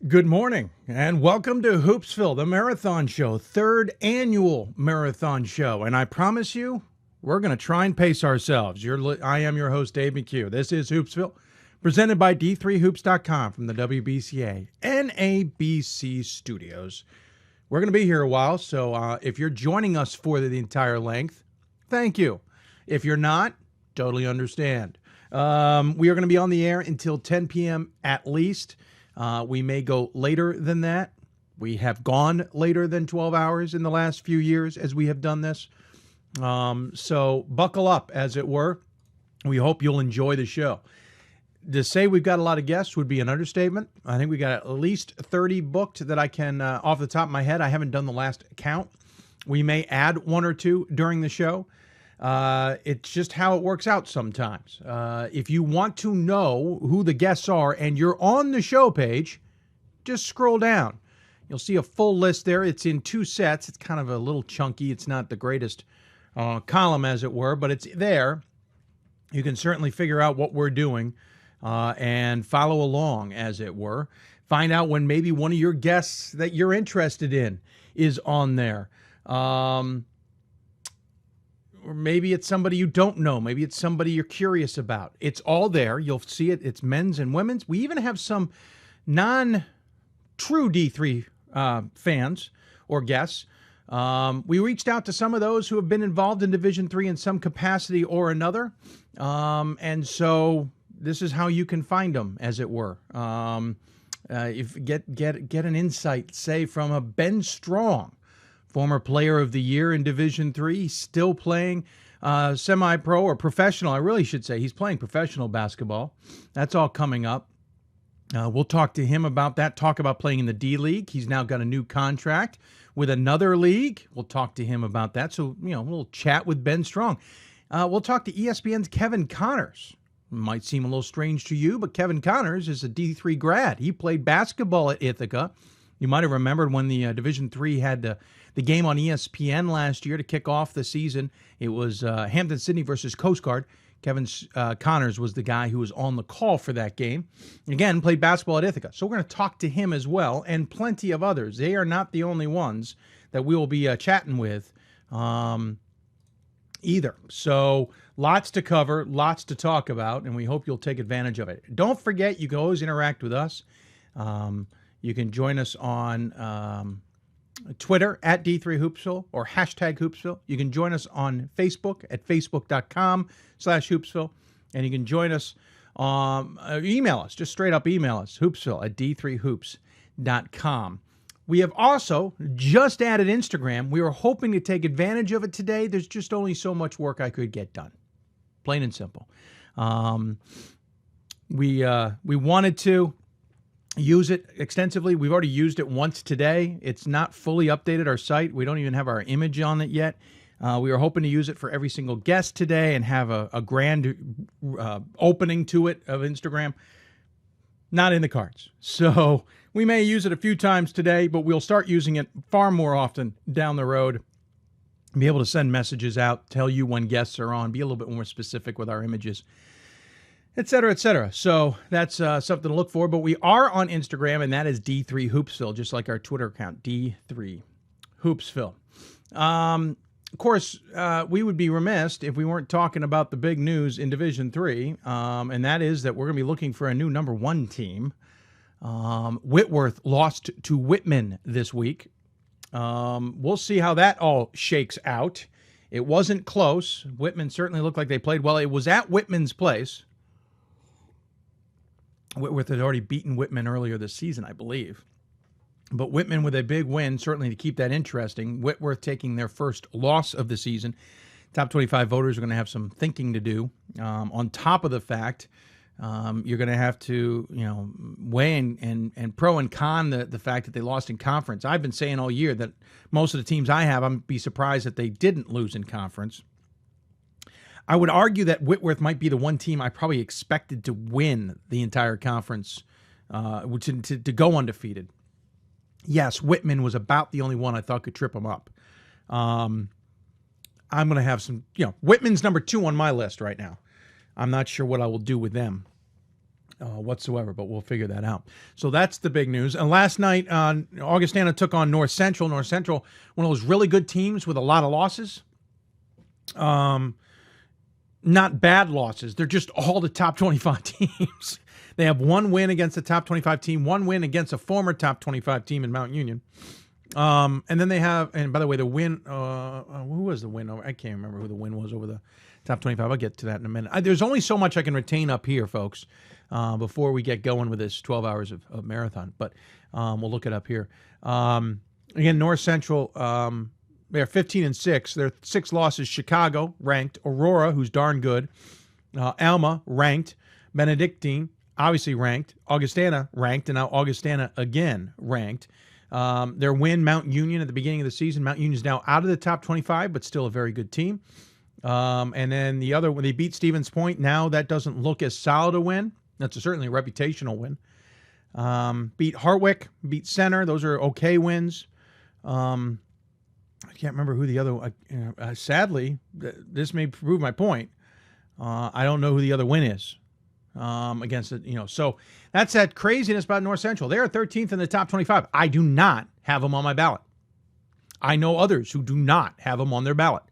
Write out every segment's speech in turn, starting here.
Good morning and welcome to Hoopsville, the marathon show, third annual marathon show. And I promise you, we're going to try and pace ourselves. I am your host, Dave McHugh. This is Hoopsville, presented by D3Hoops.com from the WBCA NABC Studios. We're going to be here a while, so if you're joining us for the entire length, thank you. If you're not, totally understand. We are going to be on the air until 10 p.m. at least. We may go later than that. We have gone later than 12 hours in the last few years as we have done this. So buckle up, as it were. We hope you'll enjoy the show. To say we've got a lot of guests would be an understatement. I think we got at least 30 booked that I can, off the top of my head, I haven't done the last count. We may add one or two during the show. It's just how it works out sometimes. If you want to know who the guests are and you're on the show page, just scroll down. You'll see a full list there. It's in two sets. It's kind of a little chunky. It's not the greatest column, as it were, but it's there. You can certainly figure out what we're doing and follow along, as it were. Find out when maybe one of your guests that you're interested in is on there. Or maybe it's somebody you don't know. Maybe it's somebody you're curious about. It's all there. You'll see it. It's men's and women's. We even have some non-true D3 fans or guests. We reached out to some of those who have been involved in Division III in some capacity or another. And so this is how you can find them, as it were. If get an insight, say, from a Ben Strong, former player of the year in Division III, still playing semi-pro or professional. I really should say he's playing professional basketball. That's all coming up. We'll talk to him about that, talk about playing in the D-League. He's now got a new contract with another league. We'll talk to him about that. So, a little chat with Ben Strong. We'll talk to ESPN's Kevin Connors. Might seem a little strange to you, but Kevin Connors is a D3 grad. He played basketball at Ithaca. You might have remembered when the Division III had the game on ESPN last year to kick off the season. It was Hampton-Sydney versus Coast Guard. Kevin Connors was the guy who was on the call for that game. Again, played basketball at Ithaca. So we're going to talk to him as well, and plenty of others. They are not the only ones that we will be chatting with either. So lots to cover, lots to talk about, and we hope you'll take advantage of it. Don't forget, you can always interact with us. You can join us on Twitter at D3Hoopsville or hashtag Hoopsville. You can join us on Facebook at facebook.com/Hoopsville. And you can join us, email us, just straight up email us, Hoopsville at D3Hoops.com. We have also just added Instagram. We were hoping to take advantage of it today. There's just only so much work I could get done. Plain and simple. We wanted to use it extensively. We've already used it once today. It's not fully updated, our site. We don't even have our image on it yet. We were hoping to use it for every single guest today and have a grand opening to it of Instagram. Not in the cards. So we may use it a few times today, but we'll start using it far more often down the road. Be able to send messages out, tell you when guests are on, be a little bit more specific with our images, et cetera, et cetera. So that's something to look for. But we are on Instagram, and that is D3Hoopsville, just like our Twitter account, D3Hoopsville. Of course, we would be remiss if we weren't talking about the big news in Division III, and that is that we're going to be looking for a new number one team. Whitworth lost to Whitman this week. We'll see how that all shakes out. It wasn't close. Whitman certainly looked like they played well. It was at Whitman's place. Whitworth had already beaten Whitman earlier this season, I believe. But Whitman with a big win, certainly to keep that interesting. Whitworth taking their first loss of the season. Top 25 voters are going to have some thinking to do. On top of the fact, you're going to have to, weigh and pro and con the fact that they lost in conference. I've been saying all year that most of the teams I have, I'm be surprised that they didn't lose in conference. I would argue that Whitworth might be the one team I probably expected to win the entire conference, to go undefeated. Yes, Whitman was about the only one I thought could trip them up. I'm going to have some, Whitman's number 2 on my list right now. I'm not sure what I will do with them. whatsoever, but we'll figure that out. So that's the big news. And last night, Augustana took on North Central. North Central, one of those really good teams with a lot of losses. Not bad losses. They're just all the top 25 teams. They have one win against a top 25 team, one win against a former top 25 team in Mount Union. And then they have, and by the way, the win, who was the win over? I can't remember who the win was over the top 25. I'll get to that in a minute. There's only so much I can retain up here, folks, before we get going with this 12 hours of marathon. But we'll look it up here. Again, North Central, they're 15-6. Their 6 losses: Chicago, ranked; Aurora, who's darn good; Alma, ranked; Benedictine, obviously ranked; Augustana, ranked; and now Augustana again ranked. Their win, Mount Union, at the beginning of the season. Mount Union's now out of the top 25, but still a very good team. And then the other, when they beat Stevens Point, now that doesn't look as solid a win. That's certainly a reputational win. Beat Hartwick, beat Center. Those are okay wins. I can't remember who the other. Sadly, this may prove my point. I don't know who the other win is against it. So that's that craziness about North Central. They are 13th in the top 25. I do not have them on my ballot. I know others who do not have them on their ballot.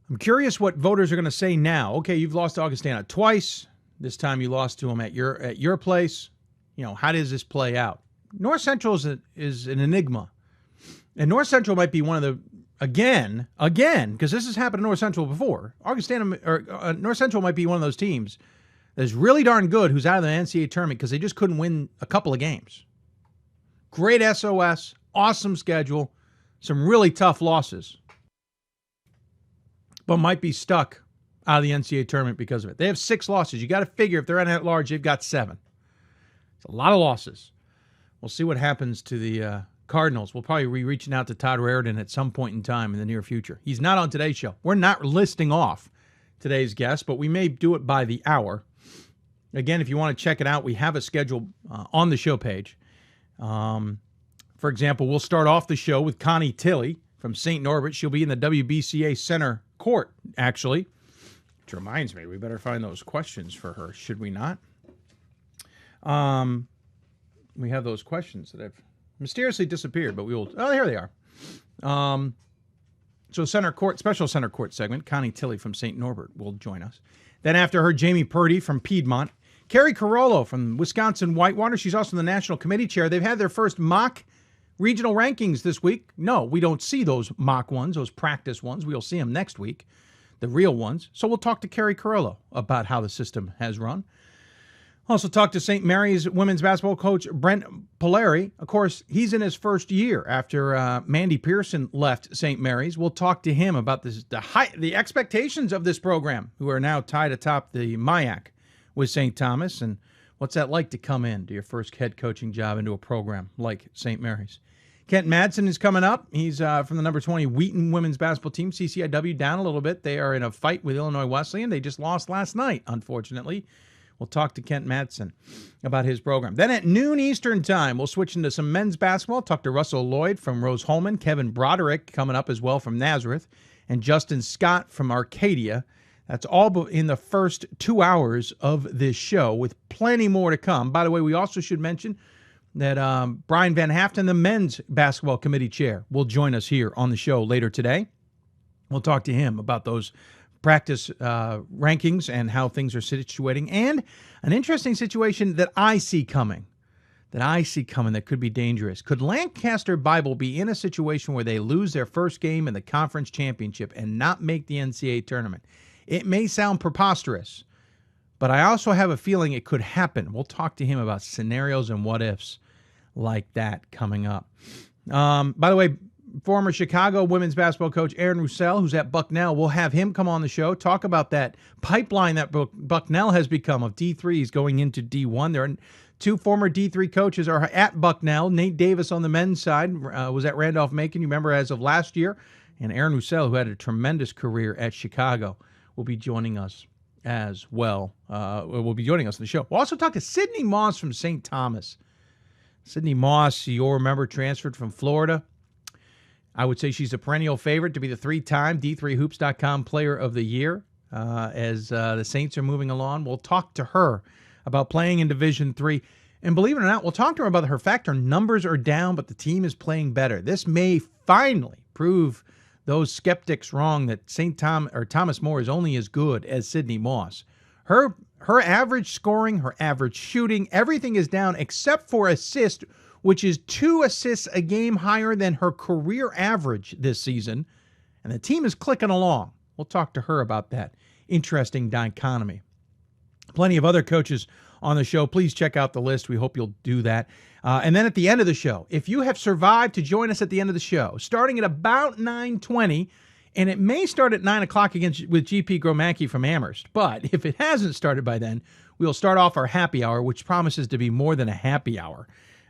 I'm curious what voters are going to say now. Okay, you've lost to Augustana twice. This time you lost to them at your place. How does this play out? North Central is an enigma. And North Central might be one of the, again, because this has happened to North Central before. North Central might be one of those teams that's really darn good who's out of the NCAA tournament because they just couldn't win a couple of games. Great SOS, awesome schedule, some really tough losses, but might be stuck out of the NCAA tournament because of it. They have 6 losses. You got to figure if they're at large, they've got 7. It's a lot of losses. We'll see what happens to the Cardinals. We'll probably be reaching out to Todd Raridan at some point in time in the near future. He's not on today's show. We're not listing off today's guest, but we may do it by the hour. Again, if you want to check it out, we have a schedule on the show page. For example, we'll start off the show with Connie Tilley from St. Norbert. She'll be in the WBCA Center Court, actually. Which reminds me, we better find those questions for her, should we not? We have those questions that have mysteriously disappeared, but we will. Oh, here they are. So special center court segment. Connie Tilley from St. Norbert will join us. Then after her, Jamie Purdy from Piedmont. Carrie Carollo from Wisconsin Whitewater. She's also the national committee chair. They've had their first mock regional rankings this week. No, we don't see those mock ones, those practice ones. We'll see them next week, the real ones. So we'll talk to Carrie Carollo about how the system has run. Also talked to St. Mary's women's basketball coach Brent Polari. Of course, he's in his first year after Mandy Pearson left St. Mary's. We'll talk to him about the expectations of this program, who are now tied atop the MIAC with St. Thomas, and what's that like to come in to your first head coaching job into a program like St. Mary's. Kent Madsen is coming up. He's from the number 20 Wheaton women's basketball team. CCIW down a little bit. They are in a fight with Illinois Wesleyan. They just lost last night, unfortunately. We'll talk to Kent Madsen about his program. Then at noon Eastern time, we'll switch into some men's basketball. Talk to Rousell Lloyd from Rose-Hulman, Kevin Broderick coming up as well from Nazareth, and Justin Scott from Arcadia. That's all in the first 2 hours of this show, with plenty more to come. By the way, we also should mention that Brian Van Haften, the men's basketball committee chair, will join us here on the show later today. We'll talk to him about those practice rankings and how things are situating, and an interesting situation that I see coming that could be dangerous. Could Lancaster Bible be in a situation where they lose their first game in the conference championship and not make the NCAA tournament? It may sound preposterous, but I also have a feeling it could happen. We'll talk to him about scenarios and what-ifs like that coming up. By the way, former Chicago women's basketball coach Aaron Rousell, who's at Bucknell, we'll have him come on the show, talk about that pipeline that Bucknell has become of D3s going into D1. There are 2 former D3 coaches are at Bucknell. Nate Davis on the men's side was at Randolph-Macon, you remember, as of last year. And Aaron Rousell, who had a tremendous career at Chicago, will be joining us as well. Will be joining us on the show. We'll also talk to Sydney Moss from St. Thomas. Sydney Moss, you'll remember, transferred from Florida. I would say she's a perennial favorite to be the 3-time D3Hoops.com Player of the Year as the Saints are moving along. We'll talk to her about playing in Division III. And believe it or not, we'll talk to her about her fact. Her numbers are down, but the team is playing better. This may finally prove those skeptics wrong that Thomas More is only as good as Sydney Moss. Her average scoring, her average shooting, everything is down except for assist, which is 2 assists a game higher than her career average this season. And the team is clicking along. We'll talk to her about that interesting dichotomy. Plenty of other coaches on the show. Please check out the list. We hope you'll do that. And then at the end of the show, if you have survived to join us at the end of the show, starting at about 9:20, and it may start at 9 o'clock with GP Gromacki from Amherst. But if it hasn't started by then, we'll start off our happy hour, which promises to be more than a happy hour.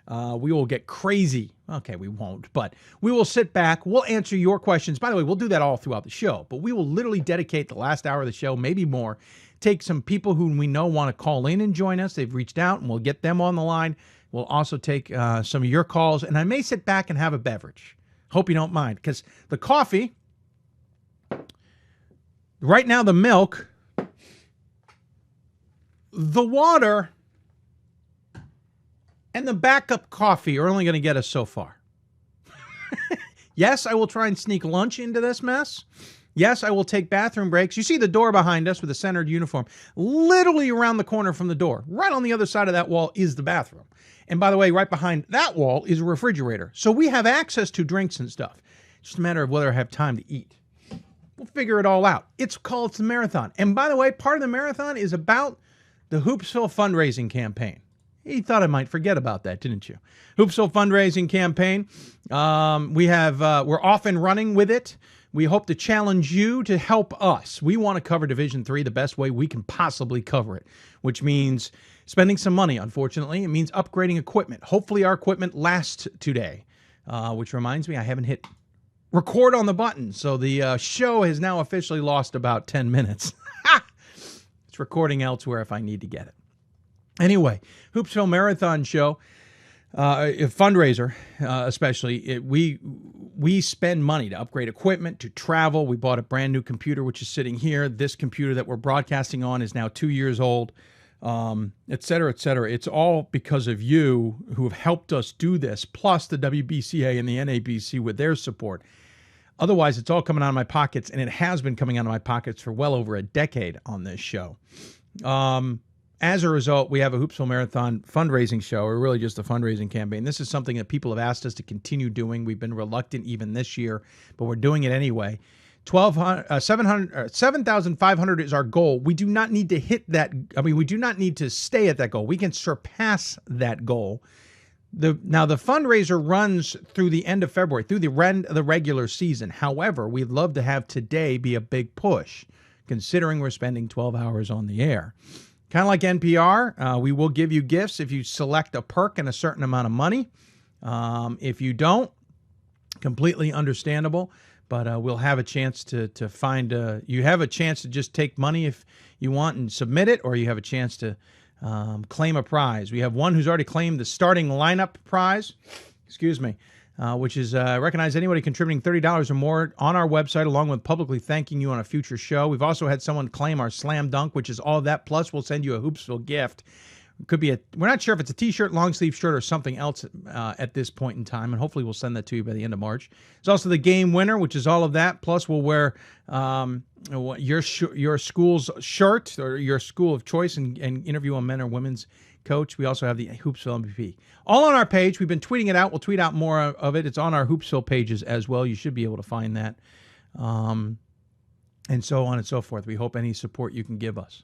We will get crazy. Okay, we won't, but we will sit back. We'll answer your questions. By the way, we'll do that all throughout the show, but we will literally dedicate the last hour of the show, maybe more, take some people who we know want to call in and join us. They've reached out, and we'll get them on the line. We'll also take some of your calls, and I may sit back and have a beverage. Hope you don't mind, because the coffee, right now the milk, the water, and the backup coffee are only going to get us so far. Yes, I will try and sneak lunch into this mess. Yes, I will take bathroom breaks. You see the door behind us with the centered uniform. Literally around the corner from the door, right on the other side of that wall, is the bathroom. And by the way, right behind that wall is a refrigerator. So we have access to drinks and stuff. It's just a matter of whether I have time to eat. We'll figure it all out. It's called the marathon. And by the way, part of the marathon is about the Hoopsville fundraising campaign. You thought I might forget about that, didn't you? Hoopsville fundraising campaign. We're off and running with it. We hope to challenge you to help us. We want to cover Division III the best way we can possibly cover it, which means spending some money, unfortunately. It means upgrading equipment. Hopefully our equipment lasts today, which reminds me I haven't hit record on the button. So the show has now officially lost about 10 minutes. It's recording elsewhere if I need to get it. Anyway, Hoopsville Marathon Show, fundraiser especially, we spend money to upgrade equipment, to travel. We bought a brand new computer, which is sitting here. This computer that we're broadcasting on is now 2 years old, et cetera, et cetera. It's all because of you who have helped us do this, plus the WBCA and the NABC with their support. Otherwise, it's all coming out of my pockets, and it has been coming out of my pockets for well over a decade on this show. As a result, we have a Hoopsville Marathon fundraising show, or really just a fundraising campaign. This is something that people have asked us to continue doing. We've been reluctant even this year, but we're doing it anyway. 7,500 is our goal. We do not need to hit that. We do not need to stay at that goal. We can surpass that goal. Now, the fundraiser runs through the end of February, through the end of the regular season. However, we'd love to have today be a big push, considering we're spending 12 hours on the air. Kind of like NPR, we will give you gifts if you select a perk and a certain amount of money. If you don't, completely understandable, but we'll have a chance to find you have a chance to just take money if you want and submit it, or you have a chance to claim a prize. We have one who's already claimed the starting lineup prize, which is recognize anybody contributing $30 or more on our website, along with publicly thanking you on a future show. We've also had someone claim our slam dunk, which is all of that, plus we'll send you a Hoopsville gift. Could be we're not sure if it's a t-shirt, long sleeve shirt, or something else at this point in time, and hopefully we'll send that to you by the end of March. There's also the game winner, which is all of that, plus we'll wear your school's shirt or your school of choice and interview a men or women's coach. We also have the Hoopsville MVP. All on our page. We've been tweeting it out. We'll tweet out more of it. It's on our Hoopsville pages as well. You should be able to find that. And so on and so forth. We hope any support you can give us,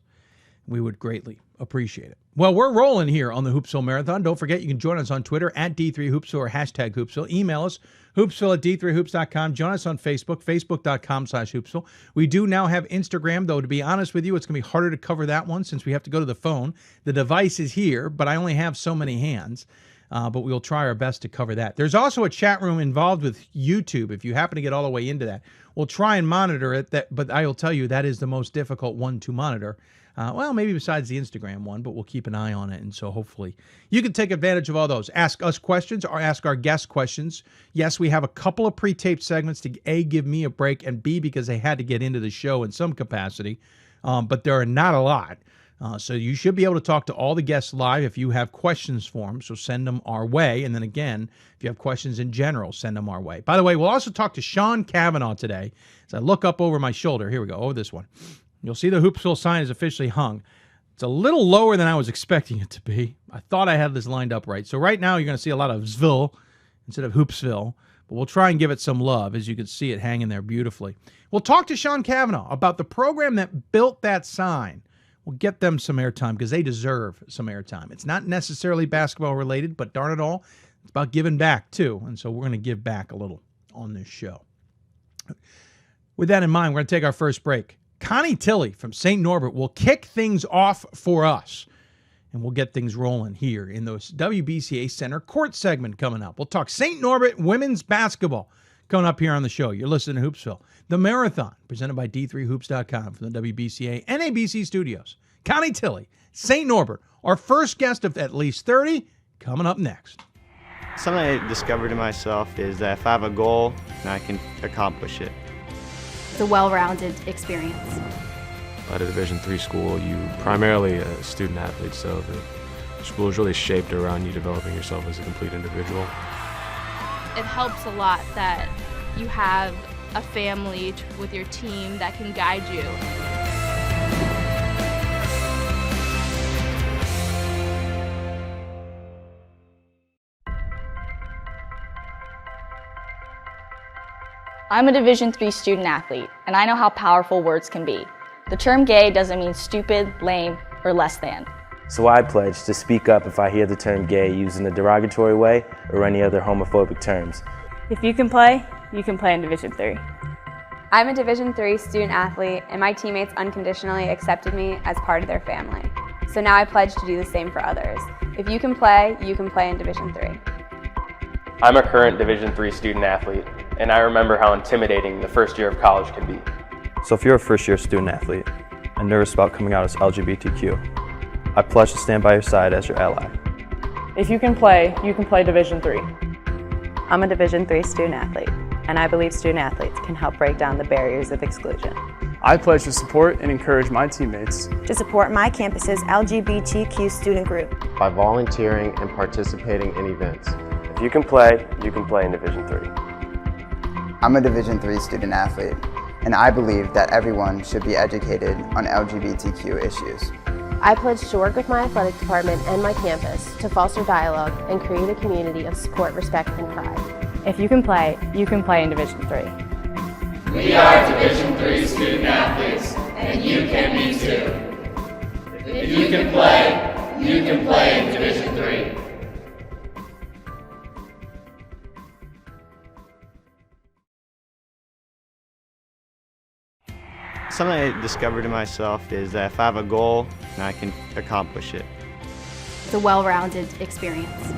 we would greatly appreciate it. Well, we're rolling here on the Hoopsville Marathon. Don't forget, you can join us on Twitter at D3Hoopsville or hashtag Hoopsville. Email us, hoopsville@d3hoops.com. Join us on Facebook, facebook.com/Hoopsville. We do now have Instagram, though, to be honest with you, it's going to be harder to cover that one since we have to go to the phone. The device is here, but I only have so many hands. But we'll try our best to cover that. There's also a chat room involved with YouTube if you happen to get all the way into that. We'll try and monitor it, but I will tell you that is the most difficult one to monitor. Well, maybe besides the Instagram one, but we'll keep an eye on it. And so hopefully you can take advantage of all those. Ask us questions or ask our guests questions. Yes, we have a couple of pre-taped segments to A, give me a break, and B, because they had to get into the show in some capacity. But there are not a lot. So you should be able to talk to all the guests live if you have questions for them. So send them our way. And then again, if you have questions in general, send them our way. By the way, we'll also talk to Sean Kavanagh today. As I look up over my shoulder, here we go. Oh, this one. You'll see the Hoopsville sign is officially hung. It's a little lower than I was expecting it to be. I thought I had this lined up right. So right now you're going to see a lot of Zville instead of Hoopsville. But we'll try and give it some love, as you can see it hanging there beautifully. We'll talk to Sean Kavanagh about the program that built that sign. We'll get them some airtime because they deserve some airtime. It's not necessarily basketball related, but darn it all, it's about giving back too. And so we're going to give back a little on this show. With that in mind, we're going to take our first break. Connie Tilley from St. Norbert will kick things off for us. And we'll get things rolling here in the WBCA Center Court segment coming up. We'll talk St. Norbert women's basketball coming up here on the show. You're listening to Hoopsville. The Marathon, presented by D3Hoops.com from the WBCA NABC Studios. Connie Tilley, St. Norbert, our first guest of at least 30, coming up next. Something I discovered in myself is that if I have a goal, then I can accomplish it. It's a well-rounded experience. At a Division III school, you primarily a student athlete, so the school is really shaped around you developing yourself as a complete individual. It helps a lot that you have a family with your team that can guide you. I'm a Division III student athlete, and I know how powerful words can be. The term gay doesn't mean stupid, lame, or less than. So I pledge to speak up if I hear the term gay used in a derogatory way or any other homophobic terms. If you can play in Division III. I'm a Division III student athlete, and my teammates unconditionally accepted me as part of their family. So now I pledge to do the same for others. If you can play in Division III. I'm a current Division III student athlete, and I remember how intimidating the first year of college can be. So if you're a first-year student athlete and nervous about coming out as LGBTQ, I pledge to stand by your side as your ally. If you can play Division III. I'm a Division III student athlete, and I believe student athletes can help break down the barriers of exclusion. I pledge to support and encourage my teammates to support my campus's LGBTQ student group by volunteering and participating in events. If you can play in Division III. I'm a Division III student athlete, and I believe that everyone should be educated on LGBTQ issues. I pledge to work with my athletic department and my campus to foster dialogue and create a community of support, respect, and pride. If you can play in Division III. We are Division III student athletes, and you can be too. If you can play in Division III. Something I discovered in myself is that if I have a goal, then I can accomplish it. It's a well-rounded experience.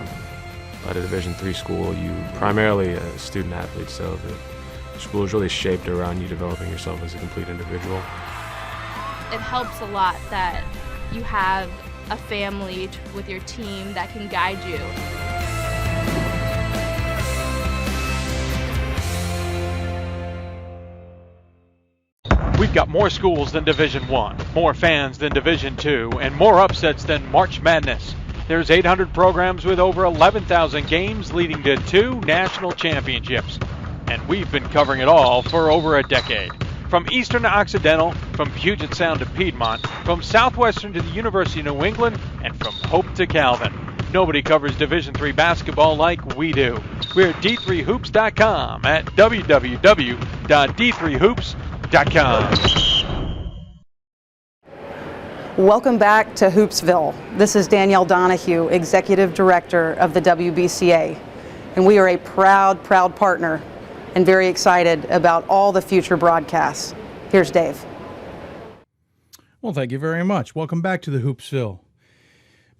At a Division III school, you primarily a student athlete, so the school is really shaped around you developing yourself as a complete individual. It helps a lot that you have a family with your team that can guide you. We've got more schools than Division I, more fans than Division II, and more upsets than March Madness. There's 800 programs with over 11,000 games leading to 2 national championships. And we've been covering it all for over a decade. From Eastern to Occidental, from Puget Sound to Piedmont, from Southwestern to the University of New England, and from Hope to Calvin. Nobody covers Division III basketball like we do. We're at D3Hoops.com at www.d3hoops.com. Welcome back to Hoopsville. This is Danielle Donahue, Executive Director of the WBCA, and we are a proud partner and very excited about all the future broadcasts. Here's Dave. Well, thank you very much. Welcome back to the Hoopsville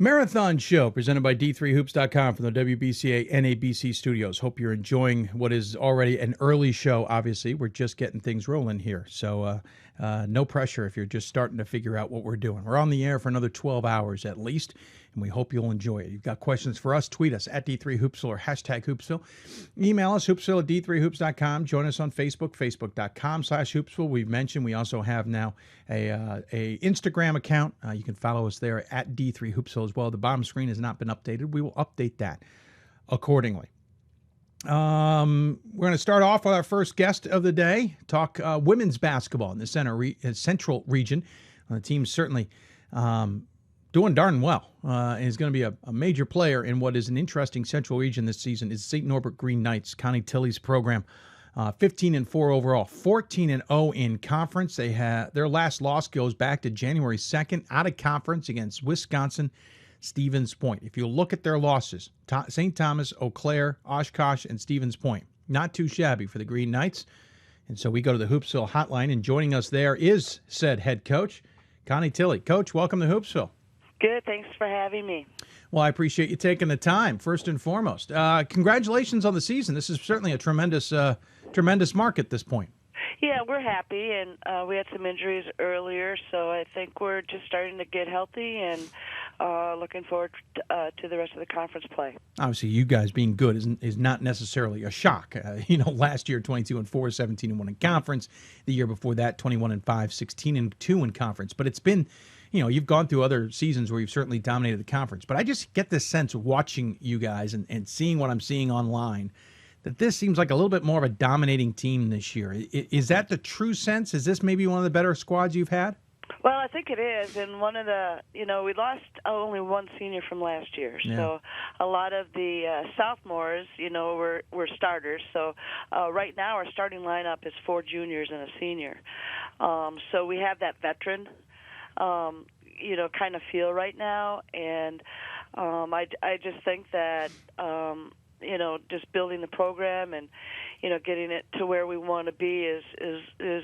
Marathon Show, presented by D3Hoops.com from the WBCA NABC Studios. Hope you're enjoying what is already an early show, obviously. We're just getting things rolling here, so no pressure if you're just starting to figure out what we're doing. We're on the air for another 12 hours at least, and we hope you'll enjoy it. You've got questions for us, tweet us at D3Hoopsville or hashtag Hoopsville. Email us, hoopsville at d3hoops.com. Join us on Facebook, facebook.com/Hoopsville. We've mentioned we also have now a Instagram account. You can follow us there at D3Hoopsville as well. The bottom screen has not been updated. We will update that accordingly. We're going to start off with our first guest of the day, talk women's basketball in the central region. The team's certainly doing darn well, and is going to be a major player in what is an interesting central region this season. Is St. Norbert Green Knights, Connie Tilley's program. 15-4 overall, 14-0 in conference. They have their last loss goes back to January 2nd out of conference against Wisconsin Stevens Point. If you look at their losses, St. Thomas, Eau Claire, Oshkosh, and Stevens Point, not too shabby for the Green Knights. And so we go to the Hoopsville hotline, and joining us there is said head coach, Connie Tilley. Coach, welcome to Hoopsville. Good. Thanks for having me. Well, I appreciate you taking the time, first and foremost. Congratulations on the season. This is certainly a tremendous mark at this point. Yeah, we're happy, and we had some injuries earlier, so I think we're just starting to get healthy and looking forward to the rest of the conference play. Obviously, you guys being good is not necessarily a shock. Last year, 22-4, 17-1 in conference. The year before that, 21-5, 16-2 in conference. But it's been, you've gone through other seasons where you've certainly dominated the conference. But I just get this sense of watching you guys and seeing what I'm seeing online that this seems like a little bit more of a dominating team this year. Is that the true sense? Is this maybe one of the better squads you've had? Well, I think it is, and one of the, we lost only one senior from last year, so a lot of the sophomores, were starters. So right now our starting lineup is 4 juniors and a senior. So we have that veteran, kind of feel right now, and I just think that, just building the program and, getting it to where we want to be is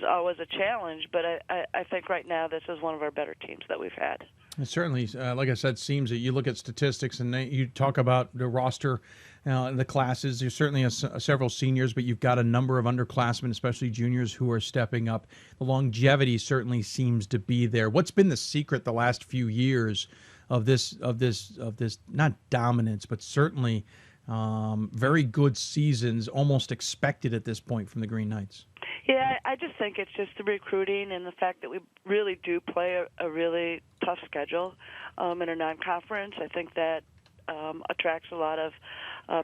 always a challenge. But I think right now this is one of our better teams that we've had. It certainly, like I said, seems that you look at statistics and you talk about the roster, the classes. There's certainly several seniors, but you've got a number of underclassmen, especially juniors, who are stepping up. The longevity certainly seems to be there. What's been the secret the last few years of this not dominance, but certainly very good seasons, almost expected at this point from the Green Knights? Yeah, I just think it's just the recruiting and the fact that we really do play a really tough schedule in our non-conference. I think that attracts a lot of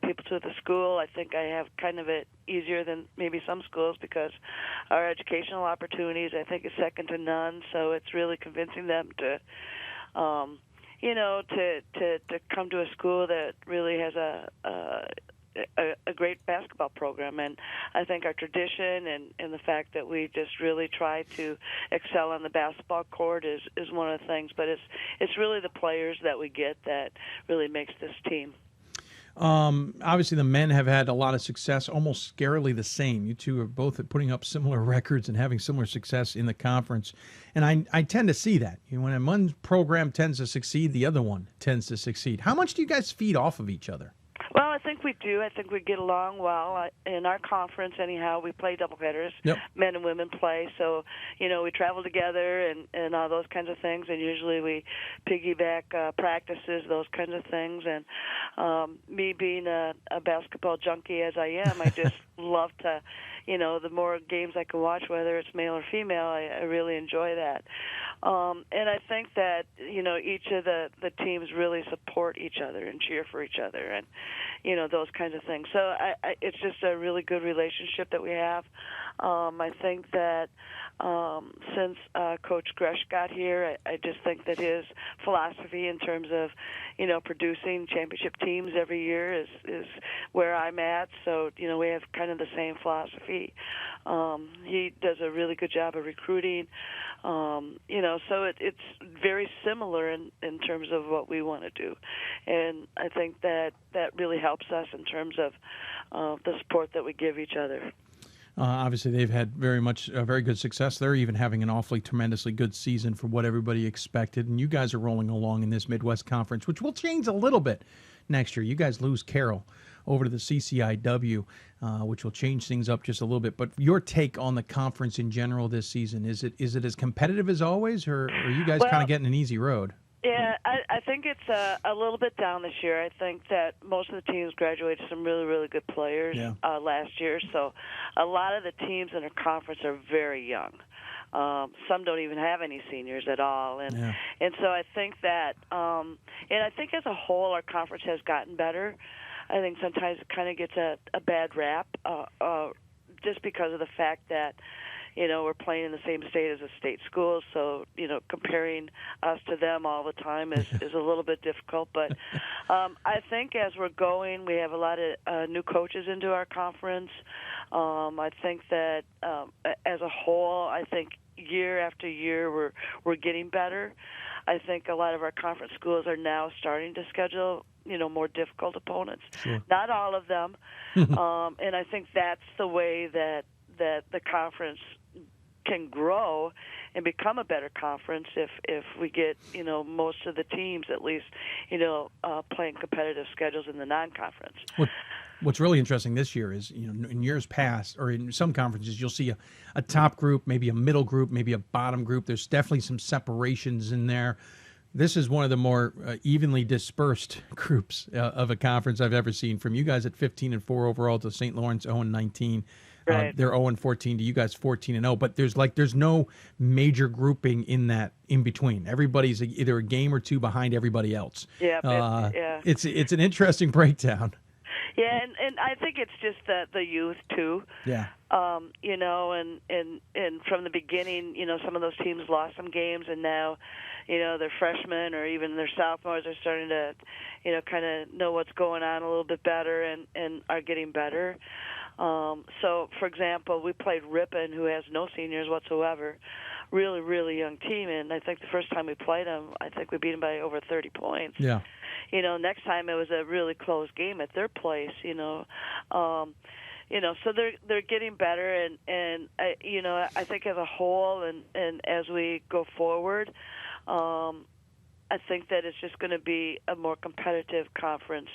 people to the school. I think I have kind of it easier than maybe some schools because our educational opportunities, I think, is second to none. So it's really convincing them to to come to a school that really has a great basketball program. And I think our tradition and the fact that we just really try to excel on the basketball court is one of the things. But it's really the players that we get that really makes this team. Obviously, the men have had a lot of success, almost scarily the same. You two are both putting up similar records and having similar success in the conference. And I tend to see that. When one program tends to succeed, the other one tends to succeed. How much do you guys feed off of each other? Well, I think we do. I think we get along well. In our conference, anyhow, we play doubleheaders. Yep. Men and women play. So, we travel together and all those kinds of things. And usually we piggyback practices, those kinds of things. And me being a basketball junkie as I am, I just love to, the more games I can watch, whether it's male or female, I really enjoy that. And I think that, each of the teams really support each other and cheer for each other and, those kinds of things. So it's just a really good relationship that we have. I think that since Coach Gresh got here, I just think that his philosophy in terms of, producing championship teams every year is where I'm at. So, we have kind of the same philosophy. He does a really good job of recruiting. So it's very similar in terms of what we want to do. And I think that really helps us in terms of the support that we give each other. Obviously, they've had very good success. They're even having an awfully tremendously good season for what everybody expected. And you guys are rolling along in this Midwest Conference, which will change a little bit next year. You guys lose Carroll over to the CCIW, which will change things up just a little bit. But your take on the conference in general this season, is it as competitive as always, or are you guys kind of getting an easy road? Yeah, I think it's a little bit down this year. I think that most of the teams graduated some really, really good players last year. So a lot of the teams in our conference are very young. Some don't even have any seniors at all. And so I think that, and I think as a whole our conference has gotten better. I think sometimes it kind of gets a bad rap just because of the fact that, we're playing in the same state as the state schools, so, comparing us to them all the time is a little bit difficult. But I think as we're going, we have a lot of new coaches into our conference. I think that as a whole, I think year after year we're getting better. I think a lot of our conference schools are now starting to schedule more difficult opponents. Sure. Not all of them. And I think that's the way that the conference can grow and become a better conference if we get most of the teams at least playing competitive schedules in the non-conference. What's really interesting this year is in years past, or in some conferences, you'll see a top group, maybe a middle group, maybe a bottom group. There's definitely some separations in there. This is one of the more evenly dispersed groups of a conference I've ever seen. From you guys at 15-4 overall to St. Lawrence 0-19. Right. They're 0-14 to you guys 14-0. But there's no major grouping in that in between. Everybody's either a game or two behind everybody else. Yeah. It's an interesting breakdown. Yeah, and I think it's just the youth too. Yeah. And from the beginning, some of those teams lost some games, and now, their freshmen or even their sophomores are starting to, kind of know what's going on a little bit better and are getting better. So, for example, we played Ripon, who has no seniors whatsoever. Really, really young team, and I think the first time we played them, I think we beat them by over 30 points. Yeah. Next time it was a really close game at their place. So they're getting better, and I think as a whole, and as we go forward, I think that it's just going to be a more competitive conference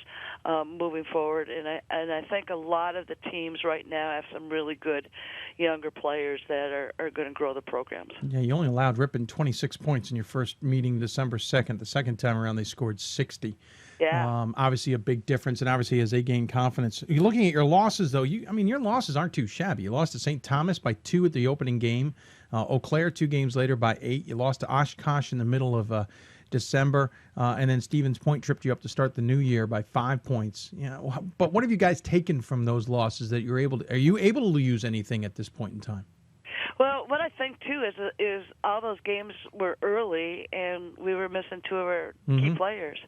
moving forward, and I think a lot of the teams right now have some really good younger players that are going to grow the programs. Yeah, you only allowed Ripon 26 points in your first meeting December 2nd. The second time around, they scored 60. Yeah. Obviously a big difference, and obviously as they gain confidence. You're looking at your losses, though. Your losses aren't too shabby. You lost to St. Thomas by 2 at the opening game. Eau Claire 2 games later by 8. You lost to Oshkosh in the middle of December, and then Stevens Point tripped you up to start the new year by 5 points. But what have you guys taken from those losses that you're able to? Are you able to use anything at this point in time? Well, what I think too is all those games were early, and we were missing 2 of our key players.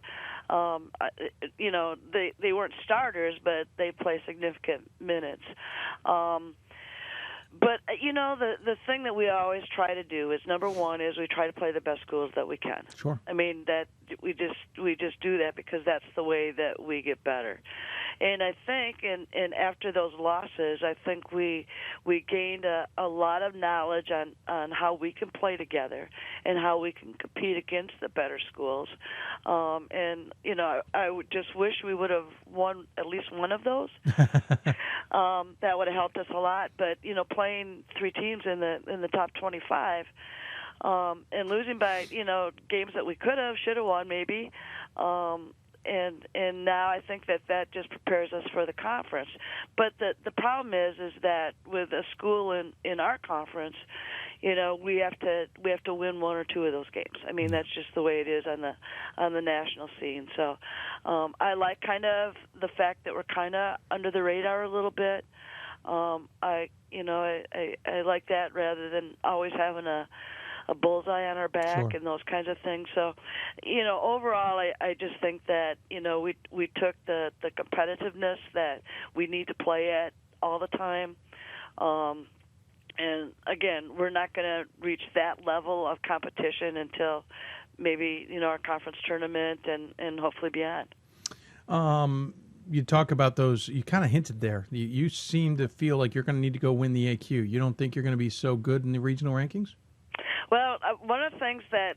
They weren't starters, but they play significant minutes. But the thing that we always try to do is, number one, is we try to play the best schools that we can. Sure. I mean, that we just do that because that's the way that we get better. And I think, and after those losses, I think we gained a lot of knowledge on how we can play together and how we can compete against the better schools. And I would just wish we would have won at least one of those. That would have helped us a lot. But playing 3 teams in the top 25 and losing by games that we could have, should have won maybe. And now I think that just prepares us for the conference. But the problem is that with a school in our conference, we have to win 1 or 2 of those games. I mean, that's just the way it is on the national scene. So I like kind of the fact that we're kind of under the radar a little bit. I like that rather than always having a bullseye on our back. Sure. And those kinds of things. So, overall, I just think that, we took the competitiveness that we need to play at all the time. And again, we're not going to reach that level of competition until maybe, our conference tournament and hopefully beyond. You talk about those, you kind of hinted there. You seem to feel like you're going to need to go win the AQ. You don't think you're going to be so good in the regional rankings? Well, one of the things that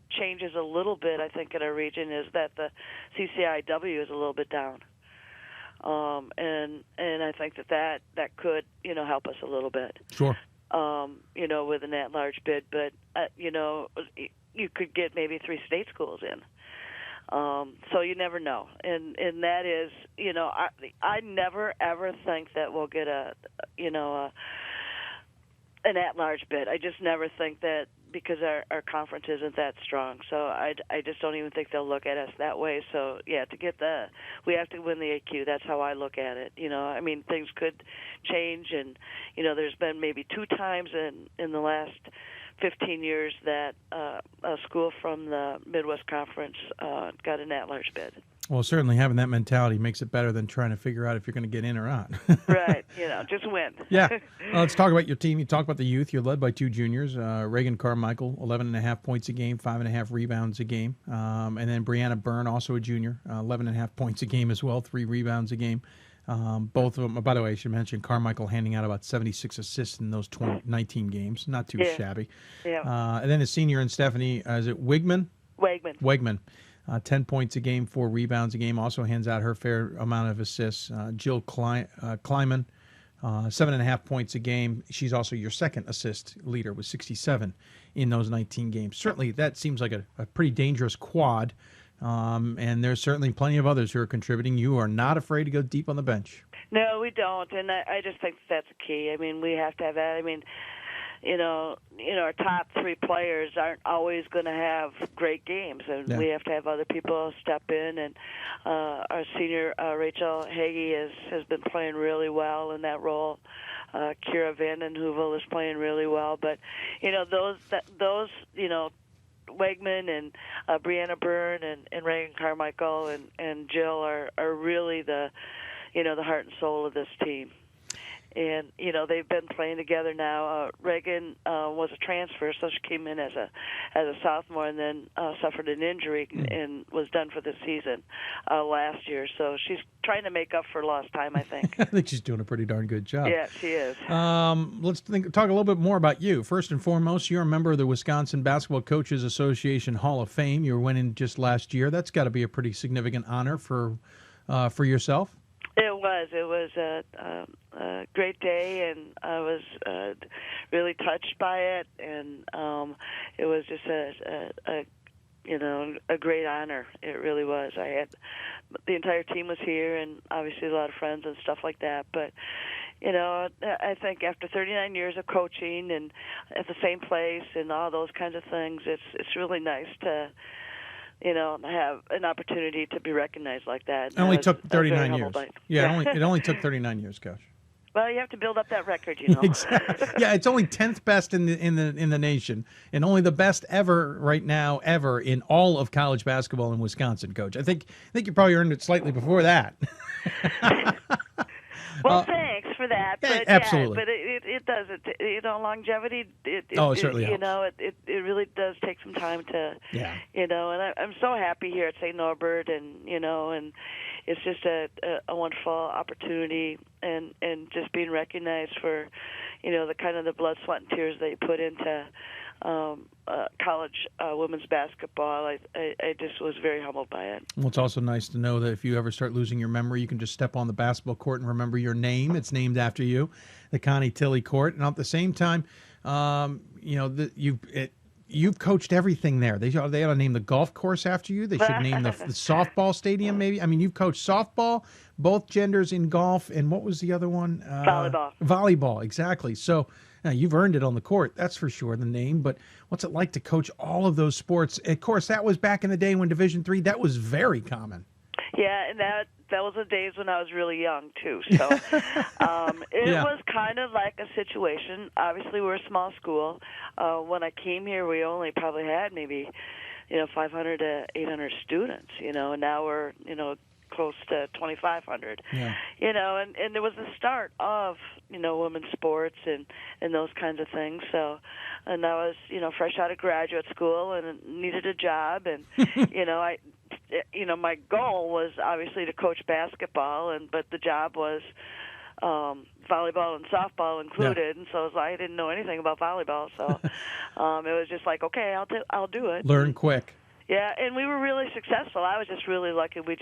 changes a little bit, I think, in our region is that the CCIW is a little bit down, and I think that could help us a little bit. Sure. with an at-large bid, but you could get maybe 3 state schools in. So you never know, and that is, I never ever think that we'll get an at-large bid. I just never think that, because our conference isn't that strong. So I just don't even think they'll look at us that way. So yeah, we have to win the AQ. That's how I look at it. I mean, things could change, and there's been maybe 2 times in the last 15 years that a school from the Midwest Conference got an at-large bid. Well, certainly having that mentality makes it better than trying to figure out if you're going to get in or not. Right, just win. Yeah. Let's talk about your team. You talk about the youth. You're led by 2 juniors, Reagan Carmichael, 11.5 points a game, 5.5 rebounds a game. And then Brianna Byrne, also a junior, 11.5 points a game as well, 3 rebounds a game. Both of them, by the way, I should mention Carmichael handing out about 76 assists in those 19 games. Not too shabby. Yeah. And then a senior in Stephanie, is it Wegman? Wegman. 10 points a game, 4 rebounds a game. Also hands out her fair amount of assists. Jill Kleiman, 7.5 points a game. She's also your second assist leader with 67 in those 19 games. Certainly, that seems like a pretty dangerous quad. And there's certainly plenty of others who are contributing. You are not afraid to go deep on the bench. No, we don't, and I just think that's key. I mean, we have to have that. I mean, our top 3 players aren't always going to have great games, and we have to have other people step in. And our senior Rachel Hagee has been playing really well in that role. Kira Van Hoovel is playing really well, but those Wegman and Brianna Byrne and Reagan Carmichael and Jill are really the heart and soul of this team. And they've been playing together now. Reagan was a transfer, so she came in as a sophomore, and then suffered an injury and was done for the season last year. So she's trying to make up for lost time, I think. I think she's doing a pretty darn good job. Yeah, she is. Let's talk a little bit more about you. First and foremost, you're a member of the Wisconsin Basketball Coaches Association Hall of Fame. You went in just last year. That's got to be a pretty significant honor for yourself. It was a great day, and I was really touched by it, and it was just a great honor. It really was. I had the entire team was here, and obviously a lot of friends and stuff like that. But I think after 39 years of coaching and at the same place and all those kinds of things, it's really nice to have an opportunity to be recognized like that. It only took 39 years. Yeah, it only took 39 years, Coach. Well, you have to build up that record, Exactly. Yeah, it's only 10th best in the nation, and only the best ever right now in all of college basketball in Wisconsin, Coach. I think you probably earned it slightly before that. Well, thanks for that. But, absolutely. But it does. Longevity. It certainly helps. It really does take some time to. Yeah. And I'm so happy here at St. Norbert, and and it's just a wonderful opportunity, and just being recognized for, the kind of the blood, sweat, and tears that you put into college women's basketball. I just was very humbled by it. Well, it's also nice to know that if you ever start losing your memory, you can just step on the basketball court and remember your name. It's named after you, the Connie Tilley Court. And at the same time, you've coached everything there. They ought to name the golf course after you. They should name the softball stadium maybe. I mean, you've coached softball, both genders in golf, and what was the other one? Volleyball. Volleyball, exactly. So you've earned it on the court, that's for sure, the name. But what's it like to coach all of those sports? Of course, that was back in the day when Division III, that was very common. Yeah, and that was the days when I was really young, too. So it was kind of like a situation. Obviously, we're a small school. When I came here, we only probably had maybe, 500 to 800 students, and now we're, close to 2,500. Yeah. And there was the start of, women's sports and those kinds of things. So, and I was, fresh out of graduate school and needed a job. And, my goal was obviously to coach basketball, but the job was volleyball and softball included. And so I didn't know anything about volleyball. So it was just like, okay, I'll do it. Learn quick. Yeah, and we were really successful. I was just really lucky. We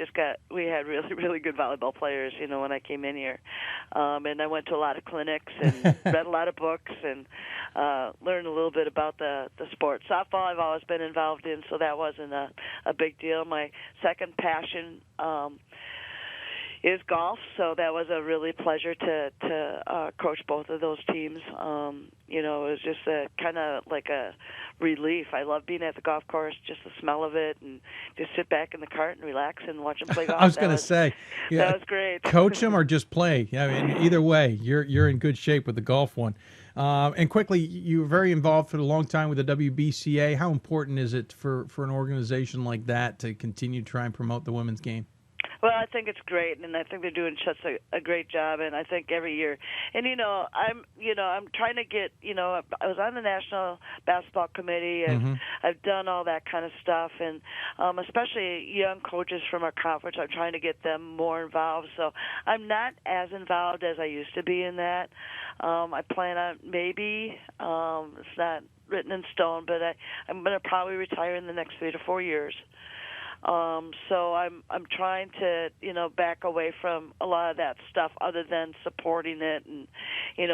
had really, really good volleyball players, when I came in here. And I went to a lot of clinics and read a lot of books and learned a little bit about the sport. Softball I've always been involved in, so that wasn't a big deal. My second passion is golf, so that was a really pleasure to coach both of those teams. It was just kind of like a relief. I love being at the golf course, just the smell of it, and just sit back in the cart and relax and watch them play golf. I was going to say, that was great. Coach them or just play. I mean, either way, you're in good shape with the golf one. And quickly, you were very involved for a long time with the WBCA. How important is it for an organization like that to continue to try and promote the women's game? Well, I think it's great, and I think they're doing such a great job. And I think every year, and I'm trying to get. I was on the National Basketball Committee, and I've done all that kind of stuff, and especially young coaches from our conference. I'm trying to get them more involved. So I'm not as involved as I used to be in that. I plan on maybe. It's not written in stone, but I'm going to probably retire in the next 3 to 4 years. So I'm trying to back away from a lot of that stuff, other than supporting it and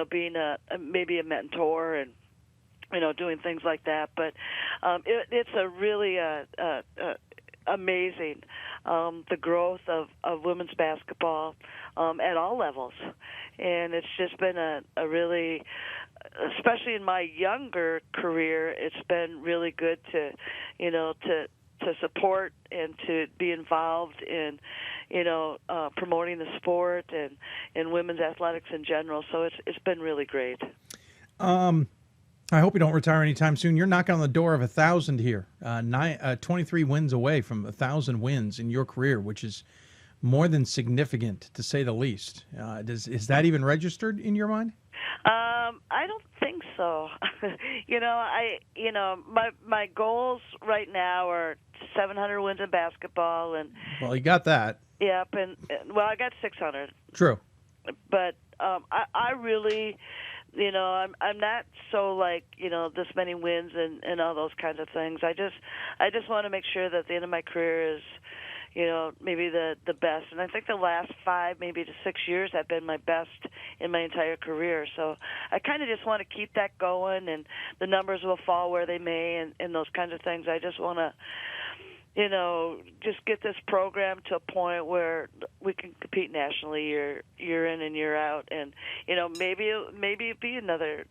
being maybe a mentor and doing things like that. But it's a really amazing the growth of women's basketball at all levels, and it's just been a really, especially in my younger career, it's been really good to support and to be involved in, promoting the sport and women's athletics in general. So it's been really great. I hope you don't retire anytime soon. You're knocking on the door of 1,000 here. 23 wins away from 1,000 wins in your career, which is more than significant, to say the least. Is that even registered in your mind? I don't think so. My goals right now are 700 wins in basketball, and well, you got that. Yep, and I got 600. True. But I really, I'm not so like this many wins and all those kinds of things. I just want to make sure that the end of my career is, maybe the best. And I think the last 5, maybe to 6 years have been my best in my entire career. So I kind of just want to keep that going, and the numbers will fall where they may and those kinds of things. I just want to, just get this program to a point where we can compete nationally year in and year out. And, maybe it'd be another,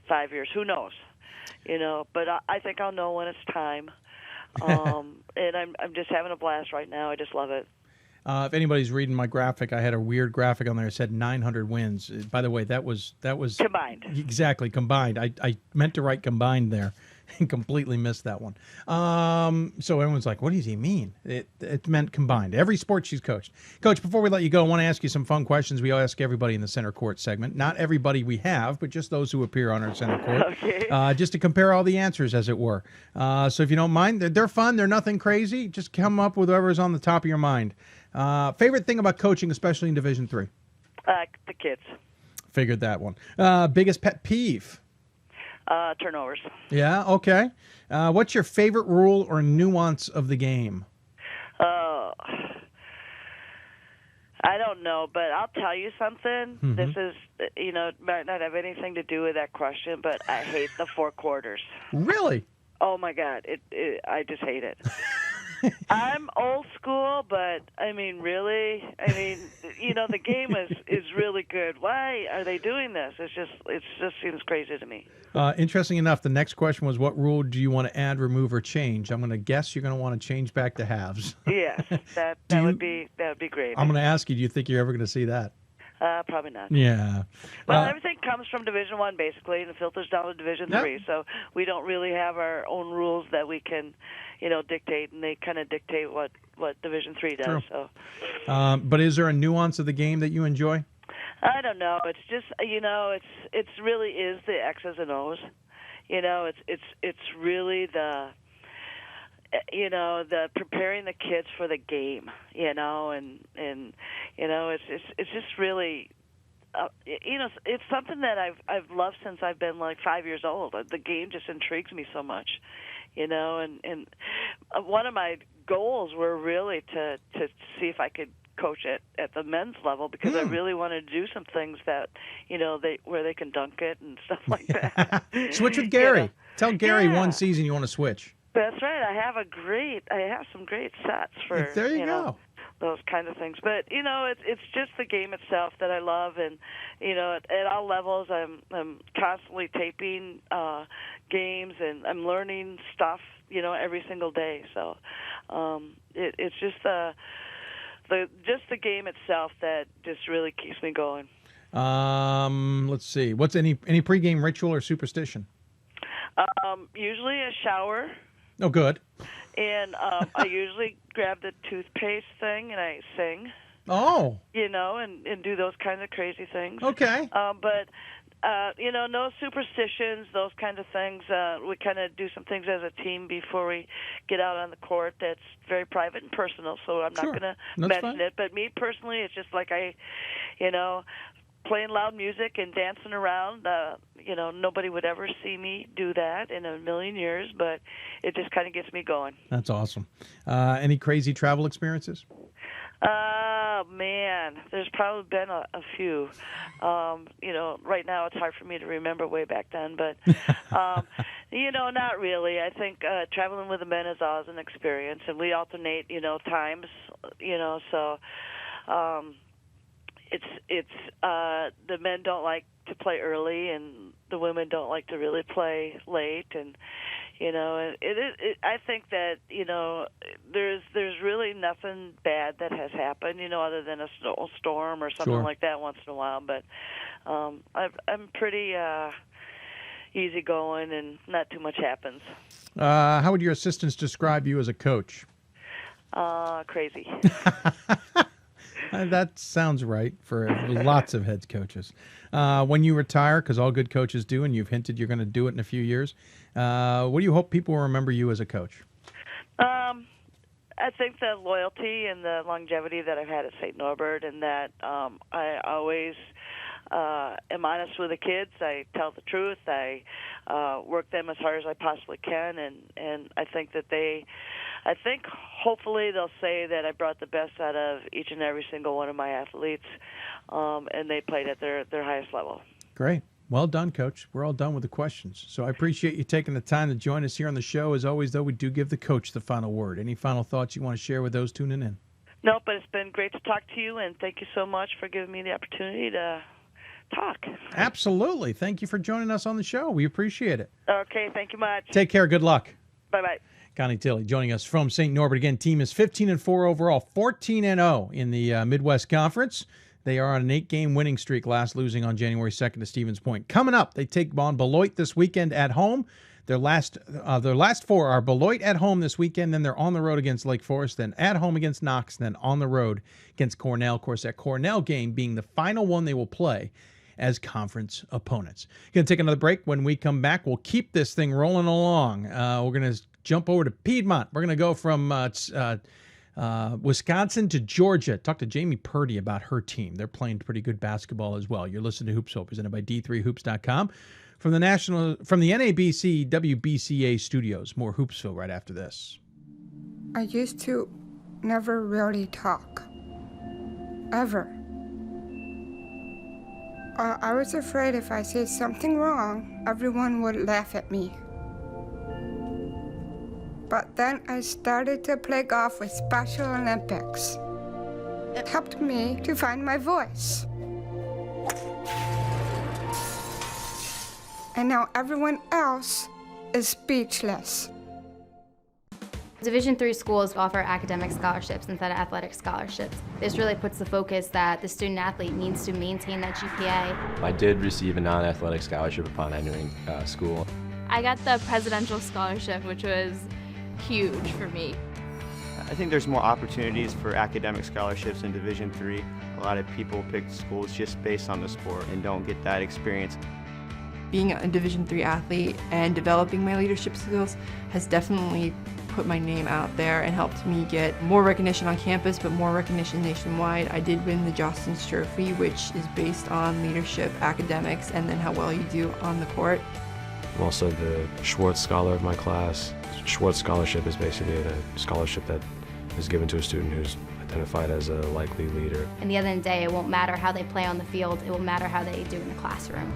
5 years. Who knows? But I think I'll know when it's time. And I'm just having a blast right now. I just love it. If anybody's reading my graphic, I had a weird graphic on there that said 900 wins. By the way, that was combined. Exactly, combined. I meant to write combined there and completely missed that one. So everyone's like, what does he mean? It meant combined. Every sport she's coached. Coach, before we let you go, I want to ask you some fun questions we ask everybody in the center court segment. Not everybody we have, but just those who appear on our center court. Okay. Just to compare all the answers, as it were. So if you don't mind, they're fun. They're nothing crazy. Just come up with whatever's on the top of your mind. Favorite thing about coaching, especially in Division III? The kids. Figured that one. Biggest pet peeve? Turnovers. Yeah, okay. What's your favorite rule or nuance of the game? I don't know, but I'll tell you something. Mm-hmm. This is, might not have anything to do with that question, but I hate the 4 quarters. Really? Oh, my God. I just hate it. I'm old school, but I mean, really, the game is really good. Why are they doing this? It just seems crazy to me. Interesting enough, the next question was, what rule do you want to add, remove, or change? I'm going to guess you're going to want to change back to halves. Yes, that would be great. I'm going to ask you, do you think you're ever going to see that? Probably not. Yeah. Well, everything comes from Division I, basically, and it filters down to Division III. So we don't really have our own rules that we can, dictate, and they kind of dictate what Division III does. True. So. But is there a nuance of the game that you enjoy? I don't know. It's just, it's really is the X's and O's. It's really the preparing the kids for the game, and it's just really it's something that I've loved since I've been like 5 years old. The game just intrigues me so much, and one of my goals were really to see if I could coach at the men's level, because I really wanted to do some things that where they can dunk it and stuff like that. Switch with Gary. Tell Gary one season you want to switch. That's right. I have some great sets for there you go. Those kind of things. But it's just the game itself that I love, and at all levels, I'm constantly taping games, and I'm learning stuff every single day. So it's just the game itself that just really keeps me going. Let's see. What's any pregame ritual or superstition? Usually a shower. Oh, good. And I usually grab the toothpaste thing and I sing. Oh. And do those kinds of crazy things. Okay. But no superstitions, those kind of things. We kind of do some things as a team before we get out on the court that's very private and personal, so I'm not going to mention it. But me personally, it's just like playing loud music and dancing around. Nobody would ever see me do that in a million years, but it just kind of gets me going. That's awesome. Any crazy travel experiences? Man, there's probably been a few. Right now it's hard for me to remember way back then, but, not really. I think traveling with the men is always an experience, and we alternate, times, so it's the men don't like to play early, and the women don't like to really play late, and I think that there's really nothing bad that has happened, other than a snowstorm or something like that once in a while. But I'm pretty easygoing, and not too much happens. How would your assistants describe you as a coach? Crazy. That sounds right for lots of head coaches. When you retire, because all good coaches do, and you've hinted you're going to do it in a few years, what do you hope people will remember you as a coach? I think the loyalty and the longevity that I've had at St. Norbert, and that I always am honest with the kids. I tell the truth. I work them as hard as I possibly can, and I think that hopefully they'll say that I brought the best out of each and every single one of my athletes, and they played at their highest level. Great. Well done, Coach. We're all done with the questions. So I appreciate you taking the time to join us here on the show. As always, though, we do give the coach the final word. Any final thoughts you want to share with those tuning in? No, but it's been great to talk to you, and thank you so much for giving me the opportunity to talk. Absolutely. Thank you for joining us on the show. We appreciate it. Okay, thank you much. Take care. Good luck. Bye-bye. Connie Tilley joining us from St. Norbert. Again, team is 15-4 overall, 14-0 in the Midwest Conference. They are on an 8-game winning streak, last losing on January 2nd to Stevens Point. Coming up, they take on Beloit this weekend at home. Their last four are Beloit at home this weekend, then they're on the road against Lake Forest, then at home against Knox, then on the road against Cornell. Of course, that Cornell game being the final one they will play as conference opponents. Going to take another break. When we come back, we'll keep this thing rolling along. We're going to jump over to Piedmont. We're going to go from Wisconsin to Georgia. Talk to Jamie Purdy about her team. They're playing pretty good basketball as well. You're listening to Hoopsville, presented by D3Hoops.com. From the NABC WBCA studios. More Hoopsville right after this. I used to never really talk. Ever. I was afraid if I said something wrong, everyone would laugh at me. But then I started to play golf with Special Olympics. It helped me to find my voice. And now everyone else is speechless. Division III schools offer academic scholarships instead of athletic scholarships. This really puts the focus that the student athlete needs to maintain that GPA. I did receive a non-athletic scholarship upon entering school. I got the presidential scholarship, which was huge for me. I think there's more opportunities for academic scholarships in Division III. A lot of people pick schools just based on the sport and don't get that experience. Being a Division III athlete and developing my leadership skills has definitely put my name out there and helped me get more recognition on campus, but more recognition nationwide. I did win the Jostens Trophy, which is based on leadership, academics, and then how well you do on the court. I'm also the Schwartz Scholar of my class. Schwartz Scholarship is basically a scholarship that is given to a student who's identified as a likely leader. At the end of the day, it won't matter how they play on the field, it will matter how they do in the classroom.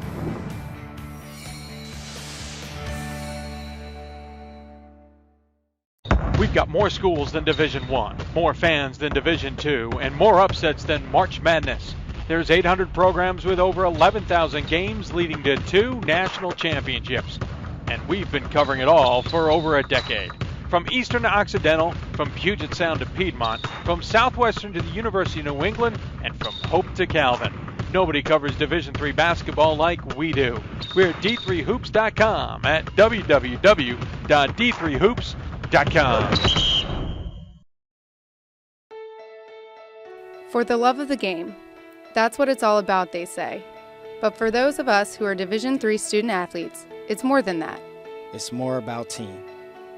We've got more schools than Division I, more fans than Division II, and more upsets than March Madness. There's 800 programs with over 11,000 games leading to 2 national championships. And we've been covering it all for over a decade. From Eastern to Occidental, from Puget Sound to Piedmont, from Southwestern to the University of New England, and from Hope to Calvin. Nobody covers Division III basketball like we do. We're at d3hoops.com at www.d3hoops.com. For the love of the game. That's what it's all about, they say. But for those of us who are Division III student athletes, it's more than that. It's more about team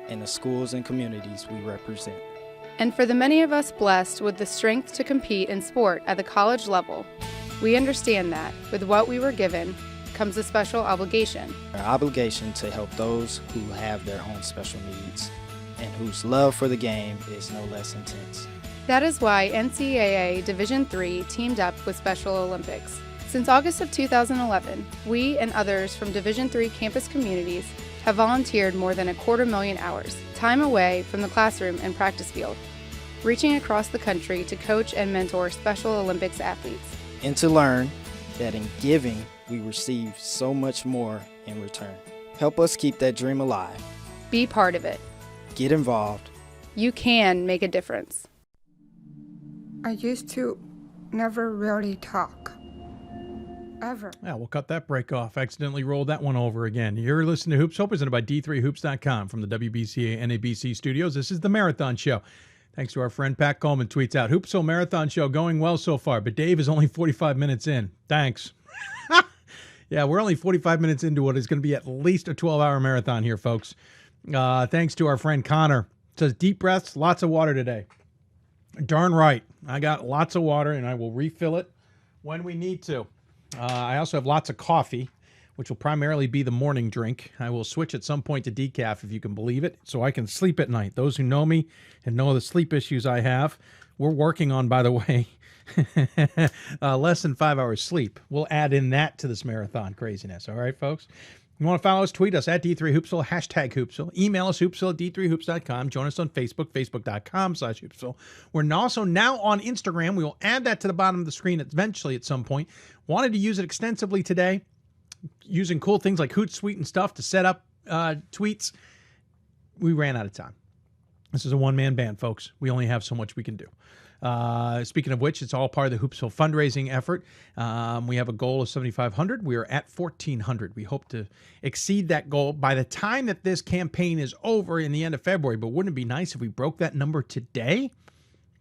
and the schools and communities we represent. And for the many of us blessed with the strength to compete in sport at the college level, we understand that with what we were given comes a special obligation. Our obligation to help those who have their own special needs and whose love for the game is no less intense. That is why NCAA Division III teamed up with Special Olympics. Since August of 2011, we and others from Division III campus communities have volunteered more than 250,000 hours, time away from the classroom and practice field, reaching across the country to coach and mentor Special Olympics athletes. And to learn that in giving, we receive so much more in return. Help us keep that dream alive. Be part of it. Get involved. You can make a difference. I used to never really talk. Ever. Yeah, we'll cut that break off. Accidentally rolled that one over again. You're listening to Hoops Hope, presented by d3hoops.com from the WBCA NABC Studios. This is the Marathon Show. Thanks to our friend Pat Coleman, tweets out, Hoopsville Marathon Show going well so far, but Dave is only 45 minutes in. Thanks. Yeah, we're only 45 minutes into what is going to be at least a 12-hour marathon here, folks. Thanks to our friend Connor. It says, deep breaths, lots of water today. Darn right. I got lots of water, and I will refill it when we need to. I also have lots of coffee, which will primarily be the morning drink. I will switch at some point to decaf, if you can believe it, so I can sleep at night. Those who know me and know the sleep issues I have, we're working on, by the way, less than 5 hours sleep. We'll add in that to this marathon craziness. All right, folks? You want to follow us, tweet us at D3Hoopsville, hashtag Hoopsville. Email us, hoopsville at d3hoops.com. Join us on Facebook, facebook.com/Hoopsville. We're also now on Instagram. We will add that to the bottom of the screen eventually at some point. Wanted to use it extensively today, using cool things like Hootsuite and stuff to set up tweets. We ran out of time. This is a one-man band, folks. We only have so much we can do. Speaking of which, it's all part of the Hoopsville fundraising effort. We have a goal of 7,500. We are at 1,400. We hope to exceed that goal by the time that this campaign is over in the end of February. But wouldn't it be nice if we broke that number today?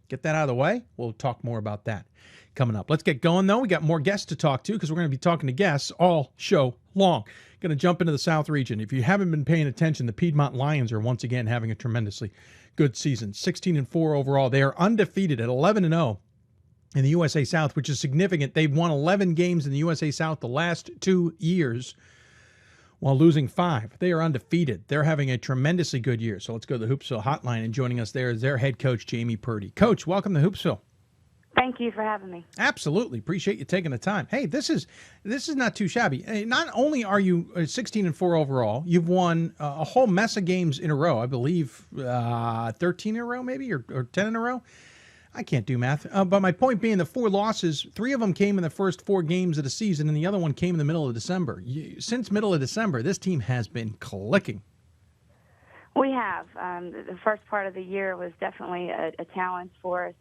Get that out of the way. We'll talk more about that coming up. Let's get going, though. We got more guests to talk to because we're going to be talking to guests all show long. Going to jump into the South region. If you haven't been paying attention, the Piedmont Lions are once again having a tremendously good season. 16-4 overall. They are undefeated at 11-0 in the USA South, which is significant. They've won 11 games in the USA South the last 2 years while losing 5. They are undefeated. They're having a tremendously good year. So let's go to the Hoopsville hotline, and joining us there is their head coach, Jamie Purdy. Coach, welcome to Hoopsville. Thank you for having me. Absolutely. Appreciate you taking the time. Hey, this is not too shabby. Not only are you 16-4 overall, you've won a whole mess of games in a row. I believe 13 in a row maybe, or 10 in a row. I can't do math. But my point being, the 4 losses, 3 of them came in the first 4 games of the season, and the other one came in the middle of December. Since middle of December, this team has been clicking. We have. The first part of the year was definitely a challenge for us.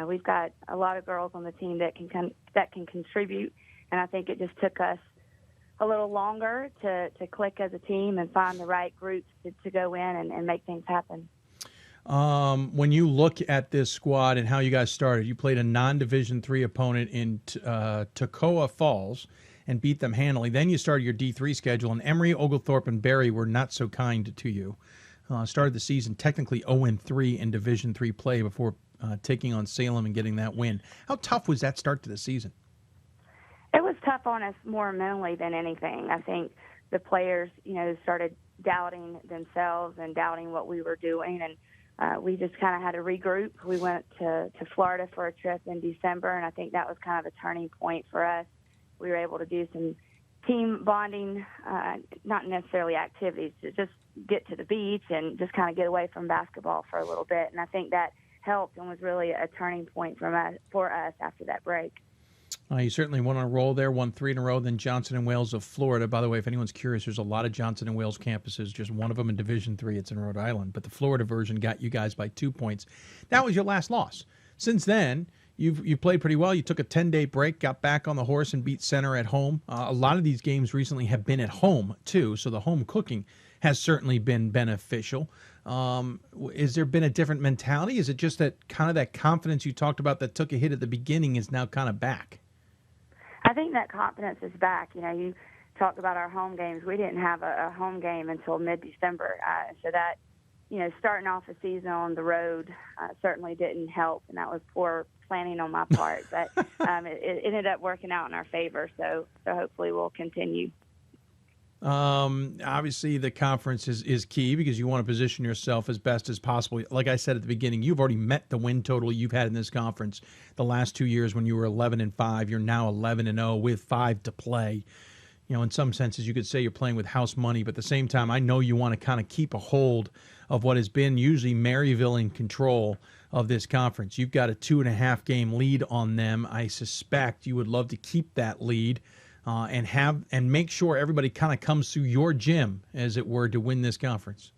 We've got a lot of girls on the team that can contribute, and I think it just took us a little longer to click as a team and find the right groups to go in and make things happen. When you look at this squad and how you guys started, you played a non-Division III opponent in Toccoa Falls and beat them handily. Then you started your D3 schedule, and Emory, Oglethorpe, and Barry were not so kind to you. Started the season technically 0-3 in Division III play before taking on Salem and getting that win. How tough was that start to the season? It was tough on us more mentally than anything. I think the players, started doubting themselves and doubting what we were doing, and we just kind of had to regroup. We went to Florida for a trip in December, and I think that was kind of a turning point for us. We were able to do some team bonding, not necessarily activities, to just get to the beach and just kind of get away from basketball for a little bit. And I think that helped and was really a turning point for us after that break. You certainly went on a roll there, won 3 in a row, then Johnson & Wales of Florida. By the way, if anyone's curious, there's a lot of Johnson & Wales campuses, just one of them in Division III. It's in Rhode Island. But the Florida version got you guys by 2 points. That was your last loss. Since then, you've played pretty well. You took a 10-day break, got back on the horse, and beat Center at home. A lot of these games recently have been at home, too, so the home cooking has certainly been beneficial. Has there been a different mentality? Is it just that kind of that confidence you talked about that took a hit at the beginning is now kind of back? I think that confidence is back. You talked about our home games. We didn't have a home game until mid-December. So that, starting off the season on the road certainly didn't help, and that was poor planning on my part. But it ended up working out in our favor, so hopefully we'll continue. Obviously, the conference is key because you want to position yourself as best as possible. Like I said at the beginning, you've already met the win total you've had in this conference the last 2 years when you were 11-5. You're now 11-0 with 5 to play. In some senses, you could say you're playing with house money, but at the same time, I know you want to kind of keep a hold of what has been usually Maryville in control of this conference. You've got a 2.5 game lead on them. I suspect you would love to keep that lead. And make sure everybody kind of comes through your gym, as it were, to win this conference.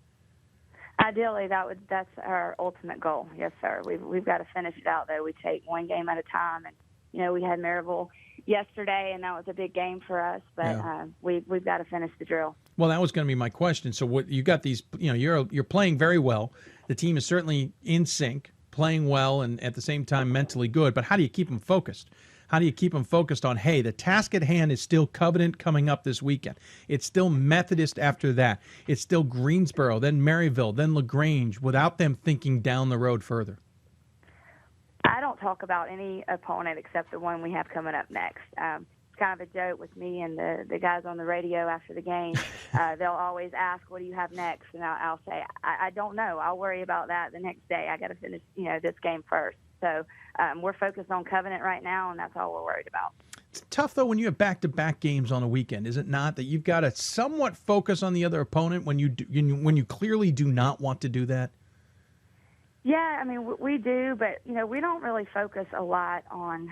Ideally, that's our ultimate goal. Yes, sir. We've got to finish it out, though. We take one game at a time, and we had Maryville yesterday, and that was a big game for us. But yeah. We've got to finish the drill. Well, that was going to be my question. So what you got these? You're playing very well. The team is certainly in sync, playing well, and at the same time mentally good. But how do you keep them focused? How do you keep them focused on, hey, the task at hand is still Covenant coming up this weekend. It's still Methodist after that. It's still Greensboro, then Maryville, then LaGrange, without them thinking down the road further? I don't talk about any opponent except the one we have coming up next. It's kind of a joke with me and the guys on the radio after the game. They'll always ask, what do you have next? And I'll say, I don't know. I'll worry about that the next day. I got to finish this game first. So we're focused on Covenant right now, and that's all we're worried about. It's tough, though, when you have back-to-back games on a weekend, is it not, that you've got to somewhat focus on the other opponent when you clearly do not want to do that? Yeah, I mean, we do, but, we don't really focus a lot on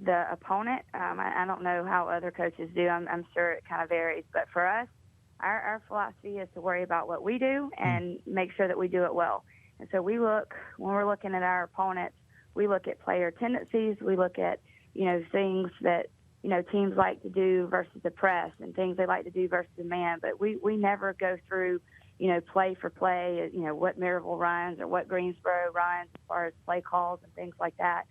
the opponent. I don't know how other coaches do. I'm sure it kind of varies. But for us, our philosophy is to worry about what we do and make sure that we do it well. And so when we're looking at our opponents, we look at player tendencies. We look at, things that, teams like to do versus the press and things they like to do versus the man. But we never go through, play for play, what Maryville runs or what Greensboro runs as far as play calls and things like that.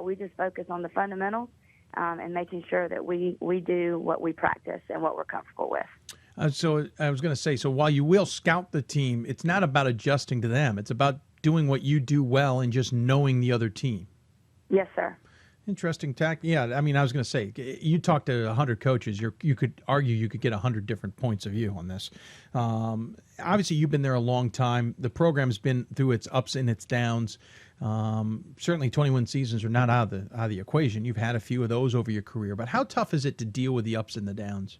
We just focus on the fundamentals and making sure that we do what we practice and what we're comfortable with. So I was going to say, so while you will scout the team, it's not about adjusting to them. It's about doing what you do well and just knowing the other team. Yes, sir. Interesting tack. Yeah, I mean, I was going to say, you talk to 100 coaches, you could argue you could get 100 different points of view on this. Obviously, you've been there a long time. The program's been through its ups and its downs. Certainly 21 seasons are not out of the equation. You've had a few of those over your career. But how tough is it to deal with the ups and the downs?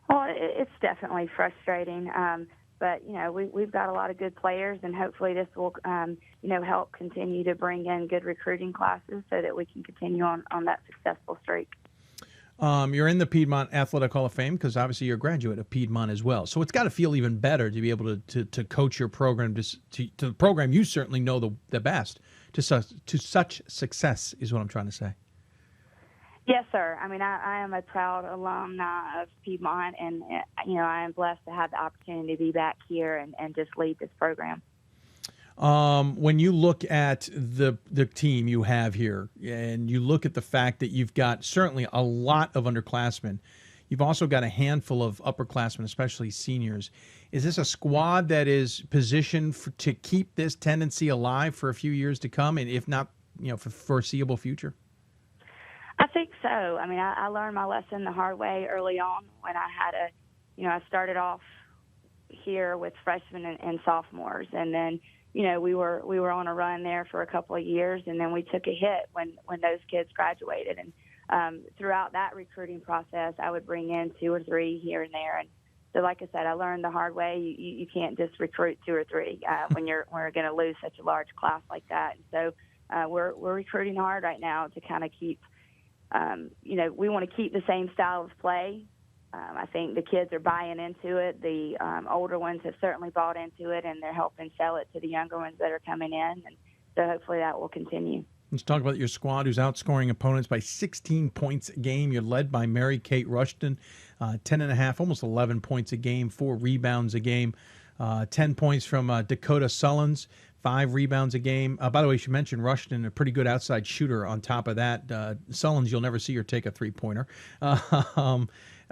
Well, it's definitely frustrating. But, we've got a lot of good players, and hopefully this will, help continue to bring in good recruiting classes so that we can continue on that successful streak. You're in the Piedmont Athletic Hall of Fame because obviously you're a graduate of Piedmont as well. So it's got to feel even better to be able to coach your program to the program you certainly know the best to such success is what I'm trying to say. Yes, sir. I mean, I am a proud alumni of Piedmont, and, I am blessed to have the opportunity to be back here and just lead this program. When you look at the team you have here and you look at the fact that you've got certainly a lot of underclassmen, You've also got a handful of upperclassmen, especially seniors. Is this a squad that is positioned to keep this tendency alive for a few years to come, and if not, for foreseeable future? I think so. I mean, I learned my lesson the hard way early on when I had I started off here with freshmen and sophomores, and then we were on a run there for a couple of years, and then we took a hit when those kids graduated. And throughout that recruiting process, I would bring in 2 or 3 here and there. And so, like I said, I learned the hard way. You can't just recruit 2 or 3 when we're going to lose such a large class like that. And so we're recruiting hard right now to kind of keep. We want to keep the same style of play. I think the kids are buying into it. The older ones have certainly bought into it, and they're helping sell it to the younger ones that are coming in. And so hopefully that will continue. Let's talk about your squad who's outscoring opponents by 16 points a game. You're led by Mary Kate Rushton, 10.5, almost 11 points a game, 4 rebounds a game, 10 points from Dakota Sullins, 5 rebounds a game. By the way, you should mention Rushton, a pretty good outside shooter on top of that. Sullins, you'll never see her take a three-pointer. Was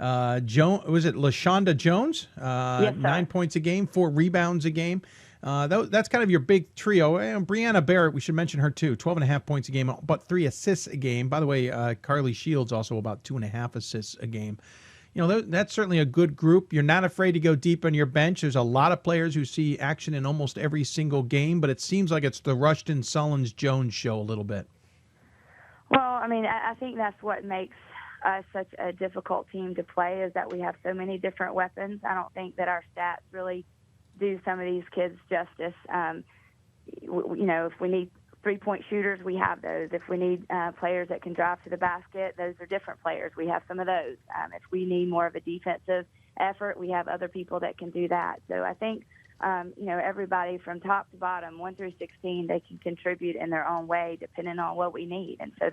it LaShonda Jones? Yes, 9 points a game, 4 rebounds a game. That's kind of your big trio. Brianna Barrett, we should mention her too. 12.5 points a game, about 3 assists a game. By the way, Carly Shields also about 2.5 assists a game. That's certainly a good group. You're not afraid to go deep on your bench. There's a lot of players who see action in almost every single game, but it seems like it's the Rushton, Sullins, Jones show a little bit. Well, I mean, I think that's what makes us such a difficult team to play, is that we have so many different weapons. I don't think that our stats really do some of these kids justice. If we need three-point shooters, we have those. If we need players that can drive to the basket, those are different players. We have some of those. If we need more of a defensive effort, we have other people that can do that. So I think, everybody from top to bottom, 1 through 16, they can contribute in their own way depending on what we need. And so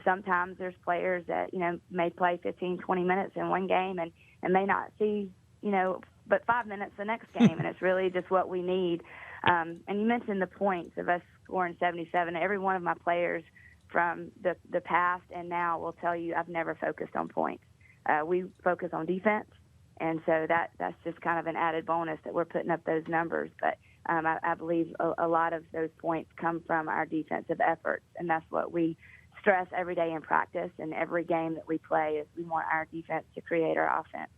sometimes there's players that, may play 15, 20 minutes in one game and may not see, but 5 minutes the next game, and it's really just what we need. And you mentioned the points of us scoring 77. Every one of my players from the past and now will tell you I've never focused on points. We focus on defense, and so that's just kind of an added bonus that we're putting up those numbers. But I believe a lot of those points come from our defensive efforts, and that's what we stress every day in practice and every game that we play is we want our defense to create our offense.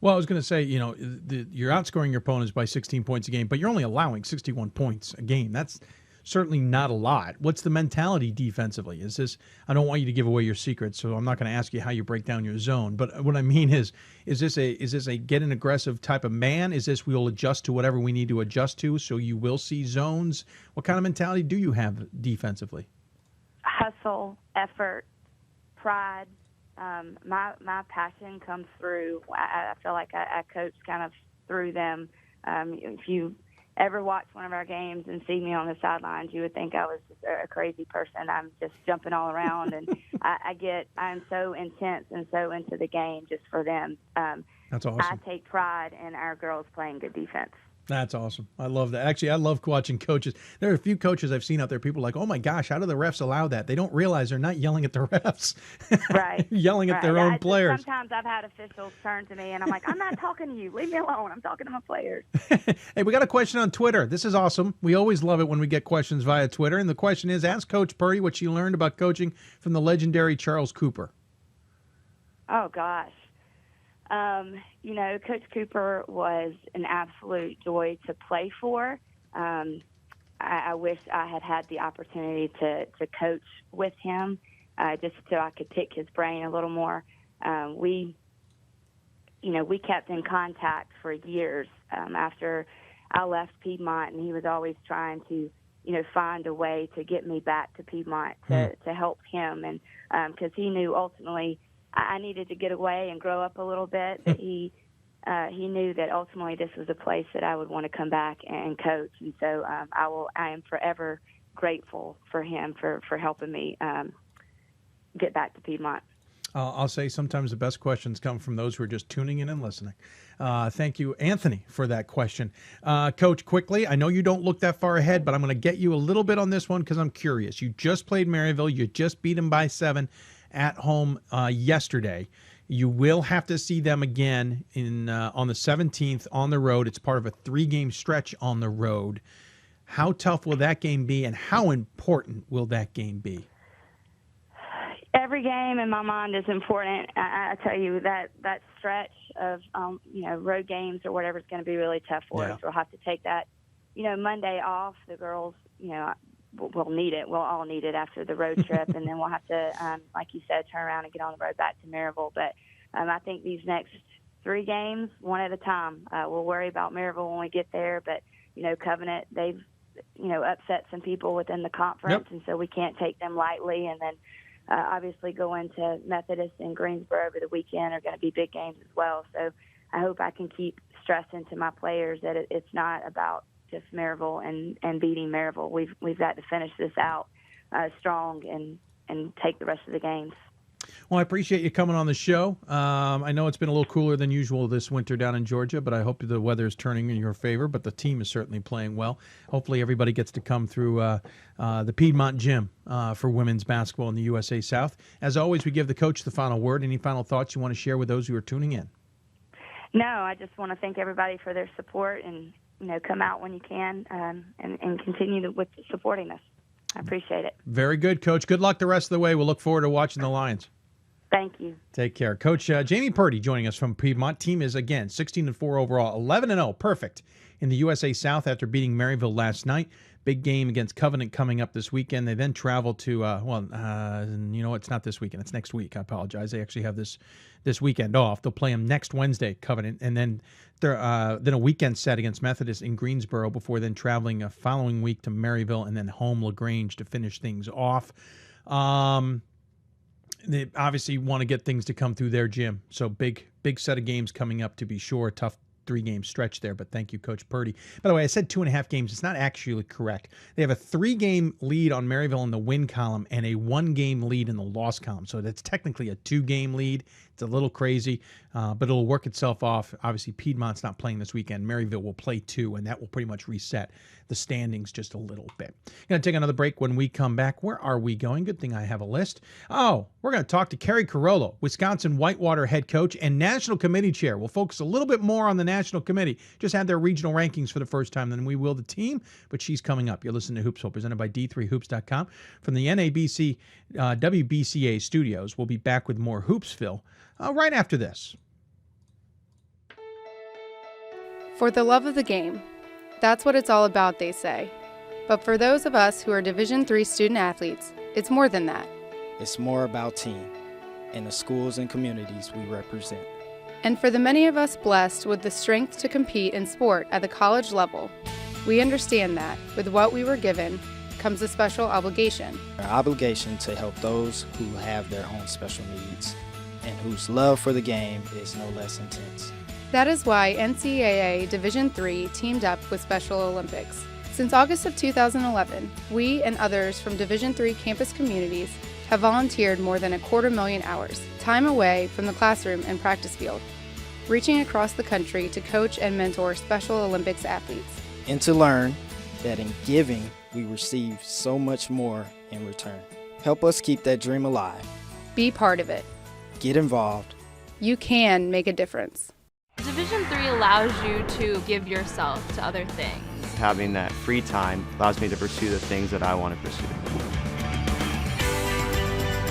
Well, I was going to say, you're outscoring your opponents by 16 points a game, but you're only allowing 61 points a game. That's certainly not a lot. What's the mentality defensively? I don't want you to give away your secrets, so I'm not going to ask you how you break down your zone. But what I mean is this a get an aggressive type of man? Is this we'll adjust to whatever we need to adjust to, so you will see zones? What kind of mentality do you have defensively? Hustle, effort, pride. My passion comes through. I feel like I coach kind of through them. If you ever watch one of our games and see me on the sidelines, you would think I was just a crazy person. I'm just jumping all around, and I'm so intense and so into the game just for them. That's awesome. I take pride in our girls playing good defense. That's awesome. I love that. Actually, I love watching coaches. There are a few coaches I've seen out there, people are like, oh my gosh, how do the refs allow that? They don't realize they're not yelling at the refs. Right. Yelling at their own players. Sometimes I've had officials turn to me and I'm like, I'm not talking to you. Leave me alone. I'm talking to my players. Hey, we got a question on Twitter. This is awesome. We always love it when we get questions via Twitter. And the question is, ask Coach Purdy what she learned about coaching from the legendary Charles Cooper. Oh, gosh. Coach Cooper was an absolute joy to play for. I wish I had the opportunity to coach with him, just so I could pick his brain a little more. We kept in contact for years after I left Piedmont, and he was always trying to, find a way to get me back to Piedmont to help him. And because he knew ultimately I needed to get away and grow up a little bit, but he knew that ultimately this was a place that I would want to come back and coach. And so I am forever grateful for him for helping me get back to Piedmont. I'll say sometimes the best questions come from those who are just tuning in and listening. Thank you, Anthony, for that question. Coach, quickly, I know you don't look that far ahead, but I'm going to get you a little bit on this one because I'm curious. You just played Maryville. You just beat them by 7 at home yesterday. You will have to see them again on the 17th on the road. It's part of a 3-game stretch on the road. How tough will that game be, and how important will that game be? Every game in my mind is important. I tell you that stretch of road games or whatever is going to be really tough for us. We'll have to take that Monday off. The girls we'll need it. We'll all need it after the road trip, and then we'll have to like you said, turn around and get on the road back to Maryville. But I think these next 3 games, one at a time. We'll worry about Maryville when we get there, but Covenant, they've upset some people within the conference, and so we can't take them lightly. And then obviously going to Methodist and Greensboro over the weekend are going to be big games as well. So I hope I can keep stressing to my players that it's not about just Maryville and beating Maryville. We've got to finish this out strong and take the rest of the games. Well, I appreciate you coming on the show. I know it's been a little cooler than usual this winter down in Georgia, but I hope the weather is turning in your favor. But the team is certainly playing well. Hopefully everybody gets to come through the Piedmont Gym for women's basketball in the USA South. As always, we give the coach the final word. Any final thoughts you want to share with those who are tuning in? No, I just want to thank everybody for their support, and come out when you can and continue with supporting us. I appreciate it. Very good, Coach. Good luck the rest of the way. We'll look forward to watching the Lions. Thank you. Take care. Coach Jamie Purdy joining us from Piedmont. Team is, again, 16-4 overall, 11-0, perfect in the USA South after beating Maryville last night. Big game against Covenant coming up this weekend. They then travel to, it's not this weekend. It's next week. I apologize. They actually have this weekend off. They'll play them next Wednesday, Covenant, and then a weekend set against Methodist in Greensboro before then traveling a following week to Maryville and then home LaGrange to finish things off. They obviously want to get things to come through their gym. So big set of games coming up to be sure. Tough 3-game stretch there, but thank you, Coach Purdy. By the way, I said 2.5 games. It's not actually correct. They have a 3-game lead on Maryville in the win column and a 1-game lead in the loss column. So that's technically a 2-game lead. It's a little crazy, but it'll work itself off. Obviously, Piedmont's not playing this weekend. Maryville will play 2, and that will pretty much reset the standings just a little bit. Going to take another break. When we come back, where are we going? Good thing I have a list. Oh, we're going to talk to Carrie Carollo, Wisconsin Whitewater head coach and national committee chair. We'll focus a little bit more on the national committee. Just had their regional rankings for the first time than we will the team, but she's coming up. You're listening to Hoopsville, presented by D3Hoops.com from the NABC WBCA studios. We'll be back with more Hoopsville right after this. For the love of the game. That's what it's all about, they say. But for those of us who are Division III student athletes, it's more than that. It's more about team and the schools and communities we represent. And for the many of us blessed with the strength to compete in sport at the college level, we understand that with what we were given comes a special obligation. Our obligation to help those who have their own special needs and whose love for the game is no less intense. That is why NCAA Division III teamed up with Special Olympics. Since August of 2011, we and others from Division III campus communities have volunteered more than 250,000 hours, time away from the classroom and practice field, reaching across the country to coach and mentor Special Olympics athletes. And to learn that in giving, we receive so much more in return. Help us keep that dream alive. Be part of it. Get involved. You can make a difference. Division III allows you to give yourself to other things. Having that free time allows me to pursue the things that I want to pursue.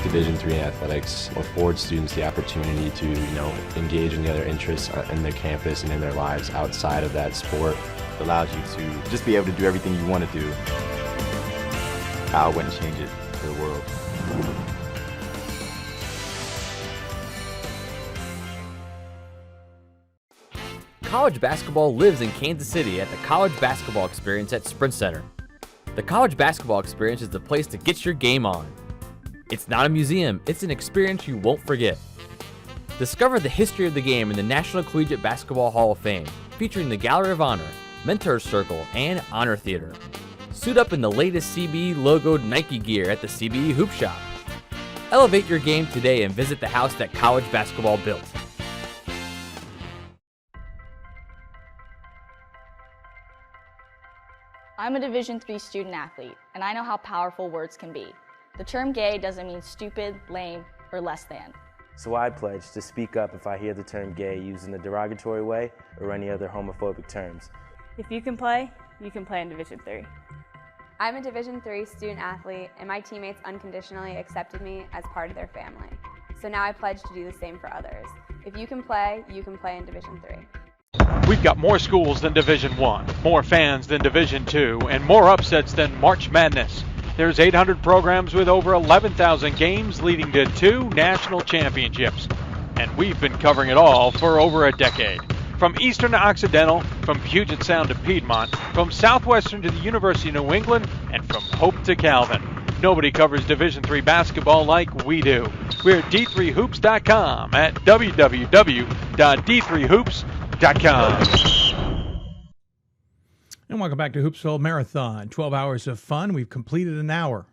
Division III athletics affords students the opportunity to, engage in the other interests in their campus and in their lives outside of that sport. It allows you to just be able to do everything you want to do. I wouldn't change it for the world. College basketball lives in Kansas City at the College Basketball Experience at Sprint Center. The College Basketball Experience is the place to get your game on. It's not a museum, it's an experience you won't forget. Discover the history of the game in the National Collegiate Basketball Hall of Fame, featuring the Gallery of Honor, Mentor's Circle, and Honor Theater. Suit up in the latest CBE logoed Nike gear at the CBE Hoop Shop. Elevate your game today and visit the house that college basketball built. I'm a Division III student athlete, and I know how powerful words can be. The term gay doesn't mean stupid, lame, or less than. So I pledge to speak up if I hear the term gay used in a derogatory way or any other homophobic terms. If you can play in Division III. I'm a Division III student athlete, and my teammates unconditionally accepted me as part of their family. So now I pledge to do the same for others. If you can play in Division III. We've got more schools than Division I, more fans than Division II, and more upsets than March Madness. There's 800 programs with over 11,000 games leading to 2 national championships. And we've been covering it all for over a decade. From Eastern to Occidental, from Puget Sound to Piedmont, from Southwestern to the University of New England, and from Hope to Calvin. Nobody covers Division III basketball like we do. We're at d3hoops.com at www.d3hoops.com. And welcome back to Hoopsville Marathon. 12 hours of fun. We've completed an hour.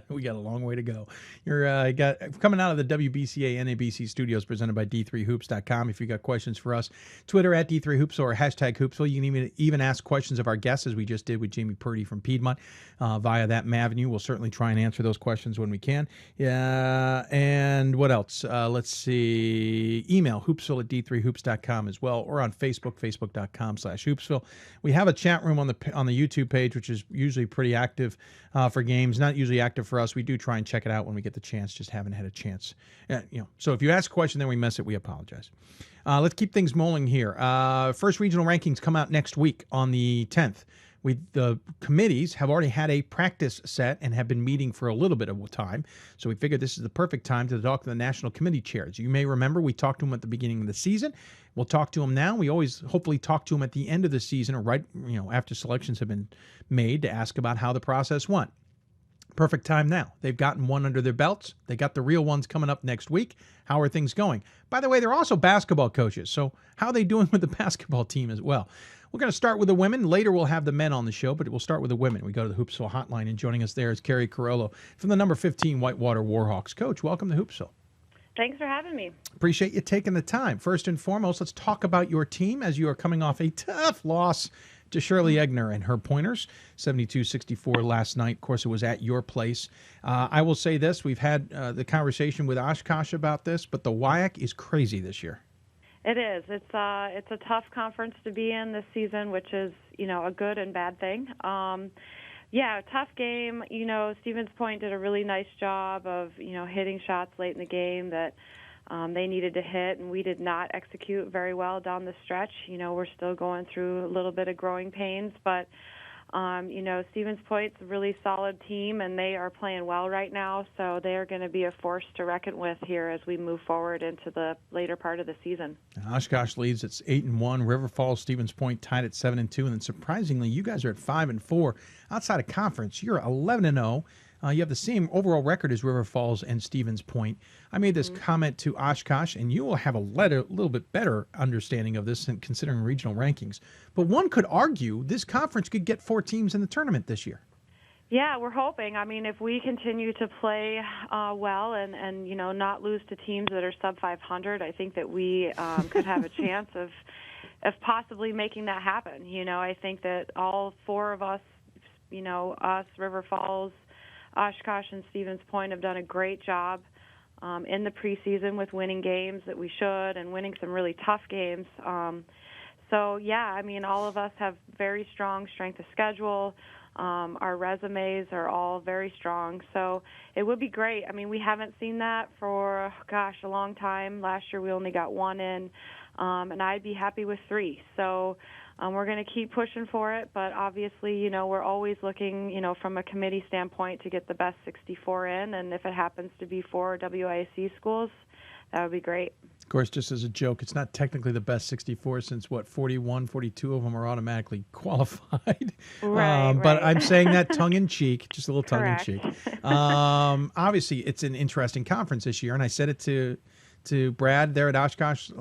We got a long way to go. You're coming out of the WBCA NABC Studios presented by d3hoops.com. If you got questions for us, Twitter at d3hoops or hashtag Hoopsville. You can even ask questions of our guests, as we just did with Jamie Purdy from Piedmont via that avenue. We'll certainly try and answer those questions when we can. And what else? Let's see. Email hoopsville at d3hoops.com as well, or on Facebook, facebook.com/hoopsville. We have a chat room on the YouTube page, which is usually pretty active for games. Not usually active for us. We do try and check it out when we get the chance. Just haven't had a chance. So if you ask a question, then we miss it, we apologize. Let's keep things rolling here. First regional rankings come out next week on the 10th. The committees have already had a practice set and have been meeting for a little bit of time. So we figured this is the perfect time to talk to the national committee chairs. You may remember we talked to them at the beginning of the season. We'll talk to them now. We always hopefully talk to them at the end of the season, or right, after selections have been made, to ask about how the process went. Perfect time now. They've gotten one under their belts. They got the real ones coming up next week. How are things going? By the way, they're also basketball coaches. So how are they doing with the basketball team as well? We're going to start with the women. Later, we'll have the men on the show, but we'll start with the women. We go to the Hoopsville hotline, and joining us there is Carrie Carollo from the number 15 Whitewater Warhawks. Coach, welcome to Hoopsville. Thanks for having me. Appreciate you taking the time. First and foremost, let's talk about your team as you are coming off a tough loss to Shirley Egner and her Pointers, 72-64 last night. Of course, it was at your place. I will say this. We've had the conversation with Oshkosh about this, but the WIAC is crazy this year. It is. It's a tough conference to be in this season, which is, a good and bad thing. Yeah, tough game. Stevens Point did a really nice job of, hitting shots late in the game that they needed to hit, and we did not execute very well down the stretch. We're still going through a little bit of growing pains, but, Stevens Point's a really solid team, and they are playing well right now, so they are going to be a force to reckon with here as we move forward into the later part of the season. Oshkosh leads. It's 8-1. River Falls, Stevens Point tied at 7-2, and then surprisingly, you guys are at 5-4. Outside of conference, you're 11-0. You have the same overall record as River Falls and Stevens Point. I made this comment to Oshkosh, and you will have a little bit better understanding of this considering regional rankings. But one could argue this conference could get 4 teams in the tournament this year. Yeah, we're hoping. I mean, if we continue to play well and not lose to teams that are sub 500, I think that we could have a chance of possibly making that happen. I think that all 4 of us, us, River Falls, Oshkosh, and Stevens Point have done a great job in the preseason with winning games that we should and winning some really tough games. All of us have very strong strength of schedule. Our resumes are all very strong. So it would be great. I mean, we haven't seen that for, a long time. Last year we only got 1 in, and I'd be happy with 3. So we're going to keep pushing for it, but obviously, we're always looking, from a committee standpoint to get the best 64 in, and if it happens to be 4 WIAC schools, that would be great. Of course, just as a joke, it's not technically the best 64 since, 41, 42 of them are automatically qualified. Right. But I'm saying that tongue-in-cheek, just a little tongue-in-cheek. Obviously, it's an interesting conference this year, and I said it to Brad there at Oshkosh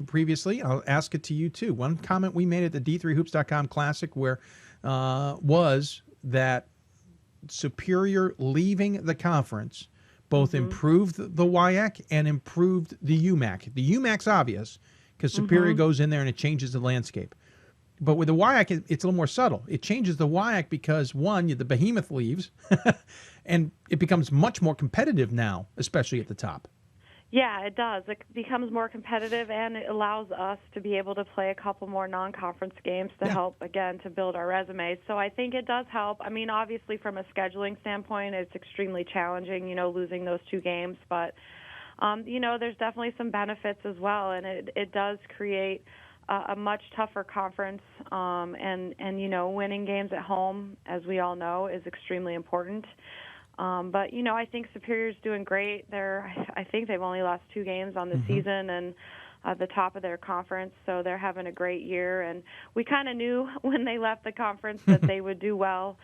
previously. I'll ask it to you, too. One comment we made at the D3Hoops.com Classic was that Superior leaving the conference both improved the WIAC and improved the UMAC. The UMAC's obvious because Superior goes in there and it changes the landscape. But with the WIAC, it's a little more subtle. It changes the WIAC because, one, the behemoth leaves, and it becomes much more competitive now, especially at the top. Yeah, it does. It becomes more competitive, and it allows us to be able to play a couple more non-conference games to help, again, to build our resumes. So I think it does help. I mean, obviously, from a scheduling standpoint, it's extremely challenging, losing those 2 games. But, there's definitely some benefits as well, and it does create a much tougher conference. And winning games at home, as we all know, is extremely important. But, I think Superior's doing great. I think they've only lost 2 games on the season and at the top of their conference, so they're having a great year. And we kind of knew when they left the conference that they would do well,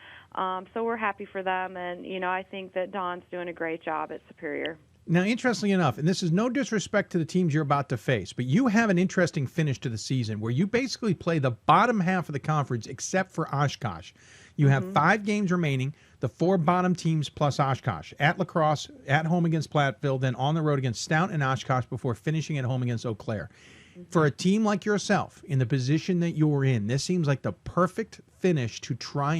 so we're happy for them. And, I think that Dawn's doing a great job at Superior. Now, interestingly enough, and this is no disrespect to the teams you're about to face, but you have an interesting finish to the season where you basically play the bottom half of the conference except for Oshkosh. You have 5 games remaining, the 4 bottom teams plus Oshkosh. At La Crosse, at home against Platteville, then on the road against Stout and Oshkosh before finishing at home against Eau Claire. For a team like yourself, in the position that you're in, this seems like the perfect finish to try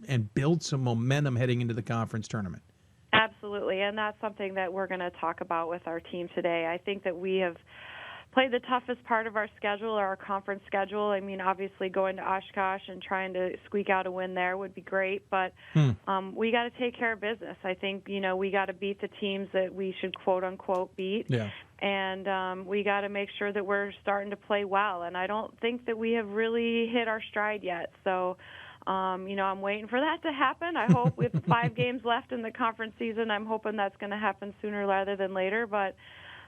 and build some momentum heading into the conference tournament. Absolutely, and that's something that we're going to talk about with our team today. I think that we have played the toughest part of our schedule, our conference schedule. I mean, obviously going to Oshkosh and trying to squeak out a win there would be great, but we got to take care of business. I think, we got to beat the teams that we should quote-unquote beat, and we got to make sure that we're starting to play well, and I don't think that we have really hit our stride yet, so I'm waiting for that to happen. I hope with 5 games left in the conference season, I'm hoping that's going to happen sooner rather than later. But,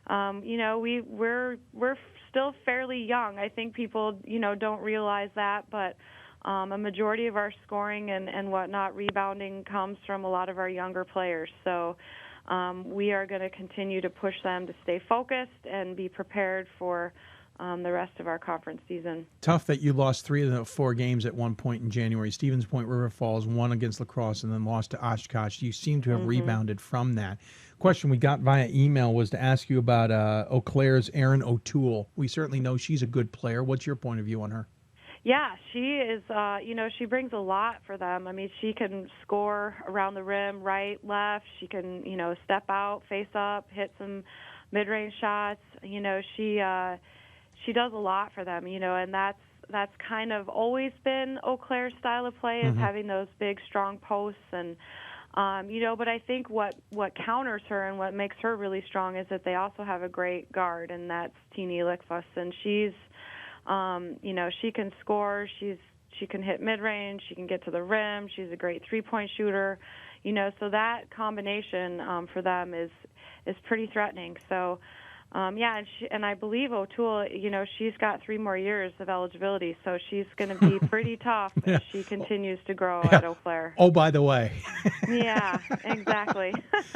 we're still fairly young. I think people, don't realize that. But a majority of our scoring and whatnot, rebounding, comes from a lot of our younger players. So we are going to continue to push them to stay focused and be prepared for the rest of our conference season. Tough that you lost 3 of the 4 games at one point in January. Stevens Point, River Falls, won against La Crosse, and then lost to Oshkosh. You seem to have rebounded from that. Question we got via email was to ask you about Eau Claire's Erin O'Toole. We certainly know she's a good player. What's your point of view on her? Yeah, she is, she brings a lot for them. I mean, she can score around the rim, right, left. She can, step out, face up, hit some mid-range shots. She does a lot for them, and that's kind of always been Eau Claire's style of play, is having those big, strong posts. And, but I think what counters her and what makes her really strong is that they also have a great guard, and that's Teenie Lickfuss. And she's, she can score. She can hit mid-range. She can get to the rim. She's a great three-point shooter. So that combination for them is pretty threatening. So, and I believe O'Toole, she's got 3 more years of eligibility, so she's going to be pretty tough as she continues to grow at Eau Claire. Oh, by the way. Yeah, exactly.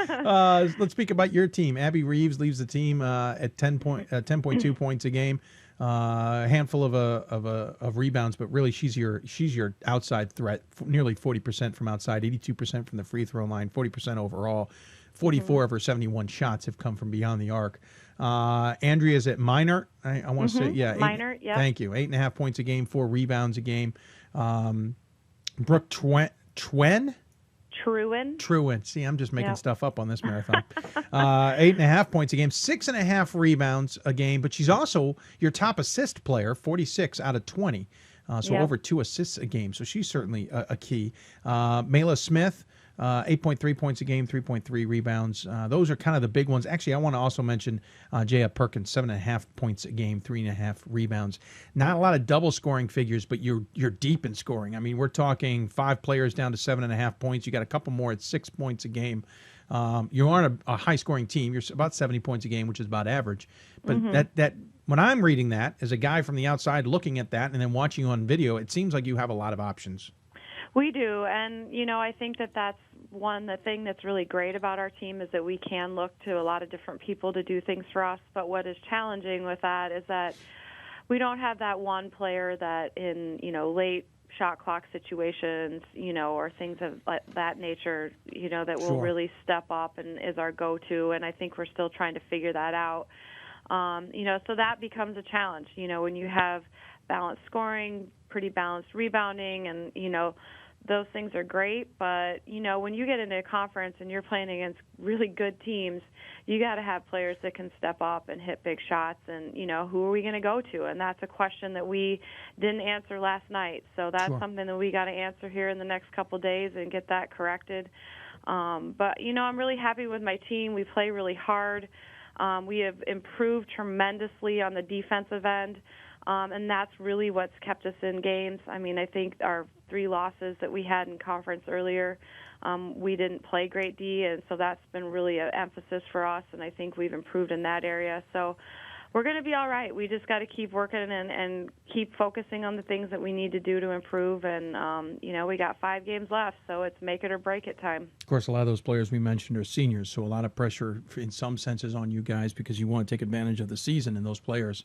Let's speak about your team. Abby Reeves leaves the team at 10.2 points a game, a handful of rebounds, but really she's your outside threat. Nearly 40% from outside, 82% from the free throw line, 40% overall. 44 of her 71 shots have come from beyond the arc. Andrea's at Minor. I want to say, Minor, yeah. Thank you. 8.5 points a game, 4 rebounds a game. Brooke Truen. See, I'm just making stuff up on this marathon. 8.5 points a game, 6.5 rebounds a game, but she's also your top assist player, 46 out of 20. Over 2 assists a game. So she's certainly a key. Mayla Smith, 8.3 points a game, 3.3 rebounds. Those are kind of the big ones. Actually, I want to also mention Jaya Perkins, 7.5 points a game, 3.5 rebounds. Not a lot of double scoring figures, but you're deep in scoring. I mean, we're talking 5 players down to 7.5 points. You got a couple more at 6 points a game. You aren't a high scoring team. You're about 70 points a game, which is about average. But that when I'm reading that as a guy from the outside looking at that and then watching you on video, it seems like you have a lot of options. We do, and I think that's the thing that's really great about our team is that we can look to a lot of different people to do things for us. But what is challenging with that is that we don't have that one player that in late shot clock situations, or things of that nature, that will really step up and is our go-to. And I think we're still trying to figure that out. So that becomes a challenge. When you have balanced scoring, pretty balanced rebounding, and those things are great, but, when you get into a conference and you're playing against really good teams, you got to have players that can step up and hit big shots, and, who are we going to go to? And that's a question that we didn't answer last night. So that's something that we got to answer here in the next couple of days and get that corrected. But, I'm really happy with my team. We play really hard. We have improved tremendously on the defensive end. And that's really what's kept us in games. I mean, I think our 3 losses that we had in conference earlier, we didn't play great D, and so that's been really an emphasis for us, and I think we've improved in that area. So we're going to be all right. We just got to keep working and keep focusing on the things that we need to do to improve. And, we got 5 games left, so it's make it or break it time. Of course, a lot of those players we mentioned are seniors, so a lot of pressure in some senses on you guys because you want to take advantage of the season and those players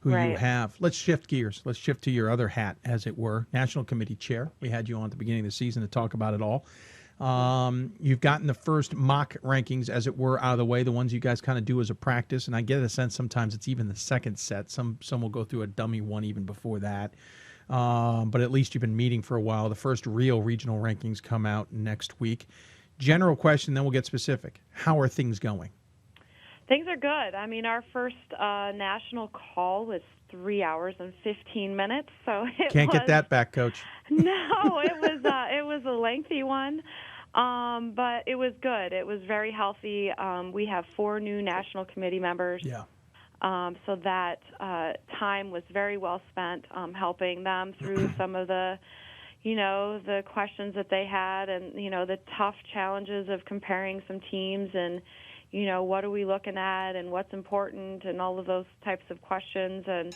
who you have. Let's shift gears. Let's shift to your other hat, as it were, National Committee Chair. We had you on at the beginning of the season to talk about it all. You've gotten the first mock rankings, as it were, out of the way, the ones you guys kind of do as a practice, and I get a sense sometimes it's even the second set. Some will go through a dummy one even before that. But at least you've been meeting for a while. The first real regional rankings come out next week. General question, then we'll get specific. How are things going? Things are good. I mean, our first national call was 3 hours and 15 minutes, so Can't get that back, Coach. No, it was a lengthy one, but it was good. It was very healthy. We have 4 new national committee members. Yeah. So that time was very well spent helping them through some of the, the questions that they had, and the tough challenges of comparing some teams and. What are we looking at and what's important and all of those types of questions. And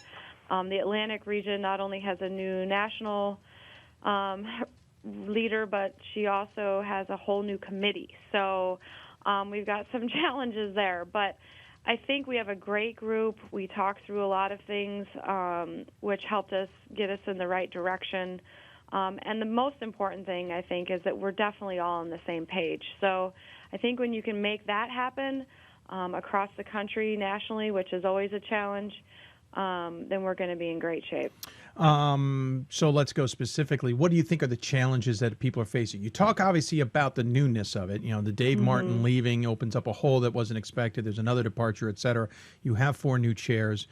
the Atlantic region not only has a new national leader, but she also has a whole new committee. So we've got some challenges there. But I think we have a great group. We talked through a lot of things, which helped us get us in the right direction. And the most important thing, I think, is that we're definitely all on the same page. So I think when you can make that happen across the country, nationally, which is always a challenge, then we're going to be in great shape. So let's go specifically. What do you think are the challenges that people are facing? You talk, obviously, about the newness of it. The Dave Martin leaving opens up a hole that wasn't expected. There's another departure, et cetera. You have 4 new chairs.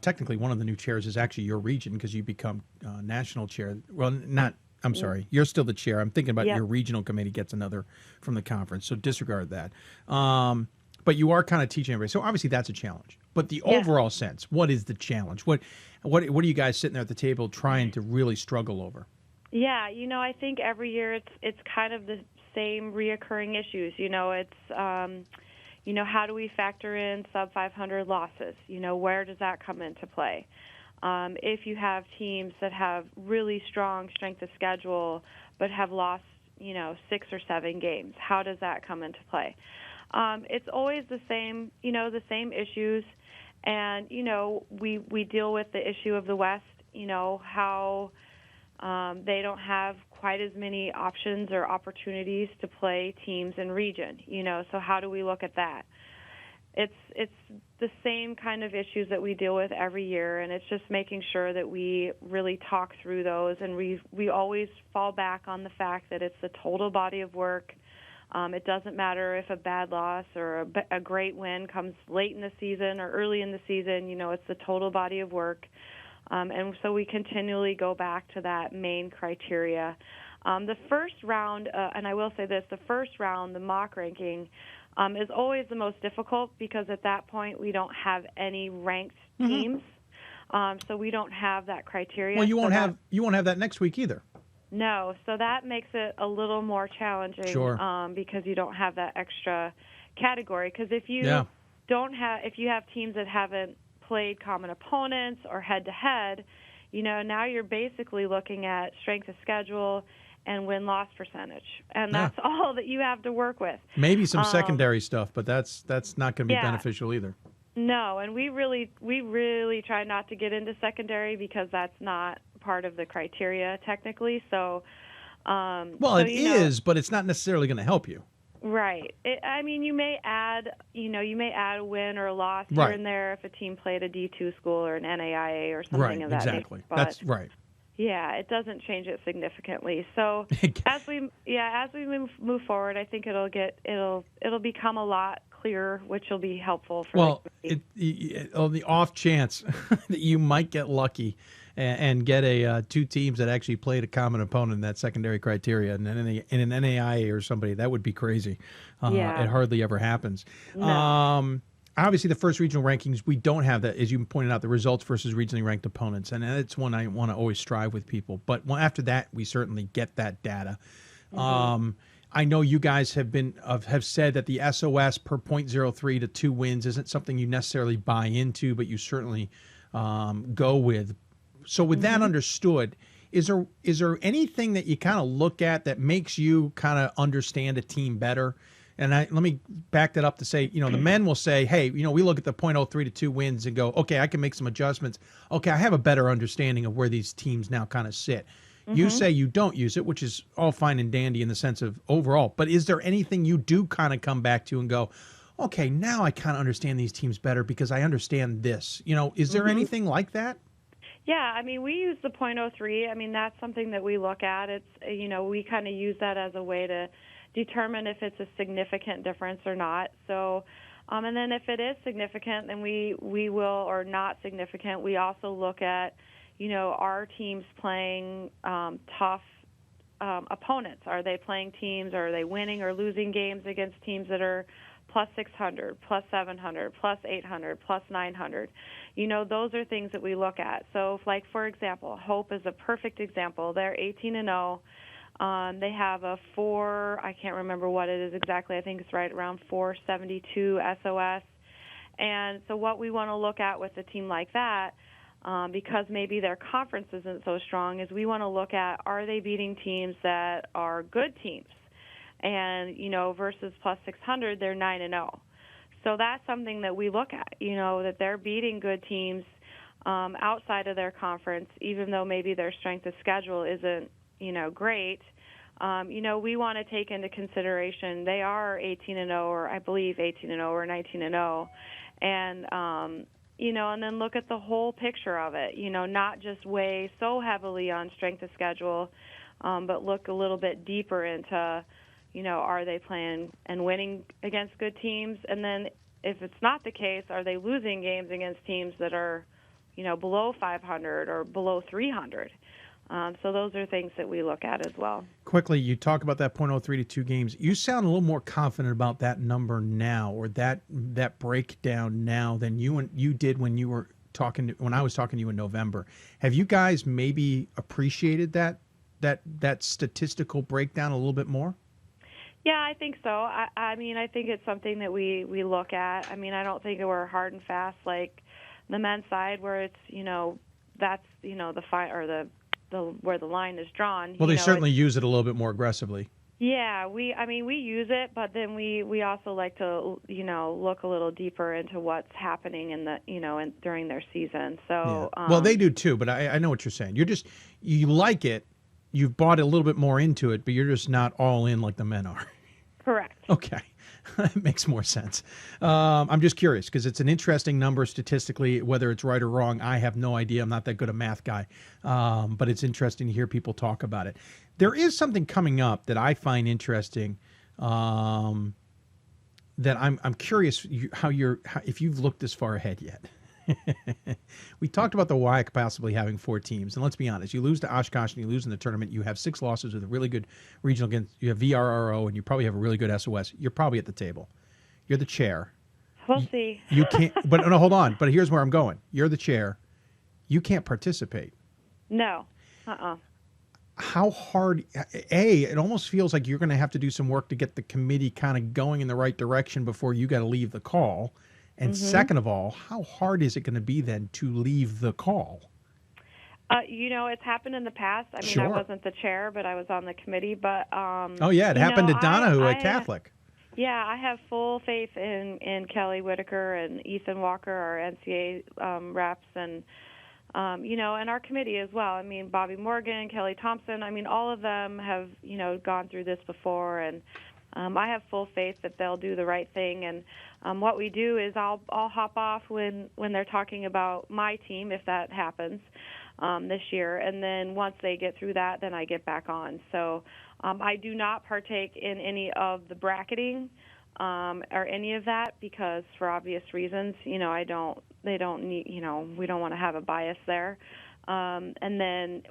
Technically, one of the new chairs is actually your region because you become national chair. Well, not... I'm sorry. You're still the chair. I'm thinking about your regional committee gets another from the conference, so disregard that. But you are kind of teaching everybody. So obviously that's a challenge. But the overall sense, what is the challenge? What are you guys sitting there at the table trying to really struggle over? Yeah, I think every year it's kind of the same reoccurring issues. It's how do we factor in sub 500 losses? Where does that come into play? If you have teams that have really strong strength of schedule but have lost, 6 or 7 games, how does that come into play? It's always the same, the same issues. And, we deal with the issue of the West, how they don't have quite as many options or opportunities to play teams in region, so how do we look at that? It's the same kind of issues that we deal with every year, and it's just making sure that we really talk through those, and we always fall back on the fact that it's the total body of work. It doesn't matter if a bad loss or a great win comes late in the season or early in the season. It's the total body of work, and so we continually go back to that main criteria. The first round, and I will say this, the first round, the mock ranking, is always the most difficult because at that point we don't have any ranked teams, so we don't have that criteria. Well, you won't have that next week either. No, so that makes it a little more challenging, because you don't have that extra category. Because if you if you have teams that haven't played common opponents or head-to-head, now you're basically looking at strength of schedule and win-loss percentage, and that's all that you have to work with. Maybe some secondary stuff, but that's not going to be beneficial either. No, and we really try not to get into secondary because that's not part of the criteria technically. So, it is, but it's not necessarily going to help you. Right. You may add, a win or a loss here and there if a team played a D2 school or an NAIA or something of that nature. Exactly. That's right. Yeah, it doesn't change it significantly. So as we move forward, I think it'll become a lot clearer, which will be helpful for the community. On the off chance that you might get lucky and get two teams that actually played a common opponent in that secondary criteria in an NAIA or somebody, that would be crazy. It hardly ever happens. No. Obviously, the first regional rankings, we don't have that, as you pointed out, the results versus regionally ranked opponents. And that's one I want to always strive with people. But after that, we certainly get that data. Mm-hmm. I know you guys have said that the SOS per .03 to 2 wins isn't something you necessarily buy into, but you certainly go with. So with that understood, is there anything that you kind of look at that makes you kind of understand a team better? And let me back that up to say, the men will say, hey, we look at the .03 to 2 wins and go, okay, I can make some adjustments. Okay, I have a better understanding of where these teams now kind of sit. You say you don't use it, which is all fine and dandy in the sense of overall. But is there anything you do kind of come back to and go, okay, now I kind of understand these teams better because I understand this? Is there anything like that? Yeah, I mean, we use the .03. I mean, that's something that we look at. It's, we kind of use that as a way to determine if it's a significant difference or not. So, and then if it is significant, then we will, or not significant, we also look at, our teams playing tough opponents. Are they playing teams, or are they winning or losing games against teams that are plus 600, plus 700, plus 800, plus 900? Those are things that we look at. So, like, for example, Hope is a perfect example. They're 18-0. They have a I can't remember what it is exactly. I think it's right around 472 SOS. And so what we want to look at with a team like that, because maybe their conference isn't so strong, is we want to look at, are they beating teams that are good teams? And, versus plus 600, they're 9-0. So that's something that we look at, that they're beating good teams outside of their conference, even though maybe their strength of schedule isn't, great. We want to take into consideration they are 18-0, or I believe 18-0 or 19-0, and and then look at the whole picture of it. Not just weigh so heavily on strength of schedule, but look a little bit deeper into, are they playing and winning against good teams, and then if it's not the case, are they losing games against teams that are, below 500 or below 300? So those are things that we look at as well. Quickly, you talk about that .03 to 2 games. You sound a little more confident about that number now, or that breakdown now, than you did when you were when I was talking to you in November. Have you guys maybe appreciated that statistical breakdown a little bit more? Yeah, I think so. I mean, I think it's something that we look at. I mean, I don't think we're hard and fast like the men's side, where it's that's the fight, or the where the line is drawn. Well, they certainly use it a little bit more aggressively. Yeah, we use it, but then we also like to look a little deeper into what's happening in the during their season. So yeah. Well, they do too, but I know what you're saying. You like it, you've bought a little bit more into it, but you're just not all in like the men are. Correct. Okay. That makes more sense. I'm just curious because it's an interesting number statistically. Whether it's right or wrong, I have no idea. I'm not that good a math guy, but it's interesting to hear people talk about it. There is something coming up that I find interesting. That I'm curious if you've looked this far ahead yet. We talked about the WIAC possibly having 4 teams, and let's be honest, you lose to Oshkosh and you lose in the tournament, you have 6 losses with a really good regional against, you have VRRO, and you probably have a really good SOS. You're probably at the table. You're the chair. We'll see. You can't, but no, hold on. But here's where I'm going. You're the chair. You can't participate. No. How hard, it almost feels like you're going to have to do some work to get the committee kind of going in the right direction before you got to leave the call. And second of all, how hard is it going to be then to leave the call? It's happened in the past. I mean, Sure. I wasn't the chair, but I was on the committee. But oh yeah, it happened to Donahue at Catholic. Yeah, I have full faith in Kelly Whitaker and Ethan Walker, our NCAA reps, and and our committee as well. I mean, Bobby Morgan, Kelly Thompson. I mean, all of them have gone through this before, and I have full faith that they'll do the right thing. And what we do is I'll hop off when they're talking about my team, if that happens. this year. And then once they get through that, then I get back on. So I do not partake in any of the bracketing or any of that because for obvious reasons, they don't need, we don't want to have a bias there. And then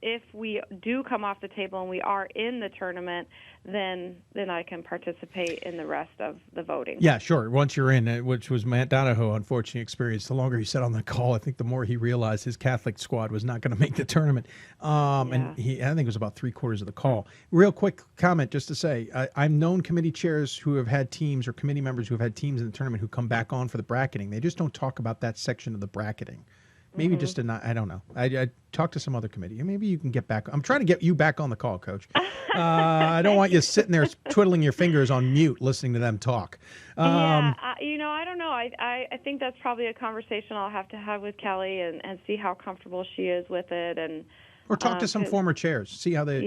if we do come off the table and we are in the tournament, then I can participate in the rest of the voting. Yeah, sure. Once you're in, which was Matt Donahoe, unfortunately, experienced. The longer he sat on the call, I think the more he realized his Catholic squad was not going to make the tournament. And I think it was about 3/4 of the call. Real quick comment just to say, I've known committee chairs who have had teams or committee members who have had teams in the tournament who come back on for the bracketing. They just don't talk about that section of the bracketing. Maybe just I don't know. I talked to some other committee. Maybe you can get back. I'm trying to get you back on the call, Coach. I don't want you sitting there twiddling your fingers on mute listening to them talk. I don't know. I think that's probably a conversation I'll have to have with Kelly and see how comfortable she is with it. Or talk to some former chairs, see how they,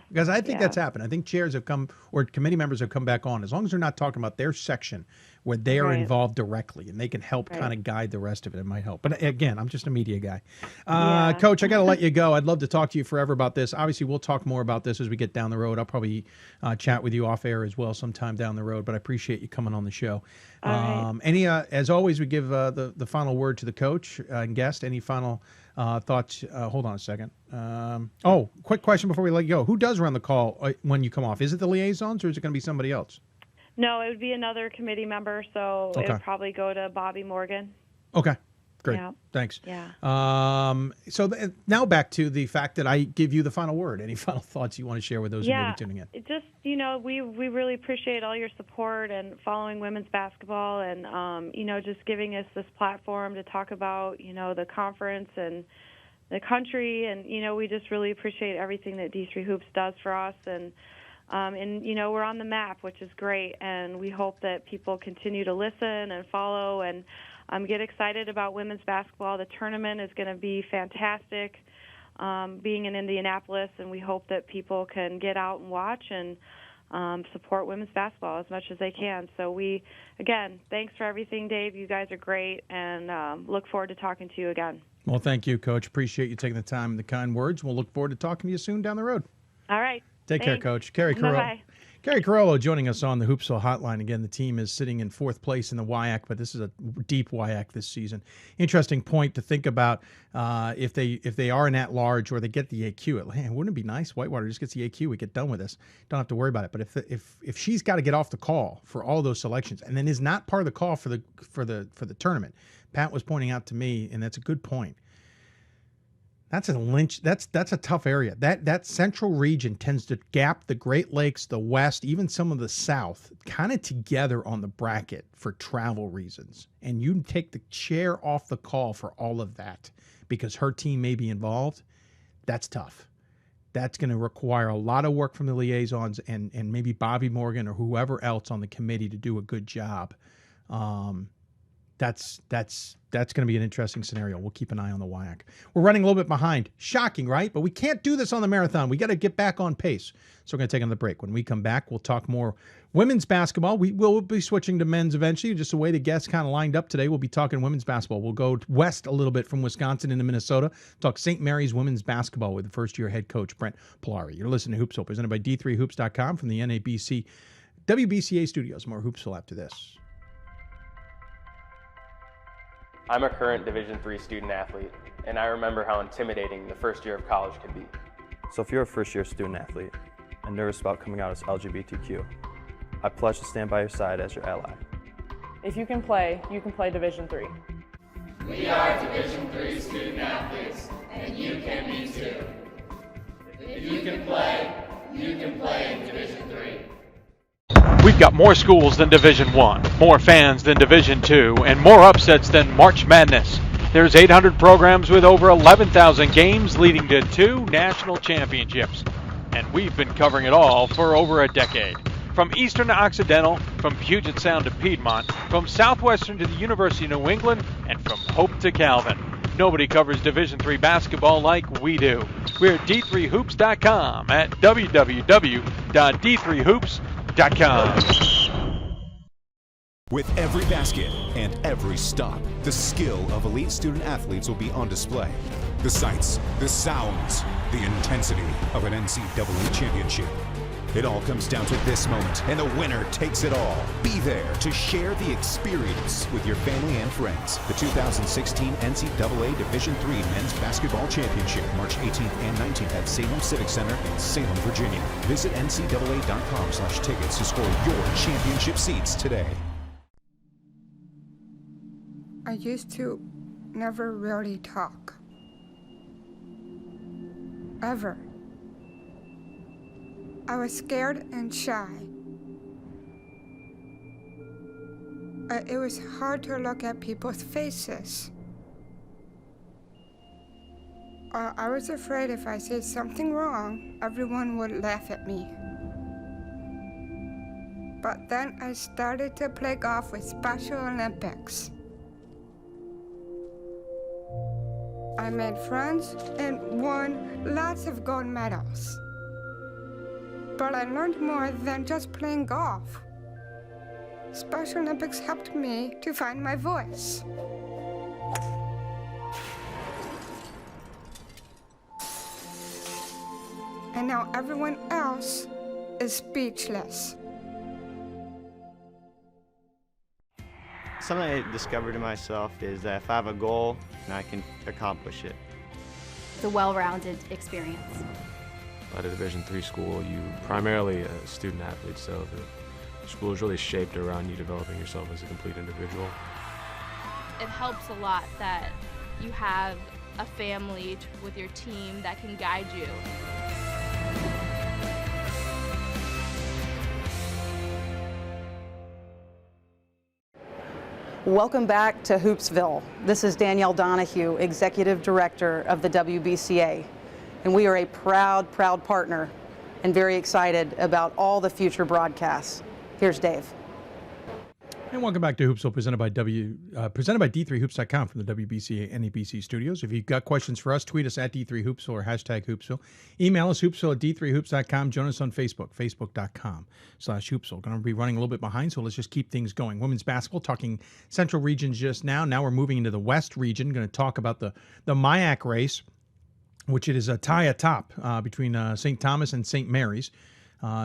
because I think that's happened. I think chairs have come, or committee members have come back on, as long as they're not talking about their section where they are involved directly and they can help kind of guide the rest of it. It might help. But again, I'm just a media guy. Coach, I got to let you go. I'd love to talk to you forever about this. Obviously, we'll talk more about this as we get down the road. I'll probably chat with you off air as well sometime down the road, but I appreciate you coming on the show. As always, we give the final word to the coach and guest. Any final thoughts? Hold on a second. Quick question before we let you go. Who does run the call when you come off? Is it the liaisons or is it going to be somebody else? No, it would be another committee member, so it would probably go to Bobby Morgan. Okay, great. Yeah. Thanks. Yeah. Now back to the fact that I give you the final word. Any final thoughts you want to share with those who may be tuning in? It just, we really appreciate all your support and following women's basketball and, just giving us this platform to talk about, the conference and the country. And, we just really appreciate everything that D3 Hoops does for us. And we're on the map, which is great. And we hope that people continue to listen and follow and get excited about women's basketball. The tournament is going to be fantastic, being in Indianapolis, and we hope that people can get out and watch and support women's basketball as much as they can. So thanks for everything, Dave. You guys are great, and look forward to talking to you again. Well, thank you, Coach. Appreciate you taking the time and the kind words. We'll look forward to talking to you soon down the road. All right. Take care, Coach. Carrie Carollo. Bye-bye. Carrie Carollo joining us on the Hoopsville Hotline. Again, the team is sitting in 4th place in the WIAC, but this is a deep WIAC this season. Interesting point to think about if they are an at-large or they get the AQ. Wouldn't it be nice? Whitewater just gets the AQ. We get done with this. Don't have to worry about it. But if she's got to get off the call for all those selections and then is not part of the call for the tournament, Pat was pointing out to me, and that's a good point. That's a tough area. That central region tends to gap the Great Lakes, the West, even some of the South, kind of together on the bracket for travel reasons. And you take the chair off the call for all of that because her team may be involved. That's tough. That's going to require a lot of work from the liaisons and maybe Bobby Morgan or whoever else on the committee to do a good job. That's going to be an interesting scenario. We'll keep an eye on the WIAC. We're running a little bit behind. Shocking, right? But we can't do this on the marathon. We got to get back on pace. So we're going to take another break. When we come back, we'll talk more women's basketball. We will be switching to men's eventually. Just the way the guests kind of lined up today, we'll be talking women's basketball. We'll go west a little bit from Wisconsin into Minnesota. Talk St. Mary's women's basketball with the first-year head coach, Brent Polari. You're listening to Hoopsville, presented by D3Hoops.com from the NABC WBCA Studios. More Hoopsville after this. I'm a current Division III student athlete, and I remember how intimidating the first year of college can be. So if you're a first-year student athlete and nervous about coming out as LGBTQ, I pledge to stand by your side as your ally. If you can play Division III. We are Division III student athletes, and you can be too. If you can play in Division III. We've got more schools than Division I, more fans than Division II, and more upsets than March Madness. There's 800 programs with over 11,000 games leading to 2 national championships. And we've been covering it all for over a decade. From Eastern to Occidental, from Puget Sound to Piedmont, from Southwestern to the University of New England, and from Hope to Calvin. Nobody covers Division III basketball like we do. We're at D3Hoops.com at www.d3hoops.com. With every basket and every stop, the skill of elite student athletes will be on display. The sights, the sounds, the intensity of an NCAA championship. It all comes down to this moment, and the winner takes it all. Be there to share the experience with your family and friends. The 2016 NCAA Division III Men's Basketball Championship, March 18th and 19th at Salem Civic Center in Salem, Virginia. Visit ncaa.com/tickets to score your championship seats today. I used to never really talk. Ever. I was scared and shy. It was hard to look at people's faces. I was afraid if I said something wrong, everyone would laugh at me. But then I started to play golf with Special Olympics. I made friends and won lots of gold medals. But I learned more than just playing golf. Special Olympics helped me to find my voice. And now everyone else is speechless. Something I discovered in myself is that if I have a goal, and I can accomplish it. It's a well-rounded experience. At a Division III school, you primarily a student athlete, so the school is really shaped around you developing yourself as a complete individual. It helps a lot that you have a family with your team that can guide you. Welcome back to Hoopsville. This is Danielle Donahue, Executive Director of the WBCA. And we are a proud partner and very excited about all the future broadcasts. Here's Dave. And welcome back to Hoopsville, presented by D3Hoops.com from the WBCA NABC Studios. If you've got questions for us, tweet us at D3Hoopsville or hashtag Hoopsville. Email us, Hoopsville at D3Hoops.com. Join us on Facebook, Facebook.com/Hoopsville. Going to be running a little bit behind, so let's just keep things going. Women's basketball, talking Central regions just now. Now we're moving into the West region. Going to talk about the MIAC race, which it is a tie atop between St. Thomas and St. Mary's.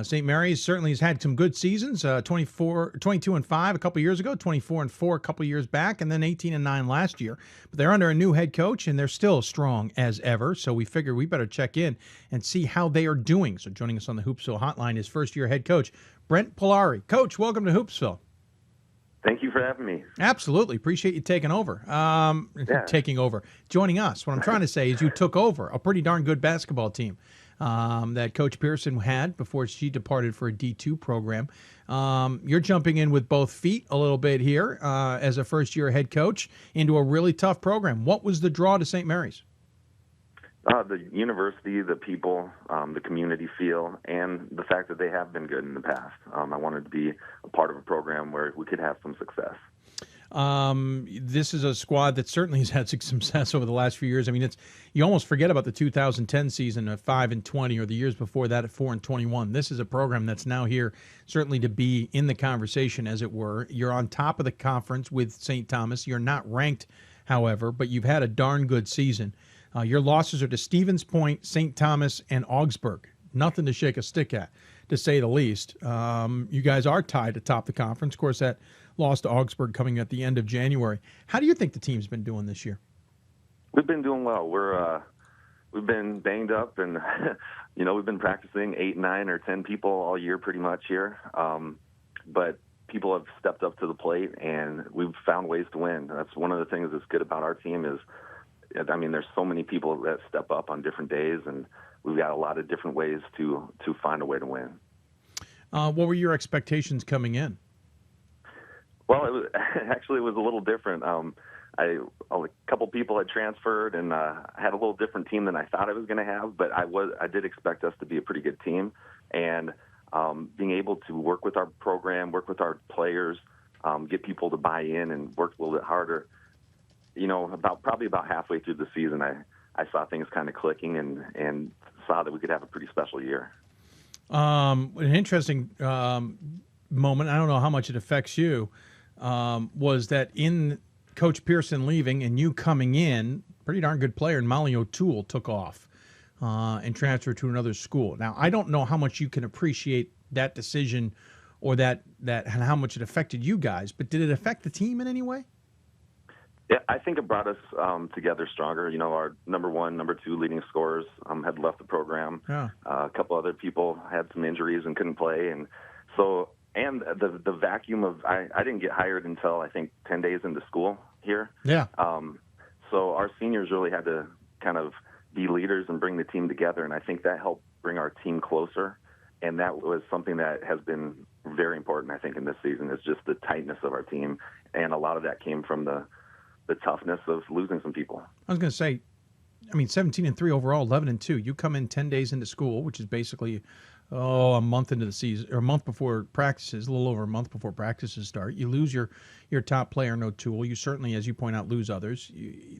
St. Mary's certainly has had some good seasons, 22-5 a couple years ago, 24-4 a couple years back, and then 18-9 last year. But they're under a new head coach, and they're still strong as ever, so we figured we better check in and see how they are doing. So joining us on the Hoopsville hotline is first-year head coach Brent Polari. Coach, welcome to Hoopsville. Thank you for having me. Absolutely. Appreciate you taking over. Taking over. Joining us. What I'm trying to say is you took over a pretty darn good basketball team that Coach Pearson had before she departed for a D2 program. You're jumping in with both feet a little bit here as a first-year head coach into a really tough program. What was the draw to St. Mary's? The university, the people, the community feel, and the fact that they have been good in the past. I wanted to be a part of a program where we could have some success. This is a squad that certainly has had success over the last few years. I mean, you almost forget about the 2010 season at 5-20 or the years before that at 4-21. This is a program that's now here certainly to be in the conversation, as it were. You're on top of the conference with St. Thomas. You're not ranked, however, but you've had a darn good season. Your losses are to Stevens Point, St. Thomas, and Augsburg. Nothing to shake a stick at, to say the least. You guys are tied atop the conference. Of course, that loss to Augsburg coming at the end of January. How do you think the team's been doing this year? We've been doing well. We've been banged up, and we've been practicing 8, 9, or 10 people all year pretty much here. But people have stepped up to the plate, and we've found ways to win. That's one of the things that's good about our team is, there's so many people that step up on different days, and we've got a lot of different ways to find a way to win. What were your expectations coming in? Well, it was a little different. A couple people had transferred, and I had a little different team than I thought I was going to have. But I did expect us to be a pretty good team, and being able to work with our program, work with our players, get people to buy in, and work a little bit harder. Probably about halfway through the season, I saw things kind of clicking and saw that we could have a pretty special year. An interesting moment. I don't know how much it affects you. was that in Coach Pearson leaving and you coming in, pretty darn good player, and Molly O'Toole took off and transferred to another school. Now, I don't know how much you can appreciate that decision or that and how much it affected you guys, but did it affect the team in any way? Yeah, I think it brought us together stronger. You know, our number 1, number 2 leading scorers had left the program. Yeah. A couple other people had some injuries and couldn't play, and so the vacuum of I didn't get hired until I think 10 days into school here. Yeah. So our seniors really had to kind of be leaders and bring the team together, and I think that helped bring our team closer. And that was something that has been very important, I think, in this season, is just the tightness of our team. And a lot of that came from the toughness of losing some people. I was going to say, 17-3 overall, 11-2. You come in 10 days into school, which is basically a month into the season, or a month before practices, a little over a month before practices start. You lose your top player, no O'Toole. You certainly, as you point out, lose others.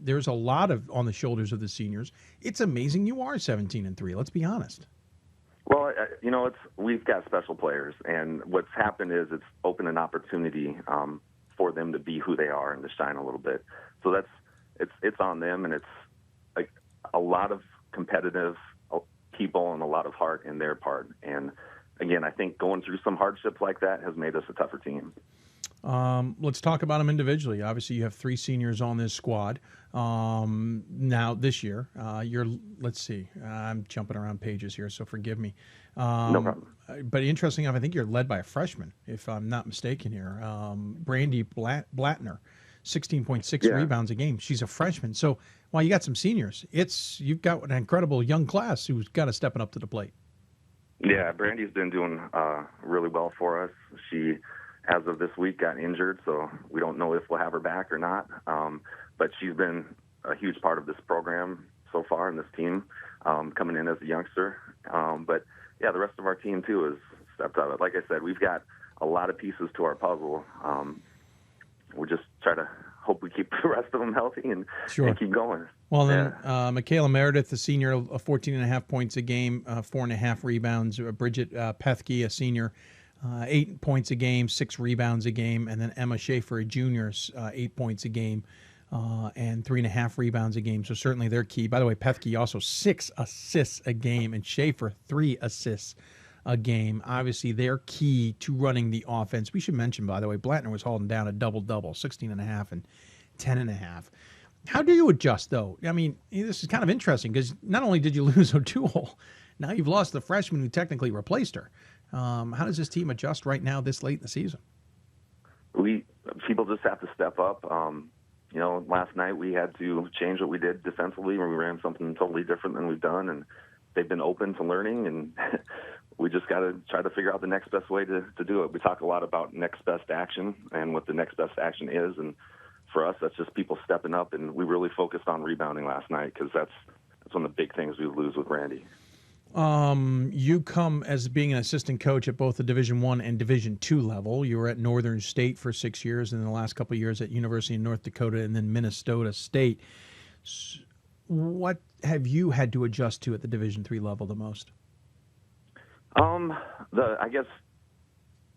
There's a lot on the shoulders of the seniors. It's amazing you are 17-3. Let's be honest. Well, we've got special players, and what's happened is it's opened an opportunity for them to be who they are and to shine a little bit. So it's on them, and it's like a lot of competitive people and a lot of heart in their part. And again, I think going through some hardships like that has made us a tougher team. Let's talk about them individually. Obviously, you have 3 seniors on this squad. Now this year, let's see, I'm jumping around pages here, so forgive me. No problem. But interesting enough, I think you're led by a freshman, if I'm not mistaken here. Brandy Blattner, 16.6 rebounds a game. She's a freshman. So while you got some seniors, you've got an incredible young class who's got to stepping up to the plate. Yeah, Brandy's been doing really well for us. She, as of this week, got injured, so we don't know if we'll have her back or not. But she's been a huge part of this program so far, and this team coming in as a youngster. But yeah, the rest of our team too has stepped up. Like I said, we've got a lot of pieces to our puzzle. We just try to hope we keep the rest of them healthy and keep going. Well, then, Michaela Meredith, a senior, 14.5 points a game, 4.5 rebounds. Bridget Pethke, a senior, 8 points a game, 6 rebounds a game. And then Emma Schaefer, a junior, 8 points a game and 3.5 rebounds a game. So certainly they're key. By the way, Pethke also 6 assists a game, and Schaefer 3 assists a game. Obviously, they're key to running the offense. We should mention, by the way, Blattner was holding down a double-double, 16.5 and 10.5. How do you adjust, though? I mean, this is kind of interesting because not only did you lose O'Toole, now you've lost the freshman who technically replaced her. How does this team adjust right now this late in the season? People just have to step up. Last night we had to change what we did defensively when we ran something totally different than we've done, and they've been open to learning, and we just got to try to figure out the next best way to do it. We talk a lot about next best action and what the next best action is, and for us, that's just people stepping up, and we really focused on rebounding last night because that's one of the big things we lose with Randy. You come as being an assistant coach at both the Division I and Division II level. You were at Northern State for 6 years, and in the last couple of years at University of North Dakota and then Minnesota State. What have you had to adjust to at the Division III level the most? I guess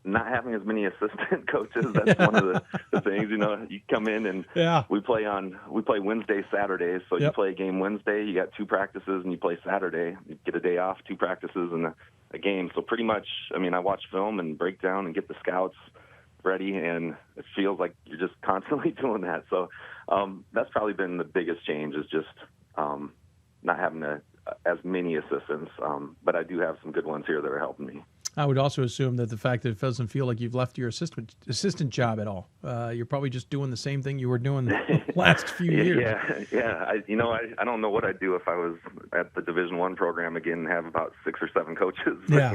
not having as many assistant coaches. That's one of the things. You come in and we play Wednesday, Saturdays. So you play a game Wednesday, you got 2 practices, and you play Saturday. You get a day off, 2 practices, and a game. So pretty much, I watch film and break down and get the scouts ready, and it feels like you're just constantly doing that. So that's probably been the biggest change, is just not having as many assistants. But I do have some good ones here that are helping me. I would also assume that the fact that it doesn't feel like you've left your assistant job at all. You're probably just doing the same thing you were doing the last few years. Yeah. I don't know what I'd do if I was at the Division I program again and have about 6 or 7 coaches. Yeah.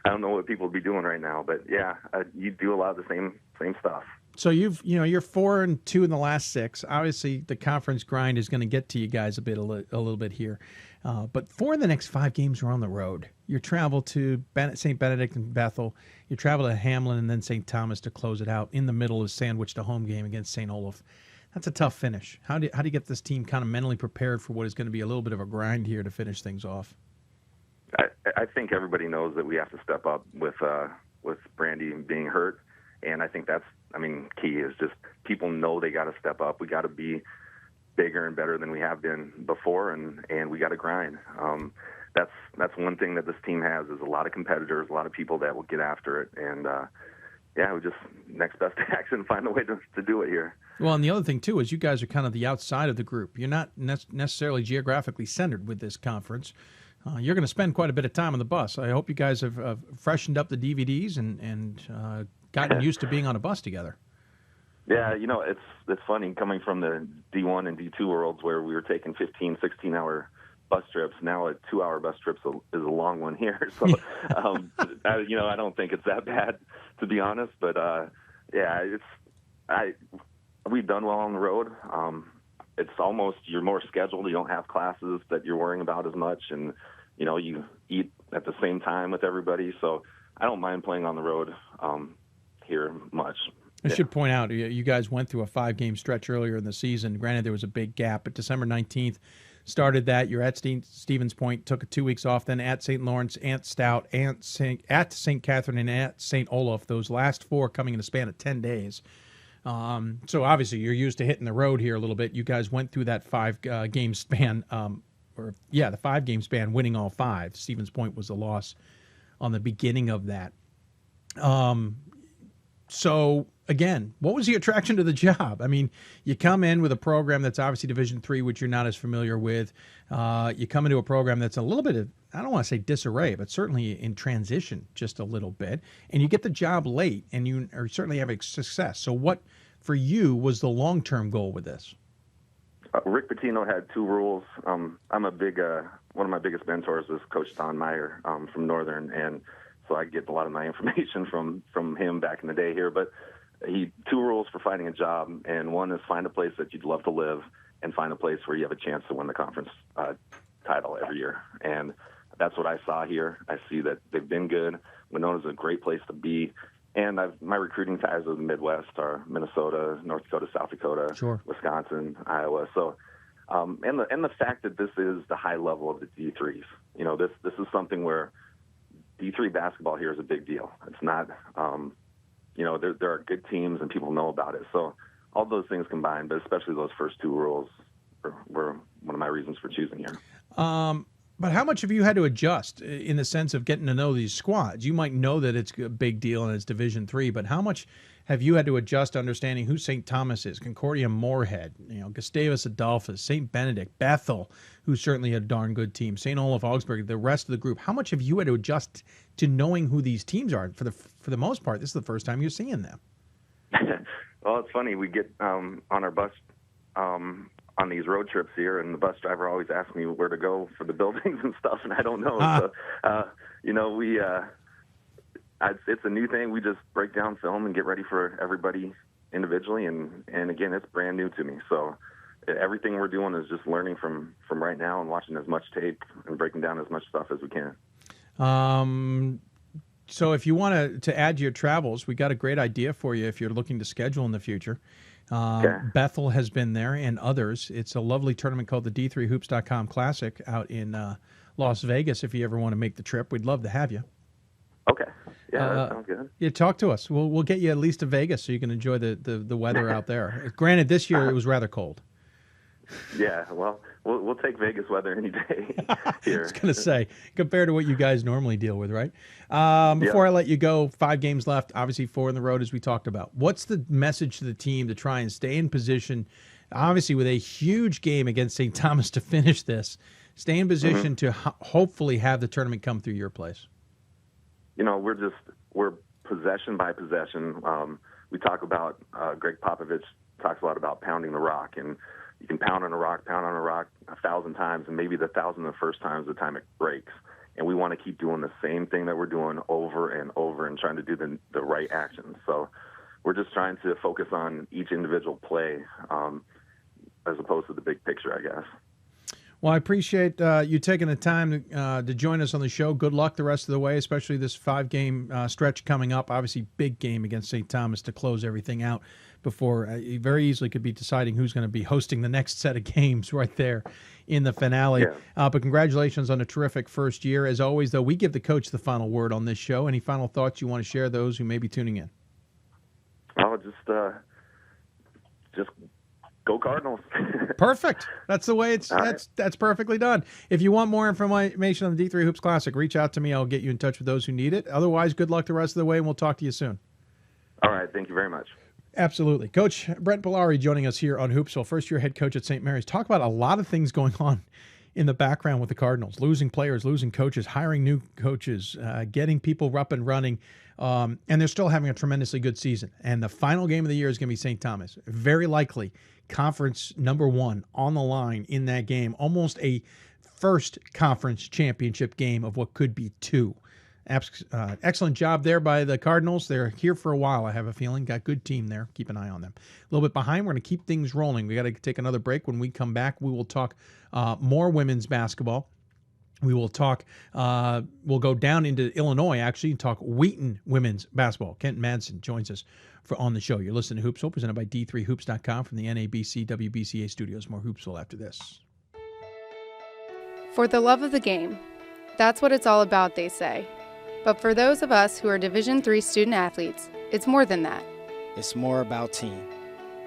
I don't know what people would be doing right now. But yeah, you do a lot of the same stuff. So you're 4-2 in the last 6. Obviously, the conference grind is going to get to you guys a little bit here. But 4 of the next 5 games are on the road. You travel to St. Benedict and Bethel. You travel to Hamlin and then St. Thomas to close it out. In the middle is sandwiched a home game against St. Olaf. That's a tough finish. How do you get this team kind of mentally prepared for what is going to be a little bit of a grind here to finish things off? I think everybody knows that we have to step up with Brandy being hurt. And I think that's key is just people know they got to step up. We got to be bigger and better than we have been before, and we got to grind. That's one thing that this team has is a lot of competitors, a lot of people that will get after it, and we just next best action, find a way to do it here. Well, and the other thing too is you guys are kind of the outside of the group. You're not necessarily geographically centered with this conference. You're going to spend quite a bit of time on the bus. I hope you guys have freshened up the DVDs and gotten used to being on a bus together. Yeah, it's funny coming from the D1 and D2 worlds where we were taking 15, 16-hour bus trips. Now a 2-hour bus trip is a long one here. So, I don't think it's that bad, to be honest. But, we've done well on the road. It's almost you're more scheduled. You don't have classes that you're worrying about as much. And, you eat at the same time with everybody. So I don't mind playing on the road here much. I should point out, you guys went through a 5-game stretch earlier in the season. Granted, there was a big gap, but December 19th started that. You're at Stevens Point, took 2 weeks off, then at St. Lawrence, at Stout, at St. Catherine, and at St. Olaf. Those last 4 coming in a span of 10 days. So obviously you're used to hitting the road here a little bit. You guys went through that 5-game span, the 5-game span, winning all 5. Stevens Point was the loss on the beginning of that. So again, what was the attraction to the job? I mean, you come in with a program that's obviously Division III, which you're not as familiar with. You come into a program that's a little bit of, I don't want to say disarray, but certainly in transition just a little bit. And you get the job late, and you are certainly having success. So what, for you, was the long-term goal with this? Rick Pitino had 2 rules. I'm a big, one of my biggest mentors is Coach Don Meyer from Northern, and so I get a lot of my information from him back in the day here. But 2 rules for finding a job, and one is find a place that you'd love to live and find a place where you have a chance to win the conference title every year. And that's what I saw here. I see that they've been good. Winona's a great place to be. And my recruiting ties of the Midwest are Minnesota, North Dakota, South Dakota, sure, Wisconsin, Iowa. So, and the fact that this is the high level of the D3s. This is something where D3 basketball here is a big deal. It's not, there are good teams and people know about it. So all those things combined, but especially those first 2 rules were one of my reasons for choosing here. But how much have you had to adjust in the sense of getting to know these squads? You might know that it's a big deal and it's Division III, but how much have you had to adjust understanding who St. Thomas is, Concordia Moorhead, Gustavus Adolphus, St. Benedict, Bethel, who's certainly a darn good team, St. Olaf Augsburg, the rest of the group? How much have you had to adjust to knowing who these teams are? For the most part, this is the first time you're seeing them. Well, it's funny. We get on our bus on these road trips here, and the bus driver always asks me where to go for the buildings and stuff, and I don't know. So, it's a new thing. We just break down film and get ready for everybody individually, and again, it's brand new to me. So everything we're doing is just learning from right now and watching as much tape and breaking down as much stuff as we can. So if you want to add to your travels, we got a great idea for you if you're looking to schedule in the future. Bethel has been there and others. It's a lovely tournament called the D3Hoops.com Classic out in Las Vegas. If you ever want to make the trip, we'd love to have you. Okay. Yeah, that sounds good. Yeah, talk to us. We'll get you at least to Vegas so you can enjoy the weather out there. Granted, this year it was rather cold. Yeah, well, we'll take Vegas weather any day here. I was going to say, compared to what you guys normally deal with, right? Before I let you go, 5 games left, obviously 4 in the road as we talked about. What's the message to the team to try and stay in position, obviously with a huge game against St. Thomas to finish this, stay in position to hopefully have the tournament come through your place? We're possession by possession. We talk about, Greg Popovich talks a lot about pounding the rock, and you can pound on a rock 1,000 times, and maybe the 1,001st time is the time it breaks. And we want to keep doing the same thing that we're doing over and over and trying to do the right actions. So we're just trying to focus on each individual play as opposed to the big picture, I guess. Well, I appreciate you taking the time to join us on the show. Good luck the rest of the way, especially this 5-game stretch coming up. Obviously, big game against St. Thomas to close everything out before you very easily could be deciding who's going to be hosting the next set of games right there in the finale. Yeah. But congratulations on a terrific first year. As always, though, we give the coach the final word on this show. Any final thoughts you want to share those who may be tuning in? Oh, just go Cardinals. Perfect. That's the way that's perfectly done. If you want more information on the D3 Hoops Classic, reach out to me. I'll get you in touch with those who need it. Otherwise, good luck the rest of the way, and we'll talk to you soon. All right. Thank you very much. Absolutely. Coach Brent Polari joining us here on Hoopsville, first-year head coach at St. Mary's. Talk about a lot of things going on in the background with the Cardinals, losing players, losing coaches, hiring new coaches, getting people up and running, and they're still having a tremendously good season. And the final game of the year is going to be St. Thomas. Very likely conference number 1 on the line in that game, almost a first conference championship game of what could be 2. Excellent job there by the Cardinals. They're here for a while, I have a feeling. Got a good team there. Keep an eye on them. A little bit behind. We're going to keep things rolling. We got to take another break. When we come back, we will talk more women's basketball. We will talk, we'll go down into Illinois, actually, and talk Wheaton women's basketball. Kent Madsen joins us on the show. You're listening to Hoopsville, presented by D3Hoops.com from the NABC WBCA Studios. More Hoopsville after this. For the love of the game. That's what it's all about, they say. But for those of us who are Division III student athletes, it's more than that. It's more about team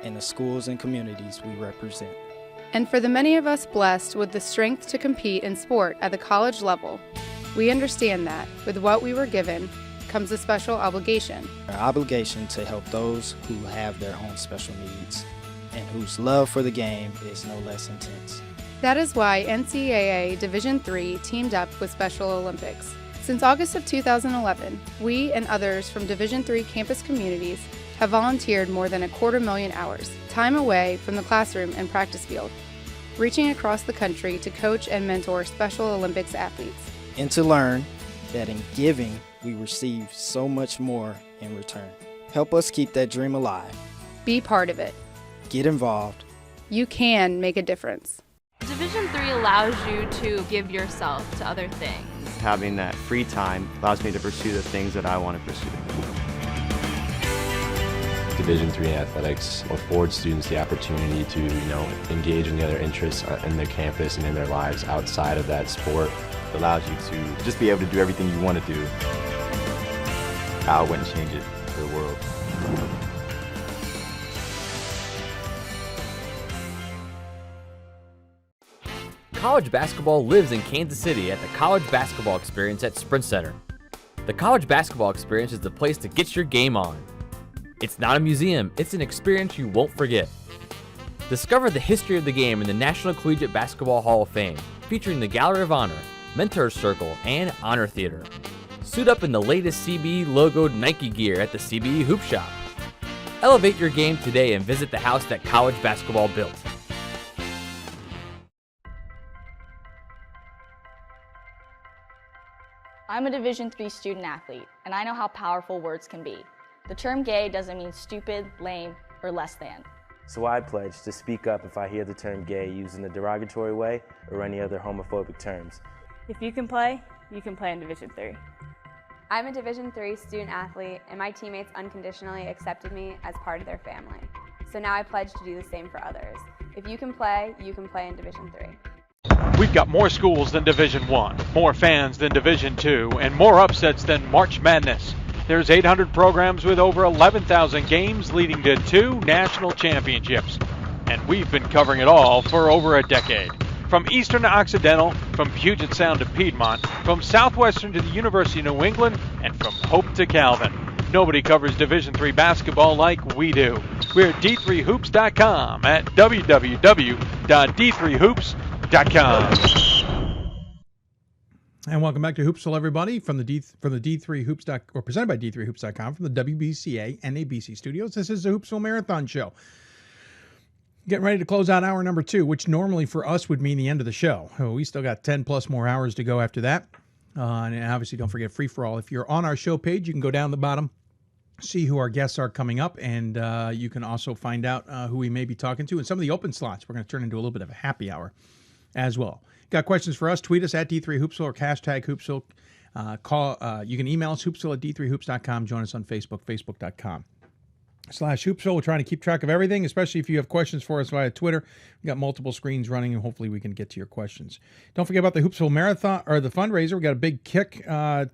and the schools and communities we represent. And for the many of us blessed with the strength to compete in sport at the college level, we understand that with what we were given comes a special obligation. Our obligation to help those who have their own special needs and whose love for the game is no less intense. That is why NCAA Division III teamed up with Special Olympics. Since August of 2011, we and others from Division III campus communities have volunteered more than 250,000 hours, time away from the classroom and practice field, reaching across the country to coach and mentor Special Olympics athletes. And to learn that in giving, we receive so much more in return. Help us keep that dream alive. Be part of it. Get involved. You can make a difference. Division III allows you to give yourself to other things. Having that free time allows me to pursue the things that I want to pursue. Division III athletics affords students the opportunity to, engage in the other interests in their campus and in their lives outside of that sport. It allows you to just be able to do everything you want to do. I wouldn't change it for the world. College basketball lives in Kansas City at the College Basketball Experience at Sprint Center. The College Basketball Experience is the place to get your game on. It's not a museum, it's an experience you won't forget. Discover the history of the game in the National Collegiate Basketball Hall of Fame, featuring the Gallery of Honor, Mentors Circle, and Honor Theater. Suit up in the latest CBE logoed Nike gear at the CBE Hoop Shop. Elevate your game today and visit the house that college basketball built. I'm a Division III student athlete, and I know how powerful words can be. The term gay doesn't mean stupid, lame, or less than. So I pledge to speak up if I hear the term gay used in a derogatory way or any other homophobic terms. If you can play in Division III. I'm a Division III student athlete, and my teammates unconditionally accepted me as part of their family. So now I pledge to do the same for others. If you can play in Division III. We've got more schools than Division I, more fans than Division II, and more upsets than March Madness. There's 800 programs with over 11,000 games leading to 2 national championships. And we've been covering it all for over a decade. From Eastern to Occidental, from Puget Sound to Piedmont, from Southwestern to the University of New England, and from Hope to Calvin. Nobody covers Division III basketball like we do. We're at D3Hoops.com at www.D3Hoops.com. And welcome back to Hoopsville, everybody, from the D3 Hoops or presented by D3Hoops.com from the WBCA NABC Studios. This is the Hoopsville Marathon Show. Getting ready to close out hour number 2, which normally for us would mean the end of the show. We still got 10 plus more hours to go after that. And obviously, don't forget free for all. If you're on our show page, you can go down the bottom, see who our guests are coming up, and you can also find out who we may be talking to. And some of the open slots, we're going to turn into a little bit of a happy hour as well. Got questions for us? Tweet us at D3Hoopsville or hashtag Hoopsville. You can email us, hoopsville at D3Hoops.com. Join us on Facebook, Facebook.com/Hoopsville. We're trying to keep track of everything, especially if you have questions for us via Twitter. We've got multiple screens running, and hopefully we can get to your questions. Don't forget about the Hoopsville Marathon, or the fundraiser. We got a big kick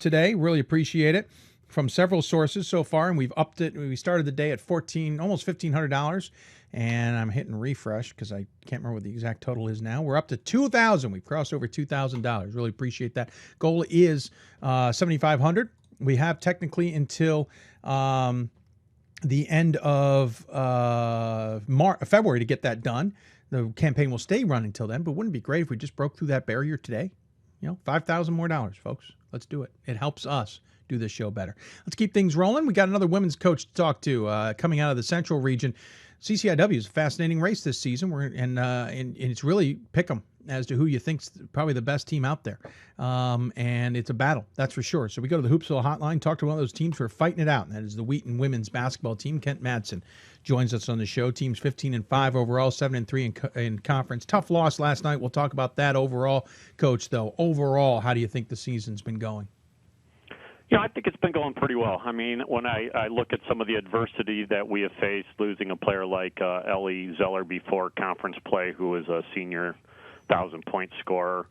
today. Really appreciate it. from several sources so far, and we've upped it. We started the day at almost $1,500, and I'm hitting refresh because I can't remember what the exact total is now. We're up to $2,000. We've crossed over $2,000. Really appreciate that. Goal is $7,500. We have technically until the end of February to get that done. The campaign will stay running till then, but wouldn't it be great if we just broke through that barrier today? $5,000 more, folks. Let's do it. It helps us do this show better. Let's keep things rolling. We got another women's coach to talk to coming out of the Central region. CCIW is a fascinating race this season. And it's really pick 'em as to who you think's probably the best team out there. And it's a battle, that's for sure. So we go to the Hoopsville hotline, talk to one of those teams who are fighting it out, and that is the Wheaton women's basketball team. Kent Madsen joins us on the show. Team's 15-5 overall, 7-3 in conference. Tough loss last night. We'll talk about that overall. Coach, though, overall, how do you think the season's been going? I think it's been going pretty well. I mean, when I look at some of the adversity that we have faced, losing a player like Ellie Zeller before conference play, who was a senior 1,000-point scorer,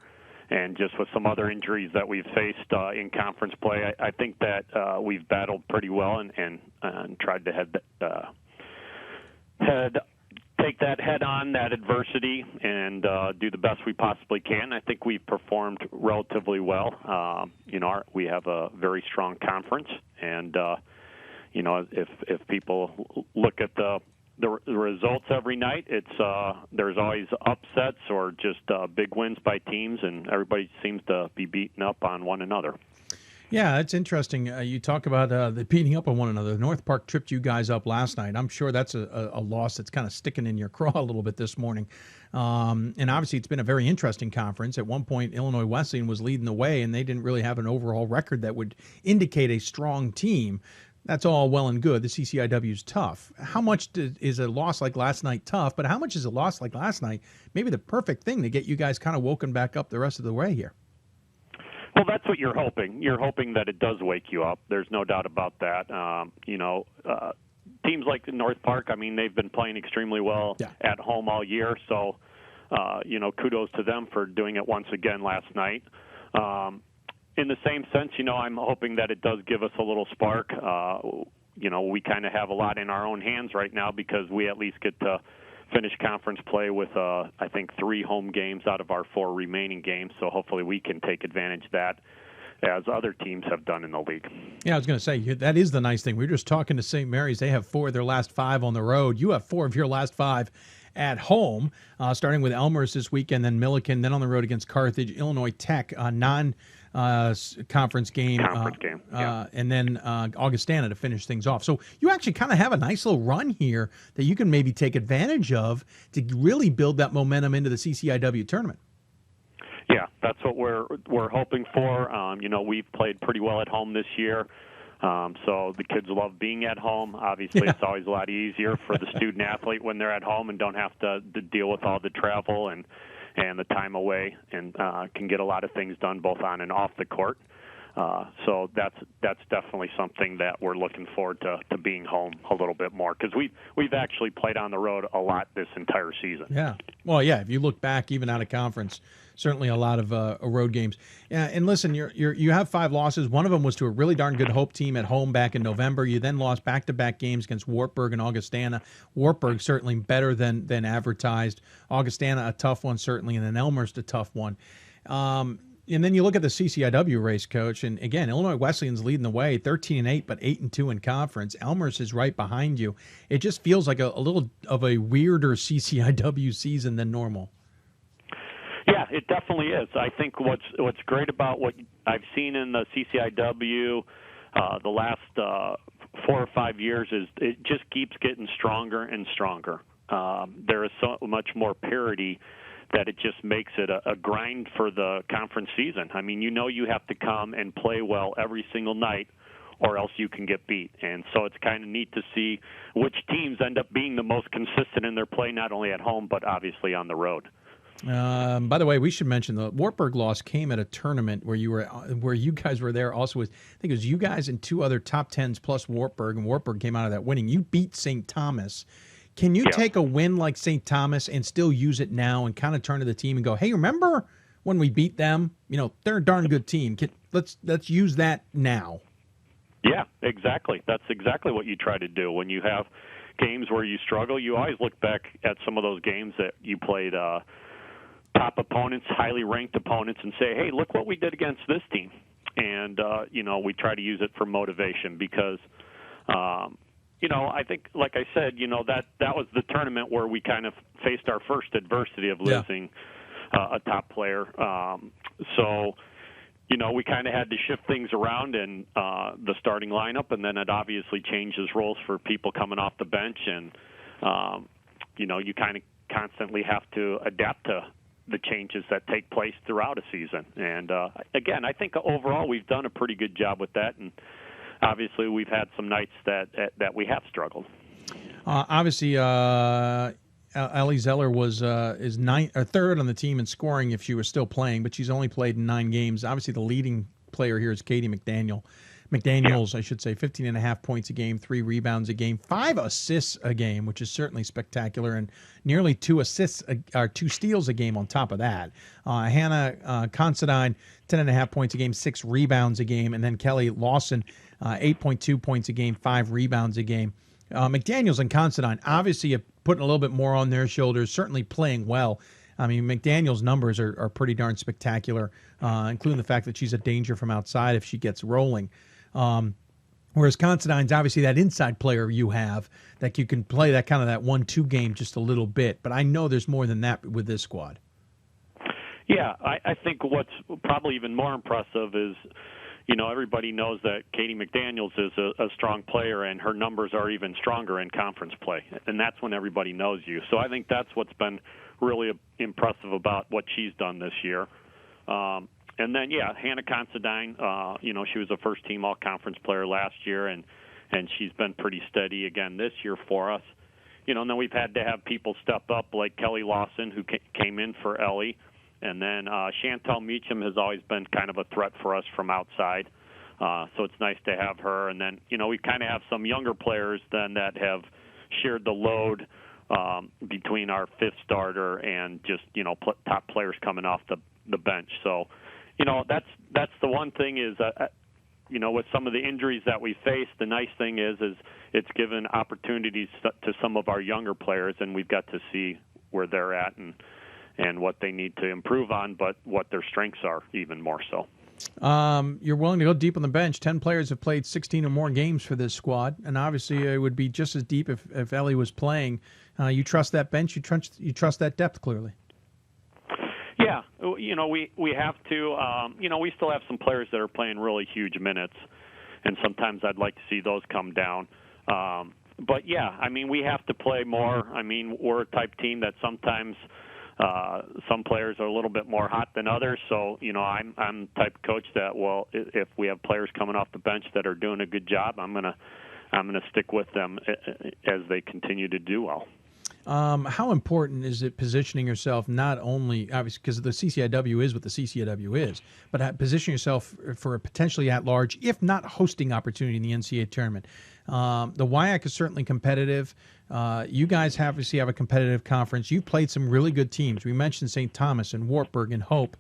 and just with some other injuries that we've faced in conference play, I think that we've battled pretty well and tried to take that head on, that adversity, and do the best we possibly can. I think we've performed relatively well. We have a very strong conference, and if people look at the results every night, there's always upsets or just big wins by teams, and everybody seems to be beating up on one another. Yeah, it's interesting. You talk about the beating up on one another. North Park tripped you guys up last night. I'm sure that's a loss that's kind of sticking in your craw a little bit this morning. And obviously it's been a very interesting conference. At one point, Illinois Wesleyan was leading the way, and they didn't really have an overall record that would indicate a strong team. That's all well and good. The CCIW is tough. How much is a loss like last night tough, but how much is a loss like last night maybe the perfect thing to get you guys kind of woken back up the rest of the way here? Well, that's what you're hoping. You're hoping that it does wake you up. There's no doubt about that. Teams like North Park, I mean, they've been playing extremely well at home all year. So, kudos to them for doing it once again last night. In the same sense, I'm hoping that it does give us a little spark. We kind of have a lot in our own hands right now because we at least get to finish conference play with, I think, 3 home games out of our 4 remaining games. So hopefully we can take advantage of that as other teams have done in the league. Yeah, I was going to say, that is the nice thing. We were just talking to St. Mary's. They have 4 of their last 5 on the road. You have 4 of your last 5 at home, starting with Elmhurst this weekend, then Milliken, then on the road against Carthage, Illinois Tech, conference game, and then Augustana to finish things off. So you actually kind of have a nice little run here that you can maybe take advantage of to really build that momentum into the CCIW tournament. Yeah, that's what we're hoping for. We've played pretty well at home this year. So the kids love being at home. Obviously, It's always a lot easier for the student athlete when they're at home and don't have to deal with all the travel and the time away, and can get a lot of things done both on and off the court. So that's definitely something that we're looking forward to being home a little bit more, because we've actually played on the road a lot this entire season. Yeah. Well, yeah, if you look back, even out of conference, certainly a lot of road games. Yeah, and listen, you have 5 losses. One of them was to a really darn good Hope team at home back in November. You then lost back-to-back games against Wartburg and Augustana. Wartburg certainly better than advertised. Augustana a tough one certainly, and then Elmhurst a tough one. And then you look at the CCIW race, Coach, and again, Illinois Wesleyan's leading the way, 13-8, but 8-2 in conference. Elmhurst is right behind you. It just feels like a little of a weirder CCIW season than normal. Yeah, it definitely is. I think what's great about what I've seen in the CCIW the last 4 or 5 years is it just keeps getting stronger and stronger. There is so much more parity that it just makes it a grind for the conference season. I mean, you have to come and play well every single night, or else you can get beat. And so it's kind of neat to see which teams end up being the most consistent in their play, not only at home, but obviously on the road. By the way, we should mention the Wartburg loss came at a tournament where you guys were there. Also, I think it was you guys and 2 other top 10s plus Wartburg, and Wartburg came out of that winning. You beat St. Thomas. Can you take a win like St. Thomas and still use it now and kind of turn to the team and go, hey, remember when we beat them? They're a darn good team. Let's use that now. Yeah, exactly. That's exactly what you try to do. When you have games where you struggle, you always look back at some of those games that you played top opponents, highly ranked opponents, and say, hey, look what we did against this team. And, we try to use it for motivation because, I think, like I said, that was the tournament where we kind of faced our first adversity of losing a top player. We kind of had to shift things around in the starting lineup, and then it obviously changes roles for people coming off the bench. And, you kind of constantly have to adapt to the changes that take place throughout a season. And, again, I think overall we've done a pretty good job with that. And obviously we've had some nights that we have struggled. Obviously, Ellie Zeller was is third on the team in scoring if she was still playing, but she's only played in 9 games. Obviously, the leading player here is Katie McDaniels, I should say, 15.5 points a game, 3 rebounds a game, 5 assists a game, which is certainly spectacular, and nearly 2 steals a game on top of that. Hannah Considine, 10.5 points a game, 6 rebounds a game, and then Kelly Lawson, 8.2 points a game, 5 rebounds a game. McDaniels and Considine obviously putting a little bit more on their shoulders, certainly playing well. I mean, McDaniels' numbers are pretty darn spectacular, including the fact that she's a danger from outside if she gets rolling. Whereas Considine's obviously that inside player you have that you can play that kind of that 1-2 game just a little bit. But I know there's more than that with this squad. Yeah, I think what's probably even more impressive is, everybody knows that Katie McDaniels is a strong player, and her numbers are even stronger in conference play. And that's when everybody knows you. So I think that's what's been really impressive about what she's done this year. And then, Hannah Considine, she was a first-team all-conference player last year, and she's been pretty steady again this year for us. And then we've had to have people step up like Kelly Lawson, who came in for Ellie. And then Chantel Meacham has always been kind of a threat for us from outside. So it's nice to have her. And then, we kind of have some younger players then that have shared the load between our fifth starter and just, top players coming off the bench. So, that's the one thing is, with some of the injuries that we face, the nice thing is it's given opportunities to some of our younger players, and we've got to see where they're at and what they need to improve on, but what their strengths are even more so. You're willing to go deep on the bench. 10 players have played 16 or more games for this squad, and obviously it would be just as deep if Ellie was playing. You trust that bench. You trust that depth, clearly. Yeah, we have to. We still have some players that are playing really huge minutes, and sometimes I'd like to see those come down. But, we have to play more. We're a type team that sometimes some players are a little bit more hot than others. So, I'm the type of coach that, if we have players coming off the bench that are doing a good job, I'm gonna stick with them as they continue to do well. How important is it positioning yourself not only, obviously, because the CCIW is what the CCIW is, but position yourself for a potentially at-large, if not hosting opportunity in the NCAA tournament? The WIAC is certainly competitive. You guys obviously have a competitive conference. You've played some really good teams. We mentioned St. Thomas and Wartburg and Hope.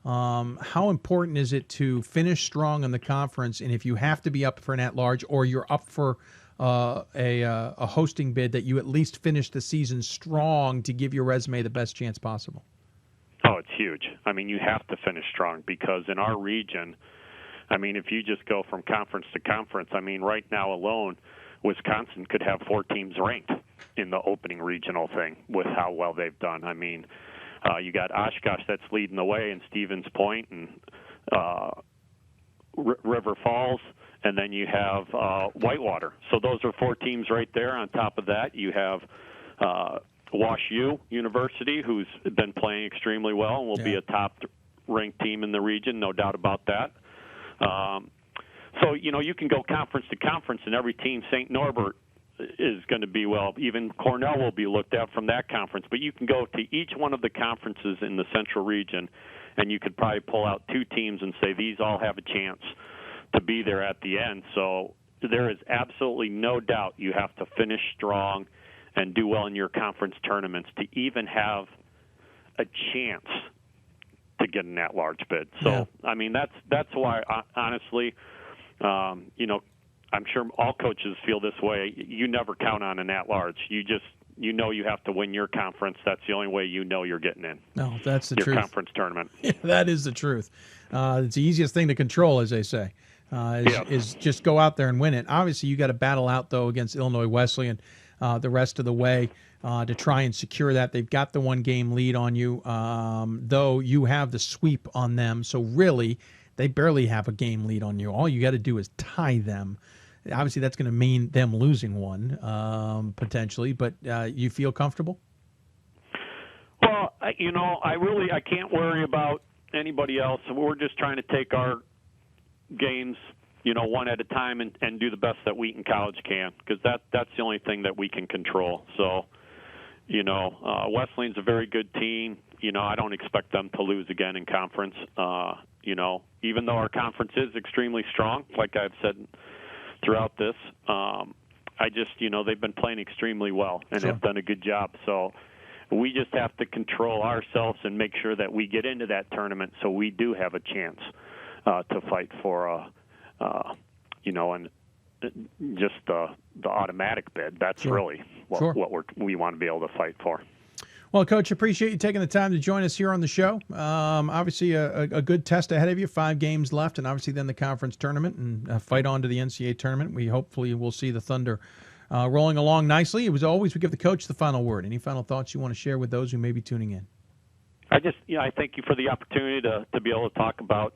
How important is it to finish strong in the conference, and if you have to be up for an at-large or you're up for a hosting bid, that you at least finish the season strong to give your resume the best chance possible? Oh, it's huge. You have to finish strong because in our region, if you just go from conference to conference, right now alone, Wisconsin could have 4 teams ranked in the opening regional thing with how well they've done. You got Oshkosh that's leading the way in Stevens Point and River Falls, and then you have Whitewater. So those are 4 teams right there. On top of that, you have Wash U University, who's been playing extremely well and will be a top-ranked team in the region, no doubt about that. So, you can go conference to conference, and every team, St. Norbert is going to be well. Even Cornell will be looked at from that conference. But you can go to each one of the conferences in the central region, and you could probably pull out 2 teams and say these all have a chance to be there at the end. So there is absolutely no doubt you have to finish strong and do well in your conference tournaments to even have a chance to get an at-large bid. So, that's why, honestly, I'm sure all coaches feel this way. You never count on an at-large. You know you have to win your conference. That's the only way you know you're getting in. No, that's the your truth. Conference tournament. Yeah, that is the truth. It's the easiest thing to control, as they say, is just go out there and win it. Obviously, you got to battle out, though, against Illinois Wesleyan the rest of the way to try and secure that. They've got the 1-game lead on you, though you have the sweep on them. So really, they barely have a game lead on you. All you got to do is tie them. Obviously, that's going to mean them losing one, potentially, but you feel comfortable? Well, I can't worry about anybody else. We're just trying to take our games, one at a time and do the best that Wheaton College can, because that's the only thing that we can control. So, Wesleyan's a very good team. I don't expect them to lose again in conference. Even though our conference is extremely strong, like I've said throughout this, they've been playing extremely well and have done a good job. So we just have to control ourselves and make sure that we get into that tournament so we do have a chance to fight for, and just the automatic bid. That's really what we want to be able to fight for. Well, Coach, appreciate you taking the time to join us here on the show. Obviously, a good test ahead of you, 5 games left, and obviously then the conference tournament and fight on to the NCAA tournament. We hopefully will see the Thunder rolling along nicely. As always, we give the coach the final word. Any final thoughts you want to share with those who may be tuning in? I thank you for the opportunity to be able to talk about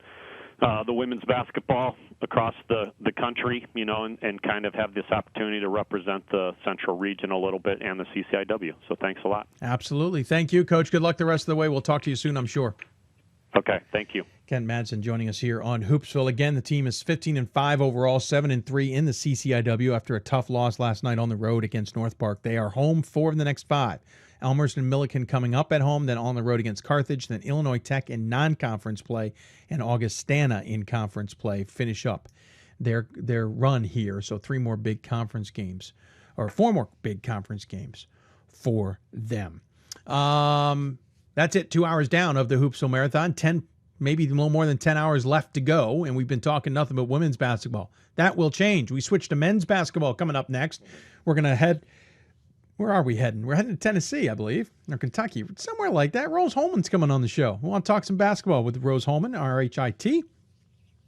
the women's basketball across the country, and kind of have this opportunity to represent the Central region a little bit and the CCIW. So thanks a lot. Absolutely. Thank you, Coach. Good luck the rest of the way. We'll talk to you soon, I'm sure. Okay. Thank you. Ken Madsen joining us here on Hoopsville. Again, the team is 15-5 overall, 7-3 in the CCIW after a tough loss last night on the road against North Park. They are home 4 of the next 5. Elmhurst and Milliken coming up at home, then on the road against Carthage, then Illinois Tech in non-conference play, and Augustana in conference play finish up their run here. So 4 more big conference games for them. That's it, 2 hours down of the Hoopsville Marathon, 10, maybe a little more than 10 hours left to go, and we've been talking nothing but women's basketball. That will change. We switch to men's basketball coming up next. We're going to head... Where are we heading? We're heading to Tennessee, I believe, or Kentucky, somewhere like that. Rose Holman's coming on the show. We want to talk some basketball with Rose Holman, RHIT.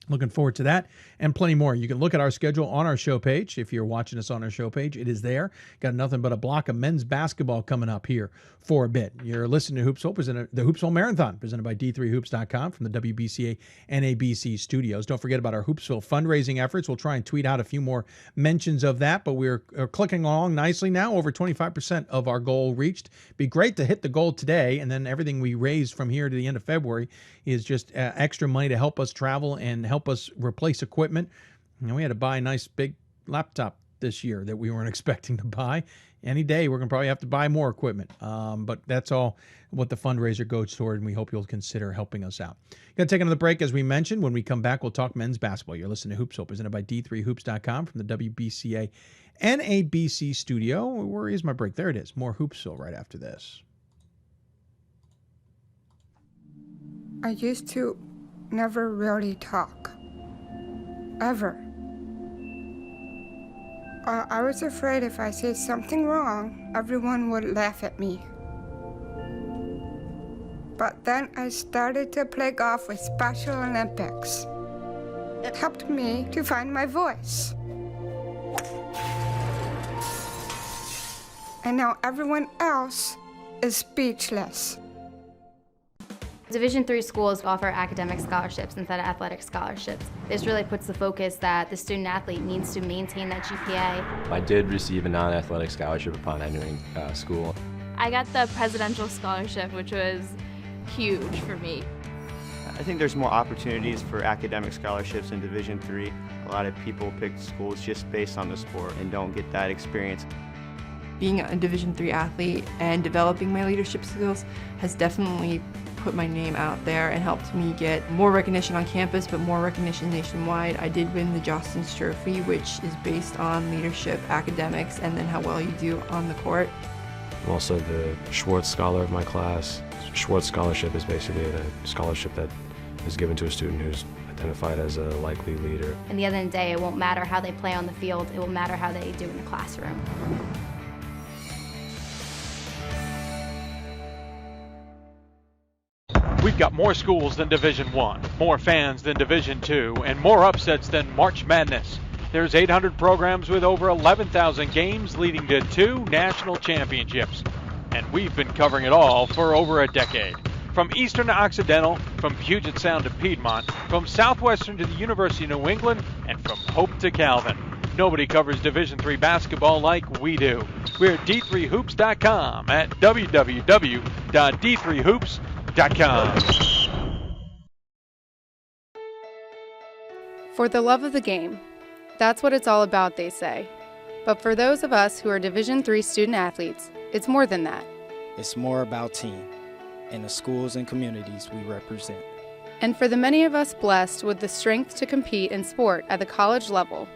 Looking forward to that and plenty more. You can look at our schedule on our show page. If you're watching us on our show page, it is there. Got nothing but a block of men's basketball coming up here for a bit. You're listening to Hoopsville, the Hoopsville Marathon, presented by D3Hoops.com from the WBCA NABC Studios. Don't forget about our Hoopsville fundraising efforts. We'll try and tweet out a few more mentions of that, but we're clicking along nicely now. Over 25% of our goal reached. Be great to hit the goal today, and then everything we raise from here to the end of February is just extra money to help us travel and help us replace equipment. And we had to buy a nice big laptop this year that we weren't expecting to buy. Any day we're going to probably have to buy more equipment. But that's all what the fundraiser goes toward, and we hope you'll consider helping us out. Going to take another break, as we mentioned. When we come back, we'll talk men's basketball. You're listening to Hoopsville, presented by D3Hoops.com from the WBCA NABC Studio. Where is my break? There it is. More Hoopsville right after this. I used to never really talk. Ever. I was afraid if I said something wrong, everyone would laugh at me. But then I started to play golf with Special Olympics. It helped me to find my voice. And now everyone else is speechless. Division III schools offer academic scholarships instead of athletic scholarships. This really puts the focus that the student athlete needs to maintain that GPA. I did receive a non-athletic scholarship upon entering school. I got the presidential scholarship, which was huge for me. I think there's more opportunities for academic scholarships in Division III. A lot of people pick schools just based on the sport and don't get that experience. Being a Division III athlete and developing my leadership skills has definitely put my name out there and helped me get more recognition on campus, but more recognition nationwide. I did win the Jostens Trophy, which is based on leadership, academics, and then how well you do on the court. I'm also the Schwartz Scholar of my class. Schwartz Scholarship is basically a scholarship that is given to a student who's identified as a likely leader. In the end of the day, it won't matter how they play on the field. It will matter how they do in the classroom. We've got more schools than Division I, more fans than Division II, and more upsets than March Madness. There's 800 programs with over 11,000 games leading to 2 national championships. And we've been covering it all for over a decade. From Eastern to Occidental, from Puget Sound to Piedmont, from Southwestern to the University of New England, and from Hope to Calvin. Nobody covers Division III basketball like we do. We're at d3hoops.com at www.d3hoops.com. For the love of the game. That's what it's all about, they say. But for those of us who are Division III student athletes, it's more than that. It's more about team and the schools and communities we represent. And for the many of us blessed with the strength to compete in sport at the college level,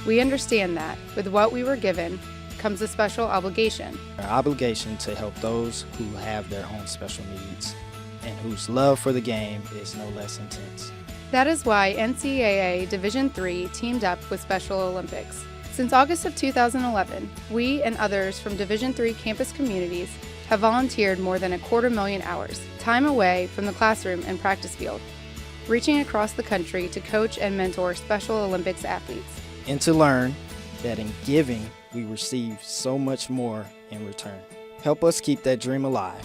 we understand that with what we were given comes a special obligation. Our obligation to help those who have their own special needs and whose love for the game is no less intense. That is why NCAA Division III teamed up with Special Olympics. Since August of 2011, we and others from Division III campus communities have volunteered more than 250,000 hours, time away from the classroom and practice field, reaching across the country to coach and mentor Special Olympics athletes. And to learn that in giving, we receive so much more in return. Help us keep that dream alive.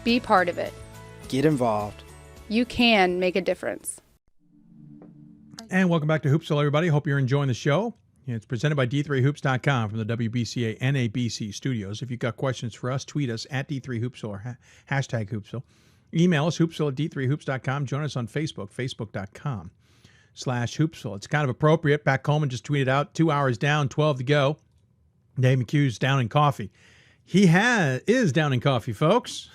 Be part of it. Get involved. You can make a difference. And welcome back to Hoopsville, everybody. Hope you're enjoying the show. It's presented by D3Hoops.com from the WBCA NABC Studios. If you've got questions for us, tweet us at D3Hoopsville or hashtag Hoopsville. Email us, hoopsville at D3Hoops.com. Join us on Facebook, Facebook.com/Hoopsville. It's kind of appropriate. Back home and just tweeted out 2 hours down, 12 to go. Dave McHugh's down in coffee. He is down in coffee, folks.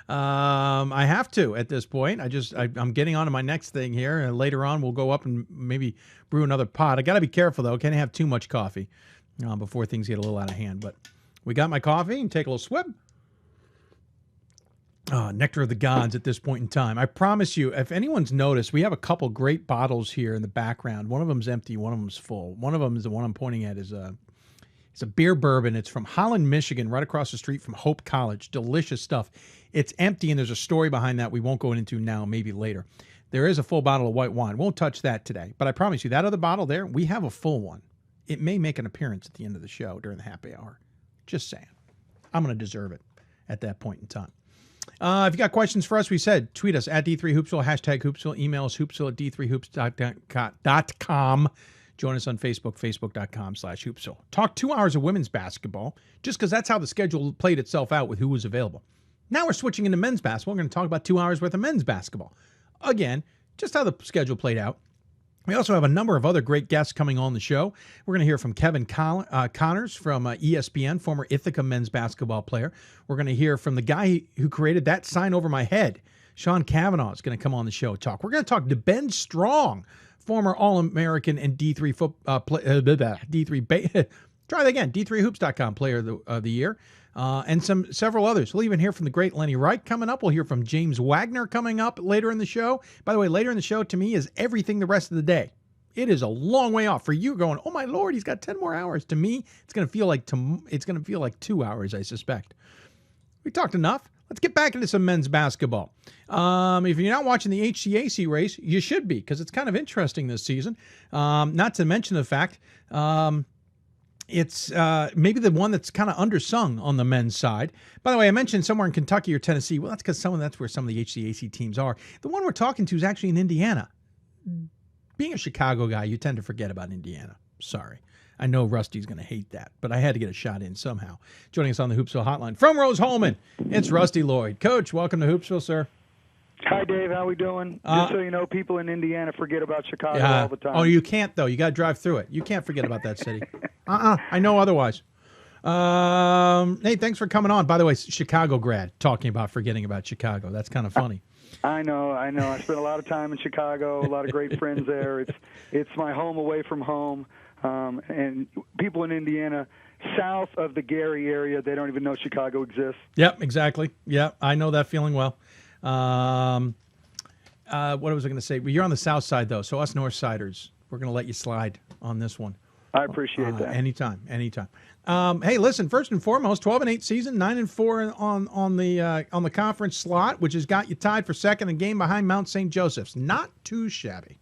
I have to at this point. I'm getting on to my next thing here, and later on we'll go up and maybe brew another pot. I got to be careful though. Can't have too much coffee before things get a little out of hand. But we got my coffee and take a little swip. Nectar of the gods at this point in time. I promise you, if anyone's noticed, we have a couple great bottles here in the background. One of them's empty, one of them's full. One of them is the one I'm pointing at is it's a beer bourbon. It's from Holland, Michigan, right across the street from Hope College. Delicious stuff. It's empty, and there's a story behind that we won't go into now, maybe later. There is a full bottle of white wine. Won't touch that today. But I promise you, that other bottle there, we have a full one. It may make an appearance at the end of the show during the happy hour. Just saying. I'm going to deserve it at that point in time. If you got questions for us, we said, tweet us at D3Hoopsville, hashtag Hoopsville, email us hoopsville at D3Hoops.com. Join us on Facebook, Facebook.com/Hoopsville. Talk 2 hours of women's basketball, just because that's how the schedule played itself out with who was available. Now we're switching into men's basketball. We're going to talk about 2 hours worth of men's basketball. Again, just how the schedule played out. We also have a number of other great guests coming on the show. We're going to hear from Kevin Connors from ESPN, former Ithaca men's basketball player. We're going to hear from the guy who created that sign over my head. Sean Kavanagh is going to come on the show talk. We're going to talk to Ben Strong, former All-American and D3Hoops.com player of the year, and several others. We'll even hear from the great Lenny Wright coming up. We'll hear from James Wagner coming up later in the show. By the way, later in the show to me is everything the rest of the day. It is a long way off for you going, oh my Lord, he's got 10 more hours. To me, it's going to feel like 2 hours, I suspect. We talked enough. Let's get back into some men's basketball. If you're not watching the HCAC race, you should be, because it's kind of interesting this season. Not to mention the fact it's maybe the one that's kind of undersung on the men's side. By the way, I mentioned somewhere in Kentucky or Tennessee. Well, that's because that's where some of the HCAC teams are. The one we're talking to is actually in Indiana. Being a Chicago guy, you tend to forget about Indiana. Sorry. I know Rusty's going to hate that, but I had to get a shot in somehow. Joining us on the Hoopsville hotline from Rose-Hulman, it's Rusty Lloyd. Coach, welcome to Hoopsville, sir. Hi, Dave. How we doing? Just so you know, people in Indiana forget about Chicago all the time. Oh, you can't, though. You got to drive through it. You can't forget about that city. I know otherwise. Hey, thanks for coming on. By the way, Chicago grad, talking about forgetting about Chicago. That's kind of funny. I know. I spent a lot of time in Chicago, a lot of great friends there. It's my home away from home. And people in Indiana, south of the Gary area, they don't even know Chicago exists. Yep, exactly. Yeah, I know that feeling well. What was I going to say? Well, you're on the south side, though, so us north siders, we're going to let you slide on this one. I appreciate that. Anytime. Hey, listen. First and foremost, 12-8 season, 9-4 on the conference slot, which has got you tied for second and game behind Mount St. Joseph's. Not too shabby.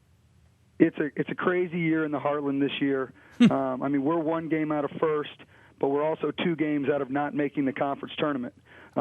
It's a crazy year in the Heartland this year. I mean, we're one game out of first, but we're also 2 games out of not making the conference tournament.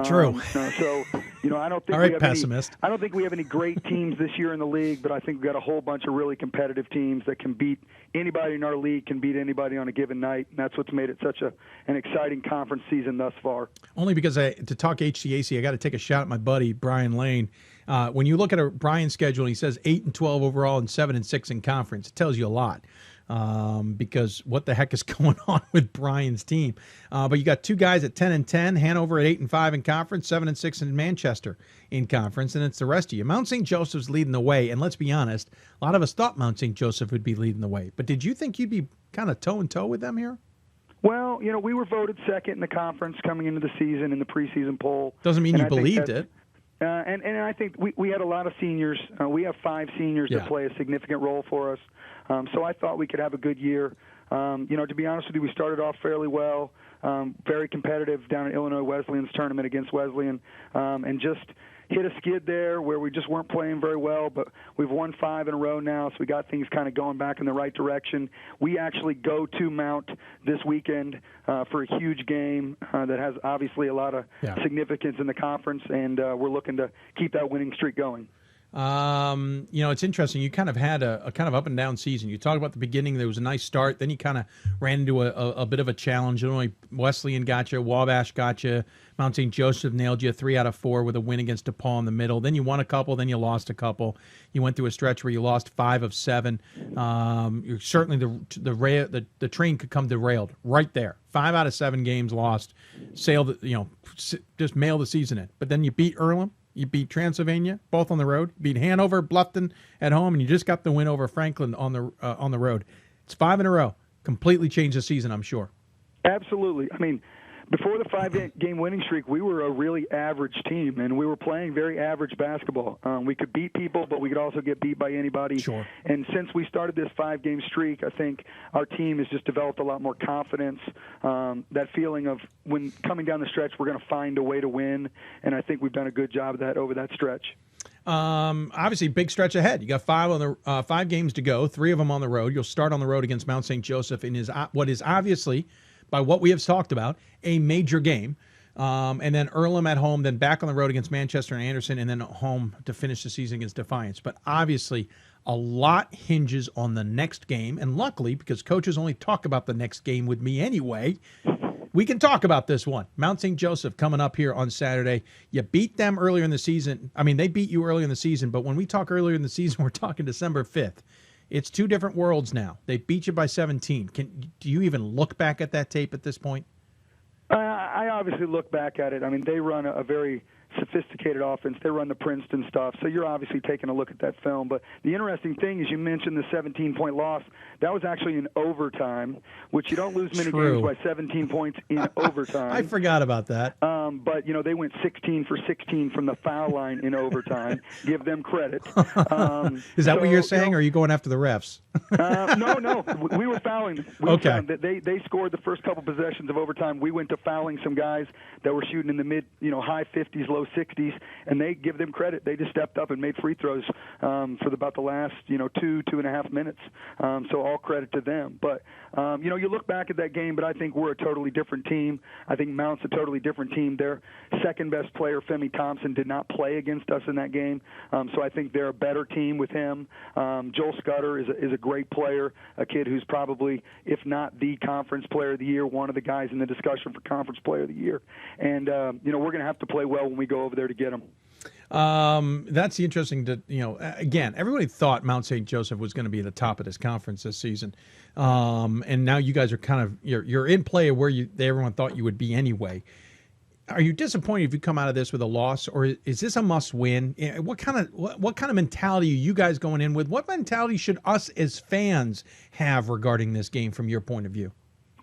True. So, I don't think All right, pessimist. I don't think we have any great teams this year in the league, but I think we've got a whole bunch of really competitive teams that can beat anybody in our league, can beat anybody on a given night, and that's what's made it such an exciting conference season thus far. Only because to talk HCAC, I got to take a shot at my buddy Brian Lane. When you look at Brian's schedule, he says 8-12 overall and 7-6 in conference. It tells you a lot. Because what the heck is going on with Brian's team? But you got 2 guys at 10-10, Hanover at 8-5 in conference, 7-6 in Manchester in conference, and it's the rest of you. Mount St. Joseph's leading the way, and let's be honest, a lot of us thought Mount St. Joseph would be leading the way. But did you think you'd be kind of toe-and-toe with them here? Well, we were voted second in the conference coming into the season in the preseason poll. Doesn't mean you believed it. And I think we had a lot of seniors. We have 5 seniors that play a significant role for us. So I thought we could have a good year. To be honest with you, we started off fairly well, very competitive down at Illinois Wesleyan's tournament against Wesleyan, and just hit a skid there where we just weren't playing very well, but we've won 5 in a row now, so we got things kind of going back in the right direction. We actually go to Mount this weekend for a huge game that has obviously a lot of significance in the conference, and we're looking to keep that winning streak going. It's interesting. You kind of had a kind of up and down season. You talked about the beginning. There was a nice start. Then you kind of ran into a bit of a challenge. Illinois Wesleyan got you. Wabash got you. Mount St. Joseph nailed you 3 out of 4 with a win against DePaul in the middle. Then you won a couple. Then you lost a couple. You went through a stretch where you lost 5 of 7. You're certainly the train could come derailed right there. 5 out of 7 games lost. Just mail the season in. But then you beat Earlham. You beat Transylvania, both on the road. Beat Hanover, Bluffton at home, and you just got the win over Franklin on the road. It's 5 in a row. Completely changed the season, I'm sure. Absolutely. I mean, before the 5-game winning streak, we were a really average team, and we were playing very average basketball. We could beat people, but we could also get beat by anybody. Sure. And since we started this 5-game streak, I think our team has just developed a lot more confidence, that feeling of when coming down the stretch, we're going to find a way to win, and I think we've done a good job of that over that stretch. Obviously, big stretch ahead. You got 5 games to go, 3 of them on the road. You'll start on the road against Mount St. Joseph in what is obviously, by what we have talked about, a major game. And then Earlham at home, then back on the road against Manchester and Anderson, and then home to finish the season against Defiance. But obviously, a lot hinges on the next game. And luckily, because coaches only talk about the next game with me anyway, we can talk about this one. Mount St. Joseph coming up here on Saturday. You beat them earlier in the season. I mean, they beat you earlier in the season, but when we talk earlier in the season, we're talking December 5th. It's 2 different worlds now. They beat you by 17. Do you even look back at that tape at this point? I obviously look back at it. I mean, they run a very sophisticated offense. They run the Princeton stuff, so you're obviously taking a look at that film. But the interesting thing is you mentioned the 17-point loss. That was actually in overtime, which you don't lose many games by 17 points in overtime. I forgot about that. But, they went 16 for 16 from the foul line in overtime. Give them credit. Is that what you're saying, or are you going after the refs? No. We were fouling. Okay. They scored the first couple possessions of overtime. We went to fouling some guys that were shooting in the high 50s, low 60s, and they give them credit. They just stepped up and made free throws for about the last 2.5 minutes. So all credit to them. But you look back at that game, but I think we're a totally different team. I think Mount's a totally different team. Their second best player, Femi Thompson, did not play against us in that game. So I think they're a better team with him. Joel Scudder is a great player, a kid who's probably, if not the conference player of the year, one of the guys in the discussion for conference player of the year. And we're going to have to play well when we go over there to get them. That's the interesting again, everybody thought Mount St. Joseph was going to be the top of this conference this season. And now you guys are kind of, you're in play where everyone thought you would be anyway. Are you disappointed if you come out of this with a loss, or is this a must-win? What kind of mentality are you guys going in with? What mentality should us as fans have regarding this game from your point of view?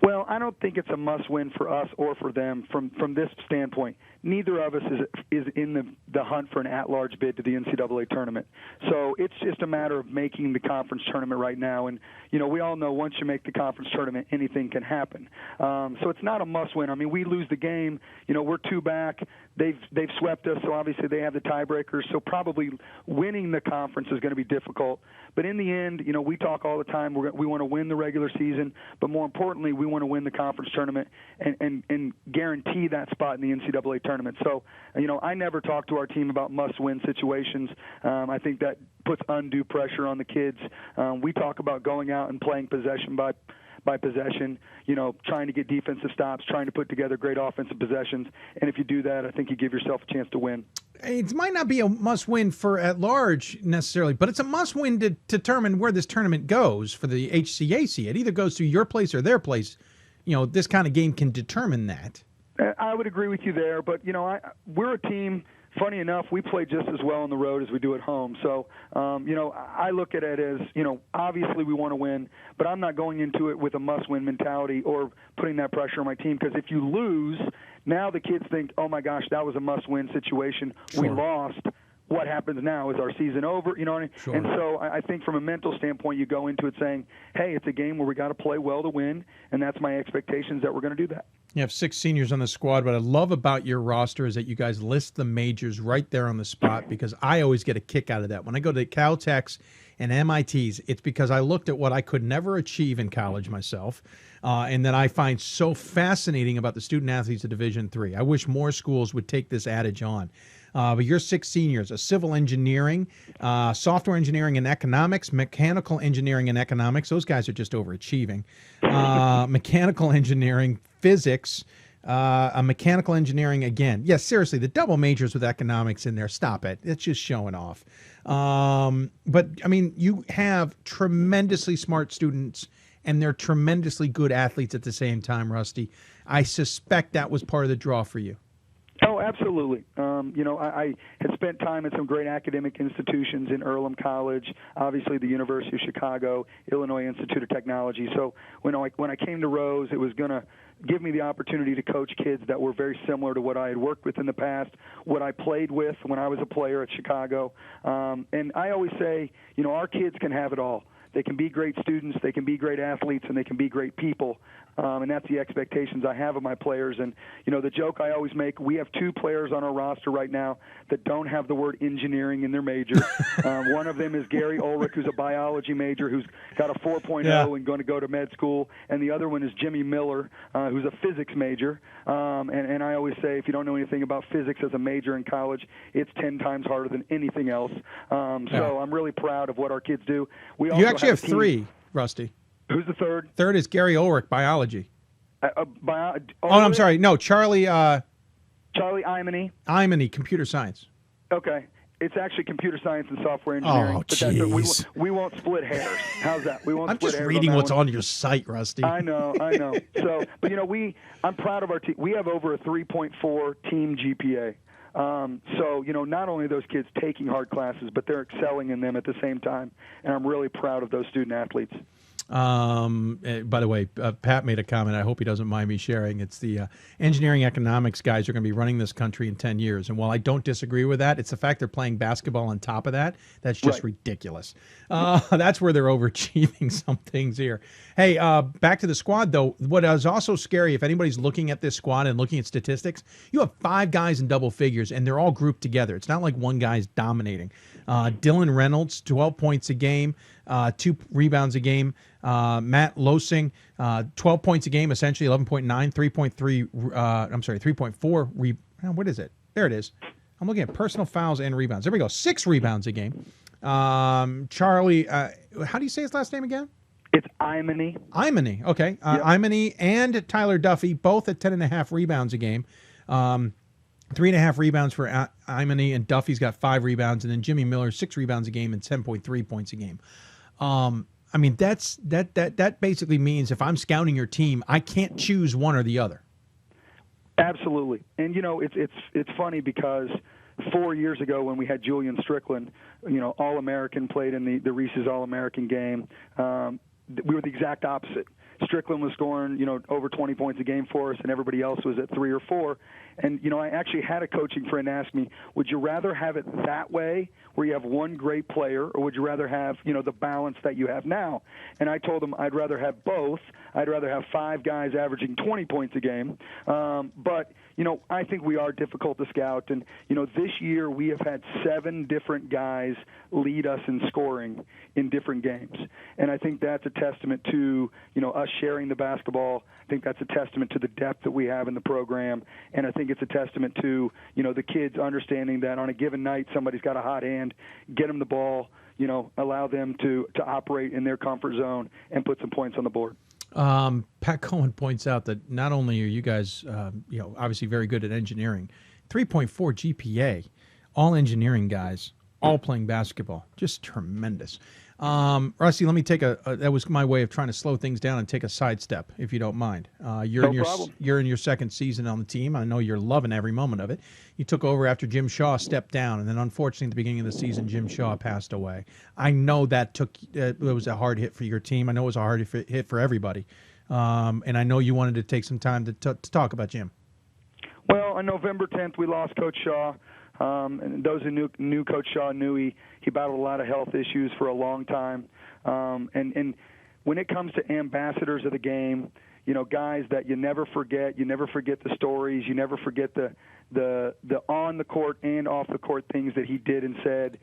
Well, I don't think it's a must-win for us or for them from this standpoint. Neither of us is in the hunt for an at-large bid to the NCAA tournament. So it's just a matter of making the conference tournament right now. And, we all know once you make the conference tournament, anything can happen. So it's not a must-win. I mean, we lose the game. We're 2 back. They've swept us, so obviously they have the tiebreakers. So probably winning the conference is going to be difficult. But in the end, we talk all the time. We want to win the regular season, but more importantly, we want to win the conference tournament and guarantee that spot in the NCAA tournament. So, I never talk to our team about must-win situations. I think that puts undue pressure on the kids. We talk about going out and playing possession by possession, trying to get defensive stops, trying to put together great offensive possessions. And if you do that, I think you give yourself a chance to win. It might not be a must-win for at large necessarily, but it's a must-win to determine where this tournament goes for the HCAC. It either goes to your place or their place. This kind of game can determine that. I would agree with you there, but, we're a team. Funny enough, we play just as well on the road as we do at home. So, I look at it as, obviously we want to win, but I'm not going into it with a must-win mentality or putting that pressure on my team, because if you lose, now the kids think, oh, my gosh, that was a must-win situation. Sure. We lost. What happens now? Is our season over? You know what I mean? Sure. And so I think from a mental standpoint, you go into it saying, hey, it's a game where we got to play well to win, and that's my expectations that we're going to do that. You have 6 seniors on the squad. What I love about your roster is that you guys list the majors right there on the spot, because I always get a kick out of that. When I go to Caltechs and MITs, it's because I looked at what I could never achieve in college myself, and that I find so fascinating about the student athletes of Division III. I wish more schools would take this adage on. But you're 6 seniors, a civil engineering, software engineering and economics, mechanical engineering and economics. Those guys are just overachieving. Mechanical engineering, physics, a mechanical engineering again. Yes, seriously, the double majors with economics in there. Stop it. It's just showing off. But, I mean, you have tremendously smart students, and they're tremendously good athletes at the same time, Rusty. I suspect that was part of the draw for you. Oh, absolutely. I had spent time at some great academic institutions in Earlham College, obviously the University of Chicago, Illinois Institute of Technology. So when I came to Rose, it was going to give me the opportunity to coach kids that were very similar to what I had worked with in the past, what I played with when I was a player at Chicago. And I always say, our kids can have it all. They can be great students, they can be great athletes, and they can be great people. And that's the expectations I have of my players. And, the joke I always make, we have 2 players on our roster right now that don't have the word engineering in their major. One of them is Gary Ulrich, who's a biology major, who's got a 4.0 and going to go to med school. And the other one is Jimmy Miller, who's a physics major. And I always say, if you don't know anything about physics as a major in college, it's 10 times harder than anything else. So I'm really proud of what our kids do. You actually have 3, Rusty. Who's the third? Third is Gary Ulrich, biology. I'm sorry. No, Charlie. Charlie Imony. Imony, computer science. Okay. It's actually computer science and software engineering. Oh, jeez. We won't split hairs. How's that? We won't split hairs. I'm just reading what's on your site, Rusty. I know. So, but I'm proud of our team. We have over a 3.4 team GPA. So, not only are those kids taking hard classes, but they're excelling in them at the same time. And I'm really proud of those student athletes. By the way, Pat made a comment. I hope he doesn't mind me sharing. It's the engineering economics guys are going to be running this country in 10 years. And while I don't disagree with that, it's the fact they're playing basketball on top of that. That's just ridiculous. That's where they're overachieving some things here. Hey, back to the squad, though. What is also scary, if anybody's looking at this squad and looking at statistics, you have 5 guys in double figures, and they're all grouped together. It's not like one guy's dominating. Dylan Reynolds, 12 points a game, 2 rebounds a game. Matt Losing, 12 points a game, essentially 11.9, 3.4. What is it? There it is. I'm looking at personal fouls and rebounds. There we go. 6 rebounds a game. Charlie, how do you say his last name again? It's Imony. Imony. Okay. Yep. Imony and Tyler Duffy, both at 10.5 rebounds a game. 3.5 rebounds for Imony, and Duffy's got 5 rebounds, and then Jimmy Miller 6 rebounds a game and 10.3 points a game. I mean, that basically means if I'm scouting your team, I can't choose one or the other. Absolutely, and it's funny because 4 years ago when we had Julian Strickland, All-American, played in the Reese's All-American game, we were the exact opposite. Strickland was scoring, over 20 points a game for us, and everybody else was at 3 or 4. And, I actually had a coaching friend ask me, would you rather have it that way, where you have one great player, or would you rather have, the balance that you have now? And I told him I'd rather have both. I'd rather have 5 guys averaging 20 points a game. But, I think we are difficult to scout. And, this year we have had 7 different guys lead us in scoring in different games. And I think that's a testament to, us sharing the basketball. I think that's a testament to the depth that we have in the program. And I think it's a testament to, the kids understanding that on a given night somebody's got a hot hand, get them the ball, allow them to operate in their comfort zone and put some points on the board. Pat Cohen points out that not only are you guys, obviously very good at engineering, 3.4 GPA, all engineering guys, all playing basketball, just tremendous. Rusty, let me take that was my way of trying to slow things down and take a sidestep, if you don't mind. You're in your second season on the team. I know you're loving every moment of it. You took over after Jim Shaw stepped down, and then unfortunately at the beginning of the season, Jim Shaw passed away. I know that it was a hard hit for your team. I know it was a hard hit for everybody. And I know you wanted to take some time to talk about Jim. Well, on November 10th, we lost Coach Shaw. And those who knew Coach Shaw knew he battled a lot of health issues for a long time. And when it comes to ambassadors of the game, guys that you never forget the stories, you never forget the on the court and off the court things that he did and said.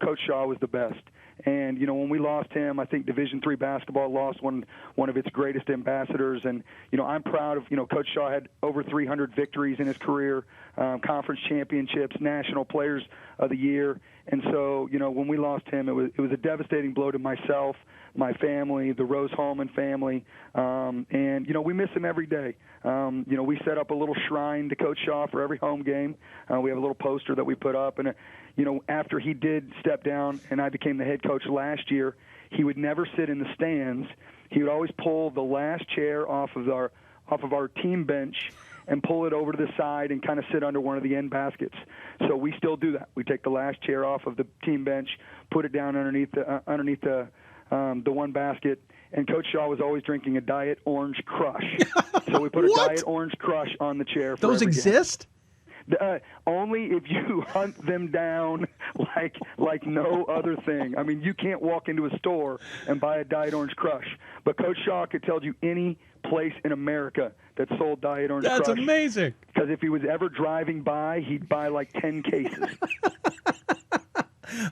Coach Shaw was the best. And when we lost him, I think Division III basketball lost one of its greatest ambassadors. And I'm proud of Coach Shaw had over 300 victories in his career, conference championships, national players of the year. And so when we lost him, it was a devastating blow to myself, my family, the Rose Hallman family, and we miss him every day. We set up a little shrine to Coach Shaw for every home game. We have a little poster that we put up, and after he did step down and I became the head coach last year, he would never sit in the stands. He would always pull the last chair off of our team bench and pull it over to the side and kind of sit under one of the end baskets. So we still do that. We take the last chair off of the team bench, put it down underneath the one basket, and Coach Shaw was always drinking a Diet Orange Crush. So we put a Diet Orange Crush on the chair. Those exist? Only if you hunt them down like no other thing. I mean, you can't walk into a store and buy a Diet Orange Crush, but Coach Shaw could tell you any place in America that sold Diet Orange Crush. That's amazing. Because if he was ever driving by, he'd buy like 10 cases.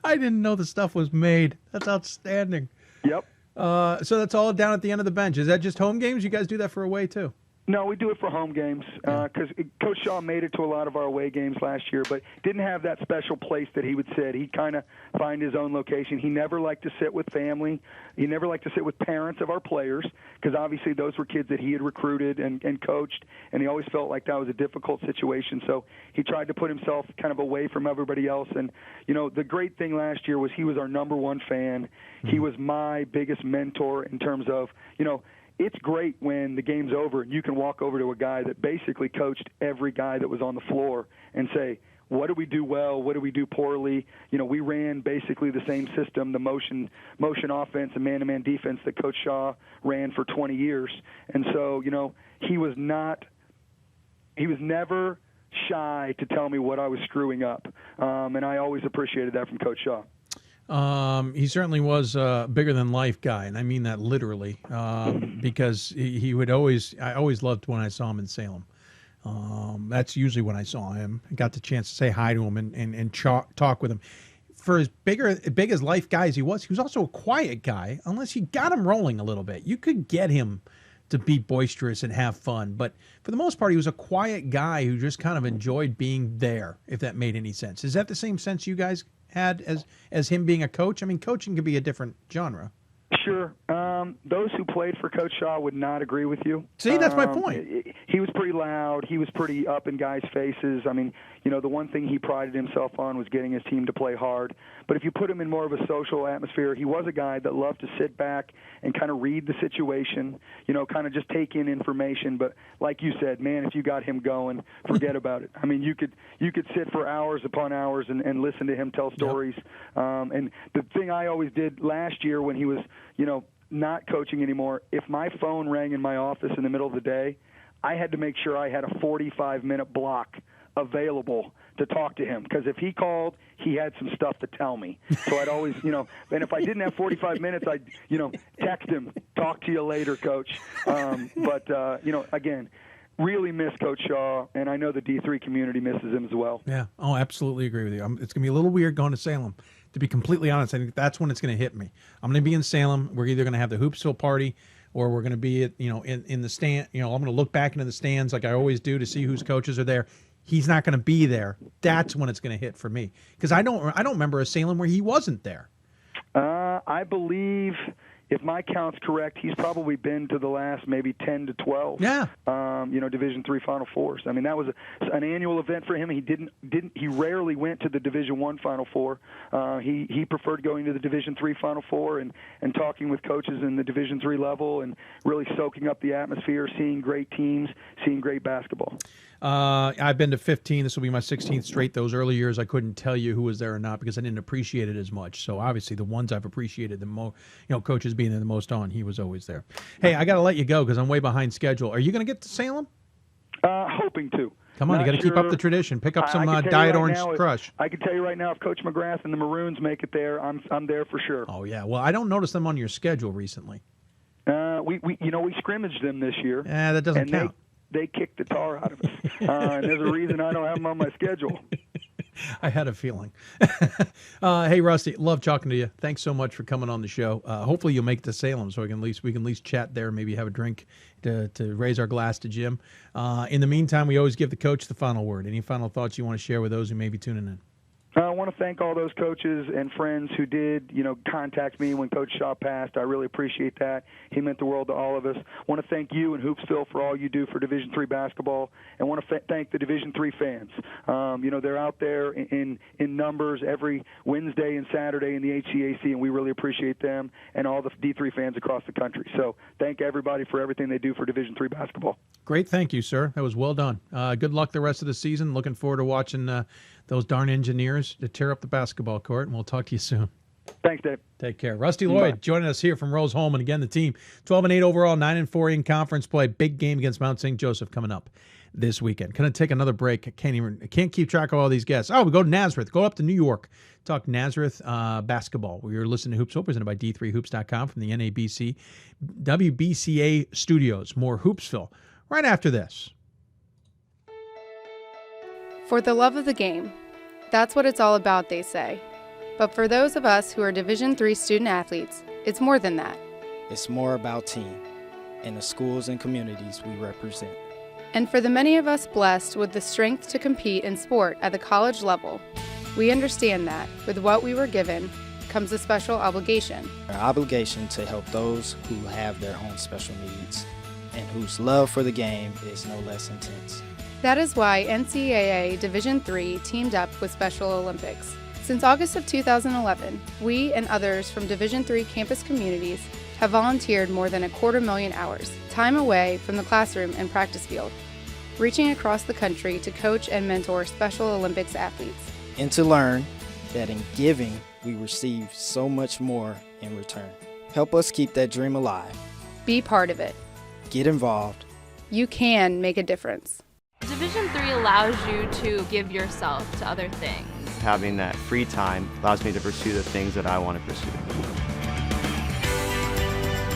I didn't know the stuff was made. That's outstanding. Yep. So that's all down at the end of the bench. Is that just home games? You guys do that for away too? No, we do it for home games because Coach Shaw made it to a lot of our away games last year, but didn't have that special place that he would sit. He'd kind of find his own location. He never liked to sit with family. He never liked to sit with parents of our players because obviously those were kids that he had recruited and coached, and he always felt like that was a difficult situation. So he tried to put himself kind of away from everybody else. And, the great thing last year was he was our number one fan. He was my biggest mentor in terms of, it's great when the game's over and you can walk over to a guy that basically coached every guy that was on the floor and say, what do we do well? What do we do poorly? We ran basically the same system, the motion offense and man-to-man defense that Coach Shaw ran for 20 years. And so, he was never shy to tell me what I was screwing up. And I always appreciated that from Coach Shaw. He certainly was a bigger than life guy, and I mean that literally, because he would I always loved when I saw him in Salem. That's usually when I saw him. I got the chance to say hi to him and talk with him. For as big as life guy as he was also a quiet guy, unless you got him rolling a little bit. You could get him to be boisterous and have fun, but for the most part, he was a quiet guy who just kind of enjoyed being there, if that made any sense. Is that the same sense you guys had as him being a coach? I mean, coaching could be a different genre. Sure. Those who played for Coach Shaw would not agree with you. See, that's my point. He was pretty loud. He was pretty up in guys' faces. I mean, the one thing he prided himself on was getting his team to play hard. But if you put him in more of a social atmosphere, he was a guy that loved to sit back and kind of read the situation, kind of just take in information. But like you said, man, if you got him going, forget about it. I mean, you could sit for hours upon hours and listen to him tell stories. Yep. And the thing I always did last year when he was, not coaching anymore, if my phone rang in my office in the middle of the day, I had to make sure I had a 45-minute block available to talk to him, because if he called, he had some stuff to tell me. So I'd always, and if I didn't have 45 minutes, I'd, text him, talk to you later, Coach. Again, really miss Coach Shaw, and I know the D3 community misses him as well. Yeah. Oh, absolutely agree with you. It's going to be a little weird going to Salem. To be completely honest, I think that's when it's going to hit me. I'm going to be in Salem. We're either going to have the Hoopsville party, or we're going to be at, in the stand. I'm going to look back into the stands like I always do to see whose coaches are there. He's not going to be there. That's when it's going to hit for me, because I don't remember a Salem where he wasn't there. I believe, if my count's correct, he's probably been to the last maybe 10 to 12. Yeah. Division III Final Fours. I mean, that was an annual event for him. He rarely went to the Division I Final Four. He preferred going to the Division III Final Four and talking with coaches in the Division III level and really soaking up the atmosphere, seeing great teams, seeing great basketball. I've been to 15. This will be my 16th straight. Those early years, I couldn't tell you who was there or not because I didn't appreciate it as much. So obviously, the ones I've appreciated the most, coaches being there the most on, he was always there. Hey, I got to let you go because I'm way behind schedule. Are you going to get to Salem? Hoping to. Come on, you got to keep up the tradition. Pick up some Diet Orange Crush. I can tell you right now, if Coach McGrath and the Maroons make it there, I'm there for sure. Oh yeah. Well, I don't notice them on your schedule recently. We scrimmaged them this year. Yeah, that doesn't count. They kicked the tar out of us, and there's a reason I don't have them on my schedule. I had a feeling. Hey, Rusty, love talking to you. Thanks so much for coming on the show. Hopefully you'll make it to Salem so we can at least chat there, maybe have a drink to raise our glass to Jim. In the meantime, we always give the coach the final word. Any final thoughts you want to share with those who may be tuning in? I want to thank all those coaches and friends who did, contact me when Coach Shaw passed. I really appreciate that. He meant the world to all of us. I want to thank you and Hoopsville for all you do for Division III basketball, and want to thank the Division III fans. They're out there in numbers every Wednesday and Saturday in the HCAC, and we really appreciate them and all the D3 fans across the country. So thank everybody for everything they do for Division III basketball. Great. Thank you, sir. That was well done. Good luck the rest of the season. Looking forward to watching those darn engineers to tear up the basketball court, and we'll talk to you soon. Thanks, Dave. Take care. Rusty Lloyd joining us here from Rose-Hulman. Again, the team 12-8 overall, 9-4 in conference play. Big game against Mount St. Joseph coming up this weekend. Going to take another break. I can't keep track of all these guests. Oh, we go to Nazareth. Go up to New York. Talk Nazareth basketball. We're listening to Hoopsville, presented by D3Hoops.com from the NABC WBCA studios. More Hoopsville right after this. For the love of the game. That's what it's all about, they say. But for those of us who are Division III student athletes, it's more than that. It's more about team and the schools and communities we represent. And for the many of us blessed with the strength to compete in sport at the college level, we understand that with what we were given comes a special obligation. Our obligation to help those who have their own special needs and whose love for the game is no less intense. That is why NCAA Division III teamed up with Special Olympics. Since August of 2011, we and others from Division III campus communities have volunteered more than 250,000 hours, time away from the classroom and practice field, reaching across the country to coach and mentor Special Olympics athletes. And to learn that in giving, we receive so much more in return. Help us keep that dream alive. Be part of it. Get involved. You can make a difference. Division III allows you to give yourself to other things. Having that free time allows me to pursue the things that I want to pursue.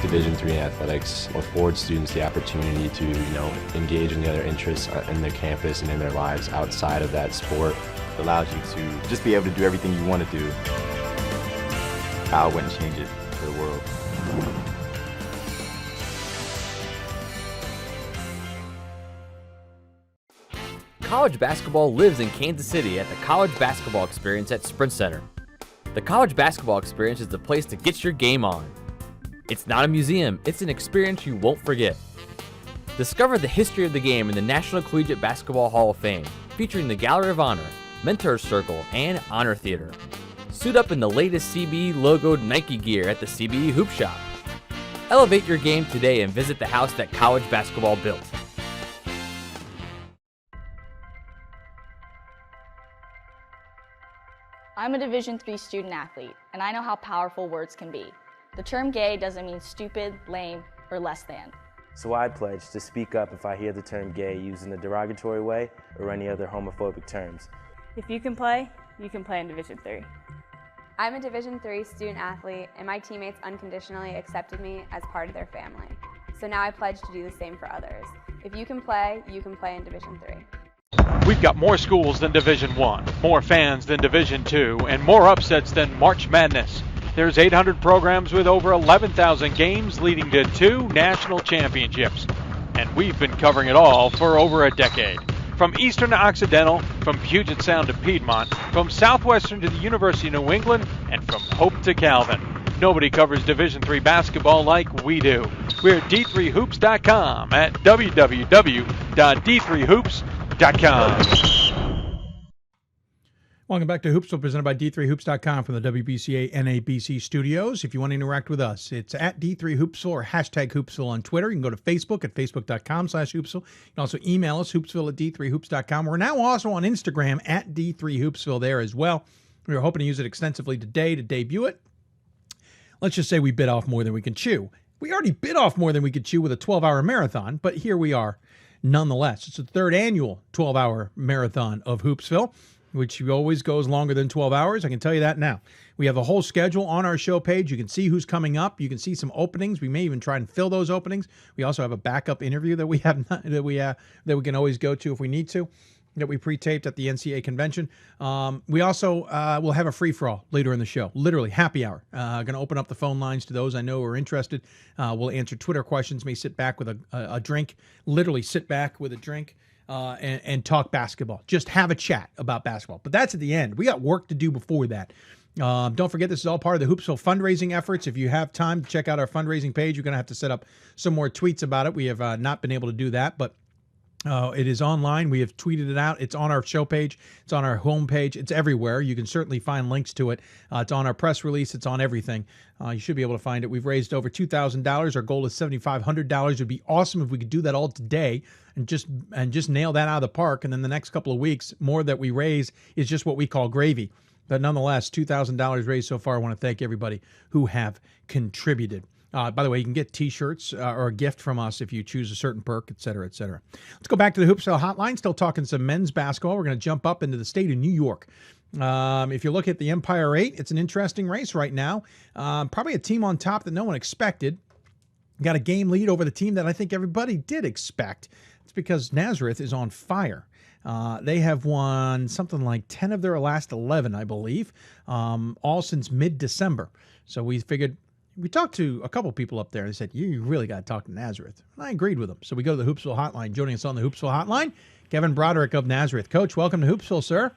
Division III athletics affords students the opportunity to, engage in the other interests in their campus and in their lives outside of that sport. It allows you to just be able to do everything you want to do. I wouldn't change it for the world. College basketball lives in Kansas City at the College Basketball Experience at Sprint Center. The College Basketball Experience is the place to get your game on. It's not a museum, it's an experience you won't forget. Discover the history of the game in the National Collegiate Basketball Hall of Fame, featuring the Gallery of Honor, Mentor's Circle, and Honor Theater. Suit up in the latest CBE logoed Nike gear at the CBE Hoop Shop. Elevate your game today and visit the house that college basketball built. I'm a Division III student athlete, and I know how powerful words can be. The term gay doesn't mean stupid, lame, or less than. So I pledge to speak up if I hear the term gay used in a derogatory way or any other homophobic terms. If you can play in Division III. I'm a Division III student athlete, and my teammates unconditionally accepted me as part of their family. So now I pledge to do the same for others. If you can play in Division III. We've got more schools than Division I, more fans than Division II, and more upsets than March Madness. There's 800 programs with over 11,000 games leading to 2 national championships. And we've been covering it all for over a decade. From Eastern to Occidental, from Puget Sound to Piedmont, from Southwestern to the University of New England, and from Hope to Calvin. Nobody covers Division III basketball like we do. We're at d3hoops.com at www.d3hoops.com. Welcome back to Hoopsville, presented by d3hoops.com from the WBCA NABC Studios. If you want to interact with us, it's at D3Hoopsville or hashtag Hoopsville on Twitter. You can go to Facebook at facebook.com/Hoopsville. You can also email us, hoopsville at d3hoops.com. We're now also on Instagram at D3Hoopsville there as well. We were hoping to use it extensively today to debut it. Let's just say we bit off more than we can chew. We already bit off more than we could chew with a 12-hour marathon, but here we are nonetheless. It's the third annual 12-hour marathon of Hoopsville, which always goes longer than 12 hours. I can tell you that now. We have a whole schedule on our show page. You can see who's coming up. You can see some openings. We may even try and fill those openings. We also have a backup interview that we can always go to if we need to, that we pre-taped at the NCAA convention. We also will have a free-for-all later in the show, literally happy hour. Going to open up the phone lines to those I know are interested. We'll answer Twitter questions, may sit back with a drink, literally sit back with a drink. And talk basketball. Just have a chat about basketball. But that's at the end. We got work to do before that. Don't forget, this is all part of the Hoopsville fundraising efforts. If you have time to check out our fundraising page, you're going to have to set up some more tweets about it. We have not been able to do that, but it is online. We have tweeted it out. It's on our show page. It's on our home page. It's everywhere. You can certainly find links to it. It's on our press release. It's on everything. You should be able to find it. We've raised over $2,000. Our goal is $7,500. It would be awesome if we could do that all today and just nail that out of the park. And then the next couple of weeks, more that we raise is just what we call gravy. But nonetheless, $2,000 raised so far. I want to thank everybody who have contributed. By the way, you can get T-shirts or a gift from us if you choose a certain perk, et cetera, et cetera. Let's go back to the Hoopsville hotline. Still talking some men's basketball. We're going to jump up into the state of New York. If you look at the Empire 8, it's an interesting race right now. Probably a team on top that no one expected. Got a game lead over the team that I think everybody did expect. It's because Nazareth is on fire. They have won something like 10 of their last 11, I believe, all since mid-December. So we figured, we talked to a couple people up there and they said, you really got to talk to Nazareth. And I agreed with them. So we go to the Hoopsville hotline. Joining us on the Hoopsville hotline, Kevin Broderick of Nazareth. Coach, welcome to Hoopsville, sir.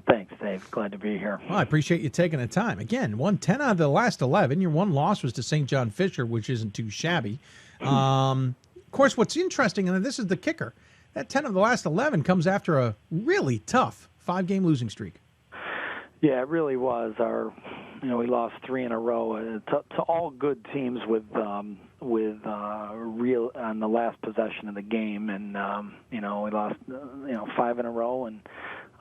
Thanks, Dave. Glad to be here. Well, I appreciate you taking the time. Again, won 10 out of the last 11. Your one loss was to St. John Fisher, which isn't too shabby. Of course, what's interesting, and this is the kicker, that 10 of the last 11 comes after a really tough 5-game losing streak. Yeah, it really was. We lost 3 in a row to all good teams with real on the last possession of the game, and we lost 5 in a row, and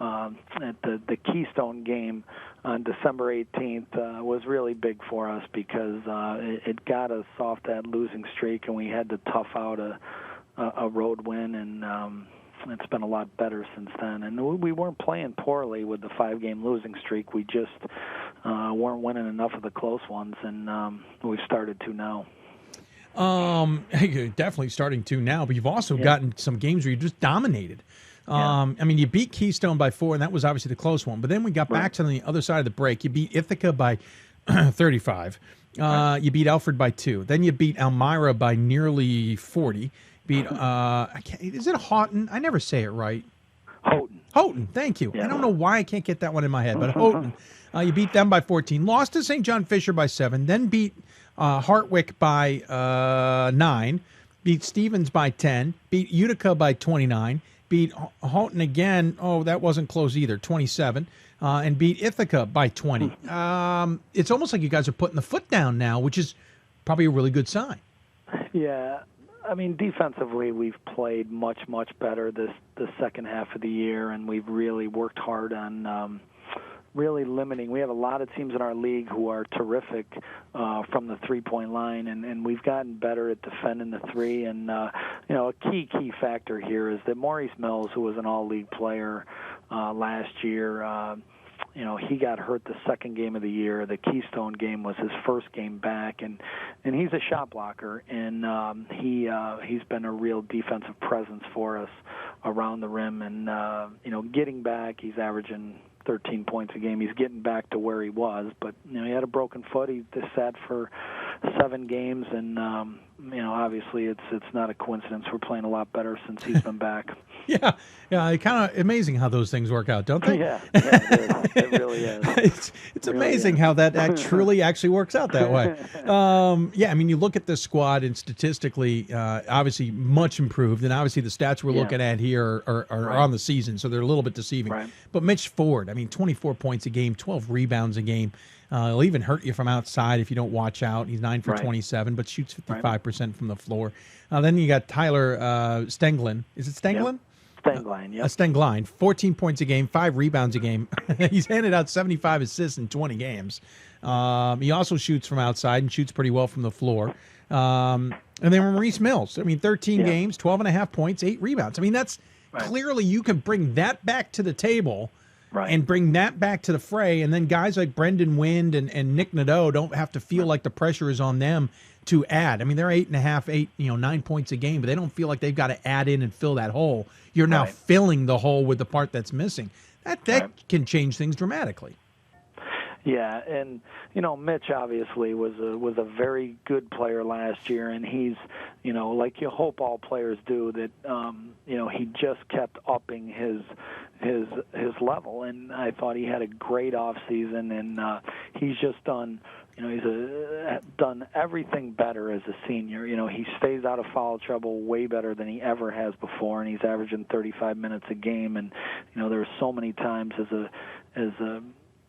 at the Keystone game on December 18th was really big for us because it got us off that losing streak, and we had to tough out a road win, and it's been a lot better since then. And we weren't playing poorly with the 5-game losing streak. We just weren't winning enough of the close ones, and we've started to now. You're definitely starting to now, but you've also gotten some games where you just dominated. You beat Keystone by 4, and that was obviously the close one. But then we got back to the other side of the break. You beat Ithaca by 35. You beat Alfred by 2. Then you beat Elmira by nearly 40. Beat is it Haelten? I never say it right. Haelten, thank you. I don't know why I can't get that one in my head, but Haelten. You beat them by 14. Lost to St. John Fisher by 7. Then beat Hartwick by 9. Beat Stevens by 10. Beat Utica by 29. Beat Haelten again. Oh, that wasn't close either. 27. And beat Ithaca by 20. It's almost like you guys are putting the foot down now, which is probably a really good sign. Yeah. Defensively, we've played much, much better the second half of the year, and we've really worked hard on really limiting. We have a lot of teams in our league who are terrific from the three-point line, and we've gotten better at defending the three. And a key factor here is that Maurice Mills, who was an all-league player last year, he got hurt the second game of the year. The Keystone game was his first game back, and he's a shot blocker, and he's been a real defensive presence for us around the rim. And getting back, he's averaging 13 points a game. He's getting back to where he was, but he had a broken foot. He just sat for 7 games, and obviously it's not a coincidence. We're playing a lot better since he's been back. Yeah, it's kind of amazing how those things work out, don't they? Yeah, it is. It really is. It's amazing how that truly actually works out that way. You look at this squad, and statistically, obviously much improved, and obviously the stats we're looking at here are right on the season, so they're a little bit deceiving. Right. But Mitch Ford, 24 points a game, 12 rebounds a game. He'll even hurt you from outside if you don't watch out. He's 9 for 27, but shoots 55% from the floor. Then you got Tyler Stenglin. Is it Stenglin? Yep. Stengline, yeah. Stengline, 14 points a game, 5 rebounds a game. He's handed out 75 assists in 20 games. He also shoots from outside and shoots pretty well from the floor. And then Maurice Mills, 13 games, 12.5 points, 8 rebounds. That's clearly you can bring that back to the table. Right. And bring that back to the fray, and then guys like Brendan Wind and Nick Nadeau don't have to feel like the pressure is on them to add. They're 8.5, 9 points a game, but they don't feel like they've got to add in and fill that hole. You're now filling the hole with the part that's missing. That can change things dramatically. Yeah, and Mitch obviously was a very good player last year, and he's like you hope all players do, that he just kept upping his level, and I thought he had a great off season, and he's just done he's done everything better as a senior. He stays out of foul trouble way better than he ever has before, and he's averaging 35 minutes a game, and there were so many times as a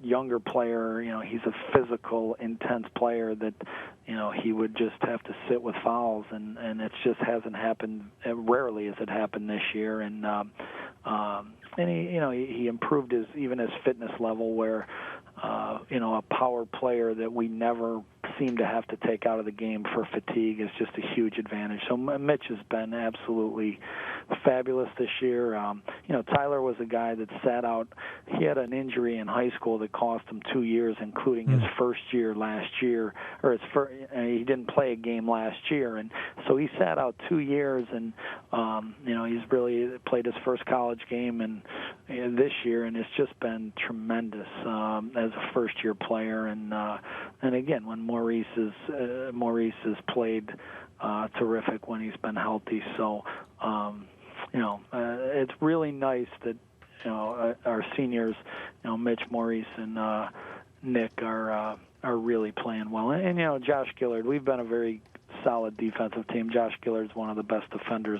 younger player, he's a physical, intense player that, he would just have to sit with fouls, and it just hasn't happened. Rarely has it happened this year, and he improved his fitness level, where a power player that we never seem to have to take out of the game for fatigue is just a huge advantage. So Mitch has been absolutely fabulous this year. Tyler was a guy that sat out. He had an injury in high school that cost him 2 years, including his first year last year, or he didn't play a game last year, and so he sat out 2 years, and he's really played his first college game and this year, and it's just been tremendous as a first-year player, and again, when Maurice has played terrific when he's been healthy. So it's really nice that our seniors, Mitch, Maurice, and Nick are really playing well. And Josh Gillard, we've been a very solid defensive team. Josh Gillard's one of the best defenders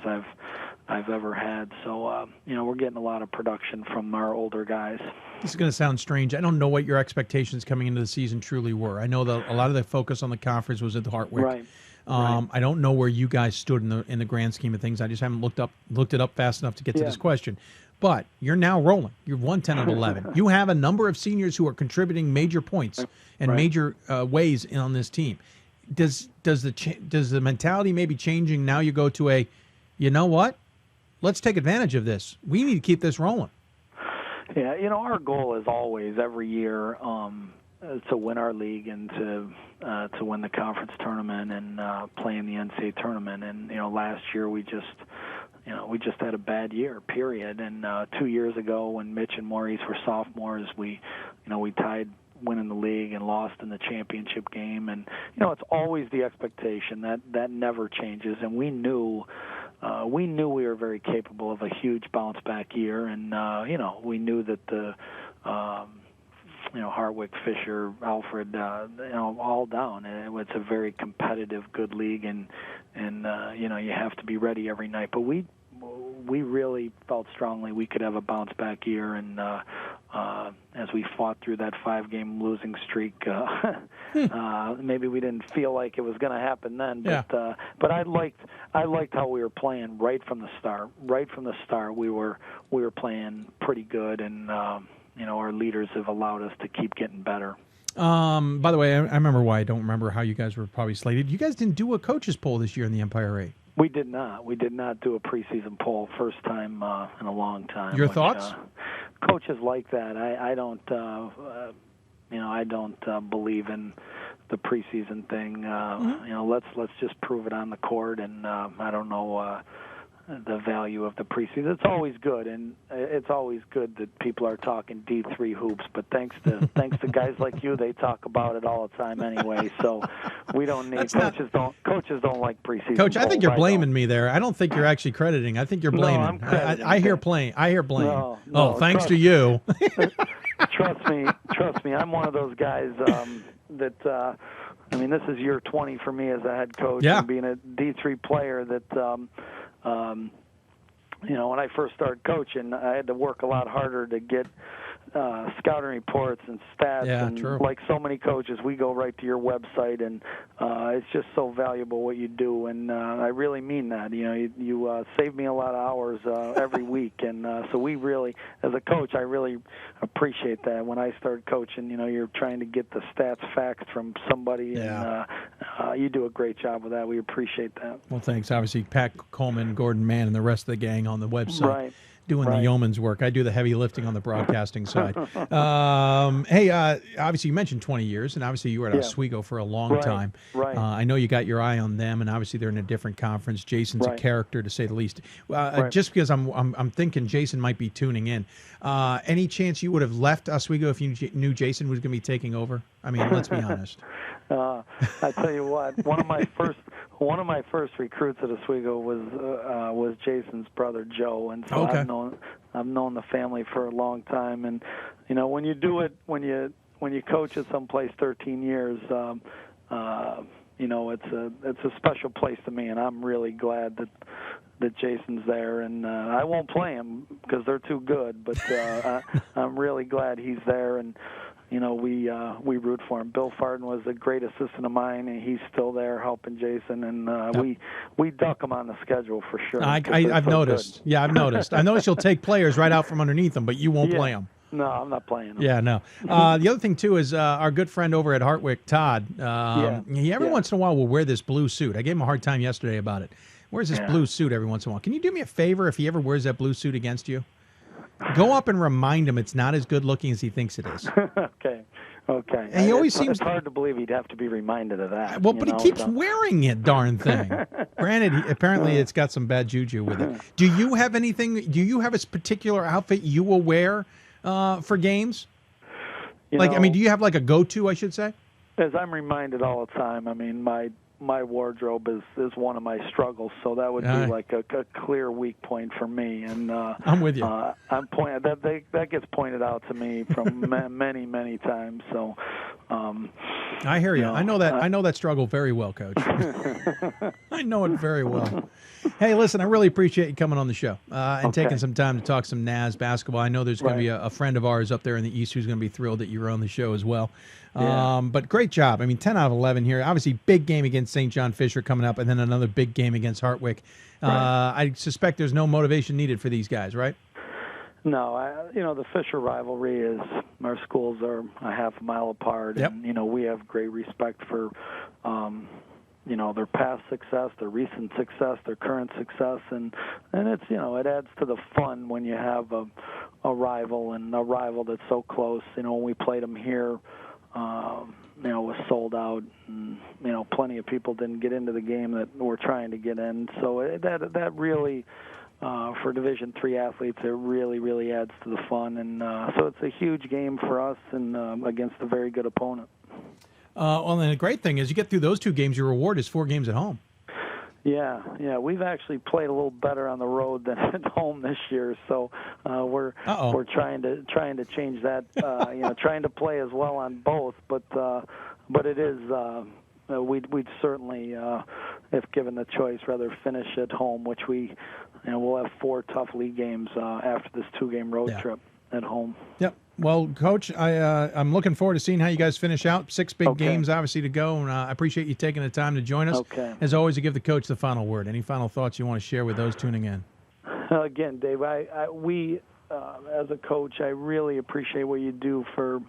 I've ever had. So we're getting a lot of production from our older guys. This is going to sound strange. I don't know what your expectations coming into the season truly were. I know that a lot of the focus on the conference was at the Hartwick. Right. I don't know where you guys stood in the grand scheme of things. I just haven't looked it up fast enough to get to this question. But you're now rolling. You're 1-10 of 11. You have a number of seniors who are contributing major points and major ways on this team. Does the mentality maybe changing now? You go to what? Let's take advantage of this. We need to keep this rolling. Yeah, our goal is always every year to win our league and to win the conference tournament and play in the NCAA tournament. And last year we just had a bad year, period. And 2 years ago, when Mitch and Maurice were sophomores, we tied winning the league and lost in the championship game. And it's always the expectation that never changes. And we knew we were very capable of a huge bounce back year, and we knew that the Hartwick, Fisher, Alfred, all down. It's a very competitive, good league, and you have to be ready every night. But we really felt strongly we could have a bounce back year, and as we fought through that 5-game losing streak, maybe we didn't feel like it was going to happen then. But I liked how we were playing right from the start. Right from the start, we were playing pretty good, and our leaders have allowed us to keep getting better. By the way, I remember why I don't remember how you guys were probably slated. You guys didn't do a coaches poll this year in the Empire 8. We did not. We did not do a preseason poll. First time in a long time. Your thoughts? Coaches like that. I don't. I don't believe in the preseason thing. Let's just prove it on the court. And I don't know the value of the preseason. It's always good, and it's always good that people are talking D3 hoops. But thanks to guys like you, they talk about it all the time anyway. So we don't need coaches don't like preseason. Coach, I think you're blaming me there. I don't think you're actually crediting. I think you're blaming. I'm crediting. I hear blame. No, thanks to you. Trust me. I'm one of those guys that. This is year 20 for me as a head coach, and being a D3 player that. When I first started coaching, I had to work a lot harder to get scouting reports and stats. Yeah, and true. Like so many coaches, we go right to your website, and it's just so valuable what you do. And I really mean that. You save me a lot of hours every week, and so we really, as a coach, I really appreciate that. When I started coaching, you're trying to get the stats, facts from somebody, and you do a great job with that. We appreciate that. Well, thanks. Obviously, Pat Coleman, Gordon Mann, and the rest of the gang on the website. Right. Doing the yeoman's work. I do the heavy lifting on the broadcasting side. Hey, obviously you mentioned 20 years, and obviously you were at Oswego for a long time. Right. I know you got your eye on them, and obviously they're in a different conference. Jason's a character, to say the least. Just because I'm thinking Jason might be tuning in. Any chance you would have left Oswego if you knew Jason was going to be taking over? Let's be honest. I tell you what, one of my first recruits at Oswego was Jason's brother Joe, and so I've known the family for a long time. And when you do it, when you coach at some place 13 years, it's a special place to me, and I'm really glad that Jason's there. And I won't play him because they're too good, but I'm really glad he's there. And we root for him. Bill Farden was a great assistant of mine, and he's still there helping Jason. And we duck him on the schedule for sure. I've noticed. Good. Yeah, I've noticed. I noticed you'll take players right out from underneath them, but you won't play them. No, I'm not playing them. Yeah, no. The other thing, too, is our good friend over at Hartwick, Todd, he every once in a while will wear this blue suit. I gave him a hard time yesterday about it. Wears this blue suit every once in a while. Can you do me a favor if he ever wears that blue suit against you? Go up and remind him it's not as good looking as he thinks it is. Okay. And he always seems... It's hard to believe he'd have to be reminded of that. Well, but he keeps wearing it, darn thing. Granted, apparently it's got some bad juju with it. Do you have anything... Do you have a particular outfit you will wear for games? Do you have like a go-to, I should say? As I'm reminded all the time, my wardrobe is one of my struggles, so that would be like a clear weak point for me. And I'm with you. That gets pointed out to me from many times. So I hear you. I know that struggle very well, Coach. I know it very well. Hey, listen, I really appreciate you coming on the show and taking some time to talk some NAS basketball. I know there's going to be a friend of ours up there in the East who's going to be thrilled that you're on the show as well. But great job. 10 out of 11 here. Obviously, big game against St. John Fisher coming up, and then another big game against Hartwick. I suspect there's no motivation needed for these guys, right? No, the Fisher rivalry is our schools are a half a mile apart, and we have great respect for their past success, their recent success, their current success, and it's it adds to the fun when you have a rival and a rival that's so close. When we played them here, was sold out, and plenty of people didn't get into the game that were trying to get in. So that really, for Division III athletes, it really adds to the fun, and so it's a huge game for us and against a very good opponent. And the great thing is you get through those two games, your reward is 4 games at home. Yeah, we've actually played a little better on the road than at home this year, so we're trying to change that. Trying to play as well on both, but it is we'd certainly, if given the choice, rather finish at home, which we'll have 4 tough league games after this 2-game road trip at home. Yep. Well, Coach, I'm looking forward to seeing how you guys finish out. 6 big games, obviously, to go, and I appreciate you taking the time to join us. Okay. As always, you give the coach the final word. Any final thoughts you want to share with those tuning in? Again, Dave, we as a coach, I really appreciate what you do for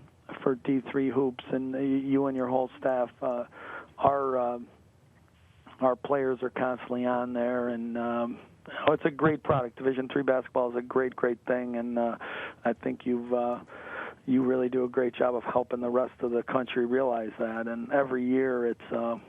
D3 Hoops, and you and your whole staff. Our players are constantly on there, and it's a great product. Division III basketball is a great thing, and I think you really do a great job of helping the rest of the country realize that. And every year, it's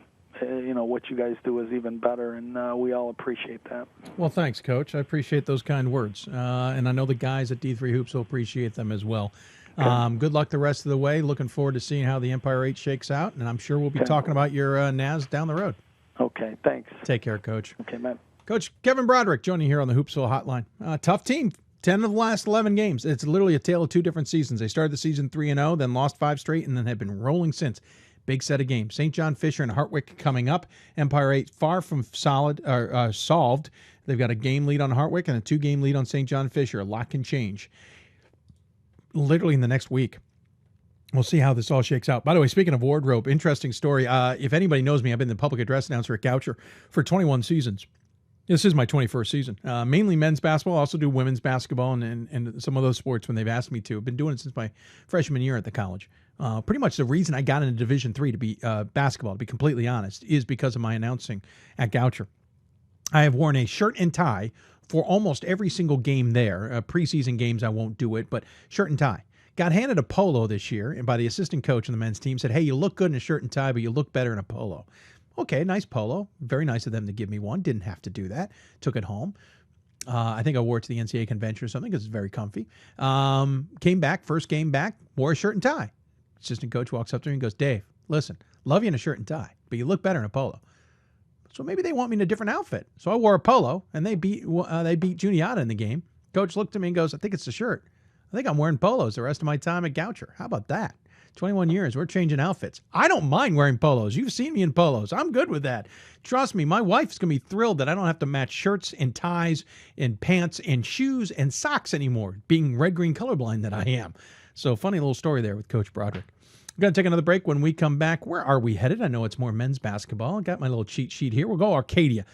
what you guys do is even better, and we all appreciate that. Well, thanks, Coach. I appreciate those kind words, and I know the guys at D3 Hoops will appreciate them as well. Good luck the rest of the way. Looking forward to seeing how the Empire 8 shakes out, and I'm sure we'll be talking about your NAS down the road. Okay, thanks. Take care, Coach. Okay, man. Coach Kevin Broderick joining here on the Hoopsville Hotline. Tough team. 10 of the last 11 games. It's literally a tale of two different seasons. They started the season 3-0, then lost 5 straight, and then have been rolling since. Big set of games. St. John Fisher and Hartwick coming up. Empire 8 far from solved. They've got a game lead on Hartwick and a 2-game lead on St. John Fisher. A lot can change literally in the next week. We'll see how this all shakes out. By the way, speaking of wardrobe, interesting story. If anybody knows me, I've been the public address announcer at Goucher for 21 seasons. This is my 21st season. Mainly men's basketball. I also do women's basketball and some of those sports when they've asked me to. I've been doing it since my freshman year at the college. Pretty much the reason I got into Division III to be basketball, to be completely honest, is because of my announcing at Goucher. I have worn a shirt and tie for almost every single game there. Preseason games, I won't do it, but shirt and tie. Got handed a polo this year, and by the assistant coach on the men's team said, hey, you look good in a shirt and tie, but you look better in a polo. Okay, nice polo. Very nice of them to give me one. Didn't have to do that. Took it home. I think I wore it to the NCAA convention or something because it's very comfy. Came back, first game back, wore a shirt and tie. Assistant coach walks up to me and goes, Dave, listen, love you in a shirt and tie, but you look better in a polo. So maybe they want me in a different outfit. So I wore a polo, and they beat Juniata in the game. Coach looked at me and goes, I think it's the shirt. I think I'm wearing polos the rest of my time at Goucher. How about that? 21 years, we're changing outfits. I don't mind wearing polos. You've seen me in polos. I'm good with that. Trust me, my wife's going to be thrilled that I don't have to match shirts and ties and pants and shoes and socks anymore, being red-green colorblind that I am. So funny little story there with Coach Broderick. We're going to take another break. When we come back, where are we headed? I know it's more men's basketball. I got my little cheat sheet here. We'll go Arcadia.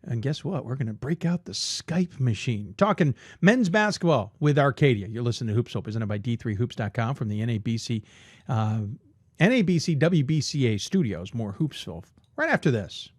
And guess what? We're going to break out the Skype machine. Talking men's basketball with Arcadia. You're listening to Hoopsville, presented by D3Hoops.com from the NABC WBCA Studios. More Hoopsville right after this.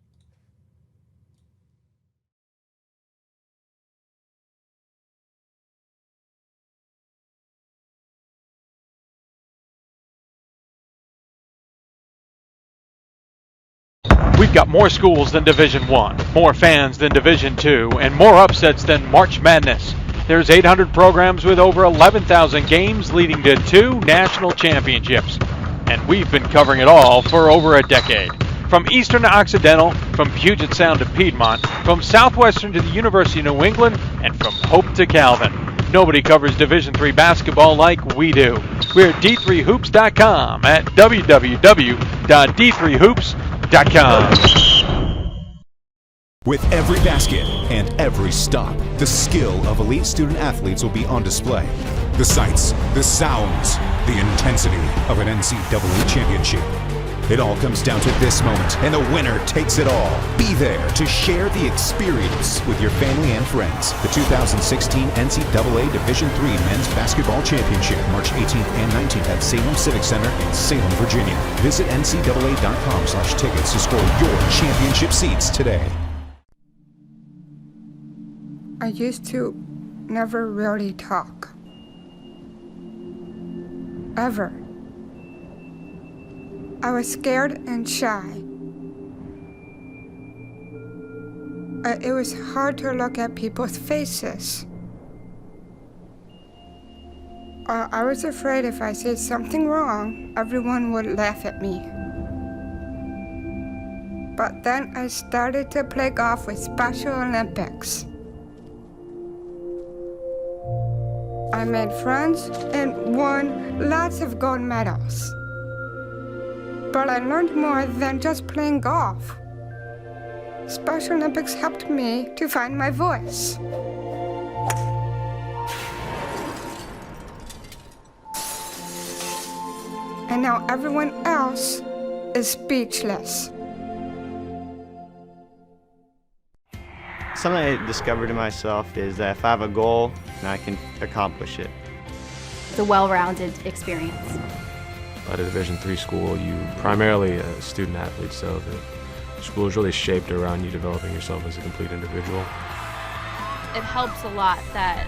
We've got more schools than Division I, more fans than Division II, and more upsets than March Madness. There's 800 programs with over 11,000 games leading to 2 national championships. And we've been covering it all for over a decade. From Eastern to Occidental, from Puget Sound to Piedmont, from Southwestern to the University of New England, and from Hope to Calvin. Nobody covers Division III basketball like we do. We're at D3Hoops.com at www.d3hoops.com. With every basket and every stop, the skill of elite student athletes will be on display. The sights, the sounds, the intensity of an NCAA championship. It all comes down to this moment, and the winner takes it all. Be there to share the experience with your family and friends. The 2016 NCAA Division III Men's Basketball Championship, March 18th and 19th at Salem Civic Center in Salem, Virginia. Visit ncaa.com/tickets to score your championship seats today. I used to never really talk. Ever. I was scared and shy. It was hard to look at people's faces. I was afraid if I said something wrong, everyone would laugh at me. But then I started to play golf with Special Olympics. I made friends and won lots of gold medals. But I learned more than just playing golf. Special Olympics helped me to find my voice. And now everyone else is speechless. Something I discovered in myself is that if I have a goal, then I can accomplish it. It's a well-rounded experience. At a Division III school, you primarily a student athlete, so the school is really shaped around you developing yourself as a complete individual. It helps a lot that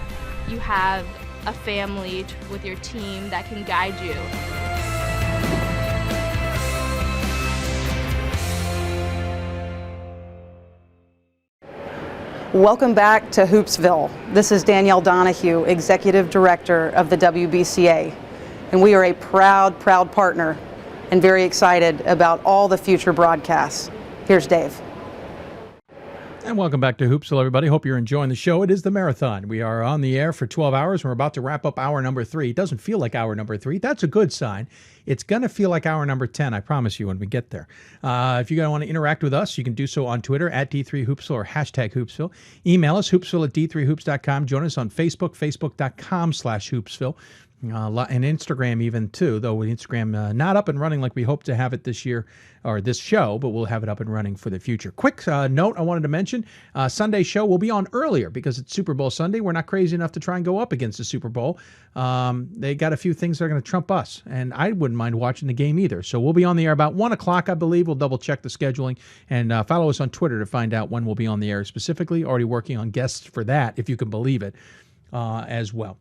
you have a family with your team that can guide you. Welcome back to Hoopsville. This is Danielle Donahue, Executive Director of the WBCA, and we are a proud partner and very excited about all the future broadcasts. Here's Dave. And welcome back to Hoopsville, everybody. Hope you're enjoying the show. It is the marathon. We are on the air for 12 hours. We're about to wrap up hour number 3. It doesn't feel like hour number 3. That's a good sign. It's going to feel like hour number 10, I promise you, when we get there. If you want to interact with us, you can do so on Twitter at D3Hoopsville or hashtag Hoopsville. Email us, hoopsville@d3hoops.com. Join us on Facebook, facebook.com/Hoopsville. And Instagram even too, though Instagram not up and running like we hope to have it this year or this show, but we'll have it up and running for the future. Quick note I wanted to mention, Sunday show will be on earlier because it's Super Bowl Sunday. We're not crazy enough to try and go up against the Super Bowl. They got a few things that are going to trump us, and I wouldn't mind watching the game either. So we'll be on the air about 1 o'clock, I believe. We'll double check the scheduling and follow us on Twitter to find out when we'll be on the air specifically. Already working on guests for that, if you can believe it, as well.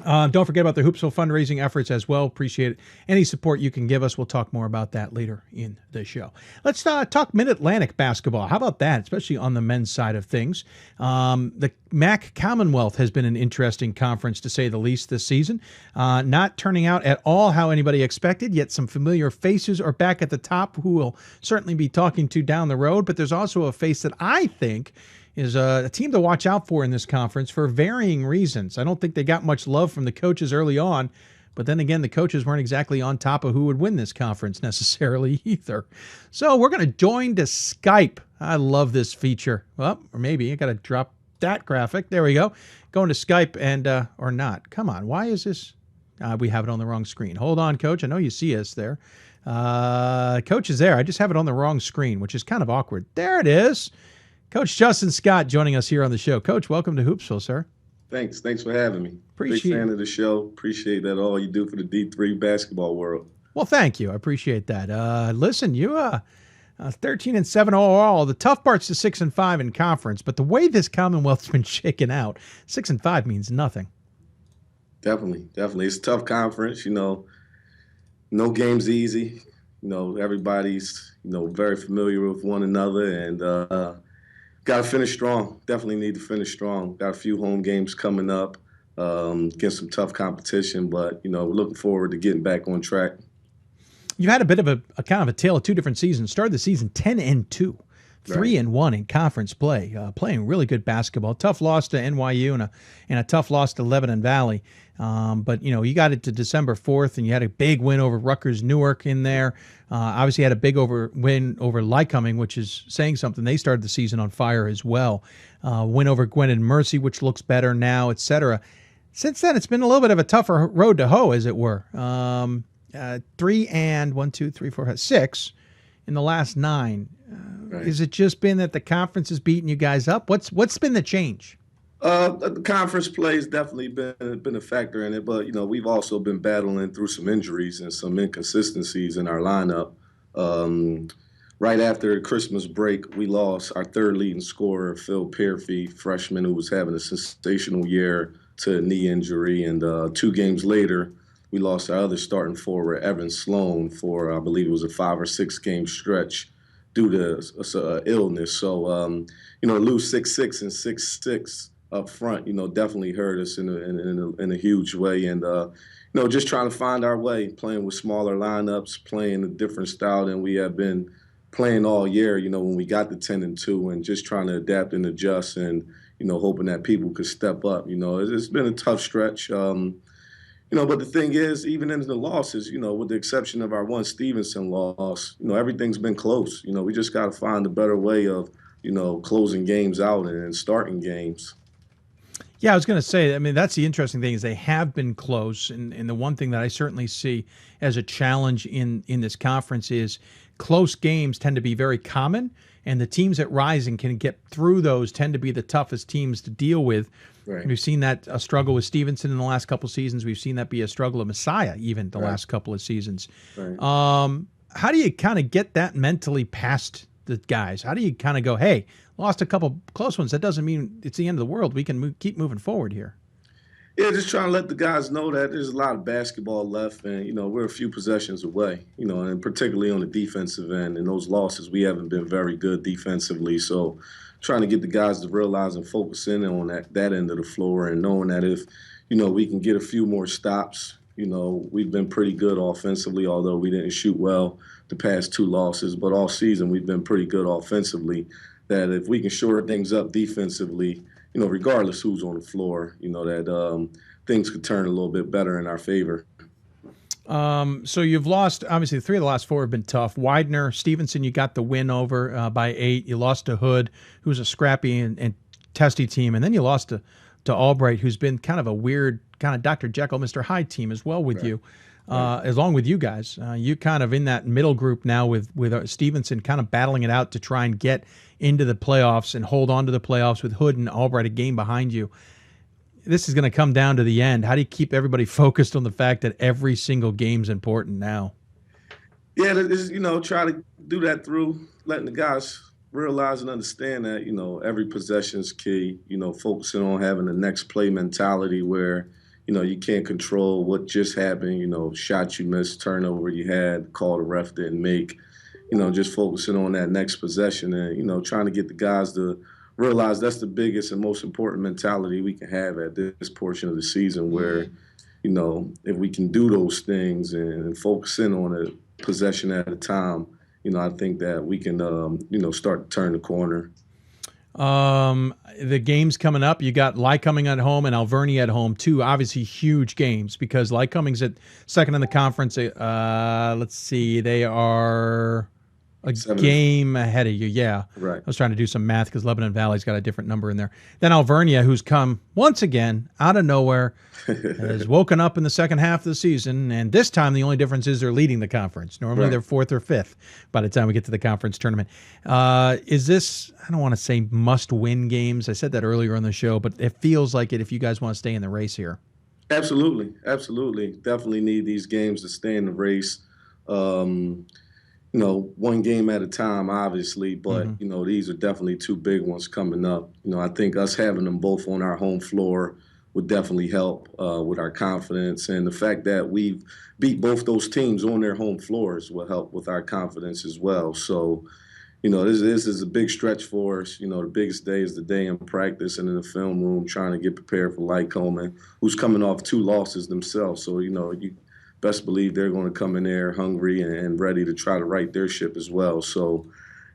Don't forget about the Hoopsville fundraising efforts as well. Appreciate it. Any support you can give us. We'll talk more about that later in the show. Let's talk Mid-Atlantic basketball. How about that, especially on the men's side of things? The MAC Commonwealth has been an interesting conference, to say the least, this season. Not turning out at all how anybody expected, yet some familiar faces are back at the top who we'll certainly be talking to down the road. But there's also a face that I think is a team to watch out for in this conference for varying reasons. I don't think they got much love from the coaches early on, but then again, the coaches weren't exactly on top of who would win this conference necessarily either. So we're going to join to Skype. I love this feature. Well, or maybe I got to drop that graphic. There we go. Going to Skype and, or not. Come on. Why is this? We have it on the wrong screen. Hold on, Coach. I know you see us there. Coach is there. I just have it on the wrong screen, which is kind of awkward. There it is. Coach Justin Scott joining us here on the show. Coach, welcome to Hoopsville, sir. Thanks for having me. Big fan of the show. Appreciate that all you do for the D3 basketball world. Well, thank you. I appreciate that. Listen, you 13-7 overall. The tough part's the 6-5 in conference, but the way this Commonwealth's been shaken out, 6-5 means nothing. Definitely. It's a tough conference. No game's easy. Everybody's very familiar with one another, and got to finish strong. Definitely need to finish strong. Got a few home games coming up against some tough competition, but, we're looking forward to getting back on track. You had a bit of a kind of a tale of two different seasons. Started the season 10-2, 3-1 in conference play, playing really good basketball. Tough loss to NYU and a tough loss to Lebanon Valley. But, you got it to December 4th, and you had a big win over Rutgers Newark in there. Obviously had a big win over Lycoming, which is saying something. They started the season on fire as well. Win over Gwen and Mercy, which looks better now, etc. Since then, it's been a little bit of a tougher road to hoe, as it were. 3 and 1, 2, 3, 4, 5, 6 in the last 9. Has it just been that the conference is beating you guys up? What's been the change? The conference play has definitely been a factor in it, but we've also been battling through some injuries and some inconsistencies in our lineup. Right after Christmas break, we lost our third leading scorer, Phil Pearfy, freshman who was having a sensational year, to a knee injury, and 2 games later, we lost our other starting forward, Evan Sloan, for I believe it was a 5 or 6 game stretch due to illness. So lose 6-6 and 6-6. Up front, definitely hurt us in a huge way, and just trying to find our way, playing with smaller lineups, playing a different style than we have been playing all year. When we got to 10-2, and just trying to adapt and adjust, and hoping that people could step up. It's been a tough stretch. But the thing is, even in the losses, with the exception of our one Stevenson loss, everything's been close. We just got to find a better way of closing games out and starting games. Yeah, I was going to say, I mean, that's the interesting thing is they have been close. And the one thing that I certainly see as a challenge in this conference is close games tend to be very common. And the teams that rise and can get through those tend to be the toughest teams to deal with. Right. We've seen that a struggle with Stevenson in the last couple of seasons. We've seen that be a struggle of Messiah even the last couple of seasons. Right. How do you kind of get that mentally past the guys? How do you kind of go, hey, lost a couple close ones. That doesn't mean it's the end of the world. We can keep moving forward here. Yeah, just trying to let the guys know that there's a lot of basketball left, and we're a few possessions away. And particularly on the defensive end, and those losses, we haven't been very good defensively. So, trying to get the guys to realize and focus in on that end of the floor, and knowing that if we can get a few more stops. We've been pretty good offensively, although we didn't shoot well the past 2 losses. But all season, we've been pretty good offensively. That if we can shore things up defensively, regardless who's on the floor, that things could turn a little bit better in our favor. So you've lost, obviously, 3 of the last 4 have been tough. Widener, Stevenson, you got the win over by 8. You lost to Hood, who's a scrappy and testy team. And then you lost to Albright, who's been kind of a weird, kind of Dr. Jekyll, Mr. Hyde team as well with you. Along with you guys. You kind of in that middle group now with Stevenson kind of battling it out to try and get into the playoffs and hold on to the playoffs with Hood and Albright a game behind you. This is going to come down to the end. How do you keep everybody focused on the fact that every single game's important now? Yeah, try to do that through letting the guys realize and understand that, every possession's key, focusing on having the next play mentality where, you can't control what just happened, shot you missed, turnover you had, call the ref didn't make, just focusing on that next possession and, trying to get the guys to realize that's the biggest and most important mentality we can have at this portion of the season where, if we can do those things and focus in on a possession at a time, I think that we can, start to turn the corner. The games coming up, you got Lycoming at home and Alvernia at home, 2 obviously huge games because Lycoming's at second in the conference. Let's see, they are a 7 game ahead of you. Yeah. Right. I was trying to do some math because Lebanon Valley's got a different number in there. Then Alvernia, who's come once again out of nowhere, has woken up in the second half of the season. And this time, the only difference is they're leading the conference. Normally, they're 4th or 5th by the time we get to the conference tournament. Is this, I don't want to say must-win games. I said that earlier on the show, but it feels like it if you guys want to stay in the race here. Absolutely. Absolutely. Definitely need these games to stay in the race. One game at a time, obviously, but, these are definitely 2 big ones coming up. I think us having them both on our home floor would definitely help with our confidence. And the fact that we've beat both those teams on their home floors will help with our confidence as well. So, this is a big stretch for us. The biggest day is the day in practice and in the film room trying to get prepared for Lycoming, who's coming off 2 losses themselves. So, you best believe they're going to come in there hungry and ready to try to right their ship as well. So,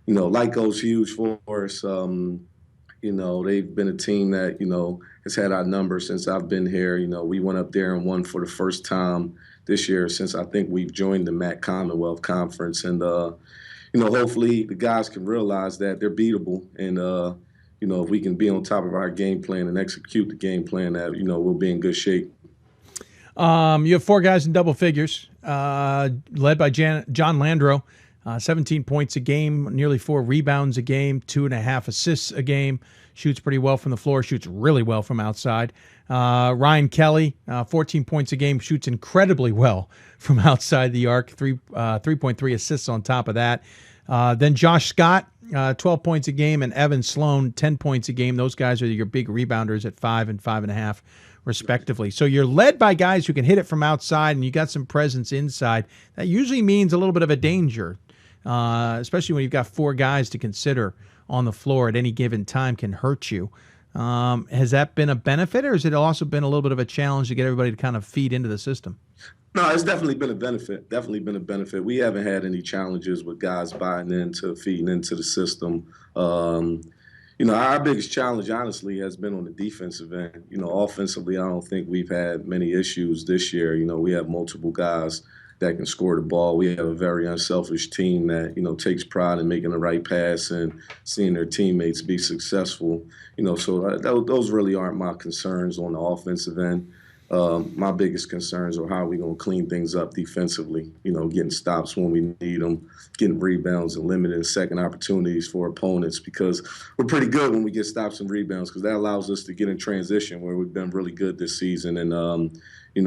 Lyco's huge for us. They've been a team that, has had our number since I've been here. We went up there and won for the first time this year since I think we've joined the MAC Commonwealth Conference. And, hopefully the guys can realize that they're beatable. And, if we can be on top of our game plan and execute the game plan, that, we'll be in good shape. You have 4 guys in double figures, led by John Landreau, 17 points a game, nearly 4 rebounds a game, 2.5 assists a game, shoots pretty well from the floor, shoots really well from outside. Ryan Kelly, 14 points a game, shoots incredibly well from outside the arc, 3.3 assists on top of that. Then Josh Scott, 12 points a game, and Evan Sloan, 10 points a game. Those guys are your big rebounders at 5 and 5.5. respectively. So you're led by guys who can hit it from outside, and you got some presence inside. That usually means a little bit of a danger, especially when you've got 4 guys to consider on the floor at any given time can hurt you. Has that been a benefit, or has it also been a little bit of a challenge to get everybody to kind of feed into the system? No, it's definitely been a benefit. Definitely been a benefit. We haven't had any challenges with guys buying into, feeding into the system. Our biggest challenge, honestly, has been on the defensive end. Offensively, I don't think we've had many issues this year. We have multiple guys that can score the ball. We have a very unselfish team that, takes pride in making the right pass and seeing their teammates be successful. So those really aren't my concerns on the offensive end. My biggest concerns are how are we going to clean things up defensively, getting stops when we need them, getting rebounds and limiting second opportunities for opponents, because we're pretty good when we get stops and rebounds, because that allows us to get in transition, where we've been really good this season, and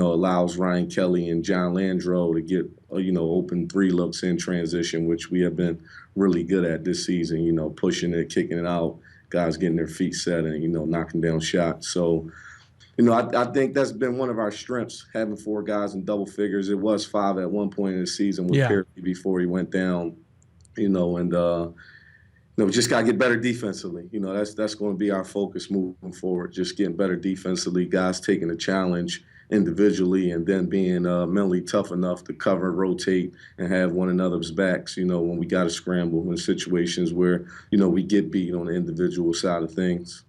allows Ryan Kelly and John Landreau to get open 3 looks in transition, which we have been really good at this season, pushing it, kicking it out, guys getting their feet set and knocking down shots. So I think that's been one of our strengths, having 4 guys in double figures. It was 5 at one point in the season with Carrie before he went down, we just got to get better defensively. That's going to be our focus moving forward, just getting better defensively, guys taking the challenge individually, and then being mentally tough enough to cover, rotate, and have one another's backs, when we got to scramble in situations where, we get beat on the individual side of things.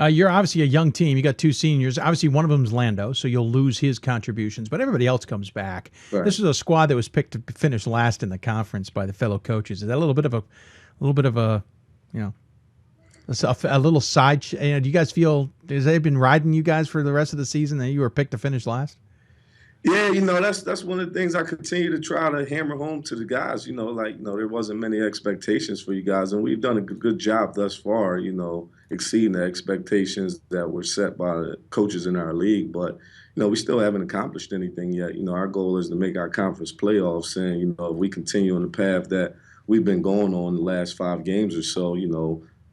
You're obviously a young team. You got 2 seniors. Obviously, one of them is Lando, so you'll lose his contributions, but everybody else comes back. Right. This is a squad that was picked to finish last in the conference by the fellow coaches. Is that a little bit of a a little side? Do you guys feel, has they been riding you guys for the rest of the season that you were picked to finish last? Yeah, that's one of the things I continue to try to hammer home to the guys. There wasn't many expectations for you guys, and we've done a good job thus far, exceeding the expectations that were set by the coaches in our league. But, we still haven't accomplished anything yet. Our goal is to make our conference playoffs, and, if we continue on the path that we've been going on the last 5 games or so,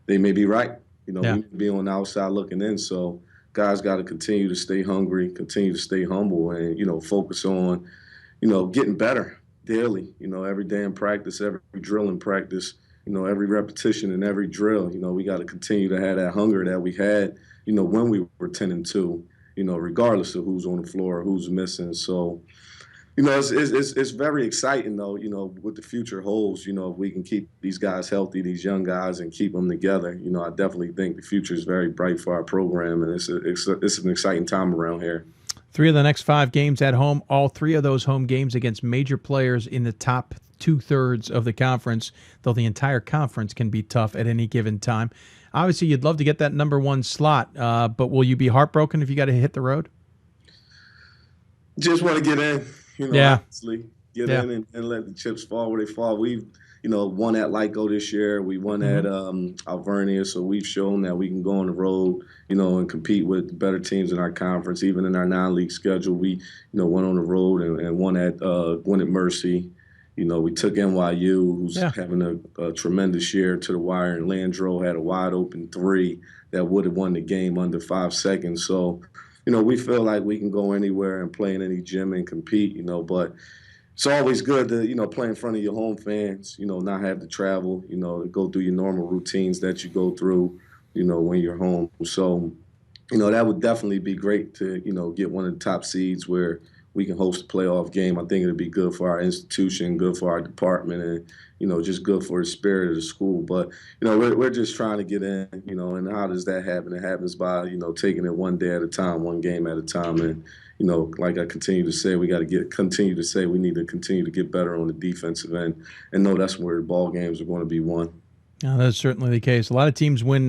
they may be right. We may be on the outside looking in. So guys got to continue to stay hungry, continue to stay humble, and, focus on, getting better daily, every day in practice, every drill in practice, every repetition and every drill. We got to continue to have that hunger that we had, when we were 10-2, regardless of who's on the floor or who's missing. So, it's very exciting, though, what the future holds. If we can keep these guys healthy, these young guys, and keep them together, I definitely think the future is very bright for our program, and it's an exciting time around here. 3 of the next 5 games at home, all 3 of those home games against major players in the top 2/3 of the conference, though the entire conference can be tough at any given time. Obviously, you'd love to get that number 1 slot, but will you be heartbroken if you got to hit the road? Just want to get in. Honestly, get in and let the chips fall where they fall. We've, won at Lyco this year. We won at Alvernia, so we've shown that we can go on the road, and compete with better teams in our conference. Even in our non-league schedule, we, went on the road and won at Mercy. We took NYU, who's having a tremendous year, to the wire, and Landreau had a wide open 3 that would have won the game under 5 seconds. So, we feel like we can go anywhere and play in any gym and compete, but it's always good to, play in front of your home fans, not have to travel, to go through your normal routines that you go through, when you're home. So, that would definitely be great to, get one of the top seeds where we can host a playoff game. I think it'd be good for our institution, good for our department, and, just good for the spirit of the school. But, we're just trying to get in, and how does that happen? It happens by, taking it one day at a time, one game at a time. And, like I continue to say, we got to continue to say we need to continue to get better on the defensive end, and know that's where the ball games are going to be won. Yeah, that's certainly the case. A lot of teams win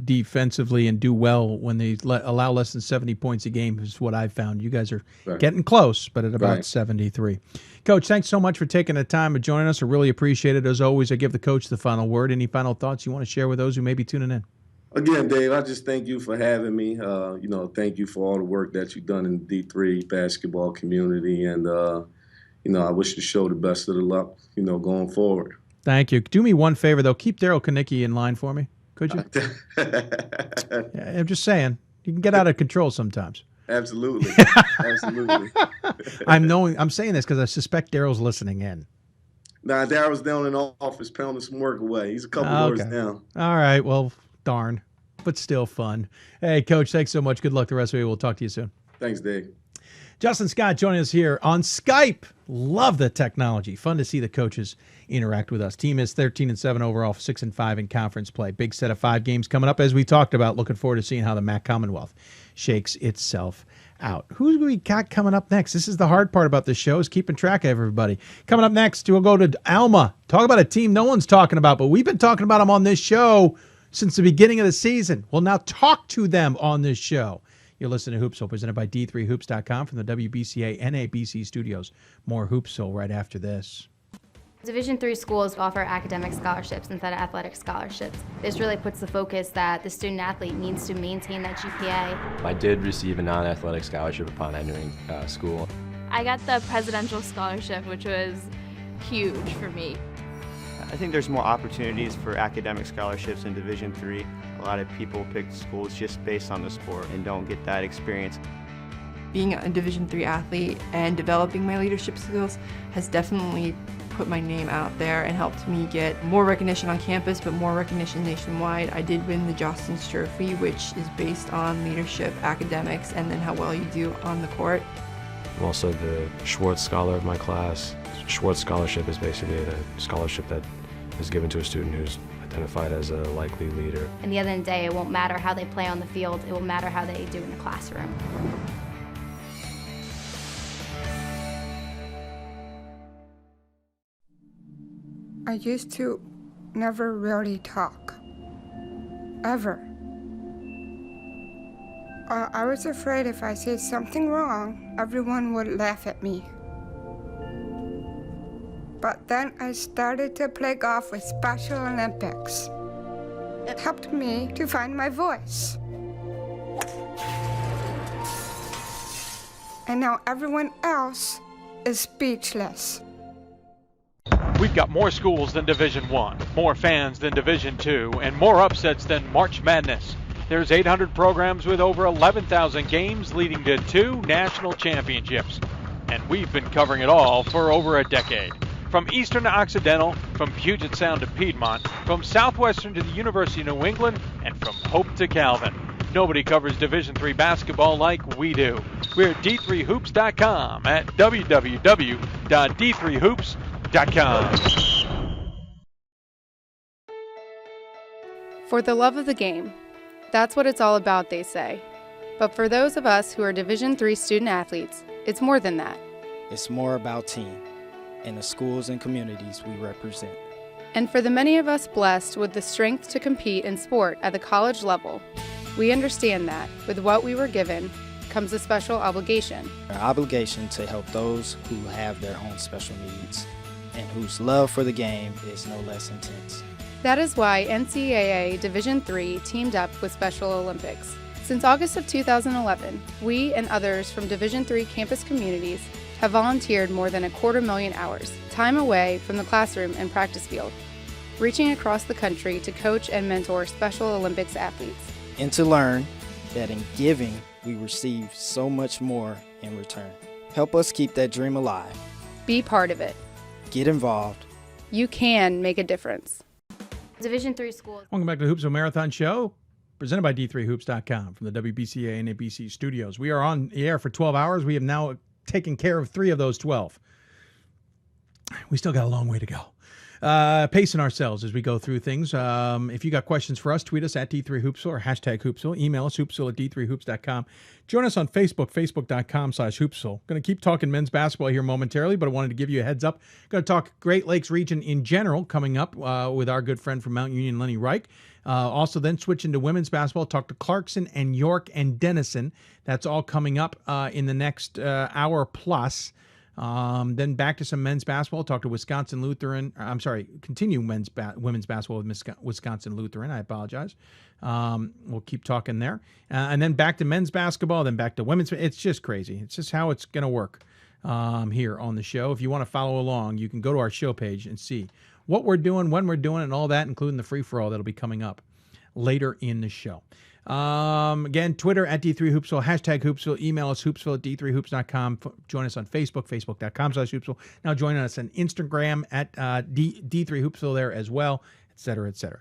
defensively and do well when they allow less than 70 points a game, is what I've found. You guys are getting close, but at about 73. Coach, thanks so much for taking the time to join us. I really appreciate it. As always, I give the coach the final word. Any final thoughts you want to share with those who may be tuning in? Again, Dave, I just thank you for having me. Thank you for all the work that you've done in the D3 basketball community. And, I wish the show the best of the luck, going forward. Thank you. Do me one favor, though. Keep Daryl Kanicki in line for me, could you? I'm just saying. You can get out of control sometimes. Absolutely. Absolutely. I'm saying this because I suspect Daryl's listening in. Nah, Daryl's down in the office pounding some work away. He's a couple doors down. All right. Well, darn. But still fun. Hey, Coach, thanks so much. Good luck the rest of you. We'll talk to you soon. Thanks, Dave. Justin Scott joining us here on Skype. Love the technology. Fun to see the coaches interact with us. Team is 13-7 overall, 6-5 in conference play. Big set of 5 games coming up, as we talked about. Looking forward to seeing how the MAC Commonwealth shakes itself out. Who do we got coming up next? This is the hard part about this show, is keeping track of everybody. Coming up next, we'll go to Alma. Talk about a team no one's talking about, but we've been talking about them on this show since the beginning of the season. We'll now talk to them on this show. You're listening to Hoopsville, presented by D3Hoops.com from the WBCA NABC Studios. More Hoopsville right after this. Division III schools offer academic scholarships instead of athletic scholarships. This really puts the focus that the student athlete needs to maintain that GPA. I did receive a non-athletic scholarship upon entering school. I got the presidential scholarship, which was huge for me. I think there's more opportunities for academic scholarships in Division III. A lot of people pick schools just based on the sport and don't get that experience. Being a Division III athlete and developing my leadership skills has definitely put my name out there and helped me get more recognition on campus, but more recognition nationwide. I did win the Jostens Trophy, which is based on leadership, academics, and then how well you do on the court. I'm also the Schwartz Scholar of my class. Schwartz Scholarship is basically a scholarship that is given to a student who's identified as a likely leader. And the end of the day, it won't matter how they play on the field, it will matter how they do in the classroom. I used to never really talk. Ever. I was afraid if I said something wrong, everyone would laugh at me. But then I started to play golf with Special Olympics. It helped me to find my voice. And now everyone else is speechless. We've got more schools than Division I, more fans than Division II, and more upsets than March Madness. There's 800 programs with over 11,000 games leading to 2 national championships. And we've been covering it all for over a decade. From Eastern to Occidental, from Puget Sound to Piedmont, from Southwestern to the University of New England, and from Hope to Calvin. Nobody covers Division III basketball like we do. We're at D3Hoops.com at www.d3hoops.com. For the love of the game. That's what it's all about, they say. But for those of us who are Division III student athletes, it's more than that. It's more about team and the schools and communities we represent. And for the many of us blessed with the strength to compete in sport at the college level, we understand that with what we were given comes a special obligation. Our obligation to help those who have their own special needs and whose love for the game is no less intense. That is why NCAA Division III teamed up with Special Olympics. Since August of 2011, we and others from Division III campus communities have volunteered more than 250,000 hours, time away from the classroom and practice field, reaching across the country to coach and mentor Special Olympics athletes. And to learn that in giving, we receive so much more in return. Help us keep that dream alive. Be part of it. Get involved. You can make a difference. Division III schools. Welcome back to the Hoopsville Marathon Show, presented by D3Hoops.com from the WBCA and NABC Studios. We are on the air for 12 hours. We have now taken care of 3 of those 12. We still got a long way to go. Pacing ourselves as we go through things. If you got questions for us, tweet us at D3Hoopsville or hashtag Hoopsville. Email us, hoopsville at D3Hoops.com. Join us on Facebook, Facebook.com/Hoopsville. Going to keep talking men's basketball here momentarily, but I wanted to give you a heads up. Going to talk Great Lakes region in general coming up with our good friend from Mount Union, Lenny Reich. Also then switch into women's basketball, talk to Clarkson and York and Denison. That's all coming up in the next hour plus. Then back to some men's basketball. Talk to Wisconsin Lutheran. Continue women's basketball with Wisconsin Lutheran. I apologize. We'll keep talking there. And then back to men's basketball, then back to women's. It's just crazy. It's just how it's going to work here on the show. If you want to follow along, you can go to our show page and see what we're doing, when we're doing it, and all that, including the free-for-all that'll be coming up later in the show. Again, Twitter at D3Hoopsville, hashtag Hoopsville, email us hoopsville at D3Hoops.com. Join us on Facebook, Facebook.com/Hoopsville. Now join us on Instagram at D3Hoopsville there as well, et cetera, et cetera.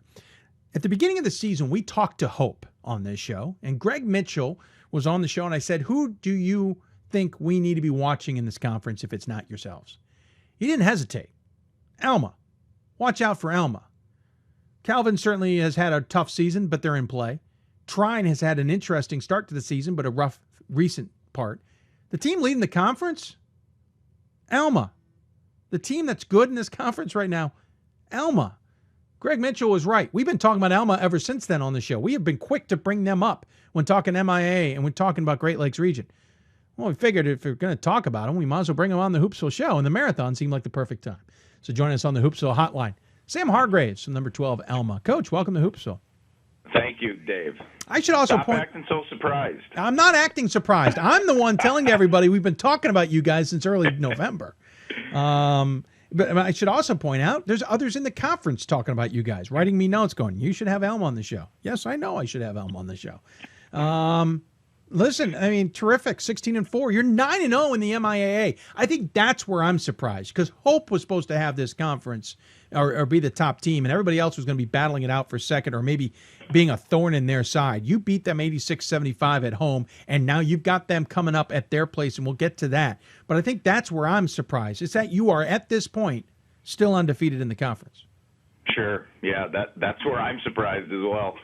At the beginning of the season, we talked to Hope on this show, and Greg Mitchell was on the show, and I said, who do you think we need to be watching in this conference if it's not yourselves? He didn't hesitate. Alma. Watch out for Alma. Calvin certainly has had a tough season, but they're in play. Trine has had an interesting start to the season, but a rough recent part. The team leading the conference, Alma. The team that's good in this conference right now, Alma. Greg Mitchell was right. We've been talking about Alma ever since then on the show. We have been quick to bring them up when talking MIA and when talking about Great Lakes region. Well, we figured if we're going to talk about them, we might as well bring them on the Hoopsville show, and the marathon seemed like the perfect time. So join us on the Hoopsville hotline. Sam Hargraves from number 12, Alma. Coach, welcome to Hoopsville. Thank you, Dave. I should also Stop acting so surprised. I'm not acting surprised. I'm the one telling everybody we've been talking about you guys since early November. But I should also point out there's others in the conference talking about you guys, writing me notes going, you should have Alma on the show. Yes, I know I should have Alma on the show. Listen, I mean, terrific, 16-4. You're 9-0 in the MIAA. I think that's where I'm surprised because Hope was supposed to have this conference or be the top team, and everybody else was going to be battling it out for second or maybe being a thorn in their side. You beat them 86-75 at home, and now you've got them coming up at their place, and we'll get to that. But I think that's where I'm surprised. It's that you are, at this point, still undefeated in the conference. Sure. Yeah, that's where I'm surprised as well.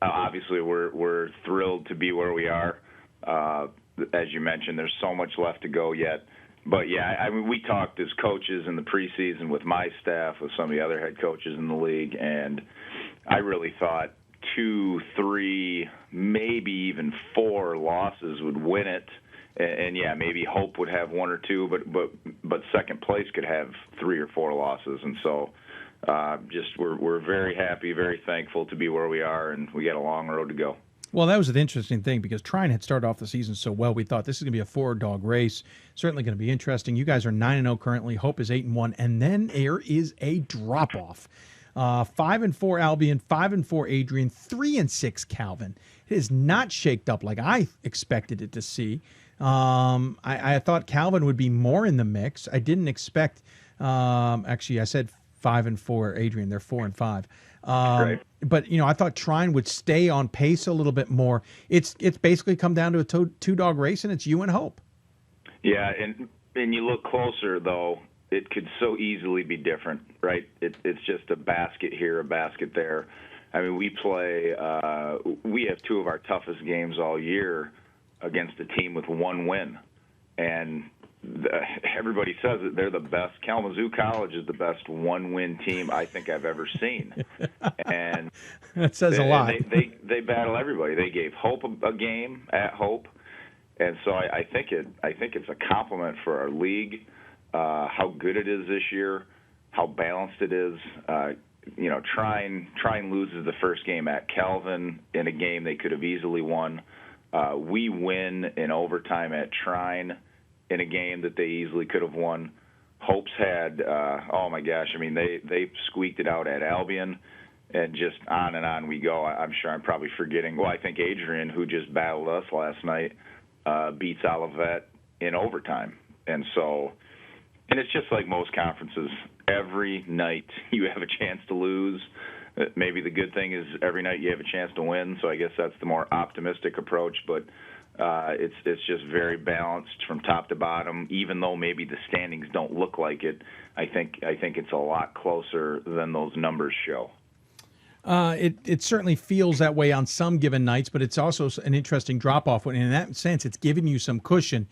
Obviously, we're thrilled to be where we are. As you mentioned, there's so much left to go yet. But, yeah, I mean, we talked as coaches in the preseason with my staff, with some of the other head coaches in the league, and I really thought 2, 3, maybe even 4 losses would win it. And yeah, maybe Hope would have 1 or 2, but second place could have 3 or 4 losses. And so we're very happy, very thankful to be where we are, and we got a long road to go. Well, that was an interesting thing because Trine had started off the season so well. We thought this is going to be a 4-dog race. Certainly going to be interesting. You guys are 9-0 currently. Hope is 8-1. And then there is a drop-off. 5-4 Albion, 5-4 Adrian, 3-6 Calvin. It is not shaked up like I expected it to see. I thought Calvin would be more in the mix. I didn't expect. Actually, I said 5-4 Adrian. They're 4-5. Right. But I thought Trine would stay on pace a little bit more. It's basically come down to a 2-dog race, and it's you and Hope. Yeah, and you look closer though, it could so easily be different, right? It's just a basket here, a basket there. I mean, we have 2 of our toughest games all year against a team with 1 win, and everybody says that they're the best. Kalamazoo College is the best 1-win team I think I've ever seen, and that says a lot. They battle everybody. They gave Hope a game at Hope, and so I think it's a compliment for our league, how good it is this year, how balanced it is. Trine loses the first game at Calvin in a game they could have easily won. We win in overtime at Trine in a game that they easily could have won. Hope's had, oh my gosh, I mean, they squeaked it out at Albion, and just on we go. I'm sure I'm probably forgetting. Well, I think Adrian, who just battled us last night, beats Olivet in overtime. And it's just like most conferences. Every night you have a chance to lose. Maybe the good thing is every night you have a chance to win, so I guess that's the more optimistic approach. But it's just very balanced from top to bottom. Even though maybe the standings don't look like it, I think it's a lot closer than those numbers show. It certainly feels that way on some given nights, but it's also an interesting drop-off. And in that sense, it's giving you some cushion.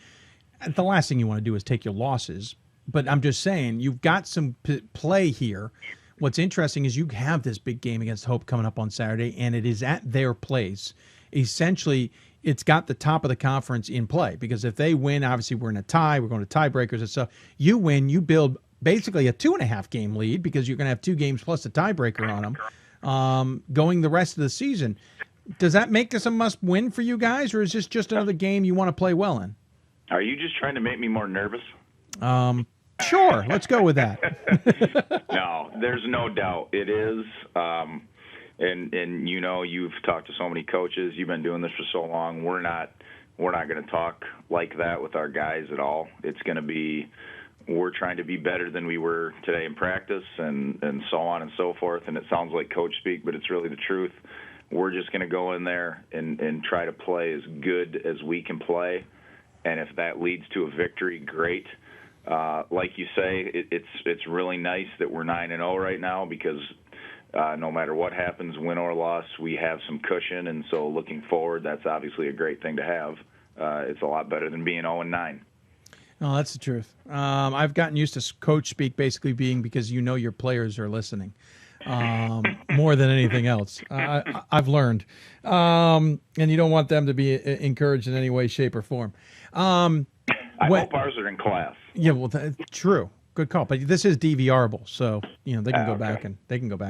The last thing you want to do is take your losses. But I'm just saying, you've got some play here. What's interesting is you have this big game against Hope coming up on Saturday, and it is at their place. Essentially, it's got the top of the conference in play because if they win, obviously we're in a tie. We're going to tiebreakers and stuff. You win, you build basically a 2.5 game lead because you're going to have 2 games plus a tiebreaker on them going the rest of the season. Does that make this a must-win for you guys, or is this just another game you want to play well in? Are you just trying to make me more nervous? Sure, let's go with that. No, there's no doubt. It is. And you've talked to so many coaches. You've been doing this for so long. We're not going to talk like that with our guys at all. It's going to be we're trying to be better than we were today in practice and so on and so forth. And it sounds like coach speak, but it's really the truth. We're just going to go in there and try to play as good as we can play. And if that leads to a victory, great. Like you say, it's really nice that we're 9-0 right now because no matter what happens, win or loss, we have some cushion. And so looking forward, that's obviously a great thing to have. it's a lot better than being 0-9. No, that's the truth. I've gotten used to coach speak basically being because your players are listening more than anything else. I've learned. And you don't want them to be encouraged in any way, shape, or form. I hope ours are in class. Yeah, well, true. Good call. But this is DVRable, so they can go back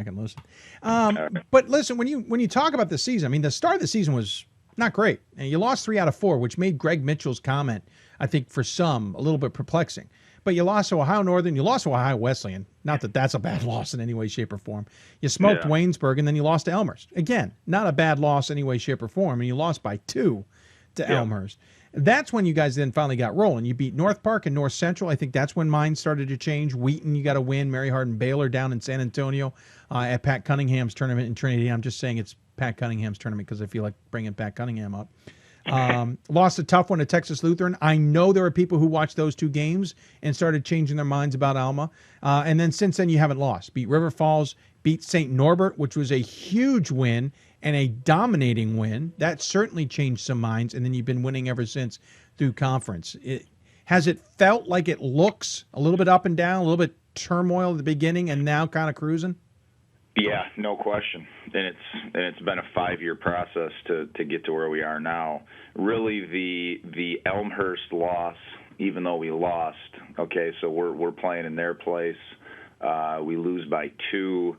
and listen. But listen, when you talk about the season, I mean, the start of the season was not great, and you lost 3 out of 4, which made Greg Mitchell's comment, I think, for some a little bit perplexing. But you lost to Ohio Northern, you lost to Ohio Wesleyan. Not that that's a bad loss in any way, shape, or form. You smoked Waynesburg, and then you lost to Elmhurst. Again, not a bad loss in any way, shape, or form, and you lost by 2 to Elmhurst. That's when you guys then finally got rolling. You beat North Park and North Central. I think that's when mine started to change. Wheaton, you got a win. Mary Hardin Baylor down in San Antonio at Pat Cunningham's tournament in Trinity. I'm just saying it's Pat Cunningham's tournament because I feel like bringing Pat Cunningham up. Lost a tough one to Texas Lutheran. I know there are people who watched those 2 games and started changing their minds about Alma. And then since then, you haven't lost. Beat River Falls, beat St. Norbert, which was a huge win and a dominating win. That certainly changed some minds. And then you've been winning ever since through conference. Has it felt like it looks a little bit up and down, a little bit turmoil at the beginning and now kind of cruising? Yeah, no question. And it's been a 5-year process to get to where we are now. Really, the Elmhurst loss, even though we lost, okay, so we're playing in their place. We lose by 2,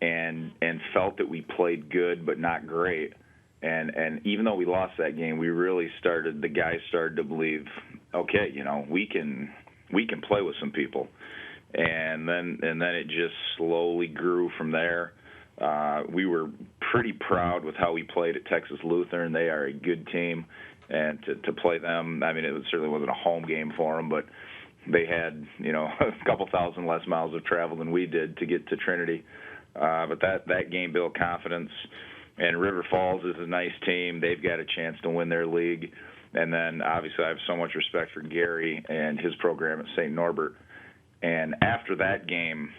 and felt that we played good but not great. And even though we lost that game, the guys started to believe, okay, we can play with some people. And then it just slowly grew from there. We were pretty proud with how we played at Texas Lutheran. They are a good team, and to play them, I mean, it certainly wasn't a home game for them, but they had a couple thousand less miles of travel than we did to get to Trinity. But that game built confidence. And River Falls is a nice team. They've got a chance to win their league. And then obviously I have so much respect for Gary and his program at St. Norbert. And after that game,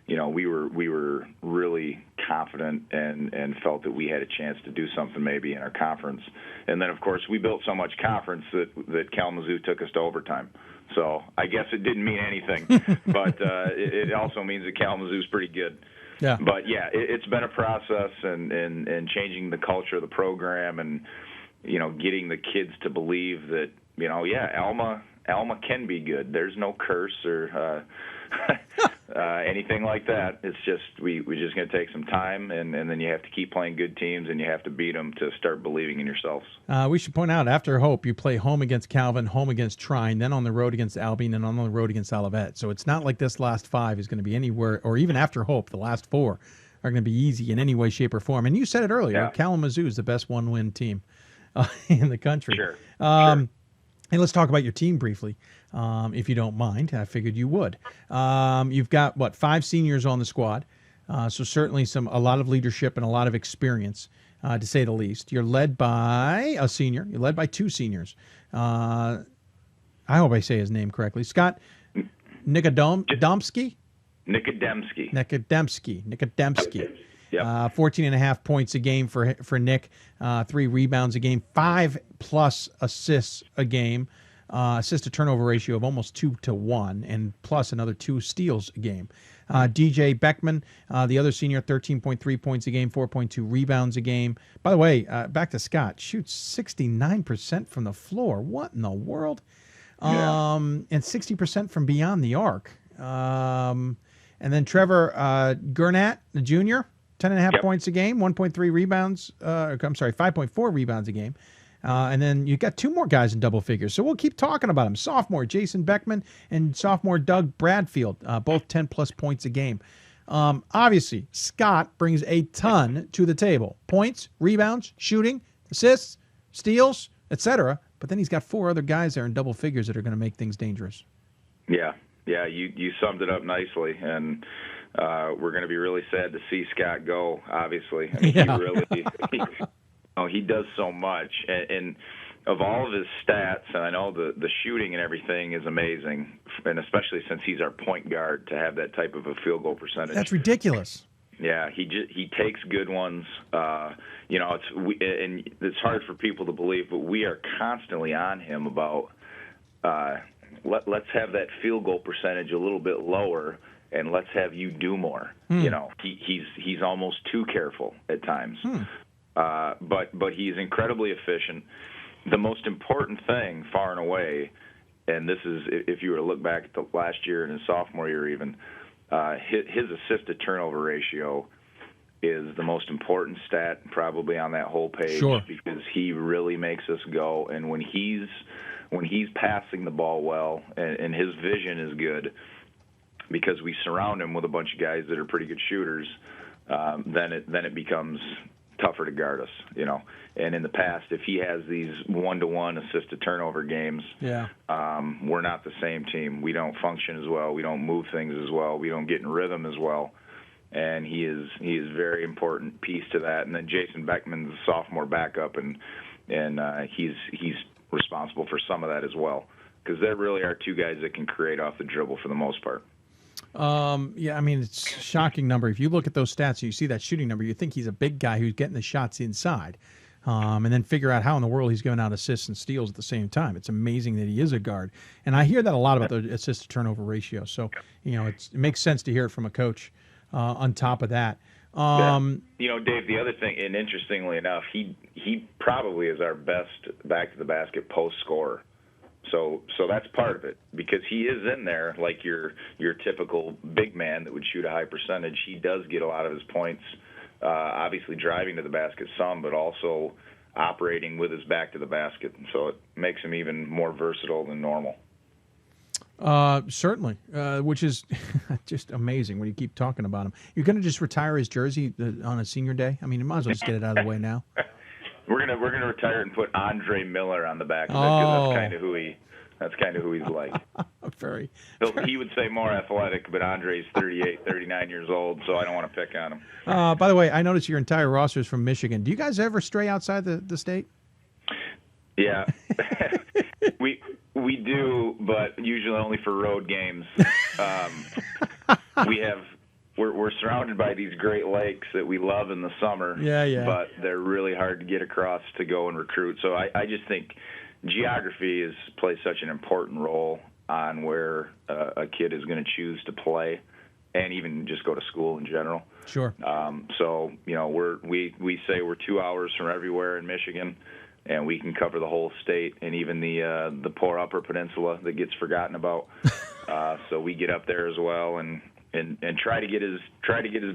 we were really confident and felt that we had a chance to do something maybe in our conference. And then, of course, we built so much conference that Kalamazoo took us to overtime. So I guess it didn't mean anything, but it also means that Kalamazoo's pretty good. Yeah. But, yeah, it's been a process and changing the culture of the program and, getting the kids to believe that, Alma can be good. There's no curse or anything like that. It's just we're just going to take some time, and then you have to keep playing good teams, and you have to beat them to start believing in yourselves. We should point out, after Hope, you play home against Calvin, home against Trine, then on the road against Albion, and on the road against Olivet. So it's not like this last 5 is going to be anywhere, or even after Hope, the last 4 are going to be easy in any way, shape, or form. And you said it earlier, Kalamazoo is the best one-win team in the country. Sure. And let's talk about your team briefly, if you don't mind. I figured you would. You've got, 5 seniors on the squad, so certainly a lot of leadership and a lot of experience, to say the least. You're led by a senior. You're led by 2 seniors. I hope I say his name correctly. Scott Nikodemski? Nikodemski. Yep. 14.5 points a game for Nick, 3 rebounds a game, 5+ assists a game, assist to turnover ratio of almost 2-1, and plus another 2 steals a game. DJ Beckman, the other senior, 13.3 points a game, 4.2 rebounds a game. By the way, back to Scott, shoots 69% from the floor. What in the world? And 60% from beyond the arc. And then Trevor Gurnat, the junior, 10.5 points a game, 1.3 rebounds. 5.4 rebounds a game. And then you got 2 more guys in double figures. So we'll keep talking about them. Sophomore Jason Beckman and sophomore Doug Bradfield, both 10+ points a game. Obviously, Scott brings a ton to the table. Points, rebounds, shooting, assists, steals, etc. But then he's got 4 other guys there in double figures that are going to make things dangerous. Yeah, you summed it up nicely. And we're going to be really sad to see Scott go, obviously. I mean, he does so much. And of all of his stats, and I know the shooting and everything is amazing, and especially since he's our point guard, to have that type of a field goal percentage. That's ridiculous. Yeah, he takes good ones. You know, and it's hard for people to believe, but we are constantly on him about let's have that field goal percentage a little bit lower, and let's have you do more. You know, he's almost too careful at times. But he's incredibly efficient. The most important thing, far and away, and this is if you were to look back at the last year and his sophomore year even, his assist-to-turnover ratio is the most important stat probably on that whole page, because he really makes us go. And when he's passing the ball well and his vision is good, because we surround him with a bunch of guys that are pretty good shooters, then it becomes tougher to guard us, you know. And in the past, if he has these 1-to-1 assist-to-turnover games, we're not the same team. We don't function as well. We don't move things as well. We don't get in rhythm as well. And he is a very important piece to that. And then Jason Beckman's a sophomore backup, and he's responsible for some of that as well, because there really are two guys that can create off the dribble for the most part. Yeah, I mean, it's a shocking number. If you look at those stats and you see that shooting number, you think he's a big guy who's getting the shots inside, and then figure out how in the world he's giving out assists and steals at the same time. It's amazing that he is a guard. And I hear that a lot about the assist-to-turnover ratio. So, you know, it makes sense to hear it from a coach on top of that. You know, Dave, the other thing, and interestingly enough, he probably is our best back-to-the-basket post scorer. So that's part of it, because he is in there like your typical big man that would shoot a high percentage. He does get a lot of his points, obviously driving to the basket some, but also operating with his back to the basket. So it makes him even more versatile than normal. Certainly, which is just amazing when you keep talking about him. You're going to just retire his jersey on a senior day? I mean, you might as well just get it out of the way now. We're gonna retire and put Andre Miller on the back of it, because that's kind of who he's like. He would say more athletic, but Andre's 38, 39 years old, so I don't want to pick on him. By the way, I noticed your entire roster is from Michigan. Do you guys ever stray outside the state? Yeah, we do, but usually only for road games. We're surrounded by these great lakes that we love in the summer, but they're really hard to get across to go and recruit. So I just think geography plays such an important role on where a kid is going to choose to play, and even just go to school in general. Sure. So, you know, we say we're 2 hours from everywhere in Michigan, and we can cover the whole state, and even the poor Upper Peninsula that gets forgotten about. So we get up there as well, and try to get his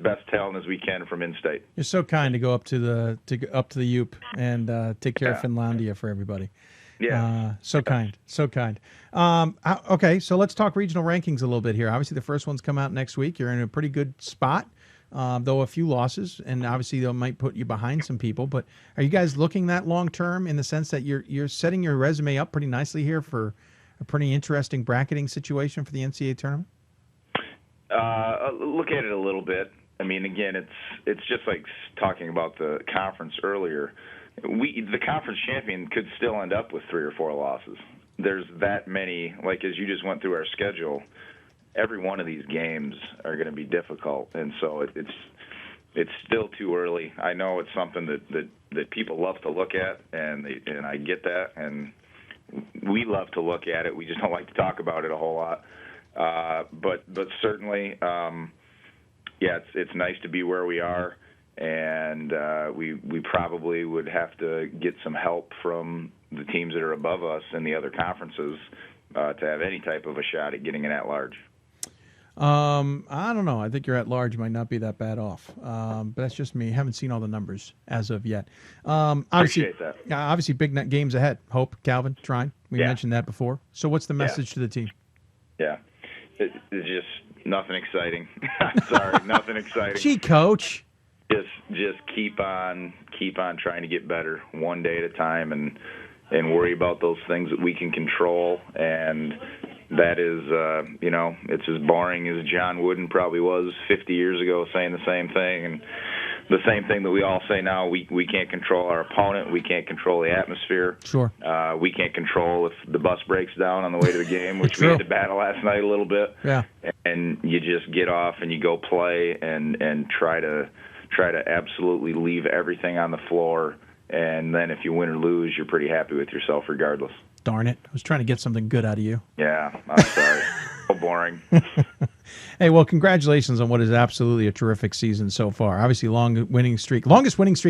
best talent as we can from in-state. You're so kind to go up to the Yoop and take care of Finlandia for everybody. Yeah. So kind. Okay, so let's talk regional rankings a little bit here. Obviously, the first one's come out next week. You're in a pretty good spot, though a few losses, and obviously they might put you behind some people. But are you guys looking that long term in the sense that you're setting your resume up pretty nicely here for a pretty interesting bracketing situation for the NCAA tournament? Look at it a little bit. I mean, again, it's just like talking about the conference earlier. The conference champion could still end up with 3 or 4 losses. There's that many. Like, as you just went through our schedule, every one of these games are going to be difficult, and so it's still too early. I know it's something that people love to look at, and I get that, and we love to look at it. We just don't like to talk about it a whole lot. But certainly, it's nice to be where we are, and we probably would have to get some help from the teams that are above us in the other conferences to have any type of a shot at getting an at-large. I don't know. I think your at-large might not be that bad off, but that's just me. Haven't seen all the numbers as of yet. Appreciate that. Obviously, big games ahead. Hope, Calvin, Trine. We mentioned that before. So what's the message to the team? Yeah. It's just nothing exciting. Sorry, nothing exciting. Gee, Coach. Just keep on trying to get better one day at a time, and worry about those things that we can control. And that is, it's as boring as John Wooden probably was 50 years ago saying the same thing. And the same thing that we all say now. We can't control our opponent. We can't control the atmosphere. Sure. We can't control if the bus breaks down on the way to the game, which we had to battle last night a little bit. Yeah. And you just get off and you go play and try to absolutely leave everything on the floor. And then if you win or lose, you're pretty happy with yourself regardless. Darn it. I was trying to get something good out of you. Yeah, I'm sorry. So boring. Hey, well, congratulations on what is absolutely a terrific season so far. Obviously, longest winning streak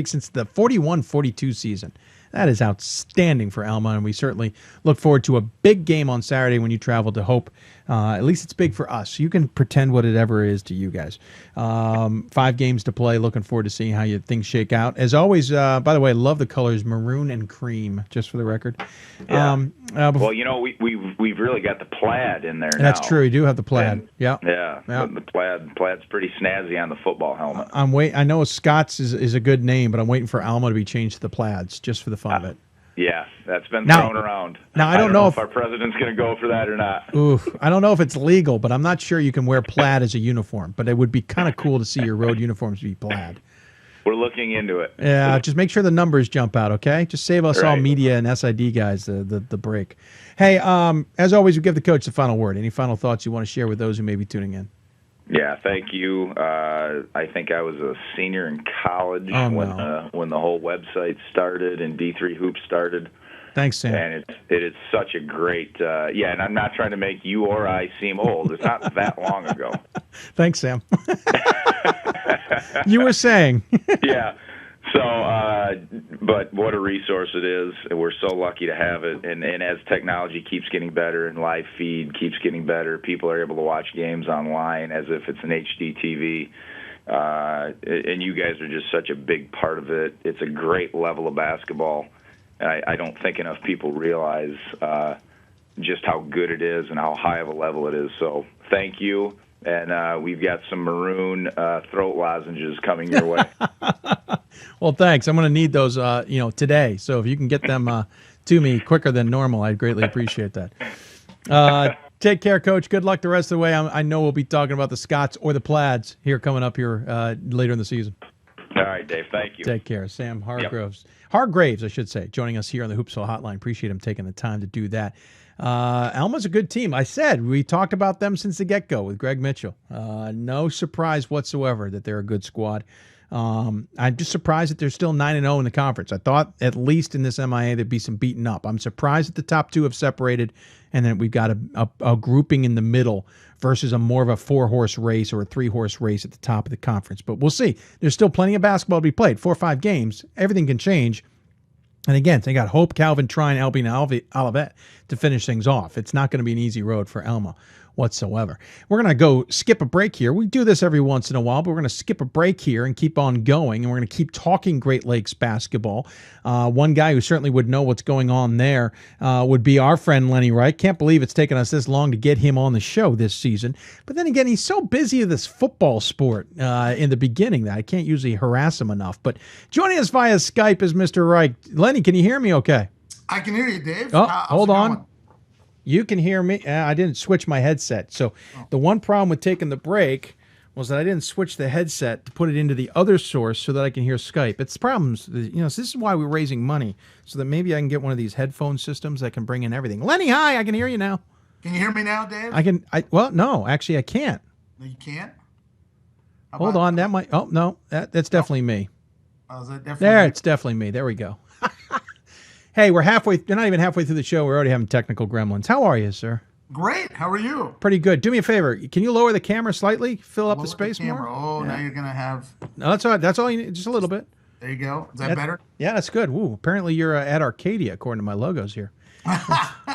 since the 41-42 season. That is outstanding for Alma, and we certainly look forward to a big game on Saturday when you travel to Hope. At least it's big for us. You can pretend what it ever is to you guys. 5 games to play. Looking forward to seeing how things shake out. As always, by the way, I love the colors maroon and cream, just for the record. Yeah. Well, we've really got the plaid in there now. That's true. You do have the plaid. Yeah. The plaid's pretty snazzy on the football helmet. I know Scott's is a good name, but I'm waiting for Alma to be changed to the plaids, just for the fun of it. Yeah, that's been thrown around. Now I don't know if our president's going to go for that or not. I don't know if it's legal, but I'm not sure you can wear plaid as a uniform. But it would be kind of cool to see your road uniforms be plaid. We're looking into it. Yeah, just make sure the numbers jump out, okay? Just save us all media and SID guys the break. Hey, as always, we give the coach the final word. Any final thoughts you want to share with those who may be tuning in? Yeah, thank you. I think I was a senior in college when the whole website started and D3 Hoops started. Thanks, Sam. And it is such a great, and I'm not trying to make you or I seem old. It's not that long ago. Thanks, Sam. You were saying. Yeah. So, but what a resource it is. We're so lucky to have it. And as technology keeps getting better and live feed keeps getting better, people are able to watch games online as if it's an HD TV. And you guys are just such a big part of it. It's a great level of basketball. And I don't think enough people realize just how good it is and how high of a level it is. So thank you. And we've got some maroon throat lozenges coming your way. Well, thanks. I'm going to need those, today. So if you can get them to me quicker than normal, I'd greatly appreciate that. Take care, Coach. Good luck the rest of the way. I know we'll be talking about the Scots or the Plaids here coming up here later in the season. All right, Dave. Thank you. Take care. Sam Hargraves, I should say, joining us here on the Hoopsville Hotline. Appreciate him taking the time to do that. Alma's a good team. I said we talked about them since the get-go with Greg Mitchell. No surprise whatsoever that they're a good squad. I'm just surprised that they're still 9-0 in the conference. I thought at least in this MIA there'd be some beaten up. I'm surprised that the top 2 have separated, and then we've got a grouping in the middle versus a more of a 4-horse race or a 3-horse race at the top of the conference. But we'll see. There's still plenty of basketball to be played. 4 or 5 games. Everything can change. And again, they got Hope, Calvin, Trine, Albion, and Olivet to finish things off. It's not going to be an easy road for Alma whatsoever. We're going to go skip a break here. We do this every once in a while, but we're going to skip a break here and keep on going, and we're going to keep talking Great Lakes basketball. One guy who certainly would know what's going on there would be our friend Lenny Wright. Can't believe it's taken us this long to get him on the show this season. But then again, he's so busy with this football sport in the beginning that I can't usually harass him enough. But joining us via Skype is Mr. Wright. Lenny, can you hear me okay? I can hear you, Dave. Oh, hold on. You can hear me. I didn't switch my headset. So the one problem with taking the break was that I didn't switch the headset to put it into the other source so that I can hear Skype. It's problems, so this is why we're raising money, so that maybe I can get one of these headphone systems that can bring in everything. Lenny, hi, I can hear you now. Can you hear me now, Dave? Well, no, actually I can't. No, you can't? Hold on, that might, no, that's definitely me. Oh, is that definitely There, me? it's definitely me. There we go. Hey, you're not even halfway through the show. We're already having technical gremlins. How are you, sir? Great. How are you? Pretty good. Do me a favor. Can you lower the camera slightly? Fill up the space more? Oh, yeah. Now you're going to have... No, that's all right. That's all you need. Just a little bit. There you go. Is that better? Yeah, that's good. Ooh, apparently you're at Arcadia, according to my logos here.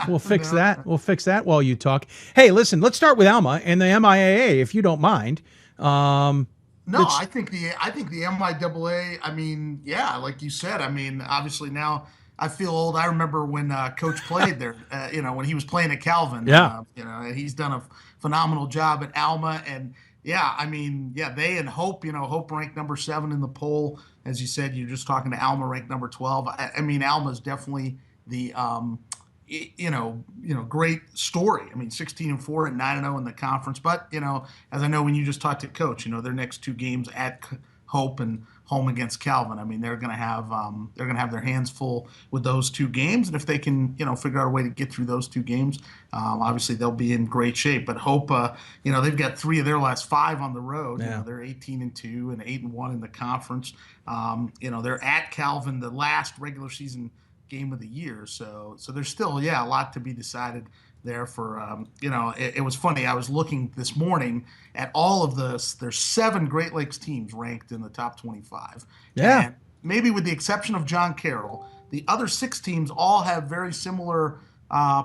We'll fix that. We'll fix that while you talk. Hey, listen, let's start with Alma and the MIAA, if you don't mind. No, I think the MIAA, I mean, yeah, like you said, I mean, obviously now... I feel old. I remember when Coach played there, when he was playing at Calvin. Yeah. And he's done a phenomenal job at Alma. And, yeah, I mean, yeah, they and Hope, Hope ranked number 7 in the poll. As you said, you're just talking to Alma ranked number 12. I mean, Alma's definitely the, great story. I mean, 16-4 and 9-0 in the conference. But, as I know when you just talked to Coach, their next 2 games at Hope, and home against Calvin. I mean, they're going to have their hands full with those 2 games, and if they can, figure out a way to get through those 2 games, obviously they'll be in great shape. But Hope, they've got 3 of their last 5 on the road. Yeah. They're 18-2 and 8-1 in the conference. They're at Calvin, the last regular season game of the year. So there's still, a lot to be decided there for, it was funny. I was looking this morning at all of this. There's 7 Great Lakes teams ranked in the top 25. Yeah. And maybe with the exception of John Carroll, the other 6 teams all have very similar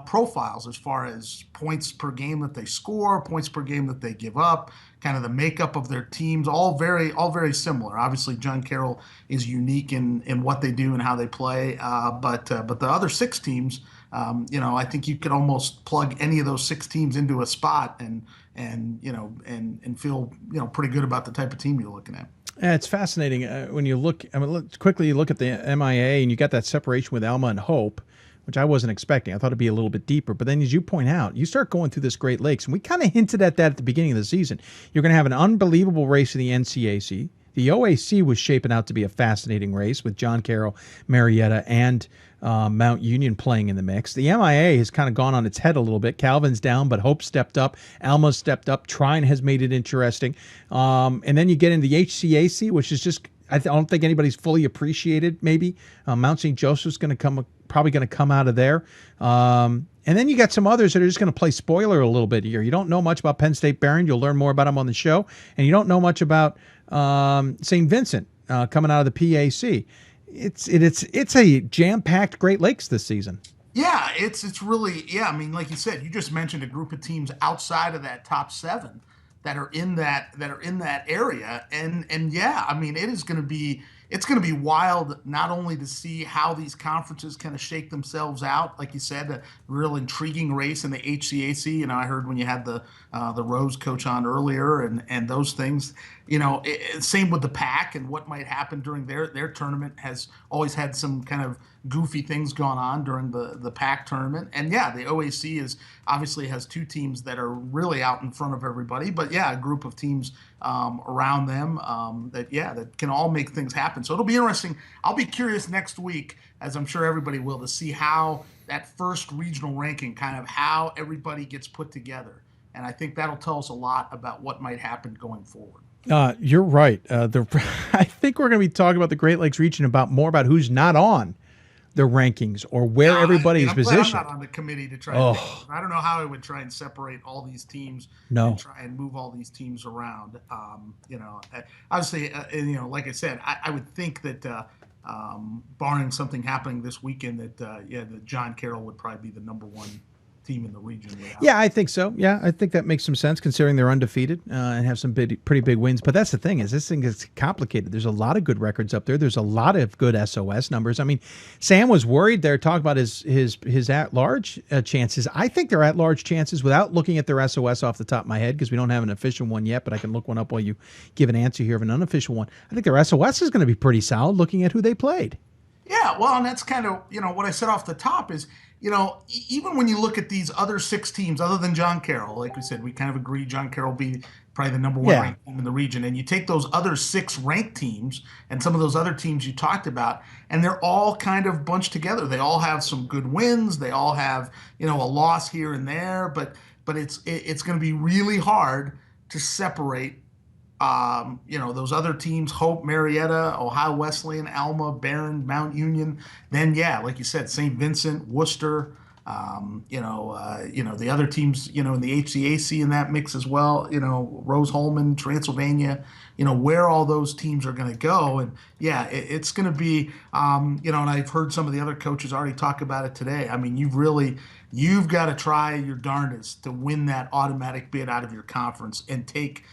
profiles as far as points per game that they score, points per game that they give up, kind of the makeup of their teams, all very similar. Obviously, John Carroll is unique in what they do and how they play, but the other 6 teams, I think you could almost plug any of those 6 teams into a spot and feel pretty good about the type of team you're looking at. Yeah, it's fascinating when you look. Quickly you look at the MIA and you got that separation with Alma and Hope, which I wasn't expecting. I thought it'd be a little bit deeper. But then, as you point out, you start going through this Great Lakes, and we kind of hinted at that at the beginning of the season. You're going to have an unbelievable race in the NCAC. The OAC was shaping out to be a fascinating race with John Carroll, Marietta, and Mount Union playing in the mix. The MIA has kind of gone on its head a little bit. Calvin's down, but Hope stepped up. Alma's stepped up. Trine has made it interesting. And then you get into the HCAC, which is just, I don't think anybody's fully appreciated, maybe. Mount St. Joseph's probably going to come out of there. And then you got some others that are just going to play spoiler a little bit here. You don't know much about Penn State Barron. You'll learn more about them on the show. And you don't know much about St. Vincent coming out of the PAC. It's a jam-packed Great Lakes this season. Yeah, it's really, I mean, like you said, you just mentioned a group of teams outside of that top 7 that are in that area, and yeah, I mean, it's going to be wild not only to see how these conferences kind of shake themselves out, like you said, a real intriguing race in the HCAC. I heard when you had the Rose coach on earlier, and those things. Same with the PAC and what might happen during their tournament has always had some kind of goofy things going on during the PAC tournament. And yeah, the OAC obviously has 2 teams that are really out in front of everybody, but yeah, a group of teams around them that can all make things happen. So it'll be interesting. I'll be curious next week, as I'm sure everybody will, to see how that first regional ranking, kind of how everybody gets put together. And I think that'll tell us a lot about what might happen going forward. You're right. I think we're going to be talking about the Great Lakes region more about who's not on the rankings or where everybody's positioned. I'm not on the committee to try. I don't know how I would try and separate all these teams. And try and move all these teams around. Obviously, like I said, I would think that barring something happening this weekend, that John Carroll would probably be the number 1 team in the region. Yeah, I think so. Yeah, I think that makes some sense considering they're undefeated and have some pretty big wins. But that's the thing, is this thing is complicated. There's a lot of good records up there. There's a lot of good SOS numbers. I mean, Sam was worried there, talking about his at-large chances. I think they're at-large chances without looking at their SOS off the top of my head, because we don't have an official one yet, but I can look one up while you give an answer here of an unofficial one. I think their SOS is going to be pretty solid looking at who they played. Yeah, well, and that's kind of, what I said off the top is, even when you look at these other 6 teams, other than John Carroll, like we said, we kind of agree John Carroll will be probably the number 1 ranked team in the region. And you take those other 6 ranked teams and some of those other teams you talked about, and they're all kind of bunched together. They all have some good wins. They all have, a loss here and there. But it's going to be really hard to separate those other teams, Hope, Marietta, Ohio Wesleyan, Alma, Barron, Mount Union. Then, like you said, St. Vincent, Worcester, the other teams, in the HCAC in that mix as well, Rose-Hulman, Transylvania, where all those teams are going to go. And, it's going to be, and I've heard some of the other coaches already talk about it today. I mean, you've got to try your darndest to win that automatic bid out of your conference and take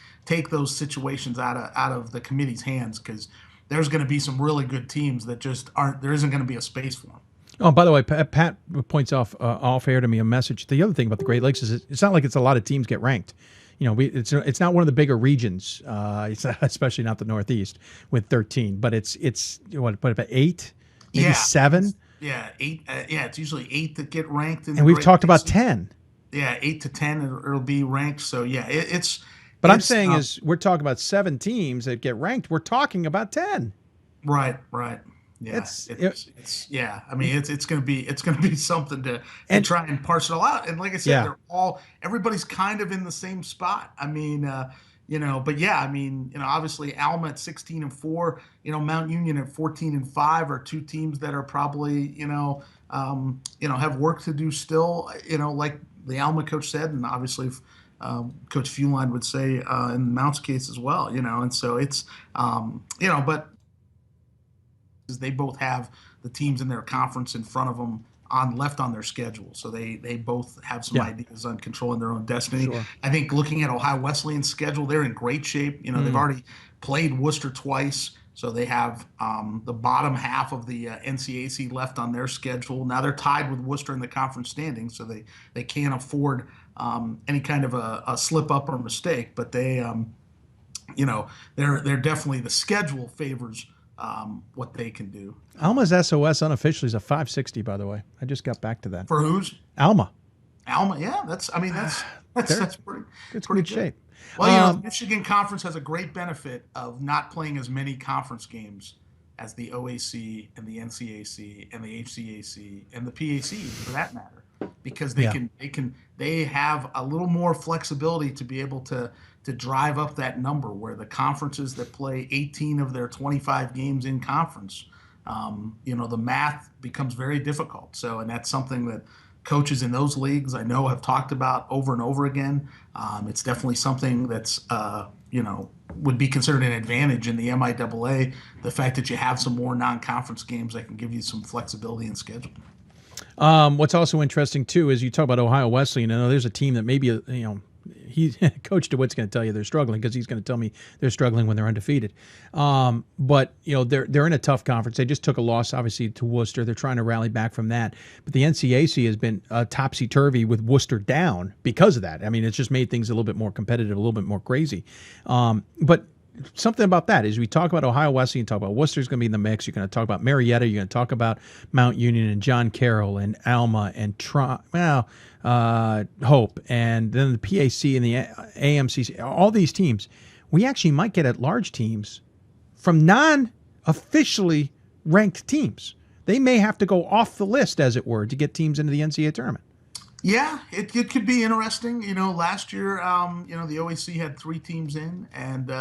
those situations out of the committee's hands, because there's going to be some really good teams that just there isn't going to be a space for them. Oh, by the way, Pat points off air to me a message. The other thing about the Great Lakes is it's not like it's a lot of teams get ranked. It's not one of the bigger regions, especially not the Northeast with 13, but it's what about 8, maybe 7? Yeah, 8. It's usually 8 that get ranked. And we've talked about 10. Yeah, 8 to 10 it'll be ranked. So But I'm saying we're talking about 7 teams that get ranked. We're talking about 10. Right. Yeah, it's yeah. I mean, it's gonna be something to try and parse it all out. And like I said, everybody's kind of in the same spot. I mean, but yeah, I mean, obviously Alma at 16-4, Mount Union at 14-5 are two teams that are probably, have work to do still. Like the Alma coach said, and obviously Coach Fuline would say in Mount's case as well. And so it's, but they both have the teams in their conference in front of them left on their schedule, so they both have some ideas on controlling their own destiny. Sure. I think looking at Ohio Wesleyan's schedule, they're in great shape. They've already played Worcester twice, so they have the bottom half of the NCAC left on their schedule. Now they're tied with Worcester in the conference standings, so they can't afford any kind of a slip up or mistake. But they, they're definitely, the schedule favors what they can do. Alma's SOS unofficially is a 560, by the way. I just got back to that. For whose? Alma, yeah. That's pretty. It's pretty good shape. Well, the Michigan Conference has a great benefit of not playing as many conference games as the OAC and the NCAC and the HCAC and the PAC, for that matter, because they have a little more flexibility to be able to drive up that number, where the conferences that play 18 of their 25 games in conference, the math becomes very difficult. So, and that's something that coaches in those leagues I know have talked about over and over again. It's definitely something that's, would be considered an advantage in the MIAA, the fact that you have some more non-conference games that can give you some flexibility in schedule. What's also interesting, too, is you talk about Ohio Wesleyan. There's a team that maybe, Coach DeWitt's going to tell you they're struggling, because he's going to tell me they're struggling when they're undefeated. But they're in a tough conference. They just took a loss, obviously, to Worcester. They're trying to rally back from that. But the NCAC has been topsy-turvy with Worcester down because of that. I mean, it's just made things a little bit more competitive, a little bit more crazy. But something about that is, we talk about Ohio Wesleyan, talk about Worcester's going to be in the mix. You're going to talk about Marietta. You're going to talk about Mount Union and John Carroll and Alma and Hope, and then the PAC and the AMCC. All these teams, we actually might get at-large teams from non-officially ranked teams. They may have to go off the list, as it were, to get teams into the NCAA tournament. Yeah, it could be interesting. Last year, the OAC had 3 teams in, and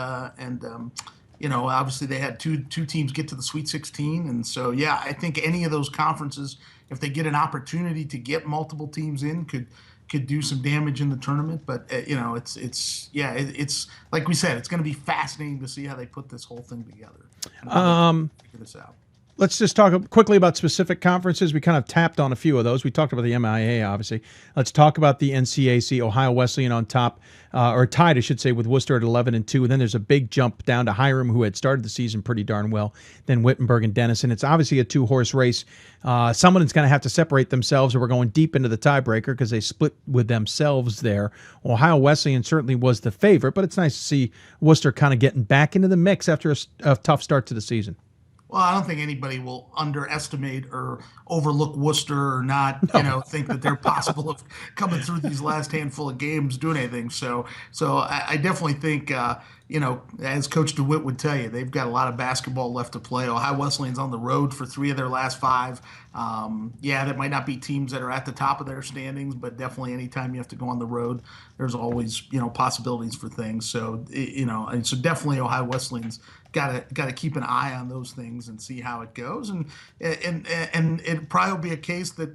obviously they had two teams get to the Sweet 16, and so yeah, I think any of those conferences, if they get an opportunity to get multiple teams in, could do some damage in the tournament. But it's like we said, it's going to be fascinating to see how they put this whole thing together. Figure this out. Let's just talk quickly about specific conferences. We kind of tapped on a few of those. We talked about the MIAA, obviously. Let's talk about the NCAC. Ohio Wesleyan on top, or tied, I should say, with Worcester at 11-2. And then there's a big jump down to Hiram, who had started the season pretty darn well. Then Wittenberg and Denison. It's obviously a 2-horse race. Someone's going to have to separate themselves, or we're going deep into the tiebreaker, because they split with themselves there. Ohio Wesleyan certainly was the favorite, but it's nice to see Worcester kind of getting back into the mix after a tough start to the season. Well, I don't think anybody will underestimate or overlook Worcester, or not, think that they're possible of coming through these last handful of games doing anything. So I definitely think, as Coach DeWitt would tell you, they've got a lot of basketball left to play. Ohio Wesleyan's on the road for 3 of their last 5. That might not be teams that are at the top of their standings, but definitely anytime you have to go on the road, there's always, possibilities for things. So, and so definitely Ohio Wesleyan's got to keep an eye on those things and see how it goes. And it probably will be a case that,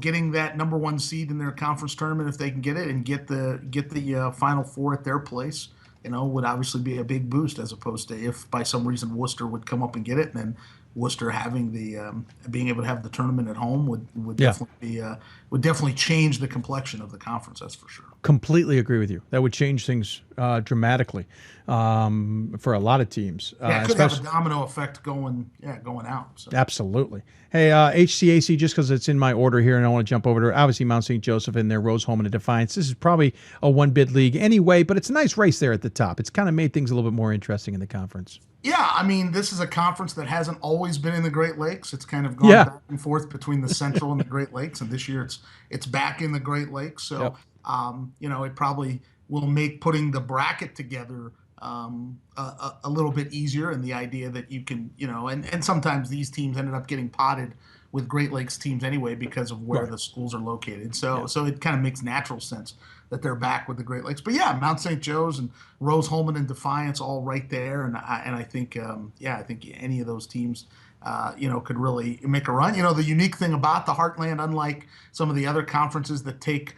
getting that number 1 seed in their conference tournament, if they can get it, and get the Final Four at their place, would obviously be a big boost, as opposed to if by some reason Worcester would come up and get it, and then Worcester having the being able to have the tournament at home would definitely change the complexion of the conference. That's for sure. Completely agree with you. That would change things dramatically for a lot of teams. It could have a domino effect going out. So. Absolutely. Hey, HCAC, just because it's in my order here, and I want to jump over to, obviously, Mount St. Joseph in there, Roseholm and Defiance. This is probably a 1-bid league anyway, but it's a nice race there at the top. It's kind of made things a little bit more interesting in the conference. Yeah, I mean, this is a conference that hasn't always been in the Great Lakes. It's kind of gone back and forth between the Central and the Great Lakes, and this year it's back in the Great Lakes. So, it probably will make putting the bracket together a little bit easier, and the idea that you can, and sometimes these teams ended up getting potted with Great Lakes teams anyway because of where the schools are located. So it kind of makes natural sense that they're back with the Great Lakes. But yeah, Mount St. Joe's and Rose-Hulman and Defiance all right there, and I think I think any of those teams could really make a run. The unique thing about the Heartland, unlike some of the other conferences that take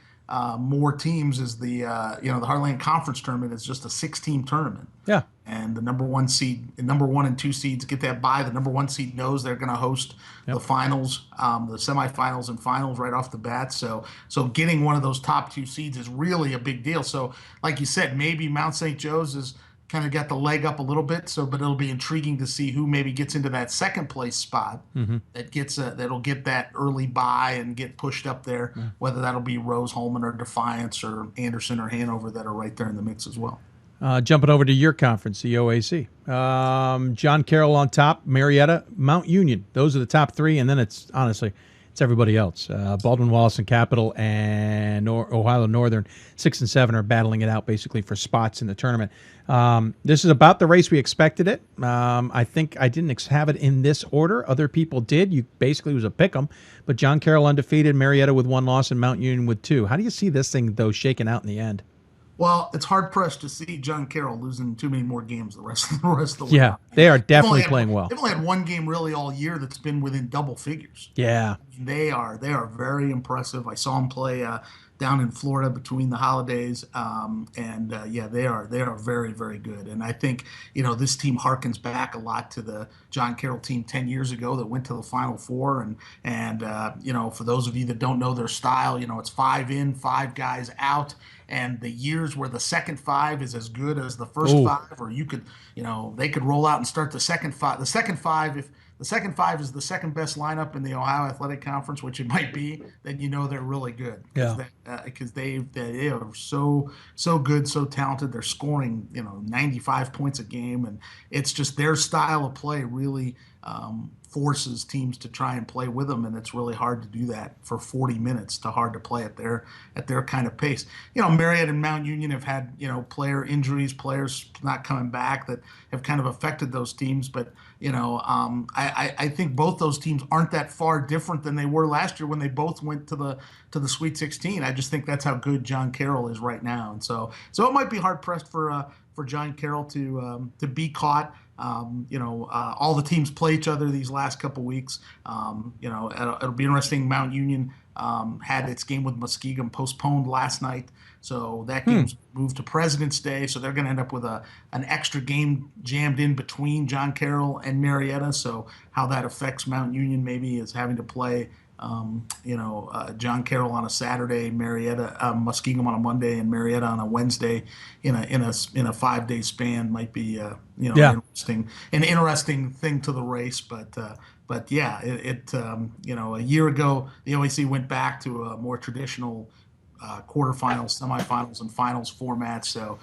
more teams, is the Heartland Conference tournament is just a 6-team tournament. Yeah. And the number 1 and 2 seeds get that bye. The number 1 seed knows they're going to host the finals, the semifinals and finals right off the bat. So getting one of those top 2 seeds is really a big deal. So like you said, maybe Mount St. Joe's is kind of got the leg up a little bit. But it'll be intriguing to see who maybe gets into that second place spot that gets that'll get that early bye and get pushed up there. Whether that'll be Rose-Hulman or Defiance or Anderson or Hanover that are right there in the mix as well. Jumping over to your conference, the OAC. John Carroll on top, Marietta, Mount Union. Those are the top 3, and then it's everybody else. Baldwin Wallace and Capital and Ohio Northern, 6 and 7 are battling it out basically for spots in the tournament. This is about the race we expected it. I think I didn't have it in this order. Other people did. You basically was a pick 'em, but John Carroll undefeated, Marietta with 1 loss, and Mount Union with 2. How do you see this thing though shaking out in the end? Well, it's hard pressed to see John Carroll losing too many more games the rest of the way. Yeah, they are definitely playing well. They've only had 1 game really all year that's been within double figures. Yeah, they are very impressive. I saw them play down in Florida between the holidays, they are very, very good. And I think this team harkens back a lot to the John Carroll team 10 years ago that went to the Final Four. And for those of you that don't know their style, it's 5 in, 5 guys out. And the years where the second 5 is as good as the first 5, or you could, they could roll out and start the second 5. The second 5, if the second 5 is the second best lineup in the Ohio Athletic Conference, which it might be, then they're really good. Because they are so good, so talented. They're scoring 95 points a game, and it's just their style of play really forces teams to try and play with them, and it's really hard to do that for 40 minutes. Hard to play at their kind of pace. Marriott and Mount Union have had player injuries, players not coming back that have kind of affected those teams. But I think both those teams aren't that far different than they were last year when they both went to the Sweet 16. I just think that's how good John Carroll is right now, and so it might be hard pressed for John Carroll to be caught. All the teams play each other these last couple weeks. It'll be interesting. Mount Union had its game with Muskegon postponed last night, so that game's moved to President's Day. So they're going to end up with an extra game jammed in between John Carroll and Marietta. So how that affects Mount Union maybe is having to play John Carroll on a Saturday, Muskegon on a Monday, and Marietta on a Wednesday in a 5-day span might be an interesting thing to the race. But yeah, a year ago the OAC went back to a more traditional quarterfinals, semifinals, and finals format. So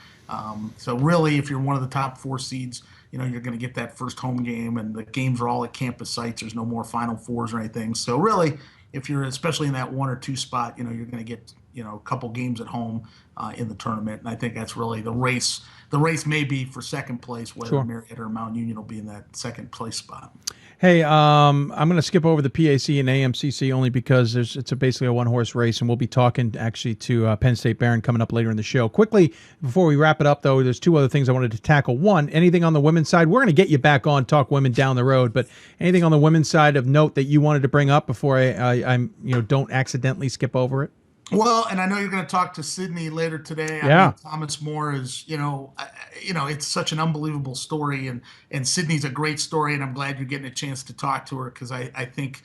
really, if you're one of the top 4 seeds, you're going to get that first home game, and the games are all at campus sites. There's no more Final Fours or anything. So really, if you're especially in that 1 or 2 spot, you're going to get a couple games at home in the tournament. And I think that's really the race. The race may be for second place, whether Marietta or Mount Union will be in that second place spot. Hey, I'm going to skip over the PAC and AMCC only because it's basically a one-horse race, and we'll be talking actually to Penn State Barron coming up later in the show. Quickly, before we wrap it up, though, there's 2 other things I wanted to tackle. One, anything on the women's side? We're going to get you back on Talk Women down the road, but anything on the women's side of note that you wanted to bring up before I'm don't accidentally skip over it? Well, and I know you're going to talk to Sydney later today. Yeah. I mean, Thomas More is, it's such an unbelievable story, and Sydney's a great story, and I'm glad you're getting a chance to talk to her because I think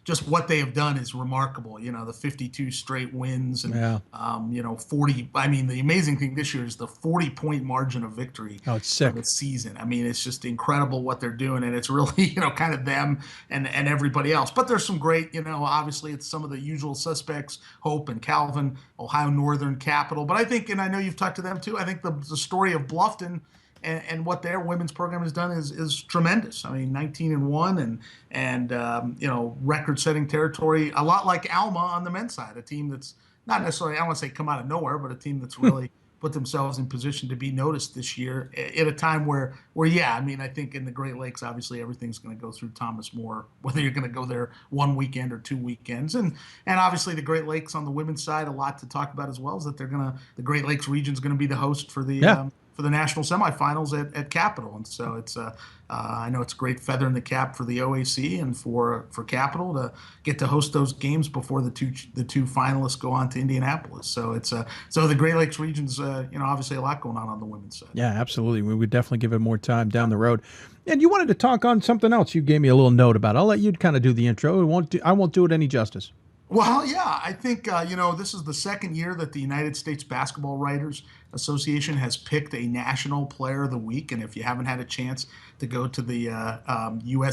just what they have done is remarkable. The 52 straight wins and 40. I mean, the amazing thing this year is the 40-point margin of victory. Oh, it's sick. For the season. I mean, it's just incredible what they're doing, and it's really kind of them and everybody else. But there's some great, obviously it's some of the usual suspects. Hope and Calvin, Ohio Northern, Capital. But I think, and I know you've talked to them too, I think the story of Bluffton and what their women's program has done is tremendous. I mean, 19-1 and record-setting territory, a lot like Alma on the men's side, a team that's not necessarily, I don't want to say come out of nowhere, but a team that's really put themselves in position to be noticed this year at a time where yeah, I mean, I think in the Great Lakes, obviously everything's going to go through Thomas More, whether you're going to go there one weekend or 2 weekends. And obviously the Great Lakes on the women's side, a lot to talk about as well, is that the Great Lakes region is going to be the host for the national semifinals at Capitol. And so it's I know it's a great feather in the cap for the OAC and for Capitol to get to host those games before the two finalists go on to Indianapolis. So it's so the Great Lakes region's obviously a lot going on the women's side. Yeah, absolutely. We would definitely give it more time down the road. And you wanted to talk on something else. You gave me a little note about. I'll let you kind of do the intro. I won't do it any justice. Well, yeah, I think, this is the second year that the United States Basketball Writers Association has picked a National Player of the Week. And if you haven't had a chance to go to the usbwa.org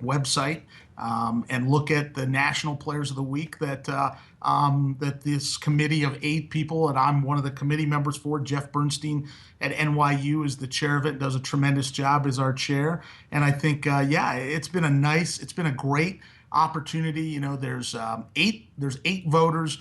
website and look at the National Players of the Week that this committee of 8 people, and I'm one of the committee members for, Jeff Bernstein at NYU is the chair of it, does a tremendous job as our chair. And I think, it's been a great opportunity. There's 8 voters.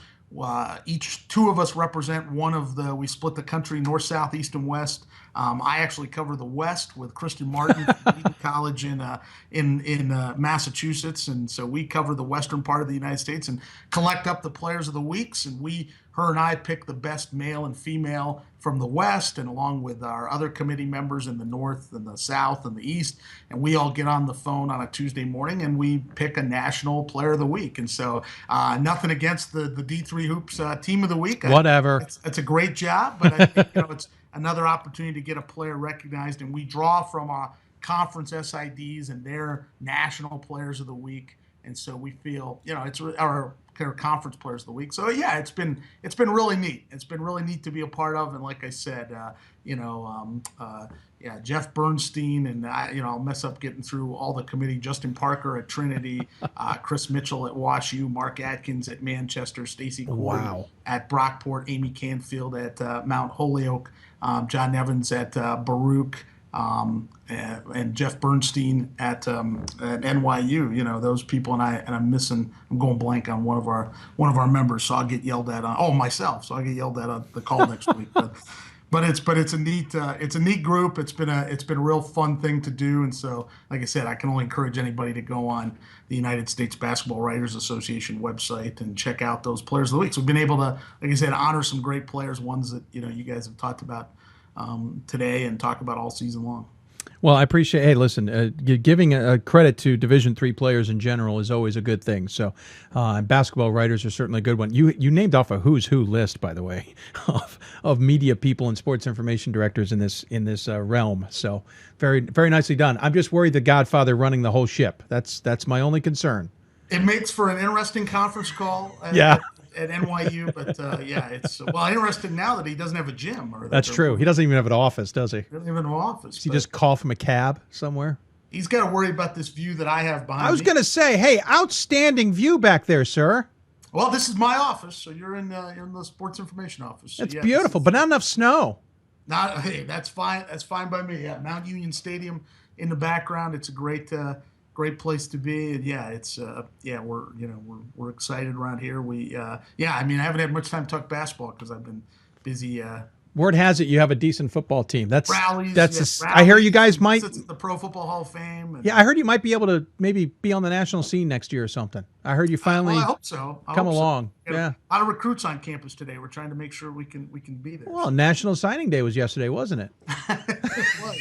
Each 2 of us represent we split the country north, south, east, and west. I actually cover the West with Kristen Martin from Eton College in Massachusetts, and so we cover the western part of the United States and collect up the players of the weeks. And her and I pick the best male and female from the West, and along with our other committee members in the North and the South and the East, and we all get on the phone on a Tuesday morning and we pick a National Player of the Week. And so nothing against the D3 Hoops Team of the Week. Whatever. It's a great job, but I think it's another opportunity to get a player recognized, and we draw from our conference SIDs and their National Players of the Week. And so we feel, it's our conference players of the week. So yeah, it's been really neat. It's been really neat to be a part of. And like I said, Jeff Bernstein and I'll mess up getting through all the committee. Justin Parker at Trinity, Chris Mitchell at WashU, Mark Atkins at Manchester, Stacy Gordon at Brockport, Amy Canfield at Mount Holyoke, John Evans at Baruch. And Jeff Bernstein at NYU, those people, and I'm going blank on one of our members, so I'll get yelled at myself. So I'll get yelled at on the call next week. But it's a neat group. It's been a real fun thing to do. And so, like I said, I can only encourage anybody to go on the United States Basketball Writers Association website and check out those Players of the Week. So we've been able to, like I said, honor some great players, ones that you guys have talked about today and talk about all season long. Well, I appreciate. Hey, listen, giving a credit to Division III players in general is always a good thing. So, basketball writers are certainly a good one. You named off a who's who list, by the way, of media people and sports information directors in this realm. So, very very nicely done. I'm just worried the Godfather running the whole ship. That's my only concern. It makes for an interesting conference call. At NYU, but it's interesting now that he doesn't have a gym. That's true. He doesn't even have an office, does he? He doesn't even have an office. Does he just call from a cab somewhere? He's got to worry about this view that I have behind me. I was going to say, hey, outstanding view back there, sir. Well, this is my office, so you're in the sports information office. So it's beautiful, but not enough snow. That's fine. That's fine by me. Yeah, Mount Union Stadium in the background. It's a great place to be. And it's we're excited around here. I haven't had much time to talk basketball because I've been busy. Word has it you have a decent football team. Rallies. I hear you guys might. The Pro Football Hall of Fame. I heard you might be able to maybe be on the national scene next year or something. I heard you finally. I hope so. Come along. Yeah. A lot of recruits on campus today. We're trying to make sure we can be there. Well, National Signing Day was yesterday, wasn't it? It was.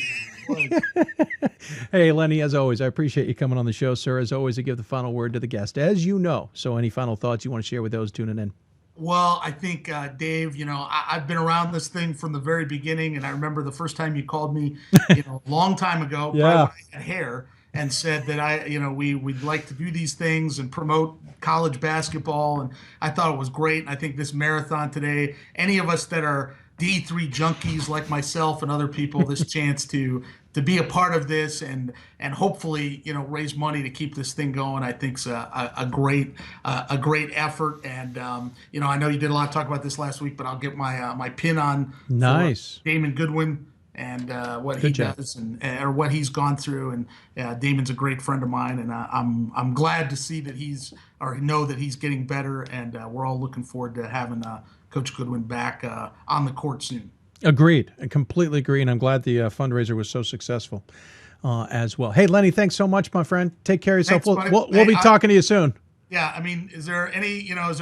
Hey, Lenny, as always, I appreciate you coming on the show, sir. As always, to give the final word to the guest, as you know. So any final thoughts you want to share with those tuning in? Well, I think, Dave, I've been around this thing from the very beginning, and I remember the first time you called me, a long time ago, when I had hair, and said that we'd like to do these things and promote college basketball, and I thought it was great. And I think this marathon today, any of us that are D3 junkies like myself and other people, this chance to be a part of this and hopefully raise money to keep this thing going, I think's a great effort. And I know you did a lot of talk about this last week, but I'll get my pin on. Nice. Damon Goodwin and what he does or what he's gone through. And Damon's a great friend of mine, and I'm glad to see that know that he's getting better, and we're all looking forward to having Coach Goodwin back on the court soon. Agreed. I completely agree, and I'm glad the fundraiser was so successful as well. Hey, Lenny, thanks so much, my friend. Take care of yourself. Thanks, We'll be talking to you soon. Yeah, I mean, is there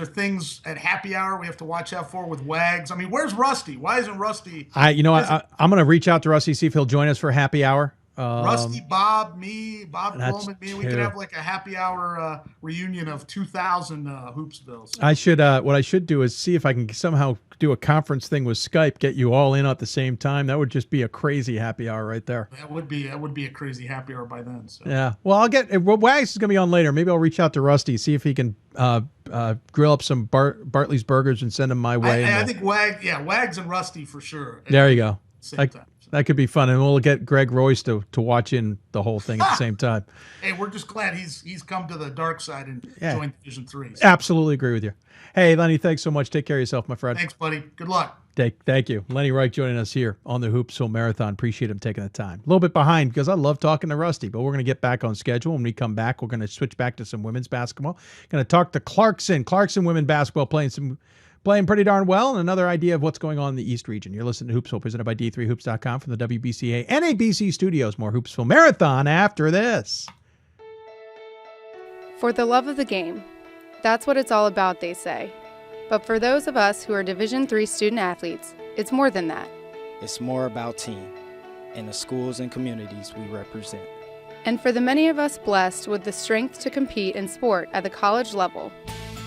things at happy hour we have to watch out for with Wags? I mean, where's Rusty? Why isn't Rusty? I'm going to reach out to Rusty, see if he'll join us for happy hour. Rusty, Bob, me, Bob Coleman, me. We could two. have like a happy hour reunion of 2000 Hoopsville. So. I should. What I should do is see if I can somehow do a conference thing with Skype, get you all in at the same time. That would just be a crazy happy hour right there. That would be a crazy happy hour by then. So. Yeah. Well, Wags is going to be on later. Maybe I'll reach out to Rusty, see if he can grill up some Bartley's burgers and send them my way. I think Wags and Rusty for sure. There you go. Same time. That could be fun, and we'll get Greg Royce to watch in the whole thing at the same time. Hey, we're just glad he's come to the dark side and joined Division 3. So. Absolutely agree with you. Hey, Lenny, thanks so much. Take care of yourself, my friend. Thanks, buddy. Good luck. Thank you. Lenny Reich joining us here on the Hoopsville Marathon. Appreciate him taking the time. A little bit behind because I love talking to Rusty, but we're going to get back on schedule. When we come back, we're going to switch back to some women's basketball. Going to talk to Clarkson women basketball playing pretty darn well, and another idea of what's going on in the East region. You're listening to Hoopsville, presented by D3Hoops.com from the WBCA NABC Studios. More Hoopsville Marathon after this. For the love of the game. That's what it's all about, they say. But for those of us who are Division III student athletes, it's more than that. It's more about team and the schools and communities we represent. And for the many of us blessed with the strength to compete in sport at the college level,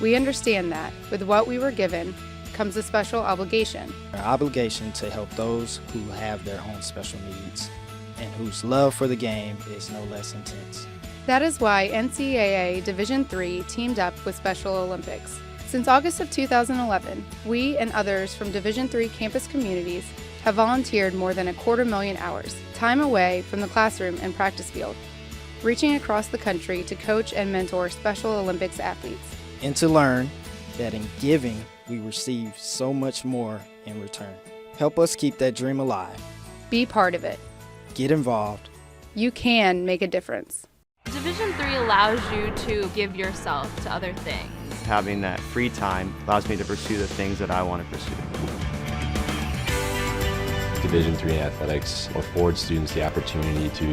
we understand that, with what we were given, comes a special obligation. Our obligation to help those who have their own special needs and whose love for the game is no less intense. That is why NCAA Division III teamed up with Special Olympics. Since August of 2011, we and others from Division III campus communities have volunteered more than 250,000 hours, time away from the classroom and practice field, reaching across the country to coach and mentor Special Olympics athletes. And to learn that in giving, we receive so much more in return. Help us keep that dream alive. Be part of it. Get involved. You can make a difference. Division III allows you to give yourself to other things. Having that free time allows me to pursue the things that I want to pursue. Division III athletics affords students the opportunity to,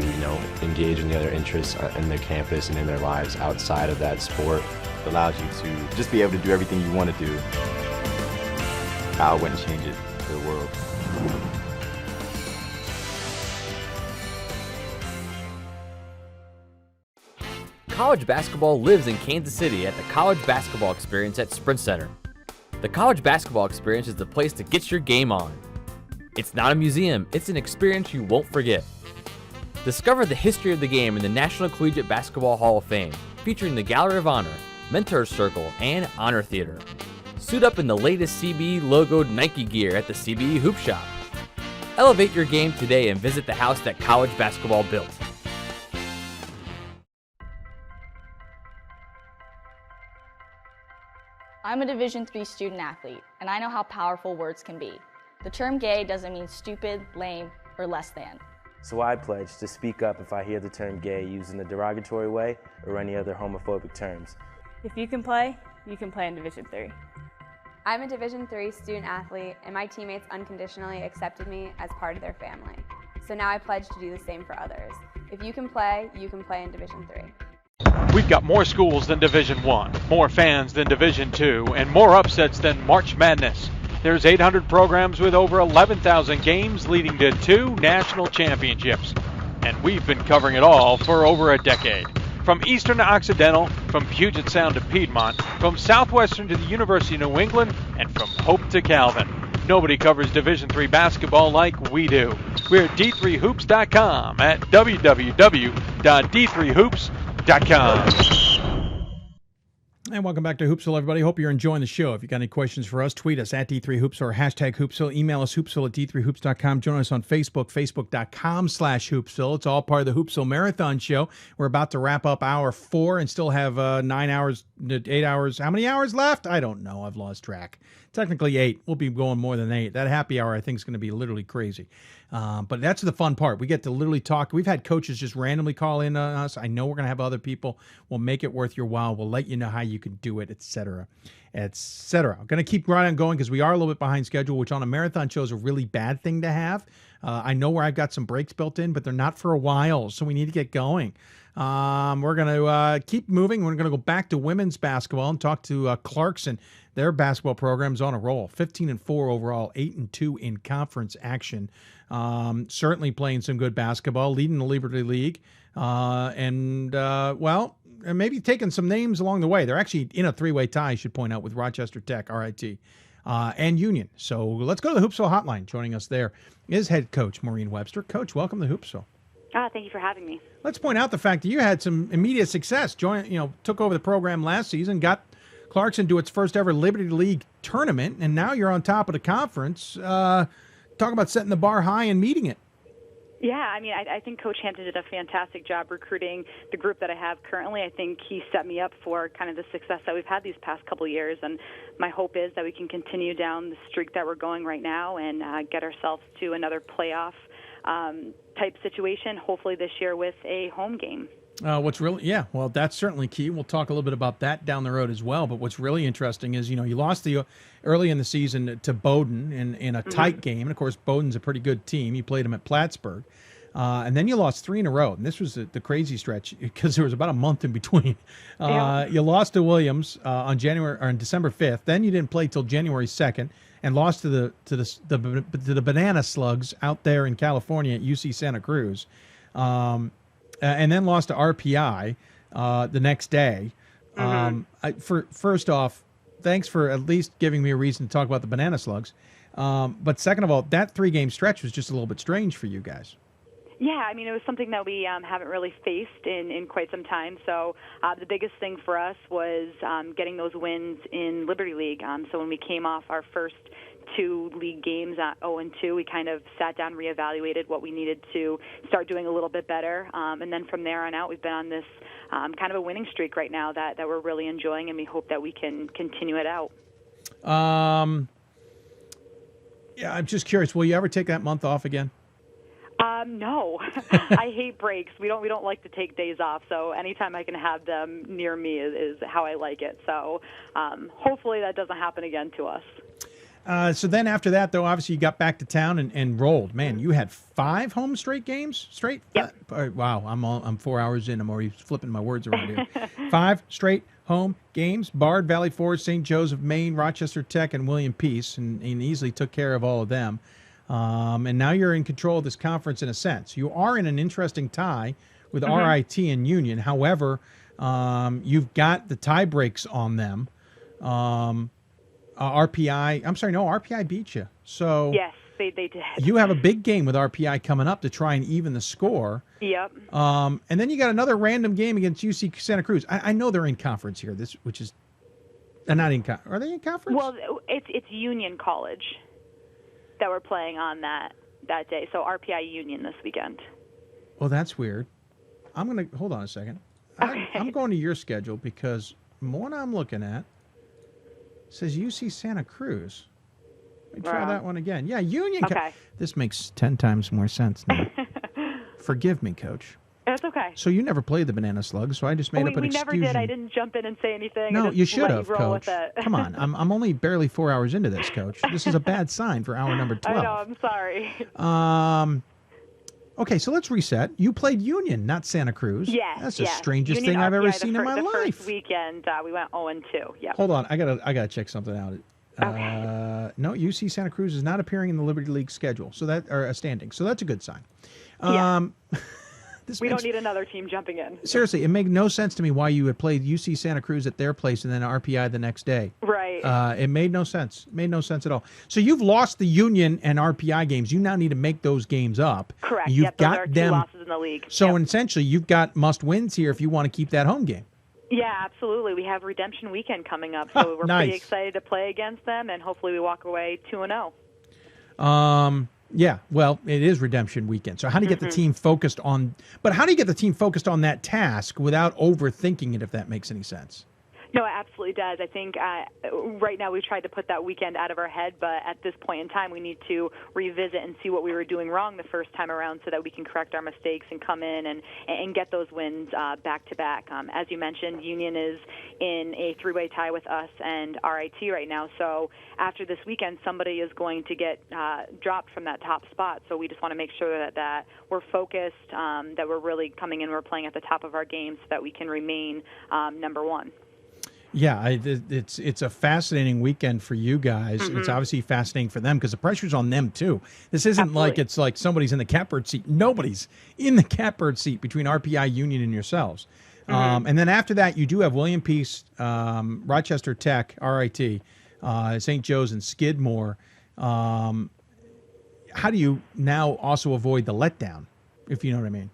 engage in the other interests in their campus and in their lives outside of that sport. It allows you to just be able to do everything you want to do. I wouldn't change it for the world. College basketball lives in Kansas City at the College Basketball Experience at Sprint Center. The College Basketball Experience is the place to get your game on. It's not a museum, it's an experience you won't forget. Discover the history of the game in the National Collegiate Basketball Hall of Fame, featuring the Gallery of Honor, Mentor's Circle, and Honor Theater. Suit up in the latest CBE logoed Nike gear at the CBE Hoop Shop. Elevate your game today and visit the house that college basketball built. I'm a Division III student athlete, and I know how powerful words can be. The term gay doesn't mean stupid, lame, or less than. So I pledge to speak up if I hear the term gay used in a derogatory way or any other homophobic terms. If you can play in Division III. I'm a Division III student athlete, and my teammates unconditionally accepted me as part of their family. So now I pledge to do the same for others. If you can play in Division III. We've got more schools than Division I, more fans than Division II, and more upsets than March Madness. There's 800 programs with over 11,000 games leading to 2 national championships. And we've been covering it all for over a decade. From Eastern to Occidental, from Puget Sound to Piedmont, from Southwestern to the University of New England, and from Hope to Calvin. Nobody covers Division III basketball like we do. We're at D3Hoops.com at www.d3hoops.com. And welcome back to Hoopsville, everybody. Hope you're enjoying the show. If you got any questions for us, tweet us at D3Hoops or hashtag Hoopsville. Email us hoopsville at D3Hoops.com. Join us on Facebook, Facebook.com/Hoopsville. It's all part of the Hoopsville Marathon Show. We're about to wrap up hour 4 and still have 8 hours. How many hours left? I don't know. I've lost track. Technically 8. We'll be going more than 8. That happy hour, I think, is going to be literally crazy. But that's the fun part. We get to literally talk. We've had coaches just randomly call in on us. I know we're going to have other people. We'll make it worth your while. We'll let you know how you can do it, et cetera, et cetera. I'm going to keep right on going because we are a little bit behind schedule, which on a marathon show is a really bad thing to have. I know where I've got some breaks built in, but they're not for a while, so we need to get going. We're going to keep moving. We're going to go back to women's basketball and talk to Clarkson. Their basketball program's on a roll. 15-4 overall, 8-2 in conference action. Certainly playing some good basketball, leading the Liberty League, and maybe taking some names along the way. They're actually in a three-way tie, I should point out, with Rochester Tech, RIT, and Union. So let's go to the Hoopsville hotline. Joining us there is head coach Maureen Webster. Coach, welcome to Hoopsville. Thank you for having me. Let's point out the fact that you had some immediate success. Took over the program last season, got Clarkson to its first ever Liberty League tournament, and now you're on top of the conference. Talk about setting the bar high and meeting it. Yeah, I mean, I think Coach Hampton did a fantastic job recruiting the group that I have currently. I think he set me up for kind of the success that we've had these past couple of years, and my hope is that we can continue down the streak that we're going right now and get ourselves to another playoff type situation, hopefully this year with a home game. That's certainly key. We'll talk a little bit about that down the road as well. But what's really interesting is, you lost early in the season to Bowdoin in a tight game. And, of course, Bowdoin's a pretty good team. You played them at Plattsburgh. And then you lost 3 in a row. And this was the crazy stretch because there was about a month in between. You lost to Williams on December 5th. Then you didn't play till January 2nd and lost to the Banana Slugs out there in California at UC Santa Cruz. And then lost to RPI the next day. First off, thanks for at least giving me a reason to talk about the Banana Slugs. But second of all, that 3-game stretch was just a little bit strange for you guys. Yeah, I mean, it was something that we haven't really faced in quite some time. So the biggest thing for us was getting those wins in Liberty League. So when we came off our first 2 league games at 0-2, we kind of sat down, reevaluated what we needed to start doing a little bit better. And then from there on out, we've been on this kind of a winning streak right now that we're really enjoying, and we hope that we can continue it out. Yeah, I'm just curious, will you ever take that month off again? No, I hate breaks. We don't like to take days off. So anytime I can have them near me is how I like it. So hopefully that doesn't happen again to us. So then after that, though, obviously you got back to town and rolled. Man, you had 5 home games straight? Yep. Wow, I'm 4 hours in. I'm already flipping my words around here. 5 straight home games. Bard, Valley Forge, St. Joseph, Maine, Rochester Tech, and William Peace, and easily took care of all of them. And now you're in control of this conference in a sense. You are in an interesting tie with RIT and Union. However, you've got the tie breaks on them. RPI beat you. So yes, they did. You have a big game with RPI coming up to try and even the score. Yep. And then you got another random game against UC Santa Cruz. I know they're in conference here. Which is not in. Are they in conference? Well, it's Union College that we're playing on that day. So RPI Union this weekend. Well, that's weird. I'm gonna hold on a second. Okay. I'm going to your schedule because the one I'm looking at says UC Santa Cruz. Let me try that one again. Yeah, Union. Okay. This makes 10 times more sense now. Forgive me, Coach. That's okay. So you never played the Banana Slugs, so I just made up an excuse. We never did. I didn't jump in and say anything. No, you should have, Coach. Come on. I'm only barely 4 hours into this, Coach. This is a bad sign for hour number 12. I know. I'm sorry. Okay, so let's reset. You played Union, not Santa Cruz. Yes. That's the yes. strangest Union thing I've ever RPI, seen in my life. The first weekend, we went 0-2. Yep. Hold on. I gotta check something out. Okay. No, UC Santa Cruz is not appearing in the Liberty League schedule, or a standing. So that's a good sign. Yeah. We don't need another team jumping in. Seriously, it made no sense to me why you had played UC Santa Cruz at their place and then RPI the next day. Right. It made no sense. It made no sense at all. So you've lost the Union and RPI games. You now need to make those games up. Correct. You've got those are 2 them. losses in the league. So essentially, you've got must-wins here if you want to keep that home game. Yeah, absolutely. We have Redemption Weekend coming up, so we're nice. pretty excited to play against them, and hopefully we walk away 2-0. Yeah, well, it is Redemption Weekend. So how do you get the team focused on? But how do you get the team focused on that task without overthinking it? If that makes any sense. No, it absolutely does. I think right now we've tried to put that weekend out of our head, but at this point in time we need to revisit and see what we were doing wrong the first time around so that we can correct our mistakes and come in and get those wins back to back. As you mentioned, Union is in a three-way tie with us and RIT right now, so after this weekend somebody is going to get dropped from that top spot, so we just want to make sure that we're focused, that we're really coming in, we're playing at the top of our game so that we can remain number one. Yeah, it's a fascinating weekend for you guys. Mm-hmm. It's obviously fascinating for them because the pressure's on them too. This isn't like it's like somebody's in the catbird seat. Nobody's in the catbird seat between RPI, Union, and yourselves. Mm-hmm. And then after that, you do have William Peace, Rochester Tech, RIT, St. Joe's, and Skidmore. How do you now also avoid the letdown, if you know what I mean?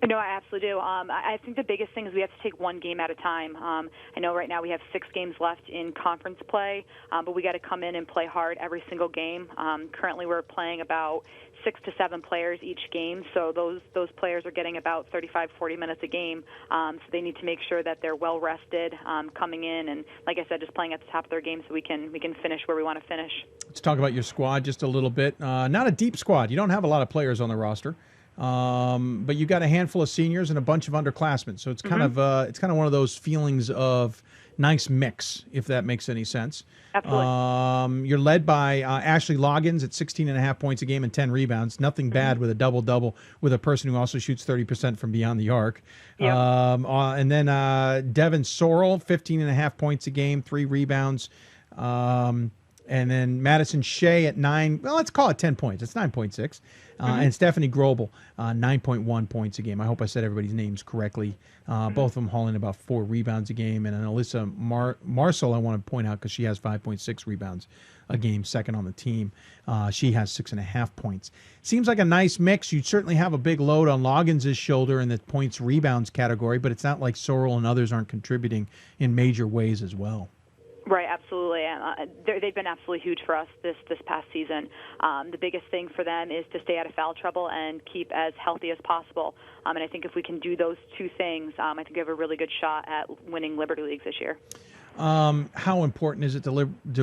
No, I absolutely do. I think the biggest thing is we have to take one game at a time. I know right now we have 6 games left in conference play, but we got to come in and play hard every single game. Currently, we're playing about 6 to 7 players each game, so those players are getting about 35, 40 minutes a game. So they need to make sure that they're well rested coming in, and like I said, just playing at the top of their game so we can finish where we want to finish. Let's talk about your squad just a little bit. Not a deep squad. You don't have a lot of players on the roster. But you got a handful of seniors and a bunch of underclassmen, so it's kind of one of those feelings of nice mix, if that makes any sense. Absolutely. You're led by Ashley Loggins at 16.5 points a game and 10 rebounds. Nothing bad with a double-double with a person who also shoots 30% from beyond the arc. Yep. And then Devin Sorrell, 15.5 points a game, 3 rebounds. And then Madsen Shea at 9. Well, let's call it 10 points. It's 9.6. And Stephanie Grobel, 9.1 points a game. I hope I said everybody's names correctly. Both of them hauling about 4 rebounds a game. And then Alyssa Marcel, I want to point out because she has 5.6 rebounds a game, second on the team. She has 6.5 points. Seems like a nice mix. You certainly have a big load on Loggins' shoulder in the points rebounds category, but it's not like Sorrell and others aren't contributing in major ways as well. Right, absolutely. They've been absolutely huge for us this past season. The biggest thing for them is to stay out of foul trouble and keep as healthy as possible. And I think if we can do those 2 things, I think we have a really good shot at winning Liberty Leagues this year. How important is it to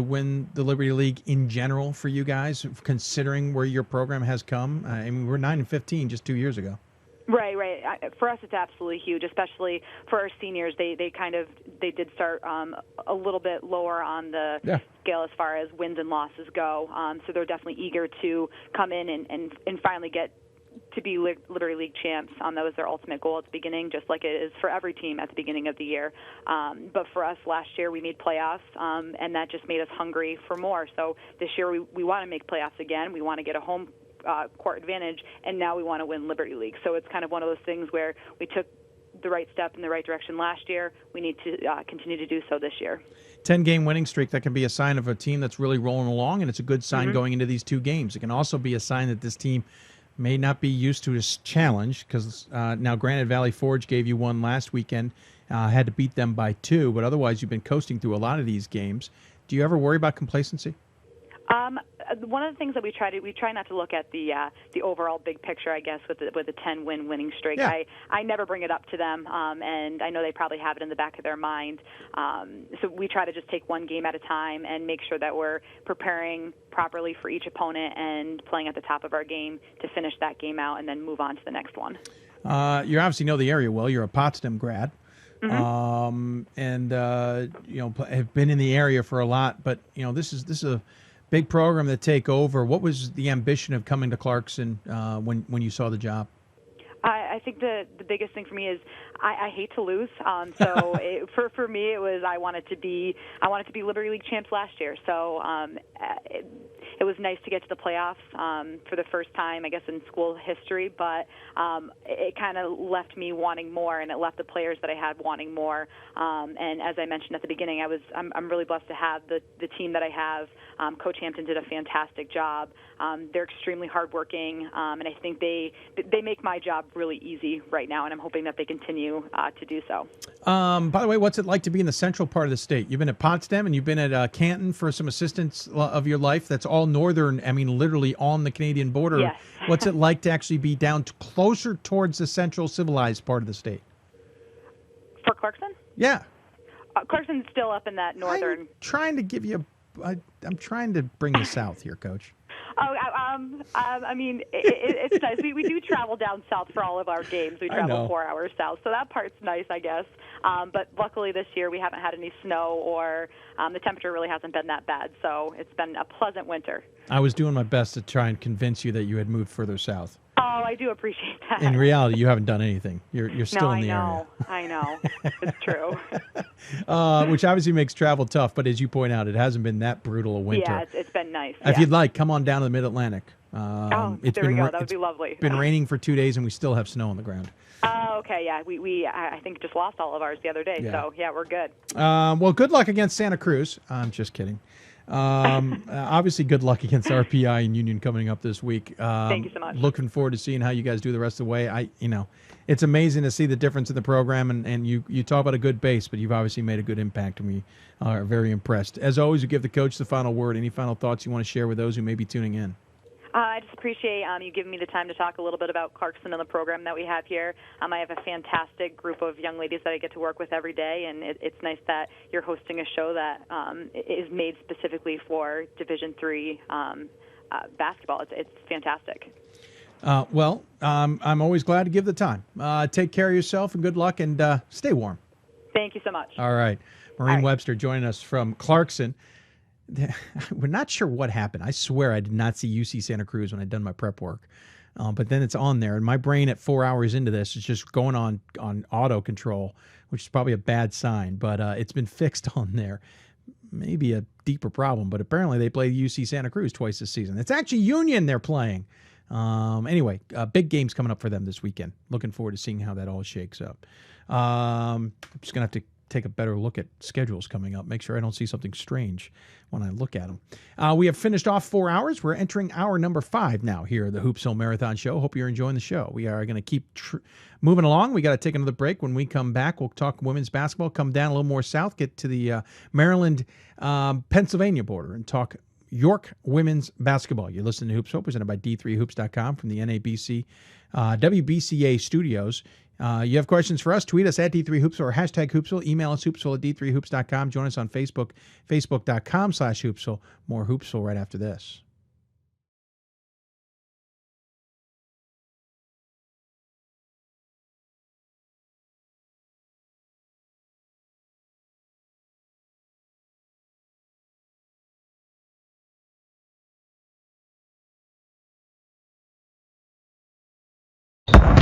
win the Liberty League in general for you guys, considering where your program has come? I mean, we're 9-15 just 2 years ago. Right. For us, it's absolutely huge, especially for our seniors. They did start a little bit lower on the scale as far as wins and losses go. So they're definitely eager to come in and finally get to be Liberty League champs. That was their ultimate goal at the beginning, just like it is for every team at the beginning of the year. But for us, last year we made playoffs, and that just made us hungry for more. So this year we want to make playoffs again. We want to get a home court advantage, and now we want to win Liberty League. So it's kind of one of those things where we took the right step in the right direction last year. We need to continue to do so this year. 10-game winning streak, that can be a sign of a team that's really rolling along, and it's a good sign going into these 2 games. It can also be a sign that this team may not be used to this challenge because now granted Valley Forge gave you one last weekend, had to beat them by 2, but otherwise you've been coasting through a lot of these games. Do you ever worry about complacency? One of the things that we try not to look at the overall big picture, I guess, with the 10-win winning streak. Yeah. I never bring it up to them, and I know they probably have it in the back of their mind. So we try to just take one game at a time and make sure that we're preparing properly for each opponent and playing at the top of our game to finish that game out and then move on to the next one. You obviously know the area well. You're a Potsdam grad. Mm-hmm. And have been in the area for a lot, but this is a big program to take over. What was the ambition of coming to Clarkson when you saw the job? I think the biggest thing for me is I hate to lose. So for me, it was I wanted to be Liberty League champs last year. So it was nice to get to the playoffs for the first time, I guess, in school history. But it kind of left me wanting more, and it left the players that I had wanting more. And as I mentioned at the beginning, I'm really blessed to have the team that I have. Coach Haelten did a fantastic job. They're extremely hardworking, and I think they make my job really easy right now, and I'm hoping that they continue to do so. By the way, what's it like to be in the central part of the state? You've been at Potsdam and you've been at Canton for some assistance of your life. That's all northern, I mean, literally on the Canadian border. Yes. What's it like to actually be down closer towards the central civilized part of the state? For Clarkson? Yeah. Clarkson's still up in that northern. I'm trying to give you I'm trying to bring you south here, Coach. Oh, I mean, it's nice. We do travel down south for all of our games. We travel 4 hours south, so that part's nice, I guess. But luckily this year we haven't had any snow, or the temperature really hasn't been that bad, so it's been a pleasant winter. I was doing my best to try and convince you that you had moved further south. Oh, I do appreciate that. In reality, you haven't done anything. You're still in the area. I know. It's true. Which obviously makes travel tough, but as you point out, it hasn't been that brutal a winter. Yeah, it's been nice. If you'd like, come on down to the Mid-Atlantic. There we go. That would be lovely. It's been raining for 2 days, and we still have snow on the ground. Oh, okay, yeah. We I think just lost all of ours the other day, so yeah, we're good. Well, good luck against Santa Cruz. I'm just kidding. Obviously, good luck against RPI and Union coming up this week. Thank you so much. Looking forward to seeing how you guys do the rest of the way. It's amazing to see the difference in the program, and you talk about a good base, but you've obviously made a good impact, and we are very impressed. As always, you give the coach the final word. Any final thoughts you want to share with those who may be tuning in? I just appreciate you giving me the time to talk a little bit about Clarkson and the program that we have here. I have a fantastic group of young ladies that I get to work with every day, and it's nice that you're hosting a show that is made specifically for Division III basketball. It's fantastic. Well, I'm always glad to give the time. Take care of yourself, and good luck, and stay warm. Thank you so much. All right. Maureen Webster joining us from Clarkson. We're not sure what happened. I swear I did not see UC Santa Cruz when I'd done my prep work. But then it's on there. And my brain at 4 hours into this is just going on auto control, which is probably a bad sign. But it's been fixed on there. Maybe a deeper problem. But apparently they play UC Santa Cruz twice this season. It's actually Union they're playing. Anyway, big games coming up for them this weekend. Looking forward to seeing how that all shakes up. I'm just going to have to take a better look at schedules coming up. Make sure I don't see something strange when I look at them. We have finished off 4 hours. We're entering hour number 5 now here at the Hoopsville Marathon Show. Hope you're enjoying the show. We are going to keep moving along. We got to take another break. When we come back, we'll talk women's basketball, come down a little more south, get to the Maryland-Pennsylvania border and talk York women's basketball. You're listening to Hoopsville, presented by D3Hoops.com from the NABC WBCA studios. You have questions for us, tweet us at D3Hoopsville or hashtag Hoopsville. Email us Hoopsville at D3Hoops.com. Join us on Facebook, Facebook.com/Hoopsville. More Hoopsville right after this.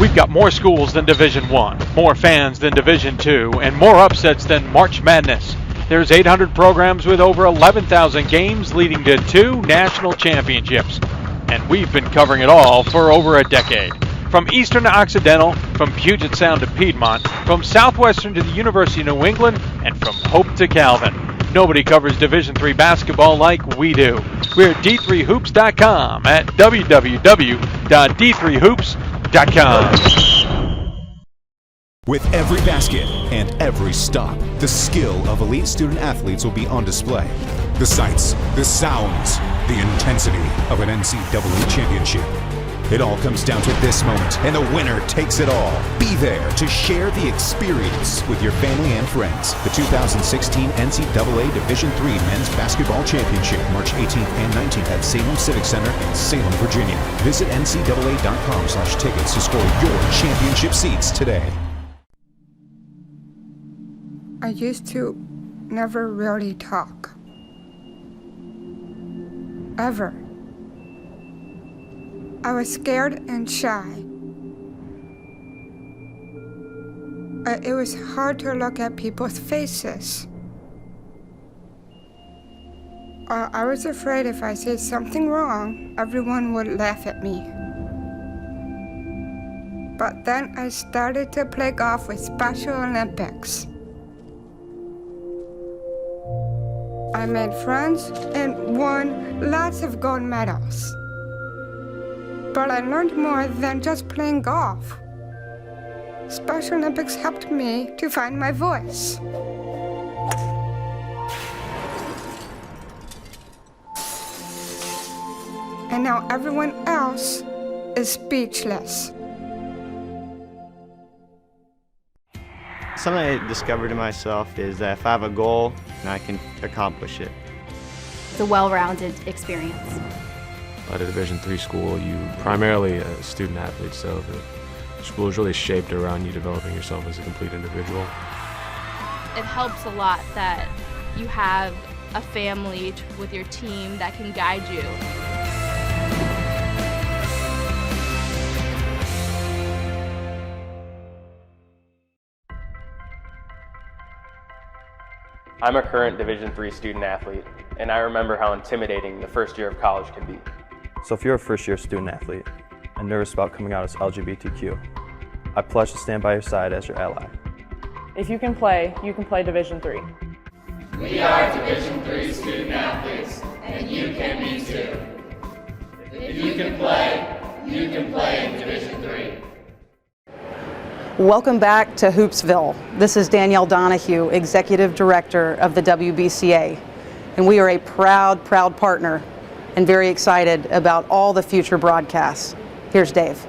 We've got more schools than Division I, more fans than Division II, and more upsets than March Madness. There's 800 programs with over 11,000 games leading to 2 national championships. And we've been covering it all for over a decade. From Eastern to Occidental, from Puget Sound to Piedmont, from Southwestern to the University of New England, and from Hope to Calvin. Nobody covers Division III basketball like we do. We're at D3Hoops.com at www.d3hoops.com. With every basket and every stop, the skill of elite student athletes will be on display. The sights, the sounds, the intensity of an NCAA championship. It all comes down to this moment, and the winner takes it all. Be there to share the experience with your family and friends. The 2016 NCAA Division III Men's Basketball Championship, March 18th and 19th at Salem Civic Center in Salem, Virginia. Visit ncaa.com/tickets to score your championship seats today. I used to never really talk. Ever. I was scared and shy. It was hard to look at people's faces. I was afraid if I said something wrong, everyone would laugh at me. But then I started to play golf with Special Olympics. I made friends and won lots of gold medals. But I learned more than just playing golf. Special Olympics helped me to find my voice. And now everyone else is speechless. Something I discovered in myself is that if I have a goal, and I can accomplish it. It's a well-rounded experience. At a Division III school, you primarily a student athlete, so the school is really shaped around you developing yourself as a complete individual. It helps a lot that you have a family with your team that can guide you. I'm a current Division III student athlete, and I remember how intimidating the first year of college can be. So if you're a first-year student athlete and nervous about coming out as LGBTQ, I pledge to stand by your side as your ally. If you can play Division III. We are Division III student athletes, and you can be too. If you can play in Division III. Welcome back to Hoopsville. This is Danielle Donahue, Executive Director of the WBCA, and we are a proud partner and very excited about all the future broadcasts. Here's Dave.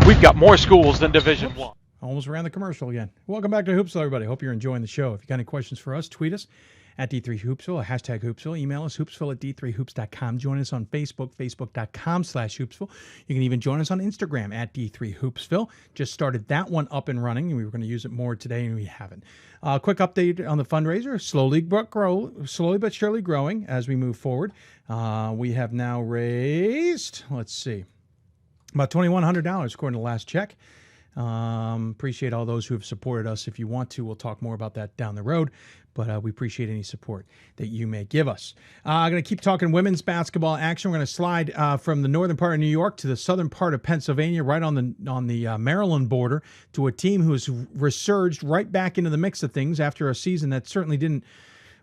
We've got more schools than Division I. Almost ran the commercial again. Welcome back to Hoopsville, everybody. Hope you're enjoying the show. If you got any questions for us, tweet us at D3Hoopsville, hashtag Hoopsville. Email us, hoopsville@d3hoops.com. Join us on Facebook, facebook.com/Hoopsville. You can even join us on Instagram at D3Hoopsville. Just started that one up and running, and we were going to use it more today, and we haven't. Quick update on the fundraiser. Slowly but surely growing as we move forward. We have now raised, let's see, about $2,100 according to the last check. Appreciate all those who have supported us. If you want to, we'll talk more about that down the road, but we appreciate any support that you may give us. I'm going to keep talking women's basketball action. We're going to slide from the northern part of New York to the southern part of Pennsylvania, right on the Maryland border, to a team who has resurged right back into the mix of things after a season that certainly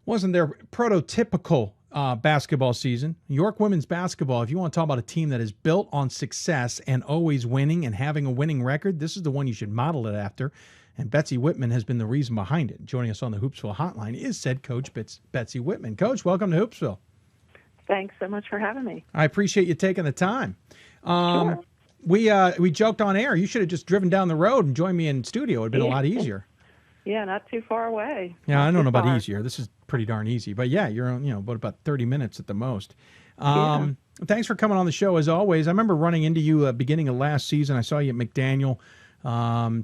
wasn't their prototypical basketball season. York women's basketball, if you want to talk about a team that is built on success and always winning and having a winning record, this is the one you should model it after. And Betsy Whitman has been the reason behind it. Joining us on the Hoopsville hotline is said coach Betsy Whitman. Coach, welcome to Hoopsville. Thanks so much for having me. I appreciate you taking the time. Sure. We joked on air. You should have just driven down the road and joined me in studio. It would have been a lot easier. Yeah, not too far away. Yeah, I don't know about easier. This is pretty darn easy. But yeah, you're about 30 minutes at the most. Thanks for coming on the show as always. I remember running into you beginning of last season. I saw you at McDaniel.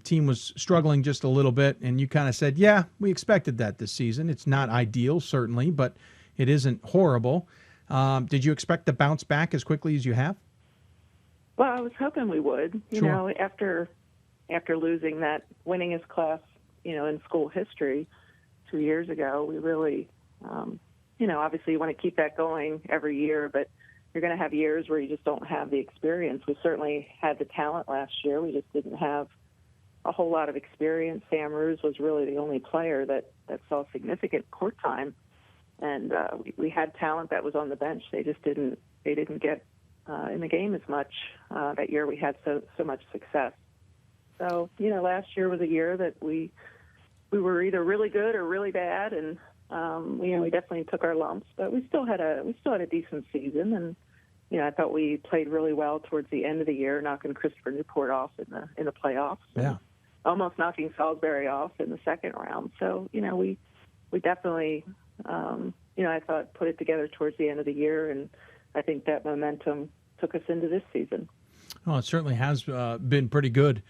Team was struggling just a little bit, and you kind of said, yeah, we expected that this season. It's not ideal, certainly, but it isn't horrible. Did you expect to bounce back as quickly as you have? Well, I was hoping we would. You Sure. know, after losing that winningest class, in school history 2 years ago, we really, obviously you want to keep that going every year, but you're going to have years where you just don't have the experience. We certainly had the talent last year. We just didn't have a whole lot of experience. Sam Roos was really the only player that saw significant court time, and we had talent that was on the bench. They just didn't get in the game as much. That year we had so much success. So, last year was a year that we were either really good or really bad, and we definitely took our lumps, but we still had a decent season, and I thought we played really well towards the end of the year, knocking Christopher Newport off in the playoffs, yeah, almost knocking Salisbury off in the second round. So we definitely I thought put it together towards the end of the year, and I think that momentum took us into this season. Well, it certainly has been pretty good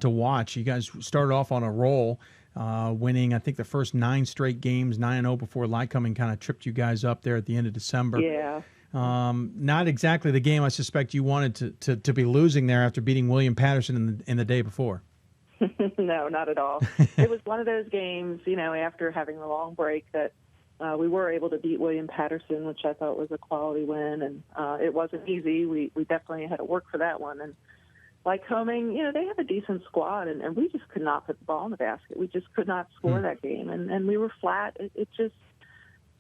to watch. You guys started off on a roll, winning, I think, the first 9 straight games, 9-0 before Lycoming kind of tripped you guys up there at the end of December. Yeah. Not exactly the game I suspect you wanted to be losing there after beating William Patterson in the day before. No, not at all. It was one of those games, after having the long break that we were able to beat William Patterson, which I thought was a quality win, and it wasn't easy. We definitely had to work for that one. And Lycoming, they have a decent squad, and we just could not put the ball in the basket. We just could not score that game, and we were flat. It just,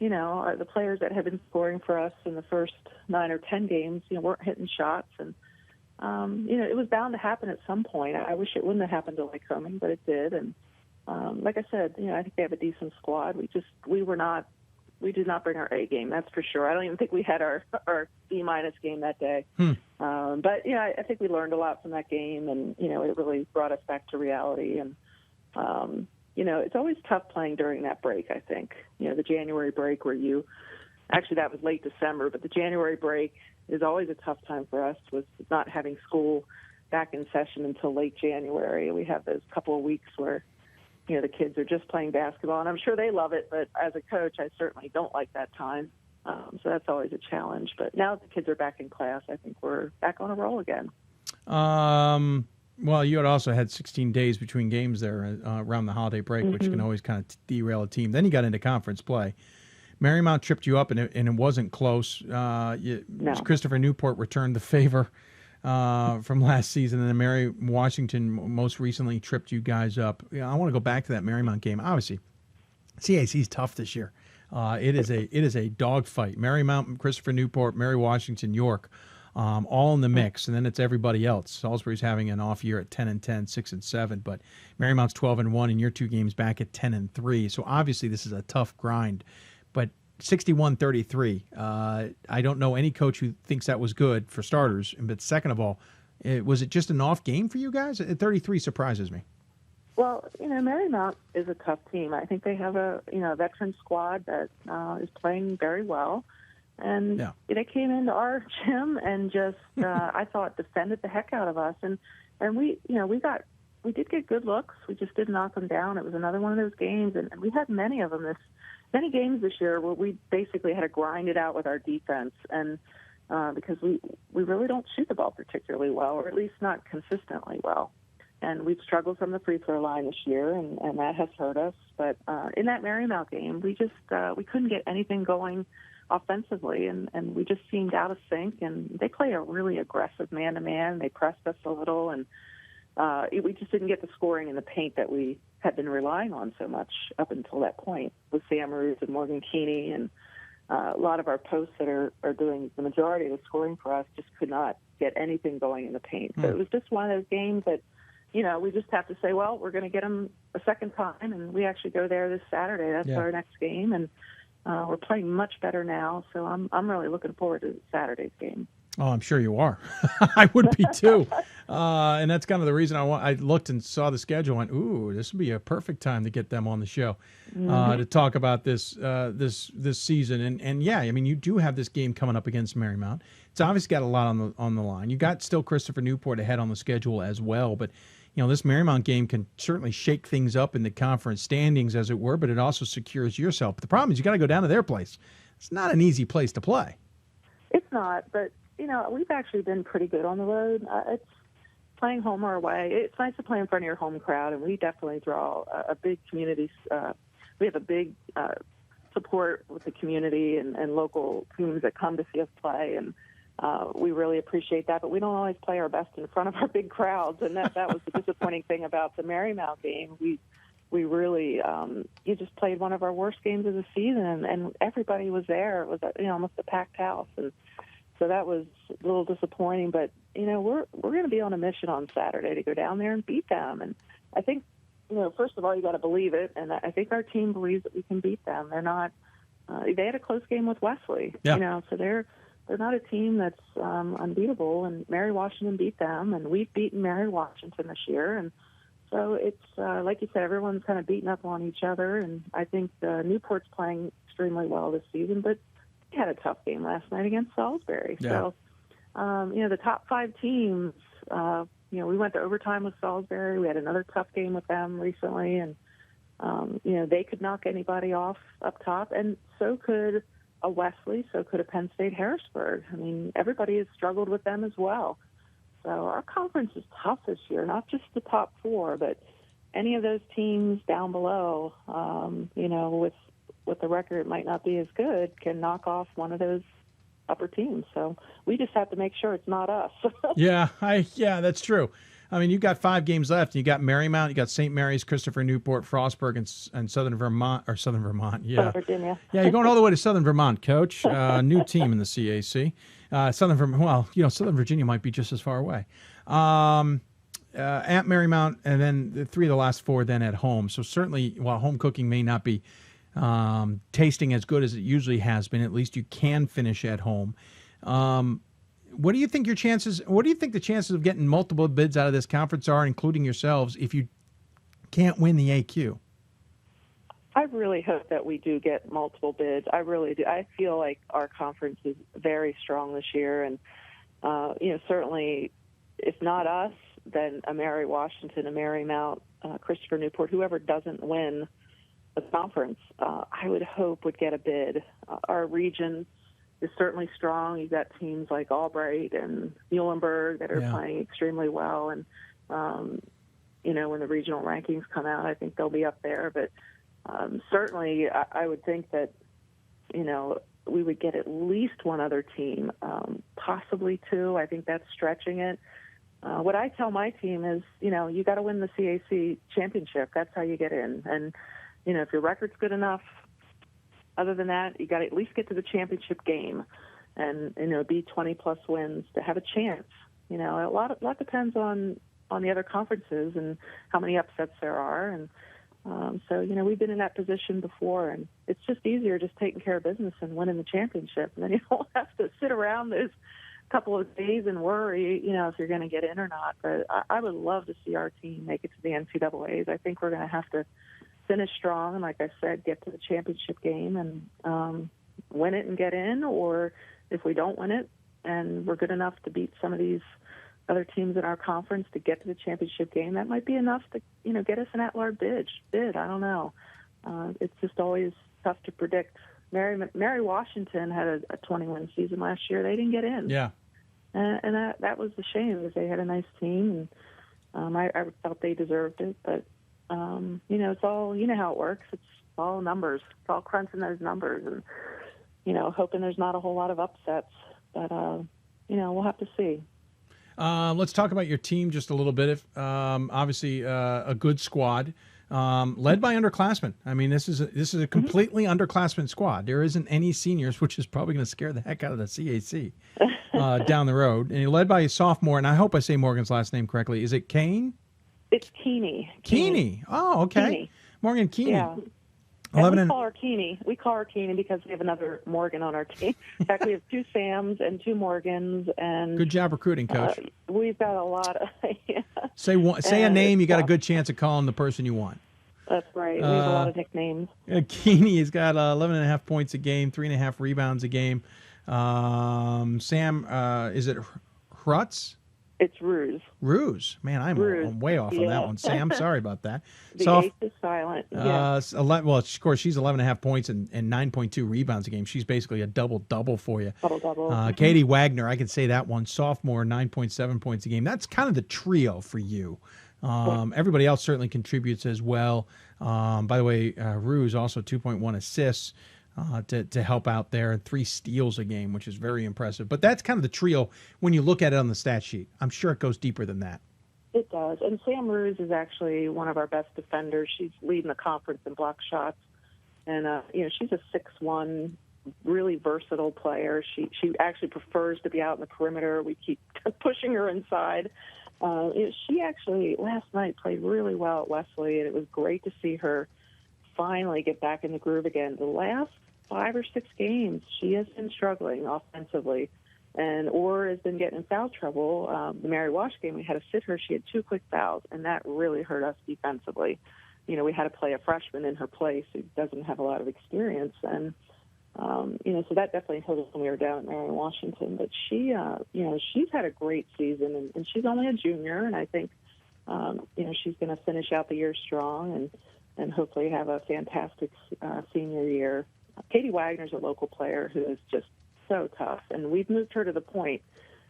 the players that had been scoring for us in the first 9 or 10 games, weren't hitting shots, and it was bound to happen at some point. I wish it wouldn't have happened to Lycoming, but it did. And like I said, I think they have a decent squad. We did not bring our A game, that's for sure. I don't even think we had our B- game that day. But I think we learned a lot from that game, and it really brought us back to reality. And It's always tough playing during that break, I think. The January break where actually that was late December, but the January break is always a tough time for us with not having school back in session until late January. We have those couple of weeks where, the kids are just playing basketball, and I'm sure they love it, but as a coach, I certainly don't like that time. So that's always a challenge. But now that the kids are back in class, I think we're back on a roll again. Well, you had also had 16 days between games there around the holiday break, which can always kind of derail a team. Then you got into conference play. Marymount tripped you up, and it wasn't close. Christopher Newport returned the favor from last season, and then Mary Washington most recently tripped you guys up. I want to go back to that Marymount game. Obviously, CAC's tough this year. It is a dogfight. Marymount, Christopher Newport, Mary Washington, York, all in the mix, and then it's everybody else. Salisbury's having an off year at 10-10, 6-7, but Marymount's 12-1, and you're 2 games back at 10-3. So obviously this is a tough grind, but 61-33. I don't know any coach who thinks that was good for starters. But second of all, was it just an off game for you guys? 33 surprises me. Well, Marymount is a tough team. I think they have a veteran squad that is playing very well, and they came into our gym and just I thought defended the heck out of us, and we did get good looks. We just didn't knock them down. It was another one of those games, and we had many games this year where we basically had to grind it out with our defense, and because we really don't shoot the ball particularly well, or at least not consistently well. And we've struggled from the free throw line this year, and that has hurt us. But in that Marymount game, we just we couldn't get anything going offensively, and we just seemed out of sync. And they play a really aggressive man-to-man. They pressed us a little, and we just didn't get the scoring in the paint that we had been relying on so much up until that point with Sam Roos and Morgan Keeney, and a lot of our posts that are doing the majority of the scoring for us just could not get anything going in the paint. So it was just one of those games that, we just have to say, well, we're going to get them a second time, and we actually go there this Saturday. That's our next game, and we're playing much better now. So I'm really looking forward to Saturday's game. Oh, I'm sure you are. I would be too. And that's kind of the reason I looked and saw the schedule and went, ooh, this would be a perfect time to get them on the show to talk about this season. And yeah, I mean, you do have this game coming up against Marymount. It's obviously got a lot on the line. You got still Christopher Newport ahead on the schedule as well, but this Marymount game can certainly shake things up in the conference standings, as it were, but it also secures yourself. But the problem is you got to go down to their place. It's not an easy place to play. It's not, but we've actually been pretty good on the road. It's playing home or away. It's nice to play in front of your home crowd, and we definitely draw a big community. We have a big support with the community and local teams that come to see us play, and we really appreciate that. But we don't always play our best in front of our big crowds, and that was the disappointing thing about the Marymount game. We really you just played one of our worst games of the season, and everybody was there. It was almost a packed house, and so that was a little disappointing. But we're going to be on a mission on Saturday to go down there and beat them. And I think first of all, you got to believe it, and I think our team believes that we can beat them. They're not. They had a close game with Wesley, so they're not a team that's unbeatable. And Mary Washington beat them, and we've beaten Mary Washington this year, and so it's like you said, everyone's kind of beating up on each other. And I think Newport's playing extremely well this season, but we had a tough game last night against Salisbury. So, the top 5 teams, we went to overtime with Salisbury. We had another tough game with them recently, and, they could knock anybody off up top, and so could a Wesley, so could a Penn State Harrisburg. I mean, everybody has struggled with them as well. So our conference is tough this year, not just the top 4, but any of those teams down below, with the record might not be as good, can knock off one of those upper teams. So we just have to make sure it's not us. Yeah, that's true. I mean, you've got 5 games left. You got Marymount, you got St. Mary's, Christopher Newport, Frostburg, and Southern Vermont. Southern Virginia. Yeah, you're going all the way to Southern Vermont, Coach. New team in the CAC. Southern Virginia might be just as far away. At Marymount, and then the 3 of the last 4 then at home. So certainly, while home cooking may not be tasting as good as it usually has been, at least you can finish at home. What do you think the chances of getting multiple bids out of this conference are, including yourselves, if you can't win the AQ? I really hope that we do get multiple bids. I really do. I feel like our conference is very strong this year, and certainly, if not us, then a Mary Washington, a Marymount, Christopher Newport, whoever doesn't win the conference, I would hope would get a bid. Our region is certainly strong. You've got teams like Albright and Muhlenberg that are playing extremely well, and when the regional rankings come out, I think they'll be up there. But certainly, I would think that we would get at least one other team, possibly two. I think that's stretching it. What I tell my team is, you got to win the CAC championship. That's how you get in. And, if your record's good enough, other than that, you got to at least get to the championship game and, be 20-plus wins to have a chance. A lot depends on the other conferences and how many upsets there are. And so, we've been in that position before, and it's just easier just taking care of business and winning the championship. And then you don't have to sit around those couple of days and worry, if you're going to get in or not. But I would love to see our team make it to the NCAAs. I think we're going to have to finish strong and, like I said, get to the championship game and win it and get in. Or if we don't win it and we're good enough to beat some of these other teams in our conference to get to the championship game, that might be enough to, get us an at-large bid. I don't know. It's just always tough to predict. Mary Washington had a 20-win season last year. They didn't get in. Yeah. And that was a shame because they had a nice team, and I felt they deserved it. But, it's all, how it works. It's all numbers. It's all crunching those numbers and, hoping there's not a whole lot of upsets. But, we'll have to see. Let's talk about your team just a little bit. Obviously, a good squad, led by underclassmen. I mean, this is a completely underclassmen squad. There isn't any seniors, which is probably going to scare the heck out of the CAC down the road. And you're led by a sophomore, and I hope I say Morgan's last name correctly. Is it Kane? It's Keeney. Keeney. Oh, okay. Keeney. Morgan Keeney. Yeah. We call her Keeney. We call her Keeney because we have another Morgan on our team. In fact, we have two Sams and two Morgans. And good job recruiting, Coach. We've got a lot of. Yeah. Say a name. You got a good chance of calling the person you want. That's right. We have a lot of nicknames. Keeney has got 11.5 points a game, 3.5 rebounds a game. Sam, is it Hrutz? It's Ruse. Man, I'm way off on that one. Sam, sorry about that. The H is silent. Well, of course, she's 11.5 points and 9.2 rebounds a game. She's basically a double-double for you. Double-double. Katie Wagner, I can say that one. Sophomore, 9.7 points a game. That's kind of the trio for you. Everybody else certainly contributes as well. By the way, Ruse also 2.1 assists. To help out there, and 3 steals a game, which is very impressive. But that's kind of the trio when you look at it on the stat sheet. I'm sure it goes deeper than that. It does. And Sam Ruse is actually one of our best defenders. She's leading the conference in block shots. And, she's a 6'1", really versatile player. She actually prefers to be out in the perimeter. We keep pushing her inside. She actually, last night, played really well at Wesley, and it was great to see her finally get back in the groove again. The last 5 or 6 games, she has been struggling offensively, or has been getting in foul trouble. The Mary Wash game, we had to sit her. She had 2 quick fouls, and that really hurt us defensively. We had to play a freshman in her place who doesn't have a lot of experience, and so that definitely hurt us when we were down at Mary Washington. But she, she's had a great season, and she's only a junior, and I think, she's going to finish out the year strong and hopefully have a fantastic senior year. Katie Wagner's a local player who is just so tough, and we've moved her to the point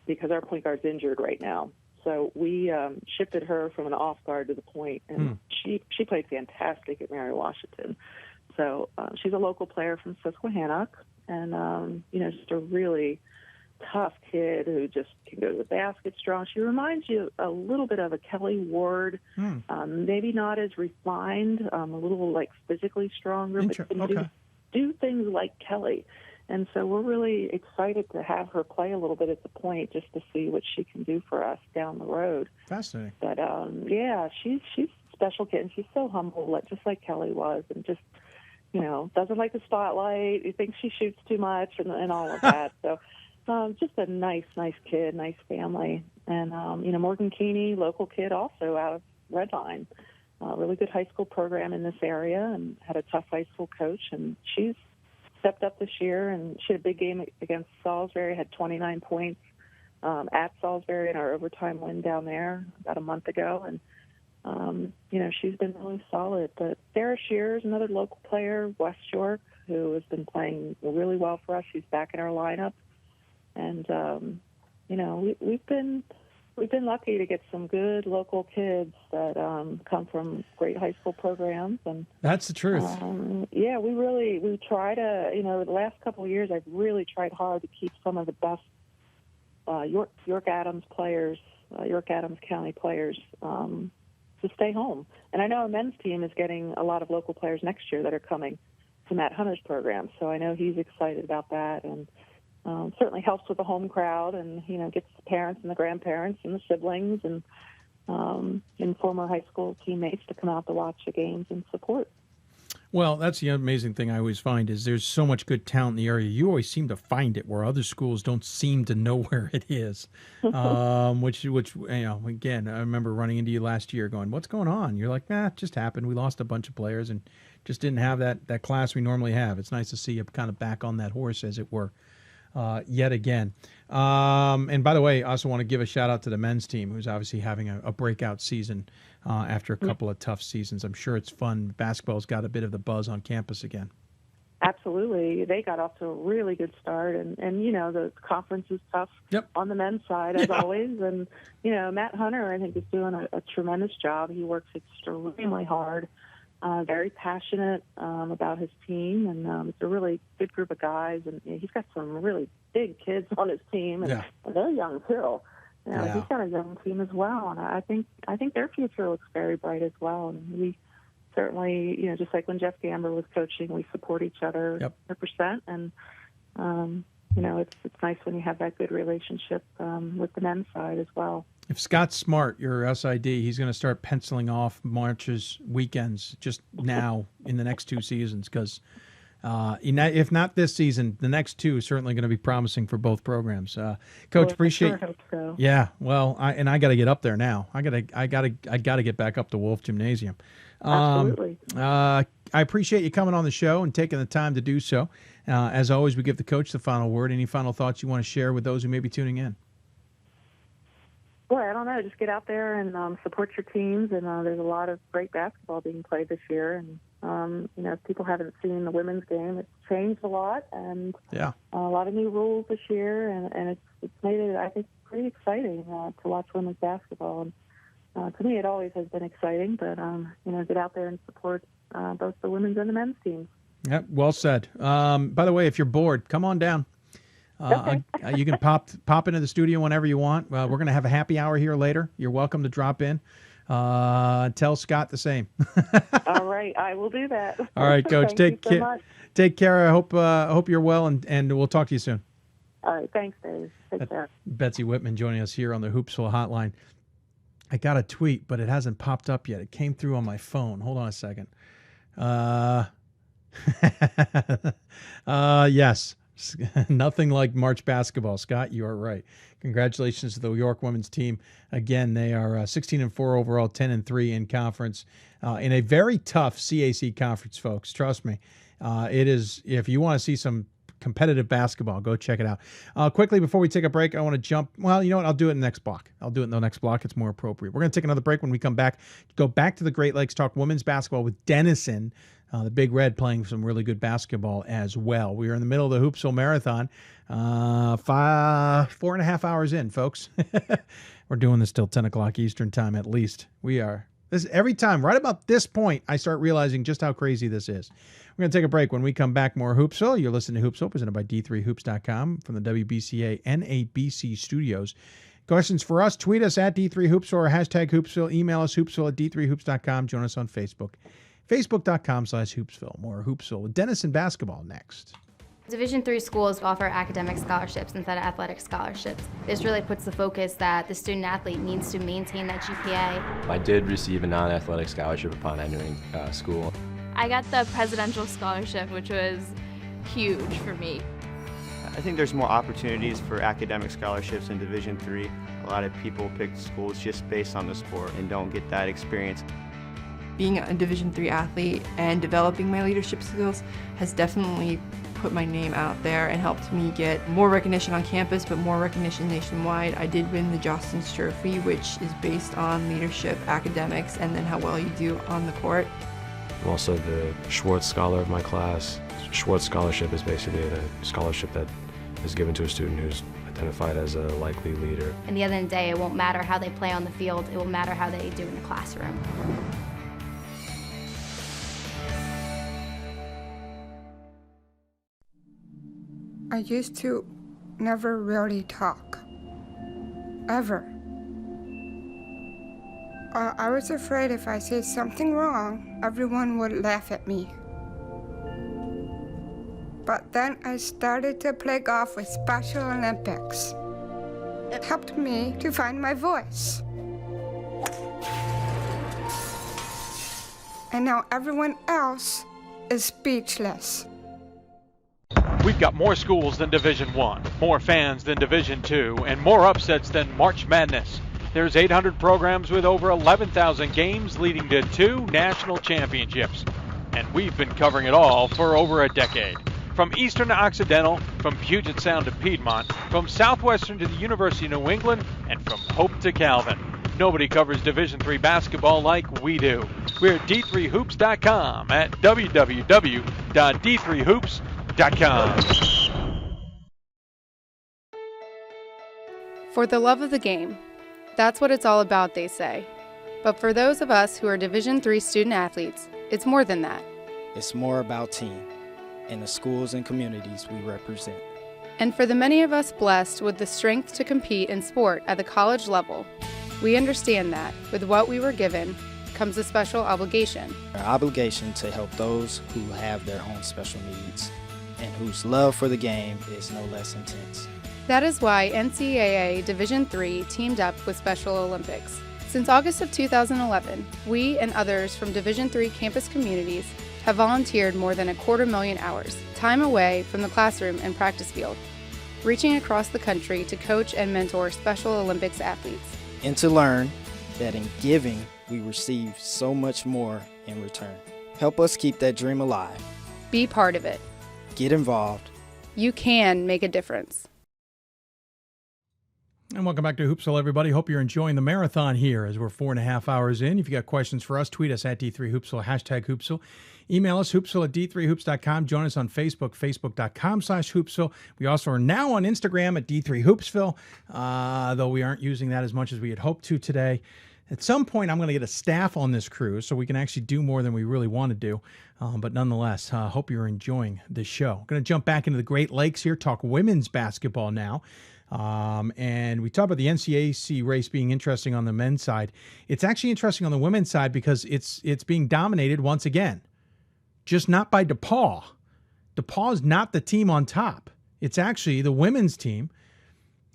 because our point guard's injured right now. So we shifted her from an off guard to the point, and she played fantastic at Mary Washington. So she's a local player from Susquehannock, and just a really tough kid who just can go to the basket strong. She reminds you a little bit of a Kelly Ward, maybe not as refined, a little like physically stronger, but can do things like Kelly. And so we're really excited to have her play a little bit at the point just to see what she can do for us down the road. Fascinating. But, she's a special kid, and she's so humble, just like Kelly was, and just, doesn't like the spotlight. He thinks she shoots too much and all of that. So just a nice kid, nice family. And, Morgan Keeney, local kid also out of Redline. really good high school program in this area and had a tough high school coach. And she's stepped up this year, and she had a big game against Salisbury, had 29 points at Salisbury in our overtime win down there about a month ago. And, she's been really solid. But Sarah Shearer's another local player, West York, who has been playing really well for us. She's back in our lineup. And, we've been lucky to get some good local kids that come from great high school programs. And that's the truth. We try to, the last couple of years, I've really tried hard to keep some of the best York Adams players, York Adams County players, to stay home. And I know our men's team is getting a lot of local players next year that are coming to Matt Hunter's program. So I know he's excited about that, and certainly helps with the home crowd, and gets the parents and the grandparents and the siblings and former high school teammates to come out to watch the games and support. Well, that's the amazing thing I always find is there's so much good talent in the area. You always seem to find it where other schools don't seem to know where it is. Which again, I remember running into you last year going, "What's going on?" You're like, "It just happened. We lost a bunch of players and just didn't have that class we normally have." It's nice to see you kind of back on that horse, as it were. Yet again. And by the way, I also want to give a shout out to the men's team, who's obviously having a breakout season after a couple of tough seasons. I'm sure it's fun. Basketball's got a bit of the buzz on campus again. Absolutely. They got off to a really good start, and the conference is tough on the men's side, as always. And, Matt Hunter, I think, is doing a tremendous job. He works extremely hard. Very passionate about his team, and it's a really good group of guys. And he's got some really big kids on his team, and they're young too. He's got a young team as well, and I think their future looks very bright as well. And we certainly, just like when Jeff Gamber was coaching, we support each other 100%. And it's nice when you have that good relationship with the men's side as well. If Scott's smart, your SID, he's going to start penciling off March's weekends just now in the next two seasons, because if not this season, the next two is certainly going to be promising for both programs. Coach, appreciate. I sure hope so. Yeah, well, I got to get up there now. I got to get back up to Wolf Gymnasium. Absolutely. I appreciate you coming on the show and taking the time to do so. As always, we give the coach the final word. Any final thoughts you want to share with those who may be tuning in? Boy, I don't know. Just get out there and support your teams. And there's a lot of great basketball being played this year. And, if people haven't seen the women's game, it's changed a lot. And a lot of new rules this year. And it's made it, I think, pretty exciting to watch women's basketball. And to me, it always has been exciting. But, get out there and support both the women's and the men's teams. Yep, well said. By the way, if you're bored, come on down. Okay. You can pop into the studio whenever you want. We're going to have a happy hour here later. You're welcome to drop in. Tell Scott the same. All right, I will do that. All right, Coach. Thank you so much. Take care. I hope you're well, and we'll talk to you soon. All right, thanks, Dave. Take care. Betsy Whitman joining us here on the Hoopsville Hotline. I got a tweet, but it hasn't popped up yet. It came through on my phone. Hold on a second. Yes. Nothing like March basketball. Scott, you are right. Congratulations to the York women's team. Again, they are 16-4 overall, 10-3 in conference, in a very tough CAC conference, folks. Trust me. It is. If you want to see some competitive basketball, go check it out. Quickly, before we take a break, I want to jump. Well, you know what? I'll do it in the next block. It's more appropriate. We're going to take another break. When we come back, go back to the Great Lakes, talk women's basketball with Denison. The Big Red playing some really good basketball as well. We are in the middle of the Hoopsville Marathon, 4.5 hours in, folks. We're doing this till 10 o'clock Eastern time at least. We are. This every time, right about this point, I start realizing just how crazy this is. We're going to take a break. When we come back, more Hoopsville. You're listening to Hoopsville, presented by D3Hoops.com from the WBCA NABC Studios. Questions for us, tweet us at D3Hoops or hashtag Hoopsville. Email us, hoopsville at D3Hoops.com. Join us on Facebook. Facebook.com/Hoopsville. More Hoopsville with Denison basketball next. Division III schools offer academic scholarships instead of athletic scholarships. This really puts the focus that the student athlete needs to maintain that GPA. I did receive a non-athletic scholarship upon entering school. I got the presidential scholarship, which was huge for me. I think there's more opportunities for academic scholarships in Division III. A lot of people pick schools just based on the sport and don't get that experience. being a Division III athlete and developing my leadership skills has definitely put my name out there and helped me get more recognition on campus, but more recognition nationwide. I did win the Jostens Trophy, which is based on leadership, academics, and then how well you do on the court. I'm also the Schwartz Scholar of my class. Schwartz Scholarship is basically a scholarship that is given to a student who's identified as a likely leader. And the end of the day, it won't matter how they play on the field, it will matter how they do in the classroom. I used to never really talk. Ever. I was afraid if I said something wrong, everyone would laugh at me. But then I started to play golf with Special Olympics. It helped me to find my voice. And now everyone else is speechless. We've got more schools than Division I, more fans than Division II, and more upsets than March Madness. There's 800 programs with over 11,000 games leading to 2 national championships. And we've been covering it all for over a decade. From Eastern to Occidental, from Puget Sound to Piedmont, from Southwestern to the University of New England, and from Hope to Calvin. Nobody covers Division III basketball like we do. We're at d3hoops.com at www.d3hoops.com. For the love of the game. That's what it's all about, they say. But for those of us who are Division III student athletes, it's more than that. It's more about team and the schools and communities we represent. And for the many of us blessed with the strength to compete in sport at the college level, we understand that with what we were given comes a special obligation. Our obligation to help those who have their own special needs and whose love for the game is no less intense. That is why NCAA Division III teamed up with Special Olympics. Since August of 2011, we and others from Division III campus communities have volunteered more than 250,000 hours, time away from the classroom and practice field, reaching across the country to coach and mentor Special Olympics athletes. And to learn that in giving, we receive so much more in return. Help us keep that dream alive. Be part of it. Get involved. You can make a difference. And welcome back to Hoopsville, everybody. Hope you're enjoying the marathon here as we're 4.5 hours in. If you got questions for us, tweet us at D3Hoopsville, hashtag Hoopsville. Email us, hoopsville at d3hoops.com. Join us on Facebook, facebook.com/Hoopsville. We also are now on Instagram at D3Hoopsville, though we aren't using that as much as we had hoped to today. At some point, I'm going to get a staff on this cruise so we can actually do more than we really want to do. But nonetheless, hope you're enjoying the show. Going to jump back into the Great Lakes here, talk women's basketball now. And we talked about the NCAC race being interesting on the men's side. It's actually interesting on the women's side because it's being dominated once again, just not by DePaul. DePaul is not the team on top. It's actually the women's team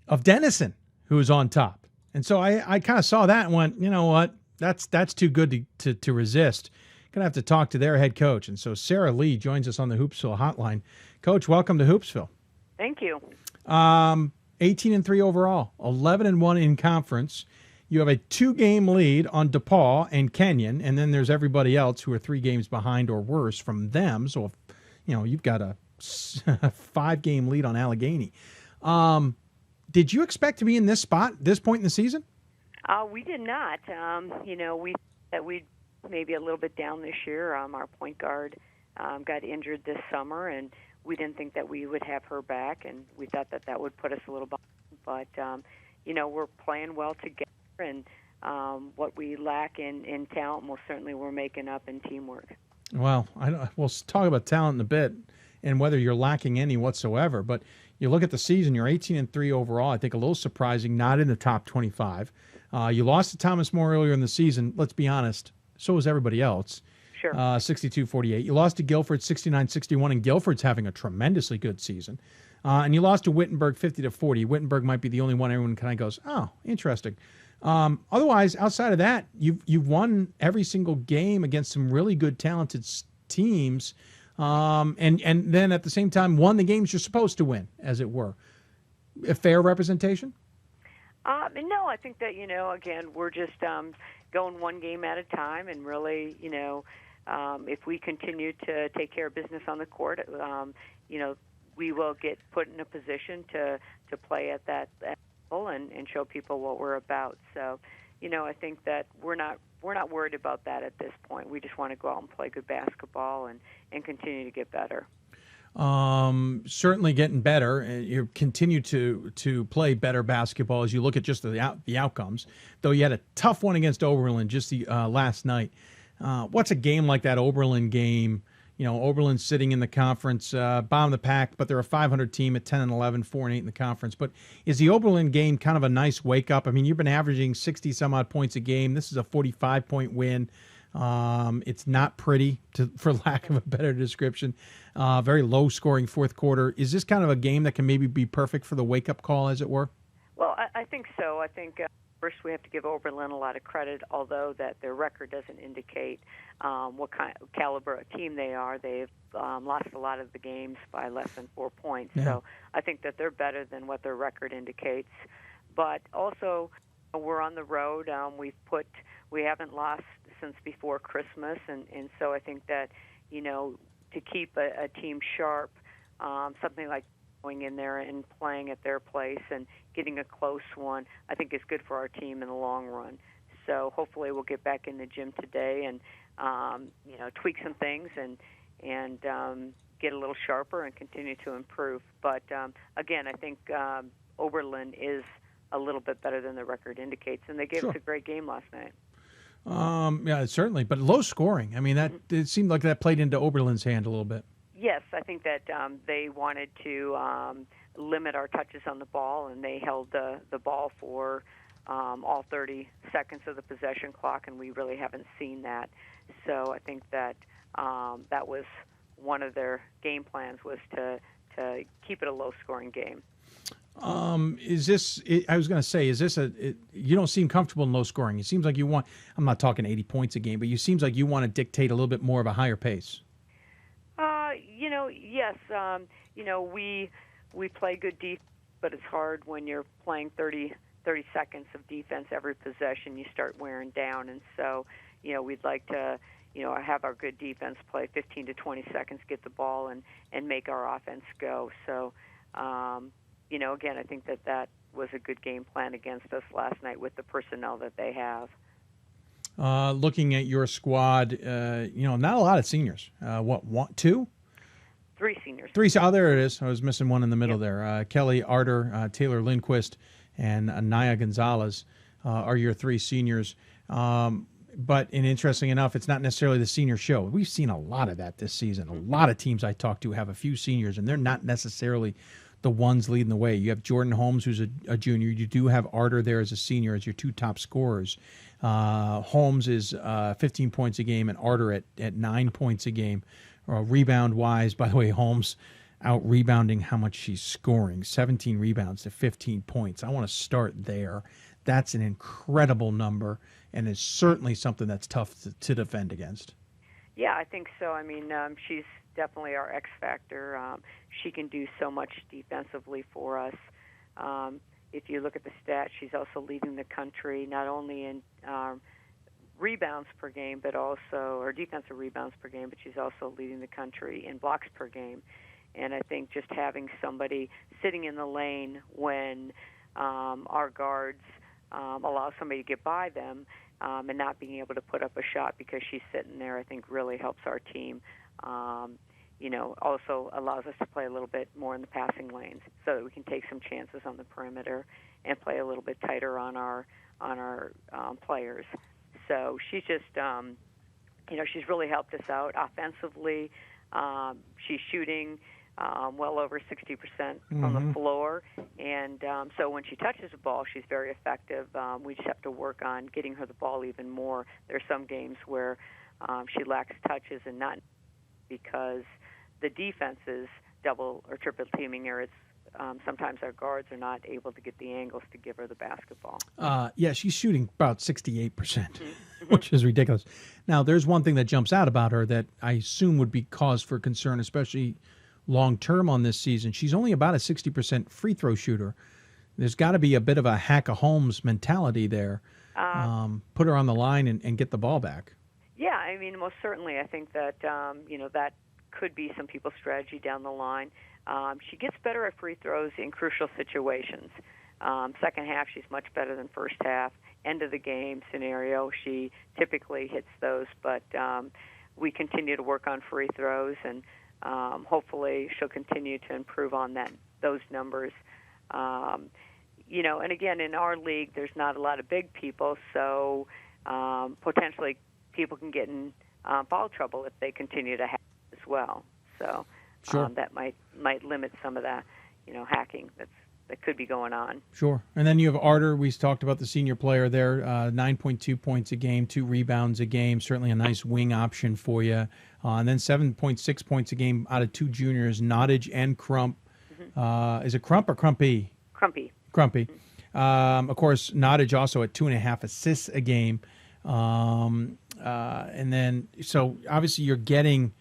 of Denison who is on top. And so I kind of saw that and went, you know what, that's too good to resist. Gonna have to talk to their head coach. And so Sarah Lee joins us on the Hoopsville hotline. Coach, welcome to Hoopsville. Thank you. 18-3 overall, 11-1 in conference. You have a 2-game lead on DePaul and Kenyon, and then there's everybody else who are 3 games behind or worse from them. So, you've got a 5-game lead on Allegheny. Did you expect to be in this spot this point in the season? We did not. We thought we'd maybe a little bit down this year. Our point guard got injured this summer, and we didn't think that we would have her back, and we thought that would put us a little behind. But, we're playing well together, and what we lack in talent, most certainly we're making up in teamwork. Well, we'll talk about talent in a bit and whether you're lacking any whatsoever. But you look at the season, you're 18-3 overall. I think a little surprising, not in the top 25. You lost to Thomas More earlier in the season. Let's be honest, so was everybody else. Sure. 62-48. You lost to Guilford 69-61, and Guilford's having a tremendously good season. And you lost to Wittenberg 50-40. Wittenberg might be the only one everyone kind of goes, oh, interesting. Otherwise, outside of that, you've won every single game against some really good, talented teams, and then at the same time won the games you're supposed to win, as it were. A fair representation? No, I think that, again, we're just going one game at a time, and really, if we continue to take care of business on the court, we will get put in a position to play at that level and show people what we're about. So, I think that we're not worried about that at this point. We just want to go out and play good basketball and continue to get better. Certainly getting better. You continue to play better basketball as you look at just the outcomes. Though you had a tough one against Oberlin just the last night. What's a game like that Oberlin game? Oberlin sitting in the conference, bottom of the pack, but they're a 500 team at 10-11, 4-8 in the conference. But is the Oberlin game kind of a nice wake up? I mean, you've been averaging 60 some odd points a game. This is a 45-point win. It's not pretty, for lack of a better description. Very low scoring fourth quarter. Is this kind of a game that can maybe be perfect for the wake up call, as it were? Well, I think so. I think first we have to give Oberlin a lot of credit, although that their record doesn't indicate what kind of caliber of team they are. They've lost a lot of the games by less than 4 points. Yeah. So I think that they're better than what their record indicates. But also, we're on the road. We haven't lost since before Christmas, and so I think that, to keep a team sharp, something like going in there and playing at their place and getting a close one, I think is good for our team in the long run. So hopefully we'll get back in the gym today and tweak some things and get a little sharper and continue to improve. But again, I think Oberlin is a little bit better than the record indicates, and they gave us a great game last night. Yeah, certainly, but low scoring. I mean, it seemed like that played into Oberlin's hand a little bit. Yes, I think that they wanted to limit our touches on the ball, and they held the ball for all 30 seconds of the possession clock, and we really haven't seen that. So I think that that was one of their game plans, was to keep it a low-scoring game. Is this, I was going to say, is this you don't seem comfortable in low scoring. It seems like you want, I'm not talking 80 points a game, but you seems like you want to dictate a little bit more of a higher pace. Yes. We play good defense, but it's hard when you're playing 30 seconds of defense every possession. You start wearing down, and so, we'd like to, have our good defense play 15 to 20 seconds, get the ball, and make our offense go. So, again, I think that was a good game plan against us last night with the personnel that they have. Looking at your squad, not a lot of seniors. Two? 3 seniors. 3. Oh, there it is. I was missing one in the middle there. Kelly Arter, Taylor Lindquist, and Naya Gonzalez are your 3 seniors. But interesting enough, it's not necessarily the senior show. We've seen a lot of that this season. A lot of teams I talk to have a few seniors, and they're not necessarily the ones leading the way. You have Jordan Holmes, who's a junior. You do have Arter there as a senior as your 2 top scorers. Holmes is 15 points a game, and Arter at 9 points a game. Rebound-wise, by the way, Holmes out-rebounding how much she's scoring. 17 rebounds to 15 points. I want to start there. That's an incredible number, and is certainly something that's tough to defend against. Yeah, I think so. I mean, she's definitely our X factor. She can do so much defensively for us. If you look at the stats, she's also leading the country, not only in rebounds per game, but also, or defensive rebounds per game, but she's also leading the country in blocks per game. And I think just having somebody sitting in the lane when our guards allow somebody to get by them and not being able to put up a shot because she's sitting there, I think really helps our team. Also allows us to play a little bit more in the passing lanes so that we can take some chances on the perimeter and play a little bit tighter on our players. So she's just, she's really helped us out offensively. She's shooting well over 60% on the floor, and so when she touches the ball, she's very effective. We just have to work on getting her the ball even more. There are some games where she lacks touches, and not because the defense is double or triple teaming her. It's sometimes our guards are not able to get the angles to give her the basketball. Yeah, she's shooting about 68%, which is ridiculous. Now, there's one thing that jumps out about her that I assume would be cause for concern, especially long-term on this season. She's only about a 60% free throw shooter. There's got to be a bit of a hack-a-Holmes mentality there. put her on the line and get the ball back. Yeah, I mean, most certainly. I think that that could be some people's strategy down the line. She gets better at free throws in crucial situations. Second half, she's much better than first half. End of the game scenario, she typically hits those, but we continue to work on free throws, and hopefully she'll continue to improve on those numbers. And again, in our league, there's not a lot of big people, so potentially people can get in foul trouble if they continue to hack as well. So Sure. That might limit some of that, hacking that could be going on. Sure. And then you have Arter. We talked about the senior player there, 9.2 points a game, 2 rebounds a game, certainly a nice wing option for you. And then 7.6 points a game out of 2 juniors, Nottage and Crump. Is it Crump or Crumpy? Crumpy. Crumpy. Of course, Nottage also at 2.5 assists a game. And then, so obviously you're getting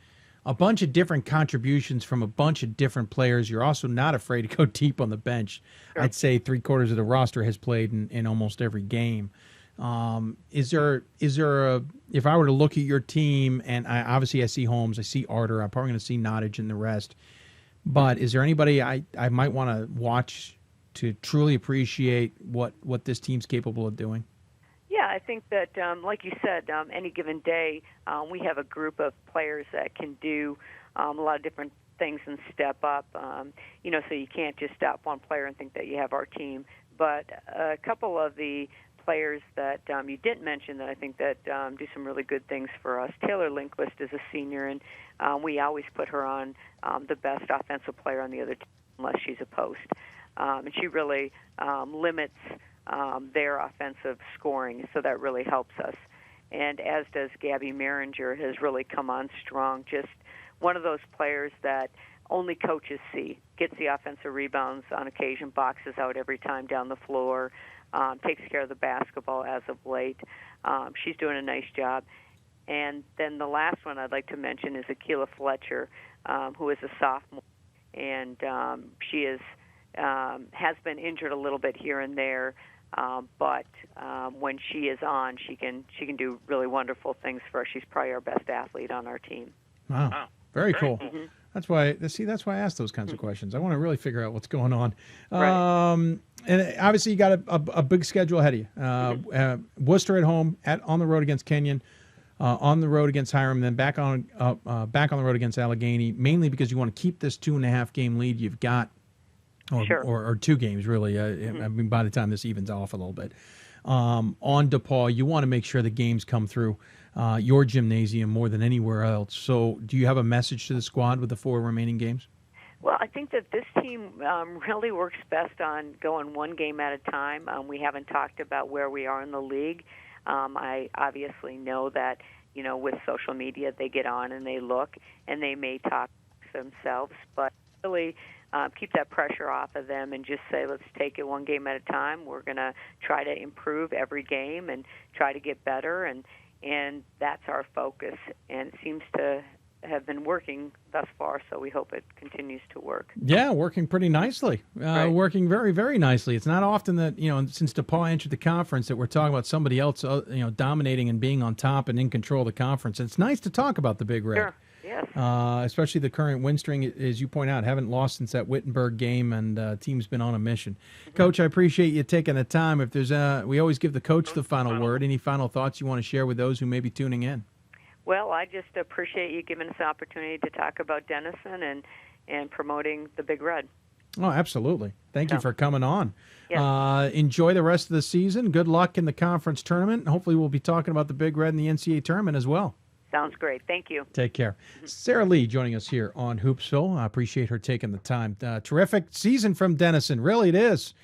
a bunch of different contributions from a bunch of different players. You're also not afraid to go deep on the bench. Sure. I'd say 3/4 of the roster has played in almost every game. Is there a, if I were to look at your team, and I see Holmes, I see Arter, I'm probably going to see Nottage and the rest, but is there anybody I might want to watch to truly appreciate what this team's capable of doing? Yeah, I think that, like you said, any given day, we have a group of players that can do a lot of different things and step up. So you can't just stop one player and think that you have our team. But a couple of the players that you didn't mention that I think that do some really good things for us. Taylor Lindquist is a senior, and we always put her on the best offensive player on the other team unless she's a post. And she really limits their offensive scoring, so that really helps us. And as does Gabby Maringer, has really come on strong. Just one of those players that only coaches see. Gets the offensive rebounds on occasion, boxes out every time down the floor, takes care of the basketball as of late. She's doing a nice job. And then the last one I'd like to mention is Akila Fletcher, who is a sophomore, and she is has been injured a little bit here and there, but when she is on, she can do really wonderful things for us. She's probably our best athlete on our team. Wow, very cool. Mm-hmm. That's why I ask those kinds of questions. I want to really figure out what's going on. Right. And obviously you got a big schedule ahead of you. Worcester at home, on the road against Kenyon, on the road against Hiram, then back on the road against Allegheny, mainly because you want to keep this 2.5 game lead you've got. Or 2 games, really. I mean, by the time this evens off a little bit. On DePaul, you want to make sure the games come through your gymnasium more than anywhere else. So do you have a message to the squad with the 4 remaining games? Well, I think that this team really works best on going 1 game at a time. We haven't talked about where we are in the league. I obviously know that, with social media, they get on and they look, and they may talk themselves, but really keep that pressure off of them and just say, let's take it 1 game at a time. We're going to try to improve every game and try to get better, and that's our focus. And it seems to have been working thus far, so we hope it continues to work. Yeah, working pretty nicely. Right. Working very, very nicely. It's not often that, since DePaul entered the conference, that we're talking about somebody else, dominating and being on top and in control of the conference. It's nice to talk about the Big Red. Sure. Yes. Especially the current win string, as you point out, haven't lost since that Wittenberg game, and team's been on a mission. Mm-hmm. Coach, I appreciate you taking the time. If there's we always give the coach the final word. Any final thoughts you want to share with those who may be tuning in? Well, I just appreciate you giving us the opportunity to talk about Denison and promoting the Big Red. Oh, absolutely. Thank you for coming on. Yes. Enjoy the rest of the season. Good luck in the conference tournament. And hopefully we'll be talking about the Big Red in the NCAA tournament as well. Sounds great. Thank you. Take care. Sarah Lee joining us here on Hoopsville. I appreciate her taking the time. Terrific season from Denison. Really, it is.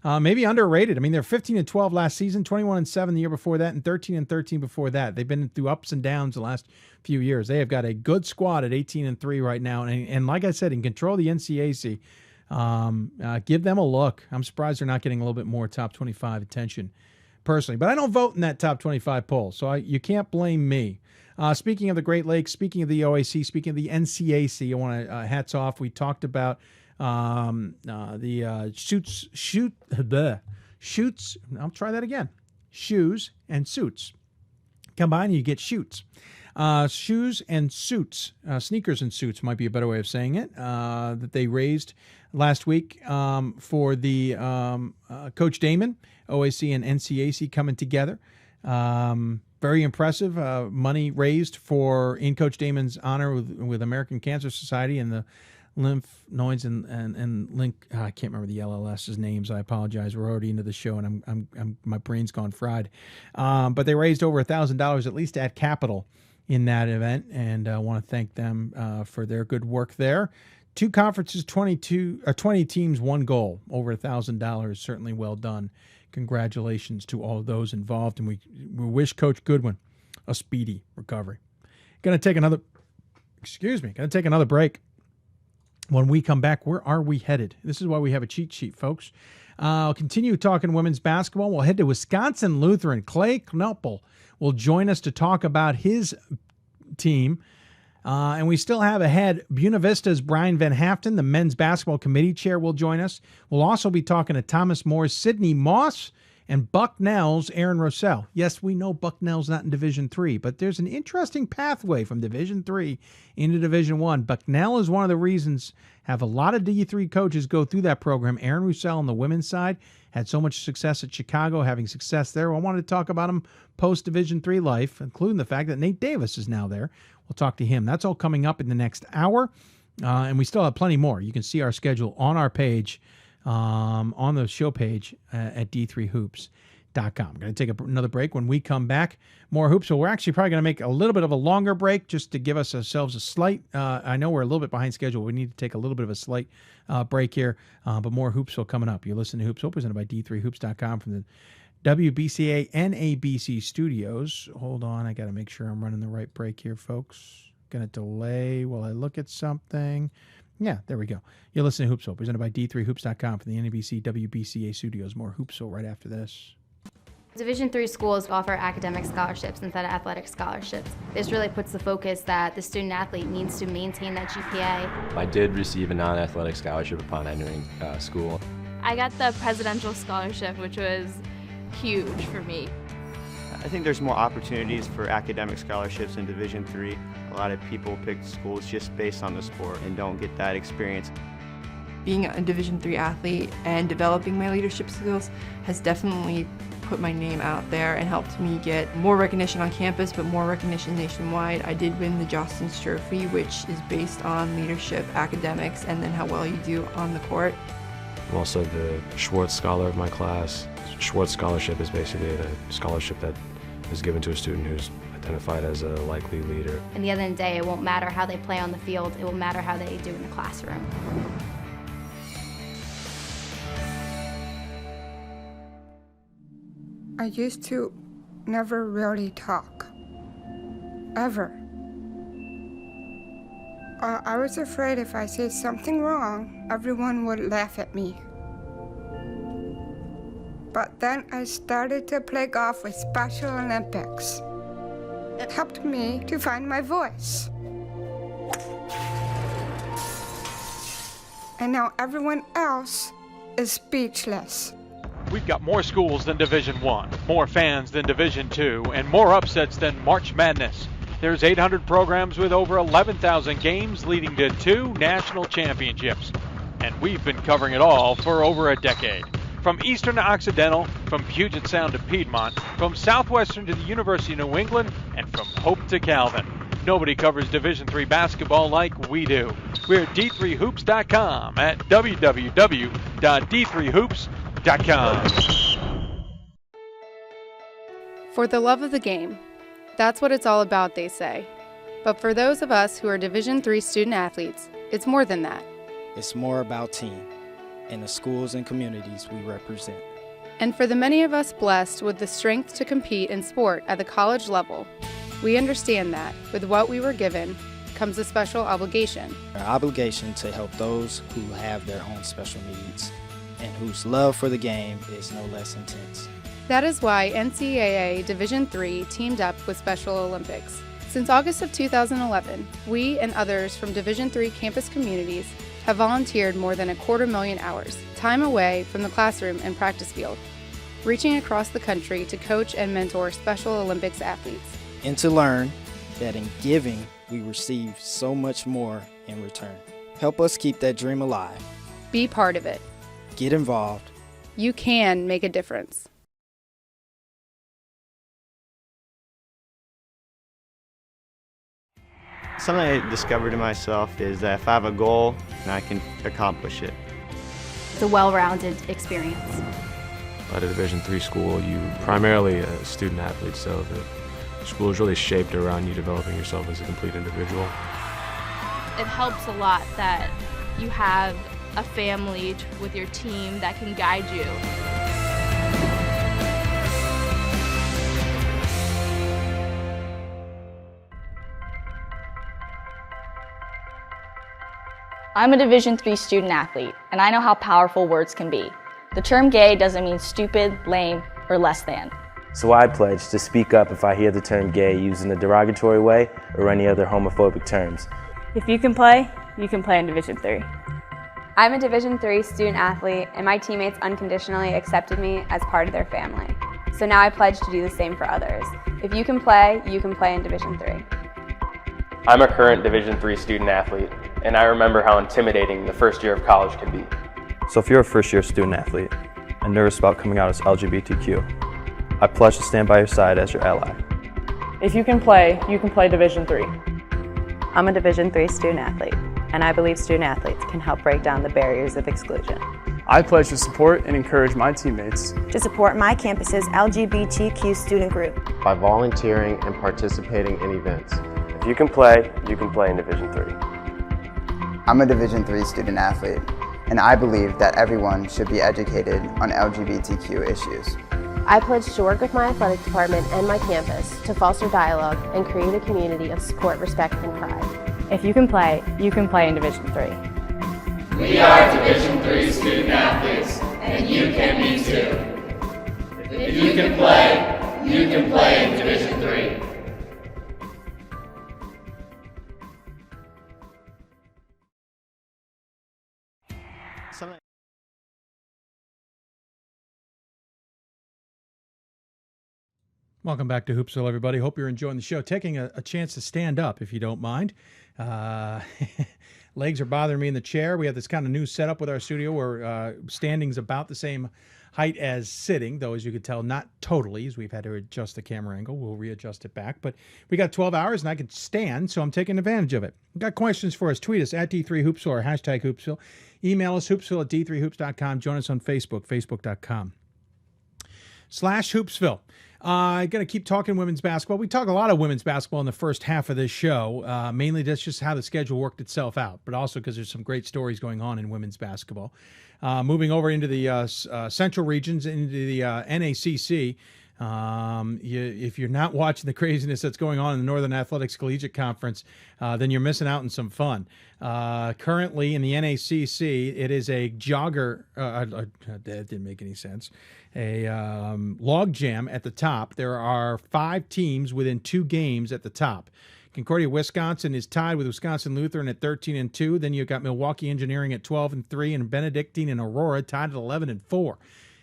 Maybe underrated. I mean, they're 15-12 last season, 21-7 the year before that, and 13-13 before that. They've been through ups and downs the last few years. They have got a good squad at 18-3 right now. And like I said, in control of the NCAC. Give them a look. I'm surprised they're not getting a little bit more top 25 attention personally. But I don't vote in that top 25 poll, so you can't blame me. Speaking of the Great Lakes, speaking of the OAC, speaking of the NCAC, I want to hats off. We talked about the shoots. I'll try that again. shoes, and suits. Combined, you get shoots. Shoes and suits, sneakers and suits might be a better way of saying it, that they raised last week for the Coach Damon, OAC and NCAC coming together. Very impressive. Money raised in Coach Damon's honor with American Cancer Society and the lymph nodes and link. I can't remember the LLS's names. I apologize. We're already into the show, and I'm my brain's gone fried. But they raised over $1,000 at least at Capitol in that event, and I want to thank them for their good work there. 2 conferences, 20 teams, 1 goal, over $1,000. Certainly well done. Congratulations to all of those involved, and we wish Coach Goodwin a speedy recovery. Going to take another break. When we come back, where are we headed? This is why we have a cheat sheet, folks. I'll continue talking women's basketball. We'll head to Wisconsin Lutheran. Clay Knuppel will join us to talk about his team. And we still have ahead Buena Vista's Brian Van Haften, the men's basketball committee chair, will join us. We'll also be talking to Thomas Moore's Sydney Moss and Bucknell's Aaron Rousell. Yes, we know Bucknell's not in Division III, but there's an interesting pathway from Division III into Division I. Bucknell is one of the reasons, have a lot of D3 coaches go through that program. Aaron Rousell on the women's side had so much success at Chicago, having success there. I wanted to talk about him post-Division III life, including the fact that Nate Davis is now there. We'll talk to him. That's all coming up in the next hour, and we still have plenty more. You can see our schedule on our page, on the show page at d3hoops.com. I'm going to take another break. When we come back, more hoops. So we're actually probably going to make a little bit of a longer break just to give ourselves a slight, I know we're a little bit behind schedule. We need to take a little bit of a slight break here, but more Hoopsville coming up. You're listening to Hoopsville, presented by d3hoops.com from the WBCA NABC Studios. Hold on, I got to make sure I'm running the right break here, folks. Going to delay while I look at something. Yeah, there we go. You're listening to Hoopsville, presented by d3hoops.com from the NABC WBCA Studios. More Hoopsville right after this. Division III schools offer academic scholarships instead of athletic scholarships. This really puts the focus that the student athlete needs to maintain that GPA. I did receive a non-athletic scholarship upon entering school. I got the presidential scholarship, which was huge for me. I think there's more opportunities for academic scholarships in Division III. A lot of people pick schools just based on the sport and don't get that experience. Being a Division III athlete and developing my leadership skills has definitely put my name out there and helped me get more recognition on campus, but more recognition nationwide. I did win the Jostens Trophy, which is based on leadership, academics, and then how well you do on the court. I'm also the Schwartz Scholar of my class. Schwartz Scholarship is basically a scholarship that is given to a student who's identified as a likely leader. And the end of the day, it won't matter how they play on the field, it will matter how they do in the classroom. I used to never really talk, ever. I was afraid if I said something wrong, everyone would laugh at me. But then I started to play golf with Special Olympics. It helped me to find my voice. And now everyone else is speechless. We've got more schools than Division I, more fans than Division II, and more upsets than March Madness. There's 800 programs with over 11,000 games leading to 2 national championships. And we've been covering it all for over a decade. From Eastern to Occidental, from Puget Sound to Piedmont, from Southwestern to the University of New England, and from Hope to Calvin. Nobody covers Division III basketball like we do. We're at d3hoops.com at www.d3hoops.com. For the love of the game. That's what it's all about, they say. But for those of us who are Division III student athletes, it's more than that. It's more about team and the schools and communities we represent. And for the many of us blessed with the strength to compete in sport at the college level, we understand that with what we were given comes a special obligation. Our obligation to help those who have their own special needs and whose love for the game is no less intense. That is why NCAA Division III teamed up with Special Olympics. Since August of 2011, we and others from Division III campus communities have volunteered more than 250,000 hours, time away from the classroom and practice field. reaching across the country to coach and mentor Special Olympics athletes. And to learn that in giving, we receive so much more in return. Help us keep that dream alive. Be part of it. Get involved. You can make a difference. Something I discovered in myself is that if I have a goal, and I can accomplish it. It's a well-rounded experience. At a Division III school, you primarily a student athlete, so the school is really shaped around you developing yourself as a complete individual. It helps a lot that you have a family with your team that can guide you. I'm a Division III student athlete, and I know how powerful words can be. The term gay doesn't mean stupid, lame, or less than. So I pledge to speak up if I hear the term gay used in a derogatory way or any other homophobic terms. If you can play in Division III. I'm a Division III student athlete, and my teammates unconditionally accepted me as part of their family. So now I pledge to do the same for others. If you can play in Division III. I'm a current Division III student athlete, and I remember how intimidating the first year of college can be. So if you're a first-year student athlete and nervous about coming out as LGBTQ, I pledge to stand by your side as your ally. If you can play Division III. I'm a Division III student athlete, and I believe student athletes can help break down the barriers of exclusion. I pledge to support and encourage my teammates to support my campus's LGBTQ student group by volunteering and participating in events. If you can play in Division III. I'm a Division III student athlete, and I believe that everyone should be educated on LGBTQ issues. I pledge to work with my athletic department and my campus to foster dialogue and create a community of support, respect, and pride. If you can play in Division III. We are Division III student athletes, and you can be too. If you can play in Division III. Welcome back to Hoopsville, everybody. Hope you're enjoying the show. Taking a chance to stand up, if you don't mind. Legs are bothering me in the chair. We have this kind of new setup with our studio where standing's about the same height as sitting, though, as you could tell, not totally, as we've had to adjust the camera angle. We'll readjust it back. But we got 12 hours, and I can stand, so I'm taking advantage of it. Got questions for us? Tweet us at D3Hoopsville or hashtag Hoopsville. Email us, hoopsville@d3hoops.com. Join us on Facebook, facebook.com/Hoopsville. Going to keep talking women's basketball. We talk a lot of women's basketball in the first half of this show. Mainly that's just how the schedule worked itself out, but also because there's some great stories going on in women's basketball. Moving over into the central regions, into the NACC. If you're not watching the craziness that's going on in the Northern Athletics Collegiate Conference, then you're missing out on some fun. Currently in the NACC, it is a jogger. That didn't make any sense. A log jam at the top. There are 5 teams within 2 games at the top. Concordia, Wisconsin is tied with Wisconsin Lutheran at 13-2. Then you've got Milwaukee Engineering at 12-3, and Benedictine and Aurora tied at 11-4.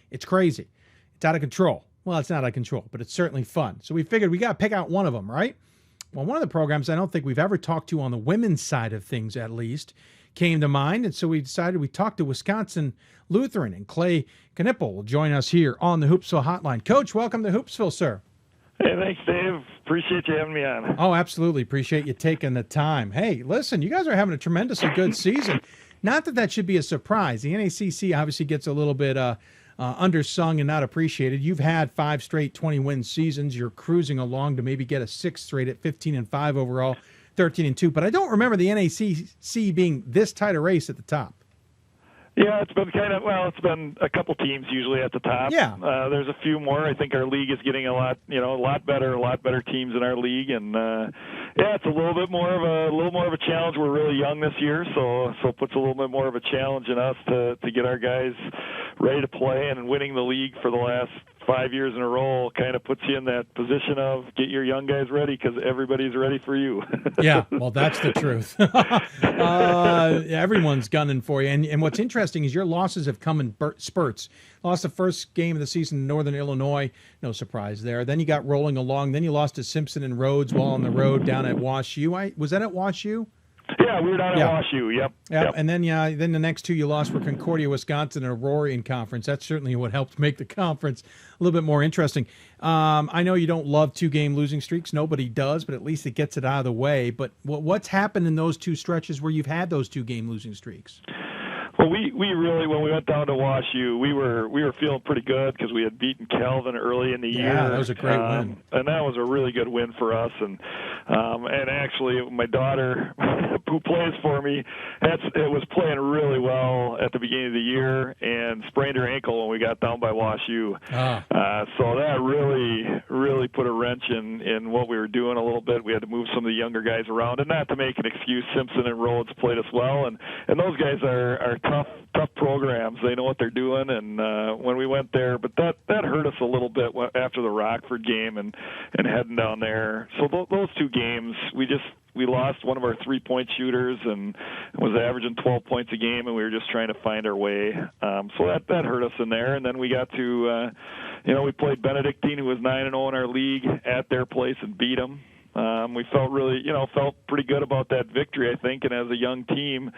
It's crazy. It's out of control. Well, it's not out of control, but it's certainly fun. So we figured we got to pick out one of them, right? Well, one of the programs I don't think we've ever talked to on the women's side of things, at least, came to mind. And so we decided we'd talk to Wisconsin Lutheran, and Clay Knippel will join us here on the Hoopsville Hotline. Coach, welcome to Hoopsville, sir. Hey, thanks, Dave. Appreciate you having me on. Oh, absolutely. Appreciate you taking the time. Hey, listen, you guys are having a tremendously good season. Not that that should be a surprise. The NACC obviously gets a little bit undersung and not appreciated. You've had 5 straight 20-win seasons. You're cruising along to maybe get a 6th straight at 15-5 overall, 13-2. But I don't remember the NACC being this tight a race at the top. Yeah, it's been it's been a couple teams usually at the top. Yeah. There's a few more. I think our league is getting a lot better teams in our league, and it's a little more of a challenge. We're really young this year, so it puts a little bit more of a challenge in us to get our guys ready to play, and winning the league for the last 5 years in a row kind of puts you in that position of get your young guys ready because everybody's ready for you. Yeah, well, that's the truth. Everyone's gunning for you. And what's interesting is your losses have come in spurts. Lost the first game of the season in Northern Illinois. No surprise there. Then you got rolling along. Then you lost to Simpson and Rhodes while on the road down at WashU. Was that at WashU? Yeah, we were down at WashU. Yep. And then then the next two you lost were Concordia, Wisconsin, and Aurora in conference. That's certainly what helped make the conference a little bit more interesting. I know you don't love 2-game losing streaks. Nobody does, but at least it gets it out of the way. But what's happened in those two stretches where you've had those 2-game losing streaks? Well, we really, when we went down to WashU, we were feeling pretty good because we had beaten Calvin early in the year. Yeah, that was a great win, and that was a really good win for us. And actually, my daughter, who plays for me, it was playing really well at the beginning of the year, and sprained her ankle when we got down by WashU. So that really put a wrench in what we were doing a little bit. We had to move some of the younger guys around, and not to make an excuse, Simpson and Rhodes played us well, and those guys are tough programs. They know what they're doing, and when we went there, but that hurt us a little bit after the Rockford game and heading down there. So those 2 games, we lost one of our 3-point shooters and was averaging 12 points a game, and we were just trying to find our way. So that hurt us in there, and then we got to, we played Benedictine, who was 9-0 in our league, at their place and beat them. We felt pretty good about that victory, I think, and as a young team,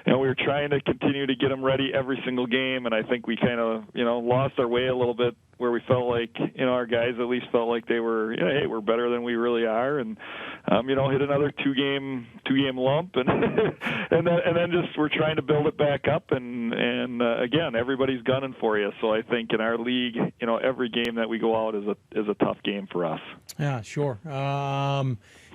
we were trying to continue to get them ready every single game, and I think we kind of, lost our way a little bit where we felt like, our guys at least felt like they were, hey, we're better than we really are, and, hit another two game lump, and and then just we're trying to build it back up, and again, everybody's gunning for you. So I think in our league, every game that we go out is a tough game for us. Yeah, sure.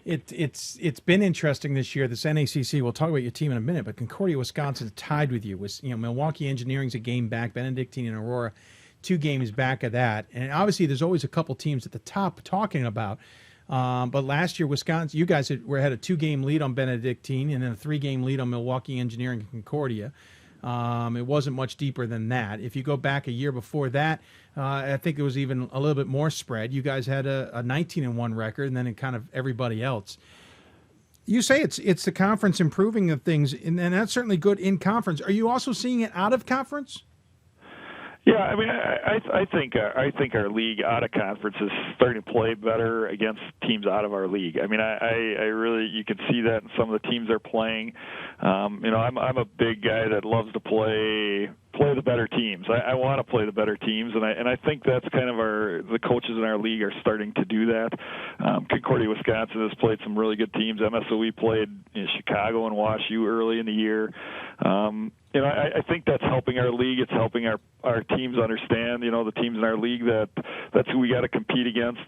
It's been interesting this year. This NACC. We'll talk about your team in a minute, but Concordia, Wisconsin, is tied with you. Milwaukee Engineering's a game back. Benedictine and Aurora, 2 games back of that. And obviously, there's always a couple teams at the top talking about. But last year, Wisconsin, you guys had a 2-game lead on Benedictine and then a 3-game lead on Milwaukee Engineering and Concordia. It wasn't much deeper than that. If you go back a year before that, I think it was even a little bit more spread. You guys had a 19-1 record, and then kind of everybody else. You say it's the conference improving the things, and that's certainly good in conference. Are you also seeing it out of conference? Yeah, I mean, I think our league out of conference is starting to play better against teams out of our league. I mean, I really, you can see that in some of the teams they're playing. I'm a big guy that loves to play the better teams. I want to play the better teams, and I think that's kind of the coaches in our league are starting to do that. Concordia, Wisconsin has played some really good teams. MSOE played Chicago and WashU early in the year. I think that's helping our league. It's helping our teams understand, the teams in our league that's who we got to compete against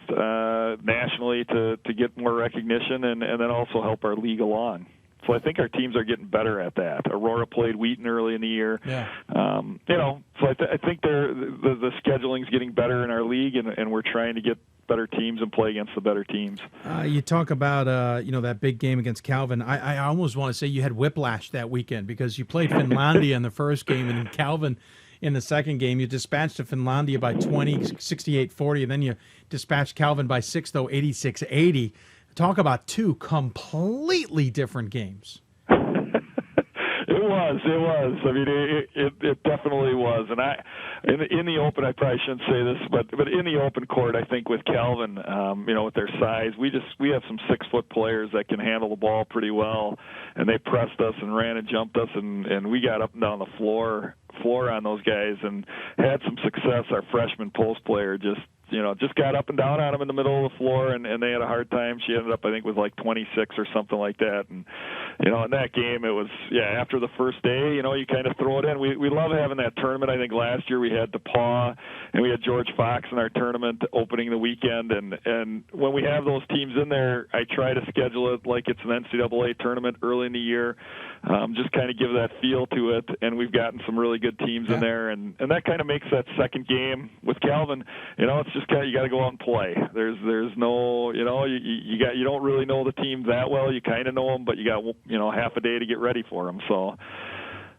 nationally to get more recognition and then also help our league along. So I think our teams are getting better at that. Aurora played Wheaton early in the year. Yeah. So I think the scheduling's getting better in our league, and we're trying to get better teams and play against the better teams. You talk about that big game against Calvin. I almost want to say you had whiplash that weekend because you played Finlandia in the first game and then Calvin in the second game. You dispatched to Finlandia by 20, 68-40, and then you dispatched Calvin by 6, though, 86-80. Talk about 2 completely different games. It was. I mean, it definitely was. And in the open, I probably shouldn't say this, but in the open court, I think with Calvin, with their size, we have some 6-foot players that can handle the ball pretty well, and they pressed us and ran and jumped us, and we got up and down the floor on those guys and had some success. Our freshman post player just got up and down on him in the middle of the floor, and they had a hard time. She ended up, I think, with like 26 or something like that. And, in that game, it was, after the first day, you kind of throw it in. We love having that tournament. I think last year we had DePaul, and we had George Fox in our tournament opening the weekend. And when we have those teams in there, I try to schedule it like it's an NCAA tournament early in the year, just kind of give that feel to it. And we've gotten some really good teams in there. And that kind of makes that second game with Calvin, it's just you got to go out and play. There's no, you don't really know the team that well. You kind of know them, but you got half a day to get ready for them. So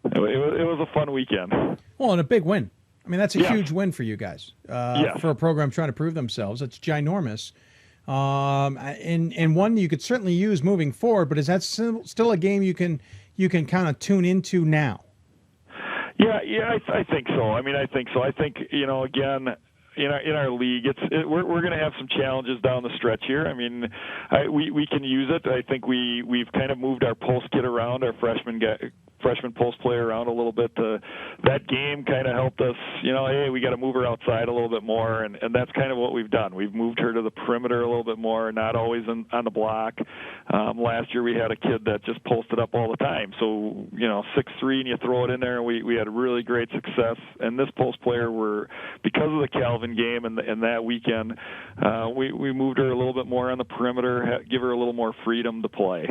it was a fun weekend. Well, and a big win. I mean, that's a huge win for you guys. For a program trying to prove themselves. It's ginormous. And one you could certainly use moving forward, but is that still a game you can kind of tune into now? Yeah, I think so. I think so. I think, again, in our league, we're going to have some challenges down the stretch here. I mean, we can use it. I think we've kind of moved our post kid around, our freshman post player around a little bit. That game kind of helped us, hey, we got to move her outside a little bit more, and that's kind of what we've done. We've moved her to the perimeter a little bit more, not always on the block. Last year we had a kid that just posted up all the time. So, 6'3", and you throw it in there, and we had really great success. And this post player, because of the Calvin game and that weekend, we moved her a little bit more on the perimeter, give her a little more freedom to play.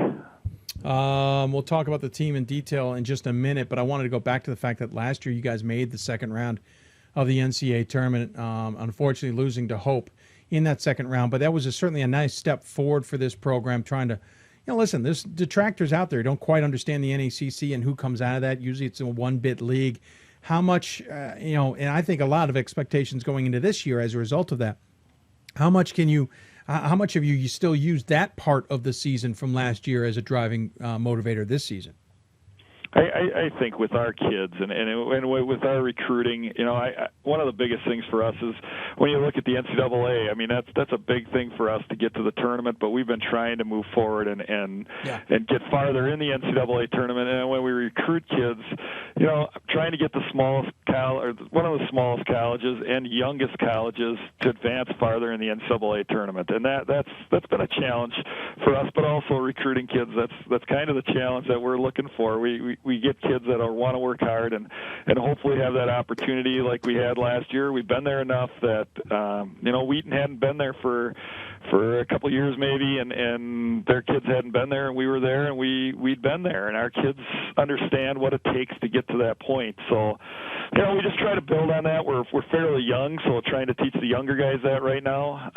We'll talk about the team in detail in just a minute, but I wanted to go back to the fact that last year you guys made the second round of the NCAA tournament, unfortunately losing to Hope in that second round. But that was certainly a nice step forward for this program, trying to, listen, there's detractors out there who don't quite understand the NACC and who comes out of that. Usually it's a one-bit league. How much, and I think a lot of expectations going into this year as a result of that. How much have you still used that part of the season from last year as a driving motivator this season? I think with our kids and with our recruiting, one of the biggest things for us is when you look at the NCAA. I mean, that's a big thing for us to get to the tournament, but we've been trying to move forward and get farther in the NCAA tournament. And when we recruit kids, trying to get the one of the smallest colleges and youngest colleges to advance farther in the NCAA tournament, and that's been a challenge for us. But also recruiting kids, that's kind of the challenge that we're looking for. We get kids that want to work hard and hopefully have that opportunity like we had last year. We've been there enough that Wheaton hadn't been there for a couple of years maybe, and their kids hadn't been there, and we were there, and we'd been there, and our kids understand what it takes to get to that point. So, we just try to build on that. We're fairly young, so trying to teach the younger guys that right now,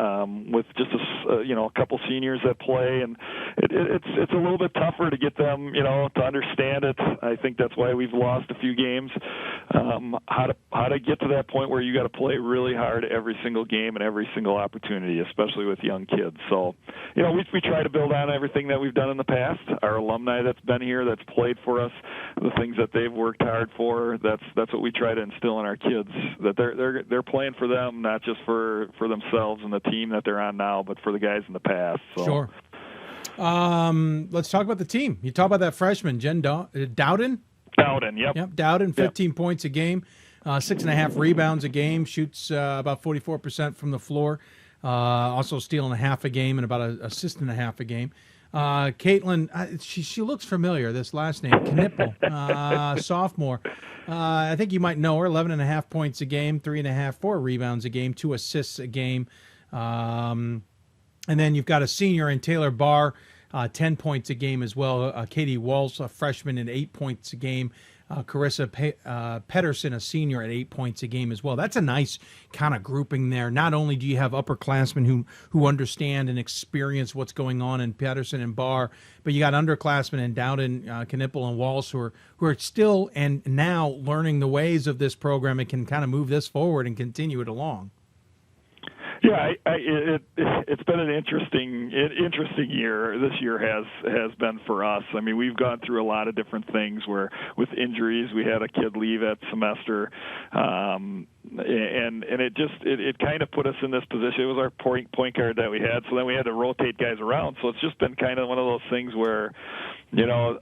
with just a couple seniors that play, and it's a little bit tougher to get them, to understand it. I think that's why we've lost a few games. How to get to that point where you got to play really hard every single game and every single opportunity, especially with young kids. So, we try to build on everything that we've done in the past. Our alumni that's been here, that's played for us, the things that they've worked hard for, that's what we try to instill in our kids, that they're playing for them, not just for themselves and the team that they're on now, but for the guys in the past. So. Sure. Let's talk about the team. You talk about that freshman, Jen Dowden? Dowden, yep. Yep, Dowden, 15 points a game, 6.5 rebounds a game, shoots about 44% from the floor, also stealing a half a game and about an assist and a half a game. Caitlin, she looks familiar, this last name, Knipple, sophomore. I think you might know her, 11.5 points a game, 4 rebounds a game, 2 assists a game. And then you've got a senior in Taylor Barr, 10 points a game as well. Katie Walsh, a freshman, at 8 points a game. Carissa Pedersen, a senior, at 8 points a game as well. That's a nice kind of grouping there. Not only do you have upperclassmen who understand and experience what's going on in Pedersen and Barr, but you got underclassmen in Dowden, Knipple, and Walsh who are still and now learning the ways of this program and can kind of move this forward and continue it along. Yeah, it's been an interesting year. This year has been for us. I mean, we've gone through a lot of different things where with injuries, we had a kid leave at semester, and it kind of put us in this position. It was our point guard that we had, so then we had to rotate guys around. So it's just been kind of one of those things where,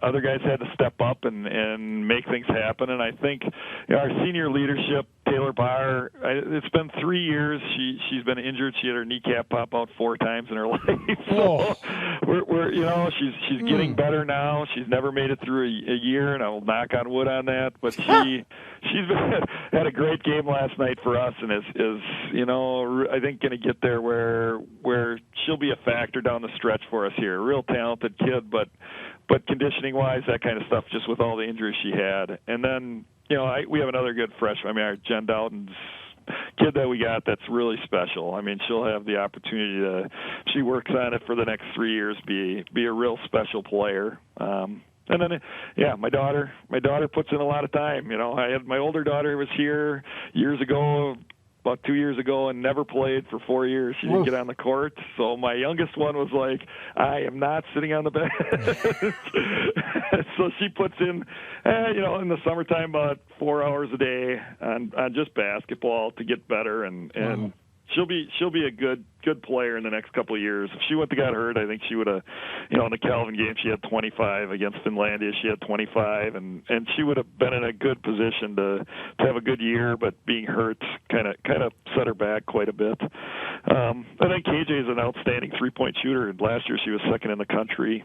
other guys had to step up and make things happen. And I think our senior leadership, Taylor Barr, it's been 3 years. She's been injured. She had her kneecap pop out 4 times in her life. So we're she's getting better now. She's never made it through a year, and I will knock on wood on that. But she's had a great game last night for us, and is I think going to get there where she'll be a factor down the stretch for us here. Real talented kid, but conditioning-wise, that kind of stuff, just with all the injuries she had. And then, we have another good freshman. I mean, our Jen Dowden's kid that we got that's really special. I mean, she'll have the opportunity to, she works on it for the next 3 years, be a real special player. And then, my daughter puts in a lot of time. I had my older daughter was here years ago, about 2 years ago, and never played for 4 years. She didn't get on the court. So my youngest one was like, I am not sitting on the bench. So she puts in, in the summertime, about 4 hours a day on just basketball to get better, and she'll be a good player in the next couple of years. If she wouldn't have got hurt, I think she would have, in the Calvin game, she had 25 against Finlandia. She had 25, and she would have been in a good position to have a good year. But being hurt kind of set her back quite a bit. I think KJ is an outstanding 3-point shooter. Last year she was second in the country.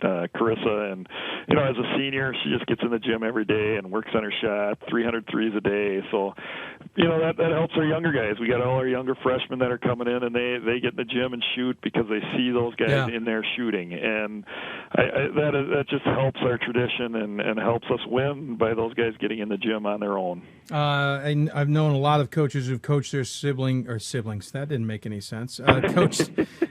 Carissa, and as a senior, she just gets in the gym every day and works on her shot, 300 threes a day. So, that helps our younger guys. We got all our younger freshmen that are coming in, and they get in the gym and shoot because they see those guys in there shooting, and that just helps our tradition and helps us win by those guys getting in the gym on their own. And I've known a lot of coaches who've coached their siblings. That didn't make any sense.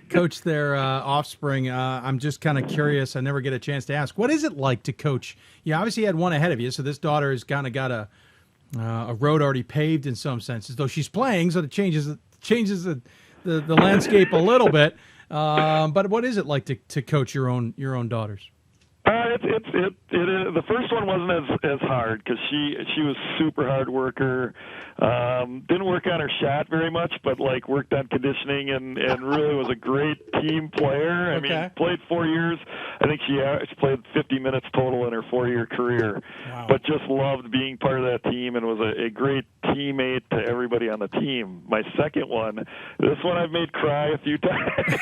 Coached their offspring. I'm just kind of curious. I never get a chance to ask. What is it like to coach? You obviously had one ahead of you, so this daughter has kind of got a road already paved in some senses, though she's playing, so it changes the landscape a little bit. But what is it like to coach your own daughters? The first one wasn't as hard because she was super hard worker. Didn't work on her shot very much, but worked on conditioning and really was a great team player. I mean, played 4 years. I think she played 50 minutes total in her 4-year career. Wow. But just loved being part of that team and was a great teammate to everybody on the team. My second one, this one I've made cry a few times.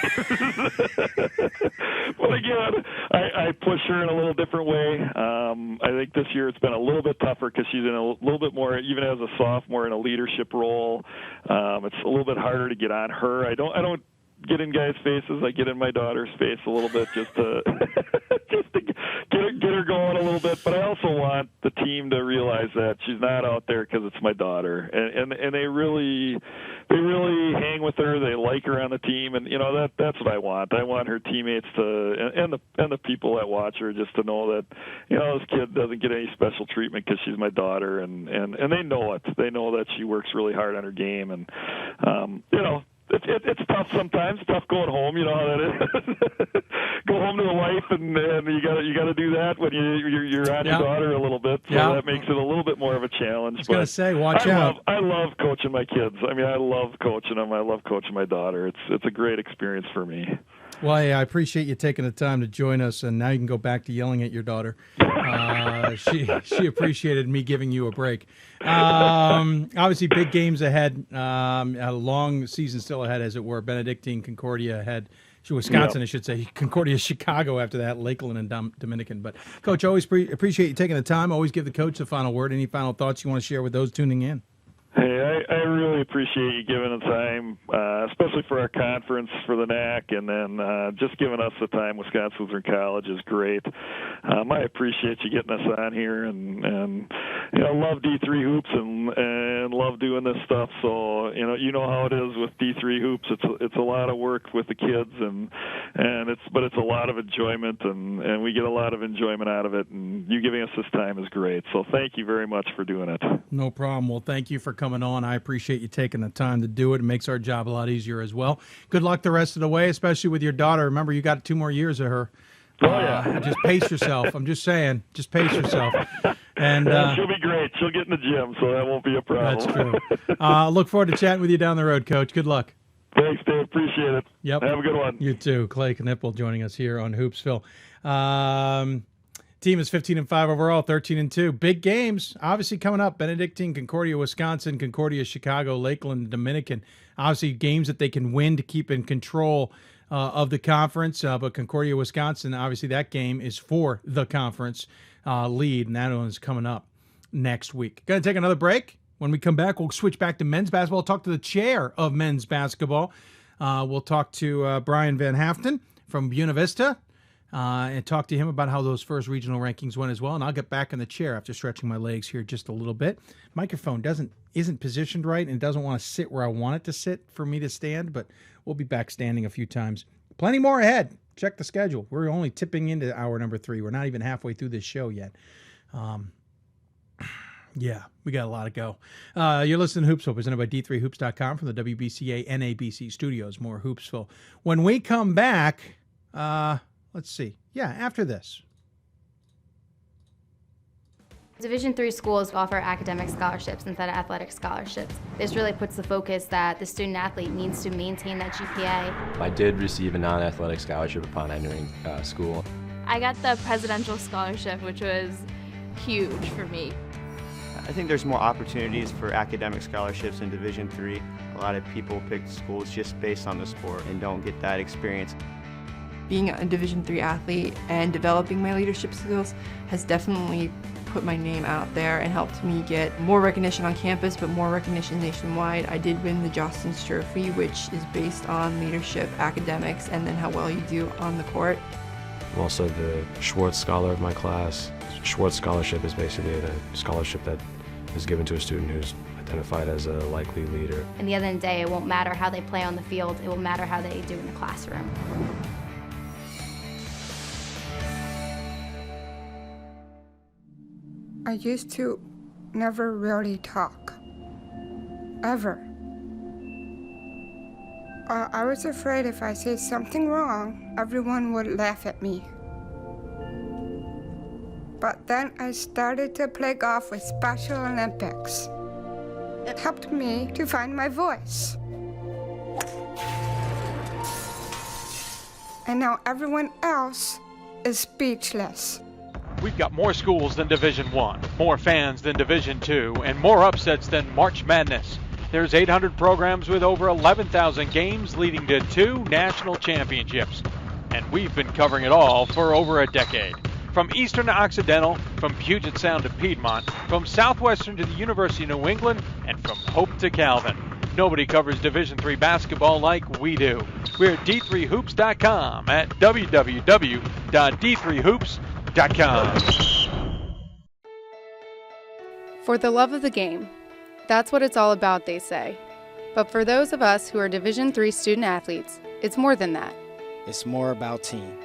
But again, I push her in a little different way. I think this year it's been a little bit tougher because she's in a little bit more, even as a sophomore, in a leadership role. It's a little bit harder to get on her. I don't get in guys' faces. I get in my daughter's face a little bit just to get her going a little bit. But I also want the team to realize that she's not out there because it's my daughter, and they really hang with her. They like her on the team, and that's what I want. I want her teammates to and the people that watch her just to know that this kid doesn't get any special treatment because she's my daughter, and they know it. They know that she works really hard on her game, and It's tough sometimes. It's tough going home. You know how that is. Go home to the wife, and you got to do that when you're on your daughter a little bit. So that makes it a little bit more of a challenge. I was going to say, watch out. I love coaching my kids. I mean, I love coaching them. I love coaching my daughter. It's a great experience for me. Well, hey, I appreciate you taking the time to join us, and now you can go back to yelling at your daughter. She appreciated me giving you a break. Obviously, big games ahead. A long season still ahead, as it were. Benedictine, Concordia ahead. Wisconsin, I should say. Concordia, Chicago after that. Lakeland and Dominican. But, Coach, always appreciate you taking the time. Always give the coach the final word. Any final thoughts you want to share with those tuning in? Hey, I really appreciate you giving the time, especially for our conference, for the NAC, and then just giving us the time. Wisconsin Lutheran College is great. I appreciate you getting us on here, and love D3 hoops and love doing this stuff. So you know how it is with D3 hoops. It's a lot of work with the kids, but it's a lot of enjoyment, and we get a lot of enjoyment out of it. And you giving us this time is great. So thank you very much for doing it. No problem. Well, thank you for coming on. I appreciate you taking the time to do it. It makes our job a lot easier as well. Good luck the rest of the way, especially with your daughter. Remember, you got 2 more years of her. Just pace yourself. I'm just saying, just pace yourself. And she'll be great. She'll get in the gym, so that won't be a problem. That's true. Look forward to chatting with you down the road, Coach. Good luck. Thanks, Dave. Appreciate it. Yep. Have a good one. You too. Clay Knipple joining us here on Hoopsville. Team is 15-5 overall, 13-2. Big games, obviously, coming up. Benedictine, Concordia, Wisconsin, Concordia, Chicago, Lakeland, Dominican. Obviously, games that they can win to keep in control of the conference. But Concordia, Wisconsin, obviously, that game is for the conference lead, and that one is coming up next week. Going to take another break. When we come back, we'll switch back to men's basketball, talk to the chair of men's basketball. We'll talk to Brian Van Haften from Buena Vista. And talk to him about how those first regional rankings went as well. And I'll get back in the chair after stretching my legs here just a little bit. Microphone isn't positioned right and doesn't want to sit where I want it to sit for me to stand, but we'll be back standing a few times. Plenty more ahead. check the schedule. We're only tipping into hour number 3. We're not even halfway through this show yet. Yeah, we got a lot to go. You're listening to Hoopsville, presented by D3Hoops.com from the WBCA NABC Studios. More Hoopsville. When we come back, let's see. Yeah, after this. Division III schools offer academic scholarships instead of athletic scholarships. This really puts the focus that the student athlete needs to maintain that GPA. I did receive a non-athletic scholarship upon entering school. I got the presidential scholarship, which was huge for me. I think there's more opportunities for academic scholarships in Division III. A lot of people pick schools just based on the sport and don't get that experience. Being a Division III athlete and developing my leadership skills has definitely put my name out there and helped me get more recognition on campus, but more recognition nationwide. I did win the Jostens Trophy, which is based on leadership, academics, and then how well you do on the court. I'm also the Schwartz Scholar of my class. Schwartz Scholarship is basically a scholarship that is given to a student who's identified as a likely leader. And the end of the day, it won't matter how they play on the field, it will matter how they do in the classroom. I used to never really talk, ever. I was afraid if I said something wrong, everyone would laugh at me. But then I started to play golf with Special Olympics. It helped me to find my voice. And now everyone else is speechless. We've got more schools than Division I, more fans than Division II, and more upsets than March Madness. There's 800 programs with over 11,000 games leading to 2 national championships. And we've been covering it all for over a decade. From Eastern to Occidental, from Puget Sound to Piedmont, from Southwestern to the University of New England, and from Hope to Calvin. Nobody covers Division III basketball like we do. We're at D3Hoops.com at www.d3hoops.com. For the love of the game. That's what it's all about, they say. But for those of us who are Division III student athletes, it's more than that. It's more about team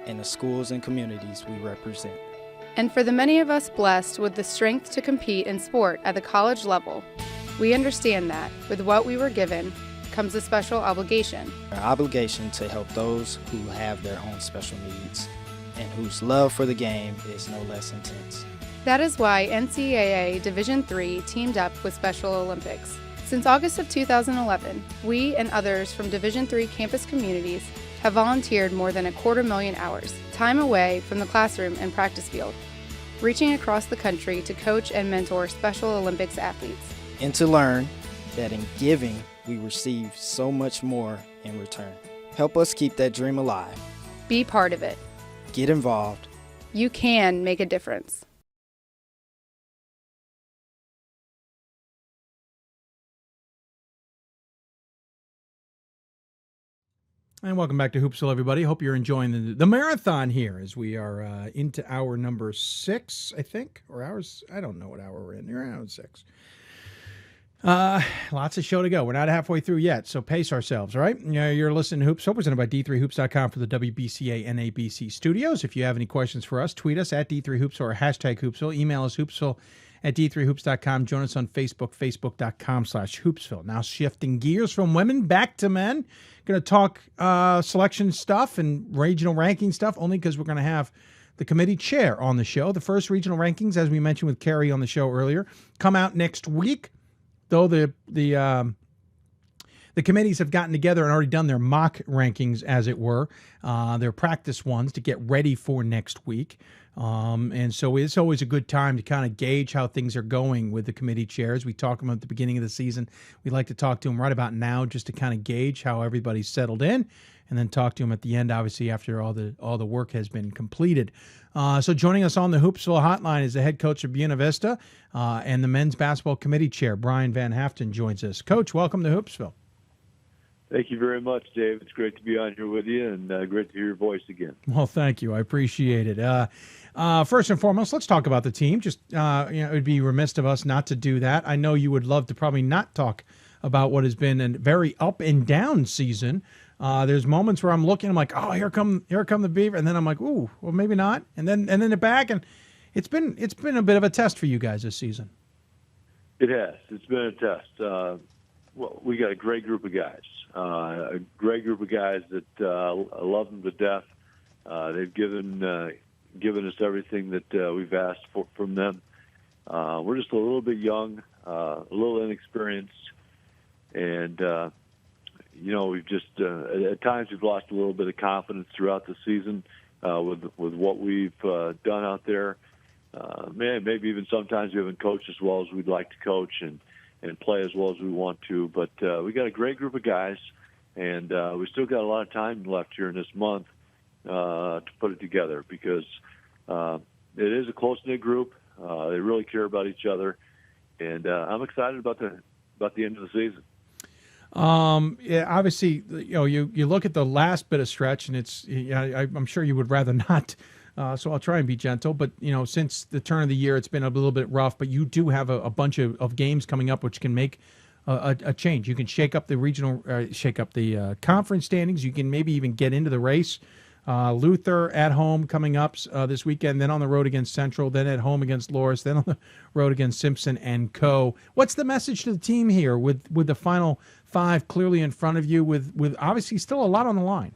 and the schools and communities we represent. And for the many of us blessed with the strength to compete in sport at the college level, we understand that with what we were given comes a special obligation. Our obligation to help those who have their own special needs and whose love for the game is no less intense. That is why NCAA Division III teamed up with Special Olympics. Since August of 2011, we and others from Division III campus communities have volunteered more than 250,000 hours, time away from the classroom and practice field, reaching across the country to coach and mentor Special Olympics athletes. And to learn that in giving, we receive so much more in return. Help us keep that dream alive. Be part of it. Get involved. You can make a difference. And welcome back to Hoopsville, everybody. Hope you're enjoying the marathon here as we are into hour number 6, I think, or hours. I don't know what hour we're in. You're around 6. Lots of show to go. We're not halfway through yet, so pace ourselves, all right? You're listening to Hoopsville, presented by D3Hoops.com for the WBCA NABC Studios. If you have any questions for us, tweet us at D3Hoops or hashtag Hoopsville. Email us Hoopsville at D3Hoops.com. Join us on Facebook, Facebook.com/Hoopsville. Now shifting gears from women back to men. Going to talk selection stuff and regional ranking stuff, only because we're going to have the committee chair on the show. The first regional rankings, as we mentioned with Carrie on the show earlier, come out next week. Though the committees have gotten together and already done their mock rankings, as it were, their practice ones to get ready for next week. And so it's always a good time to kind of gauge how things are going with the committee chairs. We talk to them at the beginning of the season. We like to talk to them right about now just to kind of gauge how everybody's settled in, and then talk to them at the end, obviously, after all the work has been completed. So joining us on the Hoopsville hotline is the head coach of Buena Vista and the men's basketball committee chair, Brian Van Haften, joins us. Coach, welcome to Hoopsville. Thank you very much, Dave. It's great to be on here with you, and great to hear your voice again. Well, thank you. I appreciate it. First and foremost, let's talk about the team. Just it would be remiss of us not to do that. I know you would love to probably not talk about what has been a very up and down season There's moments where I'm looking, I'm like, oh, here come the Beaver, and then I'm like, ooh, well, maybe not, and then they're back, and it's been a bit of a test for you guys this season. It has. It's been a test. Well, we got a great group of guys. That I love them to death. They've given us everything that we've asked for from them. We're just a little bit young, a little inexperienced, and we've just at times we've lost a little bit of confidence throughout the season with what we've done out there. Maybe even sometimes we haven't coached as well as we'd like to coach and play as well as we want to. But we got a great group of guys, and we still got a lot of time left here in this month to put it together because it is a close-knit group. They really care about each other, and I'm excited about the end of the season. Yeah, obviously, you look at the last bit of stretch, and it's I'm sure you would rather not. So I'll try and be gentle, but since the turn of the year, it's been a little bit rough. But you do have a bunch of games coming up, which can make a change. You can shake up the regional, shake up the conference standings. You can maybe even get into the race. Luther at home coming up this weekend, then on the road against Central, then at home against Loris, then on the road against Simpson and Co. What's the message to the team here with the final 5 clearly in front of you, with obviously still a lot on the line?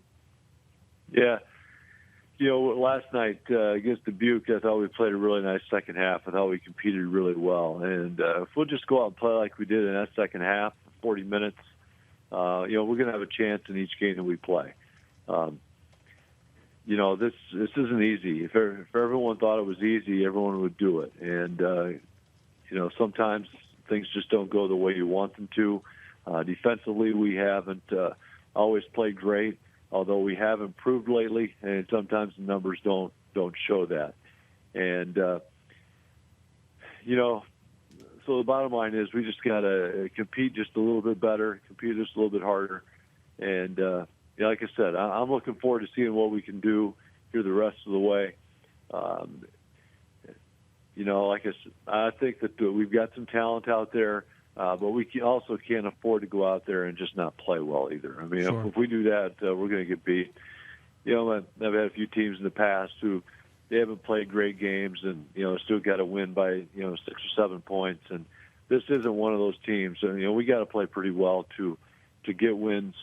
Yeah. Last night against Dubuque, I thought we played a really nice second half. I thought we competed really well. And if we'll just go out and play like we did in that second half, 40 minutes, we're going to have a chance in each game that we play. This isn't easy. If everyone thought it was easy, everyone would do it. And, sometimes things just don't go the way you want them to. Defensively, we haven't always played great, although we have improved lately, and sometimes the numbers don't show that. And, so the bottom line is we just got to compete just a little bit better, compete just a little bit harder. And, like I said, I'm looking forward to seeing what we can do here the rest of the way. Like I said, I think that we've got some talent out there, but we also can't afford to go out there and just not play well either. I mean, Sure. If we do that, we're going to get beat. I've had a few teams in the past who they haven't played great games and, still got to win by, 6 or 7 points. And this isn't one of those teams. So, we got to play pretty well to get wins.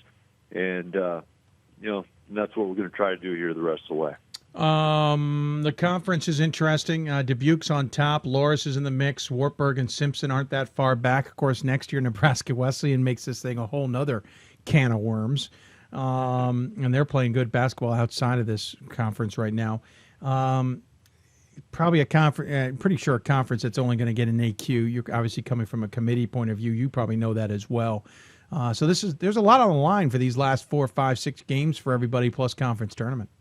And, that's what we're going to try to do here the rest of the way. The conference is interesting. Dubuque's on top. Loris is in the mix. Wartburg and Simpson aren't that far back. Of course, next year, Nebraska Wesleyan makes this thing a whole nother can of worms. And they're playing good basketball outside of this conference right now. Probably a conference, pretty sure a conference that's only going to get an AQ. You're obviously coming from a committee point of view. You probably know that as well. So there's a lot on the line for these last 4, 5, 6 games for everybody plus conference tournament.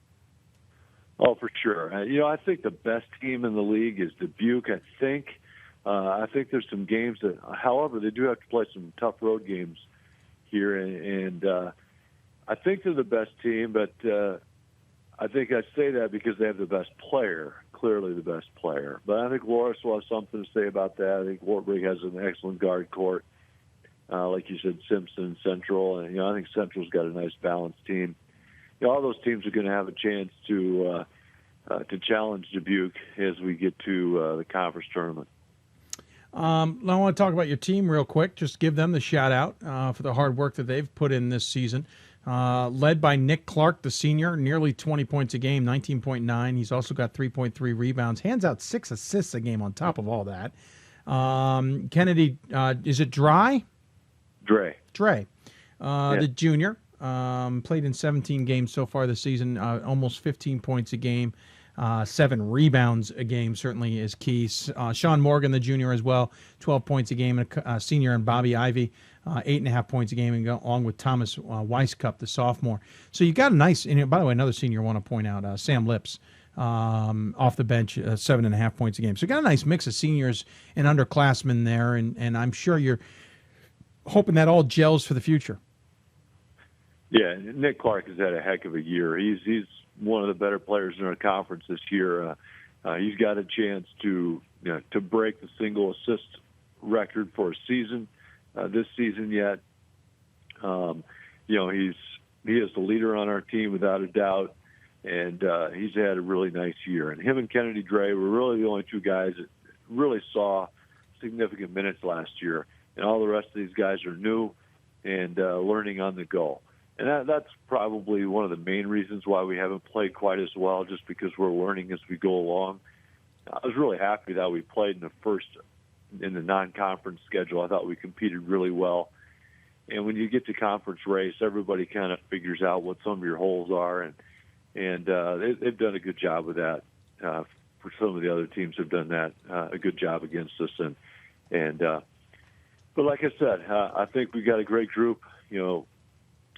Oh, for sure. I think the best team in the league is Dubuque. I think there's some games that, however, they do have to play some tough road games here, and I think they're the best team. But I think I say that because they have the best player, clearly the best player. But I think Loris will have something to say about that. I think Wartburg has an excellent guard court. Like you said, Simpson, Central, and I think Central's got a nice balanced team. All those teams are going to have a chance to challenge Dubuque as we get to the conference tournament. I want to talk about your team real quick. Just give them the shout out for the hard work that they've put in this season. Led by Nick Clark, the senior, nearly 20 points a game, 19.9. He's also got 3.3 rebounds, hands out 6 assists a game on top of all that. Kennedy, is it Dre? Dre, the junior, played in 17 games so far this season, almost 15 points a game, 7 rebounds a game certainly is key. Sean Morgan, the junior as well, 12 points a game, a senior, and Bobby Ivy, 8.5 points a game, along with Thomas Weiskup, the sophomore. So you got a nice, and by the way, another senior I want to point out, Sam Lips, off the bench, 7.5 points a game. So you got a nice mix of seniors and underclassmen there, and I'm sure you're hoping that all gels for the future. Yeah, Nick Clark has had a heck of a year. He's one of the better players in our conference this year. He's got a chance to break the single assist record for a season this season yet. He's he is the leader on our team without a doubt, and he's had a really nice year. And him and Kennedy Dre were really the only two guys that really saw significant minutes last year. And all the rest of these guys are new and learning on the go. And that's probably one of the main reasons why we haven't played quite as well, just because we're learning as we go along. I was really happy that we played in the non-conference schedule. I thought we competed really well. And when you get to conference race, everybody kind of figures out what some of your holes are, and they've done a good job with that. For some of the other teams have done that a good job against us, but like I said, I think we got a great group.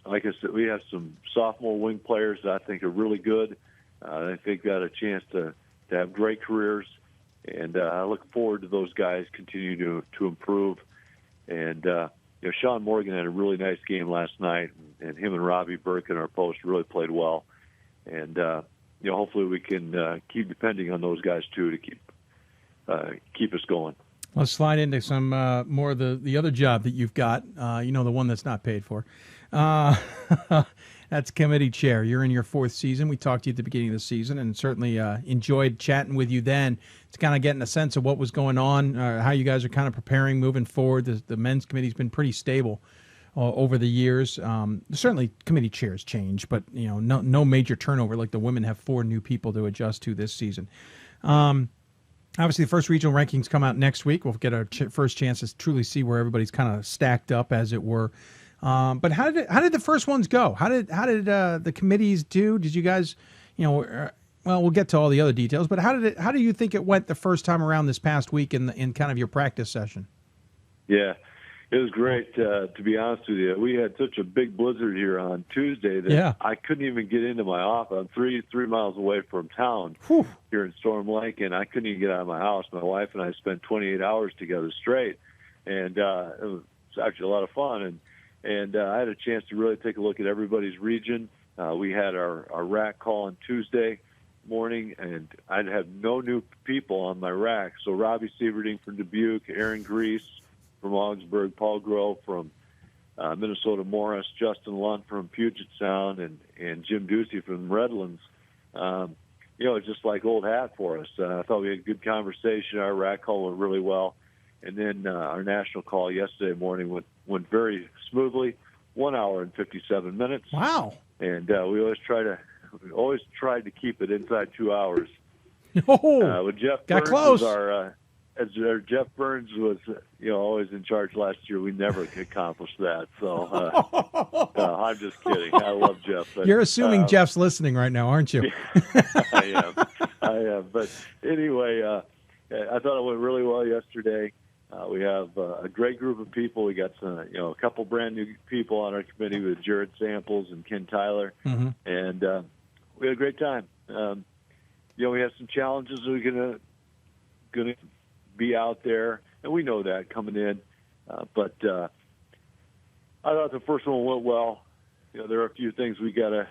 Like I said, we have some sophomore wing players that I think are really good. I think got a chance to have great careers, and I look forward to those guys continue to improve. And Sean Morgan had a really nice game last night, and him and Robbie Burke in our post really played well. And hopefully we can keep depending on those guys too to keep us going. Let's slide into some more of the other job that you've got, the one that's not paid for. That's committee chair. You're in your 4th season. We talked to you at the beginning of the season and certainly enjoyed chatting with you then. It's kind of getting a sense of what was going on, how you guys are kind of preparing moving forward. The men's committee's been pretty stable over the years. Certainly committee chairs change, but no major turnover like the women have 4 new people to adjust to this season. Obviously, the first regional rankings come out next week. We'll get our first chance to truly see where everybody's kind of stacked up, as it were. But how did the first ones go? How did the committees do? Did you guys, well, we'll get to all the other details. But how do you think it went the first time around this past week in kind of your practice session? Yeah, it was great. To be honest with you, we had such a big blizzard here on Tuesday that I couldn't even get into my office. I'm three miles away from town here in Storm Lake, and I couldn't even get out of my house. My wife and I spent 28 hours together straight, and it was actually a lot of fun. And I had a chance to really take a look at everybody's region. We had our rack call on Tuesday morning, and I'd have no new people on my rack. So Robbie Sieverding from Dubuque, Aaron Grease from Augsburg, Paul Grove from Minnesota Morris, Justin Lunt from Puget Sound, and Jim Ducey from Redlands. It's just like old hat for us. I thought we had a good conversation. Our rack call went really well. And then our national call yesterday morning went very smoothly, 1 hour and 57 minutes. Wow! And we always tried to keep it inside 2 hours. With Jeff got Burns close. As Jeff Burns was always in charge last year, we never accomplished that. So I'm just kidding. I love Jeff. But, you're assuming Jeff's listening right now, aren't you? I am. But anyway, I thought it went really well yesterday. We have a great group of people. We got a couple brand new people on our committee with Jared Samples and Ken Tyler, and we had a great time. We have some challenges. We're gonna be out there, and we know that coming in. But I thought the first one went well. There are a few things we gotta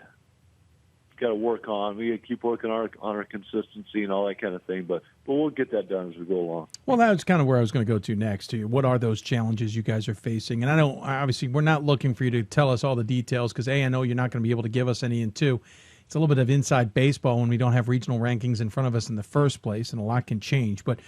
work on. We got to keep working on our consistency and all that kind of thing, but we'll get that done as we go along. Well, that's kind of where I was going to go to next. To you, what are those challenges you guys are facing? And I know, obviously, we're not looking for you to tell us all the details because I know you're not going to be able to give us any, and 2, it's a little bit of inside baseball when we don't have regional rankings in front of us in the first place, and a lot can change. But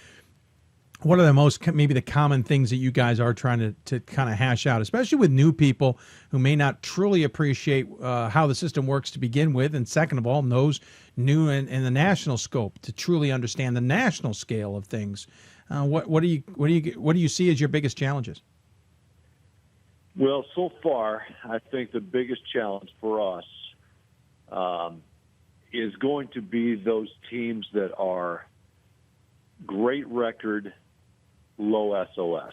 what are maybe the common things that you guys are trying to kind of hash out, especially with new people who may not truly appreciate how the system works to begin with, and second of all, those new in the national scope to truly understand the national scale of things? What do you see as your biggest challenges? Well, so far, I think the biggest challenge for us is going to be those teams that are great record, low SOS.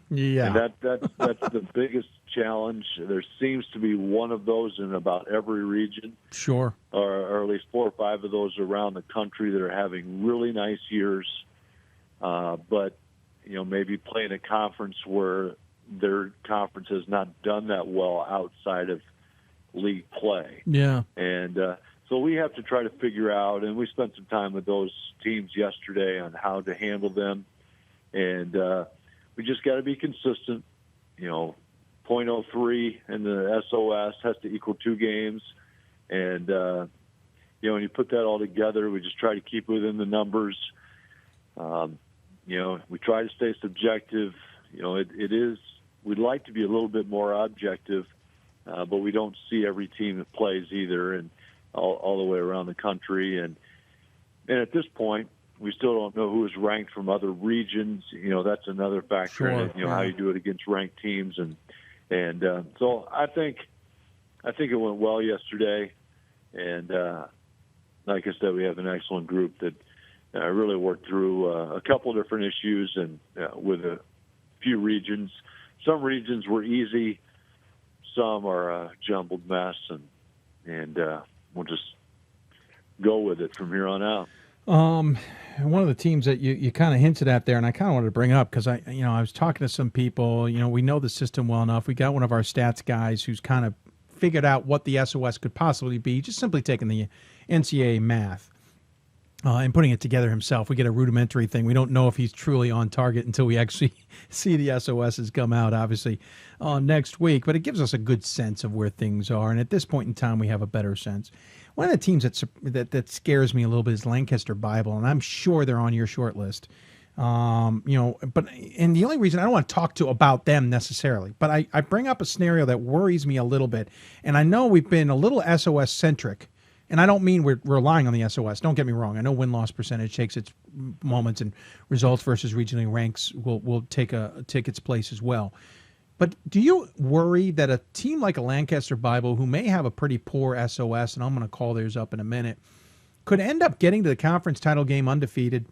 Yeah. And that's the biggest challenge. There seems to be one of those in about every region. Sure. Or at least 4 or 5 of those around the country that are having really nice years. But, maybe playing a conference where their conference has not done that well outside of league play. Yeah. And so we have to try to figure out, and we spent some time with those teams yesterday on how to handle them. And we just got to be consistent, .03 in the SOS has to equal 2 games. And, when you put that all together, we just try to keep within the numbers. We try to stay subjective. We'd like to be a little bit more objective, but we don't see every team that plays either, and all the way around the country. And at this point, we still don't know who is ranked from other regions. That's another factor in it, how you do it against ranked teams. And so I think it went well yesterday. And like I said, we have an excellent group that really worked through a couple different issues and with a few regions. Some regions were easy. Some are a jumbled mess, and we'll just go with it from here on out. One of the teams that you kind of hinted at there, and I kind of wanted to bring up because I was talking to some people. We know the system well enough. We got one of our stats guys who's kind of figured out what the SOS could possibly be, just simply taking the NCAA math and putting it together himself. We get a rudimentary thing. We don't know if he's truly on target until we actually see the SOSs come out, obviously, next week. But it gives us a good sense of where things are. And at this point in time, we have a better sense. One of the teams that scares me a little bit is Lancaster Bible, and I'm sure they're on your short list. And the only reason I don't want to talk about them necessarily, but I bring up a scenario that worries me a little bit. And I know we've been a little SOS centric, and I don't mean we're relying on the SOS. Don't get me wrong. I know win-loss percentage takes its moments, and results versus regionally ranks will take its place as well. But do you worry that a team like a Lancaster Bible, who may have a pretty poor SOS, and I'm going to call theirs up in a minute, could end up getting to the conference title game undefeated,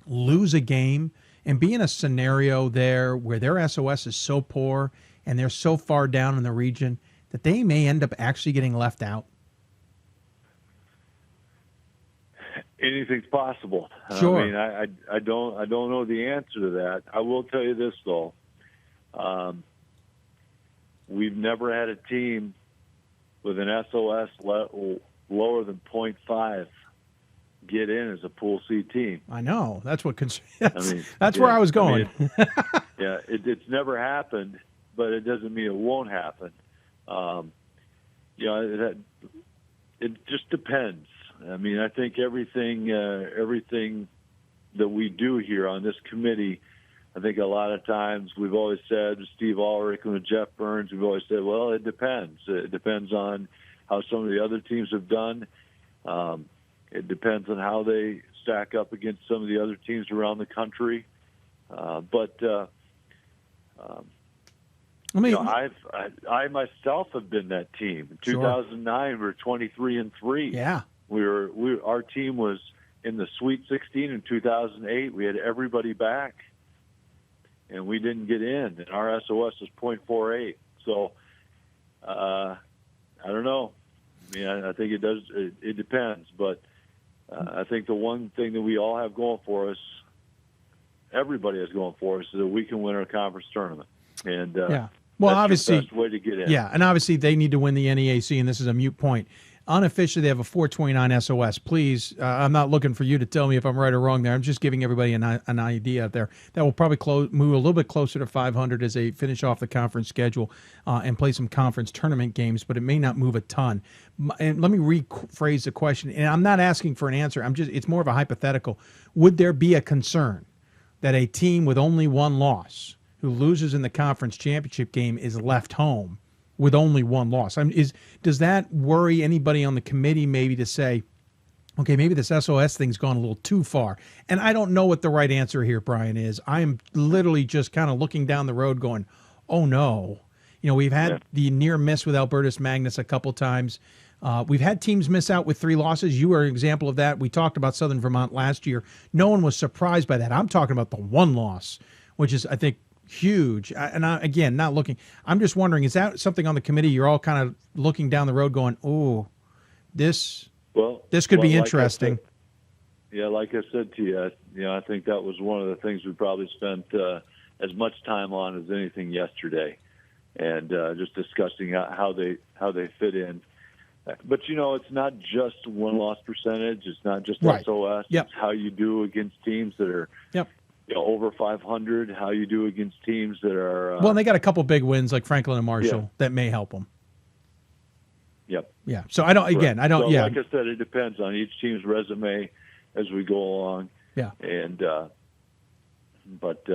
lose a game, and be in a scenario there where their SOS is so poor and they're so far down in the region that they may end up actually getting left out? Anything's possible. Sure. I mean, I don't know the answer to that. I will tell you this, though. We've never had a team with an SOS lower than 0.5 get in as a Pool C team. I know. That's what that's where I was going. It's never happened, but it doesn't mean it won't happen. It just depends. I mean, I think everything that we do here on this committee, I think a lot of times we've always said, Steve Ulrich and Jeff Burns, we've always said, well, it depends. It depends on how some of the other teams have done. It depends on how they stack up against some of the other teams around the country. I myself have been that team. In 2009, we were 23-3. Yeah. Our team was in the Sweet 16 in 2008. We had everybody back, and we didn't get in. And our SOS was 0.48. So I don't know. I mean, I think it does. It depends, but I think the one thing that we all have going for us, everybody has going for us, is that we can win our conference tournament. And well, that's obviously, the best way to get in. Yeah, and obviously they need to win the NEAC, and this is a moot point. Unofficially, they have a 429 SOS. Please, I'm not looking for you to tell me if I'm right or wrong there. I'm just giving everybody an idea out there. That will probably move a little bit closer to 500 as they finish off the conference schedule and play some conference tournament games, but it may not move a ton. And let me rephrase the question, and I'm not asking for an answer. It's more of a hypothetical. Would there be a concern that a team with only one loss who loses in the conference championship game is left home with only one loss? Does that worry anybody on the committee maybe to say, okay, maybe this SOS thing's gone a little too far? And I don't know what the right answer here, Brian, is. I am literally just kind of looking down the road going, oh, no. We've had the near miss with Albertus Magnus a couple times. We've had teams miss out with 3 losses. You are an example of that. We talked about Southern Vermont last year. No one was surprised by that. I'm talking about the one loss, which is, I think, huge. Again, not looking. I'm just wondering, is that something on the committee you're all kind of looking down the road going, oh, this could be interesting? Like I said to you, I think that was one of the things we probably spent as much time on as anything yesterday, and just discussing how they fit in. But it's not just win-loss percentage. It's not just SOS. Yep. It's how you do against teams that are over 500, how you do against teams that are. Well, and they got a couple big wins like Franklin and Marshall that may help them. Yep. Yeah. So I don't. Again, I don't. So, yeah. Like I said, it depends on each team's resume as we go along. Yeah. And but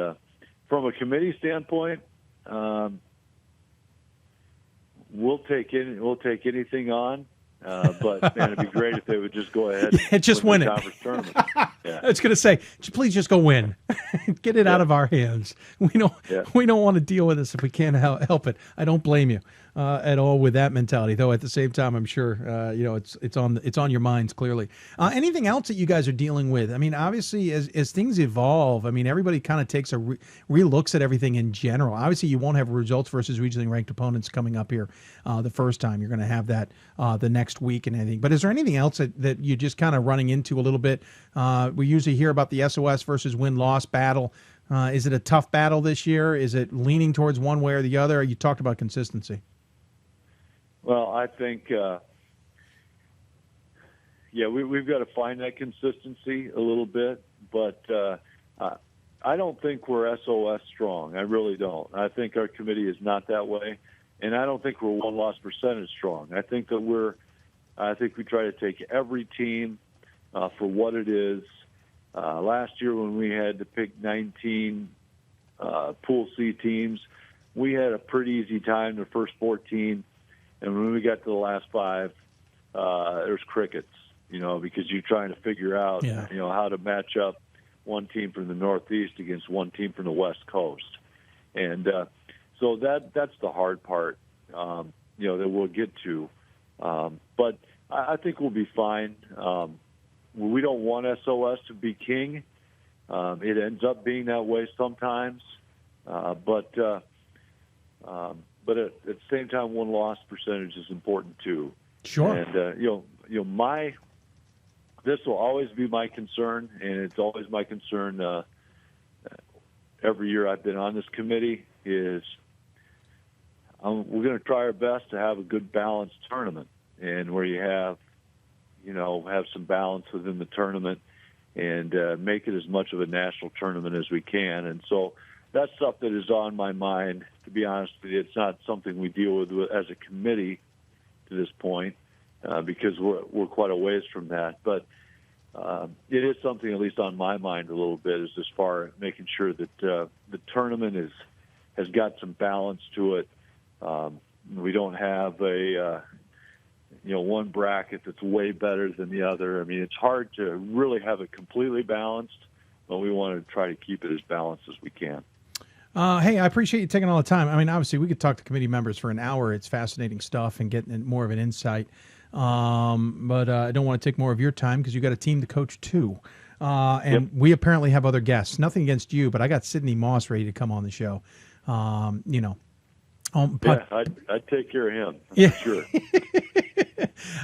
from a committee standpoint, we'll take anything on. But man, it'd be great if they would just go ahead and just win the it. Conference tournament. Yeah. I was going to say, please just go win. Get it out of our hands. We don't want to deal with this if we can't help it. I don't blame you at all with that mentality. Though at the same time, I'm sure it's on your minds clearly. Anything else that you guys are dealing with? I mean, obviously, as things evolve, I mean, everybody kind of takes a re-looks at everything in general. Obviously, you won't have results versus regionally ranked opponents coming up here the first time. You're going to have that the next week and anything. But is there anything else that you're just kind of running into a little bit? We usually hear about the SOS versus win-loss battle. Is it a tough battle this year? Is it leaning towards one way or the other? You talked about consistency. Well, I think, we've got to find that consistency a little bit, but I don't think we're SOS strong. I really don't. I think our committee is not that way, and I don't think we're one-loss percentage strong. I think that we try to take every team for what it is. Last year when we had to pick 19 Pool C teams, we had a pretty easy time the first 14. And when we got to the last 5, there's crickets, because you're trying to figure out, how to match up one team from the Northeast against one team from the West Coast. And so that's the hard part, that we'll get to. But I think we'll be fine. We don't want SOS to be king. It ends up being that way sometimes. But at the same time, one-loss percentage is important too. Sure. And this will always be my concern, and it's always my concern. Every year I've been on this committee is we're going to try our best to have a good balanced tournament, and where you have some balance within the tournament, and make it as much of a national tournament as we can. And so that's stuff that is on my mind. To be honest with you, it's not something we deal with as a committee to this point because we're quite a ways from that. But it is something at least on my mind a little bit, is as far as making sure that the tournament has got some balance to it. We don't have a one bracket that's way better than the other. I mean, it's hard to really have it completely balanced, but we want to try to keep it as balanced as we can. Hey, I appreciate you taking all the time. I mean, obviously, we could talk to committee members for an hour. It's fascinating stuff and getting more of an insight. But I don't want to take more of your time because you got a team to coach too. And we apparently have other guests. Nothing against you, but I got Sydney Moss ready to come on the show. I'd take care of him. Yeah, sure.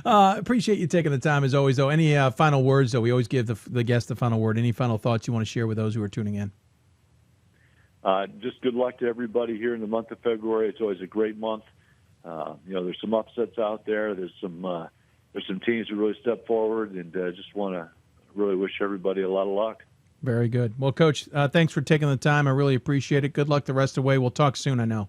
Appreciate you taking the time as always, though. Any final words, though? We always give the guest the final word. Any final thoughts you want to share with those who are tuning in? Just good luck to everybody here in the month of February. It's always a great month. There's some upsets out there. There's some teams who really step forward, and just want to really wish everybody a lot of luck. Very good. Well, Coach, thanks for taking the time. I really appreciate it. Good luck the rest of the way. We'll talk soon, I know.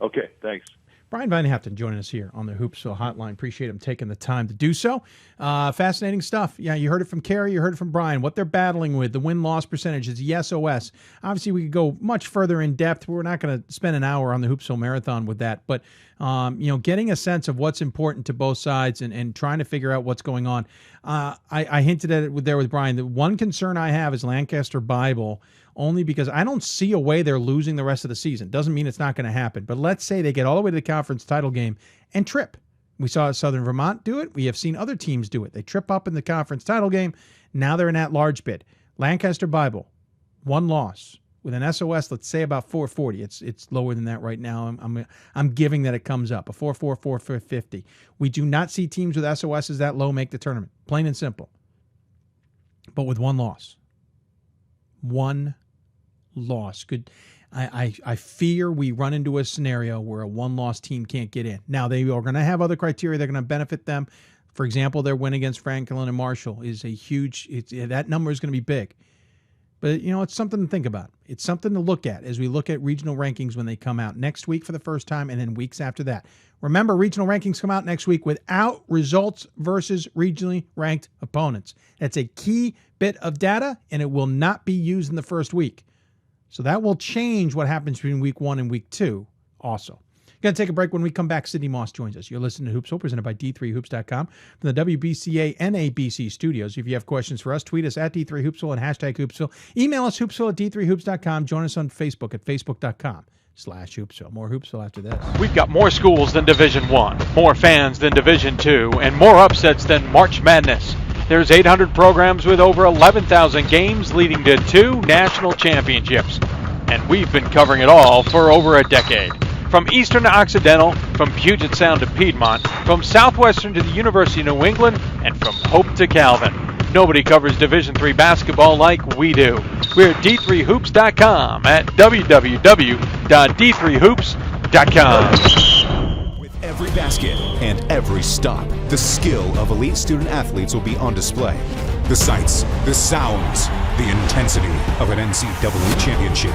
Okay, thanks. Brian Van Haelten joining us here on the Hoopsville Hotline. Appreciate him taking the time to do so. Fascinating stuff. Yeah, you heard it from Carrie. You heard it from Brian. What they're battling with, the win-loss percentage, is the SOS. Obviously, we could go much further in depth. We're not going to spend an hour on the Hoopsville Marathon with that. But, getting a sense of what's important to both sides and trying to figure out what's going on. I hinted at it there with Brian. The one concern I have is Lancaster Bible, only because I don't see a way they're losing the rest of the season. Doesn't mean it's not going to happen. But let's say they get all the way to the conference title game and trip. We saw Southern Vermont do it. We have seen other teams do it. They trip up in the conference title game. Now they're in at-large bid. Lancaster Bible, one loss with an SOS, let's say about 440. It's lower than that right now. I'm giving that it comes up, a 4.44, 4.50. We do not see teams with SOSs that low make the tournament, plain and simple. But with one loss. One loss. I fear we run into a scenario where a one-loss team can't get in. Now, they are going to have other criteria that are going to benefit them. For example, their win against Franklin and Marshall is a huge – that number is going to be big. But, it's something to think about. It's something to look at as we look at regional rankings when they come out next week for the first time and then weeks after that. Remember, regional rankings come out next week without results versus regionally ranked opponents. That's a key bit of data, and it will not be used in the first week. So that will change what happens between week 1 and week 2 also. Going to take a break. When we come back, Sydney Moss joins us. You're listening to Hoopsville, presented by D3Hoops.com from the WBCA NABC Studios. If you have questions for us, tweet us at D3Hoopsville and hashtag Hoopsville. Email us Hoopsville at D3Hoops.com. Join us on Facebook at Facebook.com/Hoopsville. More Hoopsville after this. We've got more schools than Division I, more fans than Division II, and more upsets than March Madness. There's 800 programs with over 11,000 games leading to 2 national championships. And we've been covering it all for over a decade. From Eastern to Occidental, from Puget Sound to Piedmont, from Southwestern to the University of New England, and from Hope to Calvin. Nobody covers Division III basketball like we do. We're at D3Hoops.com at www.D3Hoops.com. With every basket and every stop, the skill of elite student athletes will be on display. The sights, the sounds, the intensity of an NCAA championship.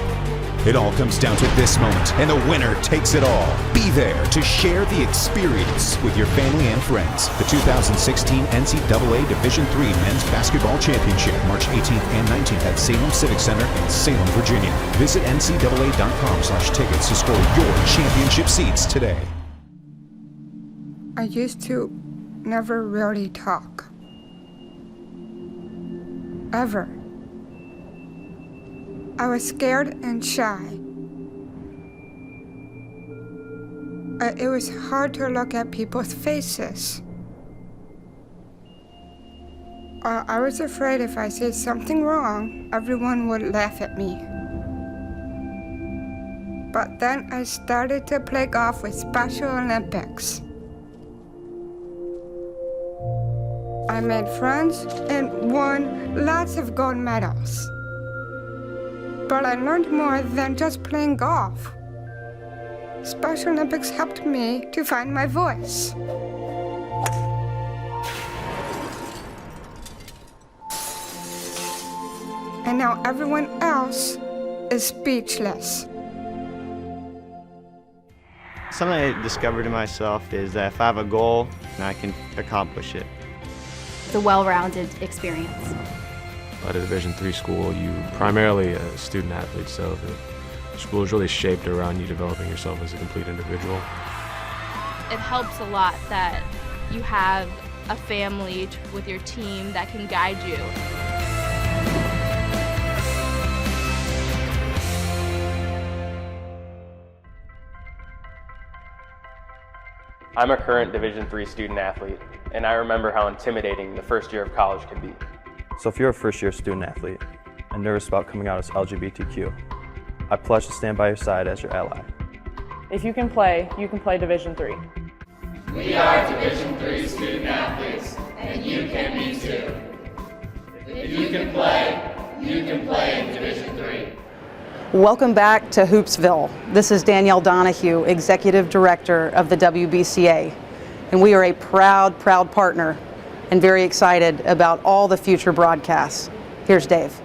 It all comes down to this moment, and the winner takes it all. Be there to share the experience with your family and friends. The 2016 NCAA Division III Men's Basketball Championship, March 18th and 19th at Salem Civic Center in Salem, Virginia. Visit ncaa.com/tickets to score your championship seats today. I used to never really talk. Ever. I was scared and shy. It was hard to look at people's faces. I was afraid if I said something wrong, everyone would laugh at me. But then I started to play golf with Special Olympics. I made friends and won lots of gold medals. But I learned more than just playing golf. Special Olympics helped me to find my voice. And now everyone else is speechless. Something I discovered in myself is that if I have a goal, I can accomplish it. It's a well-rounded experience. At a Division III school, you primarily a student athlete, so the school is really shaped around you developing yourself as a complete individual. It helps a lot that you have a family with your team that can guide you. I'm a current Division III student athlete, and I remember how intimidating the first year of college can be. So if you're a first-year student athlete and nervous about coming out as LGBTQ, I pledge to stand by your side as your ally. If you can play Division III. We are Division III student athletes, and you can be too. If you can play in Division III. Welcome back to Hoopsville. This is Danielle Donahue, Executive Director of the WBCA, and we are a proud partner and very excited about all the future broadcasts. Here's Dave.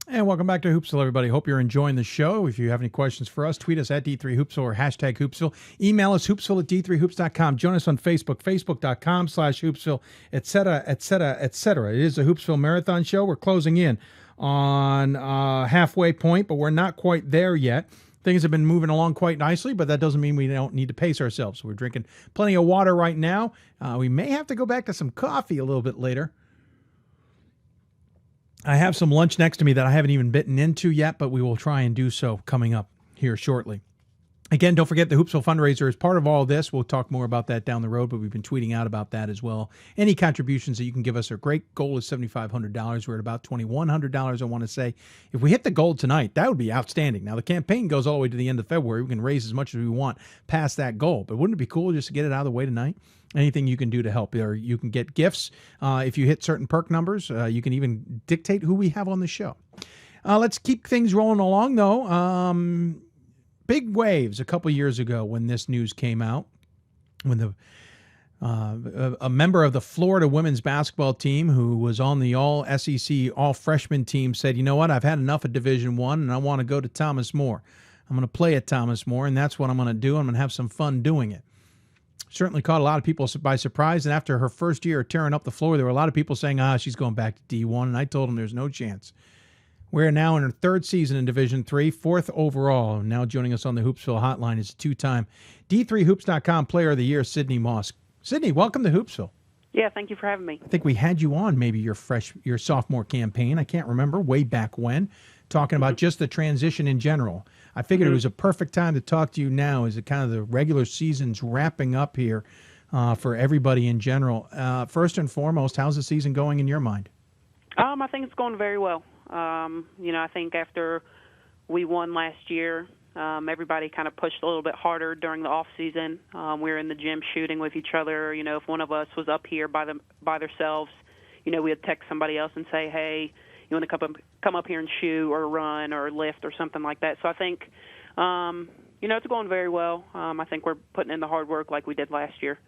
And welcome back to Hoopsville, everybody. Hope you're enjoying the show. If you have any questions for us, tweet us at D3Hoopsville or hashtag Hoopsville. Email us Hoopsville at D3Hoops.com. Join us on Facebook, Facebook.com/Hoopsville, etc., etc., etc. It is a Hoopsville Marathon Show. We're closing in on halfway point, but we're not quite there yet. Things have been moving along quite nicely, but that doesn't mean we don't need to pace ourselves. We're drinking plenty of water right now. We may have to go back to some coffee a little bit later. I have some lunch next to me that I haven't even bitten into yet, but we will try and do so coming up here shortly. Again, don't forget the Hoopsville fundraiser is part of all of this. We'll talk more about that down the road, but we've been tweeting out about that as well. Any contributions that you can give us are great. Goal is $7,500. We're at about $2,100, I want to say. If we hit the goal tonight, that would be outstanding. Now, the campaign goes all the way to the end of February. We can raise as much as we want past that goal, but wouldn't it be cool just to get it out of the way tonight? Anything you can do to help, or you can get gifts. If you hit certain perk numbers, you can even dictate who we have on the show. Let's keep things rolling along, though. Big waves a couple years ago when this news came out, when the a member of the Florida women's basketball team who was on the all-SEC, all-freshman team said, you know what, I've had enough of Division I, and I want to go to Thomas More. I'm going to play at Thomas More, and that's what I'm going to do. I'm going to have some fun doing it. Certainly caught a lot of people by surprise, and after her first year tearing up the floor, there were a lot of people saying, she's going back to D1, and I told them there's no chance. We're now in her third season in Division III, fourth overall. Now joining us on the Hoopsville hotline is two-time D3Hoops.com Player of the Year, Sydney Moss. Sydney, welcome to Hoopsville. Yeah, thank you for having me. I think we had you on maybe your sophomore campaign. I can't remember, way back when, talking about just the transition in general. I figured it was a perfect time to talk to you now as it kind of the regular season's wrapping up here for everybody in general. First and foremost, how's the season going in your mind? I think it's going very well. I think after we won last year, everybody kind of pushed a little bit harder during the off season. We were in the gym shooting with each other. If one of us was up here by themselves, we'd text somebody else and say, hey, you want to come up here and shoot or run or lift or something like that. So I think, it's going very well. I think we're putting in the hard work like we did last year.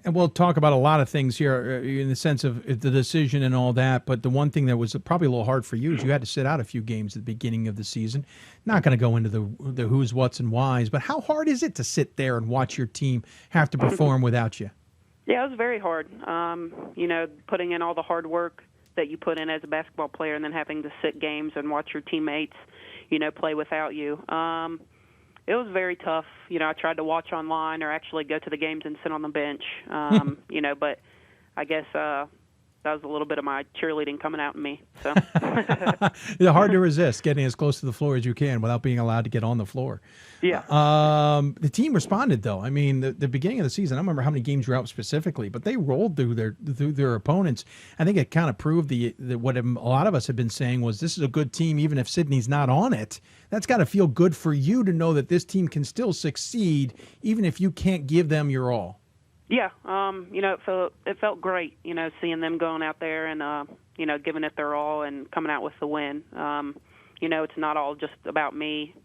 And we'll talk about a lot of things here in the sense of the decision and all that. But the one thing that was probably a little hard for you is you had to sit out a few games at the beginning of the season. Not going to go into the who's, what's, and whys, but how hard is it to sit there and watch your team have to perform without you? Yeah, it was very hard. Putting in all the hard work that you put in as a basketball player and then having to sit games and watch your teammates, play without you. It was very tough. I tried to watch online or actually go to the games and sit on the bench, but I guess that was a little bit of my cheerleading coming out in me. So it's hard to resist getting as close to the floor as you can without being allowed to get on the floor. Yeah. The team responded, though. I mean, the beginning of the season, I don't remember how many games were out specifically, but they rolled through their opponents. I think it kind of proved that what a lot of us have been saying was this is a good team even if Sydney's not on it. That's got to feel good for you to know that this team can still succeed even if you can't give them your all. Yeah, it felt great, seeing them going out there and, giving it their all and coming out with the win. It's not all just about me.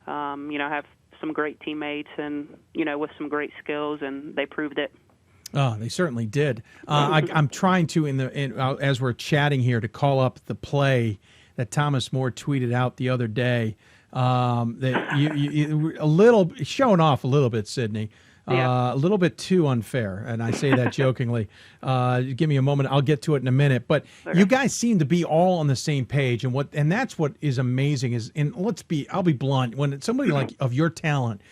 I have some great teammates and, with some great skills, and they proved it. Oh, they certainly did. I'm trying to, as we're chatting here, to call up the play that Thomas More tweeted out the other day. That you a little showing off a little bit, Sydney. A little bit too unfair, and I say that jokingly. Give me a moment; I'll get to it in a minute. But you guys seem to be all on the same page, and that's what is amazing. I'll be blunt. When somebody like of your talent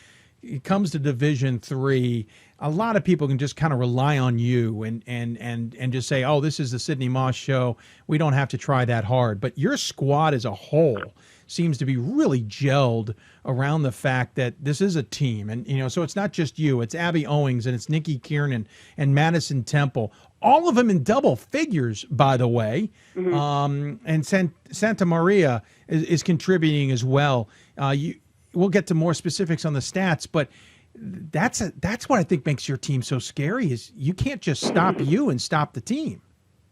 it comes to Division III, a lot of people can just kind of rely on you and just say, oh, this is the Sydney Moss show. We don't have to try that hard. But your squad as a whole seems to be really gelled around the fact that this is a team. And, so it's not just you. It's Abby Owings and it's Nikki Kiernan and Madsen Temple. All of them in double figures, by the way. Mm-hmm. And Santa Maria is contributing as well. We'll get to more specifics on the stats, but that's what I think makes your team so scary is you can't just stop you and stop the team.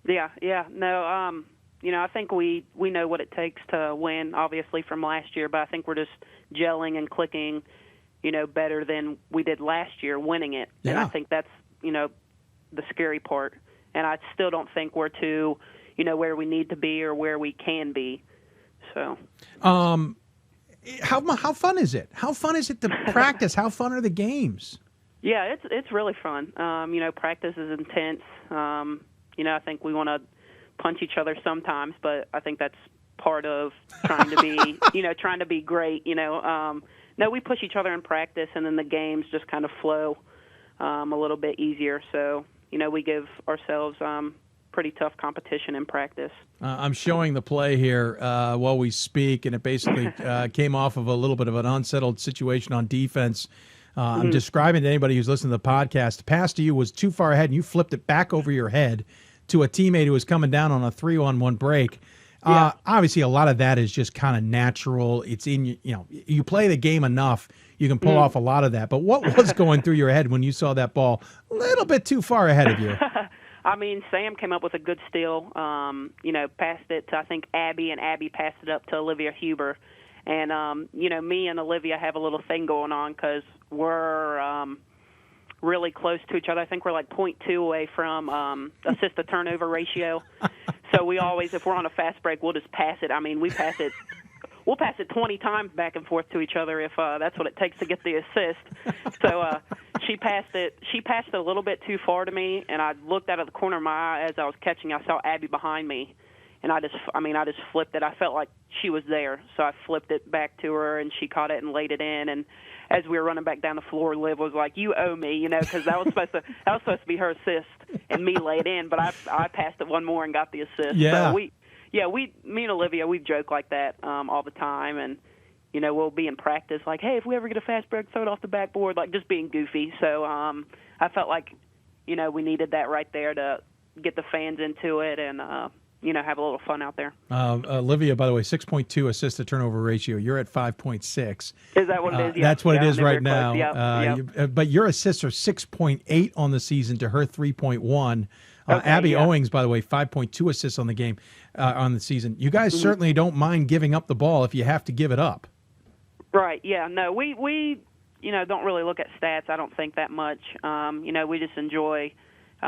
Yeah. No, I think we know what it takes to win, obviously, from last year, but I think we're just gelling and clicking, better than we did last year, winning it. Yeah. And I think that's, the scary part. And I still don't think we're to, where we need to be or where we can be. So. How fun is it? How fun is it to practice? How fun are the games? Yeah, it's really fun. Practice is intense. I think we want to punch each other sometimes, but I think that's part of trying to be, trying to be great. No, we push each other in practice, and then the games just kind of flow a little bit easier. So, we give ourselves pretty tough competition in practice. I'm showing the play here while we speak, and it basically came off of a little bit of an unsettled situation on defense. I'm describing to anybody who's listening to the podcast, the pass to you was too far ahead, and you flipped it back over your head to a teammate who was coming down on a 3-on-1 break. Obviously, a lot of that is just kind of natural. It's in, you play the game enough, you can pull off a lot of that. But what was going through your head when you saw that ball a little bit too far ahead of you? I mean, Sam came up with a good steal, passed it to, I think, Abby, and Abby passed it up to Olivia Huber. And, me and Olivia have a little thing going on because we're really close to each other. I think we're like 0.2 away from assist to turnover ratio. So we always, if we're on a fast break, we'll just pass it. I mean, we pass it. We'll pass it 20 times back and forth to each other if that's what it takes to get the assist. So she passed it. She passed it a little bit too far to me, and I looked out of the corner of my eye as I was catching. I saw Abby behind me, and I just flipped it. I felt like she was there, so I flipped it back to her, and she caught it and laid it in. And as we were running back down the floor, Liv was like, "You owe me," because that was supposed to be her assist and me laid in, but I passed it one more and got the assist. Yeah. So me and Olivia, we joke like that all the time, and we'll be in practice like, hey, if we ever get a fast break, throw it off the backboard, like just being goofy. So I felt like we needed that right there to get the fans into it and have a little fun out there. Olivia, by the way, 6.2 assist to turnover ratio. You're at 5.6. Is that what it is? Yeah. That's what it is right now. Yep. But your assists are 6.8 on the season to her 3.1. Okay, Abby Owings, by the way, 5.2 assists on the game, on the season. You guys certainly don't mind giving up the ball if you have to give it up. Right. Yeah. No, we don't really look at stats. I don't think that much. We just enjoy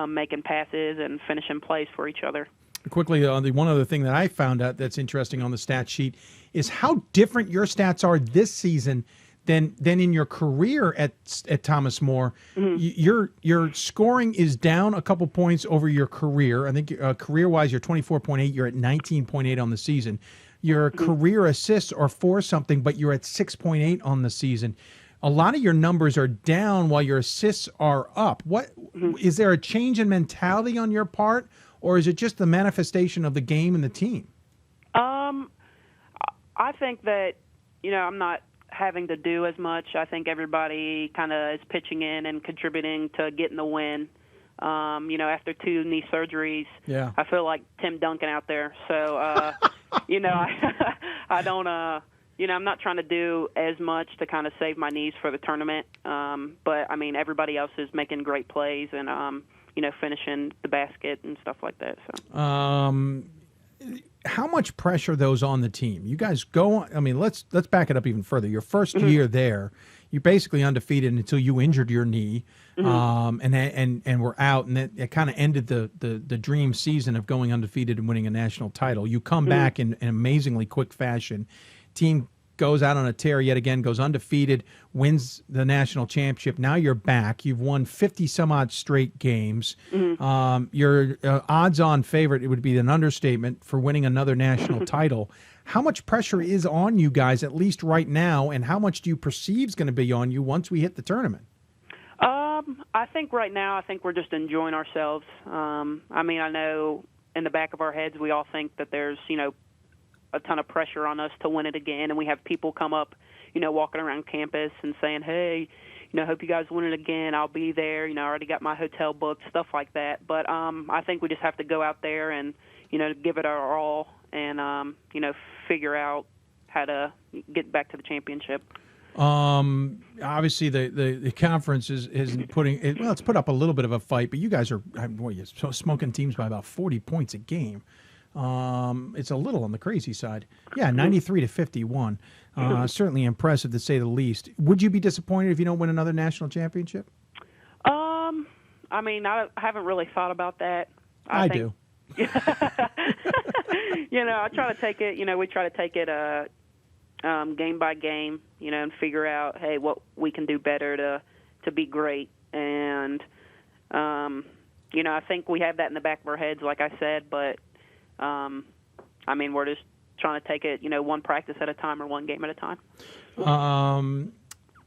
making passes and finishing plays for each other. Quickly, the one other thing that I found out that's interesting on the stat sheet is how different your stats are this season than in your career at Thomas More. Your scoring is down a couple points over your career. I think career-wise, you're 24.8. You're at 19.8 on the season. Your career assists are 4-something, but you're at 6.8 on the season. A lot of your numbers are down while your assists are up. What is there a change in mentality on your part, or is it just the manifestation of the game and the team? I think that I'm not having to do as much. I think everybody kind of is pitching in and contributing to getting the win. After 2 knee surgeries, I feel like Tim Duncan out there. So, I don't, I'm not trying to do as much to kind of save my knees for the tournament. But, everybody else is making great plays and, finishing the basket and stuff like that. So. How much pressure those on the team? You guys go on. Let's back it up even further. Your first year there, you're basically undefeated until you injured your knee, and were out, and it kind of ended the dream season of going undefeated and winning a national title. You come back in an amazingly quick fashion. Team goes out on a tear yet again, goes undefeated, wins the national championship. Now you're back. You've won 50-some-odd straight games. Your odds-on favorite, it would be an understatement, for winning another national title. How much pressure is on you guys, at least right now, and how much do you perceive is going to be on you once we hit the tournament? I think right now, we're just enjoying ourselves. I know in the back of our heads we all think that there's, a ton of pressure on us to win it again, and we have people come up, walking around campus and saying, hey, hope you guys win it again. I'll be there. I already got my hotel booked, stuff like that. But I think we just have to go out there and, give it our all and, figure out how to get back to the championship. Obviously, the conference isn't putting it. Well, it's put up a little bit of a fight, but you guys are smoking teams by about 40 points a game. It's a little on the crazy side. Yeah, 93-51. Certainly impressive to say the least. Would you be disappointed if you don't win another national championship? I haven't really thought about that. I do. I try to take it, we try to take it game by game, and figure out, hey, what we can do better to be great. And, I think we have that in the back of our heads, like I said, but we're just trying to take it, one practice at a time or one game at a time.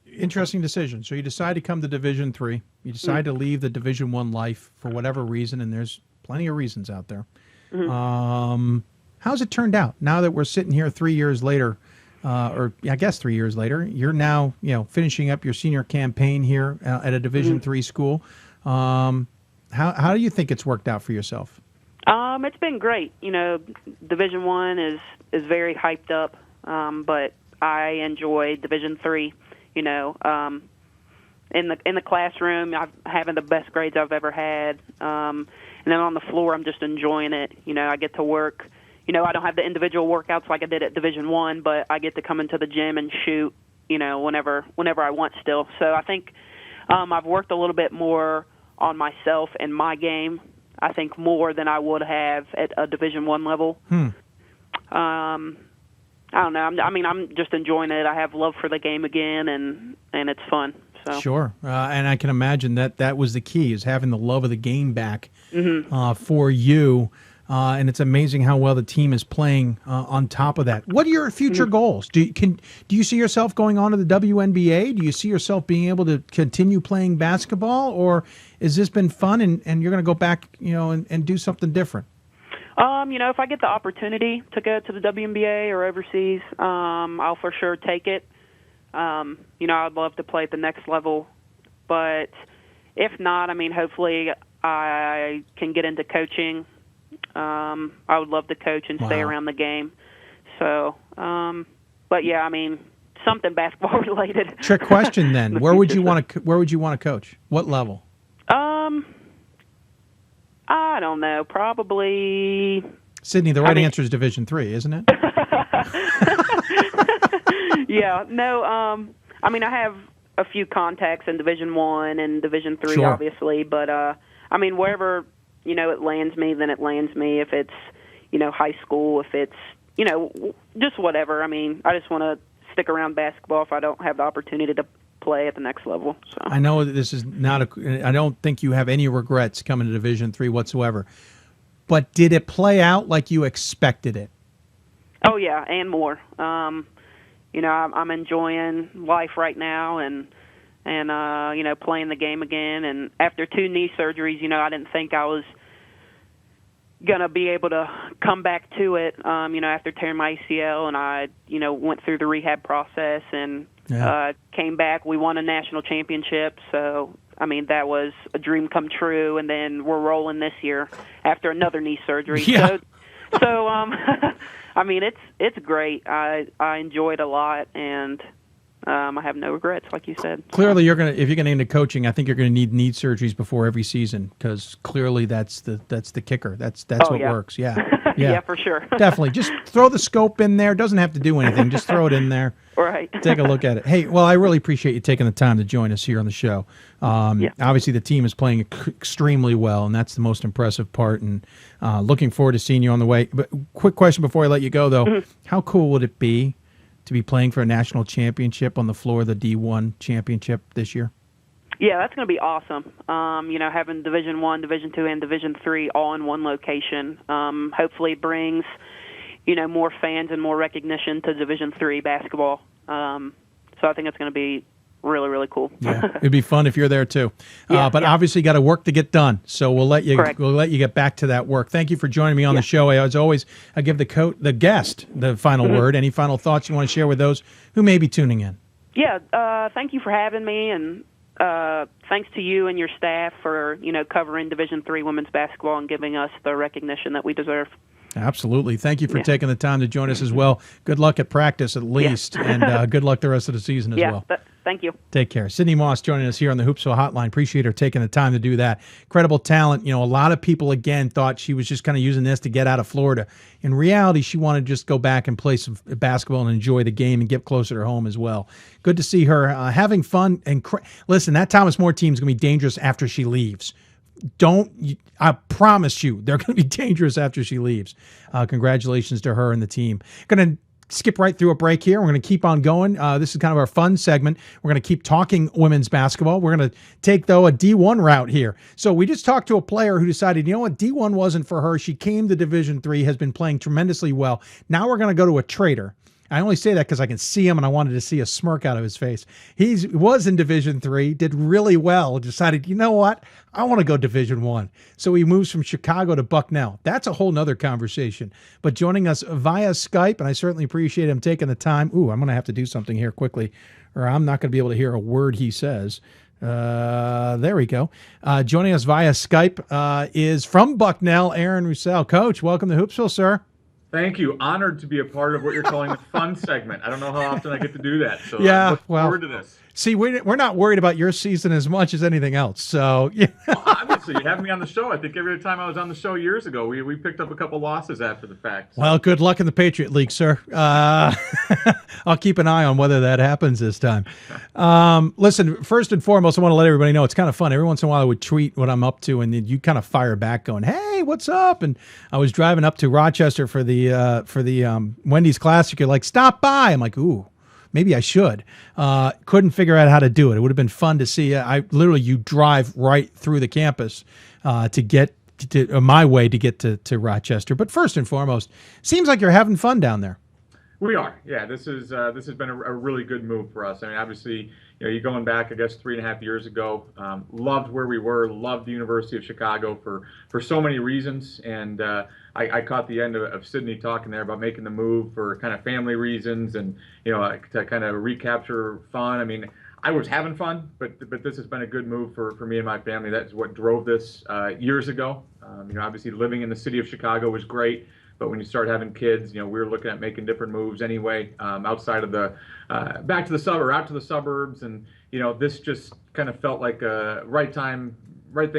Interesting decision. So you decide to come to Division III. You decide to leave the Division I life for whatever reason, and there's plenty of reasons out there. How's it turned out? Now that we're sitting here 3 years later, or I guess 3 years later, you're now, finishing up your senior campaign here at a Division III school. How do you think it's worked out for yourself? It's been great. Division I is very hyped up, but I enjoy Division III. In the classroom, I'm having the best grades I've ever had, and then on the floor, I'm just enjoying it. I get to work. I don't have the individual workouts like I did at Division I, but I get to come into the gym and shoot. Whenever I want still. So I think I've worked a little bit more on myself and my game, I think more than I would have at a Division I level. I don't know. I'm just enjoying it. I have love for the game again, and it's fun. So. Sure, and I can imagine that was the key, is having the love of the game back for you. And it's amazing how well the team is playing on top of that. What are your future goals? Do you see yourself going on to the WNBA? Do you see yourself being able to continue playing basketball, or has this been fun and you're going to go back, and do something different? If I get the opportunity to go to the WNBA or overseas, I'll for sure take it. I'd love to play at the next level, but if not, hopefully I can get into coaching. I would love to coach and stay around the game. So, but yeah, something basketball related. Trick question then. Where would you want to coach? What level? I don't know. Probably. Sydney, the right answer is Division III, isn't it? Yeah. No. I have a few contacts in Division I and Division III, Sure. obviously, but wherever it lands me, then it lands me. If it's high school, if it's just whatever. I just want to stick around basketball if I don't have the opportunity to play at the next level. So I know that this is not I don't think you have any regrets coming to Division III whatsoever. But did it play out like you expected it? Oh yeah, and more. I'm enjoying life right now, and playing the game again. And after 2 knee surgeries, I didn't think I was gonna be able to come back to it. After tearing my ACL, and I, went through the rehab process and came back. We won a national championship, so that was a dream come true. And then we're rolling this year after another knee surgery. Yeah. So it's great. I enjoy it a lot, and I have no regrets, like you said. Clearly, if you're going to get into coaching, I think you're going to need knee surgeries before every season, because clearly that's the kicker. That's what works. Yeah. Yeah, for sure. Definitely. Just throw the scope in there. Doesn't have to do anything. Just throw it in there. Right. Take a look at it. Hey, well, I really appreciate you taking the time to join us here on the show. Obviously, the team is playing extremely well, and that's the most impressive part. And looking forward to seeing you on the way. But quick question before I let you go, though. How cool would it be to be playing for a national championship on the floor of the D1 championship this year? Yeah, that's going to be awesome. Having Division I, Division II, and Division III all in one location hopefully brings, more fans and more recognition to Division III basketball. So I think it's going to be really, really cool. Yeah, it'd be fun if you're there too. But obviously, got to work to get done. So we'll let you get back to that work. Thank you for joining me on the show. As always, I give the guest the final word. Any final thoughts you want to share with those who may be tuning in? Yeah, thank you for having me, and thanks to you and your staff for covering Division III women's basketball and giving us the recognition that we deserve. Absolutely. Thank you for taking the time to join us as well. Good luck at practice at least, and good luck the rest of the season as well. Thank you. Take care. Sydney Moss joining us here on the Hoopsville Hotline. Appreciate her taking the time to do that. Incredible talent. A lot of people, again, thought she was just kind of using this to get out of Florida. In reality, she wanted to just go back and play some basketball and enjoy the game and get closer to home as well. Good to see her having fun. And listen, that Thomas More team is going to be dangerous after she leaves. I promise you, they're going to be dangerous after she leaves. Congratulations to her and the team. Going to skip right through a break here. We're going to keep on going. This is kind of our fun segment. We're going to keep talking women's basketball. We're going to take, though, a D1 route here. So we just talked to a player who decided, what, D1 wasn't for her. She came to Division III, has been playing tremendously well. Now we're going to go to a trader. I only say that because I can see him, and I wanted to see a smirk out of his face. He was in Division III, did really well, decided, what? I want to go Division I. So he moves from Chicago to Bucknell. That's a whole nother conversation. But joining us via Skype, and I certainly appreciate him taking the time. I'm going to have to do something here quickly, or I'm not going to be able to hear a word he says. There we go. Joining us via Skype is from Bucknell, Aaron Rousell. Coach, welcome to Hoopsville, sir. Thank you. Honored to be a part of what you're calling the fun segment. I don't know how often I get to do that, so yeah, I look forward to this. See, we're not worried about your season as much as anything else. So, yeah. Well, obviously, you have me on the show. I think every time I was on the show years ago, we picked up a couple losses after the fact. So. Well, good luck in the Patriot League, sir. I'll keep an eye on whether that happens this time. Listen, first and foremost, I want to let everybody know it's kind of fun. Every once in a while, I would tweet what I'm up to, and then you kind of fire back going, hey, what's up? And I was driving up to Rochester for the Wendy's Classic. You're like, stop by. I'm like, ooh. Maybe I should. Couldn't figure out how to do it. It would have been fun to see. You drive right through the campus to get to my way to get to Rochester. But first and foremost, seems like you're having fun down there. We are. Yeah, this has been a really good move for us. I mean, obviously, you're going back, I guess, 3.5 years ago. Loved where we were. Loved the University of Chicago for so many reasons. And I caught the end of Sydney talking there about making the move for kind of family reasons and to kind of recapture fun. I mean, I was having fun, but this has been a good move for me and my family. That's what drove this years ago. Obviously living in the city of Chicago was great. But when you start having kids, we were looking at making different moves anyway, outside of the, back to the suburb, out to the suburbs. And, this just kind of felt like a right thing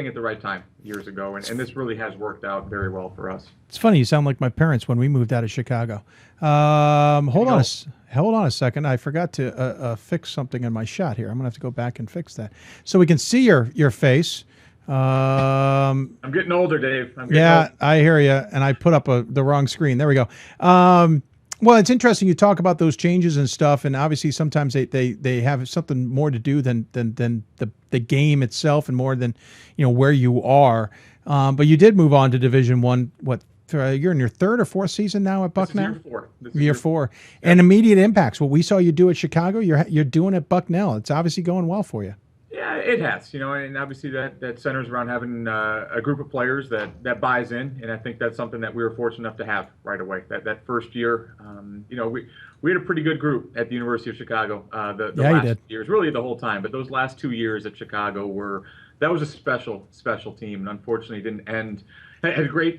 at the right time years ago. And this really has worked out very well for us. It's funny. You sound like my parents when we moved out of Chicago. Hold on a second. I forgot to fix something in my shot here. I'm going to have to go back and fix that so we can see your face. I'm getting older, Dave. Older. I hear you. And I put up the wrong screen. There we go. Well, it's interesting. You talk about those changes and stuff, and obviously sometimes they have something more to do than the game itself, and more than where you are. But you did move on to Division I. You're in your third or fourth season now at Bucknell? This is year 4. Yeah. And immediate impacts. What we saw you do at Chicago, you're doing at Bucknell. It's obviously going well for you. Yeah, it has, and obviously that centers around having a group of players that buys in, and I think that's something that we were fortunate enough to have right away. That first year, we had a pretty good group at the University of Chicago. The last years, really the whole time, but those last 2 years at Chicago that was a special team, and unfortunately didn't end. Had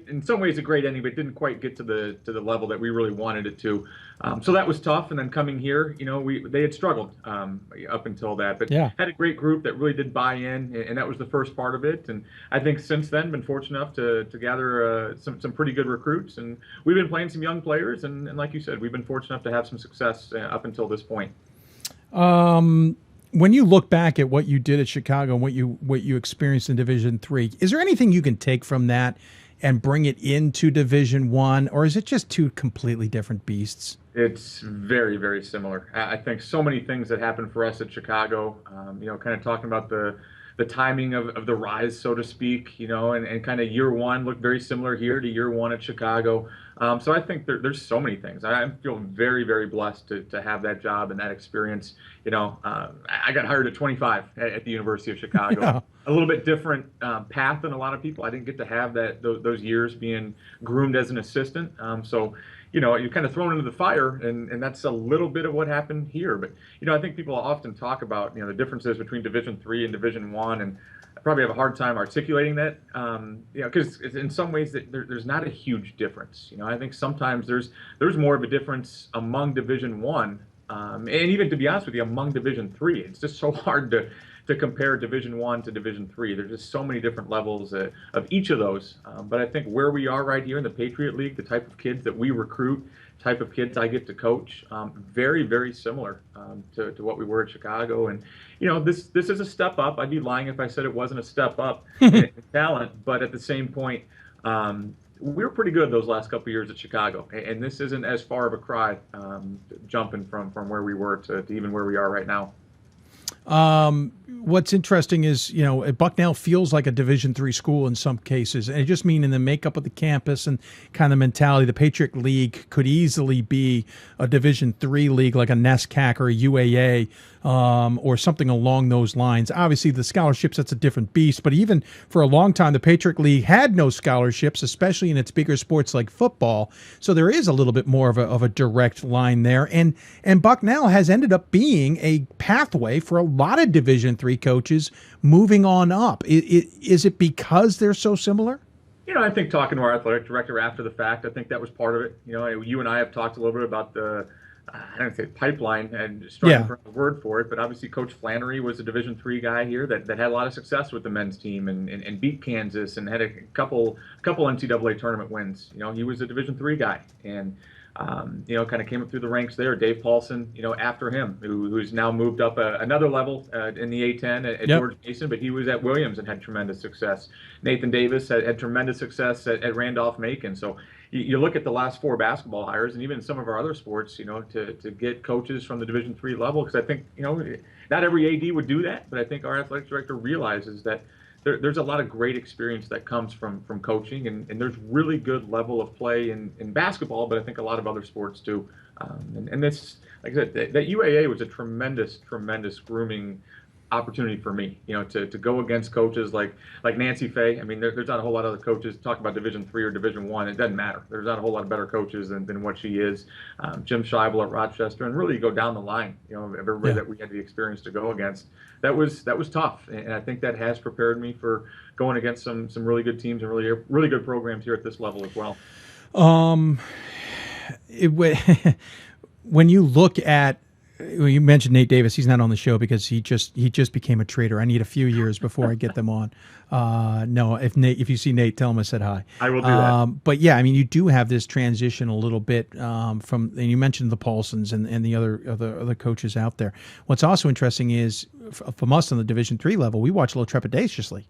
in some ways a great ending, but didn't quite get to the level that we really wanted it to. So that was tough. And then coming here, they had struggled up until that, but had a great group that really did buy in, and that was the first part of it. And I think since then, been fortunate enough to gather some pretty good recruits, and we've been playing some young players, and like you said, we've been fortunate enough to have some success up until this point. When you look back at what you did at Chicago and what you experienced in Division III, is there anything you can take from that and bring it into Division I, or is it just two completely different beasts? It's very, very similar. I think so many things that happened for us at Chicago, kind of talking about the timing of the rise, so to speak, and kind of year one looked very similar here to year one at Chicago. So I think there's so many things. I feel very, very blessed to have that job and that experience. I got hired at 25 at the University of Chicago. Yeah. A little bit different path than a lot of people. I didn't get to have those years being groomed as an assistant. So you're kind of thrown into the fire, and that's a little bit of what happened here. But, I think people often talk about, the differences between Division III and Division I, and I probably have a hard time articulating that, because in some ways there's not a huge difference. I think sometimes there's more of a difference among Division I, and even, to be honest with you, among Division III. It's just so hard to compare Division I to Division III. There's just so many different levels of each of those. But I think where we are right here in the Patriot League, the type of kids that we recruit, type of kids I get to coach, very, very similar to what we were at Chicago. And, this is a step up. I'd be lying if I said it wasn't a step up in talent. But at the same point, we were pretty good those last couple of years at Chicago. And this isn't as far of a cry jumping from where we were to even where we are right now. What's interesting is, Bucknell feels like a Division III school in some cases. And it just means in the makeup of the campus and kind of mentality, the Patriot League could easily be a Division III league like a NESCAC or a UAA, or something along those lines. Obviously, the scholarships, that's a different beast. But even for a long time, the Patriot League had no scholarships, especially in its bigger sports like football. So there is a little bit more of a direct line there. And Bucknell has ended up being a pathway for a lot of Division III coaches moving on up. Is it because they're so similar? I think talking to our athletic director after the fact, I think that was part of it. You and I have talked a little bit about the I don't say pipeline and struggling for a word for it, but obviously Coach Flannery was a Division III guy here that had a lot of success with the men's team and beat Kansas and had a couple NCAA tournament wins. He was a Division III guy and kind of came up through the ranks there. Dave Paulson, after him, who's now moved up another level in the A-10 at George Mason, but he was at Williams and had tremendous success. Nathan Davis had tremendous success at Randolph-Macon. So you look at the last 4 basketball hires and even some of our other sports, to get coaches from the Division III level, because I think, not every AD would do that, but I think our athletic director realizes that there's a lot of great experience that comes from coaching, and there's really good level of play in basketball, but I think a lot of other sports too. And this, like I said, that UAA was a tremendous grooming opportunity for me, to go against coaches like Nancy Fay. I mean, there's not a whole lot of other coaches talk about Division III or Division I. It doesn't matter. There's not a whole lot of better coaches than what she is. Jim Scheibel at Rochester, and really go down the line, of everybody that we had the experience to go against. That was tough, and I think that has prepared me for going against some really good teams and really good programs here at this level as well. When you look at, you mentioned Nate Davis. He's not on the show because he just became a trader. I need a few years before I get them on. No, if you see Nate, tell him I said hi. I will do that. But yeah, I mean, you do have this transition a little bit from, and you mentioned the Paulsons and the other coaches out there. What's also interesting is from us on the Division III level, we watch a little trepidatiously.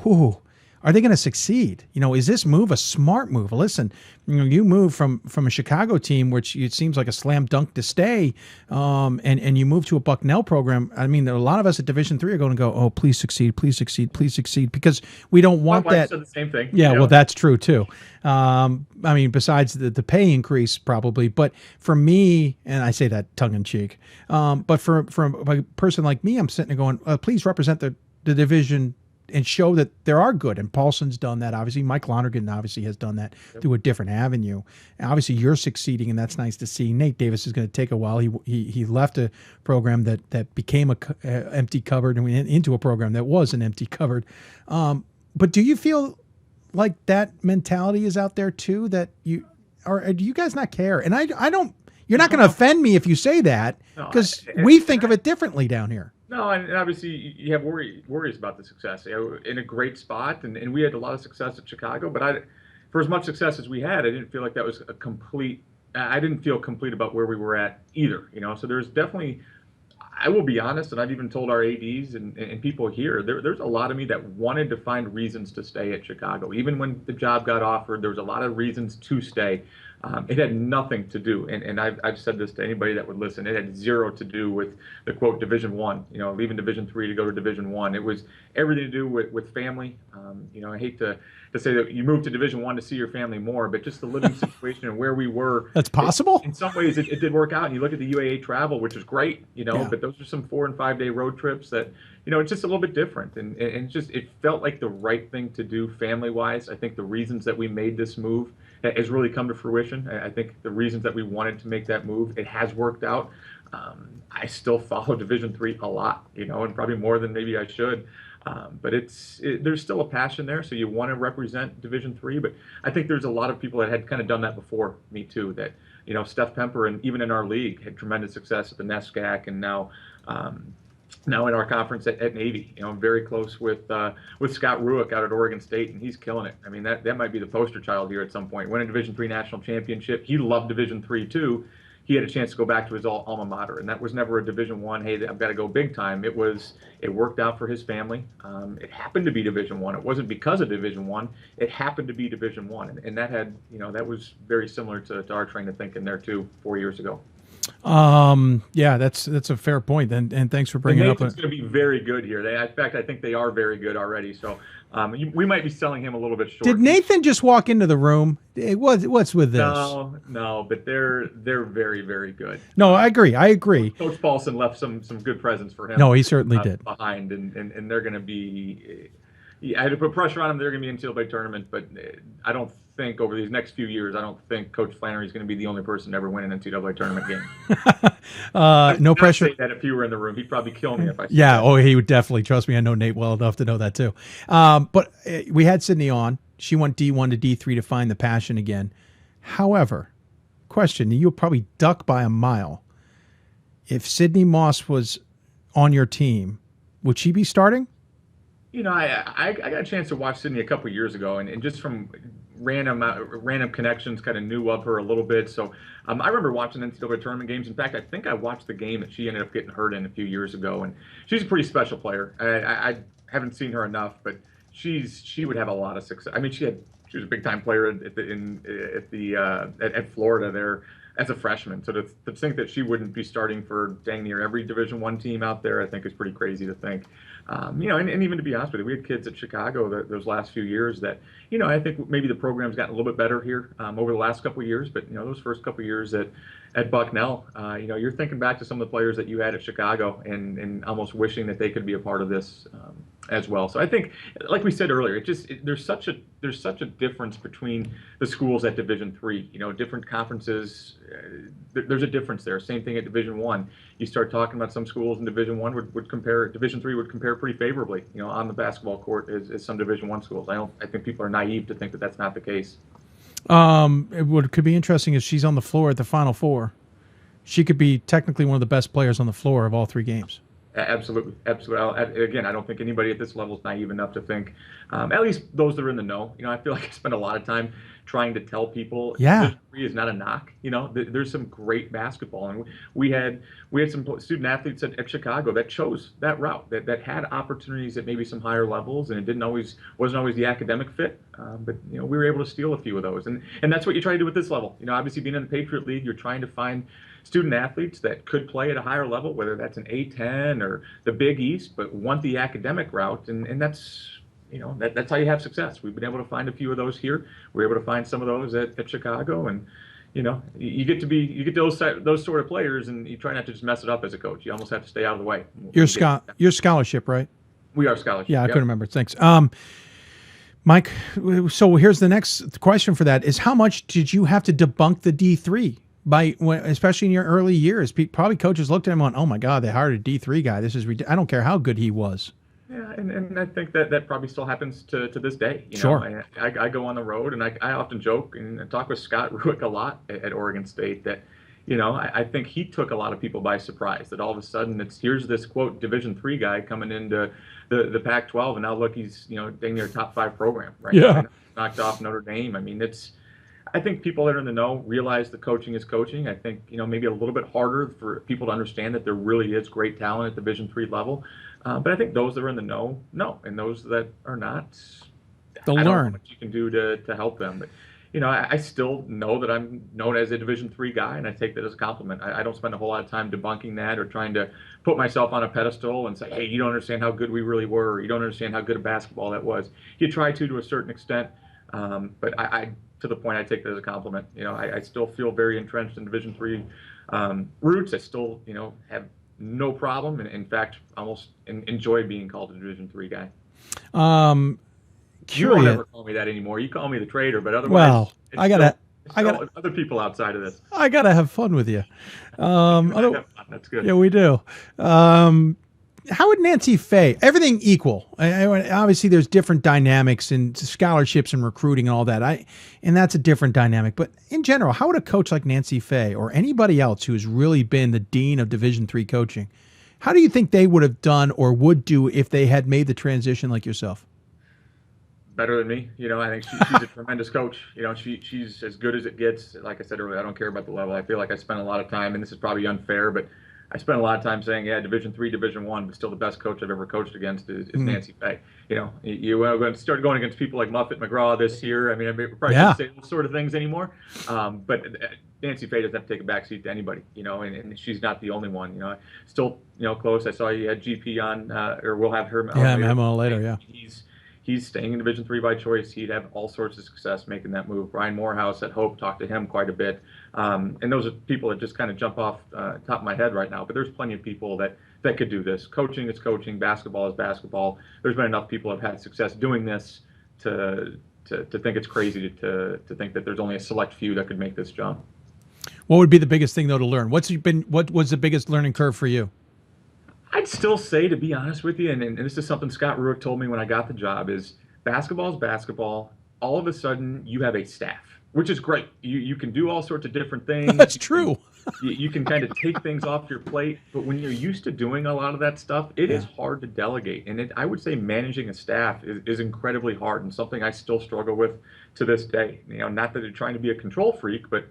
Whew. Are they going to succeed? Is this move a smart move? Listen, you move from a Chicago team, which it seems like a slam dunk to stay, and you move to a Bucknell program. I mean, a lot of us at Division III are going to go, oh, please succeed, please succeed, please succeed, because we don't want that. Said the same thing. Yeah, well, that's true too. I mean, besides the pay increase probably, but for me, and I say that tongue in cheek, but for a person like me, I'm sitting there going, please represent the division and show that there are good. And Paulson's done that, obviously. Mike Lonergan obviously has done that through a different avenue. And obviously, you're succeeding, and that's nice to see. Nate Davis is going to take a while. He left a program that became a empty cupboard and went into a program that was an empty cupboard. But do you feel like that mentality is out there too? That you, or do you guys not care? And I don't. You're not going to offend me if you say that, because we think of it differently down here. No, and obviously you have worries about the success. In a great spot, and we had a lot of success at Chicago, but for as much success as we had, I didn't feel like that was a complete. I didn't feel complete about where we were at either. So there's definitely. I will be honest, and I've even told our ADs and people here, there's a lot of me that wanted to find reasons to stay at Chicago. Even when the job got offered, there was a lot of reasons to stay. It had nothing to do, and I've said this to anybody that would listen, it had zero to do with the quote Division I, leaving Division III to go to Division I. It was everything to do with family. I hate to say that you moved to Division I to see your family more, but just the living situation and where we were. That's possible? In some ways, it did work out. And you look at the UAA travel, which is great, but those are some 4- and 5-day road trips that, it's just a little bit different. And it felt like the right thing to do family-wise. I think the reasons that we made this move has really come to fruition. I think the reasons that we wanted to make that move, it has worked out. I still follow Division III a lot, and probably more than maybe I should. But there's still a passion there, so you want to represent Division III. But I think there's a lot of people that had kind of done that before me too. That Steph Pemper, and even in our league, had tremendous success at the NESCAC, and now in our conference at Navy. I'm very close with Scott Ruick out at Oregon State, and he's killing it. I mean, that might be the poster child here at some point. Win a Division III national championship. He loved Division III too. He had a chance to go back to his alma mater, and that was never a Division I. Hey, I've got to go big time. It worked out for his family. It happened to be Division I. It wasn't because of Division I. It happened to be Division I, and that had that was very similar to our train of thinking there too 4 years ago. Yeah, that's a fair point, and thanks for bringing up. It's going to be very good here. In fact, I think they are very good already. So we might be selling him a little bit short. Did Nathan just walk into the room? What's with this? No, but they're very, very good. No, I agree. Coach Paulson left some good presents for him. No, he certainly did. Behind, and they're going to be. I had to put pressure on them. They're going to be in NCAA tournament, but I don't think over these next few years, I don't think Coach Flannery is going to be the only person to ever win an NCAA tournament game. No pressure. I'd say that if he were in the room, he'd probably kill me if I said Yeah, that. oh, he would definitely. Trust me, I know Nate well enough to know that too. But we had Sydney on. She went D1 to D3 to find the passion again. However, question. You'll probably duck by a mile. If Sydney Moss was on your team, would she be starting? You know, I got a chance to watch Sydney a couple years ago, and just from random connections, kind of knew of her a little bit. So I remember watching NCAA tournament games. In fact, I think I watched the game that she ended up getting hurt in a few years ago, and she's a pretty special player. I haven't seen her enough, but she would have a lot of success. I mean, she was a big time player at Florida there as a freshman. So to think that she wouldn't be starting for dang near every Division I team out there, I think is pretty crazy to think. You know, and even to be honest with you, we had kids at Chicago those last few years that, you know, I think maybe the program's gotten a little bit better here over the last couple of years. But, you know, those first couple of years at Bucknell, you know, you're thinking back to some of the players that you had at Chicago and almost wishing that they could be a part of this as well. So I think, like we said earlier, there's such a difference between the schools at Division III. You know, different conferences. There's a difference there. Same thing at Division I. You start talking about some schools in Division I would compare. Division III would compare pretty favorably, you know, on the basketball court as some Division I schools. I think people are naive to think that that's not the case. What could be interesting is she's on the floor at the Final Four. She could be technically one of the best players on the floor of all 3 games. Absolutely. Again, I don't think anybody at this level is naive enough to think, at least those that are in the know. You know, I feel like I spend a lot of time trying to tell people Division III is not a knock. You know, there's some great basketball, and we had some student athletes at Chicago that chose that route, that had opportunities at maybe some higher levels, and it wasn't always the academic fit. But you know, we were able to steal a few of those, and that's what you try to do at this level. You know, obviously being in the Patriot League, you're trying to find student athletes that could play at a higher level, whether that's an A10 or the Big East, but want the academic route, and that's, you know, that's how you have success. We've been able to find a few of those here. We're able to find some of those at Chicago, and you know, you get those sort of players, and you try not to just mess it up as a coach. You almost have to stay out of the way. You're scholarship, right? We are scholarship. Yeah, I couldn't remember. Thanks. Mike, so here's the next question for that is how much did you have to debunk the D3? Especially in your early years, probably coaches looked at him and went, oh my God, they hired a D3 guy. This is I don't care how good he was. Yeah, and I think that probably still happens to this day. You sure. know, I go on the road, and I often joke and talk with Scott Ruick a lot at Oregon State that, you know, I think he took a lot of people by surprise that all of a sudden here's this quote Division III guy coming into the Pac-12, and now look, he's, you know, dang near top 5 program, right? Yeah. Knocked off Notre Dame. I mean, I think people that are in the know realize that coaching is coaching. I think, you know, maybe a little bit harder for people to understand that there really is great talent at Division III level. But I think those that are in the know, and those that are not, they'll I don't learn know what you can do to help them. But, you know, I still know that I'm known as a Division III guy, and I take that as a compliment. I don't spend a whole lot of time debunking that or trying to put myself on a pedestal and say, hey, you don't understand how good we really were, or you don't understand how good of basketball that was. You try to a certain extent, but I to the point I take that as a compliment. You know, I still feel very entrenched in Division III roots. I still, you know, have no problem, and in fact, almost enjoy being called a Division III guy. You don't ever call me that anymore. You call me the traitor, but otherwise, I got other people outside of this. I gotta have fun with you. That's good. Yeah, we do. How would Nancy Fay, everything equal? Obviously, there's different dynamics in scholarships and recruiting and all that. And that's a different dynamic. But in general, how would a coach like Nancy Fay or anybody else who has really been the dean of Division III coaching, how do you think they would have done or would do if they had made the transition like yourself? Better than me. You know, I think she's a tremendous coach. You know, she's as good as it gets. Like I said earlier, I don't care about the level. I feel like I spent a lot of time, and this is probably unfair, but I spent a lot of time saying, yeah, Division III, Division I, but still the best coach I've ever coached against is Nancy Fay. You know, you going to start going against people like Muffet McGraw this year. I mean, I probably shouldn't say those sort of things anymore. But Nancy Fay doesn't have to take a backseat to anybody, you know, and she's not the only one. You know, still, you know, close. I saw you had GP on, or we'll have her. Later, yeah. He's staying in Division III by choice. He'd have all sorts of success making that move. Brian Morehouse at Hope, talked to him quite a bit. And those are people that just kind of jump off top of my head right now. But there's plenty of people that could do this. Coaching is coaching. Basketball is basketball. There's been enough people that have had success doing this to think it's crazy to think that there's only a select few that could make this jump. What would be the biggest thing, though, to learn? What was the biggest learning curve for you? I'd still say, to be honest with you, and this is something Scott Ruick told me when I got the job, is basketball is basketball. All of a sudden, you have a staff. which is great. You can do all sorts of different things. That's true. You can kind of take things off your plate, but when you're used to doing a lot of that stuff, it is hard to delegate. And I would say managing a staff is incredibly hard, and something I still struggle with to this day. Not that they're trying to be a control freak, but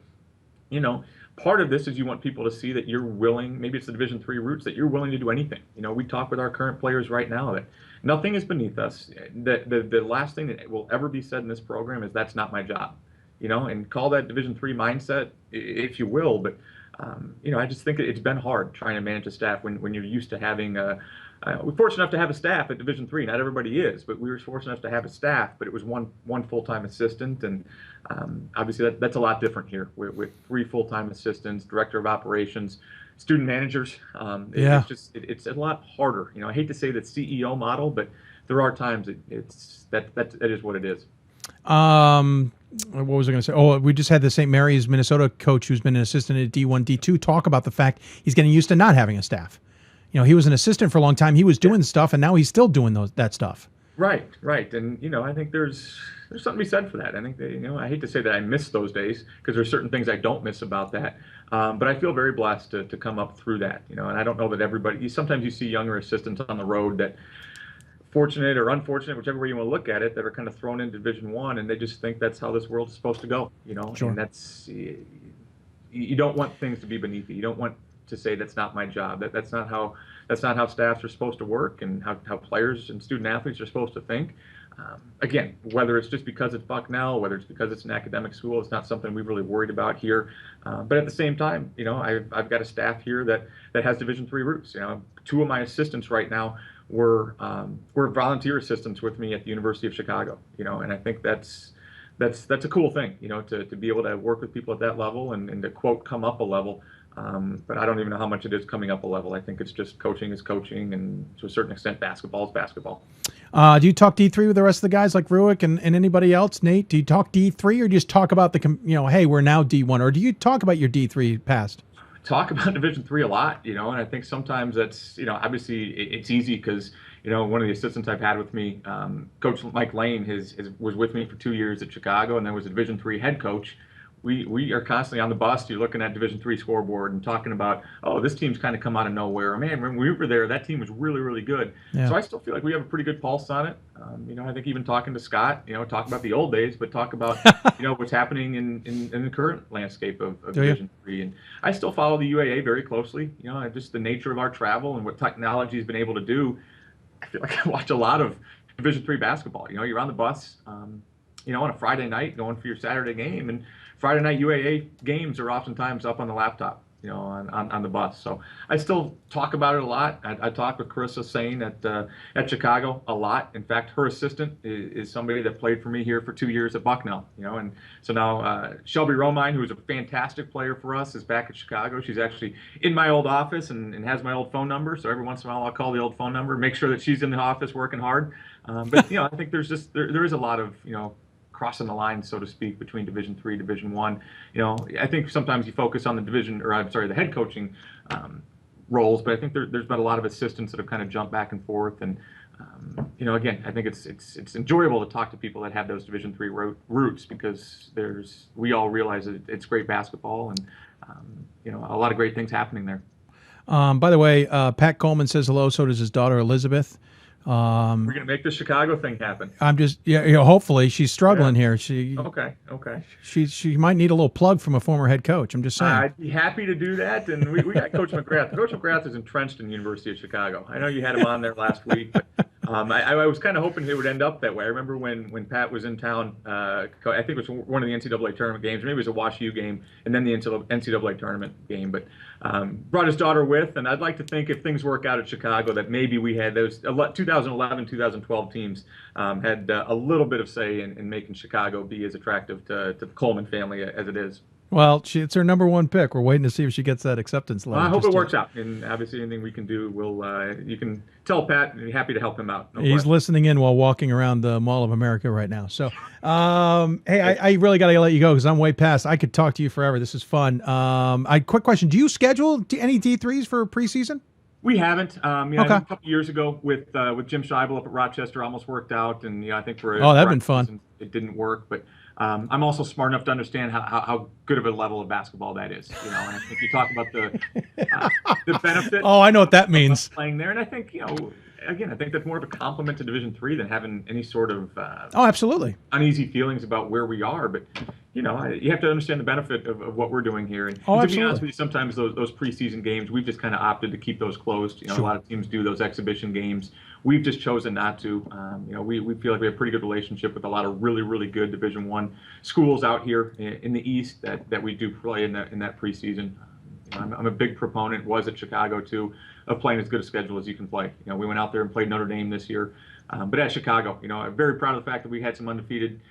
part of this is you want people to see that you're willing. Maybe it's the Division III roots, that you're willing to do anything. We talk with our current players right now that nothing is beneath us. The last thing that will ever be said in this program is that's not my job. And call that Division III mindset if you will, but I just think it's been hard trying to manage a staff when you're used to having we're fortunate enough to have a staff at Division III. Not everybody is, but we were fortunate enough to have a staff, but it was one full-time assistant, and obviously that's a lot different here with 3 full-time assistants, director of operations, student managers. It's a lot harder. I hate to say that CEO model, but there are times that is what it is. What was I going to say? Oh, we just had the St. Mary's, Minnesota coach who's been an assistant at D1, D2 talk about the fact he's getting used to not having a staff. He was an assistant for a long time. He was doing stuff, and now he's still doing that stuff. Right. And, I think there's something to be said for that. I think that, I hate to say that I miss those days because there's certain things I don't miss about that. But I feel very blessed to come up through that, and I don't know that everybody, sometimes you see younger assistants on the road that, fortunate or unfortunate, whichever way you want to look at it, that are kind of thrown into Division I, and they just think that's how this world is supposed to go. Sure. And that's, you don't want things to be beneath you. You don't want to say that's not my job. That's not how staffs are supposed to work, and how players and student athletes are supposed to think. Again, whether it's just because it's Bucknell, whether it's because it's an academic school, it's not something we've really worried about here. But at the same time, I've got a staff here that has Division III roots. 2 of my assistants right now were volunteer assistants with me at the University of Chicago. And I think that's a cool thing. To be able to work with people at that level and to quote come up a level. But I don't even know how much it is coming up a level. I think it's just coaching is coaching, and to a certain extent, basketball is basketball. Do you talk D3 with the rest of the guys like Ruick and anybody else? Nate, do you talk D3 or do you just talk about hey, we're now D1, or do you talk about your D3 past? Talk about Division III a lot, and I think sometimes that's, obviously it's easy because, one of the assistants I've had with me, Coach Mike Lane, was with me for 2 years at Chicago, and then was a Division III head coach. We are constantly on the bus. You're looking at Division III scoreboard and talking about, oh, this team's kind of come out of nowhere. Man, when we were there, that team was really, really good. Yeah. So I still feel like we have a pretty good pulse on it. I think even talking to Scott, talk about the old days, but talk about, what's happening in the current landscape of Division III. And I still follow the UAA very closely. Just the nature of our travel and what technology has been able to do. I feel like I watch a lot of Division III basketball. You're on the bus, on a Friday night going for your Saturday game, and Friday night UAA games are oftentimes up on the laptop, on the bus. So I still talk about it a lot. I talk with Carissa Sane at Chicago a lot. In fact, her assistant is somebody that played for me here for 2 years at Bucknell. And so now Shelby Romine, who is a fantastic player for us, is back at Chicago. She's actually in my old office and has my old phone number. So every once in a while I'll call the old phone number, make sure that she's in the office working hard. But I think there's just there is a lot of crossing the line, so to speak, between Division III, Division I. I think sometimes you focus on the head coaching roles, but I think there's been a lot of assistants that have kind of jumped back and forth. And again, I think it's enjoyable to talk to people that have those Division III roots, because we all realize that it's great basketball, and a lot of great things happening there. By the way, Pat Coleman says hello. So does his daughter Elizabeth. We're going to make the Chicago thing happen. I'm just, hopefully she's struggling here. Okay. She might need a little plug from a former head coach. I'm just saying. I'd be happy to do that. And we got Coach McGrath. Coach McGrath is entrenched in the University of Chicago. I know you had him on there last week, but I was kind of hoping it would end up that way. I remember when Pat was in town, I think it was one of the NCAA tournament games, maybe it was a Wash U game, and then the NCAA tournament game, but brought his daughter with, and I'd like to think if things work out at Chicago that maybe we had those 2011, 2012 teams had a little bit of say in making Chicago be as attractive to the Coleman family as it is. Well, it's her number 1 pick. We're waiting to see if she gets that acceptance letter. I hope it works out, and obviously anything we can do, you can tell Pat, and be happy to help him out. He's listening in while walking around the Mall of America right now. So, hey, I really got to let you go because I'm way past. I could talk to you forever. This is fun. Quick question: do you schedule any D3s for preseason? We haven't. Okay. A couple years ago with Jim Scheibel up at Rochester, almost worked out, and I think for that'd been fun. It didn't work, but I'm also smart enough to understand how good of a level of basketball that is. And I think you talk about the benefit. Oh, I know what that means. Playing there, and I think again, I think that's more of a compliment to Division III than having any sort of oh, absolutely uneasy feelings about where we are. But you have to understand the benefit of what we're doing here. And oh, to absolutely. be honest with you, sometimes those preseason games, we've just kind of opted to keep those closed. Sure. A lot of teams do those exhibition games. We've just chosen not to. We feel like we have a pretty good relationship with a lot of really, really good Division I schools out here in the East that we do play in that preseason. I'm a big proponent, was at Chicago too, of playing as good a schedule as you can play. We went out there and played Notre Dame this year, but at Chicago, I'm very proud of the fact that we had some undefeated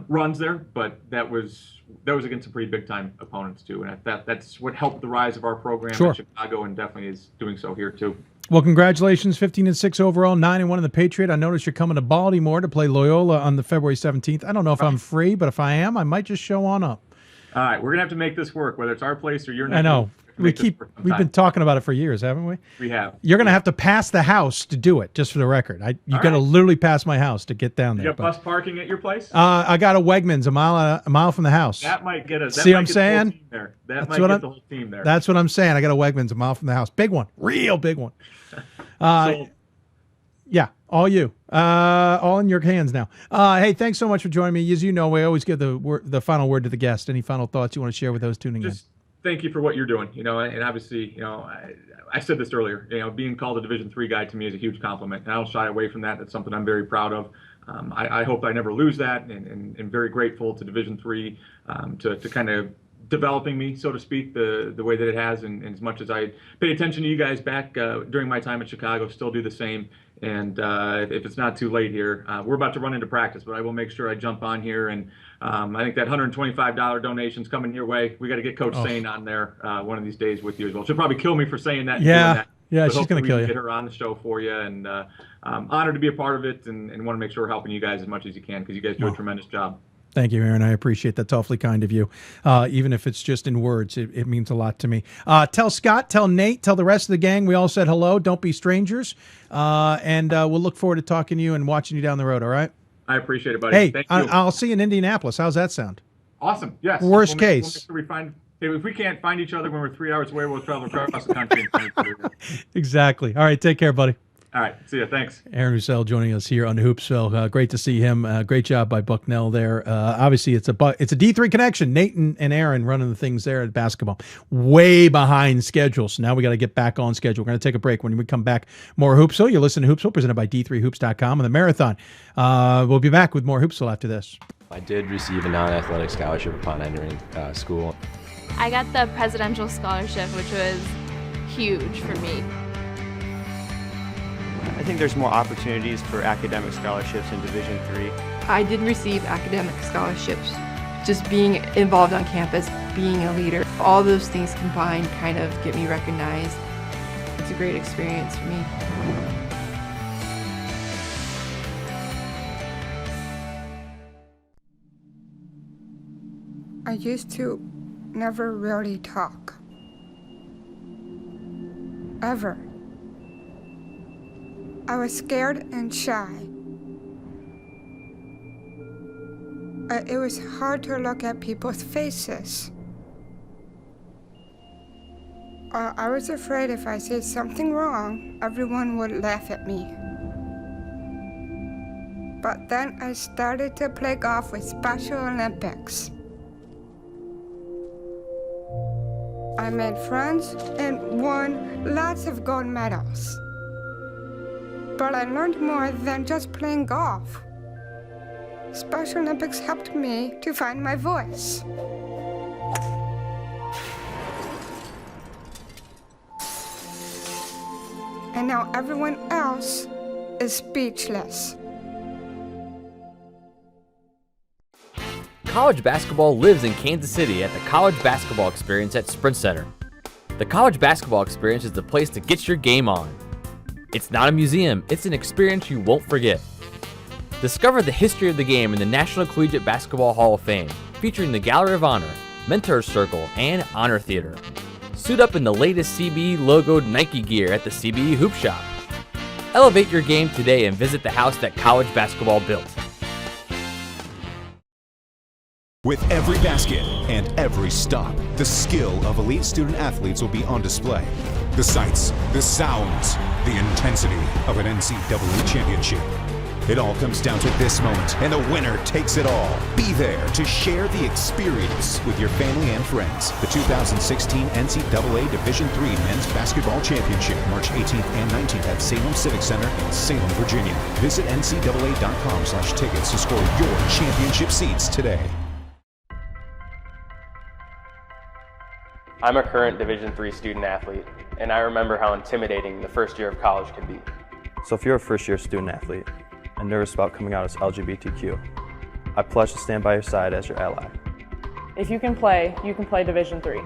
runs there, but that was against some pretty big time opponents too, and that's what helped the rise of our program Sure. at Chicago, and definitely is doing so here too. Well, congratulations, 15-6 overall, 9-1 in the Patriot. I noticed you're coming to Baltimore to play Loyola on the February 17th. I don't know if I'm free, but if I am, I might just show on up. All right, we're gonna have to make this work, whether it's our place or your. I know. We've been talking about it for years, haven't we? We have. You're going to have to pass the house to do it, just for the record. You got to literally pass my house to get down there. You got bus parking at your place? I got a Wegmans a mile from the house. That might get us. See what I'm saying? That might get the whole team there. That's what I'm saying. I got a Wegmans a mile from the house. Big one. Real big one. Yeah, all you. All in your hands now. Hey, thanks so much for joining me. As you know, we always give the final word to the guest. Any final thoughts you want to share with those tuning in? Thank you for what you're doing. And obviously, I said this earlier. Being called a Division III guy to me is a huge compliment, and I don't shy away from that. That's something I'm very proud of. I hope I never lose that, and very grateful to Division III to kind of developing me, so to speak, the way that it has. And as much as I pay attention to you guys back during my time at Chicago, still do the same. And if it's not too late here, we're about to run into practice, but I will make sure I jump on here. And I think that $125 donation's coming your way. We got to get Coach Sane on there one of these days with you as well. She'll probably kill me for saying that. Yeah, but she's going to kill you. Get her on the show for you, and I'm honored to be a part of it, and want to make sure we're helping you guys as much as you can, because you guys do a tremendous job. Thank you, Aaron. I appreciate that. That's awfully kind of you. Even if it's just in words, it means a lot to me. Tell Scott, tell Nate, tell the rest of the gang we all said hello. Don't be strangers. And we'll look forward to talking to you and watching you down the road, all right? I appreciate it, buddy. Hey, Thank you. I'll see you in Indianapolis. How's that sound? Awesome. Yes. Worst case. We'll make sure if we can't find each other when we're 3 hours away, we'll travel across the country and find each other. Exactly. All right, take care, buddy. All right. See ya. Thanks. Aaron Rousell joining us here on Hoopsville. Great to see him. Great job by Bucknell there. Obviously, it's a D3 connection. Nate and Aaron running the things there at basketball. Way behind schedule. So now we got to get back on schedule. We're going to take a break. When we come back, more Hoopsville. You're listening to Hoopsville, presented by D3Hoops.com and the Marathon. We'll be back with more Hoopsville after this. I did receive a non-athletic scholarship upon entering school. I got the presidential scholarship, which was huge for me. I think there's more opportunities for academic scholarships in Division III. I did receive academic scholarships. Just being involved on campus, being a leader, all those things combined kind of get me recognized. It's a great experience for me. I used to never really talk. Ever. I was scared and shy. It was hard to look at people's faces. I was afraid if I said something wrong, everyone would laugh at me. But then I started to play golf with Special Olympics. I made friends and won lots of gold medals. But I learned more than just playing golf. Special Olympics helped me to find my voice. And now everyone else is speechless. College basketball lives in Kansas City at the College Basketball Experience at Sprint Center. The College Basketball Experience is the place to get your game on. It's not a museum, it's an experience you won't forget. Discover the history of the game in the National Collegiate Basketball Hall of Fame, featuring the Gallery of Honor, Mentors Circle, and Honor Theater. Suit up in the latest CBE logoed Nike gear at the CBE Hoop Shop. Elevate your game today and visit the house that college basketball built. With every basket and every stop, the skill of elite student athletes will be on display. The sights, the sounds, the intensity of an NCAA championship. It all comes down to this moment, and the winner takes it all. Be there to share the experience with your family and friends. The 2016 NCAA Division III Men's Basketball Championship, March 18th and 19th at Salem Civic Center in Salem, Virginia. Visit ncaa.com/tickets to score your championship seats today. I'm a current Division III student athlete, and I remember how intimidating the first year of college can be. So if you're a first-year student athlete and nervous about coming out as LGBTQ, I pledge to stand by your side as your ally. If you can play Division III.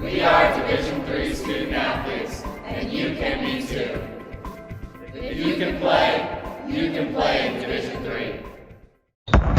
We are Division III student athletes, and you can be too. If you can play in Division III.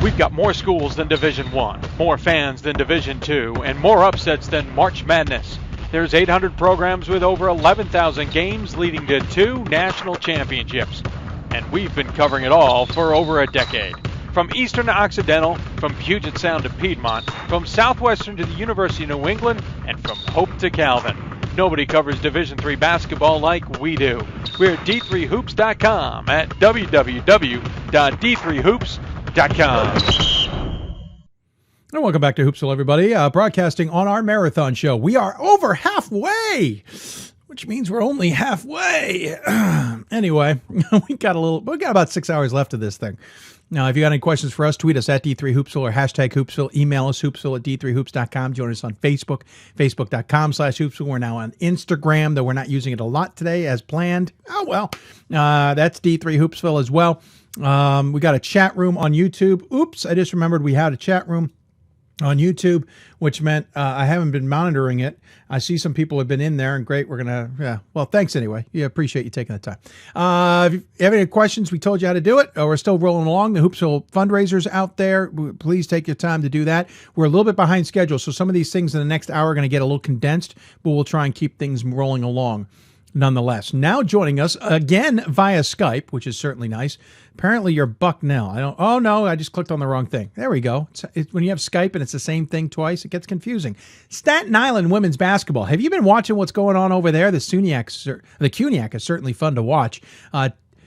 We've got more schools than Division I, more fans than Division II, and more upsets than March Madness. There's 800 programs with over 11,000 games leading to 2 national championships. And we've been covering it all for over a decade. From Eastern to Occidental, from Puget Sound to Piedmont, from Southwestern to the University of New England, and from Hope to Calvin. Nobody covers Division III basketball like we do. We're at d3hoops.com at www.d3hoops.com. And welcome back to Hoopsville, everybody. Broadcasting on our marathon show. We are over halfway, which means we're only halfway. Anyway, we got about 6 hours left of this thing. Now, if you got any questions for us, tweet us at D3Hoopsville or hashtag Hoopsville. Email us, hoopsville at d3hoops.com. Join us on Facebook, facebook.com/Hoopsville. We're now on Instagram, though we're not using it a lot today as planned. Oh, well, that's D3Hoopsville as well. We got a chat room on YouTube. Oops, I just remembered we had a chat room on YouTube, which meant I haven't been monitoring it. I see some people have been in there, and great. We're going to, well, thanks anyway. Yeah, appreciate you taking the time. If you have any questions, we told you how to do it. We're still rolling along. The Hoopsville fundraisers out there. Please take your time to do that. We're a little bit behind schedule, so some of these things in the next hour are going to get a little condensed, but we'll try and keep things rolling along nonetheless. Now joining us again via Skype, which is certainly nice. Apparently you're Bucknell. Oh no, I just clicked on the wrong thing. There we go. When you have Skype and it's the same thing twice, it gets confusing. Staten Island women's basketball. Have you been watching what's going on over there? The Cuniac is certainly fun to watch.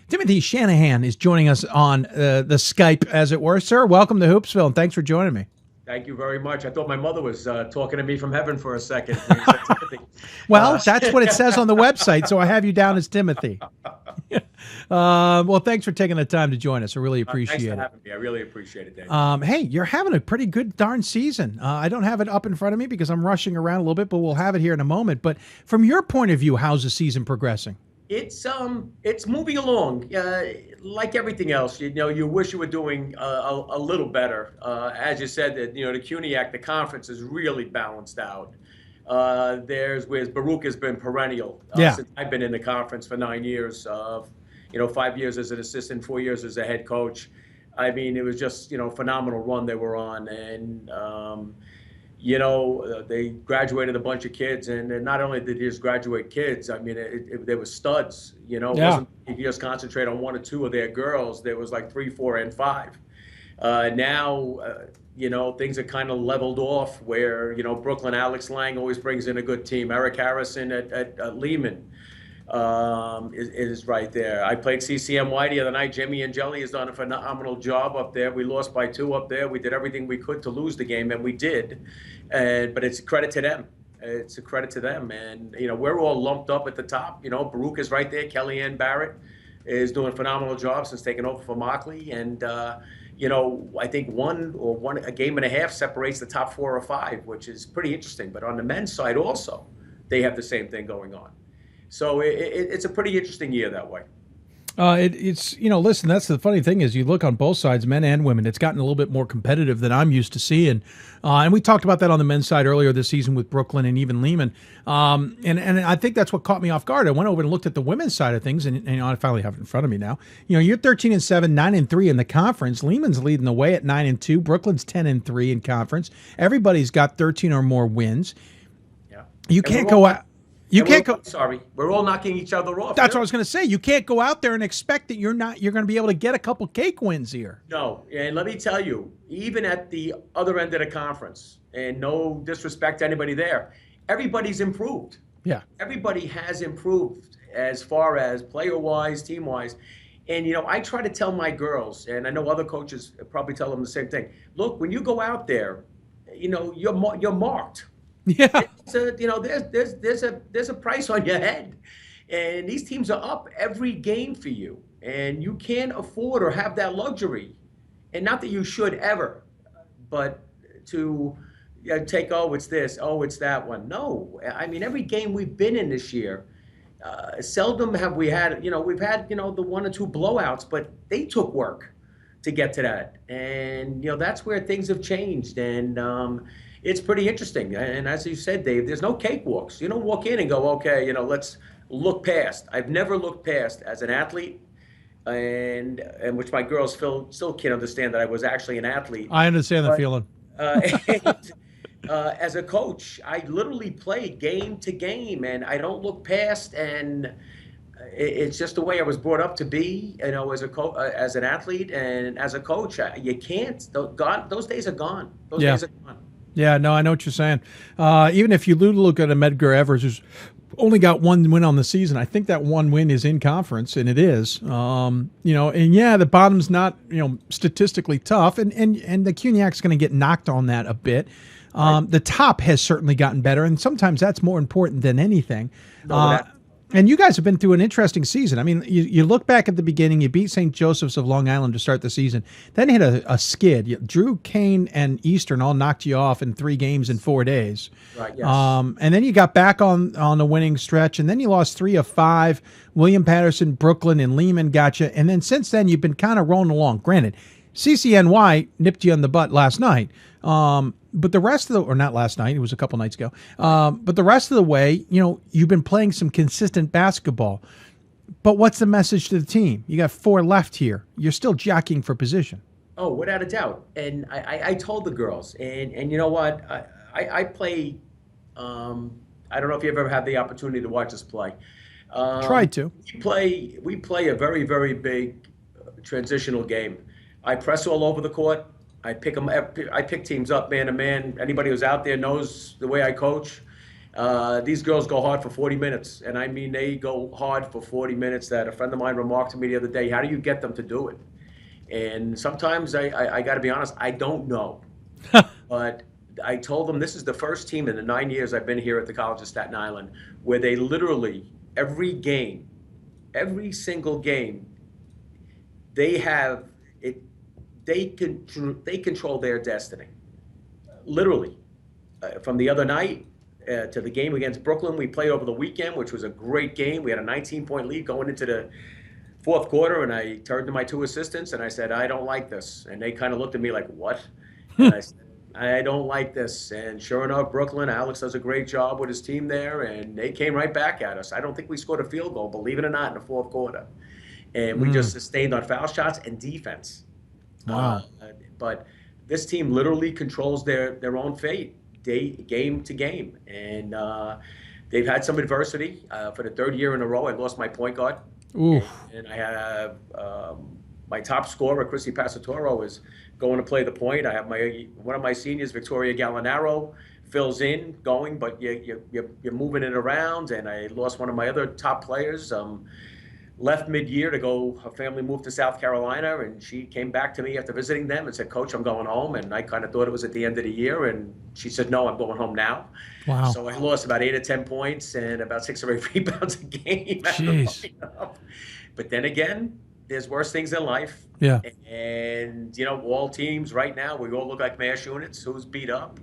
Timothy Shanahan is joining us on the Skype, as it were. Sir, welcome to Hoopsville, and thanks for joining me. Thank you very much. I thought my mother was talking to me from heaven for a second. Well, that's what it says on the website, so I have you down as Timothy. Well, thanks for taking the time to join us. I really appreciate it. Thanks for having me. I really appreciate it, Dave. Hey, you're having a pretty good darn season. I don't have it up in front of me because I'm rushing around a little bit, but we'll have it here in a moment. But from your point of view, how's the season progressing? It's moving along. Like everything else, you wish you were doing a little better. As you said, that the Cuniac, the conference is really balanced out. Whereas Baruch has been perennial. Since I've been in the conference for 9 years. 5 years as an assistant, 4 years as a head coach. I mean, it was just phenomenal run they were on, and they graduated a bunch of kids, and not only did they just graduate kids, I mean, they were studs. It wasn't you just concentrate on 1 or 2 of their girls. There was like 3, 4, and 5. Now, things are kind of leveled off where, Brooklyn, Alex Lang always brings in a good team. Eric Harrison at Lehman is right there. I played CCMY the other night. Jimmy and Jelly has done a phenomenal job up there. We lost by 2 up there. We did everything we could to lose the game, and we did. But it's a credit to them. It's a credit to them. And, we're all lumped up at the top. Baruch is right there. Kellyanne Barrett is doing a phenomenal job since taking over for Mockley. And, I think a game and a half separates the top 4 or 5, which is pretty interesting. But on the men's side also, they have the same thing going on. So it's a pretty interesting year that way. Listen, that's the funny thing is you look on both sides, men and women, it's gotten a little bit more competitive than I'm used to seeing. And we talked about that on the men's side earlier this season with Brooklyn and even Lehman. And I think that's what caught me off guard. I went over and looked at the women's side of things, and I finally have it in front of me now. You're 13-7, 9-3 in the conference. Lehman's leading the way at 9-2. Brooklyn's 10-3 in conference. Everybody's got 13 or more wins. Yeah. You can't go out. You can't go. Sorry, we're all knocking each other off. That's what I was going to say. You can't go out there and expect that you're going to be able to get a couple cake wins here. No, and let me tell you, even at the other end of the conference, and no disrespect to anybody there, everybody's improved. Yeah. Everybody has improved as far as player-wise, team-wise. And, I try to tell my girls, and I know other coaches probably tell them the same thing. Look, when you go out there, you're marked. Yeah. There's a price on your head. And these teams are up every game for you. And you can't afford or have that luxury. And not that you should ever, but to take, it's this, it's that one. No, I mean, every game we've been in this year, seldom have we had, we've had, the one or two blowouts, but they took work to get to that. And, that's where things have changed. And it's pretty interesting. And as you said, Dave, there's no cakewalks. You don't walk in and go, okay, let's look past. I've never looked past as an athlete, and which my girls still can't understand that I was actually an athlete. I understand the feeling. As a coach, I literally play game to game, and I don't look past. And it's just the way I was brought up to be, as as an athlete and as a coach. You can't. Those days are gone. Those days are gone. Yeah, no, I know what you're saying. Even if you look at a Medgar Evers who's only got one win on the season, I think that one win is in conference, and it is. And the bottom's not, statistically tough, and the CUNYAC's going to get knocked on that a bit. The top has certainly gotten better, and sometimes that's more important than anything. And you guys have been through an interesting season. I mean, you look back at the beginning, you beat St. Joseph's of Long Island to start the season, then hit a skid. Drew, Kane, and Eastern all knocked you off in 3 games in 4 days. Right, yes. And then you got back on the winning stretch, and then you lost 3 of 5. William Patterson, Brooklyn, and Lehman got you. And then since then, you've been kind of rolling along. Granted, CCNY nipped you on the butt last night. But the rest of or not last night, it was a couple nights ago. But the rest of the way, you've been playing some consistent basketball. But what's the message to the team? You got 4 left here. You're still jockeying for position. Oh, without a doubt. And I told the girls, and you know what? I play, I don't know if you've ever had the opportunity to watch us play. Tried to. We play a very, very big transitional game. I press all over the court. I pick teams up man to man. Anybody who's out there knows the way I coach. These girls go hard for 40 minutes. And I mean, they go hard for 40 minutes that a friend of mine remarked to me the other day, how do you get them to do it? And sometimes I got to be honest, I don't know. But I told them this is the first team in the 9 years I've been here at the College of Staten Island where they literally, every single game, they have it. They control their destiny, literally. From the other night to the game against Brooklyn, we played over the weekend, which was a great game. We had a 19-point lead going into the 4th quarter, and I turned to my 2 assistants and I said, I don't like this. And they kind of looked at me like, what? And I said, I don't like this. And sure enough, Brooklyn, Alex does a great job with his team there, and they came right back at us. I don't think we scored a field goal, believe it or not, in the 4th quarter. And we just sustained on foul shots and defense. Wow. But this team literally controls their own fate, game to game. And they've had some adversity. For the 3rd year in a row, I lost my point guard. Oof. And I have my top scorer, Chrissy Passatoro, is going to play the point. I have one of my seniors, Victoria Gallinaro, fills in, going, but you're moving it around. And I lost one of my other top players. Left mid-year to go, her family moved to South Carolina, and she came back to me after visiting them and said, Coach, I'm going home. And I kind of thought it was at the end of the year, and she said, no, I'm going home now. Wow. So I lost about 8 or 10 points and about 6 or 8 rebounds a game. Jeez. But then again, there's worse things in life. Yeah. And, all teams right now, we all look like mash units. Who's beat up?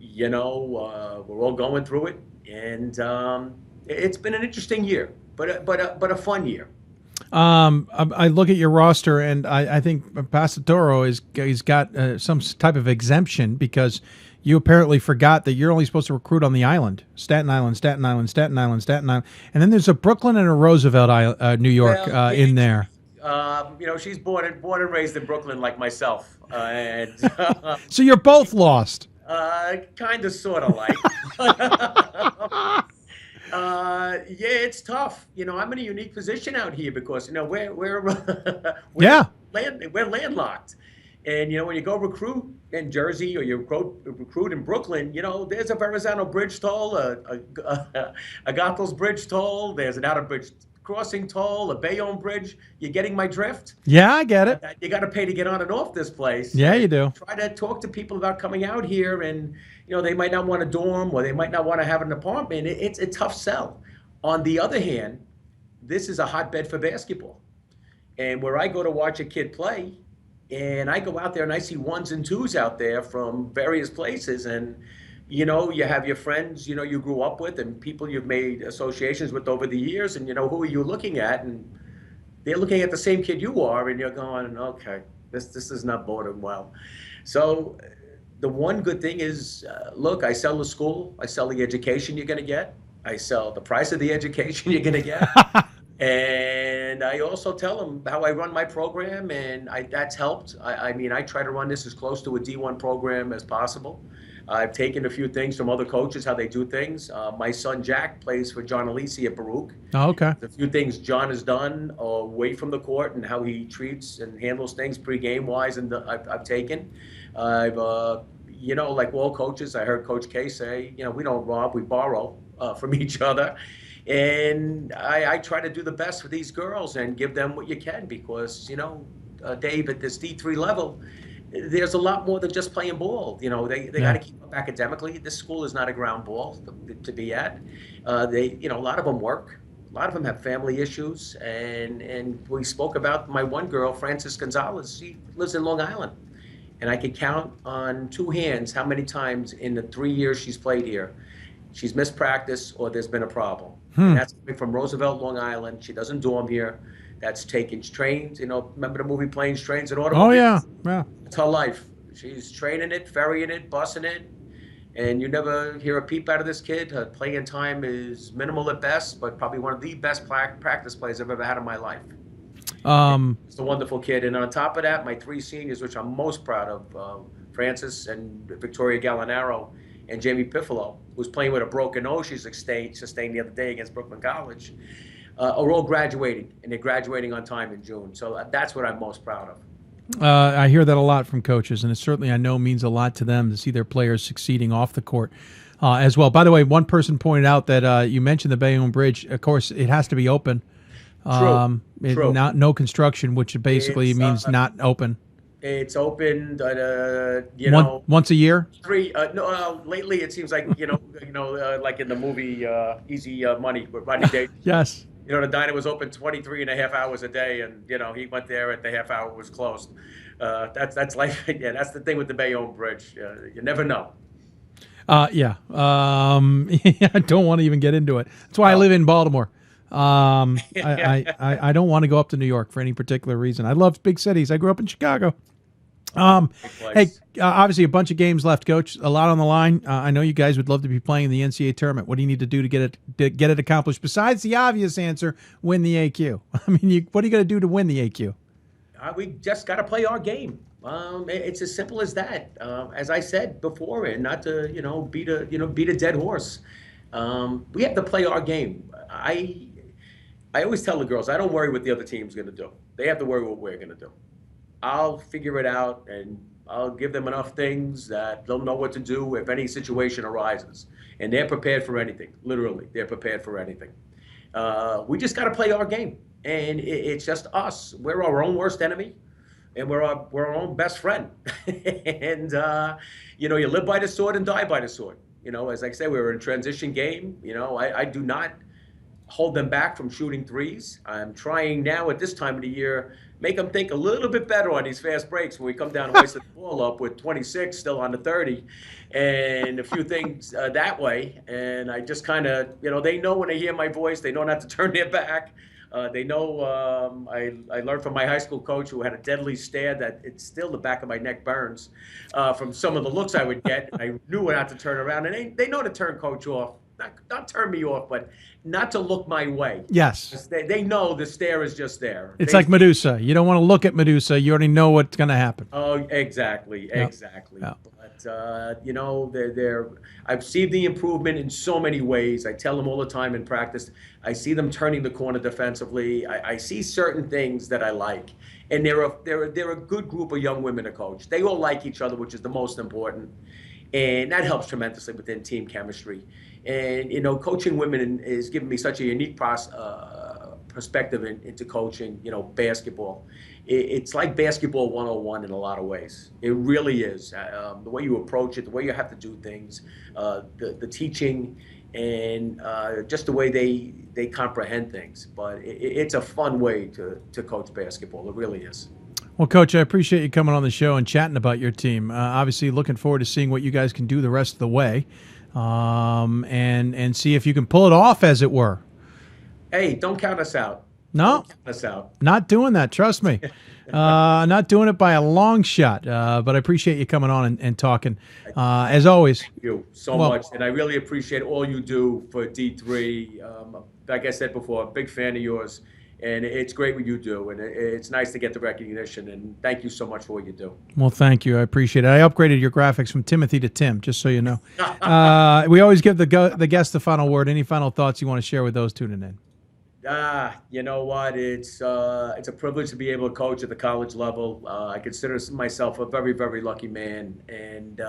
We're all going through it. And it's been an interesting year. But a fun year. I look at your roster, and I think Passatoro he's got some type of exemption because you apparently forgot that you're only supposed to recruit on the island, Staten Island, Staten Island, Staten Island, Staten Island, and then there's a Brooklyn and a Roosevelt, New York, in there. She's born and raised in Brooklyn like myself, and so you're both lost. Kind of, sort of like. Yeah, it's tough. I'm in a unique position out here because we're landlocked, and when you go recruit in Jersey or you go recruit in Brooklyn, there's a Verrazano Bridge toll, a Goethals Bridge toll, there's an Outer Bridge crossing toll, a Bayonne Bridge. You getting my drift? Yeah, I get it. You got to pay to get on and off this place. Yeah, you do. Try to talk to people about coming out here, and they might not want a dorm or they might not want to have an apartment. It's a tough sell. On the other hand, this is a hotbed for basketball, and where I go to watch a kid play, and I go out there and I see ones and twos out there from various places, and you have your friends, you grew up with and people you've made associations with over the years, and who are you looking at? And they're looking at the same kid you are, and you're going, okay, this is not boding well. So the one good thing is, look, I sell the school, I sell the education you're going to get, I sell the price of the education you're going to get, and I also tell them how I run my program, and that's helped. I mean, I try to run this as close to a D1 program as possible. I've taken a few things from other coaches, how they do things. My son Jack plays for John Alisi at Baruch. Oh, okay. There's a few things John has done away from the court and how he treats and handles things pre-game wise, and I've taken. I've, like all coaches, I heard Coach K say, we don't rob, we borrow from each other. And I try to do the best for these girls and give them what you can because, Dave, at this D3 level, there's a lot more than just playing ball. They got to keep up academically. This school is not a ground ball to be at. A lot of them work. A lot of them have family issues. And we spoke about my one girl, Frances Gonzalez. She lives in Long Island. And I could count on two hands how many times in the 3 years she's played here, she's missed practice or there's been a problem. And that's coming from Roosevelt, Long Island. She doesn't dorm here. That's taking trains. Remember the movie Planes, Trains, and Automobiles? Oh, yeah. It's her life. She's training it, ferrying it, bussing it, and you never hear a peep out of this kid. Her playing time is minimal at best, but probably one of the best practice plays I've ever had in my life. It's a wonderful kid. And on top of that, my three seniors, which I'm most proud of, Francis and Victoria Gallinaro and Jamie Piffalo, who's playing with a broken nose she sustained the other day against Brooklyn College, are all graduating, and they're graduating on time in June. So that's what I'm most proud of. I hear that a lot from coaches, and it certainly, I know, means a lot to them to see their players succeeding off the court as well. By the way, one person pointed out that you mentioned the Bayonne Bridge. Of course, it has to be open. True. No construction, which basically means not open. It's opened, once a year. Lately it seems like like in the movie Easy Money with Rodney Day. Yes. The diner was open 23 and a half hours a day, and he went there at the half hour was closed. That's like that's the thing with the Bayonne Bridge. You never know. I don't want to even get into it. That's why I live in Baltimore. I don't want to go up to New York for any particular reason. I love big cities. I grew up in Chicago. Hey, obviously a bunch of games left, Coach. A lot on the line. I know you guys would love to be playing in the NCAA tournament. What do you need to do to get it accomplished? Besides the obvious answer, win the AQ. I mean, what are you going to do to win the AQ? We just got to play our game. It's as simple as that. As I said before, and not to beat a dead horse. We have to play our game. I always tell the girls, I don't worry what the other team's going to do. They have to worry what we're going to do. I'll figure it out, and I'll give them enough things that they'll know what to do if any situation arises. And they're prepared for anything. Literally, they're prepared for anything. We just got to play our game, and it's just us. We're our own worst enemy, and we're our own best friend. And you live by the sword and die by the sword. As I say, we're in a transition game. I do not hold them back from shooting threes. I'm trying now at this time of the year, make them think a little bit better on these fast breaks when we come down and hoist the ball up with 26 still on the 30 and a few things that way. And I just kind of, they know when they hear my voice, they know not to turn their back. They know I learned from my high school coach who had a deadly stare that it's still the back of my neck burns from some of the looks I would get. I knew not to turn around, and they know to turn coach off. not turn me off, but not to look my way. Yes. They know the stare is just there. It's like Medusa. You don't want to look at Medusa. You already know what's going to happen. Oh, exactly. But I've seen the improvement in so many ways. I tell them all the time in practice. I see them turning the corner defensively. I see certain things that I like, and they're a good group of young women to coach. They all like each other, which is the most important, and that helps tremendously within team chemistry. And coaching women is giving me such a unique perspective into coaching. Basketball. It's like basketball 101 in a lot of ways. It really is. The way you approach it, the way you have to do things, the teaching, and just the way they comprehend things. But it's a fun way to coach basketball. It really is. Well, Coach, I appreciate you coming on the show and chatting about your team. Obviously, looking forward to seeing what you guys can do the rest of the way, and see if you can pull it off, as it were. Hey, don't count us out. No, don't count us out. Not doing that. Trust me. Not doing it by a long shot. But I appreciate you coming on and talking. As always. Thank you so much, and I really appreciate all you do for D3. Like I said before, a big fan of yours. And it's great what you do, and it's nice to get the recognition, and thank you so much for what you do. Well, thank you. I appreciate it. I upgraded your graphics from Timothy to Tim, just so you know. We always give the guest the final word. Any final thoughts you want to share with those tuning in? You know what? It's a privilege to be able to coach at the college level. I consider myself a very, very lucky man, and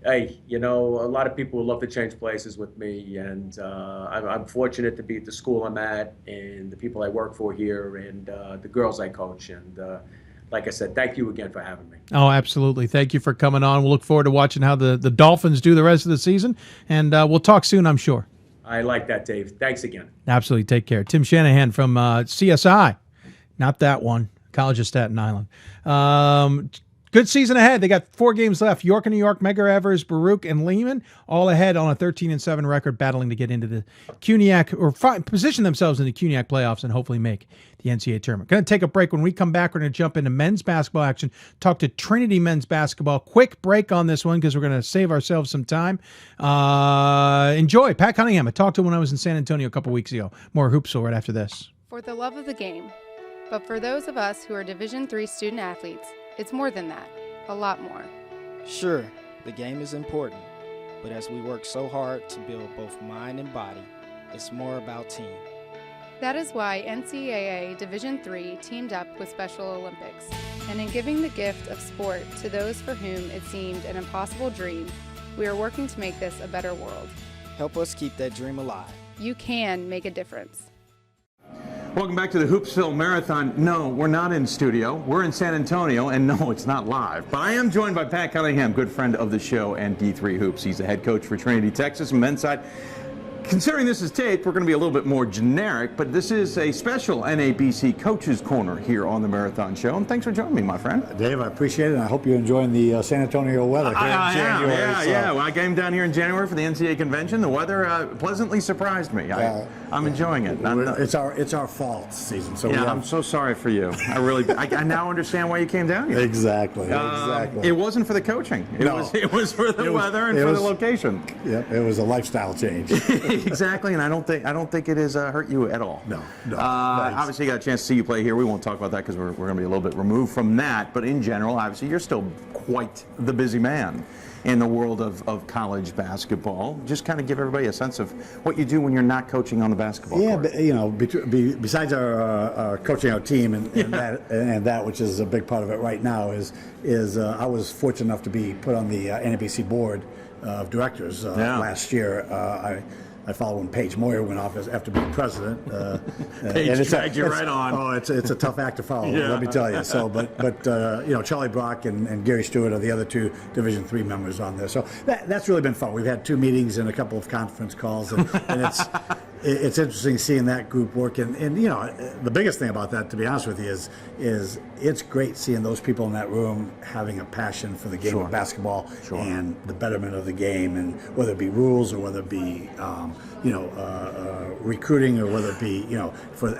hey, a lot of people would love to change places with me, and I'm fortunate to be at the school I'm at, and the people I work for here, and the girls I coach. And like I said, thank you again for having me. Oh, absolutely. Thank you for coming on. We'll look forward to watching how the Dolphins do the rest of the season, and we'll talk soon, I'm sure. I like that, Dave. Thanks again. Absolutely. Take care. Tim Shanahan from CSI. Not that one. College of Staten Island. Good season ahead. They got 4 games left. York and New York, Medgar Evers, Baruch, and Lehman, all ahead on a 13-7 record, battling to get into the CUNYAC, or position themselves in the CUNYAC playoffs and hopefully make the NCAA tournament. Going to take a break. When we come back, we're going to jump into men's basketball action, talk to Trinity men's basketball. Quick break on this one because we're going to save ourselves some time. Enjoy. Pat Cunningham. I talked to him when I was in San Antonio a couple weeks ago. More Hoopsville right after this. For the love of the game. But for those of us who are Division III student athletes, it's more than that, a lot more. Sure, the game is important, but as we work so hard to build both mind and body, it's more about team. That is why NCAA Division III teamed up with Special Olympics, and in giving the gift of sport to those for whom it seemed an impossible dream, we are working to make this a better world. Help us keep that dream alive. You can make a difference. Welcome back to the Hoopsville Marathon. No, we're not in studio. We're in San Antonio, and no, it's not live. But I am joined by Pat Cunningham, good friend of the show and D3 Hoops. He's the head coach for Trinity, Texas, men's side. Considering this is taped, we're going to be a little bit more generic, but this is a special NABC Coaches Corner here on the Marathon Show. And thanks for joining me, my friend. Dave, I appreciate it, and I hope you're enjoying the San Antonio weather here in January. Yeah. Well, I came down here in January for the NCAA convention. The weather pleasantly surprised me. I'm enjoying it. It's our fall season. So I'm so sorry for you. I now understand why you came down here. Exactly. It wasn't for the coaching. It was for the weather and for the location. Yep, it was a lifestyle change. Exactly, and I don't think it has hurt you at all. No. Obviously, you got a chance to see you play here. We won't talk about that because we're going to be a little bit removed from that. But in general, obviously, you're still quite the busy man in the world of college basketball. Just kind of give everybody a sense of what you do when you're not coaching on the basketball court. But, besides our coaching our team and that, which is a big part of it right now, is I was fortunate enough to be put on the NABC board of directors last year. I followed when Paige Moyer went off after being president. Paige dragged you right on. Oh, it's a tough act to follow. Let me tell you. So, but Charlie Brock and Gary Stewart are the other 2 Division III members on there. So that's really been fun. We've had 2 meetings and a couple of conference calls, and it's interesting seeing that group work. And the biggest thing about that, to be honest with you, is it's great seeing those people in that room having a passion for the game of basketball and the betterment of the game, and whether it be rules or whether it be recruiting, or whether it be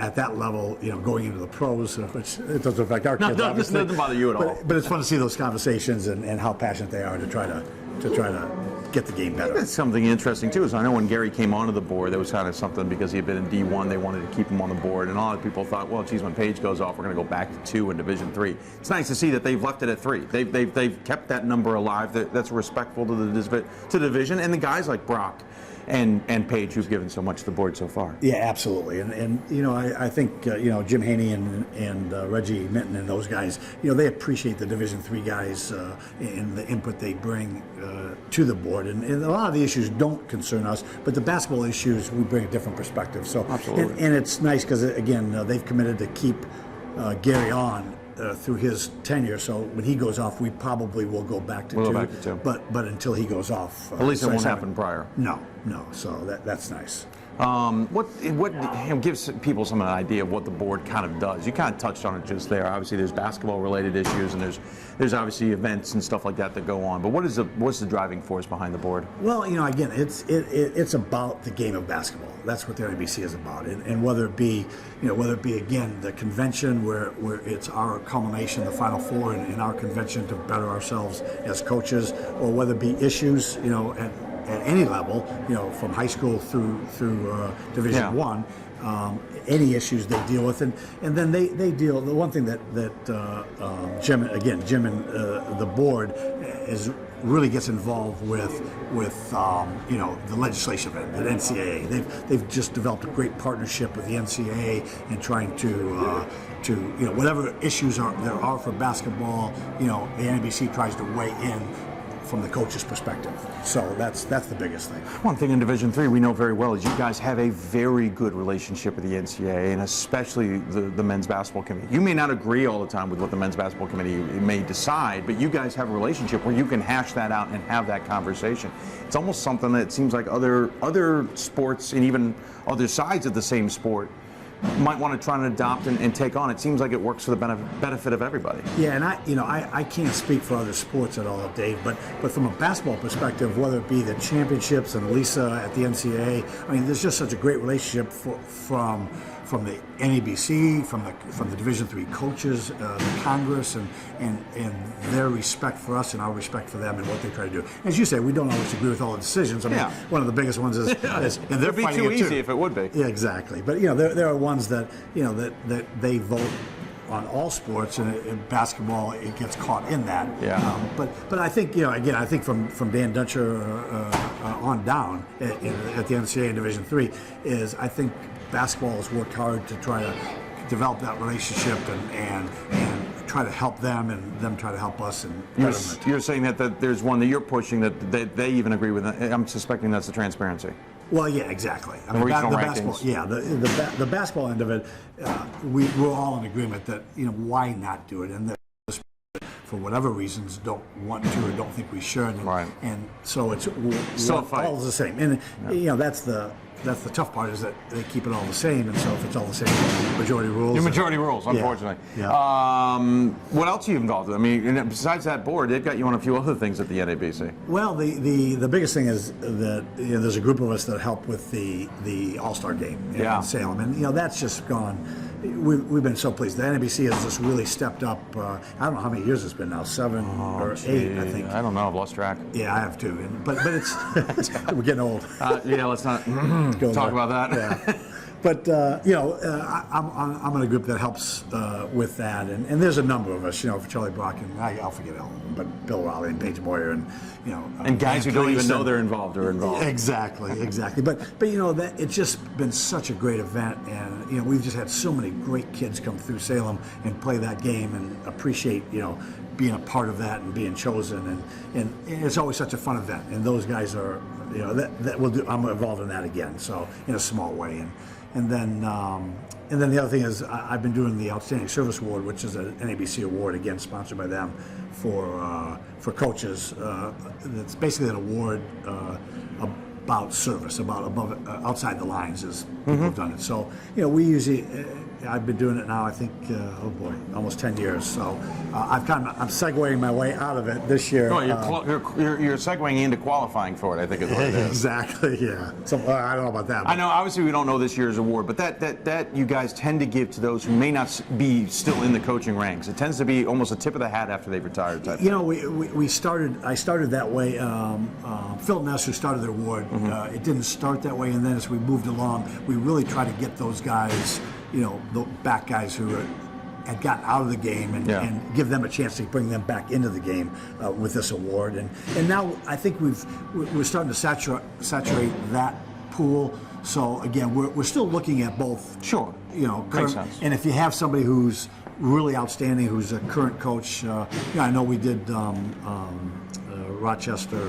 at that level, going into the pros, which it doesn't affect our kids. This doesn't bother you at all. But it's fun to see those conversations and how passionate they are to try to get the game better. That's something interesting too. Is I know when Gary came onto the board, there was kind of something because he had been in D1. They wanted to keep him on the board, and a lot of people thought, well, geez, when Paige goes off, we're going to go back to 2 in Division 3. It's nice to see that they've left it at 3. They've kept that number alive. That's respectful to the division, and the guys like Brock and Paige, who've given so much to the board so far. Yeah, absolutely. And you know, I think Jim Haney and Reggie Minton and those guys, they appreciate the Division III guys and the input they bring to the board. And a lot of the issues don't concern us, but the basketball issues, we bring a different perspective. So, absolutely. And it's nice because, again, they've committed to keep Gary on through his tenure, so when he goes off, we probably will go back to 2. But until he goes off, at least it won't happen prior. No. So that's nice. What gives people some idea of what the board kind of does? You kind of touched on it just there. Obviously, there's basketball-related issues, and there's obviously events and stuff like that go on. But what's the driving force behind the board? Well, again, it's about the game of basketball. That's what the NABC is about, and whether it be again the convention where it's our culmination, the Final Four, and our convention to better ourselves as coaches, or whether it be issues, at any level, from high school through Division One, any issues they deal with, and then they deal. The one thing that Jim and the board really gets involved with the legislation end, the NCAA. They've just developed a great partnership with the NCAA in trying to whatever issues there are for basketball, the NABC tries to weigh in from the coach's perspective. So that's the biggest thing. One thing in Division III we know very well is you guys have a very good relationship with the NCAA, and especially the men's basketball committee. You may not agree all the time with what the men's basketball committee may decide, but you guys have a relationship where you can hash that out and have that conversation. It's almost something that seems like other sports and even other sides of the same sport might want to try and adopt and take on. It seems like it works for the benefit of everybody. Yeah, and I can't speak for other sports at all, Dave, but from a basketball perspective, whether it be the championships and Lisa at the NCAA, there's just such a great relationship from the NABC, from the Division III coaches, the Congress, and their respect for us and our respect for them and what they try to do. As you say, we don't always agree with all the decisions. One of the biggest ones is and they're It'd be fighting too it too. easy if it would be. Yeah, exactly. But there are ones that that they vote on all sports, and in basketball it gets caught in that. Yeah. But I think again, I think from Dan Dutcher on down at the NCAA in Division III is I think basketball has worked hard to try to develop that relationship and try to help them and them try to help us. And you're saying that there's one that you're pushing that they even agree with. I'm suspecting that's the transparency. Well, yeah, exactly. The regional rankings. Basketball, the basketball end of it, we're all in agreement that why not do it, and that for whatever reasons don't want to or don't think we should, and so it's all the same. And that's the tough part is that they keep it all the same, and so if it's all the same, majority rules. Your majority rules, unfortunately. Yeah. What else are you involved in? Besides that board, they've got you on a few other things at the NABC. Well, the biggest thing is that there's a group of us that help with the All-Star game in Salem, and that's just gone. We've been so pleased. The NABC has just really stepped up. I don't know how many years it's been now, 7 or 8, I think. I don't know. I've lost track. Yeah, I have too. But it's we're getting old. Let's not talk about that. Yeah. But I'm in a group that helps with that, and there's a number of us. For Charlie Brock, and I'll forget all of them, but Bill Raleigh and Paige Boyer, and and guys who don't even know they're involved are involved. Exactly. But that it's just been such a great event, and we've just had so many great kids come through Salem and play that game and appreciate being a part of that and being chosen, and it's always such a fun event, and those guys are that will do. I'm involved in that again, so in a small way, and then the other thing is I've been doing the Outstanding Service Award, which is an NABC award, again sponsored by them for coaches. It's basically an award about service, about outside the lines as people have done it. So, we usually, I've been doing it now, I think, almost 10 years. So I'm segueing my way out of it this year. Oh, you're segueing into qualifying for it, I think is what it is. Exactly, yeah. So I don't know about that. I know, obviously we don't know this year's award, but that you guys tend to give to those who may not be still in the coaching ranks. It tends to be almost a tip of the hat after they've retired type. I started that way. Phil Ness, who started the award, it didn't start that way, and then as we moved along, we really tried to get those guys, the back guys who had gotten out of the game and give them a chance to bring them back into the game with this award. And now I think we're starting to saturate that pool. So again, we're still looking at both. Sure. Makes sense. And if you have somebody who's really outstanding, who's a current coach, I know we did Rochester.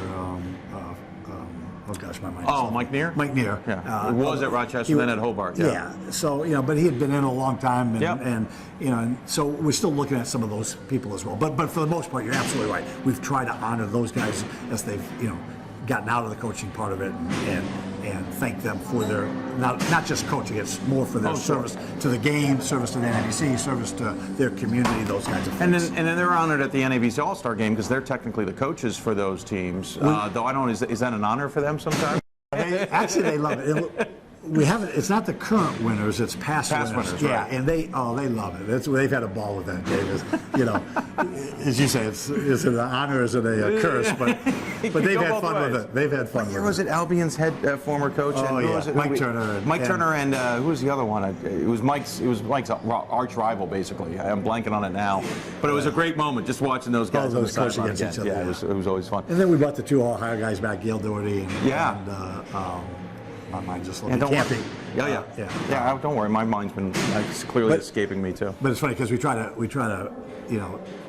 Oh gosh, my mind. Oh, Mike Neer? Mike Neer. Yeah. He was at Rochester, then at Hobart. Yeah. So, but he had been in a long time, and so we're still looking at some of those people as well. But for the most part, you're absolutely right. We've tried to honor those guys as they've, gotten out of the coaching part of it and thank them for their, not just coaching, it's more for their service to the game, service to the NABC, service to their community, those kinds of things. And then they're honored at the NABC All-Star Game because they're technically the coaches for those teams. Though I don't know, is that an honor for them sometimes? They love it. We haven't. It's not the current winners. It's past winners. Yeah, right. And they love it. They've had a ball with that, Dave. As you say, it's an honor, is it a curse? But they've had fun with it. They've had fun with it. Was it Albion's head former coach? Mike Turner. Mike Turner and who was the other one? It was Mike's arch rival, basically. I'm blanking on it now. But it was a great moment just watching those guys coaching against each other. Yeah, it was always fun. And then we brought the two Ohio guys back, Gail Doherty and my mind just looking camping. Don't worry, my mind's been clearly escaping me too. But it's funny because we try to,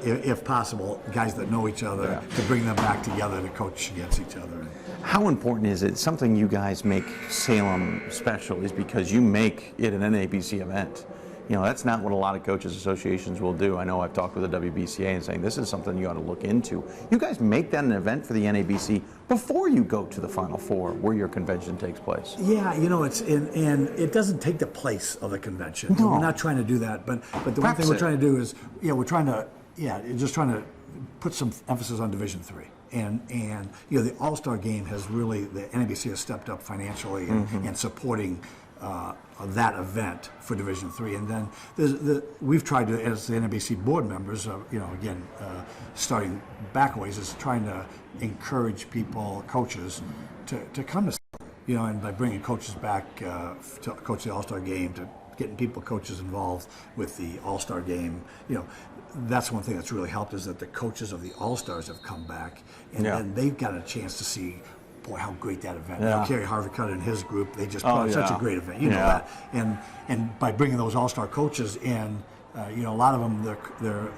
if possible, guys that know each other, to bring them back together to coach against each other. How important is it? Something you guys make Salem special is because you make it an NABC event. That's not what a lot of coaches associations will do. I know I've talked with the WBCA and saying this is something you ought to look into. You guys make that an event for the NABC before you go to the Final Four where your convention takes place. Yeah, it's and it doesn't take the place of the convention. No. We're not trying to do that. But the one thing we're trying to do is just trying to put some emphasis on Division III. And the All-Star Game has really, the NABC has stepped up financially and supporting that event for Division III, and then we've tried to, as the NABC board members, starting backways, is trying to encourage people, coaches, to come to, and by bringing coaches back to coach the All-Star Game, to getting coaches involved with the All-Star Game, that's one thing that's really helped is that the coaches of the All-Stars have come back, and then they've got a chance to see. Boy, how great that event! Yeah. Carrie Harvey-Cutt and his group, they just put on such a great event. You know that, and by bringing those all-star coaches in, a lot of them,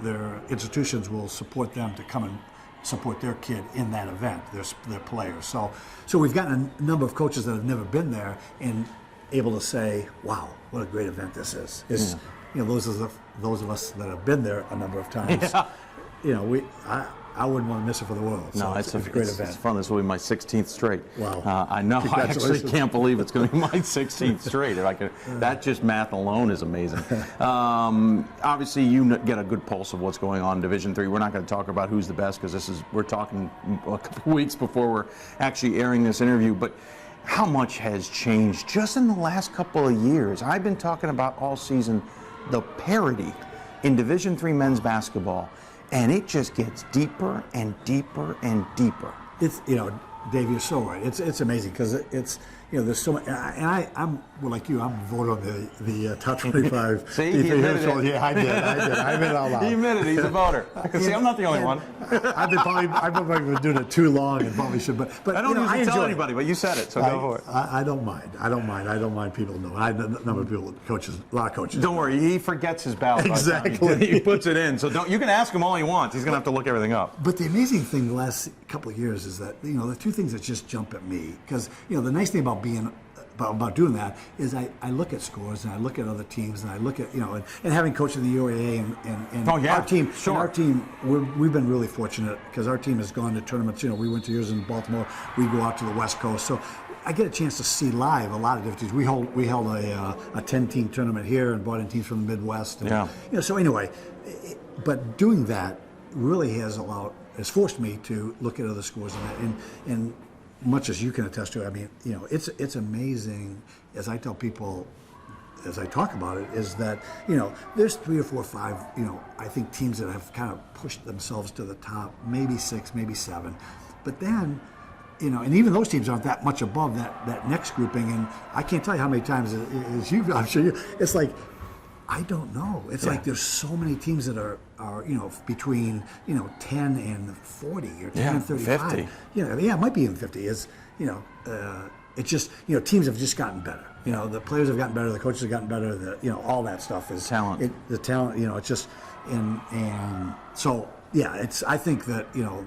their institutions will support them to come and support their kid in that event, their players. So we've gotten a number of coaches that have never been there and able to say, "Wow, what a great event this is!" Those of us that have been there a number of times. I wouldn't want to miss it for the world. So it's a great event. It's fun. This will be my 16th straight. Wow. I know. I actually can't believe it's going to be my 16th straight. If I could, that just math alone is amazing. Obviously, you get a good pulse of what's going on in Division III. We're not going to talk about who's the best because we're talking a couple weeks before we're actually airing this interview. But how much has changed just in the last couple of years? I've been talking about all season the parity in Division III men's basketball. And it just gets deeper and deeper and deeper. It's, Dave, you're so right. It's amazing because it's, there's so much. And I'm like you. I'm voted on the top 25. See, he admitted it. Yeah, I did. I admit it out loud. He admitted he's a voter. See, I'm not the only one. I've been doing it too long and probably should. But I don't usually tell anybody, but you said it, so go for it. I don't mind. I don't mind people knowing. I know a number of people, coaches, a lot of coaches. Don't worry, he forgets his ballot. Exactly. He puts it in. So you can ask him all he wants. He's going to have to look everything up. But the amazing thing the last couple of years is that, the two things that just jump at me, because, the nice thing about doing that is I look at scores and I look at other teams and I look at, and having coached in the UAA and our team, sure. Our team, we've been really fortunate because our team has gone to tournaments. We went to years in Baltimore. We go out to the West Coast. So I get a chance to see live a lot of different teams. We held a 10-team tournament here and brought in teams from the Midwest. And, Yeah. You know, so anyway, but doing that really has forced me to look at other schools and much as you can attest to. I mean, you know, it's amazing. As I tell people, as I talk about it, is that, you know, there's 3 or 4 or 5, you know, I think teams that have kind of pushed themselves to the top, maybe 6, maybe 7, but then. You know, and even those teams aren't that much above that next grouping. And I can't tell you how many times, I'm sure it's like, I don't know. It's like there's so many teams that are you know, between, you know, 10 and 40 or 10 and 35. 50. You know, yeah, it might be even 50. Is, you know, it's just, you know, teams have just gotten better. You know, the players have gotten better, the coaches have gotten better, you know, all that stuff is talent. The talent, you know, it's just, and so, yeah, I think that, you know,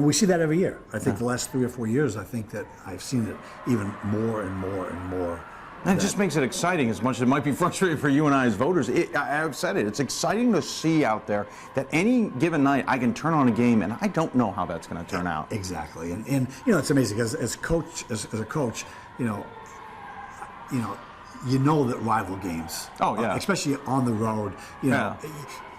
we see that every year. I think the last 3 or 4 years, I think that I've seen it even more and more and more. And it just makes it exciting, as much as it might be frustrating for you and I as voters. I've said it. It's exciting to see out there that any given night I can turn on a game, and I don't know how that's going to turn out. Exactly, and you know, it's amazing because as a coach, you know that rival games. Oh yeah. Especially on the road, you know. Yeah.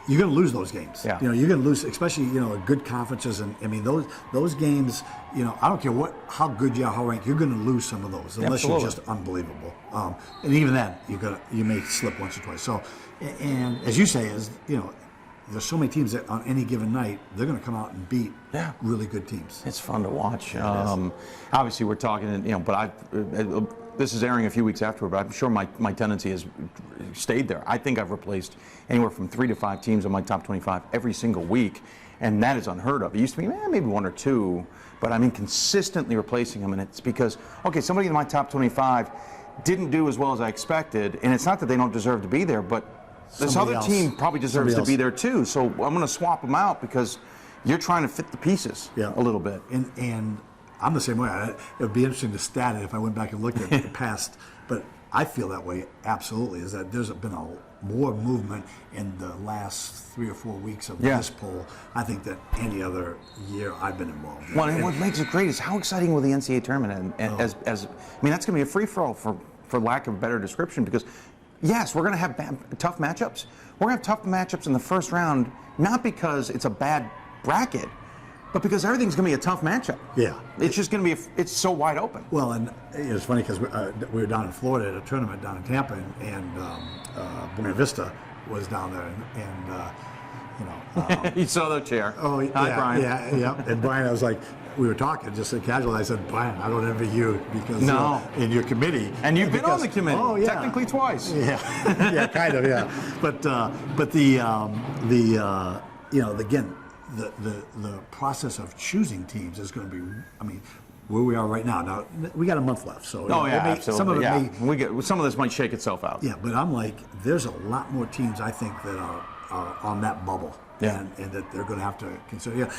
You're going to lose those games. Yeah. You know, you're going to lose, especially, you know, good conferences. And I mean, those games, you know, I don't care how good you are, how ranked, you're going to lose some of those unless you're just unbelievable. And even then, you may slip once or twice. So, and as you say, you know, there's so many teams that on any given night they're going to come out and beat really good teams. It's fun to watch. Obviously, we're talking, you know, but this is airing a few weeks afterward, but I'm sure my tendency has stayed there. I think I've replaced anywhere from 3 to 5 teams in my top 25 every single week, and that is unheard of. It used to be maybe 1 or 2, but I mean consistently replacing them, and it's because, okay, somebody in my top 25 didn't do as well as I expected, and it's not that they don't deserve to be there, but this other team probably deserves to be there too, so I'm going to swap them out because you're trying to fit the pieces a little bit. And I'm the same way. It would be interesting to stat it if I went back and looked at the past, but I feel that way absolutely, is that there's been more movement in the last 3 or 4 weeks of this poll, I think, than any other year I've been involved in. Well, and what makes it great is how exciting will the NCAA tournament, and I mean, that's going to be a free-for-all for lack of a better description, because yes, we're going to have tough matchups. We're going to have tough matchups in the first round, not because it's a bad bracket, but because everything's going to be a tough matchup. Yeah. It's just going to be, it's so wide open. Well, and it's funny because we were down in Florida at a tournament down in Tampa, and Buena Vista was down there, and you know. You saw the chair. Oh, yeah. Hi, Brian. Yeah. And Brian, I was like, we were talking just casual. I said, Brian, I don't envy you because in your committee. And you've been on the committee. Oh, yeah. Technically twice. Yeah. Yeah, kind of, yeah. But you know, again, the process of choosing teams is going to be, I mean, where we are right now. Now, we got a month left, so absolutely. Some of it some of this might shake itself out. Yeah, but I'm like, there's a lot more teams I think that are on that bubble. And that they're going to have to consider. Yeah,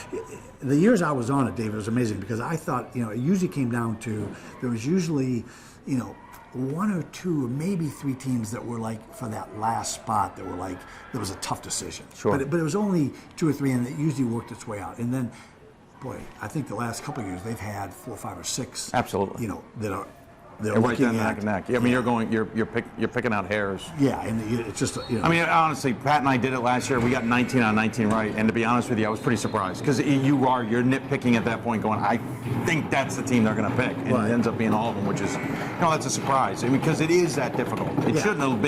the years I was on it, David, was amazing because I thought, you know, it usually came down to, there was usually, you know, 1 or 2 or maybe 3 teams that were like for that last spot that were like, there was a tough decision. Sure. But it was only 2 or 3, and it usually worked its way out. And then, boy, I think the last couple of years they've had 4, 5, or 6. Absolutely. You know, that are. They're right down neck and neck. I mean, you're picking out hairs. Yeah, and it's just, you know. I mean, honestly, Pat and I did it last year. We got 19 out of 19 right, and to be honest with you, I was pretty surprised because you're nitpicking at that point, going, I think that's the team they're going to pick, and it ends up being all of them, which is, that's a surprise. I mean, because it is that difficult. It shouldn't have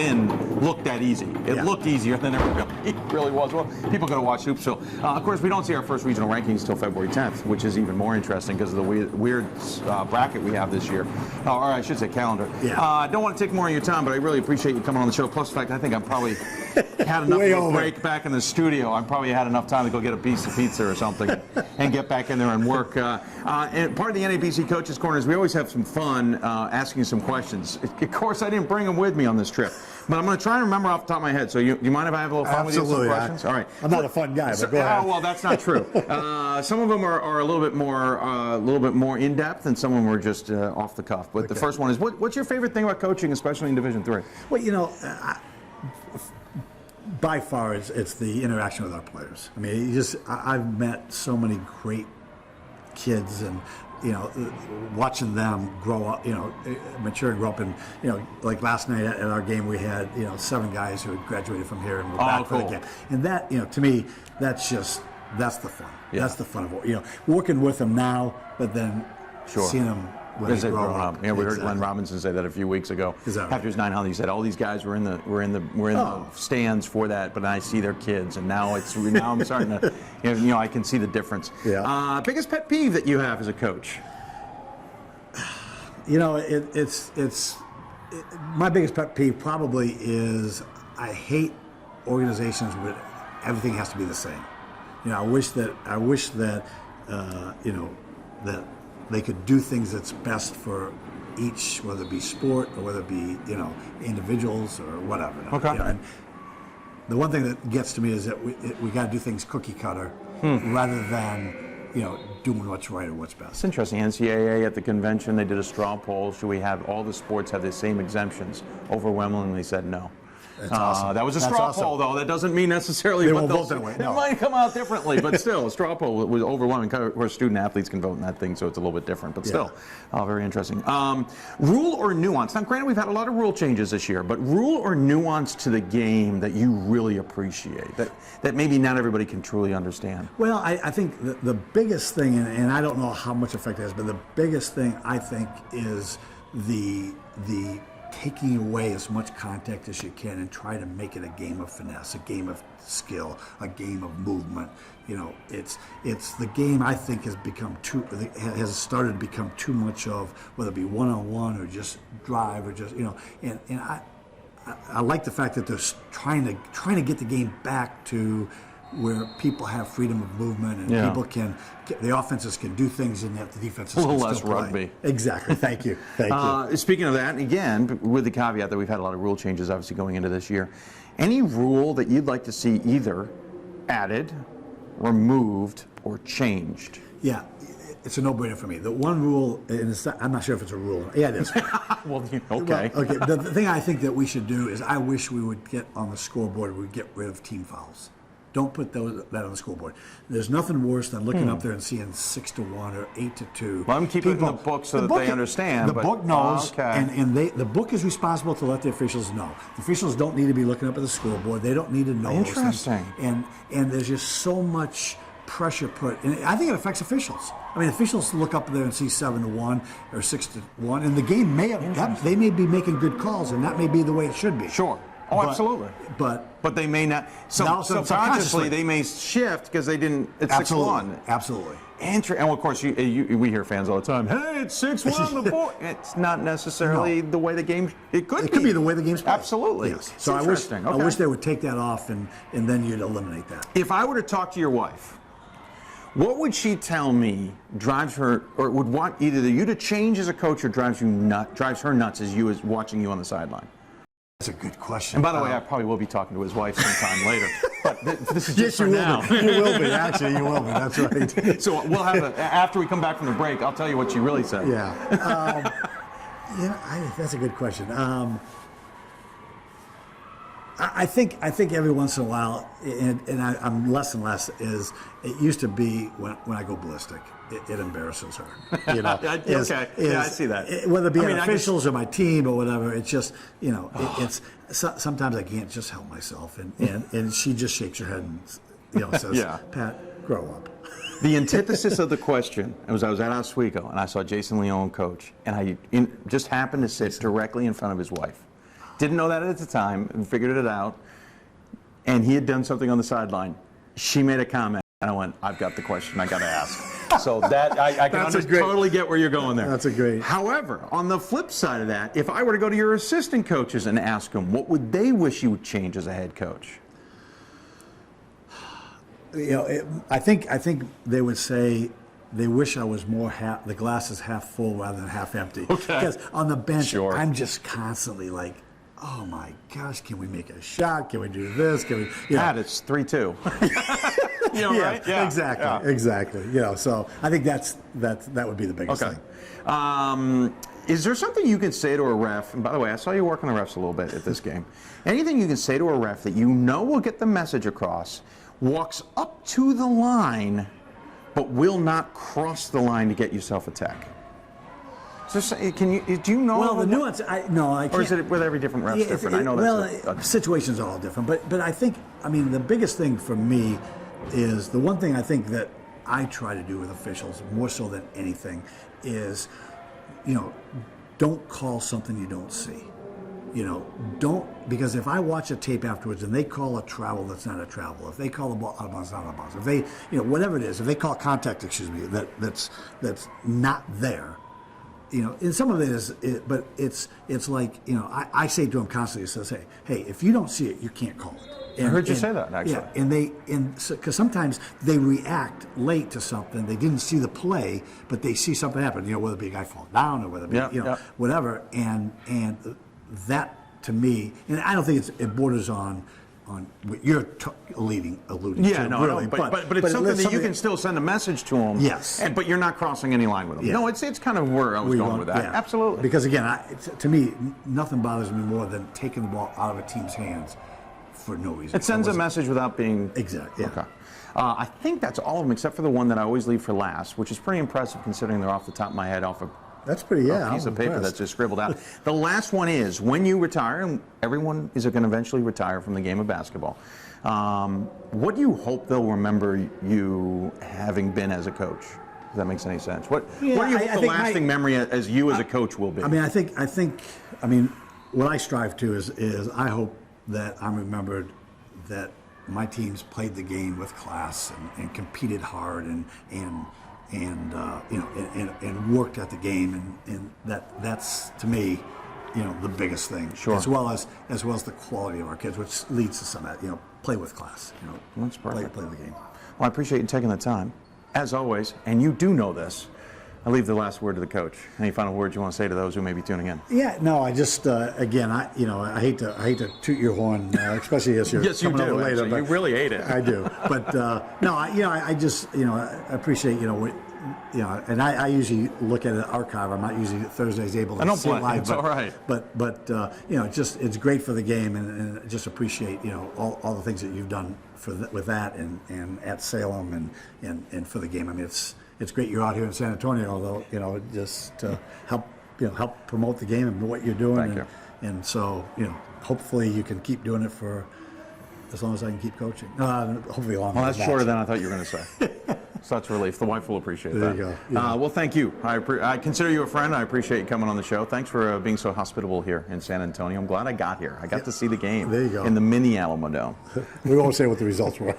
looked that easy. It looked easier than it really was. Well, people got to watch Hoopsville. Of course, we don't see our first regional rankings until February 10th, which is even more interesting because of the weird bracket we have this year. Or I should say calendar. Yeah. I don't want to take more of your time, but I really appreciate you coming on the show. Plus, the fact I think I've probably had enough of a break back in the studio. I've probably had enough time to go get a piece of pizza or something and get back in there and work. And part of the NABC Coaches Corner is we always have some fun asking some questions. Of course, I didn't bring them with me on this trip, but I'm going to try and remember off the top of my head. So you mind if I have a little fun with you with some questions? All right. I'm not a fun guy, but go ahead. Well, that's not true. Some of them are a little bit more in depth, and some of them are just off the cuff. But the first one is, what's your favorite thing about coaching, especially in Division III? Well, you know, by far, it's the interaction with our players. I mean, I've met so many great kids, and watching them grow up, mature and grow up. And, like last night at our game, we had, 7 guys who had graduated from here and were back for the game. And that, to me, that's the fun. Yeah. That's the fun of it. Working with them now, but then seeing them when they grow up. We heard Glen Robinson say that a few weeks ago. After his 900, he said all these guys were in the stands for that, but I see their kids, and now I'm starting to, I can see the difference. Yeah. Biggest pet peeve that you have as a coach? My biggest pet peeve probably is I hate organizations where everything has to be the same. I wish that that they could do things that's best for each, whether it be sport or whether it be, individuals or whatever. Okay. And the one thing that gets to me is that we got to do things cookie cutter rather than, doing what's right or what's best. It's interesting. NCAA at the convention, they did a straw poll. Should we have all the sports have the same exemptions? Overwhelmingly said no. That's awesome. That was a straw poll, though. That doesn't mean necessarily they what won't they'll vote that way. It No. might come out differently, but still, a straw poll was overwhelming. Of course, student athletes can vote in that thing, so it's a little bit different, but still, very interesting. Rule or nuance? Now, granted, we've had a lot of rule changes this year, but rule or nuance to the game that you really appreciate, that maybe not everybody can truly understand? Well, I think the biggest thing, and I don't know how much effect it has, but the biggest thing I think is the taking away as much contact as you can and try to make it a game of finesse, a game of skill, a game of movement. It's the game I think has started to become too much of, whether it be one-on-one or just drive or just, and I like the fact that they're trying to get the game back to where people have freedom of movement and people the offenses can do things and that the defenses a little can less still play. rugby. Exactly. Thank you. Speaking of that, again, with the caveat that we've had a lot of rule changes obviously going into this year, any rule that you'd like to see either added, removed, or changed? Yeah, it's a no-brainer for me. The one rule, and I'm not sure if it's a rule. Yeah, it is. Well, okay. Well, okay. The thing I think that we should do is I wish we would get on the scoreboard, we'd get rid of team fouls. Don't put that on the scoreboard. There's nothing worse than looking up there and seeing 6-1 or 8-2. Well, I'm keeping it in the book so that they understand. The book knows, and the book is responsible to let the officials know. The officials don't need to be looking up at the scoreboard. They don't need to know those things. And there's just so much pressure put, and I think it affects officials. I mean, officials look up there and see 7-1 or 6-1, and the game they may be making good calls, and that may be the way it should be. Sure. Oh, absolutely. But they may not. Subconsciously, they may shift because they didn't. It's 6-1. Absolutely. And of course, we hear fans all the time. Hey, it's 6-1 before. It's not necessarily the way the game. It could be the way the game's played. Absolutely. Yes. So I wish they would take that off, and then you'd eliminate that. If I were to talk to your wife, what would she tell me drives her, or would want either you to change as a coach, or drives her nuts as watching you on the sideline? That's a good question. And by the way, I probably will be talking to his wife sometime later. But this is just for now. You will be. Actually, you will be. That's right. So we'll have after we come back from the break, I'll tell you what she really said. Yeah. That's a good question. I think every once in a while, and I'm less and less, is it used to be when I go ballistic. It embarrasses her. I see that. Whether it be officials or my team or whatever, it's just, it's sometimes I can't just help myself, and she just shakes her head and says, Pat, grow up. The antithesis of the question was I was at Oswego and I saw Jason Leone coach, and I just happened to sit directly in front of his wife. Didn't know that at the time, and figured it out, and he had done something on the sideline. She made a comment, and I went, I've got the question I got to ask. So that I can totally get where you're going there. That's a great. However, on the flip side of that, if I were to go to your assistant coaches and ask them, what would they wish you would change as a head coach? I think they would say they wish I was more the glass is half full rather than half empty. Okay. Because on the bench, I'm just constantly like, oh my gosh, can we make a shot? Can we do this? Can we? Pat, it's 3-2. Right? Yeah, exactly. So I think that would be the biggest thing. Is there something you can say to a ref? And by the way, I saw you work on the refs a little bit at this game. Anything you can say to a ref that will get the message across, walks up to the line, but will not cross the line to get yourself a tech. So do you know? Well, the nuance, I can't. Or is it with every different ref's different? I know that's situations are all different, but I think, the biggest thing for me is the one thing I think that I try to do with officials more so than anything is, don't call something you don't see. Because if I watch a tape afterwards and they call a travel that's not a travel, if they call the ball out of bounds, not out of bounds, if they, whatever it is, if they call contact, that's not there. And some of it is, but it's like, I say to them constantly, says, hey, if you don't see it, you can't call it. I heard you say that, actually. Yeah, because sometimes they react late to something. They didn't see the play, but they see something happen, whether it be a guy fall down or whether it be, whatever. And that, to me, and I don't think it borders on what you're alluding to. No, really, but it's something that you can still send a message to them. Yes. But you're not crossing any line with them. Yeah. No, it's kind of where I was going with that. Yeah. Absolutely. Because again, to me, nothing bothers me more than taking the ball out of a team's hands for no reason. It sends a message without being... Exactly, yeah. Okay. I think that's all of them except for the one that I always leave for last, which is pretty impressive considering they're off the top of my head off of That's pretty, a piece of paper that's just scribbled out. The last one is, when you retire, and everyone is going to eventually retire from the game of basketball, what do you hope they'll remember you having been as a coach? If that makes any sense. What do you hope the lasting memory as you as a coach will be? I think what I strive to is I hope that I'm remembered that my teams played the game with class and competed hard and worked at the game, and that's to me, the biggest thing. Sure. As well as the quality of our kids, which leads to some of that. Play with class. That's perfect. Play the game. Well, I appreciate you taking the time, as always. And you do know this. I leave the last word to the coach. Any final words you want to say to those who may be tuning in? Yeah, no, I just again, I hate to toot your horn, especially as you're coming over later. But you really hate it. I do, but no, I just I appreciate and I usually look at an archive. I'm not usually Thursdays able to see it live. It's all right. But it's great for the game, and I just appreciate all the things that you've done with that and at Salem and for the game. It's great you're out here in San Antonio, although just to help promote the game and what you're doing. Thank you. And so hopefully you can keep doing it for as long as I can keep coaching. Hopefully longer. Well, that's shorter than I thought you were going to say. Such relief. The wife will appreciate that. There you go. Yeah. Well, thank you. I consider you a friend. I appreciate you coming on the show. Thanks for being so hospitable here in San Antonio. I'm glad I got here. I got to see the game. There you go. In the mini Alamo Dome. We won't say what the results were.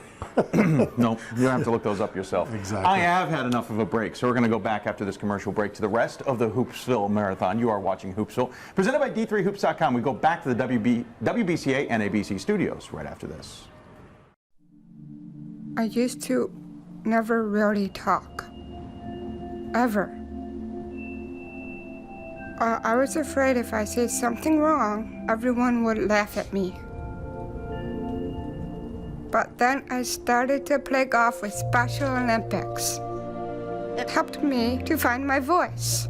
No, you don't have to look those up yourself. Exactly. I have had enough of a break, so we're going to go back after this commercial break to the rest of the Hoopsville Marathon. You are watching Hoopsville, presented by D3Hoops.com. We go back to the WBCA NABC Studios right after this. I used to never really talk. Ever. I was afraid if I said something wrong, everyone would laugh at me. But then I started to play golf with Special Olympics. It helped me to find my voice.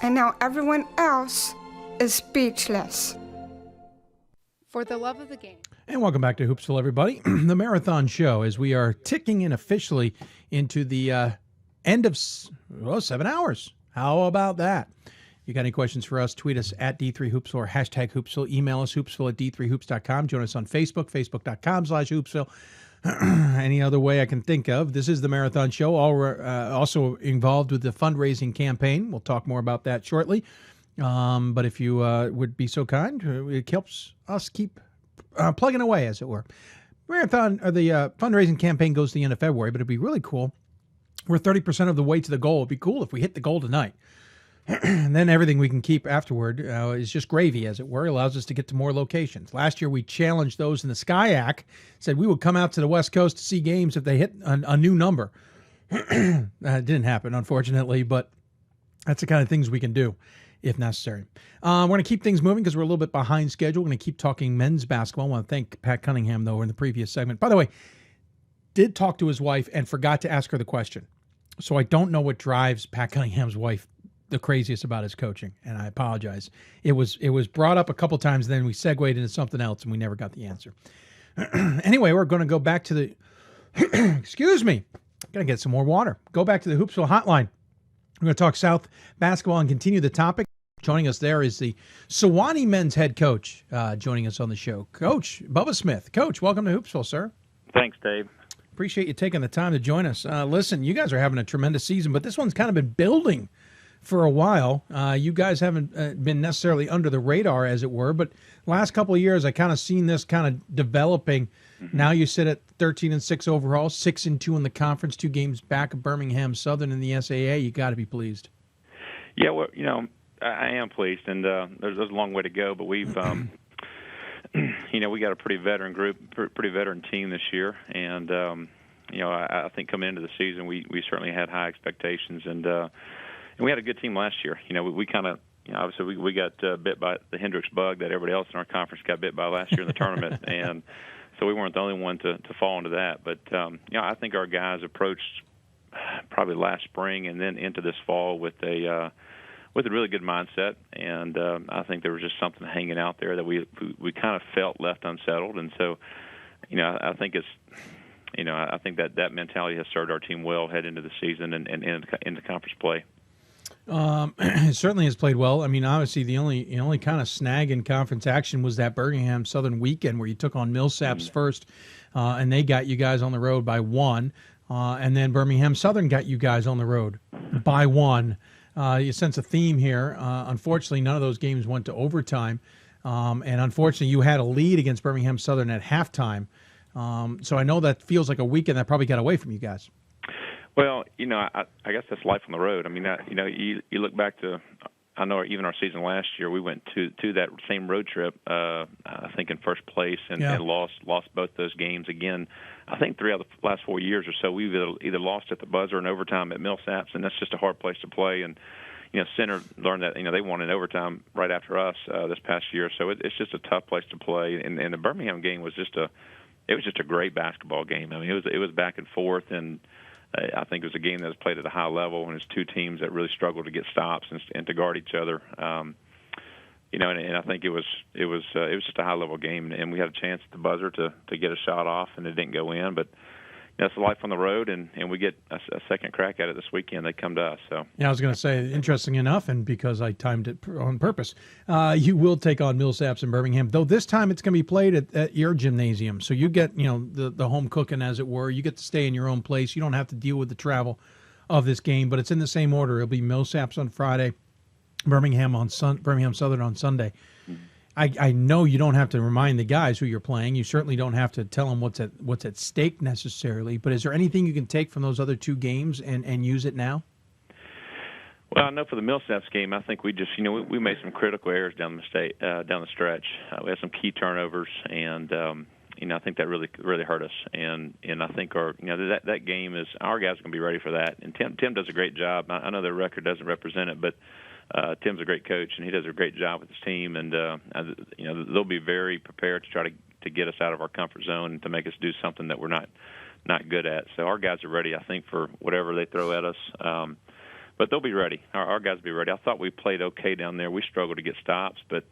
And now everyone else is speechless. For the love of the game. And welcome back to Hoopsville, everybody. The Marathon Show, as we are ticking in officially into the end of 7 hours. How about that? You got any questions for us, tweet us at D3Hoopsville or hashtag Hoopsville. Email us, hoopsville at D3Hoops.com. Join us on Facebook, Facebook.com/Hoopsville. Any other way I can think of. This is the Marathon Show, also involved with the fundraising campaign. We'll talk more about that shortly. But if you would be so kind, it helps us keep plugging away, as it were. Marathon, or the fundraising campaign goes to the end of February, but it'd be really cool. We're 30% of the way to the goal. It'd be cool if we hit the goal tonight. And then everything we can keep afterward is just gravy, as it were. It allows us to get to more locations. Last year, we challenged those in the SCIAC, said we would come out to the West Coast to see games if they hit a new number. It didn't happen, unfortunately, but that's the kind of things we can do if necessary. We're going to keep things moving because we're a little bit behind schedule. We're going to keep talking men's basketball. I want to thank Pat Cunningham, though, in the previous segment. By the way, did talk to his wife and forgot to ask her the question. So I don't know what drives Pat Cunningham's wife the craziest about his coaching, and I apologize. It was brought up a couple times, then we segued into something else, and we never got the answer. Anyway, we're going to go back to the excuse me. Got to get some more water. Go back to the Hoopsville hotline. We're going to talk South basketball and continue the topic. Joining us there is the Sewanee men's head coach joining us on the show, Coach Bubba Smith. Coach, welcome to Hoopsville, sir. Thanks, Dave. Appreciate you taking the time to join us. Listen, you guys are having a tremendous season, but this one's kind of been building for a while. You guys haven't been necessarily under the radar, as it were, but last couple of years, I kind of seen this kind of developing. Mm-hmm. Now you sit at 13-6 overall, 6-2 in the conference, 2 games back of Birmingham Southern in the SAA. You got to be pleased. Yeah, well, I am pleased, and there's a long way to go, but we've, we got a pretty veteran group, pretty veteran team this year, and I think coming into the season, we certainly had high expectations, and we had a good team last year. We kind of, obviously we got bit by the Hendricks bug that everybody else in our conference got bit by last year in the tournament, and so we weren't the only one to fall into that. But I think our guys approached probably last spring and then into this fall with a really good mindset, and I think there was just something hanging out there that we kind of felt left unsettled, and so I think it's I think that mentality has served our team well head into the season and into conference play. It certainly has played well. I mean, obviously the only kind of snag in conference action was that Birmingham Southern weekend where you took on Millsaps first, and they got you guys on the road by 1, and then Birmingham Southern got you guys on the road by 1. You sense a theme here. Unfortunately, none of those games went to overtime, and unfortunately, you had a lead against Birmingham Southern at halftime. So I know that feels like a weekend that probably got away from you guys. Well, I guess that's life on the road. I mean, you look back to, I know even our season last year, we went to that same road trip, I think in first place, and lost both those games again. I think 3 out of the last 4 years or so, we've either lost at the buzzer in overtime at Millsaps, and that's just a hard place to play. And Center learned that they won in overtime right after us this past year, so it's just a tough place to play. And the Birmingham game was just a great basketball game. I mean, it was back and forth, and I think it was a game that was played at a high level, and it's 2 teams that really struggled to get stops and to guard each other. And I think it was just a high level game, and we had a chance at the buzzer to get a shot off, and it didn't go in. But that's life on the road, and we get a second crack at it this weekend. They come to us. So yeah, I was going to say, interesting enough, and because I timed it on purpose, you will take on Millsaps in Birmingham. Though this time it's going to be played at your gymnasium, so you get the home cooking, as it were. You get to stay in your own place. You don't have to deal with the travel of this game, but it's in the same order. It'll be Millsaps on Friday, Birmingham Southern on Sunday. I know you don't have to remind the guys who you're playing. You certainly don't have to tell them what's at stake necessarily. But is there anything you can take from those other 2 games and use it now? Well, I know for the Millsaps game, I think we just we made some critical errors down the stretch. We had some key turnovers, and I think that really hurt us. And I think our that game is, our guys are going to be ready for that. And Tim does a great job. I know their record doesn't represent it, but Tim's a great coach, and he does a great job with his team, and they'll be very prepared to try to get us out of our comfort zone and to make us do something that we're not good at. So our guys are ready, I think, for whatever they throw at us. But they'll be ready. Our guys will be ready. I thought we played okay down there. We struggled to get stops, but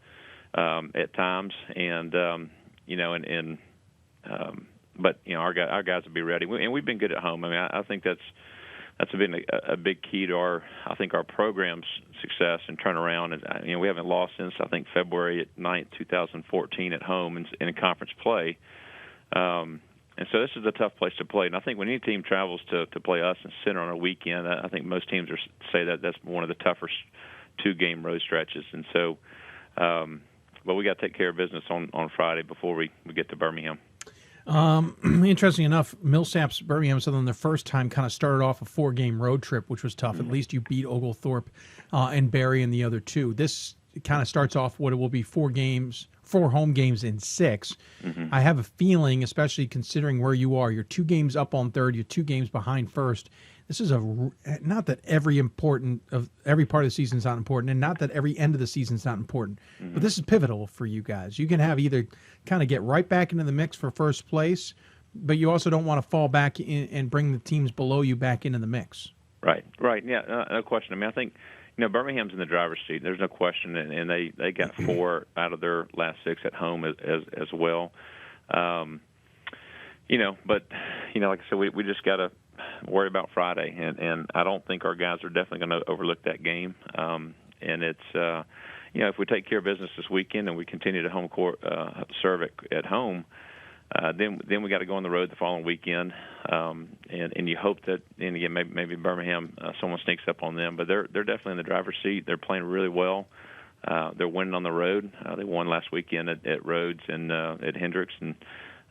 at times, and but our guys will be ready, and we've been good at home. I mean, I think that's been a big key to our program's success and turnaround. And we haven't lost since, I think, February 9th, 2014 at home in conference play. And so this is a tough place to play. And I think when any team travels to play us in Center on a weekend, I think most teams say that that's one of the toughest 2-game road stretches. And so, but we got to take care of business on Friday before we get to Birmingham. Interesting enough, Millsaps, Birmingham Southern, the first time kind of started off a 4-game road trip, which was tough. Mm-hmm. At least you beat Oglethorpe and Barry in the other 2. This kind of starts off what it will be 4 home games in 6. Mm-hmm. I have a feeling, especially considering where you are, you're 2 games up on third, you're 2 games behind first. This is not that every part of the season is not important, and not that every end of the season is not important, mm-hmm. but this is pivotal for you guys. You can have either kind of get right back into the mix for first place, but you also don't want to fall back in and bring the teams below you back into the mix. Right, yeah, no question. I mean, I think Birmingham's in the driver's seat. There's no question, and they got 4 out of their last 6 at home as well. But like I said, we just got to worry about Friday, and I don't think our guys are definitely going to overlook that game. And it's if we take care of business this weekend and we continue to home court serve at home, then we got to go on the road the following weekend, and you hope that, and again, maybe Birmingham, someone sneaks up on them, but they're definitely in the driver's seat. They're playing really well. They're winning on the road. They won last weekend at Rhodes and at Hendricks, and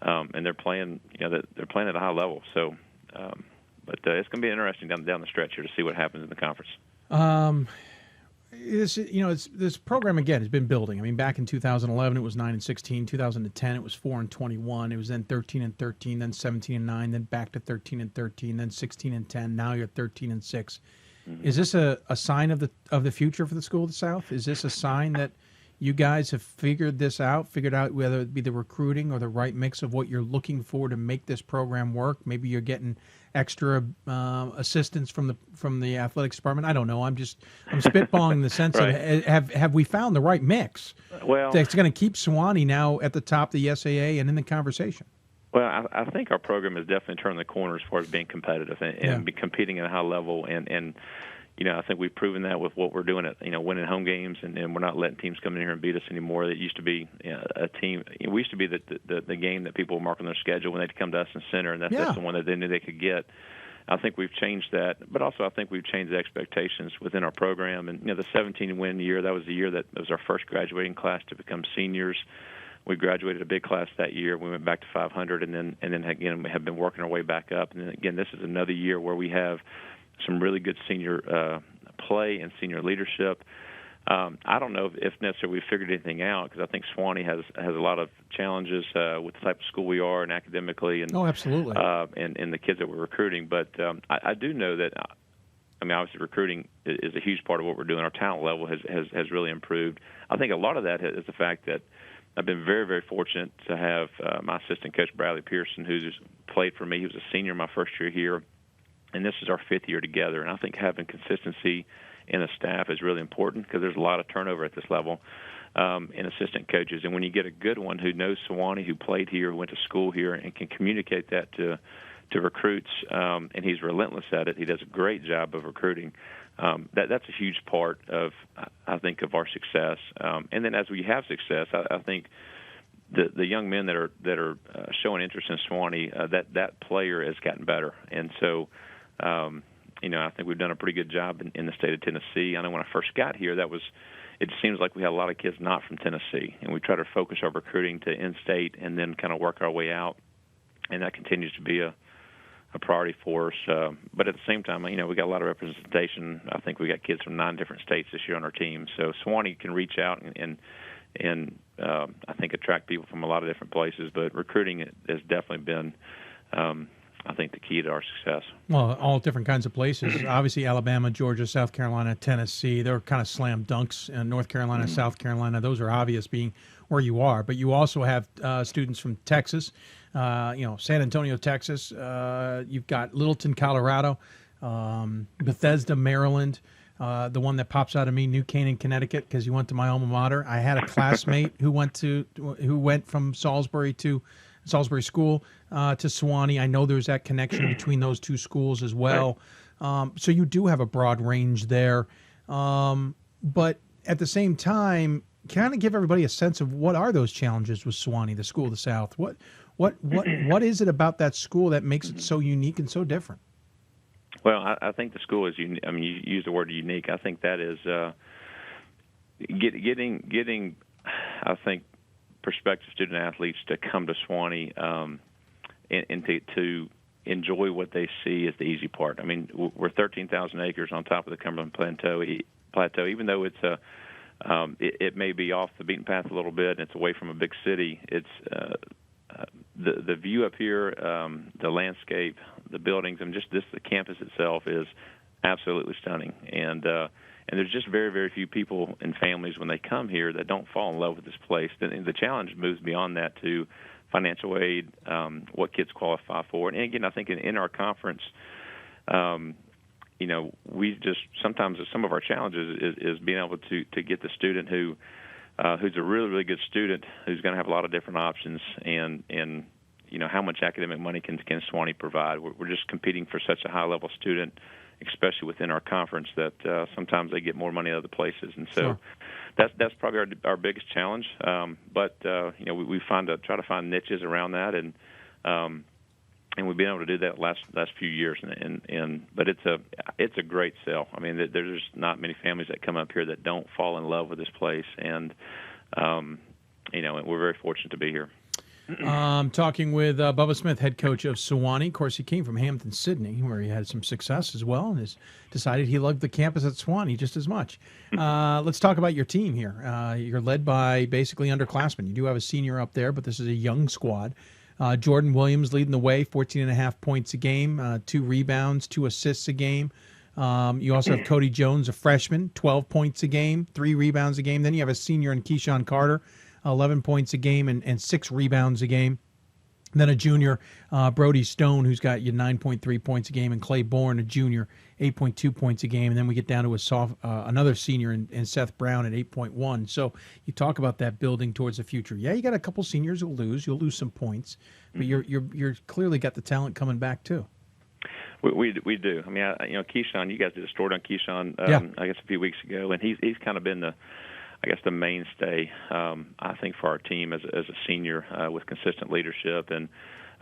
they're playing. They're playing at a high level. So, but it's going to be interesting down the stretch here to see what happens in the conference. This program again has been building. I mean, back in 2011 it was 9-16. 2010 it was 4-21. It was then 13-13, then 17-9, then back to 13-13, then 16-10. Now you're 13-6. Mm-hmm. Is this a sign of the future for the School of the South? Is this a sign that you guys have figured out whether it be the recruiting or the right mix of what you're looking for to make this program work? Maybe you're getting extra assistance from the athletics department. I don't know. I'm spitballing in the sense right. of have we found the right mix? Well, that's going to keep Sewanee now at the top of the SAA and in the conversation. Well, I think our program has definitely turned the corner as far as being competitive and be competing at a high level. And I think we've proven that with what we're doing at winning home games, and we're not letting teams come in here and beat us anymore. That used to be a team. We used to be the game that people would mark on their schedule when they'd come to us in center, and that's the one that they knew they could get. I think we've changed that, but also I think we've changed the expectations within our program. And the 17-win year, that was the year that was our first graduating class to become seniors. We graduated a big class that year. We went back to 500, and then again we have been working our way back up. And then again, this is another year where we have some really good senior play and senior leadership. I don't know if necessarily we figured anything out, because I think Sewanee has a lot of challenges with the type of school we are and academically, and absolutely, and the kids that we're recruiting. But I do know that. I mean, obviously, recruiting is a huge part of what we're doing. Our talent level has really improved. I think a lot of that is the fact that I've been very, very fortunate to have my assistant coach, Bradley Pearson, who's played for me. He was a senior my first year here, and this is our fifth year together. And I think having consistency in the staff is really important, because there's a lot of turnover at this level in assistant coaches. And when you get a good one who knows Sewanee, who played here, who went to school here, and can communicate that to recruits, and he's relentless at it. He does a great job of recruiting. That's a huge part of, I think, of our success. And then as we have success, I think the young men that are showing interest in Sewanee, that player has gotten better. And so, I think we've done a pretty good job in the state of Tennessee. I know when I first got here, it seems like we had a lot of kids not from Tennessee, and we try to focus our recruiting to in-state and then kind of work our way out, and that continues to be a priority for us. But at the same time, we got a lot of representation. I think we got kids from 9 different states this year on our team. So Sewanee can reach out and I think attract people from a lot of different places. But recruiting has definitely been, I think, the key to our success. Well, all different kinds of places. Obviously, Alabama, Georgia, South Carolina, Tennessee, they're kind of slam dunks. And North Carolina, South Carolina, those are obvious being where you are. But you also have students from Texas, San Antonio, Texas. You've got Littleton, Colorado, Bethesda, Maryland. The one that pops out of me, New Canaan, Connecticut, because you went to my alma mater. I had a classmate who went from Salisbury School to Sewanee. I know there's that connection between those two schools as well. Right. So you do have a broad range there. But at the same time, kind of give everybody a sense of what are those challenges with Sewanee, the School of the South. What is it about that school that makes it so unique and so different? Well, I think the school is unique. I mean, you use the word unique. I think that is getting. I think prospective student athletes to come to Sewanee and to enjoy what they see is the easy part. I mean, we're 13,000 acres on top of the Cumberland Plateau. Even though it's it may be off the beaten path a little bit and it's away from a big city, it's the view up here, the landscape, the buildings, and just the campus itself is absolutely stunning. And there's just very, very few people and families when they come here that don't fall in love with this place. And the challenge moves beyond that to financial aid, what kids qualify for. And again, I think in our conference, we just sometimes some of our challenges is being able to get the student who's a really, really good student who's going to have a lot of different options and how much academic money can Sewanee provide. We're just competing for such a high-level student, especially within our conference, that sometimes they get more money other places, and so Sure. that's probably our biggest challenge. But we try to find niches around that, and we've been able to do that last few years. But it's a great sell. I mean, there's not many families that come up here that don't fall in love with this place, and we're very fortunate to be here. Talking with Bubba Smith, head coach of Sewanee. Of course, he came from Hampton, Sydney, where he had some success as well, and has decided he loved the campus at Sewanee just as much. Let's talk about your team here. You're led by basically underclassmen. You do have a senior up there, but this is a young squad. Jordan Williams leading the way, 14.5 points a game, 2 rebounds, 2 assists a game. You also have Cody Jones, a freshman, 12 points a game, 3 rebounds a game. Then you have a senior in Keyshawn Carter, 11 points a game and 6 rebounds a game. And then a junior, Brody Stone, who's got you 9.3 points a game, and Clay Bourne, a junior, 8.2 points a game. And then we get down to another senior in Seth Brown at 8.1. So you talk about that building towards the future. Yeah, you got a couple seniors who'll lose. You'll lose some points, but you're clearly got the talent coming back too. We do. I mean, Keyshawn, you guys did a story on Keyshawn, I guess a few weeks ago, and he's kind of been the mainstay, I think, for our team as a senior with consistent leadership. And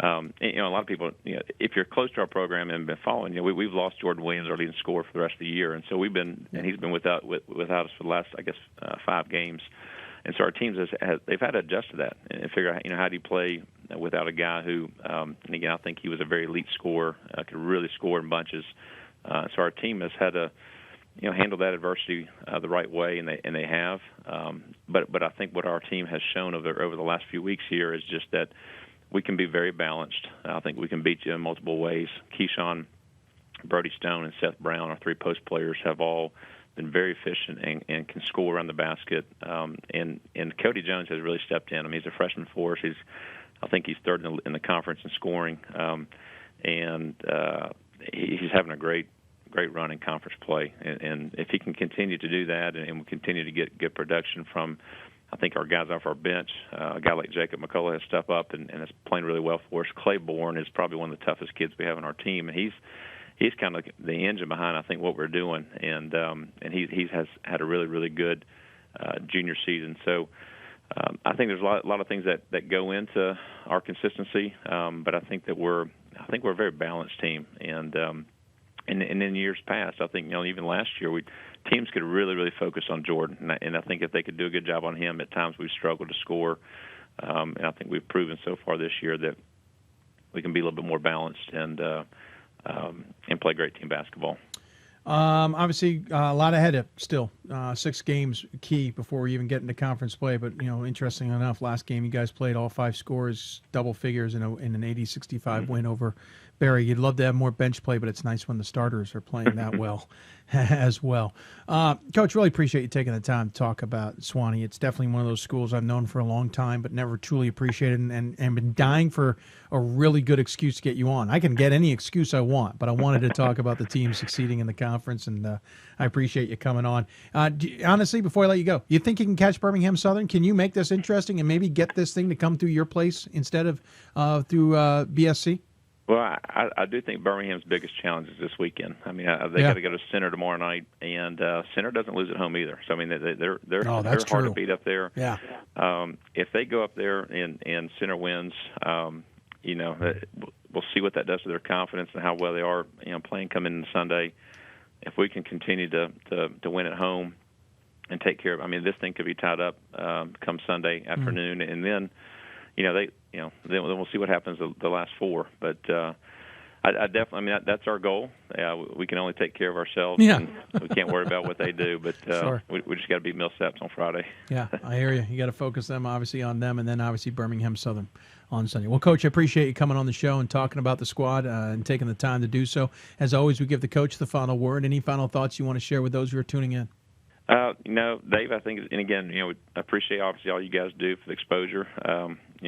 a lot of people, if you're close to our program and been following, we've lost Jordan Williams, our leading scorer, for the rest of the year, and so he's been without us for the last, 5 games. And so our teams they've had to adjust to that and figure out, how do you play without a guy who, and again, I think he was a very elite scorer, could really score in bunches. So our team has had to handle that adversity the right way, and they have. But I think what our team has shown over the last few weeks here is just that we can be very balanced. I think we can beat you in multiple ways. Keyshawn, Brody Stone, and Seth Brown, our 3 post players, have all been very efficient and can score around the basket. And Cody Jones has really stepped in. I mean, he's a freshman for us. I think he's third in the conference in scoring, and he's having a great run in conference play, and if he can continue to do that, and we continue to get good production from, I think, our guys off our bench, a guy like Jacob McCullough has stepped up and is playing really well for us. Clay Bourne is probably one of the toughest kids we have on our team, and he's kind of the engine behind, I think, what we're doing, and he has had a really, really good junior season. So I think there's a lot of things that go into our consistency, but I think we're a very balanced team, and in years past, I think, even last year, teams could really, really focus on Jordan. And I think if they could do a good job on him, at times we've struggled to score. And I think we've proven so far this year that we can be a little bit more balanced and play great team basketball. Obviously, a lot ahead still. 6 games key before we even get into conference play. But, interesting enough, last game you guys played all 5 scores, double figures in an 80-65 win over Barry. You'd love to have more bench play, but it's nice when the starters are playing that well as well. Coach, really appreciate you taking the time to talk about Sewanee. It's definitely one of those schools I've known for a long time, but never truly appreciated and been dying for a really good excuse to get you on. I can get any excuse I want, but I wanted to talk about the team succeeding in the conference, and I appreciate you coming on. Honestly, before I let you go, you think you can catch Birmingham Southern? Can you make this interesting and maybe get this thing to come through your place instead of through BSC? Well, I do think Birmingham's biggest challenge is this weekend. I mean, they got to go to Center tomorrow night, and Center doesn't lose at home either. So I mean, they're hard to beat up there. Yeah. If they go up there and Center wins, we'll see what that does to their confidence and how well they are, playing coming into Sunday. If we can continue to win at home and take care of, I mean, this thing could be tied up come Sunday afternoon, and then. Then we'll see what happens the last 4. But I definitely, I mean, that's our goal. We can only take care of ourselves. Yeah. And we can't worry about what they do. But Sure. we just got to beat Millsaps on Friday. Yeah, I hear you. You got to focus obviously on them, and then obviously Birmingham Southern on Sunday. Well, Coach, I appreciate you coming on the show and talking about the squad and taking the time to do so. As always, we give the coach the final word. Any final thoughts you want to share with those who are tuning in? Dave, I think, and again, we appreciate obviously all you guys do for the exposure,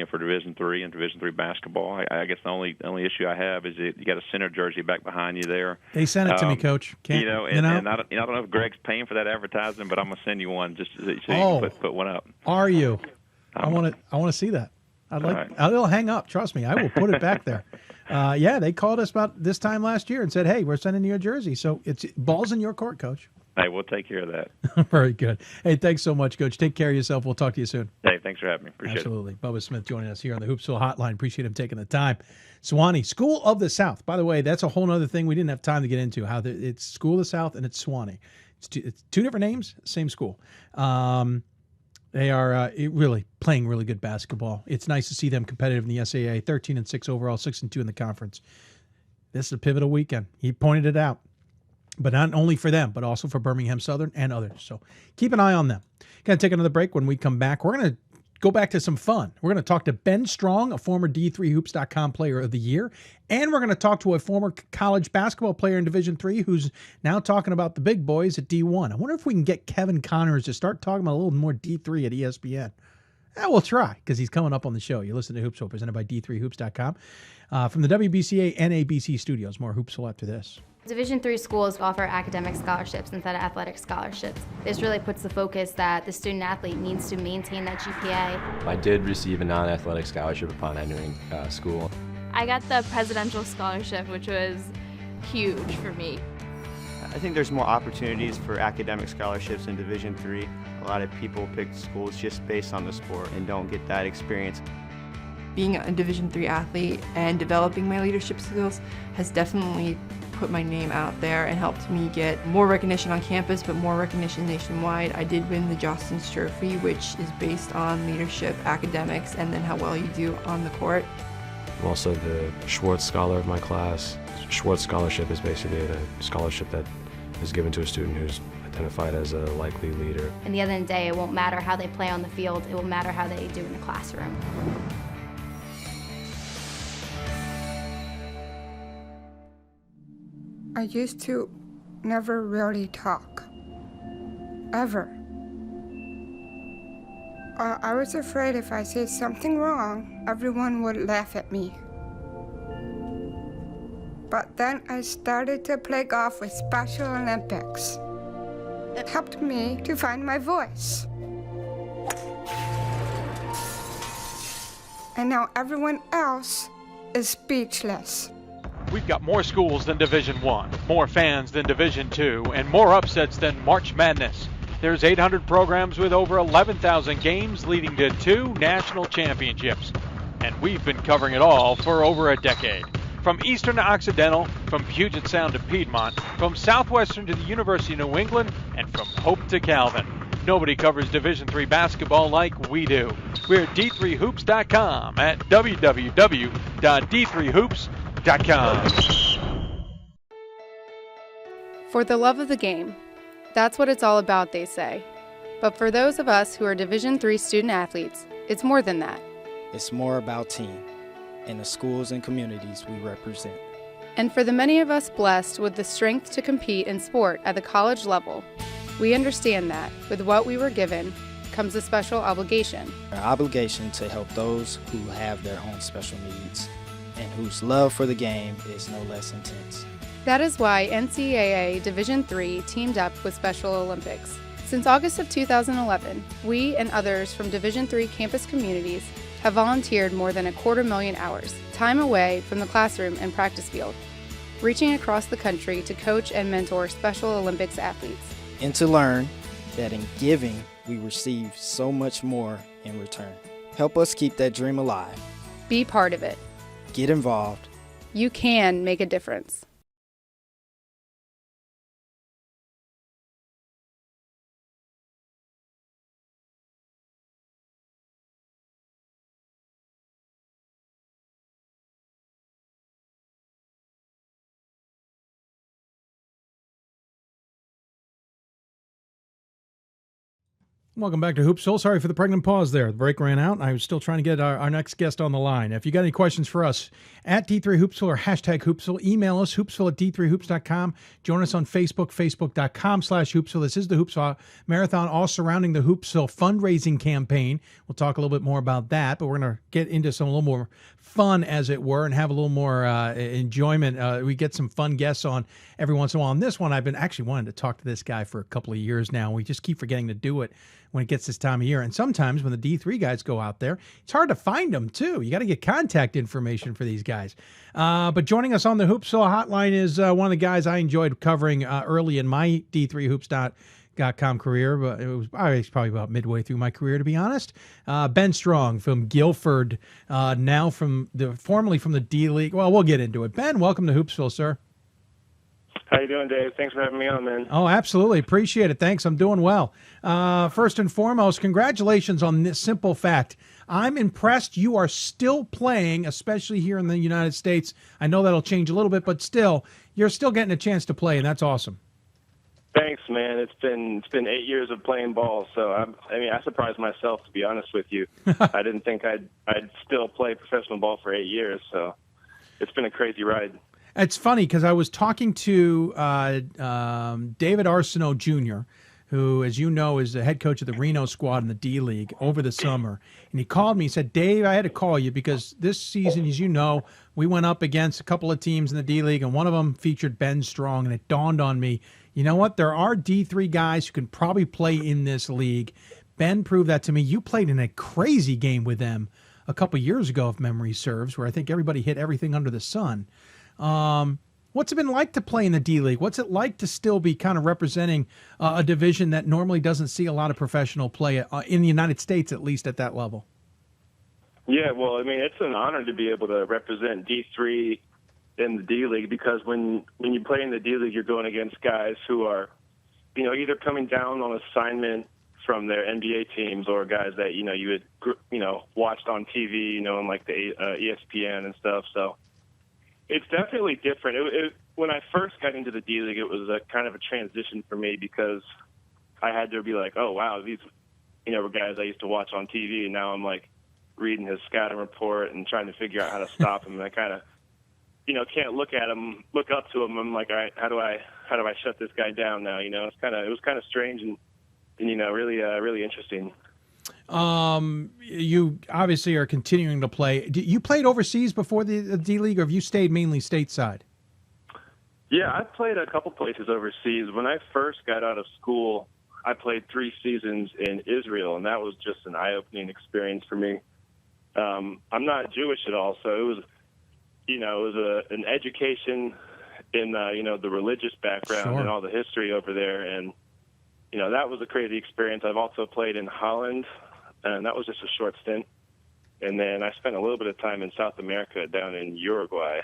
for Division III and Division III basketball. I guess the only issue I have is that you got a Center jersey back behind you there. They sent it to me, Coach. And I don't know if Greg's paying for that advertising, but I'm gonna send you one just so you can put one up. Are you? I want to see that. I'll hang up. Trust me, I will put it back there. Yeah, they called us about this time last year and said, "Hey, we're sending you a jersey." So it's balls in your court, Coach. Hey, we'll take care of that. Very good. Hey, thanks so much, Coach. Take care of yourself. We'll talk to you soon. Hey, thanks for having me. Appreciate Absolutely. Bubba Smith joining us here on the Hoopsville Hotline. Appreciate him taking the time. Sewanee, School of the South. By the way, that's a whole other thing we didn't have time to get into, how it's School of the South and it's Sewanee. It's two different names, same school. They are really playing really good basketball. It's nice to see them competitive in the SAA, 13-6 overall, 6-2 in the conference. This is a pivotal weekend. He pointed it out. But not only for them, but also for Birmingham Southern and others. So keep an eye on them. Going to take another break. When we come back, we're going to go back to some fun. We're going to talk to Ben Strong, a former D3Hoops.com player of the year. And we're going to talk to a former college basketball player in Division III who's now talking about the big boys at D1. I wonder if we can get Kevin Connors to start talking about a little more D3 at ESPN. We'll try, because he's coming up on the show. You listen to Hoopsville, presented by D3Hoops.com. From the WBCA NABC Studios. More Hoopsville after this. Division III schools offer academic scholarships instead of athletic scholarships. This really puts the focus that the student athlete needs to maintain that GPA. I did receive a non-athletic scholarship upon entering school. I got the presidential scholarship, which was huge for me. I think there's more opportunities for academic scholarships in Division III. A lot of people pick schools just based on the sport and don't get that experience. Being a Division III athlete and developing my leadership skills has definitely put my name out there and helped me get more recognition on campus, but more recognition nationwide. I did win the Jostens Trophy, which is based on leadership, academics, and then how well you do on the court. I'm also the Schwartz Scholar of my class. Schwartz Scholarship is basically a scholarship that is given to a student who's identified as a likely leader. And the end of the day, it won't matter how they play on the field, it will matter how they do in the classroom. I used to never really talk. Ever. I was afraid if I said something wrong, everyone would laugh at me. But then I started to play golf with Special Olympics. It helped me to find my voice. And now everyone else is speechless. We've got more schools than Division I, more fans than Division II, and more upsets than March Madness. There's 800 programs with over 11,000 games leading to 2 national championships. And we've been covering it all for over a decade. From Eastern to Occidental, from Puget Sound to Piedmont, from Southwestern to the University of New England, and from Hope to Calvin. Nobody covers Division III basketball like we do. We're at D3Hoops.com at www.d3hoops.com. For the love of the game. That's what it's all about, they say. But for those of us who are Division III student athletes, it's more than that. It's more about team and the schools and communities we represent. And for the many of us blessed with the strength to compete in sport at the college level, we understand that with what we were given comes a special obligation. Our obligation to help those who have their own special needs and whose love for the game is no less intense. That is why NCAA Division III teamed up with Special Olympics. Since August of 2011, we and others from Division III campus communities have volunteered more than 250,000 hours, time away from the classroom and practice field, reaching across the country to coach and mentor Special Olympics athletes. And to learn that in giving, we receive so much more in return. Help us keep that dream alive. Be part of it. Get involved. You can make a difference. Welcome back to Hoopsville. Sorry for the pregnant pause there. The break ran out. I was still trying to get our next guest on the line. If you got any questions for us, at D3Hoopsville or hashtag Hoopsville, email us, hoopsville@d3hoops.com. Join us on Facebook, facebook.com/Hoopsville. This is the Hoopsville Marathon, all surrounding the Hoopsville fundraising campaign. We'll talk a little bit more about that, but we're going to get into a little more fun, as it were, and have a little more enjoyment. We get some fun guests on every once in a while. On this one, I've been actually wanting to talk to this guy for a couple of years now. We just keep forgetting to do it. when it gets this time of year. And sometimes when the D3 guys go out there, it's hard to find them too. You got to get contact information for these guys. But joining us on the Hoopsville hotline is one of the guys I enjoyed covering early in my D3Hoops.com career, but I was probably about midway through my career, to be honest. Ben Strong from Guilford, now formerly from the D League. Well, we'll get into it. Ben, welcome to Hoopsville, sir. How you doing, Dave? Thanks for having me on, man. Oh, absolutely. Appreciate it. Thanks. I'm doing well. First and foremost, congratulations on this simple fact. I'm impressed you are still playing, especially here in the United States. I know that'll change a little bit, but still, you're still getting a chance to play, and that's awesome. Thanks, man. It's been 8 years of playing ball, so I surprised myself, to be honest with you. I didn't think I'd still play professional ball for 8 years, so it's been a crazy ride. It's funny because I was talking to David Arsenault Jr., who, as you know, is the head coach of the Reno squad in the D League over the summer. And he called me and said, Dave, I had to call you because this season, as you know, we went up against a couple of teams in the D League, and one of them featured Ben Strong, and it dawned on me, you know what? There are D3 guys who can probably play in this league. Ben proved that to me. You played in a crazy game with them a couple years ago, if memory serves, where I think everybody hit everything under the sun. What's it been like to play in the D League? What's it like to still be kind of representing a division that normally doesn't see a lot of professional play in the United States, at least at that level? Yeah, well, I mean, it's an honor to be able to represent D3 in the D League because when you play in the D League, you're going against guys who are, either coming down on assignment from their NBA teams or guys that, you had, watched on TV, on like the ESPN and stuff. So it's definitely different. When I first got into the D League, it was a kind of a transition for me because I had to be like, oh, wow, these, were guys I used to watch on TV, and now I'm like reading his scouting report and trying to figure out how to stop him. And I kind of, can't look at him, look up to him. I'm like, all right, how do I shut this guy down now? It was kind of strange and really interesting. You obviously are continuing to play. You played overseas before the D League, or have you stayed mainly stateside? Yeah, I played a couple places overseas. When I first got out of school, I played 3 seasons in Israel, and that was just an eye-opening experience for me. I'm not Jewish at all, so it was, an education in, the religious background and all the history over there, and that was a crazy experience. I've also played in Holland, and that was just a short stint. And then I spent a little bit of time in South America down in Uruguay.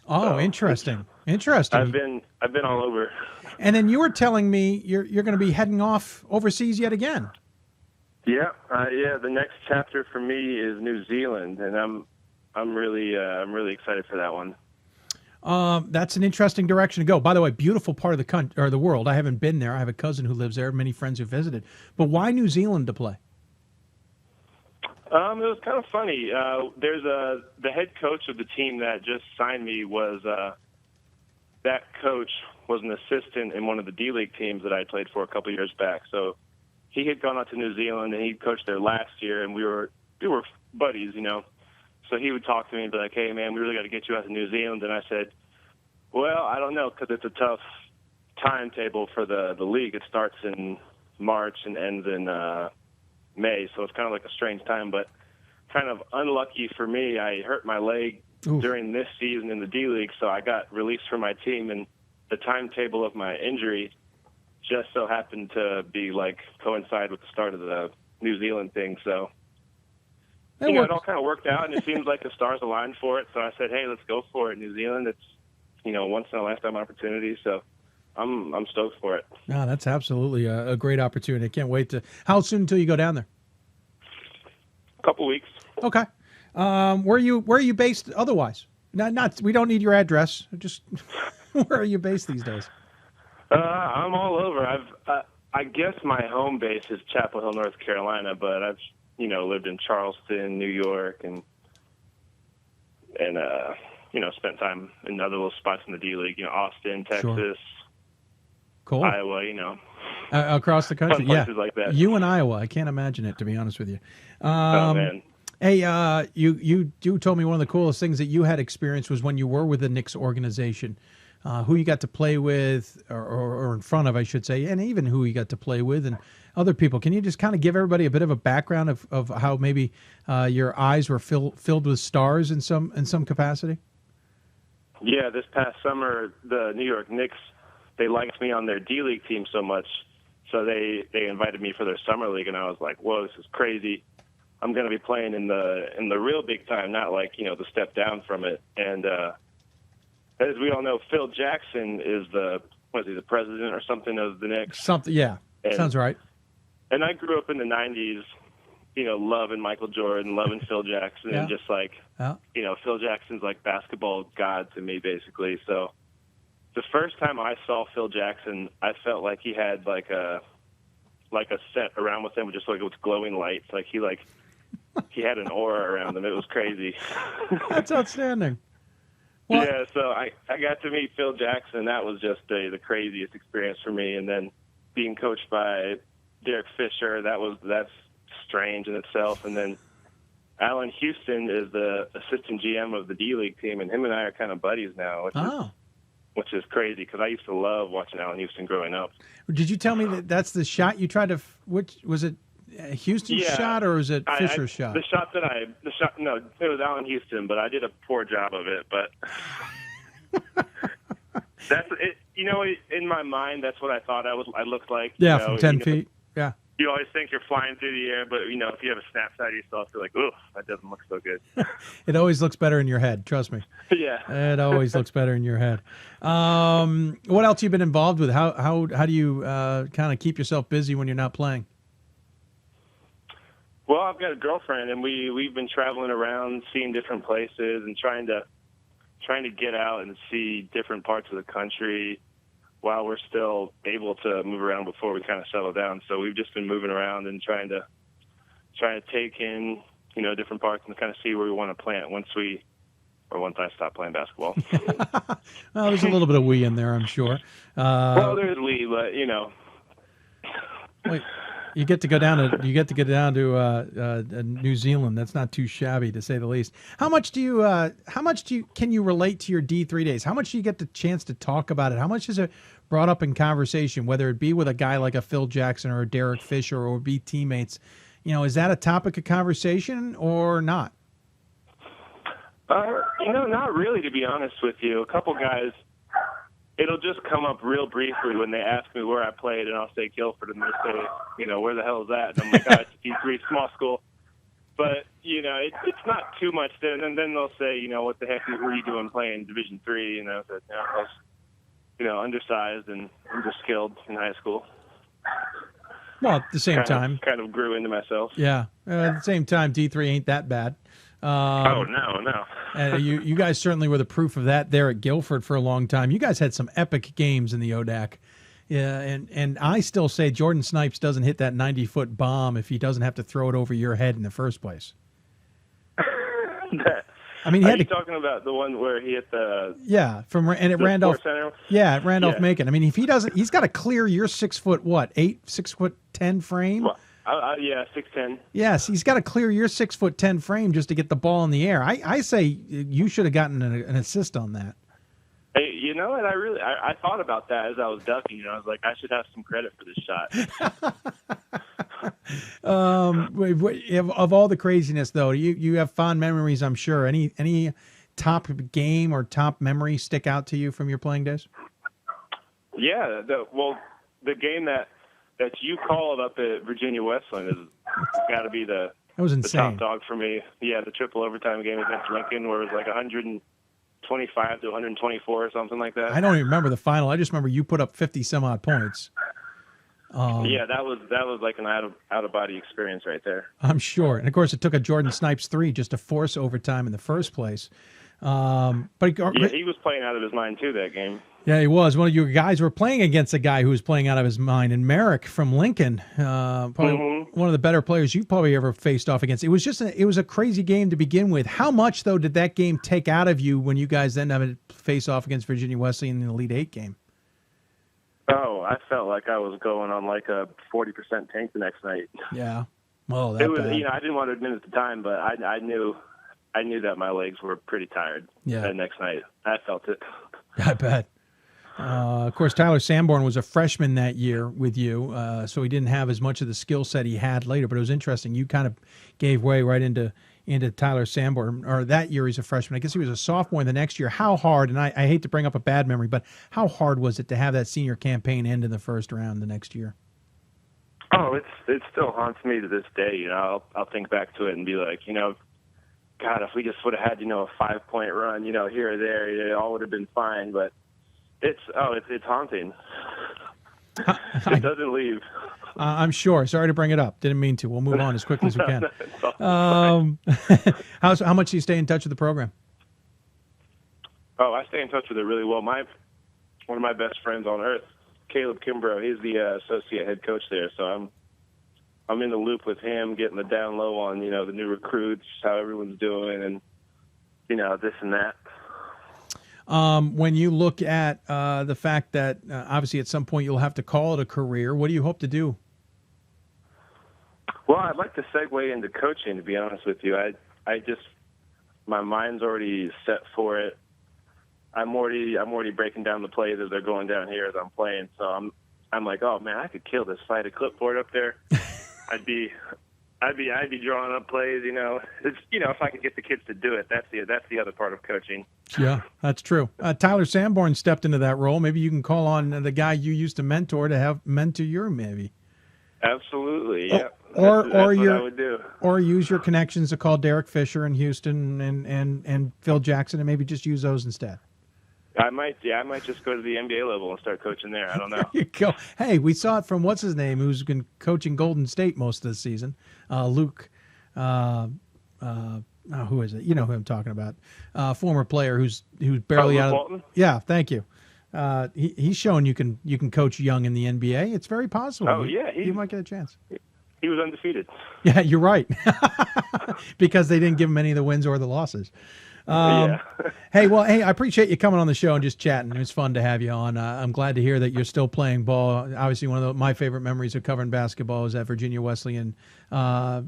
Oh, so, interesting. Interesting. I've been all over. And then you were telling me you're going to be heading off overseas yet again. Yeah, the next chapter for me is New Zealand, and I'm really excited for that one. That's an interesting direction to go. By the way, beautiful part of the country or the world. I haven't been there. I have a cousin who lives there, many friends who visited. But why New Zealand to play? It was kind of funny. There's the head coach of the team that just signed me was that coach was an assistant in one of the D League teams that I played for a couple of years back. So he had gone out to New Zealand and he coached there last year, and we were buddies, So he would talk to me and be like, hey, man, we really got to get you out to New Zealand. And I said, well, I don't know, because it's a tough timetable for the league. It starts in March and ends in May, so it's kind of like a strange time. But kind of unlucky for me, I hurt my leg during this season in the D League, so I got released from my team. And the timetable of my injury just so happened to be coincide with the start of the New Zealand thing. So it all kind of worked out, and it seems like the stars aligned for it. So I said, hey, let's go for it. New Zealand, it's, once in a lifetime opportunity. So I'm stoked for it. No, that's absolutely a great opportunity. I can't wait to. How soon until you go down there? A couple weeks. Okay. Where are you based otherwise? Not. We don't need your address. Just where are you based these days? I'm all over. I guess my home base is Chapel Hill, North Carolina, but I've lived in Charleston, New York, and spent time in other little spots in the D League. Austin, Texas, sure. Cool. Iowa. Across the country, fun places like that. You and Iowa, I can't imagine it, to be honest with you. Oh man. Hey, you told me one of the coolest things that you had experienced was when you were with the Knicks organization. who you got to play with, or in front of, I should say, and even who you got to play with and other people. Can you just kind of give everybody a bit of a background of how maybe your eyes were filled with stars in some capacity? Yeah, this past summer, the New York Knicks, they liked me on their D-League team so much, so they invited me for their summer league, and I was like, whoa, this is crazy. I'm going to be playing in the real big time, not like, the step down from it. And as we all know, Phil Jackson is the president or something of the Knicks? Something, yeah. Sounds right. And I grew up in the 90s, loving Michael Jordan, loving Phil Jackson, and just like, Phil Jackson's like basketball god to me, basically. So the first time I saw Phil Jackson, I felt like he had like a set around with him, just like with glowing lights. Like he had an aura around him. It was crazy. That's outstanding. Well, yeah, so I got to meet Phil Jackson. That was just the craziest experience for me. And then being coached by Derek Fisher, that's strange in itself. And then Alan Houston is the assistant GM of the D-League team, and him and I are kind of buddies now, which is crazy because I used to love watching Alan Houston growing up. Did you tell me that that's the shot you tried to? Which was it? Houston's shot or was it Fisher's shot? No, it was Alan Houston, but I did a poor job of it. But that's it. In my mind, that's what I thought I looked like. Yeah, from 10 feet. Yeah. You always think you're flying through the air, but if you have a snap shot of yourself, you're like, "Ooh, that doesn't look so good." It always looks better in your head. Trust me. Yeah. It always looks better in your head. What else have you been involved with? How do you kind of keep yourself busy when you're not playing? Well, I've got a girlfriend, and we've been traveling around, seeing different places, and trying to get out and see different parts of the country while we're still able to move around before we kind of settle down. So we've just been moving around and trying to take in, different parts and kind of see where we want to plant once I stop playing basketball. Well, there's a little bit of we in there, I'm sure. Well, there's we, but Wait, you get to go down to New Zealand. That's not too shabby, to say the least. How much can you relate to your D3 days? How much do you get the chance to talk about it? How much is it brought up in conversation, whether it be with a guy like a Phil Jackson or a Derek Fisher or be teammates? Is that a topic of conversation or not? Not really, to be honest with you. A couple guys, it'll just come up real briefly when they ask me where I played, and I'll say Guilford, and they'll say, where the hell is that? And I'm like, it's a D3 small school. But, it's not too much then. And then they'll say, what the heck were you doing playing Division III? I said, I was, undersized and underskilled in high school. Well, at the same time. Kind of grew into myself. Yeah. At the same time, D3 ain't that bad. No. And you guys certainly were the proof of that there at Guilford for a long time. You guys had some epic games in the ODAC. Yeah, and I still say Jordan Snipes doesn't hit that 90-foot bomb if he doesn't have to throw it over your head in the first place. I mean, Are you talking about the one where he hit the at Randolph? At Randolph Macon. I mean, if he doesn't, he's got to clear your 6'10" frame. Well, 6'10". Yes, he's got to clear your 6'10" frame just to get the ball in the air. I say you should have gotten an assist on that. Hey, you know what? I thought about that as I was ducking. I was like, I should have some credit for this shot. Of all the craziness, though, you have fond memories, I'm sure. Any top game or top memory stick out to you from your playing days? Yeah, the game that you called up at Virginia Westland has got to be the top dog for me. Yeah, the triple overtime game against Lincoln, where it was like 125 to 124 or something like that. I don't even remember the final. I just remember you put up 50 some odd points. Yeah, that was like an out of body experience right there. I'm sure, and of course, it took a Jordan Snipes 3 just to force overtime in the first place. But he was playing out of his mind too that game. Yeah, he was. One of your guys were playing against a guy who was playing out of his mind, and Merrick from Lincoln, probably one of the better players you probably ever faced off against. It was a crazy game to begin with. How much though did that game take out of you when you guys then had to face off against Virginia Wesleyan in the Elite Eight game? Oh, I felt like I was going on like a 40% tank the next night. Yeah. Well, it was. Bad. I didn't want to admit at the time, but I knew that my legs were pretty tired. Yeah. That next night, I felt it. I bet. Of course, Tyler Sanborn was a freshman that year with you, so he didn't have as much of the skill set he had later. But it was interesting. You kind of gave way right into Tyler Sanborn, or that year he's a freshman. I guess he was a sophomore the next year. How hard, and I hate to bring up a bad memory, but how hard was it to have that senior campaign end in the first round the next year? Oh, it still haunts me to this day. You know, I'll think back to it and be like, you know, God, if we just would have had, you know, a 5-point run, you know, here or there, it all would have been fine. But it's haunting. It doesn't leave. I'm sure. Sorry to bring it up. Didn't mean to. We'll move on as quickly as we can. How much do you stay in touch with the program? Oh, I stay in touch with it really well. One of my best friends on earth, Caleb Kimbrough, he's the associate head coach there. So I'm in the loop with him, getting the down low on, you know, the new recruits, how everyone's doing, and, you know, this and that. When you look at the fact that obviously at some point you'll have to call it a career, what do you hope to do? Well, I'd like to segue into coaching, to be honest with you. I just, my mind's already set for it. I'm already breaking down the plays as they're going down here as I'm playing. So I'm like, oh man, I could kill this. If I had a clipboard up there, I'd be drawing up plays. You know, it's, you know, if I could get the kids to do it, that's the other part of coaching. Yeah, that's true. Tyler Sanborn stepped into that role. Maybe you can call on the guy you used to mentor to have mentor you, maybe. Absolutely, yeah. Or what I would do. Or use your connections to call Derek Fisher in Houston and Phil Jackson, and maybe just use those instead. I might just go to the NBA level and start coaching there. I don't know. There you go. Hey, we saw it from what's his name, who's been coaching Golden State most of the season, Luke. Who is it? You know who I'm talking about. Former player who's barely out of. Walton? Yeah, thank you. He's shown you can coach young in the NBA. It's very possible. Oh yeah, you might get a chance. He was undefeated. Yeah, you're right. Because they didn't give him any of the wins or the losses. Yeah. Hey, I appreciate you coming on the show and just chatting. It was fun to have you on. I'm glad to hear that you're still playing ball. Obviously, one of my favorite memories of covering basketball was at Virginia Wesleyan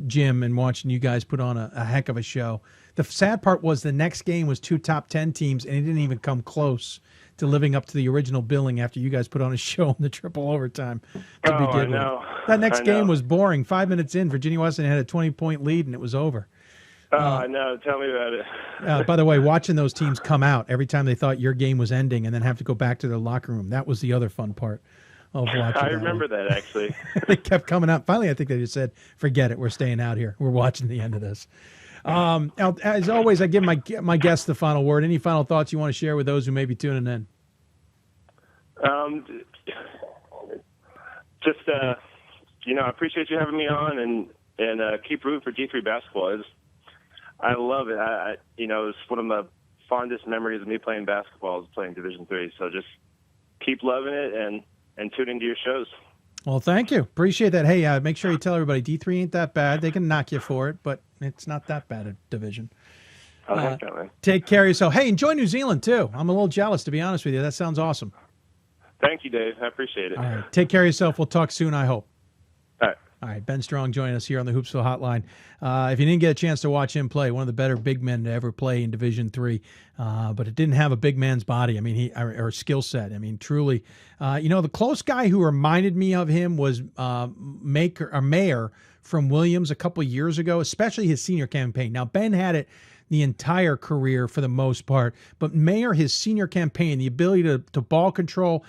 gym and watching you guys put on a heck of a show. The sad part was the next game was 2 top 10 teams, and it didn't even come close to living up to the original billing after you guys put on a show in the triple overtime to begin with. That next game was boring. 5 minutes in, Virginia Wesleyan had a 20-point lead, and it was over. Oh, I know. Tell me about it. By the way, watching those teams come out every time they thought your game was ending and then have to go back to their locker room, that was the other fun part of watching. I remember that, actually. They kept coming out. Finally, I think they just said, forget it. We're staying out here. We're watching the end of this. As always, I give my guests the final word. Any final thoughts you want to share with those who may be tuning in? I appreciate you having me on, and keep rooting for D3 basketball. I love it. It's one of the fondest memories of me playing basketball is playing Division III. So just keep loving it and tune into your shows. Well, thank you. Appreciate that. Hey, make sure you tell everybody D3 ain't that bad. They can knock you for it, but it's not that bad a division. Take care of yourself. Hey, enjoy New Zealand, too. I'm a little jealous, to be honest with you. That sounds awesome. Thank you, Dave. I appreciate it. All right. Take care of yourself. We'll talk soon, I hope. All right, Ben Strong joining us here on the Hoopsville Hotline. If you didn't get a chance to watch him play, one of the better big men to ever play in Division III, but it didn't have a big man's body. I mean, or skill set. I mean, truly. The close guy who reminded me of him was Mayer from Williams a couple years ago, especially his senior campaign. Now, Ben had it the entire career for the most part, but Mayer, his senior campaign, the ability to ball control,